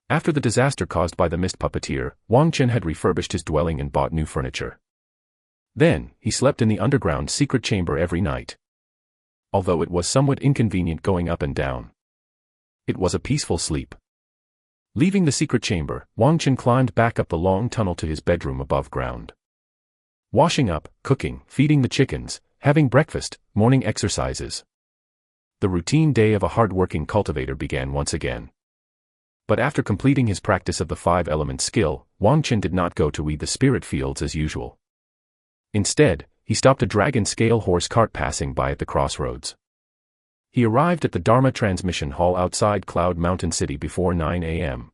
After the disaster caused by the mist puppeteer, Wang Chen had refurbished his dwelling and bought new furniture. Then, he slept in the underground secret chamber every night. Although it was somewhat inconvenient going up and down, it was a peaceful sleep. Leaving the secret chamber, Wang Chen climbed back up the long tunnel to his bedroom above ground. Washing up, cooking, feeding the chickens, having breakfast, morning exercises. The routine day of a hard-working cultivator began once again. But after completing his practice of the 5-element skill, Wang Chen did not go to weed the spirit fields as usual. Instead, he stopped a dragon-scale horse cart passing by at the crossroads. He arrived at the Dharma Transmission Hall outside Cloud Mountain City before 9 a.m.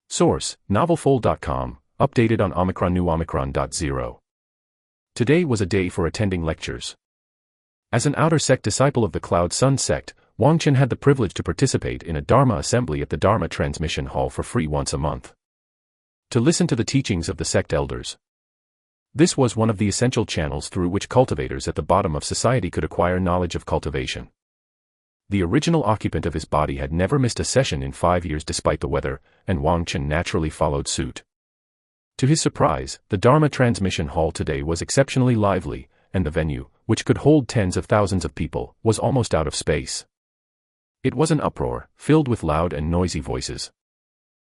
Source, novelfold.com, updated on Omicron New Omicron.0. Today was a day for attending lectures. As an outer sect disciple of the Cloud Sun sect, Wang Chen had the privilege to participate in a Dharma assembly at the Dharma Transmission Hall for free once a month. To listen to the teachings of the sect elders. This was one of the essential channels through which cultivators at the bottom of society could acquire knowledge of cultivation. The original occupant of his body had never missed a session in 5 years despite the weather, and Wang Chen naturally followed suit. To his surprise, the Dharma Transmission Hall today was exceptionally lively, and the venue, which could hold tens of thousands of people, was almost out of space. It was an uproar, filled with loud and noisy voices.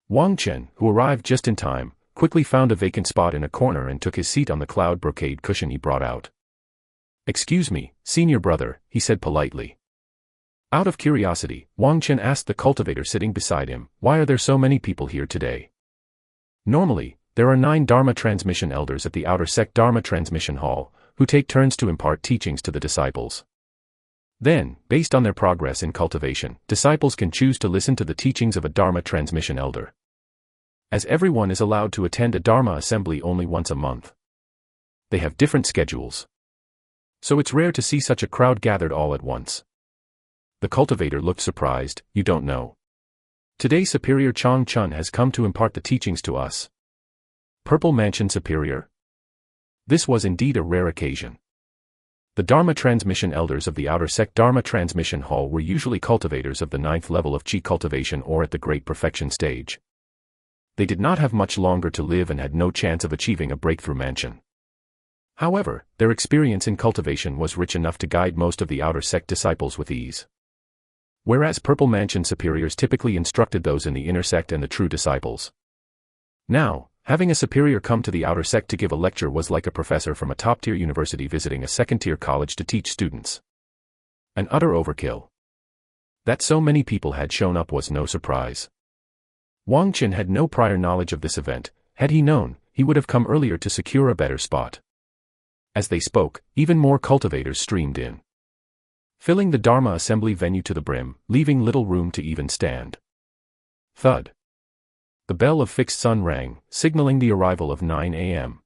Wang Chen, who arrived just in time, quickly found a vacant spot in a corner and took his seat on the cloud brocade cushion he brought out. "Excuse me, senior brother," he said politely. Out of curiosity, Wang Chen asked the cultivator sitting beside him, "Why are there so many people here today?" Normally, there are 9 Dharma Transmission elders at the outer sect Dharma Transmission Hall, who take turns to impart teachings to the disciples. Then, based on their progress in cultivation, disciples can choose to listen to the teachings of a Dharma Transmission elder. As everyone is allowed to attend a Dharma assembly only once a month, They have different schedules. So it's rare to see such a crowd gathered all at once. The cultivator looked surprised. You don't know. Today Superior Chang Chun has come to impart the teachings to us. Purple Mansion Superior? This was indeed a rare occasion. The Dharma transmission elders of the outer sect Dharma transmission hall were usually cultivators of the 9th level of Qi cultivation or at the Great Perfection stage. They did not have much longer to live and had no chance of achieving a breakthrough mansion. However, their experience in cultivation was rich enough to guide most of the outer sect disciples with ease. Whereas Purple Mansion superiors typically instructed those in the inner sect and the true disciples. Now, having a superior come to the outer sect to give a lecture was like a professor from a top-tier university visiting a second-tier college to teach students. An utter overkill. That so many people had shown up was no surprise. Wang Qin had no prior knowledge of this event. Had he known, he would have come earlier to secure a better spot. As they spoke, even more cultivators streamed in, filling the Dharma assembly venue to the brim, leaving little room to even stand. Thud. The bell of fixed sun rang, signaling the arrival of 9 a.m.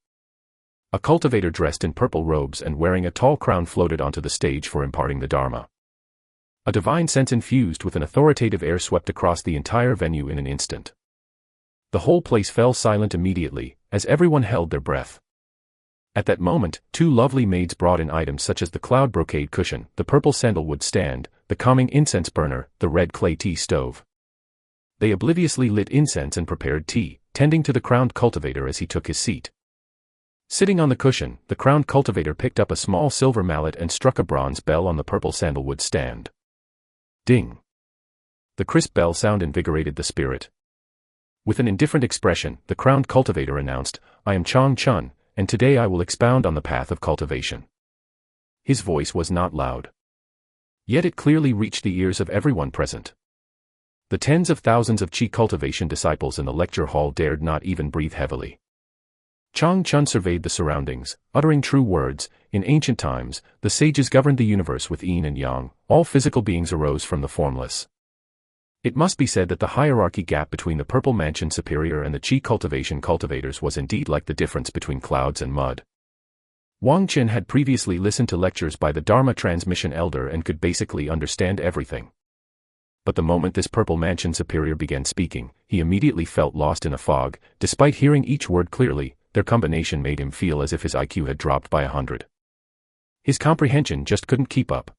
A cultivator dressed in purple robes and wearing a tall crown floated onto the stage for imparting the Dharma. A divine sense infused with an authoritative air swept across the entire venue in an instant. The whole place fell silent immediately, as everyone held their breath. At that moment, two lovely maids brought in items such as the cloud brocade cushion, the purple sandalwood stand, the calming incense burner, the red clay tea stove. They obliviously lit incense and prepared tea, tending to the crowned cultivator as he took his seat. Sitting on the cushion, the crowned cultivator picked up a small silver mallet and struck a bronze bell on the purple sandalwood stand. Ding! The crisp bell sound invigorated the spirit. With an indifferent expression, the crowned cultivator announced, "I am Chang Chun, and today I will expound on the path of cultivation." His voice was not loud. Yet it clearly reached the ears of everyone present. The tens of thousands of Qi cultivation disciples in the lecture hall dared not even breathe heavily. Chang Chun surveyed the surroundings, uttering true words. In ancient times, the sages governed the universe with yin and yang. All physical beings arose from the formless. It must be said that the hierarchy gap between the Purple Mansion superior and the Qi cultivation cultivators was indeed like the difference between clouds and mud. Wang Qin had previously listened to lectures by the Dharma transmission elder and could basically understand everything. But the moment this Purple Mansion superior began speaking, he immediately felt lost in a fog. Despite hearing each word clearly, their combination made him feel as if his IQ had dropped by 100. His comprehension just couldn't keep up.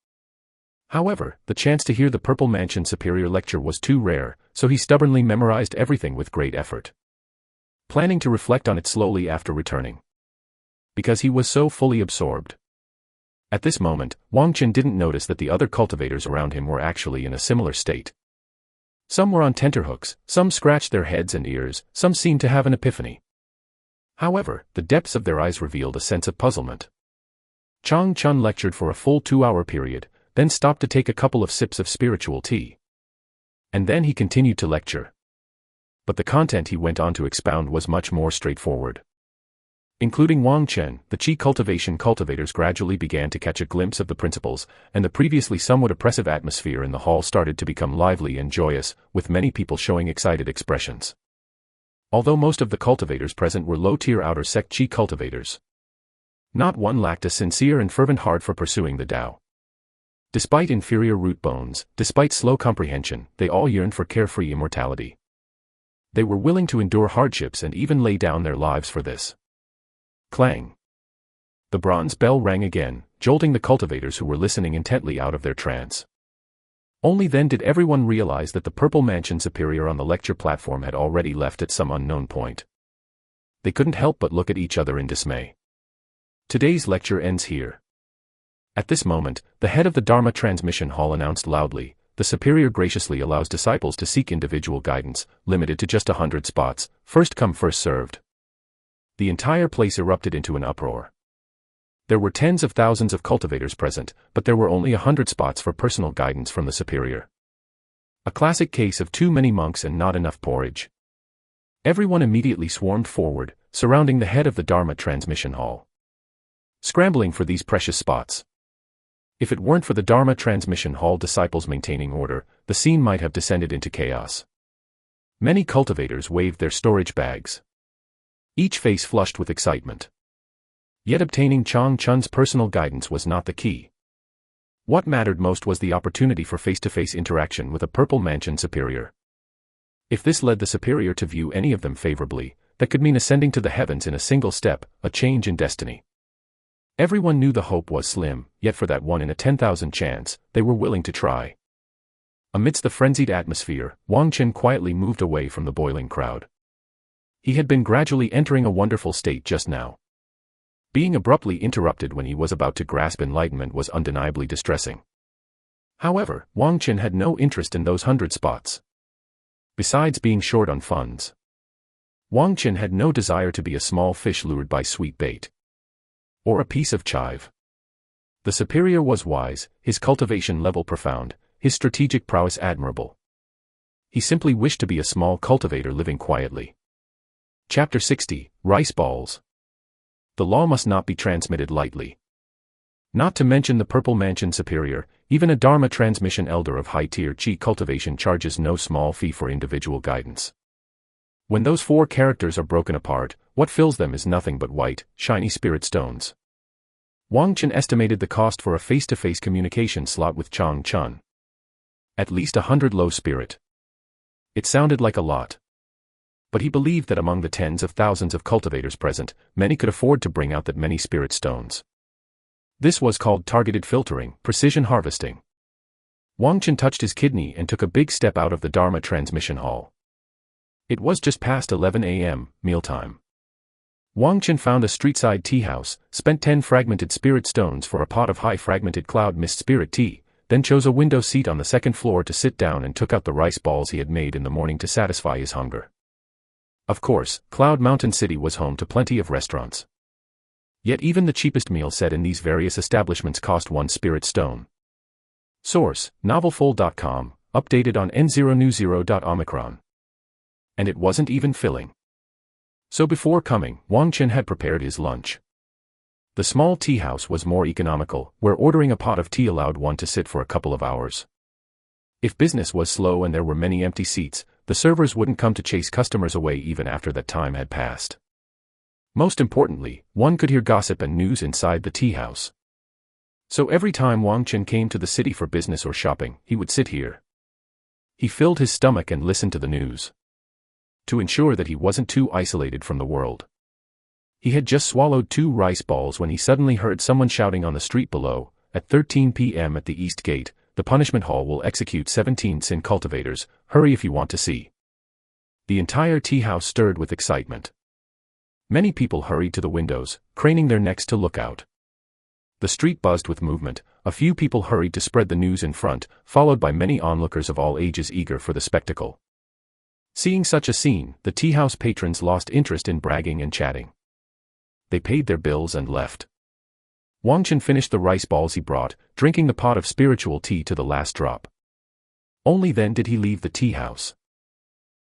However, the chance to hear the Purple Mansion superior lecture was too rare, so he stubbornly memorized everything with great effort, planning to reflect on it slowly after returning. Because he was so fully absorbed. At this moment, Wang Qin didn't notice that the other cultivators around him were actually in a similar state. Some were on tenterhooks, some scratched their heads and ears, some seemed to have an epiphany. However, the depths of their eyes revealed a sense of puzzlement. Chang Chun lectured for a full 2-hour period, then stopped to take a couple of sips of spiritual tea. And then he continued to lecture. But the content he went on to expound was much more straightforward. Including Wang Qin, the Qi cultivation cultivators gradually began to catch a glimpse of the principles, and the previously somewhat oppressive atmosphere in the hall started to become lively and joyous, with many people showing excited expressions. Although most of the cultivators present were low-tier outer sect Qi cultivators, not one lacked a sincere and fervent heart for pursuing the Tao. Despite inferior root bones, despite slow comprehension, they all yearned for carefree immortality. They were willing to endure hardships and even lay down their lives for this. Clang! The bronze bell rang again, jolting the cultivators who were listening intently out of their trance. Only then did everyone realize that the Purple Mansion superior on the lecture platform had already left at some unknown point. They couldn't help but look at each other in dismay. Today's lecture ends here. At this moment, the head of the Dharma transmission hall announced loudly, the superior graciously allows disciples to seek individual guidance, limited to just 100 spots, first come first served. The entire place erupted into an uproar. There were tens of thousands of cultivators present, but there were only 100 spots for personal guidance from the superior. A classic case of too many monks and not enough porridge. Everyone immediately swarmed forward, surrounding the head of the Dharma transmission hall, scrambling for these precious spots. If it weren't for the Dharma transmission hall disciples maintaining order, the scene might have descended into chaos. Many cultivators waved their storage bags, each face flushed with excitement. Yet obtaining Chang Chun's personal guidance was not the key. What mattered most was the opportunity for face-to-face interaction with a Purple Mansion superior. If this led the superior to view any of them favorably, that could mean ascending to the heavens in a single step, a change in destiny. Everyone knew the hope was slim, yet for that 1 in a 10,000 chance, they were willing to try. Amidst the frenzied atmosphere, Wang Chen quietly moved away from the boiling crowd. He had been gradually entering a wonderful state just now. Being abruptly interrupted when he was about to grasp enlightenment was undeniably distressing. However, Wang Chen had no interest in those 100 spots. Besides being short on funds, Wang Chen had no desire to be a small fish lured by sweet bait. Or a piece of chive. The superior was wise, his cultivation level profound, his strategic prowess admirable. He simply wished to be a small cultivator living quietly. Chapter 60, Rice Balls. The law must not be transmitted lightly. Not to mention the Purple Mansion superior, even a Dharma transmission elder of high-tier Qi cultivation charges no small fee for individual guidance. When those 4 characters are broken apart, what fills them is nothing but white, shiny spirit stones. Wang Chen estimated the cost for a face-to-face communication slot with Chang Chun. At least 100 low spirit. It sounded like a lot. But he believed that among the tens of thousands of cultivators present, many could afford to bring out that many spirit stones. This was called targeted filtering, precision harvesting. Wang Chen touched his kidney and took a big step out of the Dharma transmission hall. It was just past 11 a.m., mealtime. Wang Chen found a street-side tea house, spent 10 fragmented spirit stones for a pot of high fragmented cloud mist spirit tea, then chose a window seat on the 2nd floor to sit down and took out the rice balls he had made in the morning to satisfy his hunger. Of course, Cloud Mountain City was home to plenty of restaurants. Yet even the cheapest meal set in these various establishments cost 1 spirit stone. Source, novelfull.com, updated on N0New0.Omicron. And it wasn't even filling. So before coming, Wang Chen had prepared his lunch. The small tea house was more economical, where ordering a pot of tea allowed one to sit for a couple of hours. If business was slow and there were many empty seats, the servers wouldn't come to chase customers away even after that time had passed. Most importantly, one could hear gossip and news inside the tea house. So every time Wang Chen came to the city for business or shopping, he would sit here. He filled his stomach and listened to the news. To ensure that he wasn't too isolated from the world. He had just swallowed 2 rice balls when he suddenly heard someone shouting on the street below, at 13 p.m. at the East Gate, the punishment hall will execute 17 sin cultivators, hurry if you want to see. The entire tea house stirred with excitement. Many people hurried to the windows, craning their necks to look out. The street buzzed with movement, a few people hurried to spread the news in front, followed by many onlookers of all ages eager for the spectacle. Seeing such a scene, the tea house patrons lost interest in bragging and chatting. They paid their bills and left. Wang Chen finished the rice balls he brought, drinking the pot of spiritual tea to the last drop. Only then did he leave the tea house.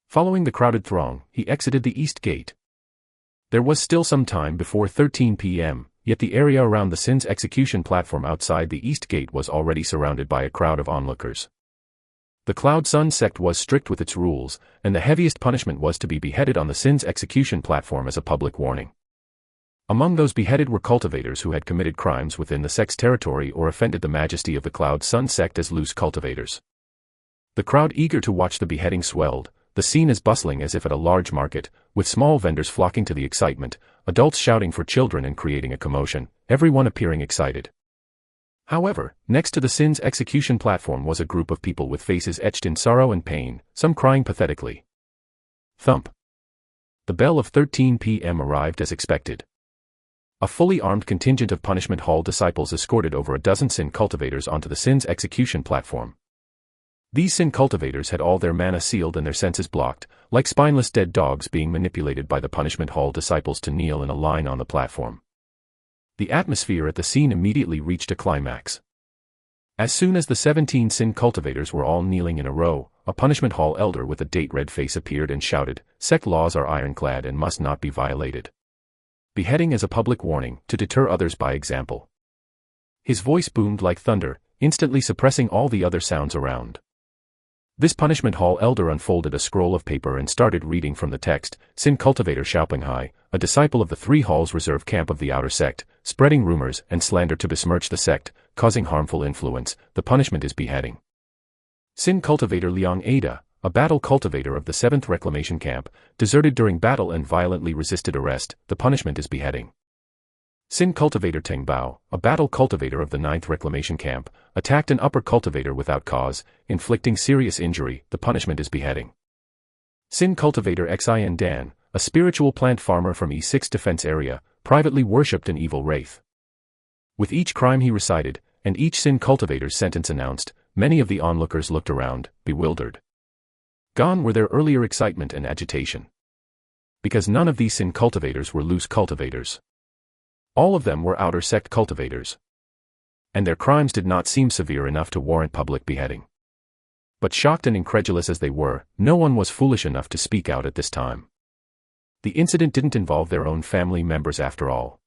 Following the crowded throng, he exited the East Gate. There was still some time before 13 p.m., yet the area around the Sin's execution platform outside the East Gate was already surrounded by a crowd of onlookers. The Cloud Sun sect was strict with its rules, and the heaviest punishment was to be beheaded on the Sin's execution platform as a public warning. Among those beheaded were cultivators who had committed crimes within the sect's territory or offended the majesty of the Cloud Sun sect as loose cultivators. The crowd eager to watch the beheading swelled, the scene as bustling as if at a large market, with small vendors flocking to the excitement, adults shouting for children and creating a commotion, everyone appearing excited. However, next to the Sin's execution platform was a group of people with faces etched in sorrow and pain, some crying pathetically. Thump. The bell of 13 p.m. arrived as expected. A fully armed contingent of punishment hall disciples escorted over a dozen Sin cultivators onto the Sin's execution platform. These Sin cultivators had all their mana sealed and their senses blocked, like spineless dead dogs being manipulated by the punishment hall disciples to kneel in a line on the platform. The atmosphere at the scene immediately reached a climax. As soon as the 17 Sin cultivators were all kneeling in a row, a punishment hall elder with a date-red face appeared and shouted, "Sect laws are ironclad and must not be violated. Beheading as a public warning, to deter others by example." His voice boomed like thunder, instantly suppressing all the other sounds around. This punishment hall elder unfolded a scroll of paper and started reading from the text, "Sin cultivator Xiaopinghai, a disciple of the Three Halls Reserve Camp of the Outer Sect, spreading rumors and slander to besmirch the sect, causing harmful influence. The punishment is beheading. Sin cultivator Liang Ada, a battle cultivator of the 7th Reclamation Camp, deserted during battle and violently resisted arrest. The punishment is beheading. Sin cultivator Teng Bao, a battle cultivator of the 9th Reclamation Camp, attacked an upper cultivator without cause, inflicting serious injury. The punishment is beheading. Sin cultivator Xin Dan, a spiritual plant farmer from E6 defense area, privately worshipped an evil wraith. With each crime he recited, and each sin cultivator's sentence announced, many of the onlookers looked around, bewildered. Gone were their earlier excitement and agitation. Because none of these sin cultivators were loose cultivators. All of them were outer sect cultivators. And their crimes did not seem severe enough to warrant public beheading. But shocked and incredulous as they were, no one was foolish enough to speak out at this time. The incident didn't involve their own family members after all.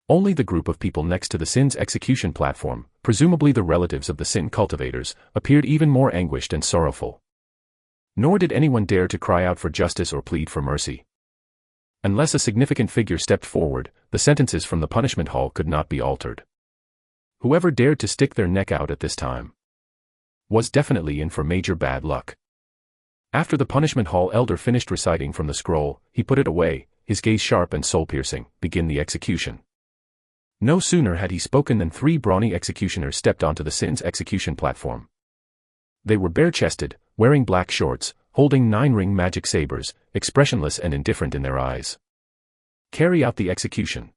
Only the group of people next to the Sin's execution platform, presumably the relatives of the Sin cultivators, appeared even more anguished and sorrowful. Nor did anyone dare to cry out for justice or plead for mercy. Unless a significant figure stepped forward, the sentences from the punishment hall could not be altered. Whoever dared to stick their neck out at this time was definitely in for major bad luck. After the punishment hall elder finished reciting from the scroll, he put it away, his gaze sharp and soul-piercing. Begin the execution. No sooner had he spoken than 3 brawny executioners stepped onto the Sin's execution platform. They were bare-chested, wearing black shorts, holding 9-ring magic sabers, expressionless and indifferent in their eyes. Carry out the execution.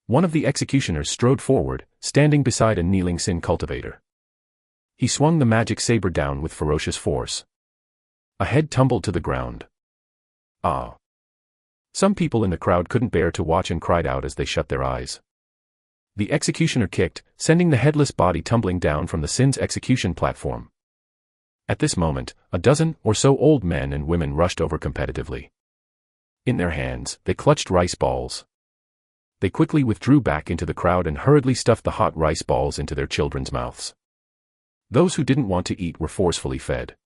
One of the executioners strode forward, standing beside a kneeling Sin cultivator. He swung the magic saber down with ferocious force. A head tumbled to the ground. Ah! Some people in the crowd couldn't bear to watch and cried out as they shut their eyes. The executioner kicked, sending the headless body tumbling down from the Sin's execution platform. At this moment, a dozen or so old men and women rushed over competitively. In their hands, they clutched rice balls. They quickly withdrew back into the crowd and hurriedly stuffed the hot rice balls into their children's mouths. Those who didn't want to eat were forcefully fed.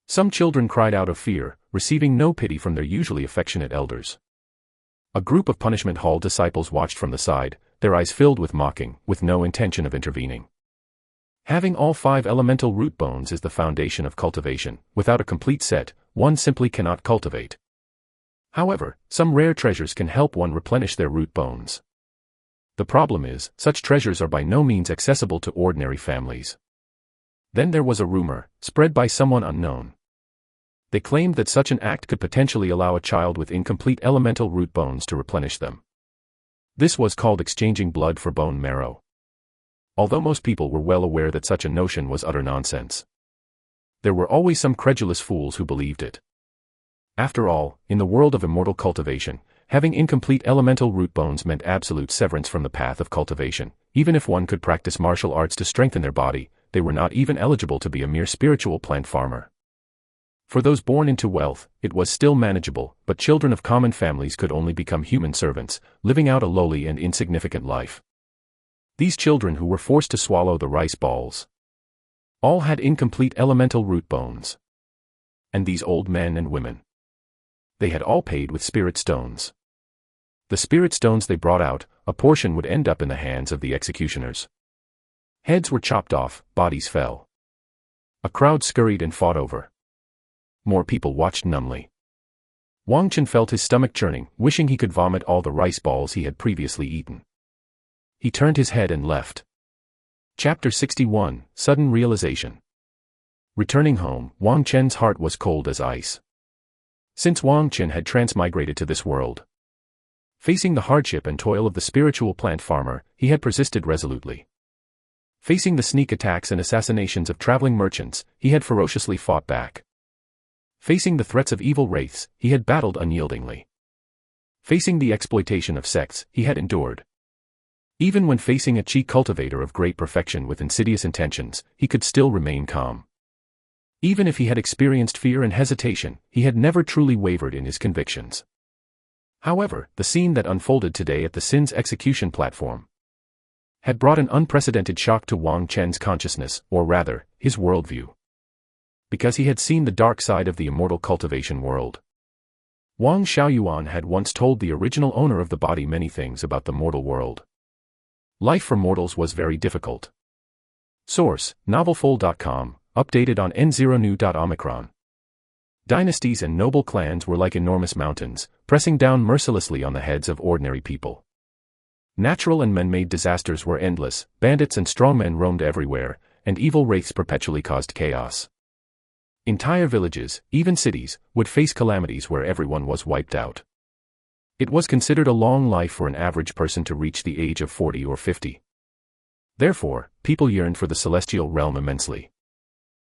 Some children cried out of fear, receiving no pity from their usually affectionate elders. A group of punishment hall disciples watched from the side, their eyes filled with mocking, with no intention of intervening. Having all 5 elemental root bones is the foundation of cultivation. Without a complete set, one simply cannot cultivate. However, some rare treasures can help one replenish their root bones. The problem is, such treasures are by no means accessible to ordinary families. Then there was a rumor, spread by someone unknown. They claimed that such an act could potentially allow a child with incomplete elemental root bones to replenish them. This was called exchanging blood for bone marrow. Although most people were well aware that such a notion was utter nonsense, there were always some credulous fools who believed it. After all, in the world of immortal cultivation, having incomplete elemental root bones meant absolute severance from the path of cultivation. Even if one could practice martial arts to strengthen their body, they were not even eligible to be a mere spiritual plant farmer. For those born into wealth, it was still manageable, but children of common families could only become human servants, living out a lowly and insignificant life. These children who were forced to swallow the rice balls all had incomplete elemental root bones. And these old men and women, they had all paid with spirit stones. The spirit stones they brought out, a portion would end up in the hands of the executioners. Heads were chopped off, bodies fell. A crowd scurried and fought over. More people watched numbly. Wang Chen felt his stomach churning, wishing he could vomit all the rice balls he had previously eaten. He turned his head and left. Chapter 61, Sudden Realization. Returning home, Wang Chen's heart was cold as ice. Since Wang Chen had transmigrated to this world, facing the hardship and toil of the spiritual plant farmer, he had persisted resolutely. Facing the sneak attacks and assassinations of traveling merchants, he had ferociously fought back. Facing the threats of evil wraiths, he had battled unyieldingly. Facing the exploitation of sects, he had endured. Even when facing a chi cultivator of great perfection with insidious intentions, he could still remain calm. Even if he had experienced fear and hesitation, he had never truly wavered in his convictions. However, the scene that unfolded today at the Sin's execution platform had brought an unprecedented shock to Wang Chen's consciousness, or rather, his worldview. Because he had seen the dark side of the immortal cultivation world. Wang Xiaoyuan had once told the original owner of the body many things about the mortal world. Life for mortals was very difficult. Source: novelful.com, updated on N0new.omicron. Dynasties and noble clans were like enormous mountains, pressing down mercilessly on the heads of ordinary people. Natural and man-made disasters were endless, bandits and strongmen roamed everywhere, and evil wraiths perpetually caused chaos. Entire villages, even cities, would face calamities where everyone was wiped out. It was considered a long life for an average person to reach the age of 40 or 50. Therefore, people yearned for the celestial realm immensely.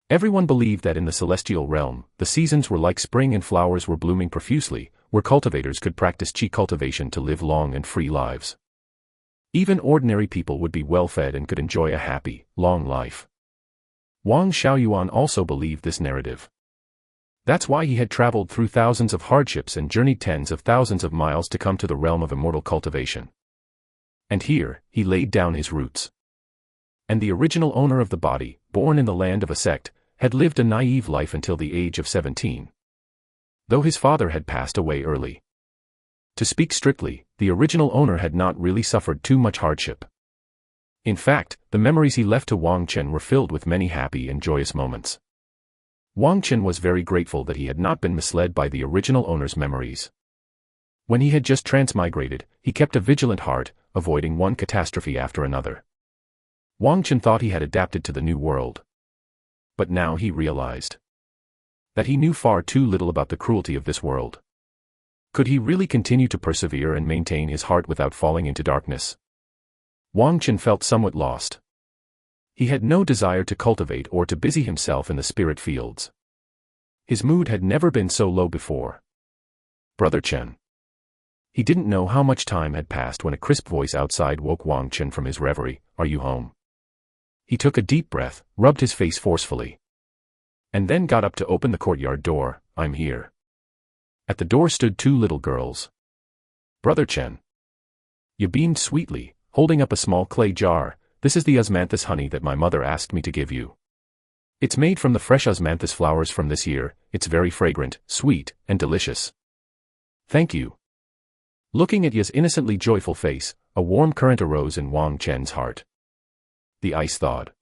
Everyone believed that in the celestial realm, the seasons were like spring and flowers were blooming profusely, where cultivators could practice qi cultivation to live long and free lives. Even ordinary people would be well-fed and could enjoy a happy, long life. Wang Xiaoyuan also believed this narrative. That's why he had traveled through thousands of hardships and journeyed tens of thousands of miles to come to the realm of immortal cultivation. And here, he laid down his roots. And the original owner of the body, born in the land of a sect, had lived a naive life until the age of 17. Though his father had passed away early. To speak strictly, the original owner had not really suffered too much hardship. In fact, the memories he left to Wang Chen were filled with many happy and joyous moments. Wang Chen was very grateful that he had not been misled by the original owner's memories. When he had just transmigrated, he kept a vigilant heart, avoiding one catastrophe after another. Wang Chen thought he had adapted to the new world. But now he realized that he knew far too little about the cruelty of this world. Could he really continue to persevere and maintain his heart without falling into darkness? Wang Chen felt somewhat lost. He had no desire to cultivate or to busy himself in the spirit fields. His mood had never been so low before. Brother Chen. He didn't know how much time had passed when a crisp voice outside woke Wang Chen from his reverie. Are you home? He took a deep breath, rubbed his face forcefully, and then got up to open the courtyard door. I'm here. At the door stood two little girls. Brother Chen. You beamed sweetly, holding up a small clay jar. This is the osmanthus honey that my mother asked me to give you. It's made from the fresh osmanthus flowers from this year. It's very fragrant, sweet, and delicious. Thank you. Looking at Ya's innocently joyful face, a warm current arose in Wang Chen's heart. The ice thawed.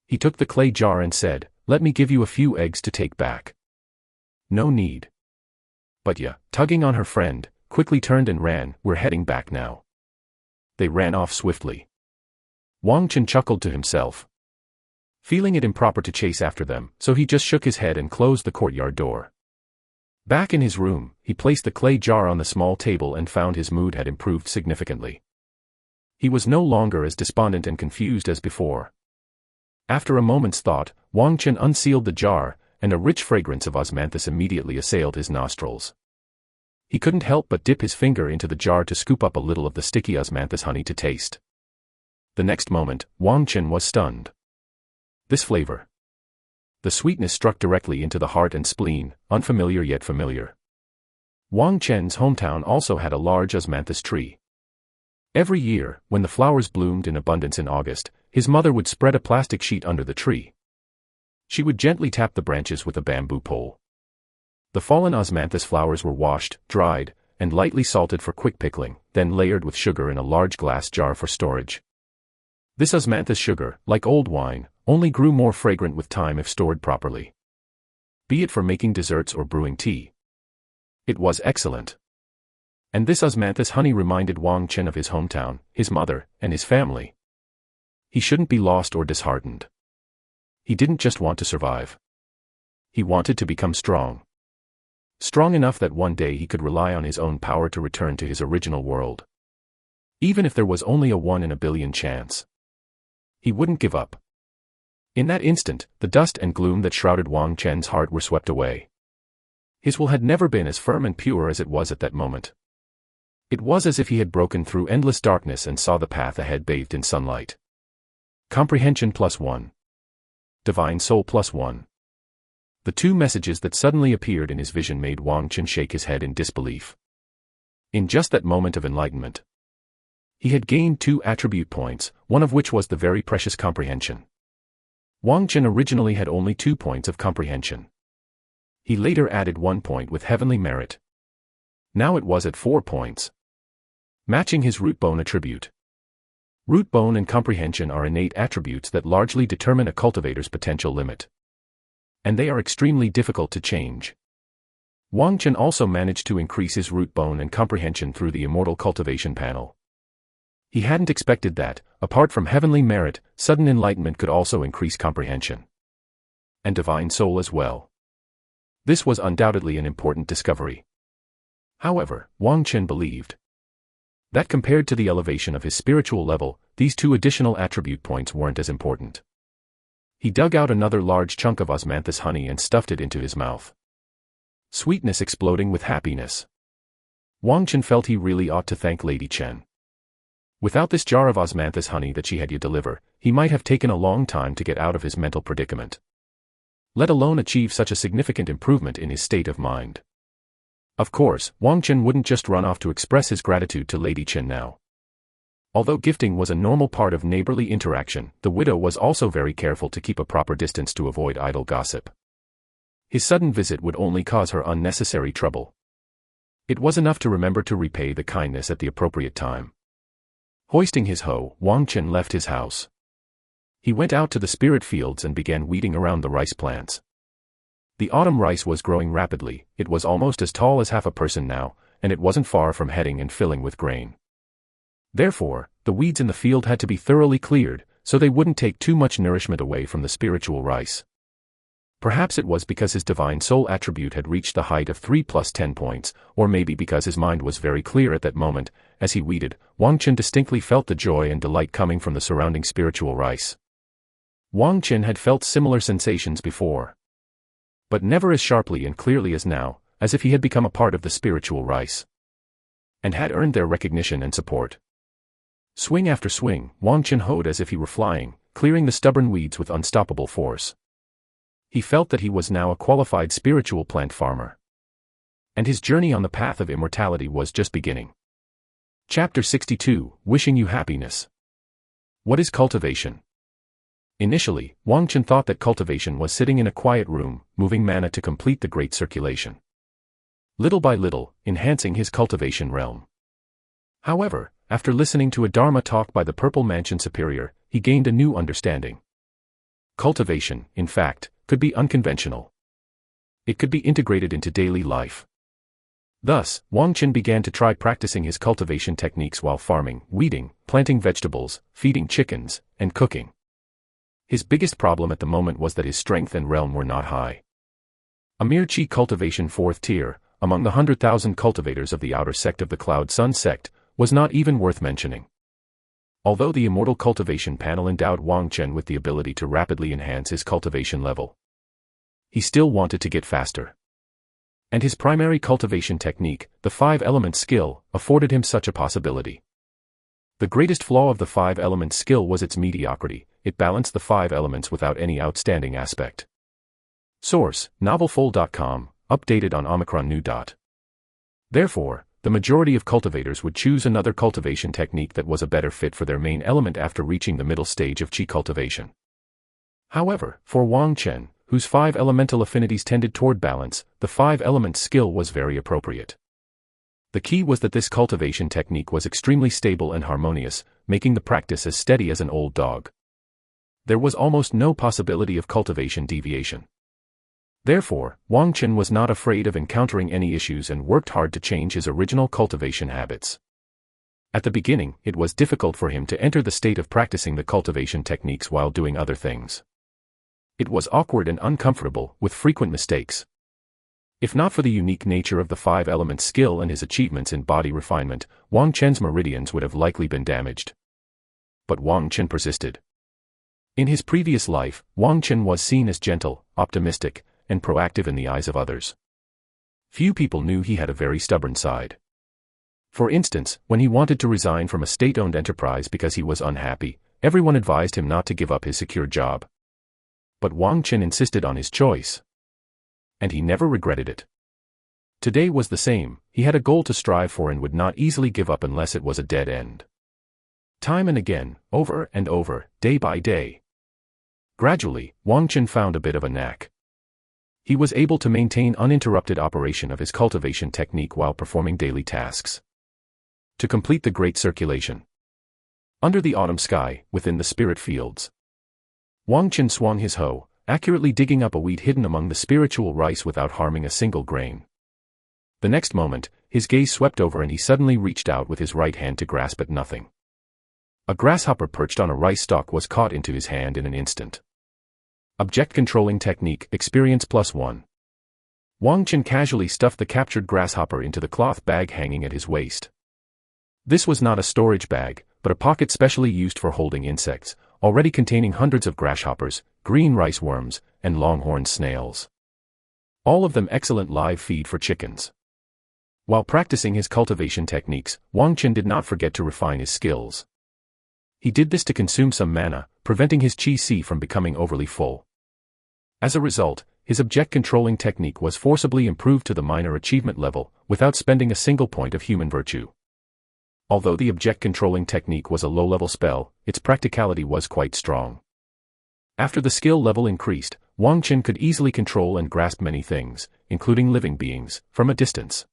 He took the clay jar and said, let me give you a few eggs to take back. No need. But Ya, tugging on her friend, quickly turned and ran. We're heading back now. They ran off swiftly. Wang Chen chuckled to himself, feeling it improper to chase after them, so he just shook his head and closed the courtyard door. Back in his room, he placed the clay jar on the small table and found his mood had improved significantly. He was no longer as despondent and confused as before. After a moment's thought, Wang Chen unsealed the jar, and a rich fragrance of osmanthus immediately assailed his nostrils. He couldn't help but dip his finger into the jar to scoop up a little of the sticky osmanthus honey to taste. The next moment, Wang Chen was stunned. This flavor. The sweetness struck directly into the heart and spleen, unfamiliar yet familiar. Wang Chen's hometown also had a large osmanthus tree. Every year, when the flowers bloomed in abundance in August, his mother would spread a plastic sheet under the tree. She would gently tap the branches with a bamboo pole. The fallen osmanthus flowers were washed, dried, and lightly salted for quick pickling, then layered with sugar in a large glass jar for storage. This osmanthus sugar, like old wine, only grew more fragrant with time if stored properly. Be it for making desserts or brewing tea. It was excellent. And this osmanthus honey reminded Wang Chen of his hometown, his mother, and his family. He shouldn't be lost or disheartened. He didn't just want to survive. He wanted to become strong. Strong enough that one day he could rely on his own power to return to his original world. Even if there was only a 1 in a billion chance. He wouldn't give up. In that instant, the dust and gloom that shrouded Wang Chen's heart were swept away. His will had never been as firm and pure as it was at that moment. It was as if he had broken through endless darkness and saw the path ahead bathed in sunlight. Comprehension +1. Divine Soul +1. The two messages that suddenly appeared in his vision made Wang Chen shake his head in disbelief. In just that moment of enlightenment, he had gained 2 attribute points, one of which was the very precious comprehension. Wang Chen originally had only 2 points of comprehension. He later added 1 point with heavenly merit. Now it was at 4 points. Matching his root bone attribute. Root bone and comprehension are innate attributes that largely determine a cultivator's potential limit. And they are extremely difficult to change. Wang Chen also managed to increase his root bone and comprehension through the immortal cultivation panel. He hadn't expected that, apart from heavenly merit, sudden enlightenment could also increase comprehension. And divine soul as well. This was undoubtedly an important discovery. However, Wang Chen believed that compared to the elevation of his spiritual level, these 2 additional attribute points weren't as important. He dug out another large chunk of osmanthus honey and stuffed it into his mouth. Sweetness exploding with happiness. Wang Chen felt he really ought to thank Lady Chen. Without this jar of osmanthus honey that she had yet deliver, he might have taken a long time to get out of his mental predicament. Let alone achieve such a significant improvement in his state of mind. Of course, Wang Chen wouldn't just run off to express his gratitude to Lady Chen now. Although gifting was a normal part of neighborly interaction, the widow was also very careful to keep a proper distance to avoid idle gossip. His sudden visit would only cause her unnecessary trouble. It was enough to remember to repay the kindness at the appropriate time. Hoisting his hoe, Wang Chen left his house. He went out to the spirit fields and began weeding around the rice plants. The autumn rice was growing rapidly, it was almost as tall as half a person now, and it wasn't far from heading and filling with grain. Therefore, the weeds in the field had to be thoroughly cleared, so they wouldn't take too much nourishment away from the spiritual rice. Perhaps it was because his divine soul attribute had reached the height of 3 plus 10 points, or maybe because his mind was very clear at that moment. As he weeded, Wang Chen distinctly felt the joy and delight coming from the surrounding spiritual rice. Wang Chen had felt similar sensations before, but never as sharply and clearly as now, as if he had become a part of the spiritual rice, and had earned their recognition and support. Swing after swing, Wang Chen hoed as if he were flying, clearing the stubborn weeds with unstoppable force. He felt that he was now a qualified spiritual plant farmer. And his journey on the path of immortality was just beginning. Chapter 62, Wishing You Happiness. What is cultivation? Initially, Wang Chen thought that cultivation was sitting in a quiet room, moving mana to complete the great circulation. Little by little, enhancing his cultivation realm. However, after listening to a Dharma talk by the Purple Mansion Superior, he gained a new understanding. Cultivation, in fact, could be unconventional. It could be integrated into daily life. Thus, Wang Chen began to try practicing his cultivation techniques while farming, weeding, planting vegetables, feeding chickens, and cooking. His biggest problem at the moment was that his strength and realm were not high. A mere chi cultivation 4th tier, among the 100,000 cultivators of the outer sect of the Cloud Sun sect, was not even worth mentioning. Although the immortal cultivation panel endowed Wang Chen with the ability to rapidly enhance his cultivation level, he still wanted to get faster. And his primary cultivation technique, the 5-element skill, afforded him such a possibility. The greatest flaw of the 5-element skill was its mediocrity. It balanced the 5 elements without any outstanding aspect. Source, novelful.com, updated on Omicron New. Therefore, the majority of cultivators would choose another cultivation technique that was a better fit for their main element after reaching the middle stage of chi cultivation. However, for Wang Chen, whose 5 elemental affinities tended toward balance, the 5-element skill was very appropriate. The key was that this cultivation technique was extremely stable and harmonious, making the practice as steady as an old dog. There was almost no possibility of cultivation deviation. Therefore, Wang Chen was not afraid of encountering any issues and worked hard to change his original cultivation habits. At the beginning, it was difficult for him to enter the state of practicing the cultivation techniques while doing other things. It was awkward and uncomfortable, with frequent mistakes. If not for the unique nature of the 5-element skill and his achievements in body refinement, Wang Chen's meridians would have likely been damaged. But Wang Chen persisted. In his previous life, Wang Chen was seen as gentle, optimistic, and proactive in the eyes of others. Few people knew he had a very stubborn side. For instance, when he wanted to resign from a state-owned enterprise because he was unhappy, everyone advised him not to give up his secure job. But Wang Chen insisted on his choice. And he never regretted it. Today was the same. He had a goal to strive for and would not easily give up unless it was a dead end. Time and again, over and over, day by day. Gradually, Wang Chen found a bit of a knack. He was able to maintain uninterrupted operation of his cultivation technique while performing daily tasks. To complete the great circulation. Under the autumn sky, within the spirit fields, Wang Chen swung his hoe, accurately digging up a weed hidden among the spiritual rice without harming a single grain. The next moment, his gaze swept over and he suddenly reached out with his right hand to grasp at nothing. A grasshopper perched on a rice stalk was caught into his hand in an instant. Object controlling technique, experience +1. Wang Chen casually stuffed the captured grasshopper into the cloth bag hanging at his waist. This was not a storage bag, but a pocket specially used for holding insects, already containing hundreds of grasshoppers, green rice worms, and longhorn snails. All of them excellent live feed for chickens. While practicing his cultivation techniques, Wang Chen did not forget to refine his skills. He did this to consume some mana, preventing his qi from becoming overly full. As a result, his object controlling technique was forcibly improved to the minor achievement level, without spending a single point of human virtue. Although the object controlling technique was a low-level spell, its practicality was quite strong. After the skill level increased, Wang Chen could easily control and grasp many things, including living beings, from a distance.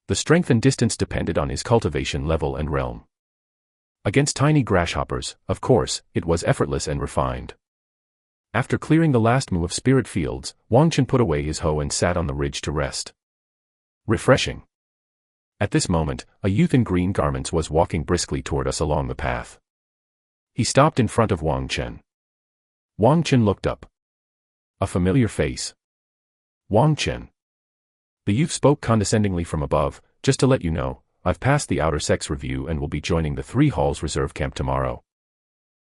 The strength and distance depended on his cultivation level and realm. Against tiny grasshoppers, of course, it was effortless and refined. After clearing the last moo of spirit fields, Wang Chen put away his hoe and sat on the ridge to rest. Refreshing. At this moment, a youth in green garments was walking briskly toward us along the path. He stopped in front of Wang Chen. Wang Chen looked up. A familiar face. Wang Chen. The youth spoke condescendingly from above, just to let you know, I've passed the outer sex review and will be joining the 3 Halls Reserve Camp tomorrow.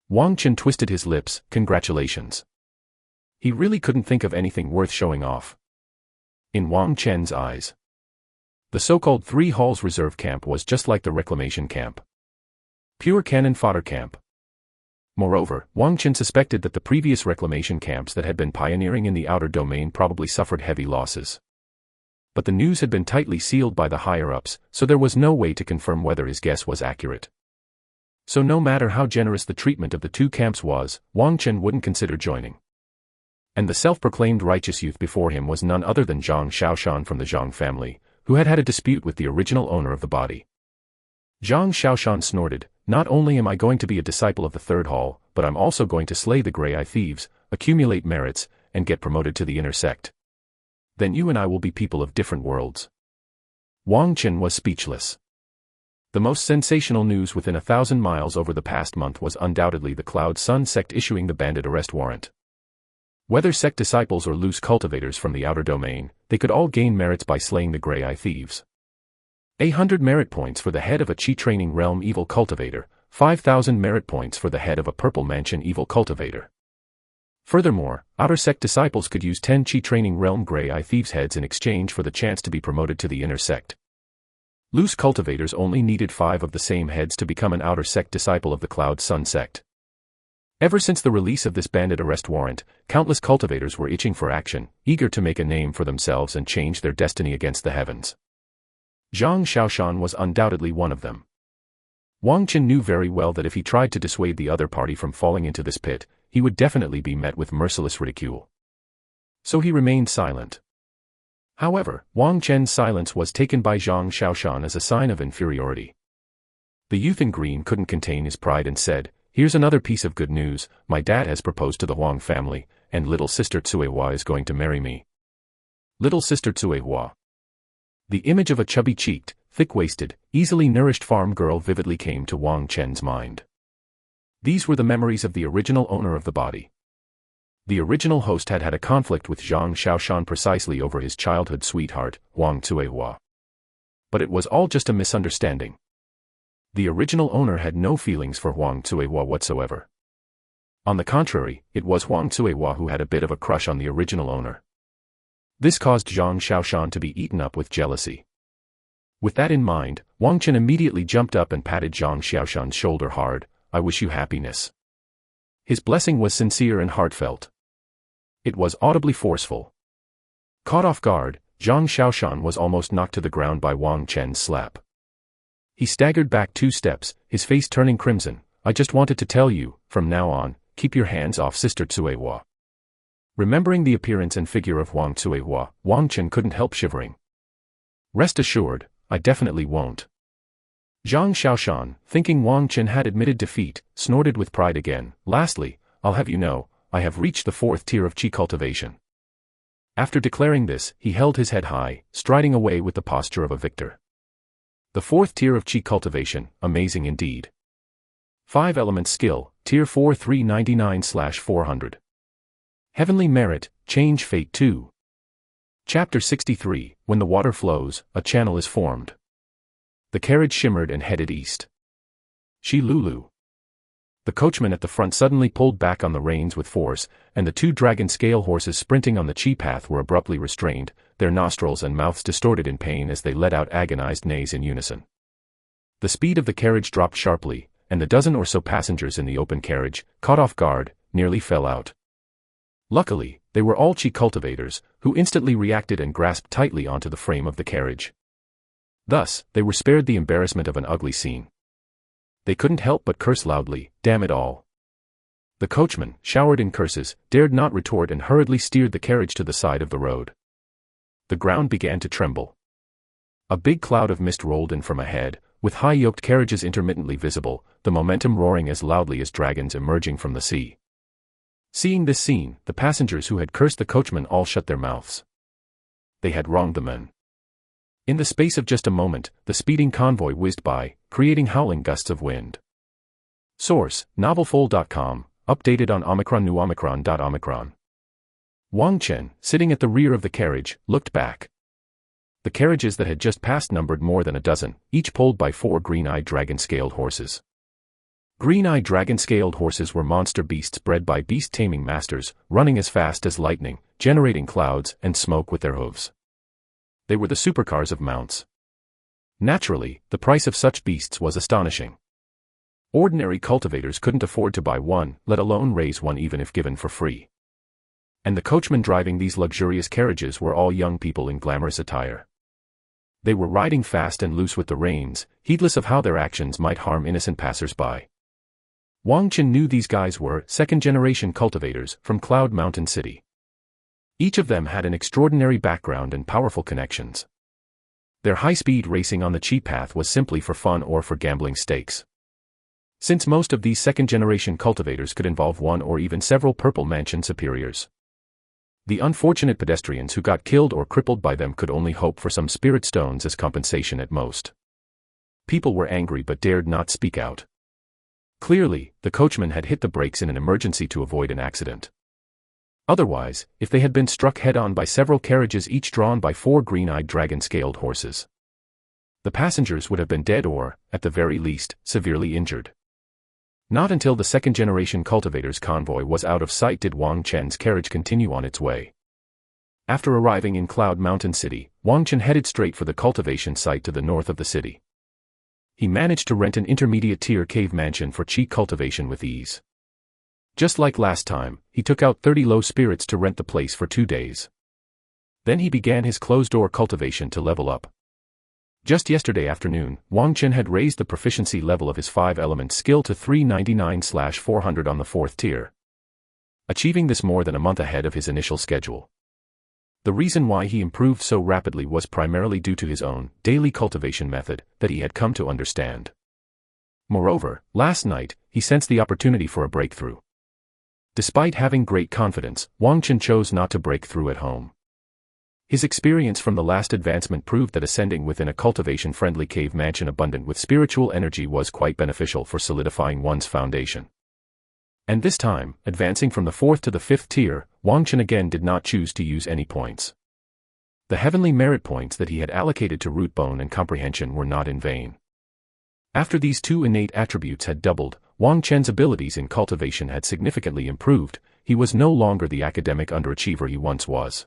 Wang Chen twisted his lips, congratulations. He really couldn't think of anything worth showing off. In Wang Chen's eyes, the so-called 3 Halls Reserve Camp was just like the reclamation camp. Pure cannon fodder camp. Moreover, Wang Chen suspected that the previous reclamation camps that had been pioneering in the outer domain probably suffered heavy losses. But the news had been tightly sealed by the higher-ups, so there was no way to confirm whether his guess was accurate. So no matter how generous the treatment of the 2 camps was, Wang Chen wouldn't consider joining. And the self-proclaimed righteous youth before him was none other than Zhang Xiaoshan from the Zhang family, who had had a dispute with the original owner of the body. Zhang Xiaoshan snorted, not only am I going to be a disciple of the 3rd Hall, but I'm also going to slay the Grey Eye Thieves, accumulate merits, and get promoted to the inner sect. Then you and I will be people of different worlds. Wang Chen was speechless. The most sensational news within 1,000 miles over the past month was undoubtedly the Cloud Sun sect issuing the bandit arrest warrant. Whether sect disciples or loose cultivators from the outer domain, they could all gain merits by slaying the Grey Eye Thieves. 100 merit points for the head of a Chi Training Realm evil cultivator, 5,000 merit points for the head of a Purple Mansion evil cultivator. Furthermore, outer sect disciples could use 10 Chi Training Realm Grey Eye Thieves heads in exchange for the chance to be promoted to the inner sect. Loose cultivators only needed 5 of the same heads to become an outer sect disciple of the Cloud Sun sect. Ever since the release of this bandit arrest warrant, countless cultivators were itching for action, eager to make a name for themselves and change their destiny against the heavens. Zhang Xiaoshan was undoubtedly one of them. Wang Chen knew very well that if he tried to dissuade the other party from falling into this pit, he would definitely be met with merciless ridicule. So he remained silent. However, Wang Chen's silence was taken by Zhang Xiaoshan as a sign of inferiority. The youth in green couldn't contain his pride and said, "Here's another piece of good news, my dad has proposed to the Huang family, and little sister Tsuehua is going to marry me." Little sister Tsuehua. The image of a chubby-cheeked, thick-waisted, easily nourished farm girl vividly came to Wang Chen's mind. These were the memories of the original owner of the body. The original host had had a conflict with Zhang Xiaoshan precisely over his childhood sweetheart, Huang Tsuehua. But it was all just a misunderstanding. The original owner had no feelings for Huang Tsuehua whatsoever. On the contrary, it was Huang Tsuehua who had a bit of a crush on the original owner. This caused Zhang Xiaoshan to be eaten up with jealousy. With that in mind, Wang Chen immediately jumped up and patted Zhang Xiaoshan's shoulder hard. "I wish you happiness." His blessing was sincere and heartfelt. It was audibly forceful. Caught off guard, Zhang Xiaoshan was almost knocked to the ground by Wang Chen's slap. He staggered back 2 steps, his face turning crimson. "I just wanted to tell you, from now on, keep your hands off Sister Tsuehua." Remembering the appearance and figure of Wang Cuihua, Wang Chen couldn't help shivering. Rest assured, I definitely won't. Zhang Xiaoshan, thinking Wang Chen had admitted defeat, snorted with pride again. Lastly, I'll have you know, I have reached the 4th tier of qi cultivation. After declaring this, he held his head high, striding away with the posture of a victor. The 4th tier of qi cultivation, amazing indeed. 5 elements skill, tier 4 399/400. Heavenly merit, change fate 2. Chapter 63, when the water flows, a channel is formed. The carriage shimmered and headed east. Shi Lulu. The coachman at the front suddenly pulled back on the reins with force, and the 2 dragon scale horses sprinting on the qi path were abruptly restrained, their nostrils and mouths distorted in pain as they let out agonized neighs in unison. The speed of the carriage dropped sharply, and the dozen or so passengers in the open carriage, caught off guard, nearly fell out. Luckily, they were all qi cultivators, who instantly reacted and grasped tightly onto the frame of the carriage. Thus, they were spared the embarrassment of an ugly scene. They couldn't help but curse loudly, damn it all. The coachman, showered in curses, dared not retort and hurriedly steered the carriage to the side of the road. The ground began to tremble. A big cloud of mist rolled in from ahead, with high-yoked carriages intermittently visible, the momentum roaring as loudly as dragons emerging from the sea. Seeing this scene, the passengers who had cursed the coachman all shut their mouths. They had wronged the men. In the space of just a moment, the speeding convoy whizzed by, creating howling gusts of wind. Source, novelful.com, updated on Omicron new Omicron. Wang Chen, sitting at the rear of the carriage, looked back. The carriages that had just passed numbered more than a dozen, each pulled by 4 green-eyed dragon-scaled horses. Green-eyed dragon-scaled horses were monster beasts bred by beast-taming masters, running as fast as lightning, generating clouds and smoke with their hooves. They were the supercars of mounts. Naturally, the price of such beasts was astonishing. Ordinary cultivators couldn't afford to buy one, let alone raise one even if given for free. And the coachmen driving these luxurious carriages were all young people in glamorous attire. They were riding fast and loose with the reins, heedless of how their actions might harm innocent passers-by. Wang Chen knew these guys were second-generation cultivators from Cloud Mountain City. Each of them had an extraordinary background and powerful connections. Their high-speed racing on the qi path was simply for fun or for gambling stakes. Since most of these second-generation cultivators could involve one or even several Purple Mansion superiors. The unfortunate pedestrians who got killed or crippled by them could only hope for some spirit stones as compensation at most. People were angry but dared not speak out. Clearly, the coachman had hit the brakes in an emergency to avoid an accident. Otherwise, if they had been struck head-on by several carriages each drawn by 4 green-eyed dragon-scaled horses, the passengers would have been dead or, at the very least, severely injured. Not until the second-generation cultivators' convoy was out of sight did Wang Chen's carriage continue on its way. After arriving in Cloud Mountain City, Wang Chen headed straight for the cultivation site to the north of the city. He managed to rent an intermediate-tier cave mansion for qi cultivation with ease. Just like last time, he took out 30 low spirits to rent the place for 2 days. Then he began his closed-door cultivation to level up. Just yesterday afternoon, Wang Chen had raised the proficiency level of his 5-element skill to 399/400 on the 4th tier. Achieving this more than a month ahead of his initial schedule. The reason why he improved so rapidly was primarily due to his own daily cultivation method that he had come to understand. Moreover, last night, he sensed the opportunity for a breakthrough. Despite having great confidence, Wang Chen chose not to break through at home. His experience from the last advancement proved that ascending within a cultivation-friendly cave mansion abundant with spiritual energy was quite beneficial for solidifying one's foundation. And this time, advancing from the 4th to the 5th tier, Wang Chen again did not choose to use any points. The heavenly merit points that he had allocated to root bone and comprehension were not in vain. After these 2 innate attributes had doubled, Wang Chen's abilities in cultivation had significantly improved. He was no longer the academic underachiever he once was.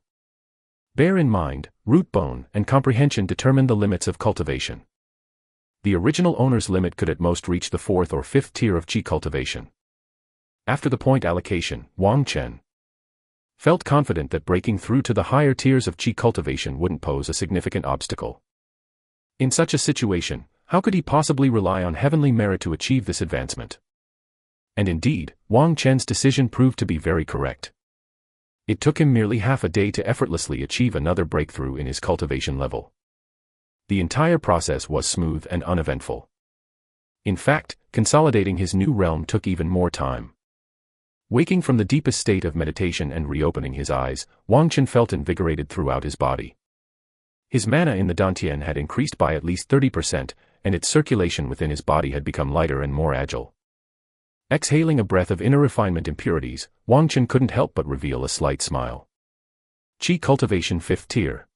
Bear in mind, root bone and comprehension determine the limits of cultivation. The original owner's limit could at most reach the 4th or 5th tier of qi cultivation. After the point allocation, Wang Chen felt confident that breaking through to the higher tiers of qi cultivation wouldn't pose a significant obstacle. In such a situation, how could he possibly rely on heavenly merit to achieve this advancement? And indeed, Wang Chen's decision proved to be very correct. It took him merely half a day to effortlessly achieve another breakthrough in his cultivation level. The entire process was smooth and uneventful. In fact, consolidating his new realm took even more time. Waking from the deepest state of meditation and reopening his eyes, Wang Chen felt invigorated throughout his body. His mana in the dantian had increased by at least 30%, and its circulation within his body had become lighter and more agile. Exhaling a breath of inner refinement impurities, Wang Chen couldn't help but reveal a slight smile. Qi cultivation 5th tier.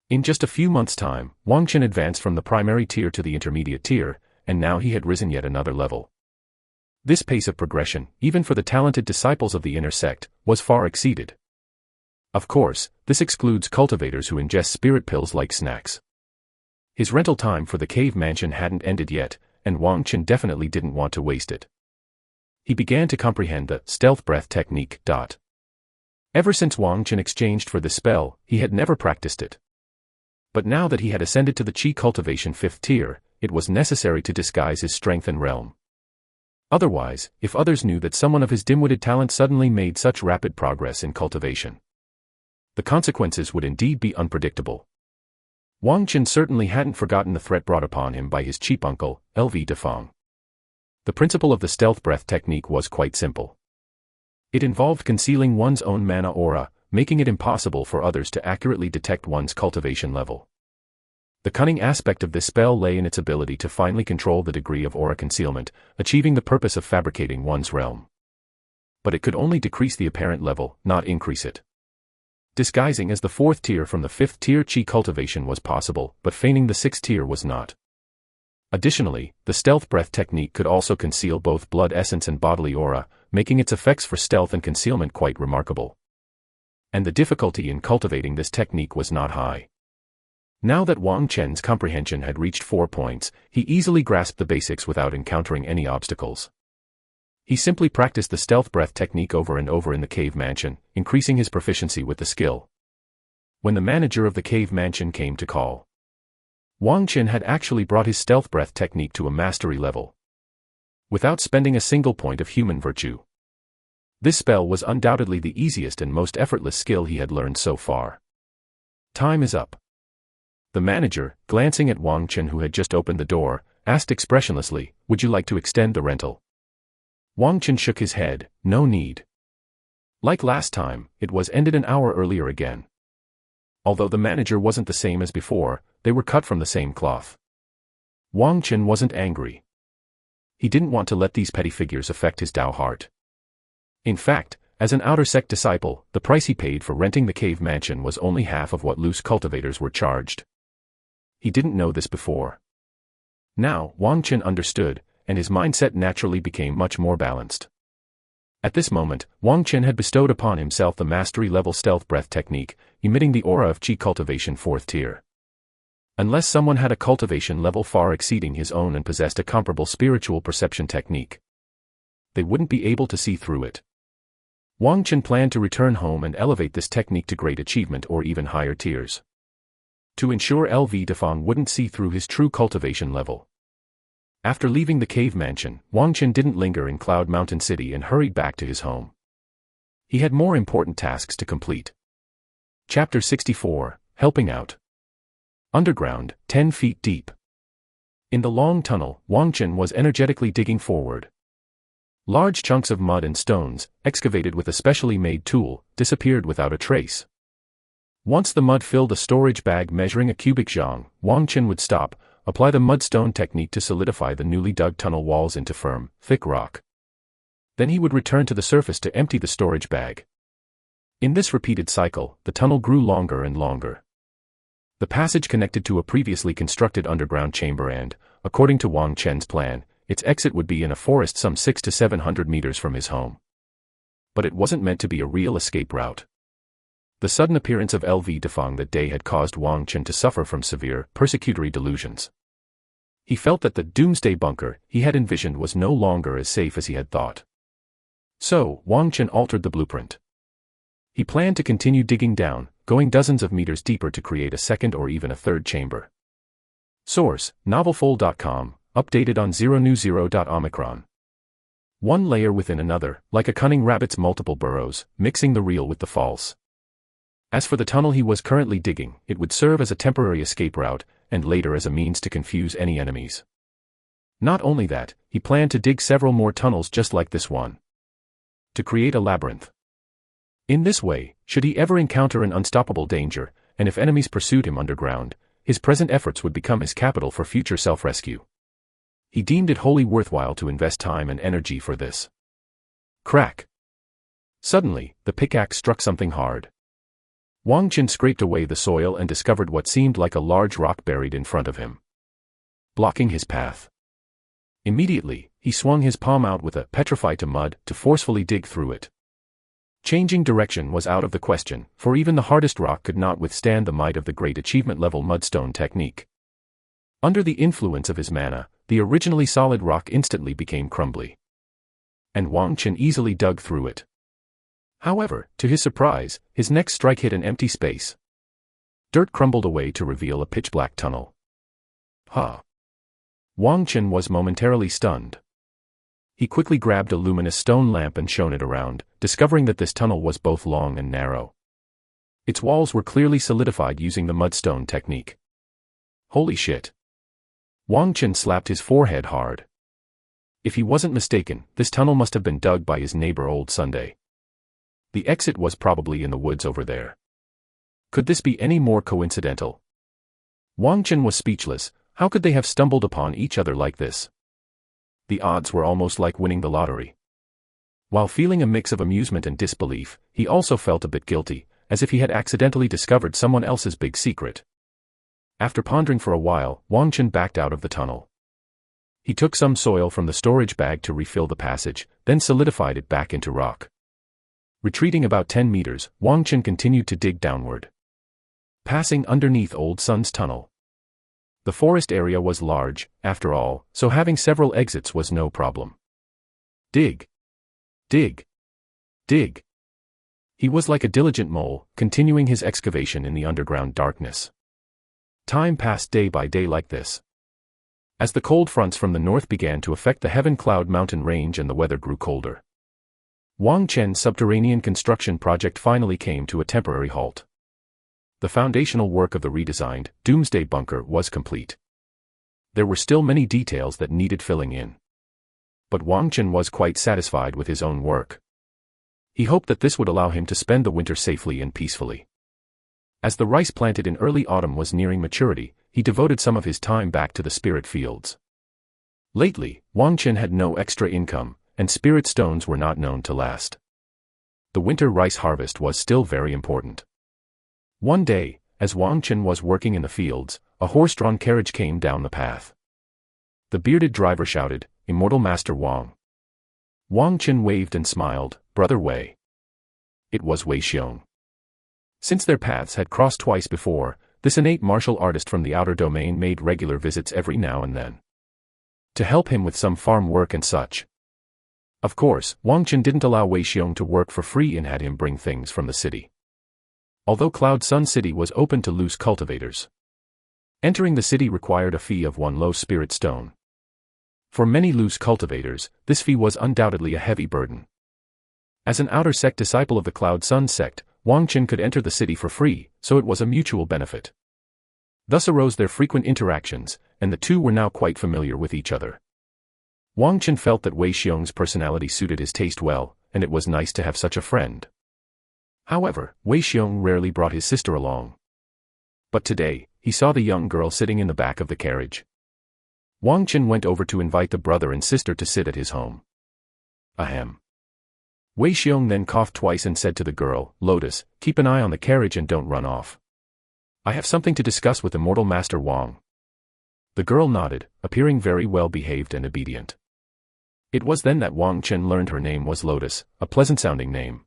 In just a few months' time, Wang Chen advanced from the primary tier to the intermediate tier, and now he had risen yet another level. This pace of progression, even for the talented disciples of the inner sect, was far exceeded. Of course, this excludes cultivators who ingest spirit pills like snacks. His rental time for the cave mansion hadn't ended yet, and Wang Chen definitely didn't want to waste it. He began to comprehend the stealth breath technique. Ever since Wang Chen exchanged for this spell, he had never practiced it. But now that he had ascended to the Qi cultivation 5th tier, it was necessary to disguise his strength and realm. Otherwise, if others knew that someone of his dim-witted talent suddenly made such rapid progress in cultivation, the consequences would indeed be unpredictable. Wang Chen certainly hadn't forgotten the threat brought upon him by his chief uncle, LV Defang. The principle of the stealth breath technique was quite simple. It involved concealing one's own mana aura, making it impossible for others to accurately detect one's cultivation level. The cunning aspect of this spell lay in its ability to finely control the degree of aura concealment, achieving the purpose of fabricating one's realm. But it could only decrease the apparent level, not increase it. Disguising as the 4th tier from the 5th tier Qi cultivation was possible, but feigning the 6th tier was not. Additionally, the stealth breath technique could also conceal both blood essence and bodily aura, making its effects for stealth and concealment quite remarkable. And the difficulty in cultivating this technique was not high. Now that Wang Chen's comprehension had reached 4 points, he easily grasped the basics without encountering any obstacles. He simply practiced the stealth breath technique over and over in the cave mansion, increasing his proficiency with the skill. When the manager of the cave mansion came to call, Wang Chen had actually brought his stealth breath technique to a mastery level, without spending a single point of human virtue. This spell was undoubtedly the easiest and most effortless skill he had learned so far. Time is up. The manager, glancing at Wang Chen who had just opened the door, asked expressionlessly, "Would you like to extend the rental?" Wang Chen shook his head, "No need." Like last time, it was ended an hour earlier again. Although the manager wasn't the same as before, they were cut from the same cloth. Wang Chen wasn't angry. He didn't want to let these petty figures affect his Tao heart. In fact, as an outer sect disciple, the price he paid for renting the cave mansion was only half of what loose cultivators were charged. He didn't know this before. Now, Wang Chen understood, and his mindset naturally became much more balanced. At this moment, Wang Chen had bestowed upon himself the mastery-level stealth breath technique, emitting the aura of Qi cultivation 4th tier. Unless someone had a cultivation level far exceeding his own and possessed a comparable spiritual perception technique, they wouldn't be able to see through it. Wang Chen planned to return home and elevate this technique to great achievement or even higher tiers, to ensure LV Defang wouldn't see through his true cultivation level. After leaving the cave mansion, Wang Chen didn't linger in Cloud Mountain City and hurried back to his home. He had more important tasks to complete. Chapter 64, Helping Out. Underground, 10 feet deep. In the long tunnel, Wang Chen was energetically digging forward. Large chunks of mud and stones, excavated with a specially made tool, disappeared without a trace. Once the mud filled a storage bag measuring a cubic zhang, Wang Chen would stop, apply the mudstone technique to solidify the newly dug tunnel walls into firm, thick rock. Then he would return to the surface to empty the storage bag. In this repeated cycle, the tunnel grew longer and longer. The passage connected to a previously constructed underground chamber and, according to Wang Chen's plan, its exit would be in a forest some 600 to 700 meters from his home. But it wasn't meant to be a real escape route. The sudden appearance of LV Defang that day had caused Wang Chen to suffer from severe, persecutory delusions. He felt that the doomsday bunker he had envisioned was no longer as safe as he had thought. So, Wang Chen altered the blueprint. He planned to continue digging down, going dozens of meters deeper to create a second or even a third chamber. Source, novelfold.com, updated on 0new0.omicron. One layer within another, like a cunning rabbit's multiple burrows, mixing the real with the false. As for the tunnel he was currently digging, it would serve as a temporary escape route, and later as a means to confuse any enemies. Not only that, he planned to dig several more tunnels just like this one, to create a labyrinth. In this way, should he ever encounter an unstoppable danger, and if enemies pursued him underground, his present efforts would become his capital for future self-rescue. He deemed it wholly worthwhile to invest time and energy for this. Crack! Suddenly, the pickaxe struck something hard. Wang Qin scraped away the soil and discovered what seemed like a large rock buried in front of him, blocking his path. Immediately, he swung his palm out with a petrify to mud to forcefully dig through it. Changing direction was out of the question, for even the hardest rock could not withstand the might of the great achievement-level mudstone technique. Under the influence of his mana, the originally solid rock instantly became crumbly, and Wang Qin easily dug through it. However, to his surprise, his next strike hit an empty space. Dirt crumbled away to reveal a pitch-black tunnel. Huh! Wang Qin was momentarily stunned. He quickly grabbed a luminous stone lamp and shone it around, discovering that this tunnel was both long and narrow. Its walls were clearly solidified using the mudstone technique. Holy shit! Wang Qin slapped his forehead hard. If he wasn't mistaken, this tunnel must have been dug by his neighbor Old Sunday. The exit was probably in the woods over there. Could this be any more coincidental? Wang Qin was speechless. How could they have stumbled upon each other like this? The odds were almost like winning the lottery. While feeling a mix of amusement and disbelief, he also felt a bit guilty, as if he had accidentally discovered someone else's big secret. After pondering for a while, Wang Qin backed out of the tunnel. He took some soil from the storage bag to refill the passage, then solidified it back into rock. Retreating about 10 meters, Wang Qin continued to dig downward, passing underneath Old Sun's tunnel. The forest area was large, after all, so having several exits was no problem. Dig. Dig. Dig. He was like a diligent mole, continuing his excavation in the underground darkness. Time passed day by day like this. As the cold fronts from the north began to affect the Heaven Cloud mountain range and the weather grew colder, Wang Qin's subterranean construction project finally came to a temporary halt. The foundational work of the redesigned Doomsday Bunker was complete. There were still many details that needed filling in, but Wang Qin was quite satisfied with his own work. He hoped that this would allow him to spend the winter safely and peacefully. As the rice planted in early autumn was nearing maturity, he devoted some of his time back to the spirit fields. Lately, Wang Qin had no extra income, and spirit stones were not known to last. The winter rice harvest was still very important. One day, as Wang Qin was working in the fields, a horse-drawn carriage came down the path. The bearded driver shouted, "Immortal Master Wang." Wang Qin waved and smiled, "Brother Wei." It was Wei Xiong. Since their paths had crossed twice before, this innate martial artist from the outer domain made regular visits every now and then, to help him with some farm work and such. Of course, Wang Qin didn't allow Wei Xiong to work for free and had him bring things from the city. Although Cloud Sun City was open to loose cultivators, entering the city required a fee of 1 low spirit stone. For many loose cultivators, this fee was undoubtedly a heavy burden. As an outer sect disciple of the Cloud Sun sect, Wang Qin could enter the city for free, so it was a mutual benefit. Thus arose their frequent interactions, and the two were now quite familiar with each other. Wang Qin felt that Wei Xiong's personality suited his taste well, and it was nice to have such a friend. However, Wei Xiong rarely brought his sister along. But today, he saw the young girl sitting in the back of the carriage. Wang Qin went over to invite the brother and sister to sit at his home. Ahem. Wei Xiong then coughed twice and said to the girl, "Lotus, keep an eye on the carriage and don't run off. I have something to discuss with Immortal Master Wang." The girl nodded, appearing very well behaved and obedient. It was then that Wang Qin learned her name was Lotus, a pleasant-sounding name.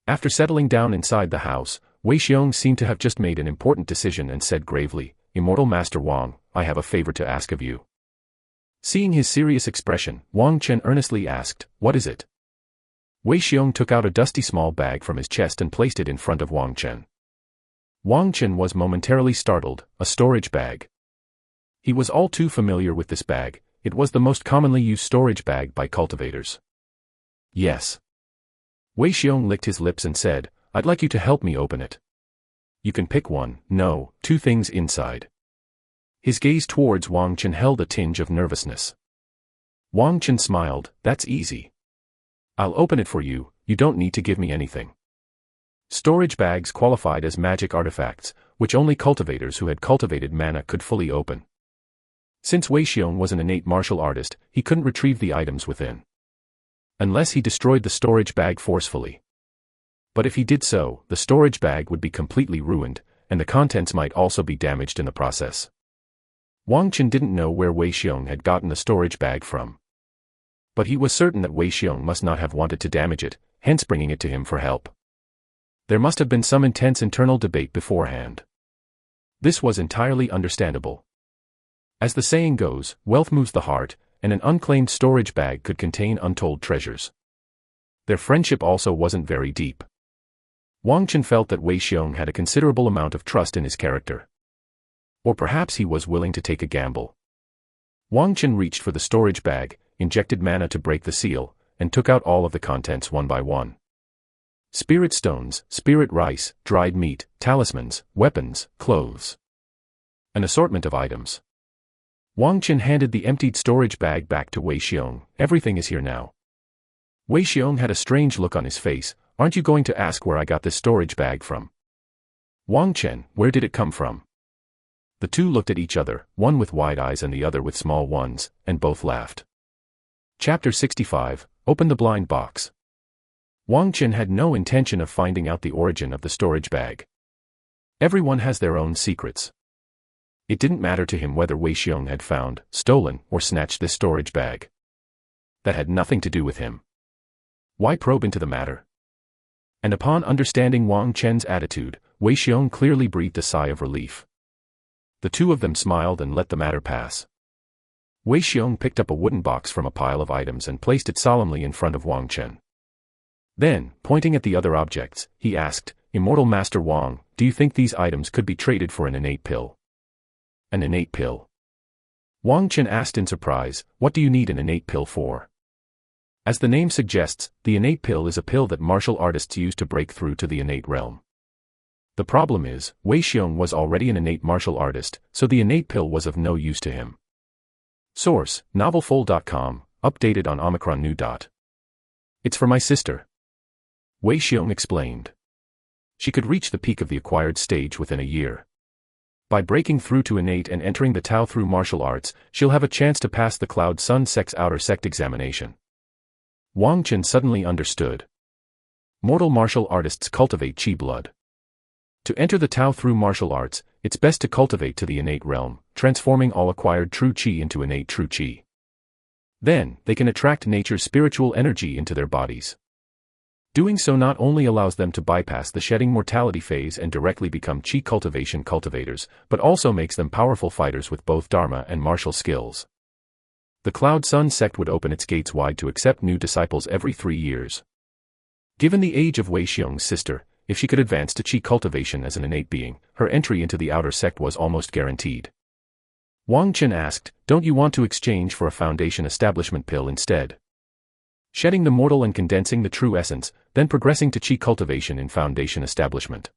After settling down inside the house, Wei Xiong seemed to have just made an important decision and said gravely, "Immortal Master Wang, I have a favor to ask of you." Seeing his serious expression, Wang Qin earnestly asked, "What is it?" Wei Xiong took out a dusty small bag from his chest and placed it in front of Wang Qin. Wang Qin was momentarily startled, a storage bag. He was all too familiar with this bag, it was the most commonly used storage bag by cultivators. Yes. Wei Xiong licked his lips and said, I'd like you to help me open it. You can pick one, no, two things inside. His gaze towards Wang Chen held a tinge of nervousness. Wang Chen smiled, that's easy. I'll open it for you, you don't need to give me anything. Storage bags qualified as magic artifacts, which only cultivators who had cultivated mana could fully open. Since Wei Xiong was an innate martial artist, he couldn't retrieve the items within. Unless he destroyed the storage bag forcefully. But if he did so, the storage bag would be completely ruined, and the contents might also be damaged in the process. Wang Chen didn't know where Wei Xiong had gotten the storage bag from. But he was certain that Wei Xiong must not have wanted to damage it, hence bringing it to him for help. There must have been some intense internal debate beforehand. This was entirely understandable. As the saying goes, wealth moves the heart, and an unclaimed storage bag could contain untold treasures. Their friendship also wasn't very deep. Wang Chen felt that Wei Xiong had a considerable amount of trust in his character. Or perhaps he was willing to take a gamble. Wang Chen reached for the storage bag, injected mana to break the seal, and took out all of the contents one by one. Spirit stones, spirit rice, dried meat, talismans, weapons, clothes. An assortment of items. Wang Chen handed the emptied storage bag back to Wei Xiong, everything is here now. Wei Xiong had a strange look on his face, aren't you going to ask where I got this storage bag from? Wang Chen, where did it come from? The two looked at each other, one with wide eyes and the other with small ones, and both laughed. Chapter 65, Open the Blind Box. Wang Chen had no intention of finding out the origin of the storage bag. Everyone has their own secrets. It didn't matter to him whether Wei Xiong had found, stolen, or snatched this storage bag. That had nothing to do with him. Why probe into the matter? And upon understanding Wang Chen's attitude, Wei Xiong clearly breathed a sigh of relief. The two of them smiled and let the matter pass. Wei Xiong picked up a wooden box from a pile of items and placed it solemnly in front of Wang Chen. Then, pointing at the other objects, he asked, Immortal Master Wang, do you think these items could be traded for an innate pill? An innate pill? Wang Chen asked in surprise, what do you need an innate pill for? As the name suggests, the innate pill is a pill that martial artists use to break through to the innate realm. The problem is, Wei Xiong was already an innate martial artist, so the innate pill was of no use to him. Source, novelful.com, updated on Omicron New. It's for my sister. Wei Xiong explained. She could reach the peak of the acquired stage within a year. By breaking through to innate and entering the Tao through martial arts, she'll have a chance to pass the Cloud Sun Sect's outer sect examination. Wang Chen suddenly understood. Mortal martial artists cultivate Qi blood. To enter the Tao through martial arts, it's best to cultivate to the innate realm, transforming all acquired true Qi into innate true Qi. Then, they can attract nature's spiritual energy into their bodies. Doing so not only allows them to bypass the shedding mortality phase and directly become Qi cultivation cultivators, but also makes them powerful fighters with both Dharma and martial skills. The Cloud Sun sect would open its gates wide to accept new disciples every 3 years. Given the age of Wei Xiong's sister, if she could advance to Qi cultivation as an innate being, her entry into the outer sect was almost guaranteed. Wang Chen asked, don't you want to exchange for a foundation establishment pill instead? Shedding the mortal and condensing the true essence, then progressing to Qi cultivation in foundation establishment.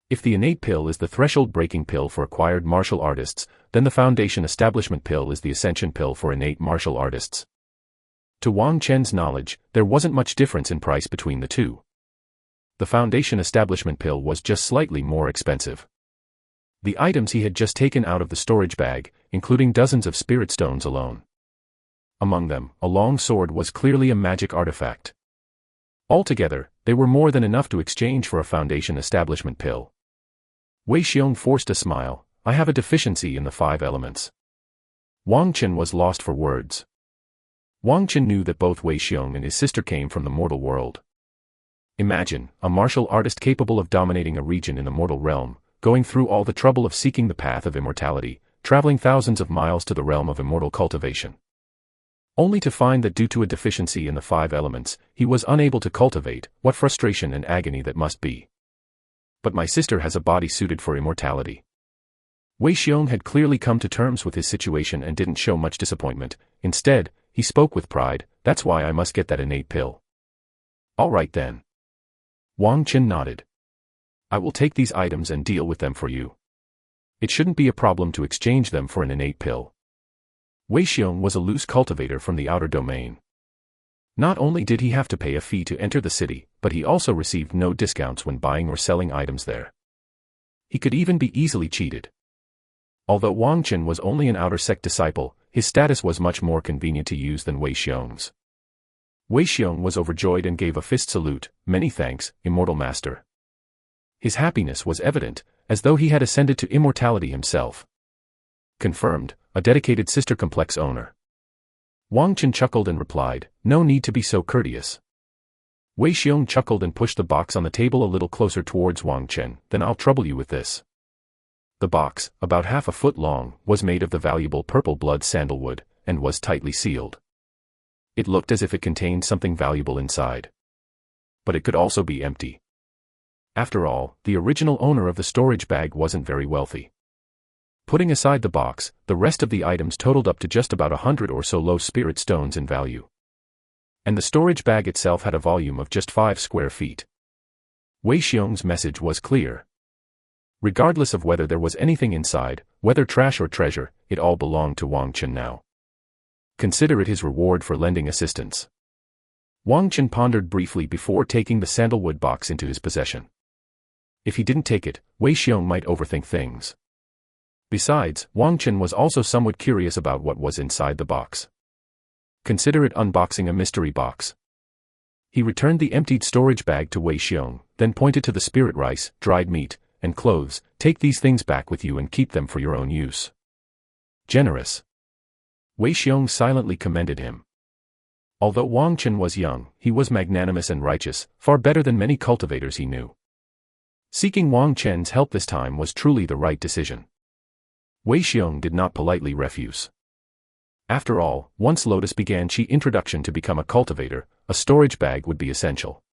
If the innate pill is the threshold-breaking pill for acquired martial artists, then the foundation establishment pill is the ascension pill for innate martial artists. To Wang Chen's knowledge, there wasn't much difference in price between the two. The foundation establishment pill was just slightly more expensive. The items he had just taken out of the storage bag, including dozens of spirit stones alone. Among them, a long sword was clearly a magic artifact. Altogether, they were more than enough to exchange for a foundation establishment pill. Wei Xiong forced a smile, I have a deficiency in the 5 elements. Wang Chen was lost for words. Wang Chen knew that both Wei Xiong and his sister came from the mortal world. Imagine, a martial artist capable of dominating a region in the mortal realm, going through all the trouble of seeking the path of immortality, traveling thousands of miles to the realm of immortal cultivation. Only to find that due to a deficiency in the 5 elements, he was unable to cultivate. What frustration and agony that must be. But my sister has a body suited for immortality. Wei Xiong had clearly come to terms with his situation and didn't show much disappointment. Instead, he spoke with pride, "That's why I must get that innate pill." "All right then." Wang Chen nodded. "I will take these items and deal with them for you. It shouldn't be a problem to exchange them for an innate pill." Wei Xiong was a loose cultivator from the outer domain. Not only did he have to pay a fee to enter the city, but he also received no discounts when buying or selling items there. He could even be easily cheated. Although Wang Chen was only an outer sect disciple, his status was much more convenient to use than Wei Xiong's. Wei Xiong was overjoyed and gave a fist salute. "Many thanks, immortal master." His happiness was evident, as though he had ascended to immortality himself. Confirmed, a dedicated sister complex owner. Wang Chen chuckled and replied, "No need to be so courteous." Wei Xiong chuckled and pushed the box on the table a little closer towards Wang Chen. "Then I'll trouble you with this." The box, about half a foot long, was made of the valuable purple blood sandalwood, and was tightly sealed. It looked as if it contained something valuable inside. But it could also be empty. After all, the original owner of the storage bag wasn't very wealthy. Putting aside the box, the rest of the items totaled up to just about 100 or so low spirit stones in value. And the storage bag itself had a volume of just 5 square feet. Wei Xiong's message was clear. Regardless of whether there was anything inside, whether trash or treasure, it all belonged to Wang Chen now. Consider it his reward for lending assistance. Wang Chen pondered briefly before taking the sandalwood box into his possession. If he didn't take it, Wei Xiong might overthink things. Besides, Wang Chen was also somewhat curious about what was inside the box. Consider it unboxing a mystery box. He returned the emptied storage bag to Wei Xiong, then pointed to the spirit rice, dried meat, and clothes. "Take these things back with you and keep them for your own use." Generous. Wei Xiong silently commended him. Although Wang Chen was young, he was magnanimous and righteous, far better than many cultivators he knew. Seeking Wang Chen's help this time was truly the right decision. Wei Xiong did not politely refuse. After all, once Lotus began Qi introduction to become a cultivator, a storage bag would be essential.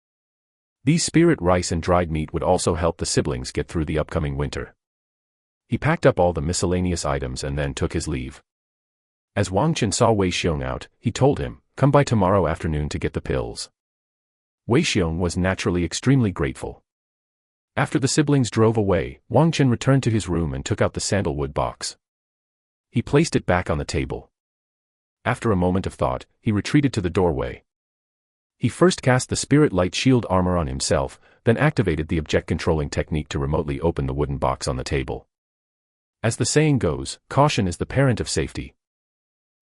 These spirit rice and dried meat would also help the siblings get through the upcoming winter. He packed up all the miscellaneous items and then took his leave. As Wang Chen saw Wei Xiong out, he told him, "Come by tomorrow afternoon to get the pills." Wei Xiong was naturally extremely grateful. After the siblings drove away, Wang Chen returned to his room and took out the sandalwood box. He placed it back on the table. After a moment of thought, he retreated to the doorway. He first cast the spirit light shield armor on himself, then activated the object controlling technique to remotely open the wooden box on the table. As the saying goes, caution is the parent of safety.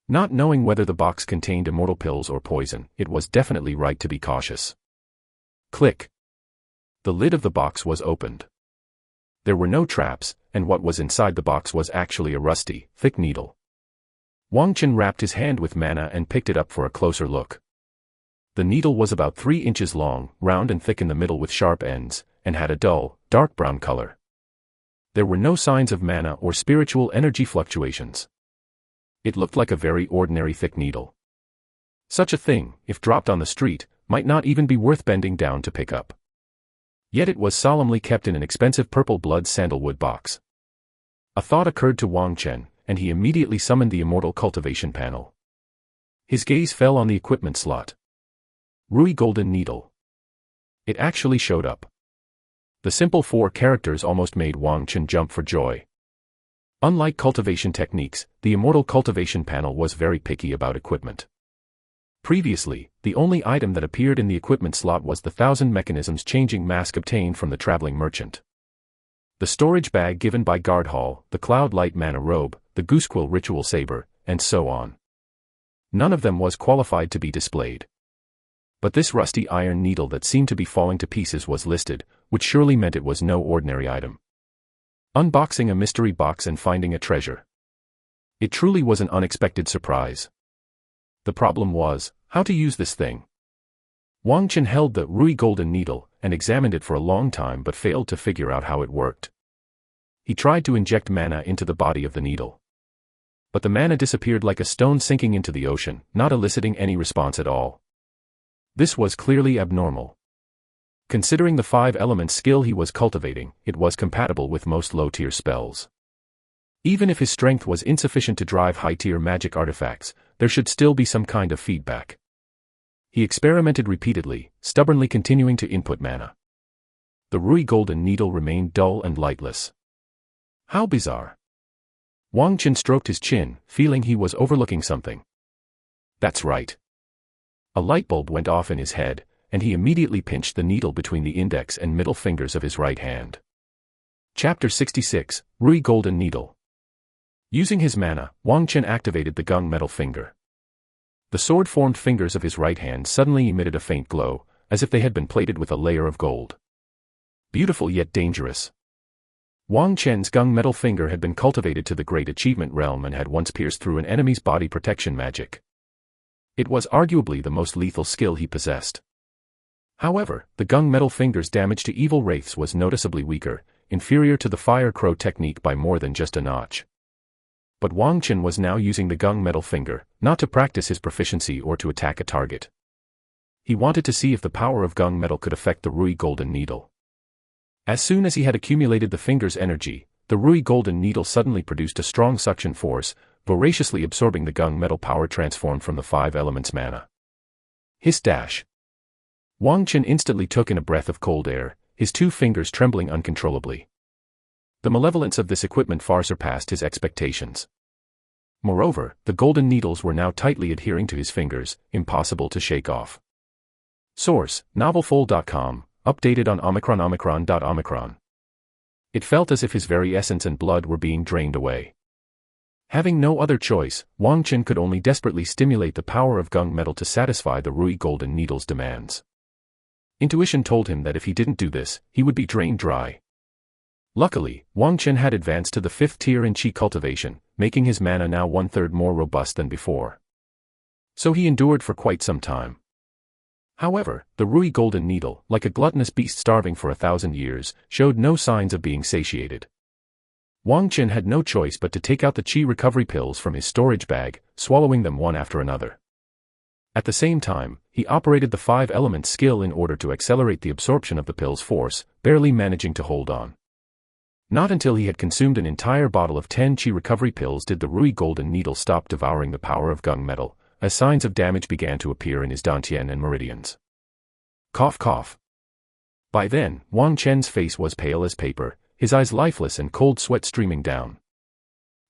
Not knowing whether the box contained immortal pills or poison, it was definitely right to be cautious. Click. The lid of the box was opened. There were no traps, and what was inside the box was actually a rusty, thick needle. Wang Chen wrapped his hand with mana and picked it up for a closer look. The needle was about 3 inches long, round and thick in the middle with sharp ends, and had a dull, dark brown color. There were no signs of mana or spiritual energy fluctuations. It looked like a very ordinary thick needle. Such a thing, if dropped on the street, might not even be worth bending down to pick up. Yet it was solemnly kept in an expensive purple blood sandalwood box. A thought occurred to Wang Chen, and he immediately summoned the immortal cultivation panel. His gaze fell on the equipment slot. Rui Golden Needle. It actually showed up. The simple 4 characters almost made Wang Chen jump for joy. Unlike cultivation techniques, the immortal cultivation panel was very picky about equipment. Previously, the only item that appeared in the equipment slot was the 1,000 mechanisms changing mask obtained from the traveling merchant. The storage bag given by Guard Hall, the Cloud Light Mana Robe, the Goosequill Ritual Saber, and so on. None of them was qualified to be displayed. But this rusty iron needle that seemed to be falling to pieces was listed, which surely meant it was no ordinary item. Unboxing a mystery box and finding a treasure. It truly was an unexpected surprise. The problem was, how to use this thing. Wang Chen held the Rui Golden Needle and examined it for a long time but failed to figure out how it worked. He tried to inject mana into the body of the needle. But the mana disappeared like a stone sinking into the ocean, not eliciting any response at all. This was clearly abnormal. Considering the 5 element skill he was cultivating, it was compatible with most low-tier spells. Even if his strength was insufficient to drive high-tier magic artifacts, there should still be some kind of feedback. He experimented repeatedly, stubbornly continuing to input mana. The Rui golden needle remained dull and lightless. How bizarre. Wang Qin stroked his chin, feeling he was overlooking something. That's right. A light bulb went off in his head, and he immediately pinched the needle between the index and middle fingers of his right hand. Chapter 66, Rui Golden Needle. Using his mana, Wang Qin activated the gung metal finger. The sword-formed fingers of his right hand suddenly emitted a faint glow, as if they had been plated with a layer of gold. Beautiful yet dangerous. Wang Qin's gung metal finger had been cultivated to the great achievement realm and had once pierced through an enemy's body protection magic. It was arguably the most lethal skill he possessed. However, the gung metal finger's damage to evil wraiths was noticeably weaker, inferior to the fire crow technique by more than just a notch. But Wang Qin was now using the gung metal finger, not to practice his proficiency or to attack a target. He wanted to see if the power of gung metal could affect the Rui golden needle. As soon as he had accumulated the finger's energy, the Rui golden needle suddenly produced a strong suction force, voraciously absorbing the gung metal power transformed from the 5 elements mana. Hiss dash. Wang Qin instantly took in a breath of cold air, his 2 fingers trembling uncontrollably. The malevolence of this equipment far surpassed his expectations. Moreover, the golden needles were now tightly adhering to his fingers, impossible to shake off. Source: novelful.com, updated on omicron. It felt as if his very essence and blood were being drained away. Having no other choice, Wang Qin could only desperately stimulate the power of gung metal to satisfy the Rui golden needle's demands. Intuition told him that if he didn't do this, he would be drained dry. Luckily, Wang Qin had advanced to the 5th tier in Qi cultivation, making his mana now 1/3 more robust than before. So he endured for quite some time. However, the Rui golden needle, like a gluttonous beast starving for 1,000 years, showed no signs of being satiated. Wang Qin had no choice but to take out the Qi recovery pills from his storage bag, swallowing them one after another. At the same time, he operated the 5 elements skill in order to accelerate the absorption of the pill's force, barely managing to hold on. Not until he had consumed an entire bottle of 10 Qi recovery pills did the Rui golden needle stop devouring the power of gung metal, as signs of damage began to appear in his dantian and meridians. Cough cough. By then, Wang Qin's face was pale as paper, his eyes lifeless and cold sweat streaming down.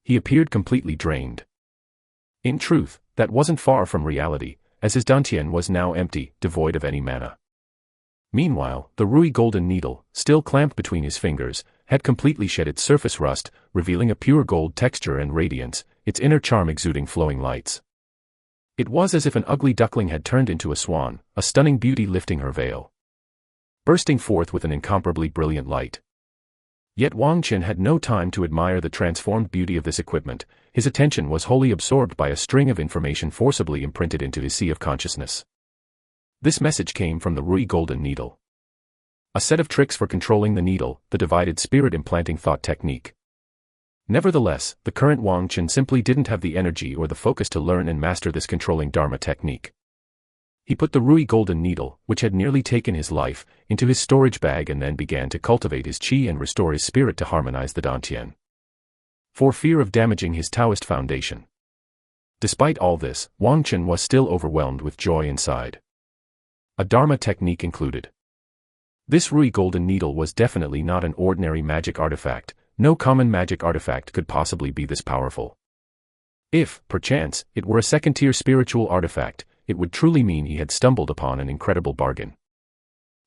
He appeared completely drained. In truth, that wasn't far from reality, as his dantian was now empty, devoid of any mana. Meanwhile, the Rui golden needle, still clamped between his fingers, had completely shed its surface rust, revealing a pure gold texture and radiance, its inner charm exuding flowing lights. It was as if an ugly duckling had turned into a swan, a stunning beauty lifting her veil, bursting forth with an incomparably brilliant light. Yet Wang Qin had no time to admire the transformed beauty of this equipment. His attention was wholly absorbed by a string of information forcibly imprinted into his sea of consciousness. This message came from the Rui golden needle. A set of tricks for controlling the needle, the divided spirit implanting thought technique. Nevertheless, the current Wang Qin simply didn't have the energy or the focus to learn and master this controlling Dharma technique. He put the Rui golden needle, which had nearly taken his life, into his storage bag and then began to cultivate his qi and restore his spirit to harmonize the dantian, for fear of damaging his Taoist foundation. Despite all this, Wang Qin was still overwhelmed with joy inside. A Dharma technique included. This Rui golden needle was definitely not an ordinary magic artifact. No common magic artifact could possibly be this powerful. If, perchance, it were a second-tier spiritual artifact, it would truly mean he had stumbled upon an incredible bargain.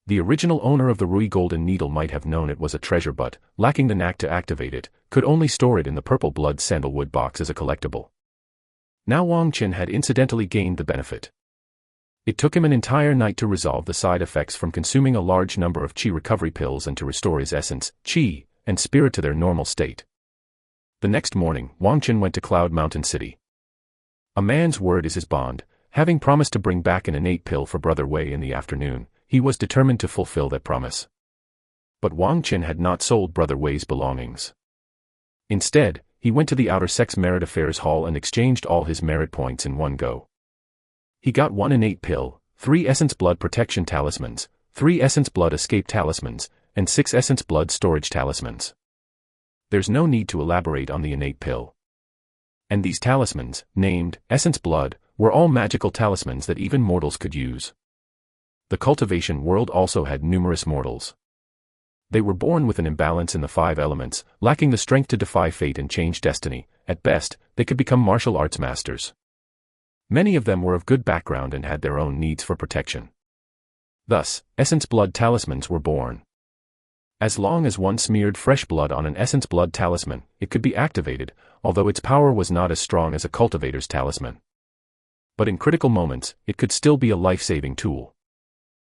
The original owner of the Rui golden needle might have known it was a treasure but, lacking the knack to activate it, could only store it in the purple blood sandalwood box as a collectible. Now Wang Qin had incidentally gained the benefit. It took him an entire night to resolve the side effects from consuming a large number of qi recovery pills and to restore his essence, qi, and spirit to their normal state. The next morning, Wang Qin went to Cloud Mountain City. A man's word is his bond. Having promised to bring back an innate pill for Brother Wei in the afternoon, he was determined to fulfill that promise. But Wang Qin had not sold Brother Wei's belongings. Instead, he went to the Outer Sex Merit Affairs Hall and exchanged all his merit points in one go. He got 1 innate pill, 3 Essence Blood Protection Talismans, 3 Essence Blood Escape Talismans, and 6 Essence Blood Storage Talismans. There's no need to elaborate on the innate pill. And these talismans, named Essence Blood, were all magical talismans that even mortals could use. The cultivation world also had numerous mortals. They were born with an imbalance in the 5 elements, lacking the strength to defy fate and change destiny. At best, they could become martial arts masters. Many of them were of good background and had their own needs for protection. Thus, Essence Blood talismans were born. As long as one smeared fresh blood on an Essence Blood talisman, it could be activated, although its power was not as strong as a cultivator's talisman. But in critical moments, it could still be a life-saving tool.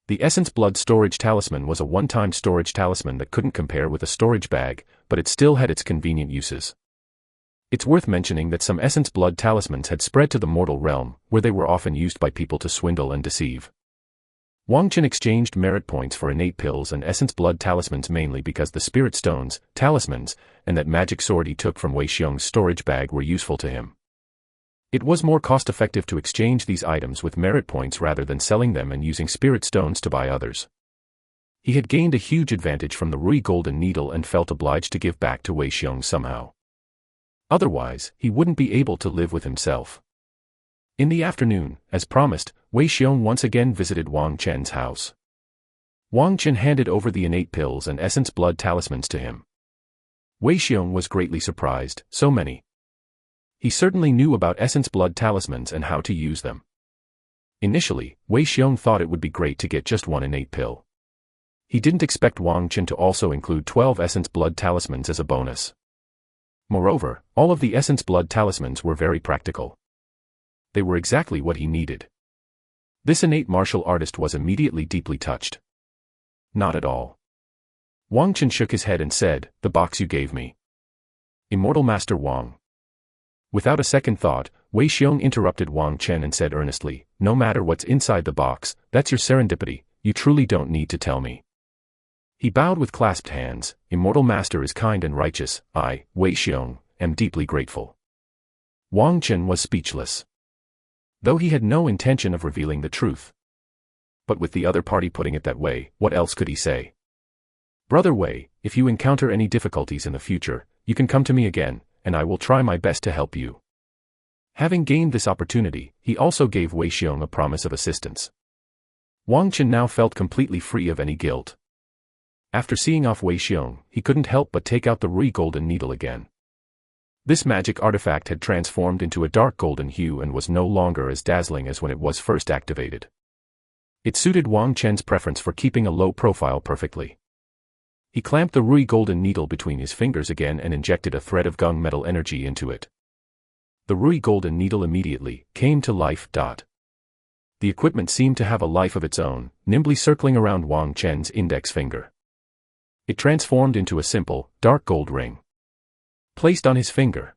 The Essence Blood storage talisman was a one-time storage talisman that couldn't compare with a storage bag, but it still had its convenient uses. It's worth mentioning that some Essence Blood talismans had spread to the mortal realm, where they were often used by people to swindle and deceive. Wang Chen exchanged merit points for innate pills and Essence Blood talismans mainly because the spirit stones, talismans, and that magic sword he took from Wei Xiong's storage bag were useful to him. It was more cost-effective to exchange these items with merit points rather than selling them and using spirit stones to buy others. He had gained a huge advantage from the Rui Golden Needle and felt obliged to give back to Wei Xiong somehow. Otherwise, he wouldn't be able to live with himself. In the afternoon, as promised, Wei Xiong once again visited Wang Chen's house. Wang Chen handed over the innate pills and Essence Blood talismans to him. Wei Xiong was greatly surprised, so many. He certainly knew about Essence Blood talismans and how to use them. Initially, Wei Xiong thought it would be great to get just one innate pill. He didn't expect Wang Chen to also include 12 Essence Blood talismans as a bonus. Moreover, all of the Essence Blood talismans were very practical. They were exactly what he needed. This innate martial artist was immediately deeply touched. Not at all. Wang Chen shook his head and said, "The box you gave me." Immortal Master Wang. Without a second thought, Wei Xiong interrupted Wang Chen and said earnestly, "No matter what's inside the box, that's your serendipity, you truly don't need to tell me." He bowed with clasped hands. "Immortal Master is kind and righteous. I, Wei Xiong, am deeply grateful." Wang Chen was speechless. Though he had no intention of revealing the truth. But with the other party putting it that way, what else could he say? "Brother Wei, if you encounter any difficulties in the future, you can come to me again, and I will try my best to help you." Having gained this opportunity, he also gave Wei Xiong a promise of assistance. Wang Chen now felt completely free of any guilt. After seeing off Wei Xiong, he couldn't help but take out the Rui Golden Needle again. This magic artifact had transformed into a dark golden hue and was no longer as dazzling as when it was first activated. It suited Wang Chen's preference for keeping a low profile perfectly. He clamped the Rui Golden Needle between his fingers again and injected a thread of gung metal energy into it. The Rui Golden Needle immediately came to life. The equipment seemed to have a life of its own, nimbly circling around Wang Chen's index finger. It transformed into a simple, dark gold ring. Placed on his finger.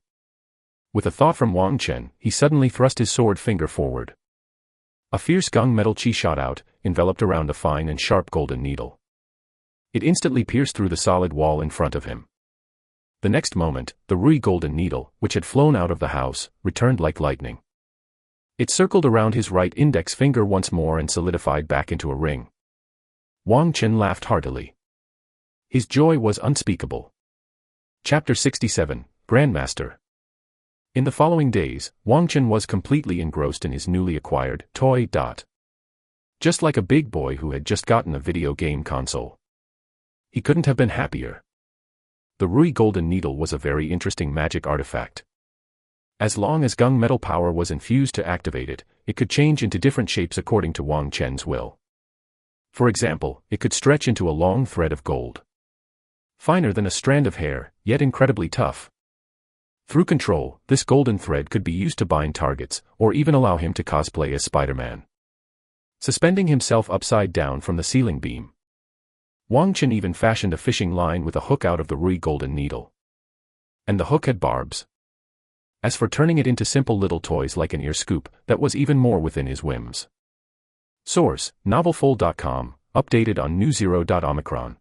With a thought from Wang Chen, he suddenly thrust his sword finger forward. A fierce gung metal chi shot out, enveloped around a fine and sharp golden needle. It instantly pierced through the solid wall in front of him. The next moment, the Rui Golden Needle, which had flown out of the house, returned like lightning. It circled around his right index finger once more and solidified back into a ring. Wang Chen laughed heartily. His joy was unspeakable. Chapter 67, Grandmaster. In the following days, Wang Chen was completely engrossed in his newly acquired toy. Just like a big boy who had just gotten a video game console. He couldn't have been happier. The Rui Golden Needle was a very interesting magic artifact. As long as gung metal power was infused to activate it, it could change into different shapes according to Wang Chen's will. For example, it could stretch into a long thread of gold. Finer than a strand of hair, yet incredibly tough. Through control, this golden thread could be used to bind targets, or even allow him to cosplay as Spider-Man. Suspending himself upside down from the ceiling beam. Wang Chen even fashioned a fishing line with a hook out of the Rui Golden Needle. And the hook had barbs. As for turning it into simple little toys like an ear scoop, that was even more within his whims. Source, novelfull.com, updated on new0.omicron.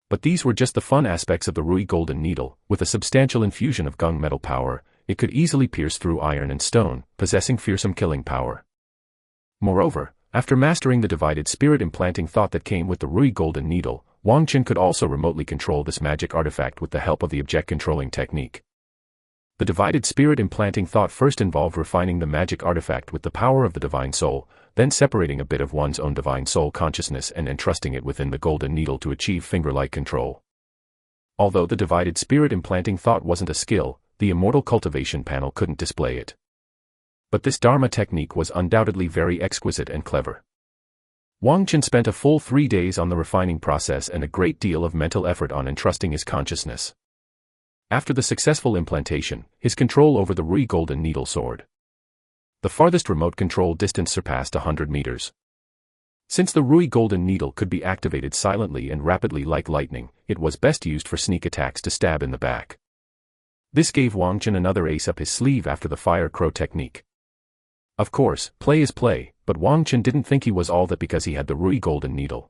But these were just the fun aspects of the Rui Golden Needle. With a substantial infusion of gung metal power, it could easily pierce through iron and stone, possessing fearsome killing power. Moreover, after mastering the divided spirit implanting thought that came with the Rui Golden Needle, Wang Chen could also remotely control this magic artifact with the help of the object-controlling technique. The divided spirit implanting thought first involved refining the magic artifact with the power of the divine soul, then separating a bit of one's own divine soul consciousness and entrusting it within the golden needle to achieve finger-like control. Although the divided spirit implanting thought wasn't a skill, the immortal cultivation panel couldn't display it. But this Dharma technique was undoubtedly very exquisite and clever. Wang Chen spent a full 3 days on the refining process and a great deal of mental effort on entrusting his consciousness. After the successful implantation, his control over the Rui golden needle soared. The farthest remote control distance surpassed 100 meters. Since the Rui golden needle could be activated silently and rapidly like lightning, it was best used for sneak attacks to stab in the back. This gave Wang Chen another ace up his sleeve after the fire crow technique. Of course, play is play, but Wang Chen didn't think he was all that because he had the Rui golden needle.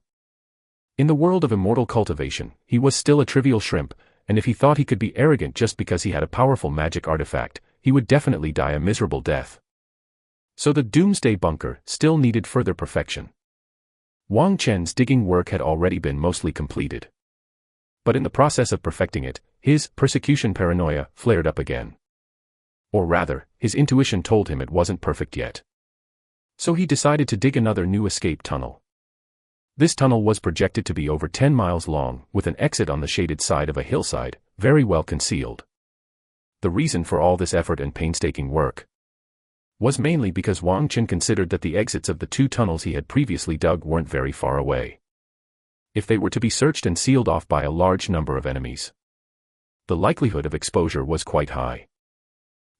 In the world of immortal cultivation, he was still a trivial shrimp, and if he thought he could be arrogant just because he had a powerful magic artifact, he would definitely die a miserable death. So the doomsday bunker still needed further perfection. Wang Chen's digging work had already been mostly completed. But in the process of perfecting it, his persecution paranoia flared up again. Or rather, his intuition told him it wasn't perfect yet. So he decided to dig another new escape tunnel. This tunnel was projected to be over 10 miles long, with an exit on the shaded side of a hillside, very well concealed. The reason for all this effort and painstaking work was mainly because Wang Chen considered that the exits of the 2 tunnels he had previously dug weren't very far away. If they were to be searched and sealed off by a large number of enemies, the likelihood of exposure was quite high.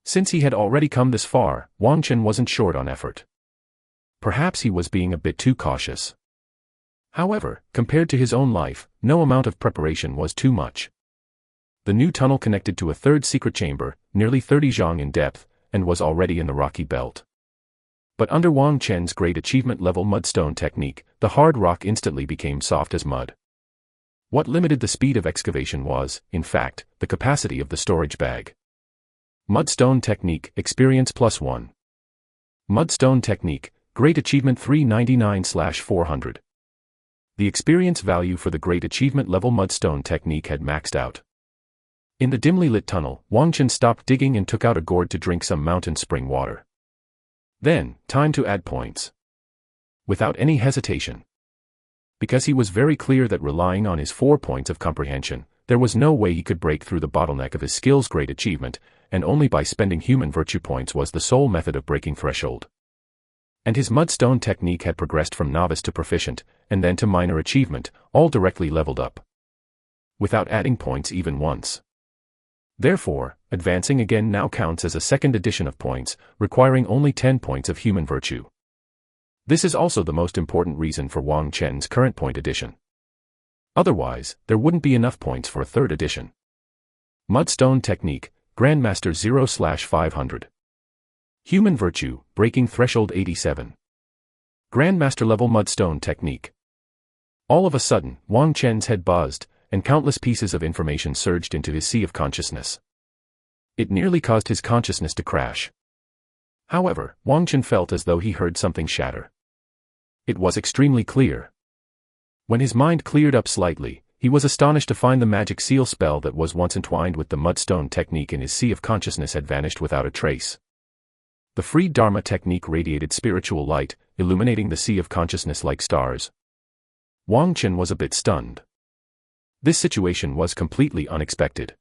Since he had already come this far, Wang Chen wasn't short on effort. Perhaps he was being a bit too cautious. However, compared to his own life, no amount of preparation was too much. The new tunnel connected to a 3rd secret chamber, nearly 30 zhang in depth, and was already in the rocky belt. But under Wang Chen's great achievement-level mudstone technique, the hard rock instantly became soft as mud. What limited the speed of excavation was, in fact, the capacity of the storage bag. Mudstone technique, experience +1. Mudstone technique, great achievement 399/400. The experience value for the Great Achievement level Mudstone technique had maxed out. In the dimly lit tunnel, Wang Chen stopped digging and took out a gourd to drink some mountain spring water. Then, time to add points. Without any hesitation. Because he was very clear that relying on his 4 points of comprehension, there was no way he could break through the bottleneck of his skill's Great Achievement, and only by spending human virtue points was the sole method of breaking threshold. And his Mudstone technique had progressed from novice to proficient, and then to minor achievement, all directly leveled up. Without adding points even once. Therefore, advancing again now counts as a 2nd addition of points, requiring only 10 points of human virtue. This is also the most important reason for Wang Chen's current point addition. Otherwise, there wouldn't be enough points for a 3rd addition. Mudstone technique, Grandmaster 0/500. Human virtue, breaking threshold 87. Grandmaster level Mudstone technique. All of a sudden, Wang Chen's head buzzed, and countless pieces of information surged into his sea of consciousness. It nearly caused his consciousness to crash. However, Wang Chen felt as though he heard something shatter. It was extremely clear. When his mind cleared up slightly, he was astonished to find the magic seal spell that was once entwined with the Mudstone technique in his sea of consciousness had vanished without a trace. The free Dharma technique radiated spiritual light, illuminating the sea of consciousness like stars. Wang Chen was a bit stunned. This situation was completely unexpected.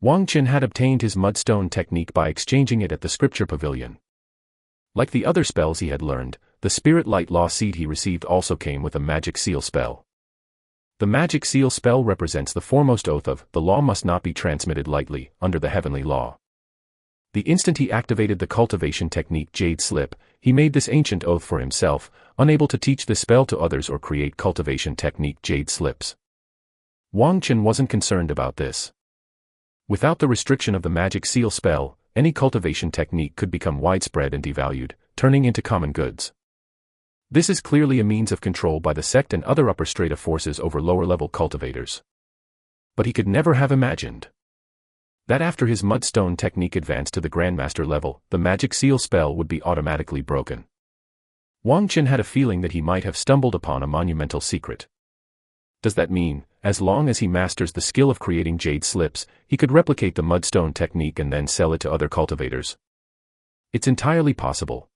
Wang Chen had obtained his Mudstone technique by exchanging it at the scripture pavilion. Like the other spells he had learned, the spirit light law seed he received also came with a magic seal spell. The magic seal spell represents the foremost oath of, the law must not be transmitted lightly, under the heavenly law. The instant he activated the cultivation technique Jade Slip, he made this ancient oath for himself, unable to teach this spell to others or create cultivation technique Jade Slips. Wang Chen wasn't concerned about this. Without the restriction of the magic seal spell, any cultivation technique could become widespread and devalued, turning into common goods. This is clearly a means of control by the sect and other upper strata forces over lower-level cultivators. But he could never have imagined that after his Mudstone technique advanced to the Grandmaster level, the magic seal spell would be automatically broken. Wang Chen had a feeling that he might have stumbled upon a monumental secret. Does that mean, as long as he masters the skill of creating jade slips, he could replicate the mudstone technique and then sell it to other cultivators? It's entirely possible.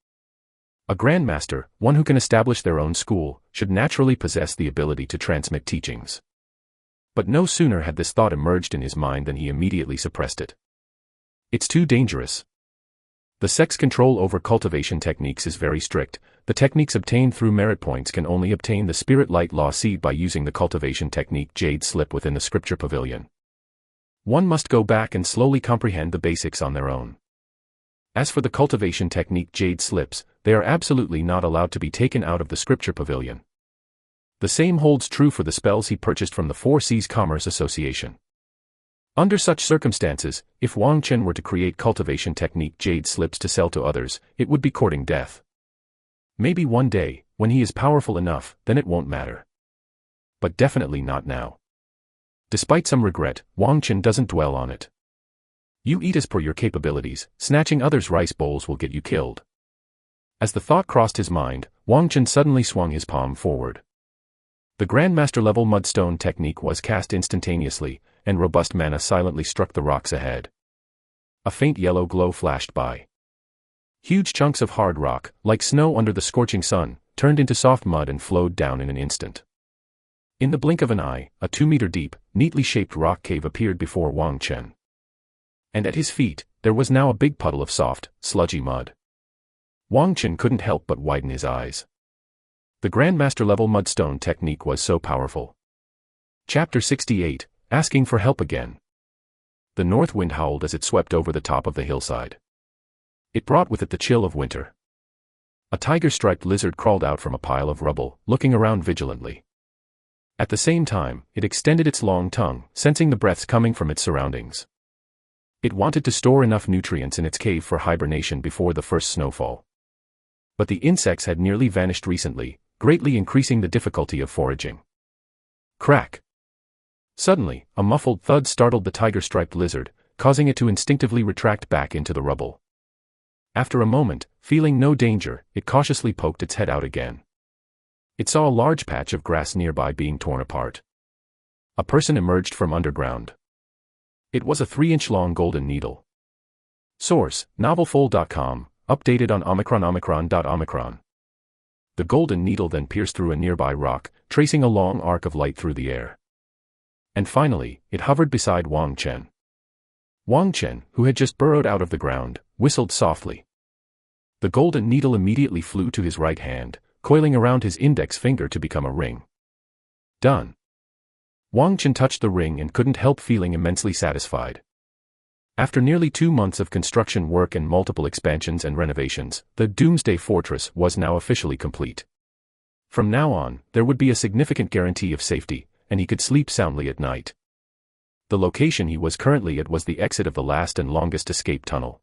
A grandmaster, one who can establish their own school, should naturally possess the ability to transmit teachings. But no sooner had this thought emerged in his mind than he immediately suppressed it. It's too dangerous. The sex control over cultivation techniques is very strict. The techniques obtained through merit points can only obtain the spirit light law seed by using the cultivation technique jade slip within the scripture pavilion. One must go back and slowly comprehend the basics on their own. As for the cultivation technique jade slips, they are absolutely not allowed to be taken out of the scripture pavilion. The same holds true for the spells he purchased from the Four Seas Commerce Association. Under such circumstances, if Wang Chen were to create cultivation technique jade slips to sell to others, it would be courting death. Maybe one day, when he is powerful enough, then it won't matter. But definitely not now. Despite some regret, Wang Chen doesn't dwell on it. You eat as per your capabilities, snatching others' rice bowls will get you killed. As the thought crossed his mind, Wang Chen suddenly swung his palm forward. The Grandmaster level mudstone technique was cast instantaneously, and robust mana silently struck the rocks ahead. A faint yellow glow flashed by. Huge chunks of hard rock, like snow under the scorching sun, turned into soft mud and flowed down in an instant. In the blink of an eye, a 2-meter deep, neatly shaped rock cave appeared before Wang Chen. And at his feet, there was now a big puddle of soft, sludgy mud. Wang Chen couldn't help but widen his eyes. The Grandmaster level mudstone technique was so powerful. Chapter 68, Asking for Help Again. The north wind howled as it swept over the top of the hillside. It brought with it the chill of winter. A tiger-striped lizard crawled out from a pile of rubble, looking around vigilantly. At the same time, it extended its long tongue, sensing the breaths coming from its surroundings. It wanted to store enough nutrients in its cave for hibernation before the first snowfall. But the insects had nearly vanished recently, greatly increasing the difficulty of foraging. Crack! Suddenly, a muffled thud startled the tiger-striped lizard, causing it to instinctively retract back into the rubble. After a moment, feeling no danger, it cautiously poked its head out again. It saw a large patch of grass nearby being torn apart. A person emerged from underground. It was a 3-inch-long golden needle. Source, novelfold.com, updated on omicron. The golden needle then pierced through a nearby rock, tracing a long arc of light through the air. And finally, it hovered beside Wang Chen. Wang Chen, who had just burrowed out of the ground, whistled softly. The golden needle immediately flew to his right hand, coiling around his index finger to become a ring. Done. Wang Chen touched the ring and couldn't help feeling immensely satisfied. After nearly 2 months of construction work and multiple expansions and renovations, the Doomsday Fortress was now officially complete. From now on, there would be a significant guarantee of safety, and he could sleep soundly at night. The location he was currently at was the exit of the last and longest escape tunnel.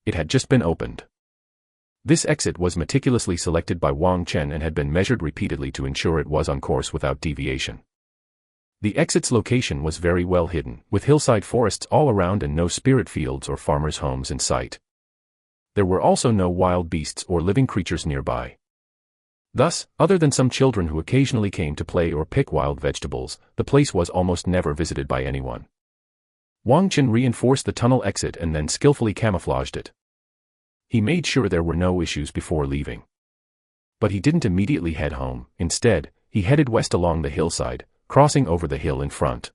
It had just been opened. This exit was meticulously selected by Wang Chen and had been measured repeatedly to ensure it was on course without deviation. The exit's location was very well hidden, with hillside forests all around and no spirit fields or farmers' homes in sight. There were also no wild beasts or living creatures nearby. Thus, other than some children who occasionally came to play or pick wild vegetables, the place was almost never visited by anyone. Wang Chen reinforced the tunnel exit and then skillfully camouflaged it. He made sure there were no issues before leaving. But he didn't immediately head home. Instead, he headed west along the hillside, crossing over the hill in front.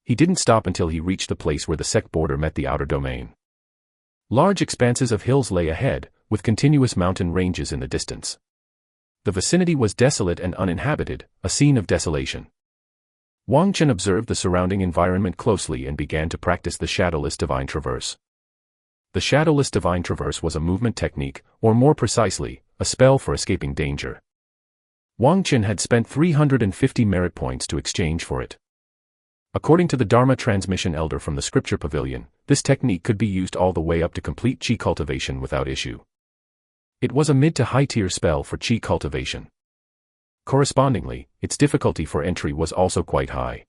He didn't stop until he reached the place where the sect border met the outer domain. Large expanses of hills lay ahead, with continuous mountain ranges in the distance. The vicinity was desolate and uninhabited, a scene of desolation. Wang Chen observed the surrounding environment closely and began to practice the Shadowless Divine Traverse. The Shadowless Divine Traverse was a movement technique, or more precisely, a spell for escaping danger. Wang Chen had spent 350 merit points to exchange for it. According to the Dharma Transmission Elder from the Scripture Pavilion, this technique could be used all the way up to complete Qi cultivation without issue. It was a mid to high tier spell for Qi cultivation. Correspondingly, its difficulty for entry was also quite high.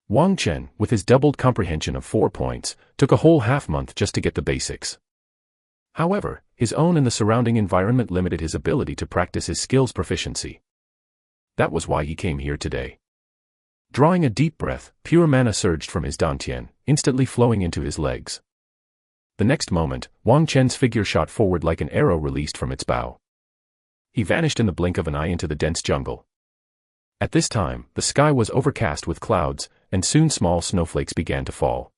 Wang Chen, with his doubled comprehension of 4 points, took a whole half-month just to get the basics. However, his own and the surrounding environment limited his ability to practice his skills proficiency. That was why he came here today. Drawing a deep breath, pure mana surged from his dantian, instantly flowing into his legs. The next moment, Wang Chen's figure shot forward like an arrow released from its bow. He vanished in the blink of an eye into the dense jungle. At this time, the sky was overcast with clouds, and soon small snowflakes began to fall.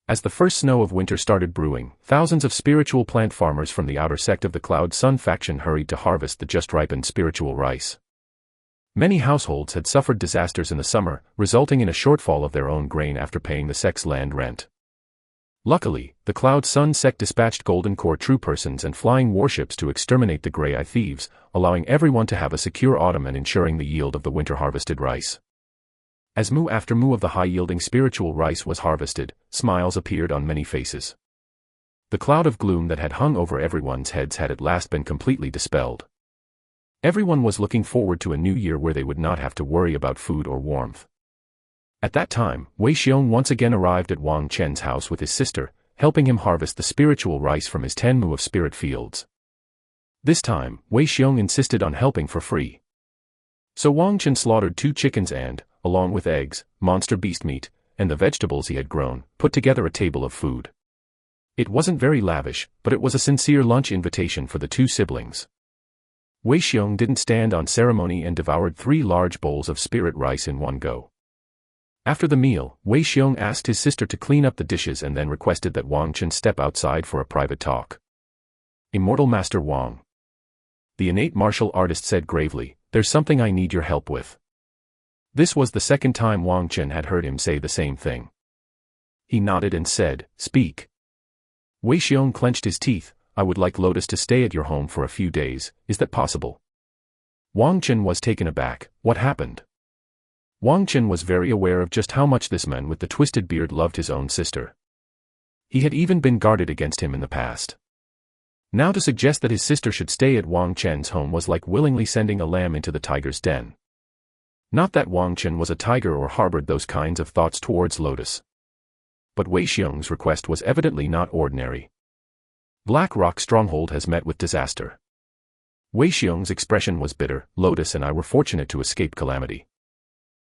As the first snow of winter started brewing, thousands of spiritual plant farmers from the outer sect of the Cloud Sun faction hurried to harvest the just-ripened spiritual rice. Many households had suffered disasters in the summer, resulting in a shortfall of their own grain after paying the sect's land rent. Luckily, the Cloud Sun sect dispatched Golden Core true-persons and flying warships to exterminate the Grey-Eye Thieves, allowing everyone to have a secure autumn and ensuring the yield of the winter-harvested rice. As moo after moo of the high-yielding spiritual rice was harvested, smiles appeared on many faces. The cloud of gloom that had hung over everyone's heads had at last been completely dispelled. Everyone was looking forward to a new year where they would not have to worry about food or warmth. At that time, Wei Xiong once again arrived at Wang Chen's house with his sister, helping him harvest the spiritual rice from his 10 mu of spirit fields. This time, Wei Xiong insisted on helping for free. So Wang Chen slaughtered 2 chickens and, along with eggs, monster beast meat, and the vegetables he had grown, put together a table of food. It wasn't very lavish, but it was a sincere lunch invitation for the 2 siblings. Wei Xiong didn't stand on ceremony and devoured 3 large bowls of spirit rice in one go. After the meal, Wei Xiong asked his sister to clean up the dishes and then requested that Wang Chen step outside for a private talk. Immortal Master Wang. The innate martial artist said gravely, "There's something I need your help with." This was the second time Wang Chen had heard him say the same thing. He nodded and said, "Speak." Wei Xiong clenched his teeth. "I would like Lotus to stay at your home for a few days, is that possible?" Wang Chen was taken aback. What happened? Wang Chen was very aware of just how much this man with the twisted beard loved his own sister. He had even been guarded against him in the past. Now to suggest that his sister should stay at Wang Chen's home was like willingly sending a lamb into the tiger's den. Not that Wang Chen was a tiger or harbored those kinds of thoughts towards Lotus. But Wei Xiong's request was evidently not ordinary. Black Rock Stronghold has met with disaster. Wei Xiong's expression was bitter. Lotus and I were fortunate to escape calamity.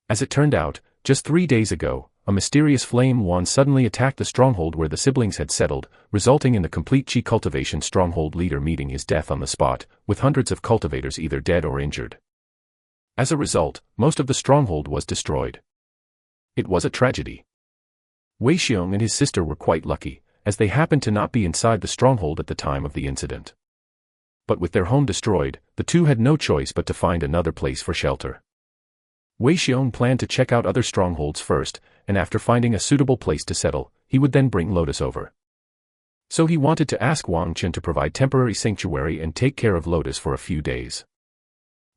As it turned out, just 3 days ago, a mysterious flame wand suddenly attacked the stronghold where the siblings had settled, resulting in the complete Qi cultivation stronghold leader meeting his death on the spot, with hundreds of cultivators either dead or injured. As a result, most of the stronghold was destroyed. It was a tragedy. Wei Xiong and his sister were quite lucky, as they happened to not be inside the stronghold at the time of the incident. But with their home destroyed, the two had no choice but to find another place for shelter. Wei Xiong planned to check out other strongholds first, and after finding a suitable place to settle, he would then bring Lotus over. So he wanted to ask Wang Chen to provide temporary sanctuary and take care of Lotus for a few days.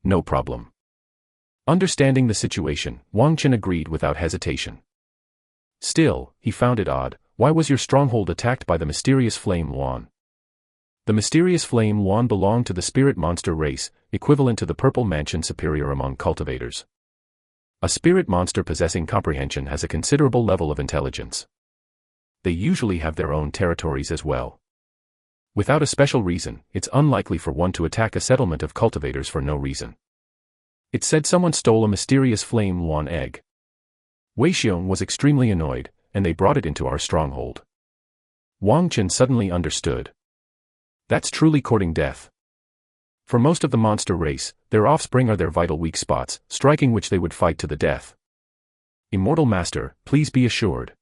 No problem. Understanding the situation, Wang Chen agreed without hesitation. Still, he found it odd. Why was your stronghold attacked by the mysterious flame wand? The mysterious flame wand belonged to the spirit monster race, equivalent to the purple mansion superior among cultivators. A spirit monster possessing comprehension has a considerable level of intelligence. They usually have their own territories as well. Without a special reason, it's unlikely for one to attack a settlement of cultivators for no reason. It said someone stole a mysterious flame wand egg. Wei Xiong was extremely annoyed, and they brought it into our stronghold. Wang Chen suddenly understood. That's truly courting death. For most of the monster race, their offspring are their vital weak spots, striking which they would fight to the death. Immortal Master, please be assured.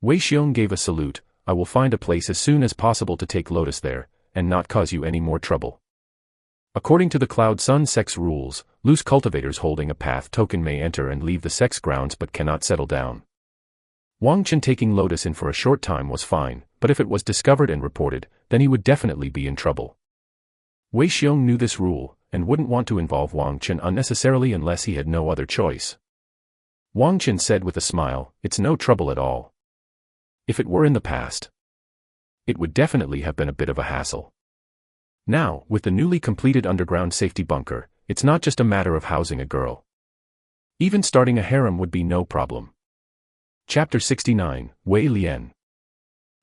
Wei Xiong gave a salute. I will find a place as soon as possible to take Lotus there, and not cause you any more trouble. According to the Cloud Sun sect's rules, loose cultivators holding a path token may enter and leave the sect's grounds but cannot settle down. Wang Chen taking Lotus in for a short time was fine, but if it was discovered and reported, then he would definitely be in trouble. Wei Xiong knew this rule, and wouldn't want to involve Wang Chen unnecessarily unless he had no other choice. Wang Chen said with a smile, "It's no trouble at all. If it were in the past, it would definitely have been a bit of a hassle. Now, with the newly completed underground safety bunker, it's not just a matter of housing a girl. Even starting a harem would be no problem." Chapter 69, Wei Lian.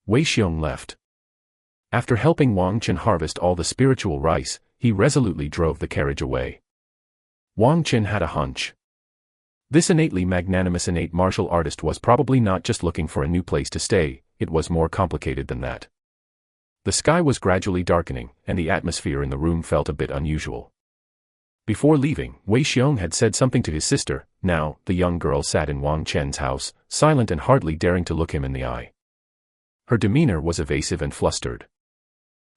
Wei Xiong left. After helping Wang Chen harvest all the spiritual rice, he resolutely drove the carriage away. Wang Qin had a hunch. This innately magnanimous innate martial artist was probably not just looking for a new place to stay, it was more complicated than that. The sky was gradually darkening, and the atmosphere in the room felt a bit unusual. Before leaving, Wei Xiong had said something to his sister. Now, the young girl sat in Wang Chen's house, silent and hardly daring to look him in the eye. Her demeanor was evasive and flustered.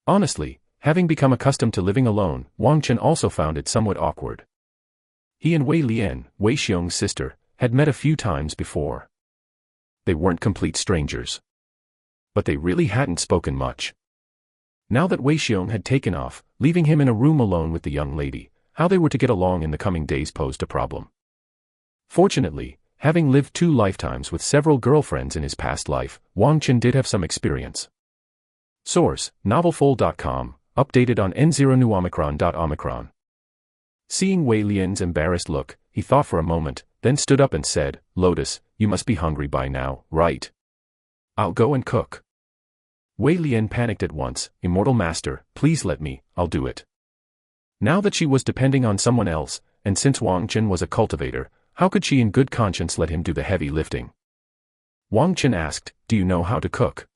Honestly, having become accustomed to living alone, Wang Chen also found it somewhat awkward. He and Wei Lian, Wei Xiong's sister, had met a few times before. They weren't complete strangers. But they really hadn't spoken much. Now that Wei Xiong had taken off, leaving him in a room alone with the young lady, how they were to get along in the coming days posed a problem. Fortunately, having lived 2 lifetimes with several girlfriends in his past life, Wang Chen did have some experience. Source: novelfold.com, updated on N0newomicron.omicron. Seeing Wei Lian's embarrassed look, he thought for a moment, then stood up and said, "Lotus, you must be hungry by now, right? I'll go and cook." Wei Lian panicked at once. "Immortal Master, please let me, I'll do it." Now that she was depending on someone else, and since Wang Chen was a cultivator, how could she in good conscience let him do the heavy lifting? Wang Chen asked, "Do you know how to cook?"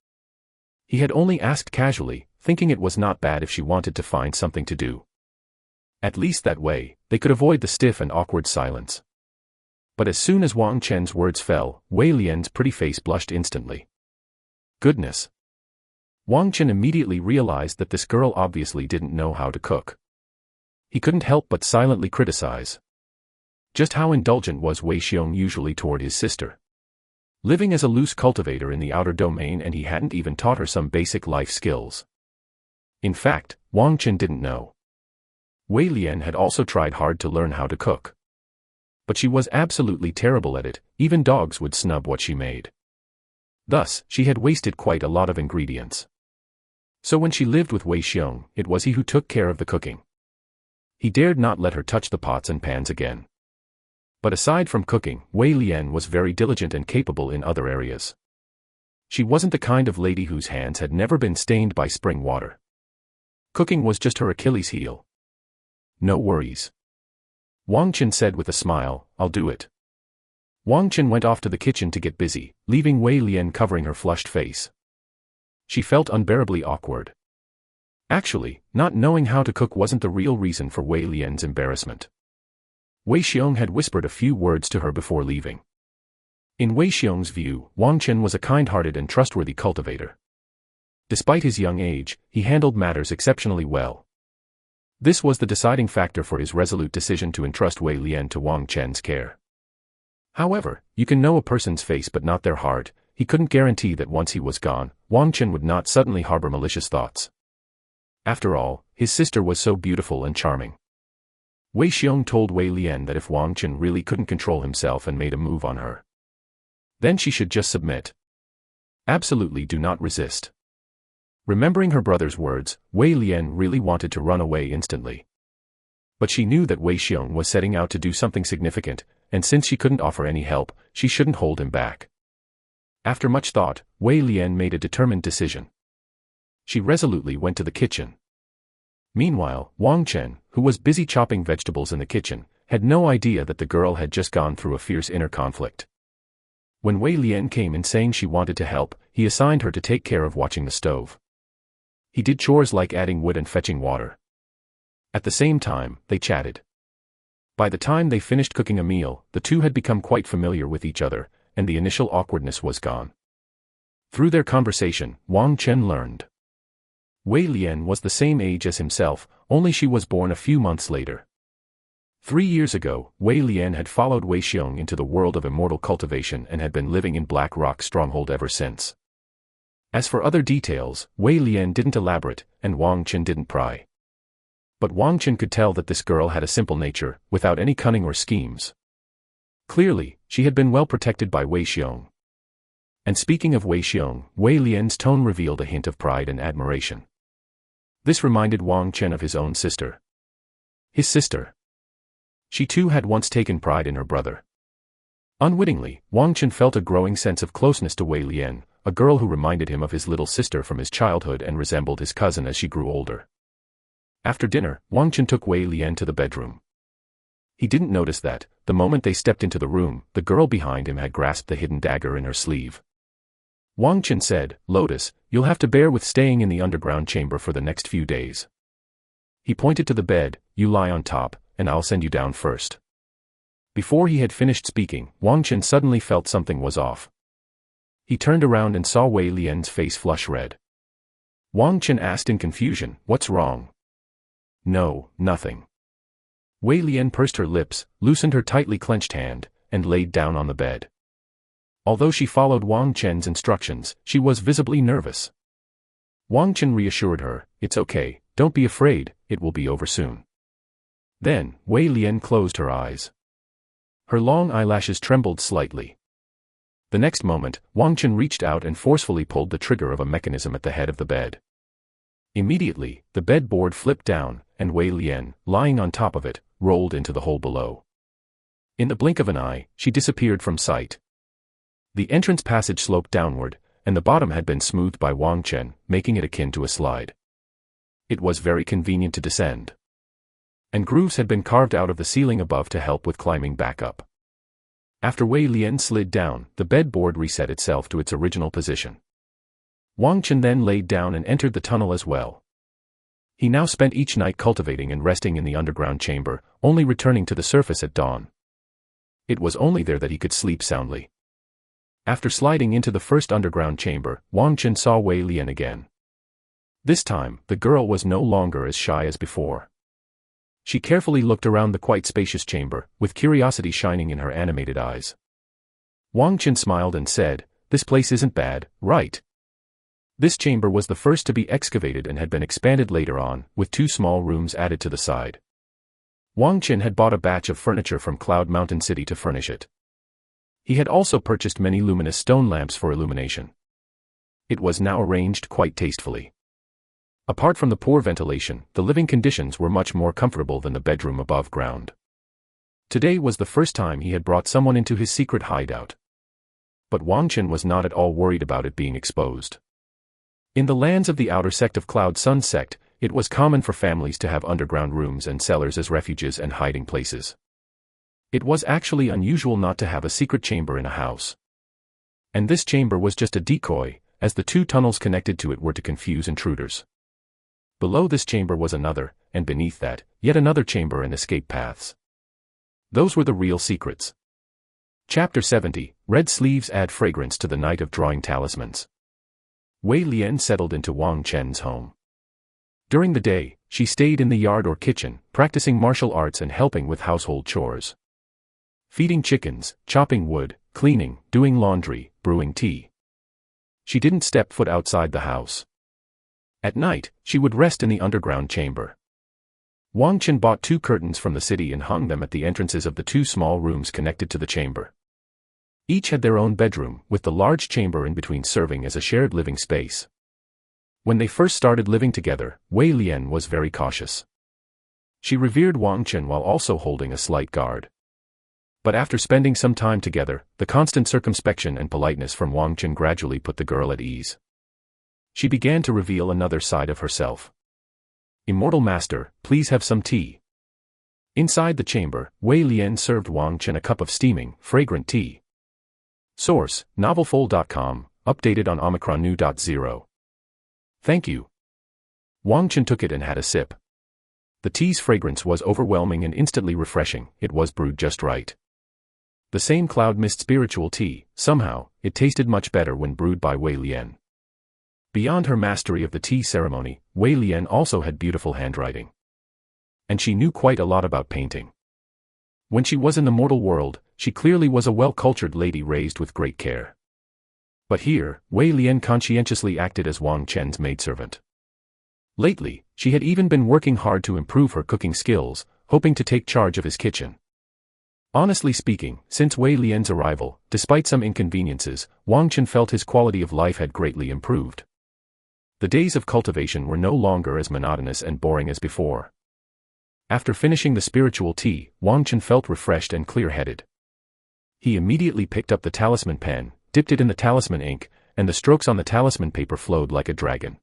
He had only asked casually, thinking it was not bad if she wanted to find something to do. At least that way, they could avoid the stiff and awkward silence. But as soon as Wang Chen's words fell, Wei Lian's pretty face blushed instantly. Goodness! Wang Chen immediately realized that this girl obviously didn't know how to cook. He couldn't help but silently criticize. Just how indulgent was Wei Xiong usually toward his sister? Living as a loose cultivator in the outer domain, and he hadn't even taught her some basic life skills. In fact, Wang Chen didn't know. Wei Lian had also tried hard to learn how to cook. But she was absolutely terrible at it, even dogs would snub what she made. Thus, she had wasted quite a lot of ingredients. So when she lived with Wei Xiong, it was he who took care of the cooking. He dared not let her touch the pots and pans again. But aside from cooking, Wei Lian was very diligent and capable in other areas. She wasn't the kind of lady whose hands had never been stained by spring water. Cooking was just her Achilles heel. No worries. Wang Chen said with a smile, "I'll do it." Wang Chen went off to the kitchen to get busy, leaving Wei Lian covering her flushed face. She felt unbearably awkward. Actually, not knowing how to cook wasn't the real reason for Wei Lian's embarrassment. Wei Xiong had whispered a few words to her before leaving. In Wei Xiong's view, Wang Chen was a kind-hearted and trustworthy cultivator. Despite his young age, he handled matters exceptionally well. This was the deciding factor for his resolute decision to entrust Wei Lian to Wang Chen's care. However, you can know a person's face but not their heart. He couldn't guarantee that once he was gone, Wang Chen would not suddenly harbor malicious thoughts. After all, his sister was so beautiful and charming. Wei Xiong told Wei Lian that if Wang Chen really couldn't control himself and made a move on her, then she should just submit. Absolutely do not resist. Remembering her brother's words, Wei Lian really wanted to run away instantly. But she knew that Wei Xiong was setting out to do something significant, and since she couldn't offer any help, she shouldn't hold him back. After much thought, Wei Lian made a determined decision. She resolutely went to the kitchen. Meanwhile, Wang Chen, who was busy chopping vegetables in the kitchen, had no idea that the girl had just gone through a fierce inner conflict. When Wei Lian came in saying she wanted to help, he assigned her to take care of watching the stove. He did chores like adding wood and fetching water. At the same time, they chatted. By the time they finished cooking a meal, the two had become quite familiar with each other, and the initial awkwardness was gone. Through their conversation, Wang Chen learned Wei Lian was the same age as himself, only she was born a few months later. 3 years ago, Wei Lian had followed Wei Xiong into the world of immortal cultivation and had been living in Black Rock Stronghold ever since. As for other details, Wei Lian didn't elaborate, and Wang Chen didn't pry. But Wang Chen could tell that this girl had a simple nature, without any cunning or schemes. Clearly, she had been well protected by Wei Xiong. And speaking of Wei Xiong, Wei Lian's tone revealed a hint of pride and admiration. This reminded Wang Chen of his own sister. His sister. She too had once taken pride in her brother. Unwittingly, Wang Chen felt a growing sense of closeness to Wei Lian, a girl who reminded him of his little sister from his childhood and resembled his cousin as she grew older. After dinner, Wang Chen took Wei Lian to the bedroom. He didn't notice that, the moment they stepped into the room, the girl behind him had grasped the hidden dagger in her sleeve. Wang Chen said, "Lotus, you'll have to bear with staying in the underground chamber for the next few days." He pointed to the bed, "You lie on top, and I'll send you down first." Before he had finished speaking, Wang Chen suddenly felt something was off. He turned around and saw Wei Lian's face flush red. Wang Chen asked in confusion, "What's wrong?" "No, nothing." Wei Lian pursed her lips, loosened her tightly clenched hand, and laid down on the bed. Although she followed Wang Chen's instructions, she was visibly nervous. Wang Chen reassured her, "It's okay, don't be afraid, it will be over soon." Then, Wei Lian closed her eyes. Her long eyelashes trembled slightly. The next moment, Wang Chen reached out and forcefully pulled the trigger of a mechanism at the head of the bed. Immediately, the bed board flipped down, and Wei Lian, lying on top of it, rolled into the hole below. In the blink of an eye, she disappeared from sight. The entrance passage sloped downward, and the bottom had been smoothed by Wang Chen, making it akin to a slide. It was very convenient to descend. And grooves had been carved out of the ceiling above to help with climbing back up. After Wei Lian slid down, the bed board reset itself to its original position. Wang Chen then laid down and entered the tunnel as well. He now spent each night cultivating and resting in the underground chamber, only returning to the surface at dawn. It was only there that he could sleep soundly. After sliding into the first underground chamber, Wang Chen saw Wei Lian again. This time, the girl was no longer as shy as before. She carefully looked around the quite spacious chamber, with curiosity shining in her animated eyes. Wang Chen smiled and said, "This place isn't bad, right?" This chamber was the first to be excavated and had been expanded later on, with 2 small rooms added to the side. Wang Chen had bought a batch of furniture from Cloud Mountain City to furnish it. He had also purchased many luminous stone lamps for illumination. It was now arranged quite tastefully. Apart from the poor ventilation, the living conditions were much more comfortable than the bedroom above ground. Today was the first time he had brought someone into his secret hideout. But Wang Chen was not at all worried about it being exposed. In the lands of the outer sect of Cloud Sun sect, it was common for families to have underground rooms and cellars as refuges and hiding places. It was actually unusual not to have a secret chamber in a house. And this chamber was just a decoy, as the 2 tunnels connected to it were to confuse intruders. Below this chamber was another, and beneath that, yet another chamber and escape paths. Those were the real secrets. Chapter 70, Red Sleeves Add Fragrance to the Night of Drawing Talismans. Wei Lian settled into Wang Chen's home. During the day, she stayed in the yard or kitchen, practicing martial arts and helping with household chores. Feeding chickens, chopping wood, cleaning, doing laundry, brewing tea. She didn't step foot outside the house. At night, she would rest in the underground chamber. Wang Chen bought 2 curtains from the city and hung them at the entrances of the 2 small rooms connected to the chamber. Each had their own bedroom, with the large chamber in between serving as a shared living space. When they first started living together, Wei Lian was very cautious. She revered Wang Chen while also holding a slight guard. But after spending some time together, the constant circumspection and politeness from Wang Chen gradually put the girl at ease. She began to reveal another side of herself. "Immortal Master, please have some tea." Inside the chamber, Wei Lian served Wang Chen a cup of steaming, fragrant tea. Source, novelfold.com, updated on Omicron.0. "Thank you." Wang Chen took it and had a sip. The tea's fragrance was overwhelming and instantly refreshing, it was brewed just right. The same cloud mist spiritual tea, somehow, it tasted much better when brewed by Wei Lian. Beyond her mastery of the tea ceremony, Wei Lian also had beautiful handwriting. And she knew quite a lot about painting. When she was in the mortal world, she clearly was a well-cultured lady raised with great care. But here, Wei Lian conscientiously acted as Wang Chen's maidservant. Lately, she had even been working hard to improve her cooking skills, hoping to take charge of his kitchen. Honestly speaking, since Wei Lian's arrival, despite some inconveniences, Wang Chen felt his quality of life had greatly improved. The days of cultivation were no longer as monotonous and boring as before. After finishing the spiritual tea, Wang Chen felt refreshed and clear-headed. He immediately picked up the talisman pen, dipped it in the talisman ink, and the strokes on the talisman paper flowed like a dragon.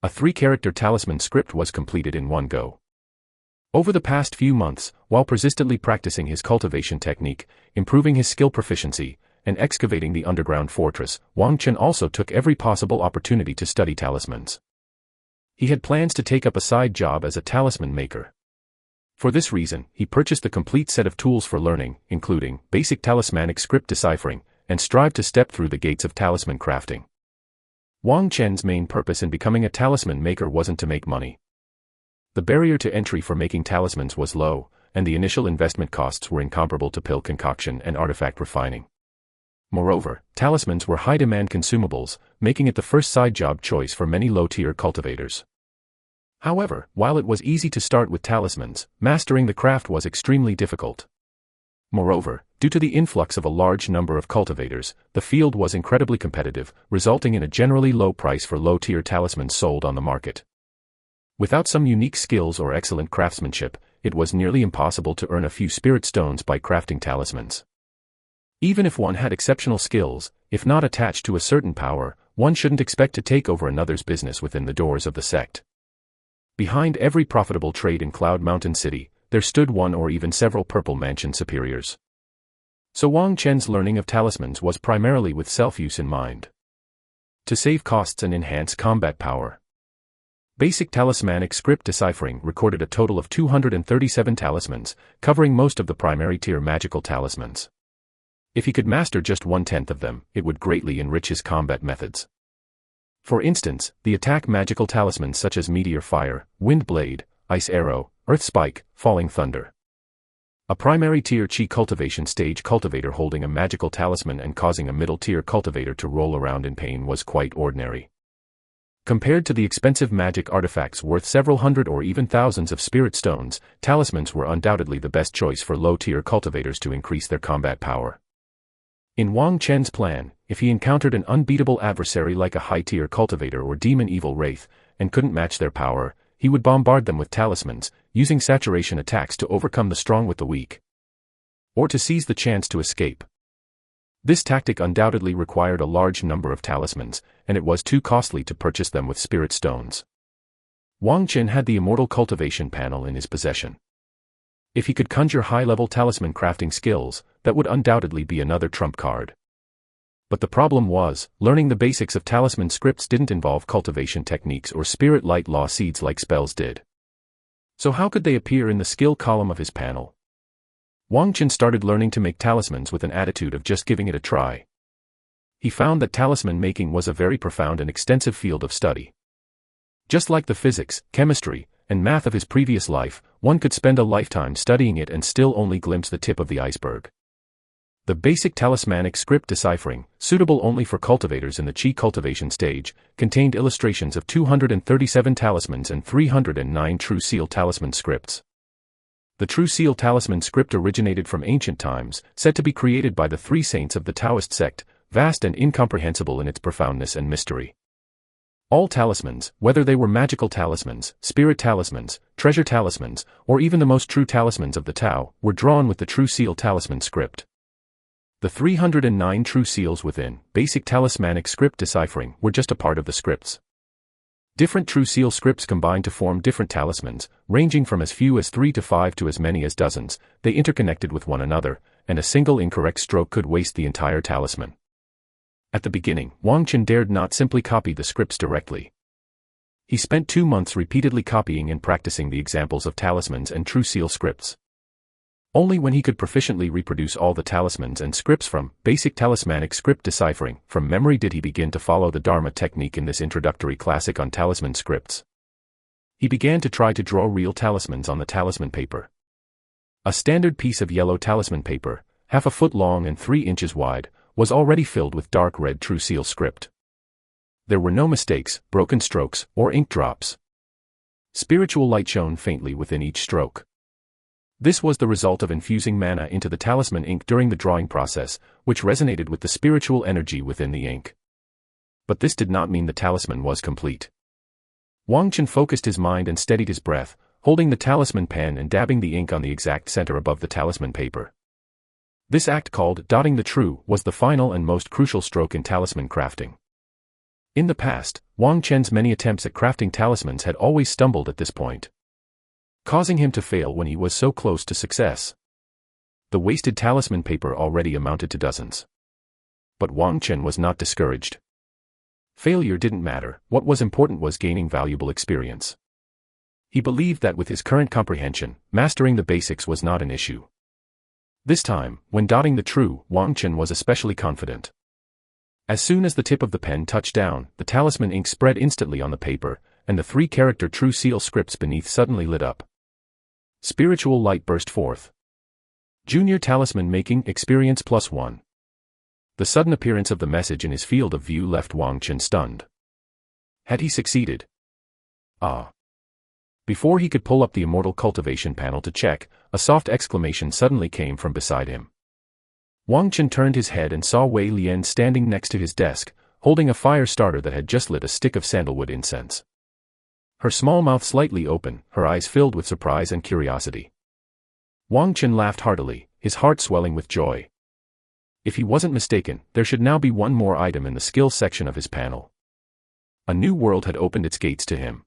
A 3-character talisman script was completed in one go. Over the past few months, while persistently practicing his cultivation technique, improving his skill proficiency, and excavating the underground fortress, Wang Chen also took every possible opportunity to study talismans. He had plans to take up a side job as a talisman maker. For this reason, he purchased the complete set of tools for learning, including basic talismanic script deciphering, and strived to step through the gates of talisman crafting. Wang Chen's main purpose in becoming a talisman maker wasn't to make money. The barrier to entry for making talismans was low, and the initial investment costs were incomparable to pill concoction and artifact refining. Moreover, talismans were high-demand consumables, making it the first side job choice for many low-tier cultivators. However, while it was easy to start with talismans, mastering the craft was extremely difficult. Moreover, due to the influx of a large number of cultivators, the field was incredibly competitive, resulting in a generally low price for low-tier talismans sold on the market. Without some unique skills or excellent craftsmanship, it was nearly impossible to earn a few spirit stones by crafting talismans. Even if one had exceptional skills, if not attached to a certain power, one shouldn't expect to take over another's business within the doors of the sect. Behind every profitable trade in Cloud Mountain City, there stood one or even several Purple Mansion superiors. So Wang Chen's learning of talismans was primarily with self-use in mind. To save costs and enhance combat power. Basic talismanic script deciphering recorded a total of 237 talismans, covering most of the primary tier magical talismans. If he could master just 1/10 of them, it would greatly enrich his combat methods. For instance, the attack magical talismans such as Meteor Fire, Wind Blade, Ice Arrow, Earth Spike, Falling Thunder. A primary tier Chi cultivation stage cultivator holding a magical talisman and causing a middle tier cultivator to roll around in pain was quite ordinary. Compared to the expensive magic artifacts worth several hundred or even thousands of spirit stones, talismans were undoubtedly the best choice for low-tier cultivators to increase their combat power. In Wang Chen's plan, if he encountered an unbeatable adversary like a high-tier cultivator or demon evil wraith, and couldn't match their power, he would bombard them with talismans, using saturation attacks to overcome the strong with the weak. Or to seize the chance to escape. This tactic undoubtedly required a large number of talismans, and it was too costly to purchase them with spirit stones. Wang Chen had the immortal cultivation panel in his possession. If he could conjure high-level talisman crafting skills, that would undoubtedly be another trump card. But the problem was, learning the basics of talisman scripts didn't involve cultivation techniques or spirit light law seeds like spells did. So how could they appear in the skill column of his panel? Wang Chen started learning to make talismans with an attitude of just giving it a try. He found that talisman making was a very profound and extensive field of study. Just like the physics, chemistry, and math of his previous life, one could spend a lifetime studying it and still only glimpse the tip of the iceberg. The basic talismanic script deciphering, suitable only for cultivators in the Chi cultivation stage, contained illustrations of 237 talismans and 309 True Seal talisman scripts. The True Seal talisman script originated from ancient times, said to be created by the three saints of the Taoist sect, vast and incomprehensible in its profoundness and mystery. All talismans, whether they were magical talismans, spirit talismans, treasure talismans, or even the most true talismans of the Tao, were drawn with the True Seal talisman script. The 309 True Seals within basic talismanic script deciphering were just a part of the scripts. Different True Seal scripts combined to form different talismans, ranging from as few as 3 to 5 to as many as dozens. They interconnected with one another, and a single incorrect stroke could waste the entire talisman. At the beginning, Wang Chen dared not simply copy the scripts directly. He spent 2 months repeatedly copying and practicing the examples of talismans and True Seal scripts. Only when he could proficiently reproduce all the talismans and scripts from basic talismanic script deciphering from memory did he begin to follow the Dharma technique in this introductory classic on talisman scripts. He began to try to draw real talismans on the talisman paper. A standard piece of yellow talisman paper, half a foot long and 3 inches wide, was already filled with dark red True Seal script. There were no mistakes, broken strokes, or ink drops. Spiritual light shone faintly within each stroke. This was the result of infusing mana into the talisman ink during the drawing process, which resonated with the spiritual energy within the ink. But this did not mean the talisman was complete. Wang Chen focused his mind and steadied his breath, holding the talisman pen and dabbing the ink on the exact center above the talisman paper. This act, called dotting the true, was the final and most crucial stroke in talisman crafting. In the past, Wang Chen's many attempts at crafting talismans had always stumbled at this point. causing him to fail when he was so close to success. The wasted talisman paper already amounted to dozens. But Wang Chen was not discouraged. Failure didn't matter, what was important was gaining valuable experience. He believed that with his current comprehension, mastering the basics was not an issue. This time, when dotting the true, Wang Chen was especially confident. As soon as the tip of the pen touched down, the talisman ink spread instantly on the paper, and the 3-character true seal scripts beneath suddenly lit up. Spiritual light burst forth. Junior talisman making experience +1. The sudden appearance of the message in his field of view left Wang Chen stunned. Had he succeeded? Ah! Before he could pull up the immortal cultivation panel to check, a soft exclamation suddenly came from beside him. Wang Chen turned his head and saw Wei Lian standing next to his desk, holding a fire starter that had just lit a stick of sandalwood incense. Her small mouth slightly open, her eyes filled with surprise and curiosity. Wang Chen laughed heartily, his heart swelling with joy. If he wasn't mistaken, there should now be one more item in the skills section of his panel. A new world had opened its gates to him.